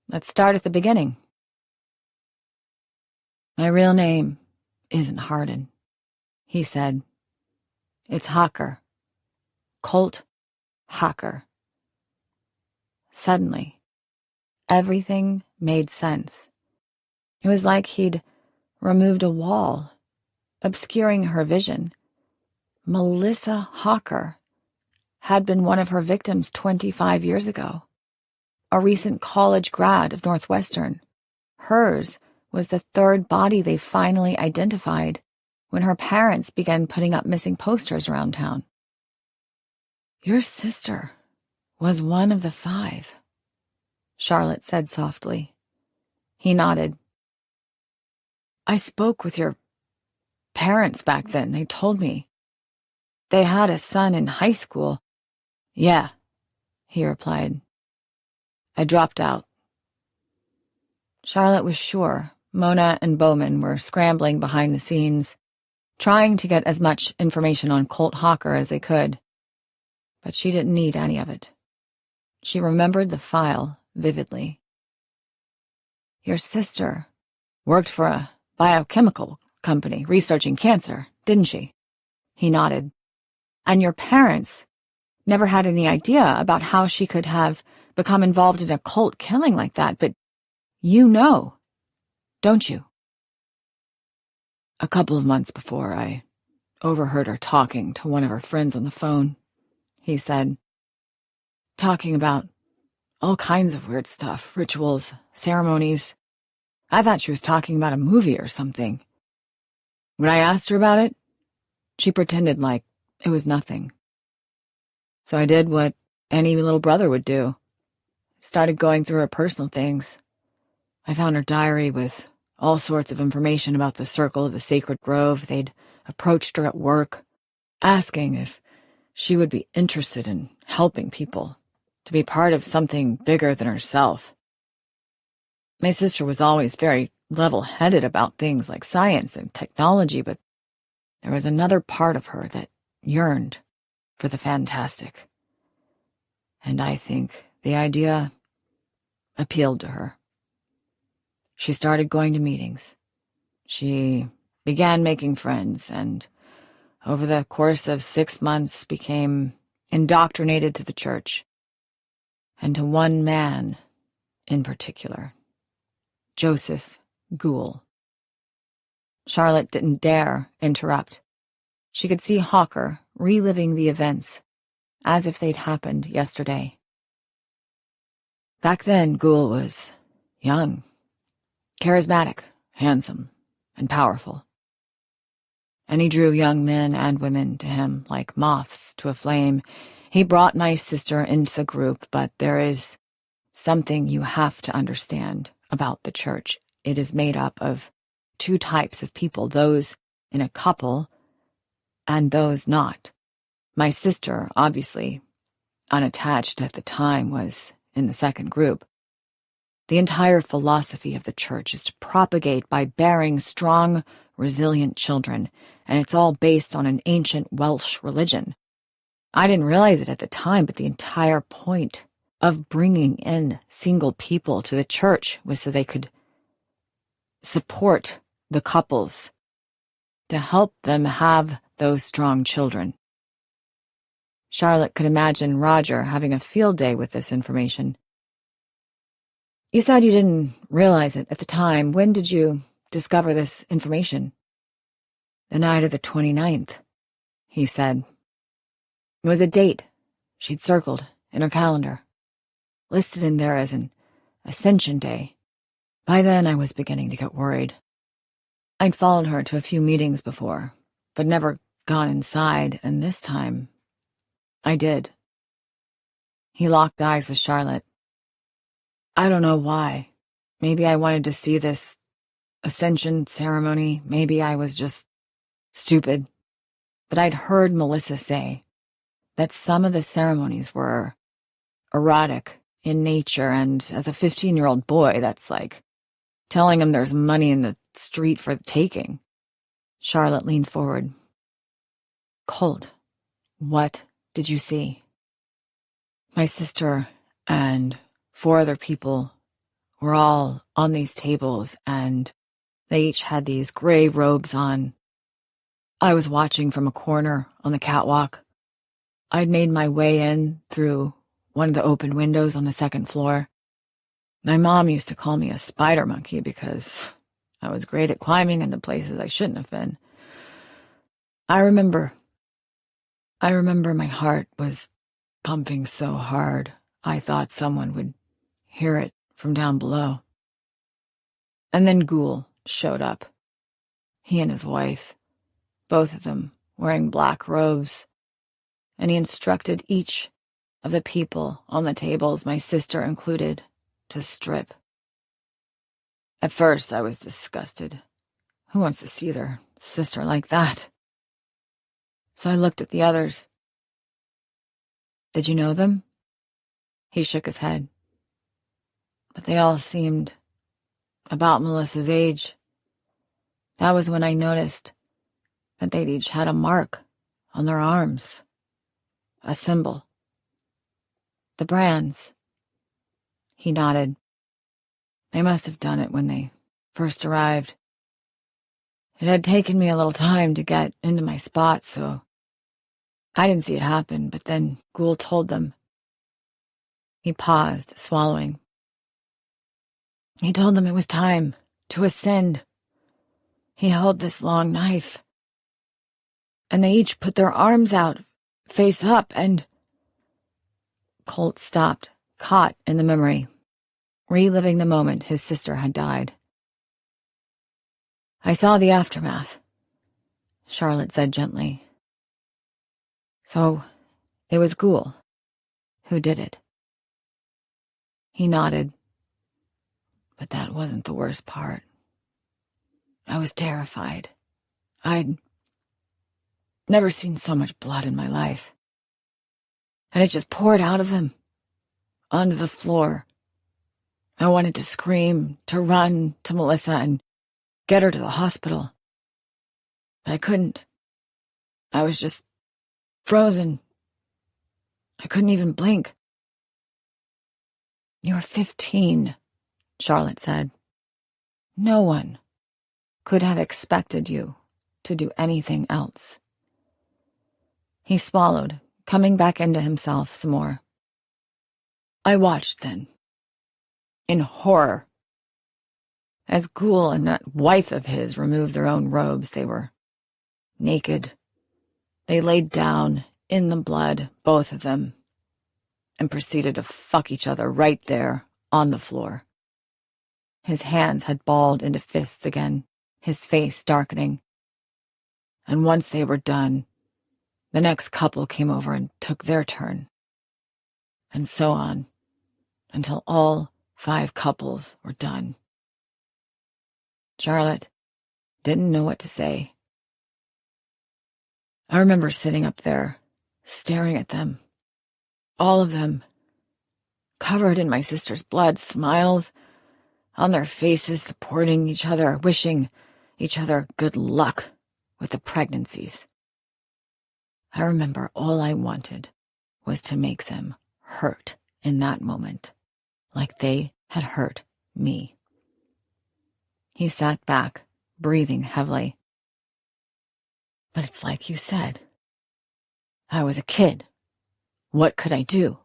Let's start at the beginning. My real name isn't Hardin, he said. It's Hocker. Colt Hocker. Suddenly, everything made sense. It was like he'd removed a wall, obscuring her vision. Melissa Hocker had been one of her victims 25 years ago. A recent college grad of Northwestern. Hers was the 3rd body they finally identified when her parents began putting up missing posters around town. Your sister was one of the 5, Charlotte said softly. He nodded. I spoke with your parents back then. They told me they had a son in high school. Yeah, he replied. I dropped out. Charlotte was sure Mona and Bowman were scrambling behind the scenes, trying to get as much information on Colt Hocker as they could. But she didn't need any of it. She remembered the file vividly. Your sister worked for a biochemical company researching cancer, didn't she? He nodded. And your parents never had any idea about how she could have become involved in a cult killing like that, but you know, don't you? A couple of months before, I overheard her talking to one of her friends on the phone, he said. Talking about all kinds of weird stuff, rituals, ceremonies. I thought she was talking about a movie or something. When I asked her about it, she pretended like it was nothing. So I did what any little brother would do. Started going through her personal things. I found her diary with all sorts of information about the Circle of the Sacred Grove. They'd approached her at work, asking if she would be interested in helping people, to be part of something bigger than herself. My sister was always very level-headed about things like science and technology, but there was another part of her that yearned for the fantastic. And I think the idea appealed to her. She started going to meetings. She began making friends, and over the course of 6 months became indoctrinated to the church, and to one man in particular, Joseph Ghoul. Charlotte didn't dare interrupt. She could see Hocker reliving the events as if they'd happened yesterday. Back then, Ghoul was young, charismatic, handsome, and powerful. And he drew young men and women to him like moths to a flame. He brought my sister into the group, but there is something you have to understand about the church. It is made up of 2 types of people, those in a couple and those not. My sister, obviously unattached at the time, was in the second group. The entire philosophy of the church is to propagate by bearing strong, resilient children, and it's all based on an ancient Welsh religion, I didn't realize it at the time, but the entire point of bringing in single people to the church was so they could support the couples, to help them have those strong children. Charlotte could imagine Roger having a field day with this information. You said you didn't realize it at the time. When did you discover this information? The night of the 29th, he said. It was a date she'd circled in her calendar, listed in there as an Ascension Day. By then, I was beginning to get worried. I'd followed her to a few meetings before, but never gone inside, and this time, I did. He locked eyes with Charlotte. I don't know why. Maybe I wanted to see this ascension ceremony. Maybe I was just stupid. But I'd heard Melissa say that some of the ceremonies were erotic in nature, and as a 15-year-old boy, that's like telling him there's money in the street for the taking. Charlotte leaned forward. Colt, what did you see? My sister and 4 other people were all on these tables, and they each had these gray robes on. I was watching from a corner on the catwalk. I'd made my way in through one of the open windows on the 2nd floor. My mom used to call me a spider monkey because I was great at climbing into places I shouldn't have been. I remember my heart was pumping so hard, I thought someone would hear it from down below. And then Ghoul showed up. He and his wife, both of them wearing black robes, and he instructed each of the people on the tables, my sister included, to strip. At first, I was disgusted. Who wants to see their sister like that? So I looked at the others. Did you know them? He shook his head. But they all seemed about Melissa's age. That was when I noticed that they'd each had a mark on their arms, a symbol. The brands. He nodded. They must have done it when they first arrived. It had taken me a little time to get into my spot, so I didn't see it happen, but then Ghoul told them. He paused, swallowing. He told them it was time to ascend. He held this long knife, and they each put their arms out, face up, and... Colt stopped, caught in the memory, reliving the moment his sister had died. I saw the aftermath, Charlotte said gently. So, it was Ghoul who did it. He nodded. But that wasn't the worst part. I was terrified. I'd never seen so much blood in my life. And it just poured out of him, onto the floor. I wanted to scream, to run to Melissa and get her to the hospital. But I couldn't. I was just frozen. I couldn't even blink. You're 15, Charlotte said. No one could have expected you to do anything else. He swallowed, coming back into himself some more. I watched then, in horror. As Ghoul and that wife of his removed their own robes, they were naked. They laid down in the blood, both of them, and proceeded to fuck each other right there on the floor. His hands had balled into fists again, his face darkening. And once they were done, the next couple came over and took their turn. And so on, until all 5 couples were done. Charlotte didn't know what to say. I remember sitting up there, staring at them, all of them, covered in my sister's blood, smiles on their faces, supporting each other, wishing each other good luck with the pregnancies. I remember all I wanted was to make them hurt in that moment, like they had hurt me. He sat back, breathing heavily. But it's like you said. I was a kid. What could I do?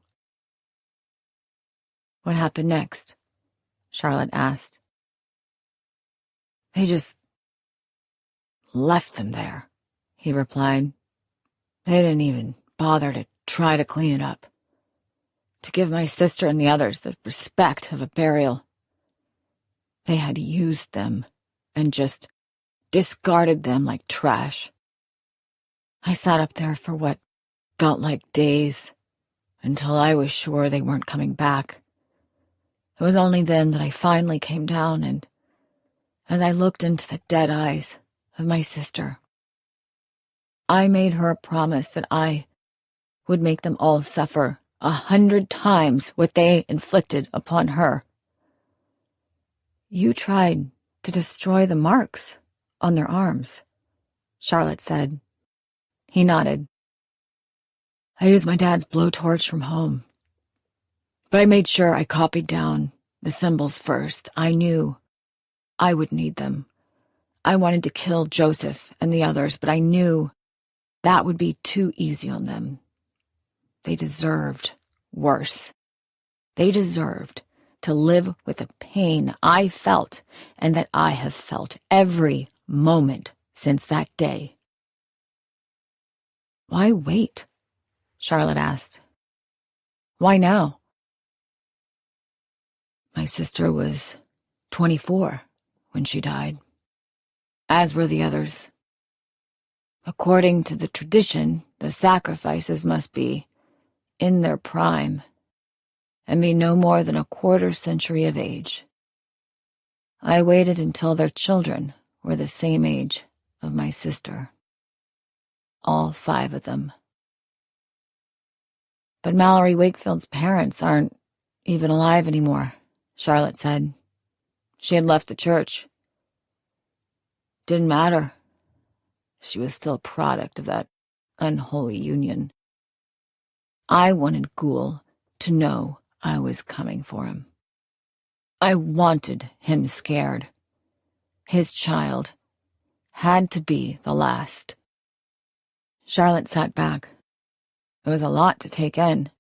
What happened next? Charlotte asked. They just left them there, he replied. They didn't even bother to try to clean it up, to give my sister and the others the respect of a burial. They had used them and just discarded them like trash. I sat up there for what felt like days, until I was sure they weren't coming back. It was only then that I finally came down, and as I looked into the dead eyes of my sister, I made her a promise that I would make them all suffer 100 times what they inflicted upon her. You tried to destroy the marks on their arms, Charlotte said. He nodded. I used my dad's blowtorch from home, but I made sure I copied down the symbols first. I knew I would need them. I wanted to kill Joseph and the others, but I knew that would be too easy on them. They deserved worse. They deserved to live with the pain I felt and that I have felt every moment since that day. Why wait? Charlotte asked. Why now? My sister was 24 when she died, as were the others. According to the tradition, the sacrifices must be in their prime and be no more than a quarter century of age. I waited until their children were the same age of my sister. All 5 of them. But Mallory Wakefield's parents aren't even alive anymore, Charlotte said. She had left the church. Didn't matter. She was still a product of that unholy union. I wanted Ghoul to know I was coming for him. I wanted him scared. His child had to be the last. Charlotte sat back. It was a lot to take in.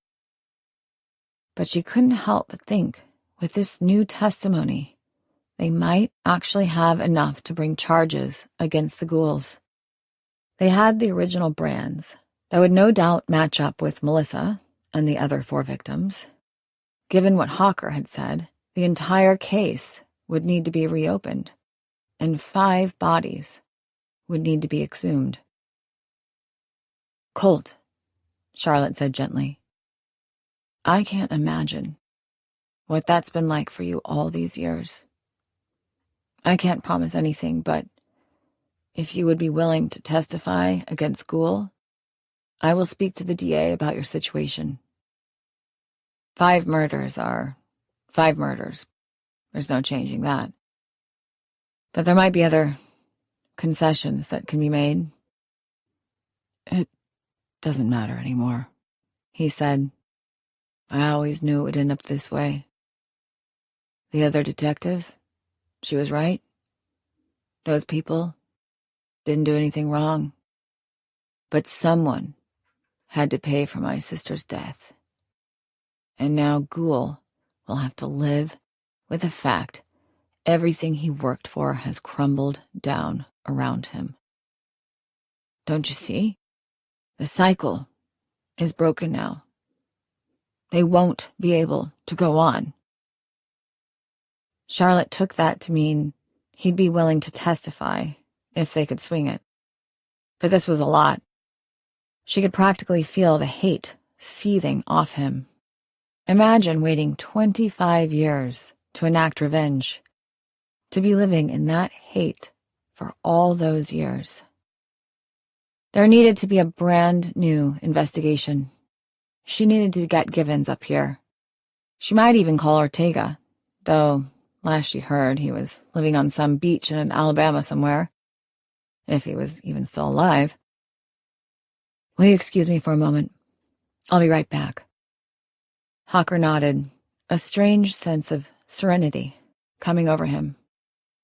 But she couldn't help but think, with this new testimony, they might actually have enough to bring charges against the ghouls. They had the original brands that would no doubt match up with Melissa and the other 4 victims. Given what Hawker had said, the entire case would need to be reopened, and 5 bodies would need to be exhumed. Colt, Charlotte said gently. I can't imagine what that's been like for you all these years. I can't promise anything, but if you would be willing to testify against Ghoul, I will speak to the DA about your situation. 5 murders are 5 murders. There's no changing that. But there might be other concessions that can be made. It doesn't matter anymore, he said. I always knew it would end up this way. The other detective, she was right. Those people didn't do anything wrong. But someone had to pay for my sister's death. And now Ghoul will have to live with the fact everything he worked for has crumbled down around him. Don't you see? The cycle is broken now. They won't be able to go on. Charlotte took that to mean he'd be willing to testify if they could swing it. But this was a lot. She could practically feel the hate seething off him. Imagine waiting 25 years to enact revenge, to be living in that hate for all those years. There needed to be a brand new investigation. She needed to get Givens up here. She might even call Ortega, though last she heard he was living on some beach in Alabama somewhere, if he was even still alive. Will you excuse me for a moment? I'll be right back. Hawker nodded, a strange sense of serenity coming over him.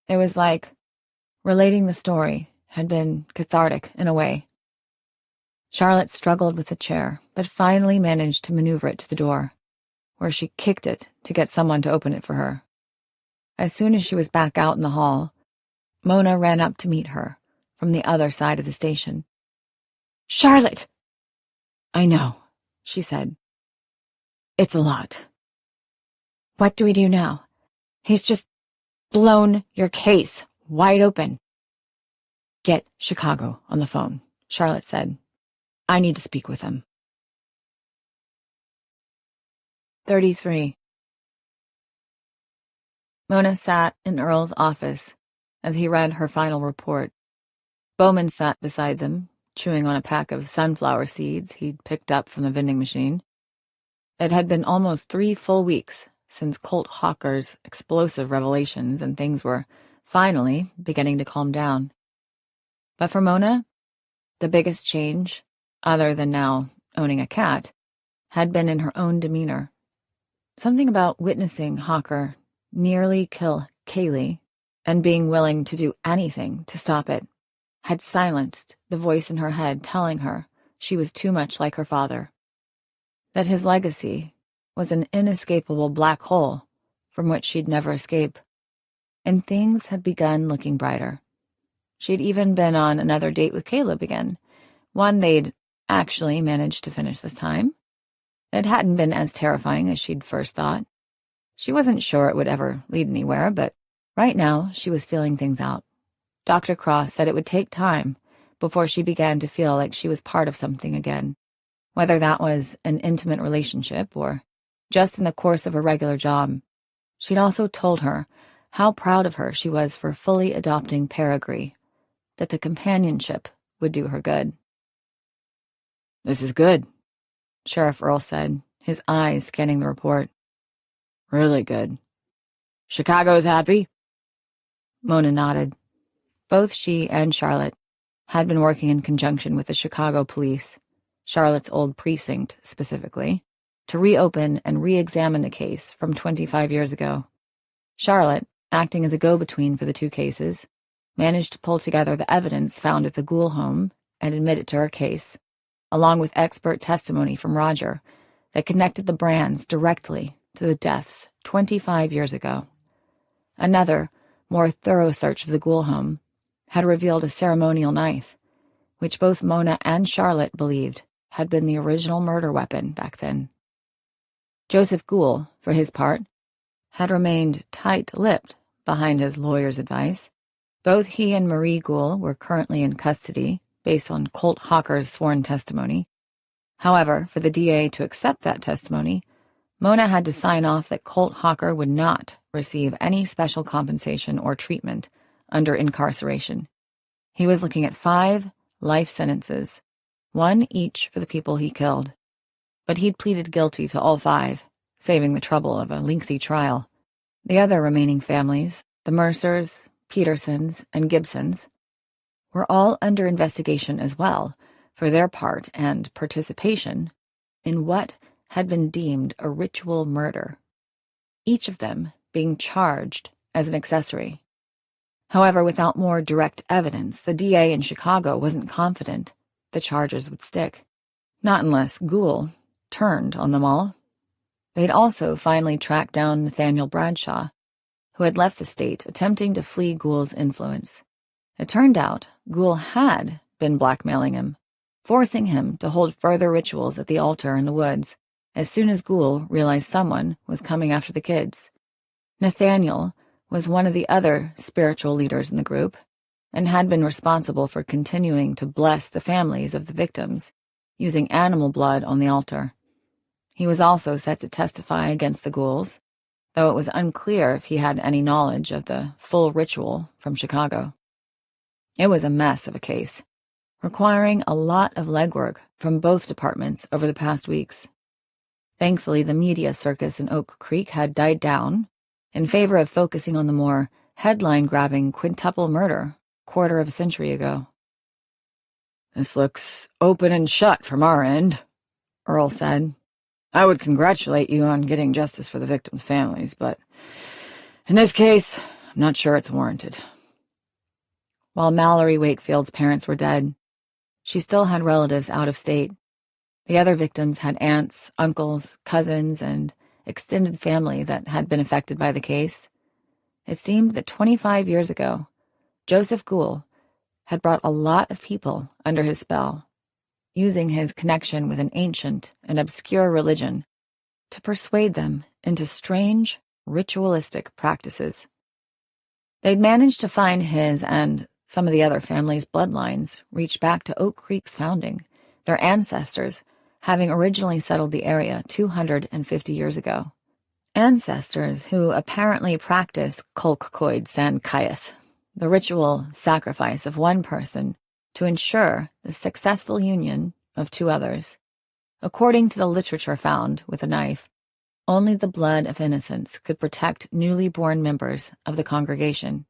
It was like relating the story had been cathartic in a way. Charlotte struggled with the chair, but finally managed to maneuver it to the door, where she kicked it to get someone to open it for her. As soon as she was back out in the hall, Mona ran up to meet her from the other side of the station. "Charlotte!" "I know," she said. "It's a lot." "What do we do now? He's just blown your case wide open." "Get Chicago on the phone," Charlotte said. "I need to speak with him." 33. Mona sat in Earl's office as he read her final report. Bowman sat beside them, chewing on a pack of sunflower seeds he'd picked up from the vending machine. It had been almost 3 full weeks since Colt Hawker's explosive revelations, and things were finally beginning to calm down. But for Mona, the biggest change, other than now owning a cat, had been in her own demeanor. Something about witnessing Hawker nearly kill Kaylee and being willing to do anything to stop it had silenced the voice in her head telling her she was too much like her father, that his legacy was an inescapable black hole from which she'd never escape. And things had begun looking brighter. She'd even been on another date with Caleb again, one they'd actually managed to finish this time. It hadn't been as terrifying as she'd first thought. She wasn't sure it would ever lead anywhere, but right now she was feeling things out. Dr. Cross said it would take time before she began to feel like she was part of something again, whether that was an intimate relationship or just in the course of a regular job. She'd also told her how proud of her she was for fully adopting Peregrine, that the companionship would do her good. "This is good," Sheriff Earl said, his eyes scanning the report. "Really good. Chicago's happy?" Mona nodded. Both she and Charlotte had been working in conjunction with the Chicago police, Charlotte's old precinct specifically, to reopen and re-examine the case from 25 years ago. Charlotte, acting as a go-between for the two cases, managed to pull together the evidence found at the Ghoul home and admit it to her case, along with expert testimony from Roger that connected the Brands directly to the deaths 25 years ago. Another, more thorough search of the Ghoul home had revealed a ceremonial knife, which both Mona and Charlotte believed had been the original murder weapon back then. Joseph Ghoul, for his part, had remained tight-lipped behind his lawyer's advice. Both he and Marie Ghoul were currently in custody based on Colt Hawker's sworn testimony. However, for the DA to accept that testimony, Mona had to sign off that Colt Hawker would not receive any special compensation or treatment under incarceration. He was looking at 5 life sentences, 1 each for the people he killed. But he'd pleaded guilty to all 5, saving the trouble of a lengthy trial. The other remaining families, the Mercers, Petersons, and Gibsons, were all under investigation as well for their part and participation in what had been deemed a ritual murder, each of them being charged as an accessory. However, without more direct evidence, the DA in Chicago wasn't confident the charges would stick. Not unless Ghoul turned on them all. They'd also finally tracked down Nathaniel Bradshaw, who had left the state attempting to flee Ghoul's influence. It turned out Ghoul had been blackmailing him, forcing him to hold further rituals at the altar in the woods as soon as Ghoul realized someone was coming after the kids. Nathaniel was one of the other spiritual leaders in the group and had been responsible for continuing to bless the families of the victims, using animal blood on the altar. He was also set to testify against the Ghouls, though it was unclear if he had any knowledge of the full ritual from Chicago. It was a mess of a case, requiring a lot of legwork from both departments over the past weeks. Thankfully, the media circus in Oak Creek had died down in favor of focusing on the more headline-grabbing quintuple murder 1/4 of a century ago. "This looks open and shut from our end," Earl said. "I would congratulate you on getting justice for the victims' families, but in this case, I'm not sure it's warranted." While Mallory Wakefield's parents were dead, she still had relatives out of state. The other victims had aunts, uncles, cousins, and extended family that had been affected by the case. It seemed that 25 years ago, Joseph Gould had brought a lot of people under his spell, using his connection with an ancient and obscure religion to persuade them into strange, ritualistic practices. They'd managed to find his and some of the other families' bloodlines reached back to Oak Creek's founding, their ancestors having originally settled the area 250 years ago. Ancestors who apparently practiced Kolkkoid San Kayeth, the ritual sacrifice of one person to ensure the successful union of two others. According to the literature found with a knife, only the blood of innocents could protect newly born members of the congregation.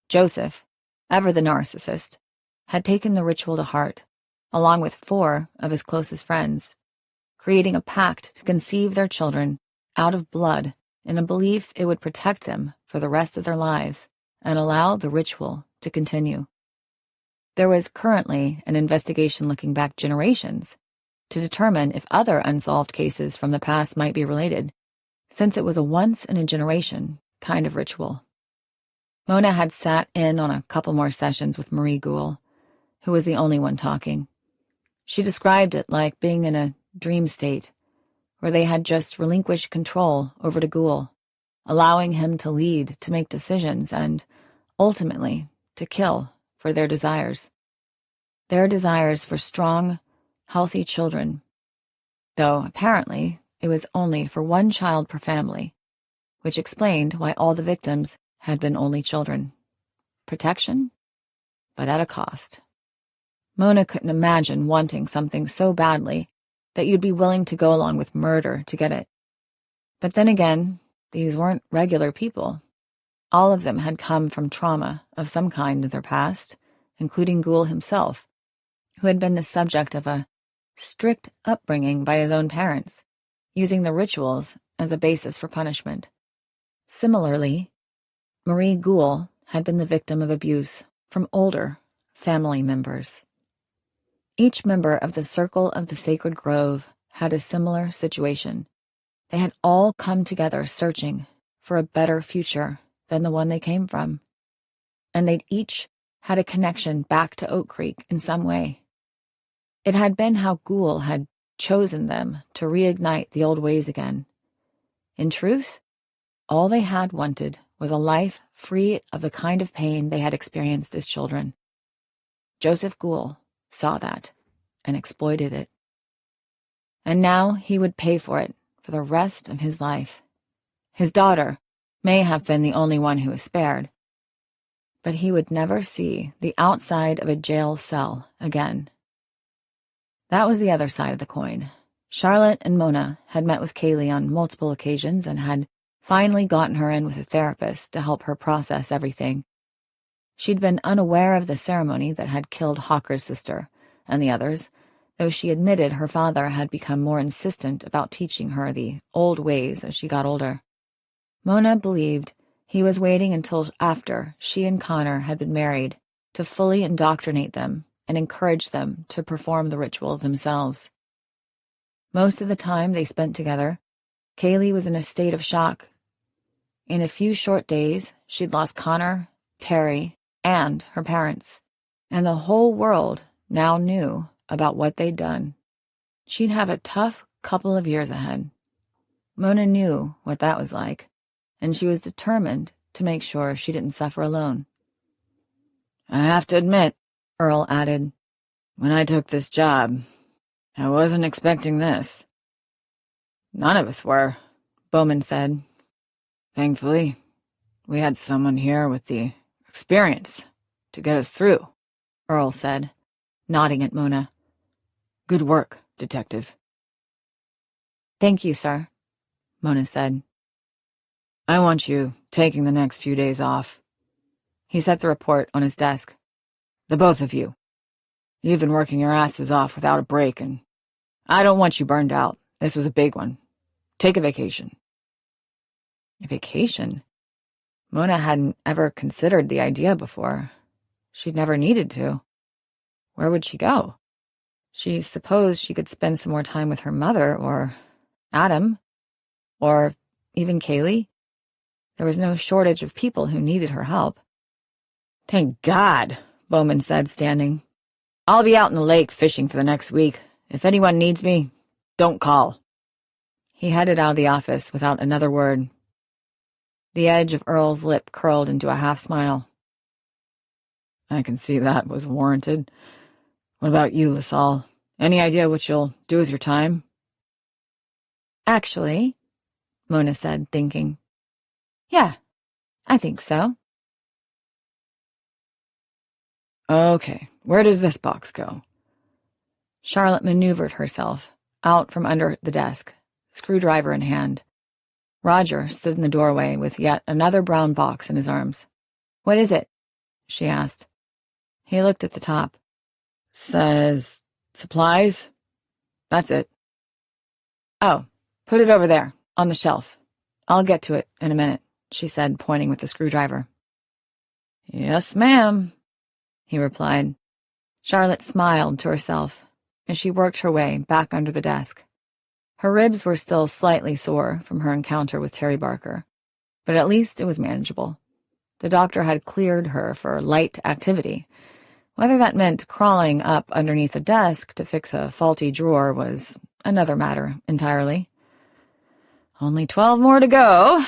Joseph, ever the narcissist, had taken the ritual to heart, along with 4 of his closest friends, creating a pact to conceive their children out of blood in a belief it would protect them for the rest of their lives and allow the ritual to continue. There was currently an investigation looking back generations to determine if other unsolved cases from the past might be related, since it was a once-in-a-generation kind of ritual. Mona had sat in on a couple more sessions with Marie Gould, who was the only one talking. She described it like being in a dream state, where they had just relinquished control over to Gould, allowing him to lead, to make decisions, and, ultimately, to kill for their desires. Their desires for strong, healthy children, though apparently it was only for 1 child per family, which explained why all the victims had been only children. Protection, but at a cost. Mona couldn't imagine wanting something so badly that you'd be willing to go along with murder to get it. But then again, these weren't regular people. All of them had come from trauma of some kind in their past, including Gould himself, who had been the subject of a strict upbringing by his own parents, using the rituals as a basis for punishment. Similarly, Marie Gould had been the victim of abuse from older family members. Each member of the Circle of the Sacred Grove had a similar situation. They had all come together searching for a better future than the one they came from, and they'd each had a connection back to Oak Creek in some way. It had been how Gould had chosen them to reignite the old ways again. In truth, all they had wanted was a life free of the kind of pain they had experienced as children. Joseph Gould saw that and exploited it. And now he would pay for it for the rest of his life. His daughter may have been the only one who was spared, but he would never see the outside of a jail cell again. That was the other side of the coin. Charlotte and Mona had met with Kaylee on multiple occasions and had finally gotten her in with a therapist to help her process everything. She'd been unaware of the ceremony that had killed Hawker's sister and the others, though she admitted her father had become more insistent about teaching her the old ways as she got older. Mona believed he was waiting until after she and Connor had been married to fully indoctrinate them and encourage them to perform the ritual themselves. Most of the time they spent together, Kaylee was in a state of shock. In a few short days, she'd lost Connor, Terry, and her parents, and the whole world now knew about what they'd done. She'd have a tough couple of years ahead. Mona knew what that was like, and she was determined to make sure she didn't suffer alone. "I have to admit," Earl added, "when I took this job, I wasn't expecting this." "None of us were," Bowman said. "Thankfully, we had someone here with the experience to get us through," Earl said, nodding at Mona. "Good work, Detective." "Thank you, sir," Mona said. "I want you taking the next few days off." He set the report on his desk. "The both of you. You've been working your asses off without a break, and I don't want you burned out. This was a big one. Take a vacation." A vacation? Mona hadn't ever considered the idea before. She'd never needed to. Where would she go? She supposed she could spend some more time with her mother, or Adam, or even Kaylee. There was no shortage of people who needed her help. "Thank God," Bowman said, standing. "I'll be out in the lake fishing for the next week. If anyone needs me, don't call." He headed out of the office without another word. The edge of Earl's lip curled into a half-smile. "I can see that was warranted. What about you, LaSalle? Any idea what you'll do with your time?" "Actually," Mona said, thinking. "Yeah, I think so." "Okay, where does this box go?" Charlotte maneuvered herself out from under the desk, screwdriver in hand. Roger stood in the doorway with yet another brown box in his arms. "What is it?" she asked. He looked at the top. "Says supplies. That's it." "Oh, put it over there, on the shelf. I'll get to it in a minute," she said, pointing with the screwdriver. "Yes, ma'am," he replied. Charlotte smiled to herself as she worked her way back under the desk. Her ribs were still slightly sore from her encounter with Terry Barker, but at least it was manageable. The doctor had cleared her for light activity. Whether that meant crawling up underneath a desk to fix a faulty drawer was another matter entirely. "Only 12 more to go,"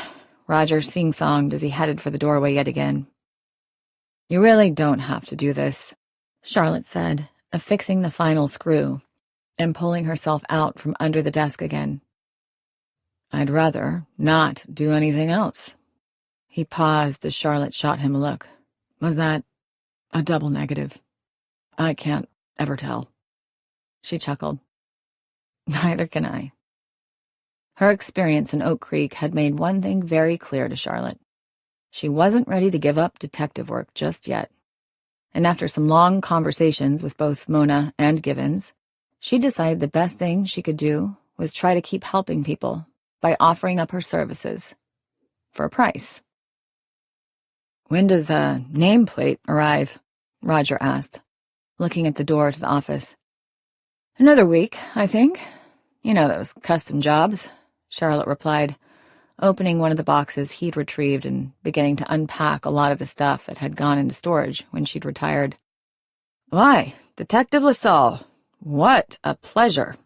Roger sing-songed as he headed for the doorway yet again. "You really don't have to do this," Charlotte said, affixing the final screw and pulling herself out from under the desk again. "I'd rather not do anything else." He paused as Charlotte shot him a look. "Was that a double negative? I can't ever tell." She chuckled. "Neither can I." Her experience in Oak Creek had made one thing very clear to Charlotte. She wasn't ready to give up detective work just yet. And after some long conversations with both Mona and Givens, she decided the best thing she could do was try to keep helping people by offering up her services for a price. "When does the nameplate arrive?" Roger asked, looking at the door to the office. "Another week, I think. You know those custom jobs," Charlotte replied, opening one of the boxes he'd retrieved and beginning to unpack a lot of the stuff that had gone into storage when she'd retired. "Why, Detective LaSalle, what a pleasure."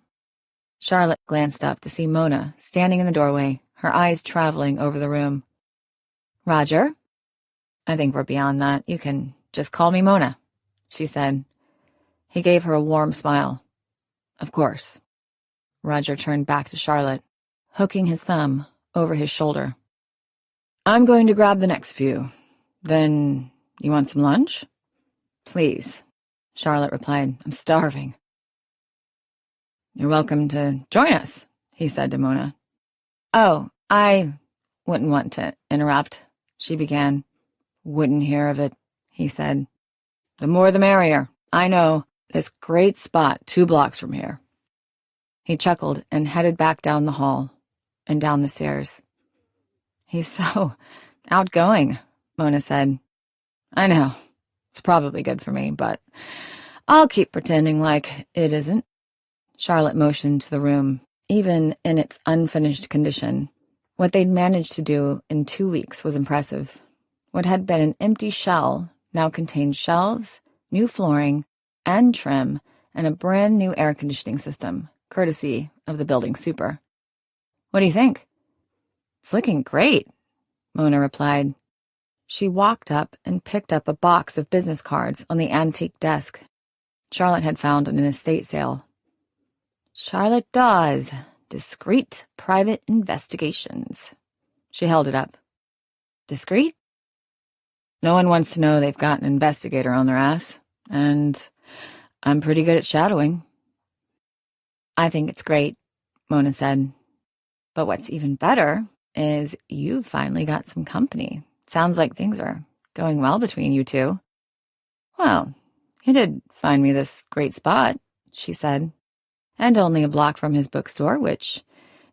Charlotte glanced up to see Mona standing in the doorway, her eyes traveling over the room. "Roger? I think we're beyond that. You can just call me Mona," she said. He gave her a warm smile. "Of course." Roger turned back to Charlotte, hooking his thumb over his shoulder. "I'm going to grab the next few. Then, you want some lunch?" "Please," Charlotte replied. "I'm starving." "You're welcome to join us," he said to Mona. "Oh, I wouldn't want to interrupt," she began. "Wouldn't hear of it," he said. "The more the merrier. I know this great spot 2 blocks from here." He chuckled and headed back down the hall and down the stairs. "He's so outgoing," Mona said. "I know. It's probably good for me, but I'll keep pretending like it isn't." Charlotte motioned to the room, even in its unfinished condition. What they'd managed to do in 2 weeks was impressive. What had been an empty shell now contained shelves, new flooring, and trim, and a brand new air conditioning system, courtesy of the building super. "What do you think?" "It's looking great," Mona replied. She walked up and picked up a box of business cards on the antique desk Charlotte had found in an estate sale. "Charlotte Dawes, Discreet Private Investigations." She held it up. "Discreet?" "No one wants to know they've got an investigator on their ass, and I'm pretty good at shadowing." "I think it's great," Mona said. "But what's even better is you've finally got some company. Sounds like things are going well between you two." "Well, "He did find me this great spot," she said, "and only a block from his bookstore, which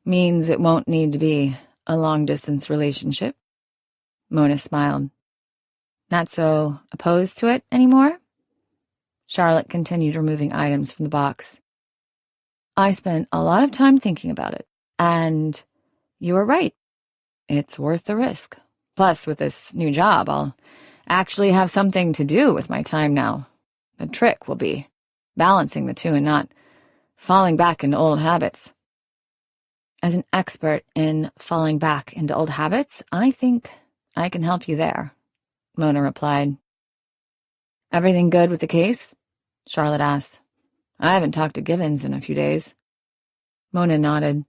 means it won't need to be a long-distance relationship." Mona smiled. "Not so opposed to it anymore?" Charlotte continued removing items from the box. "I spent a lot of time thinking about it, and you were right. It's worth the risk. Plus, with this new job, I'll actually have something to do with my time now. The trick will be balancing the two and not falling back into old habits." "As an expert in falling back into old habits, I think I can help you there," Mona replied. "Everything good with the case?" Charlotte asked. "I haven't talked to Givens in a few days." Mona nodded.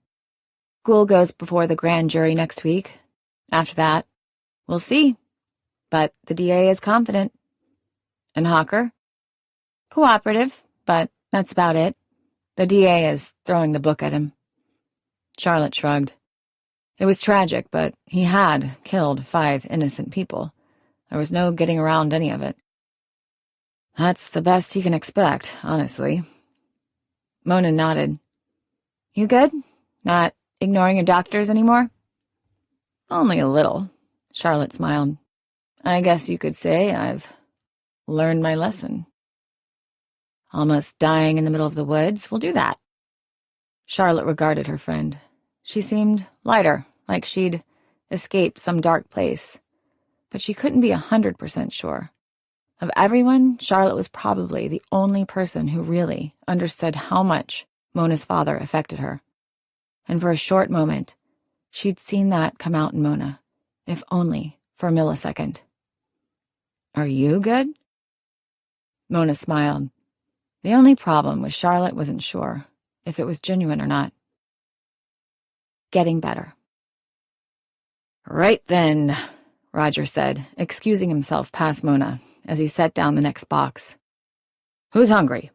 "School goes before the grand jury next week. After that, we'll see. But the DA is confident." "And Hawker?" "Cooperative, but that's about it. The DA is throwing the book at him." Charlotte shrugged. It was tragic, but he had killed 5 innocent people. There was no getting around any of it. "That's the best he can expect, honestly." Mona nodded. "You good? Not ignoring your doctors anymore?" "Only a little," Charlotte smiled. "I guess you could say I've learned my lesson." "Almost dying in the middle of the woods will do that." Charlotte regarded her friend. She seemed lighter, like she'd escaped some dark place. But she couldn't be 100% sure. Of everyone, Charlotte was probably the only person who really understood how much Mona's father affected her. And for a short moment, she'd seen that come out in Mona, if only for a millisecond. "Are you good?" Mona smiled. The only problem was Charlotte wasn't sure if it was genuine or not. "Getting better." "Right then," Roger said, excusing himself past Mona as he set down the next box. "Who's hungry?"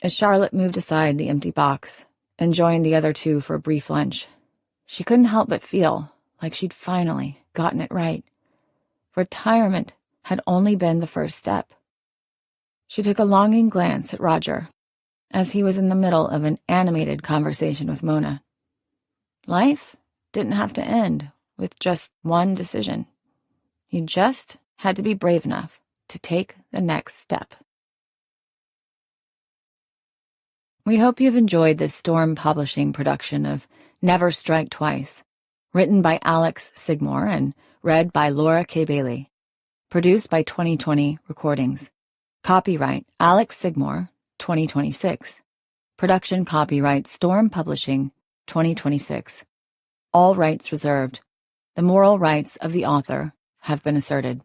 As Charlotte moved aside the empty box and joined the other 2 for a brief lunch, she couldn't help but feel like she'd finally gotten it right. Retirement had only been the first step. She took a longing glance at Roger as he was in the middle of an animated conversation with Mona. Life didn't have to end with just one decision. You just had to be brave enough to take the next step. We hope you've enjoyed this Storm Publishing production of Never Strike Twice, written by Alex Sigmore and read by Laura K. Bailey. Produced by 2020 Recordings. Copyright Alex Sigmore, 2026. Production copyright Storm Publishing, 2026. All rights reserved. The moral rights of the author have been asserted.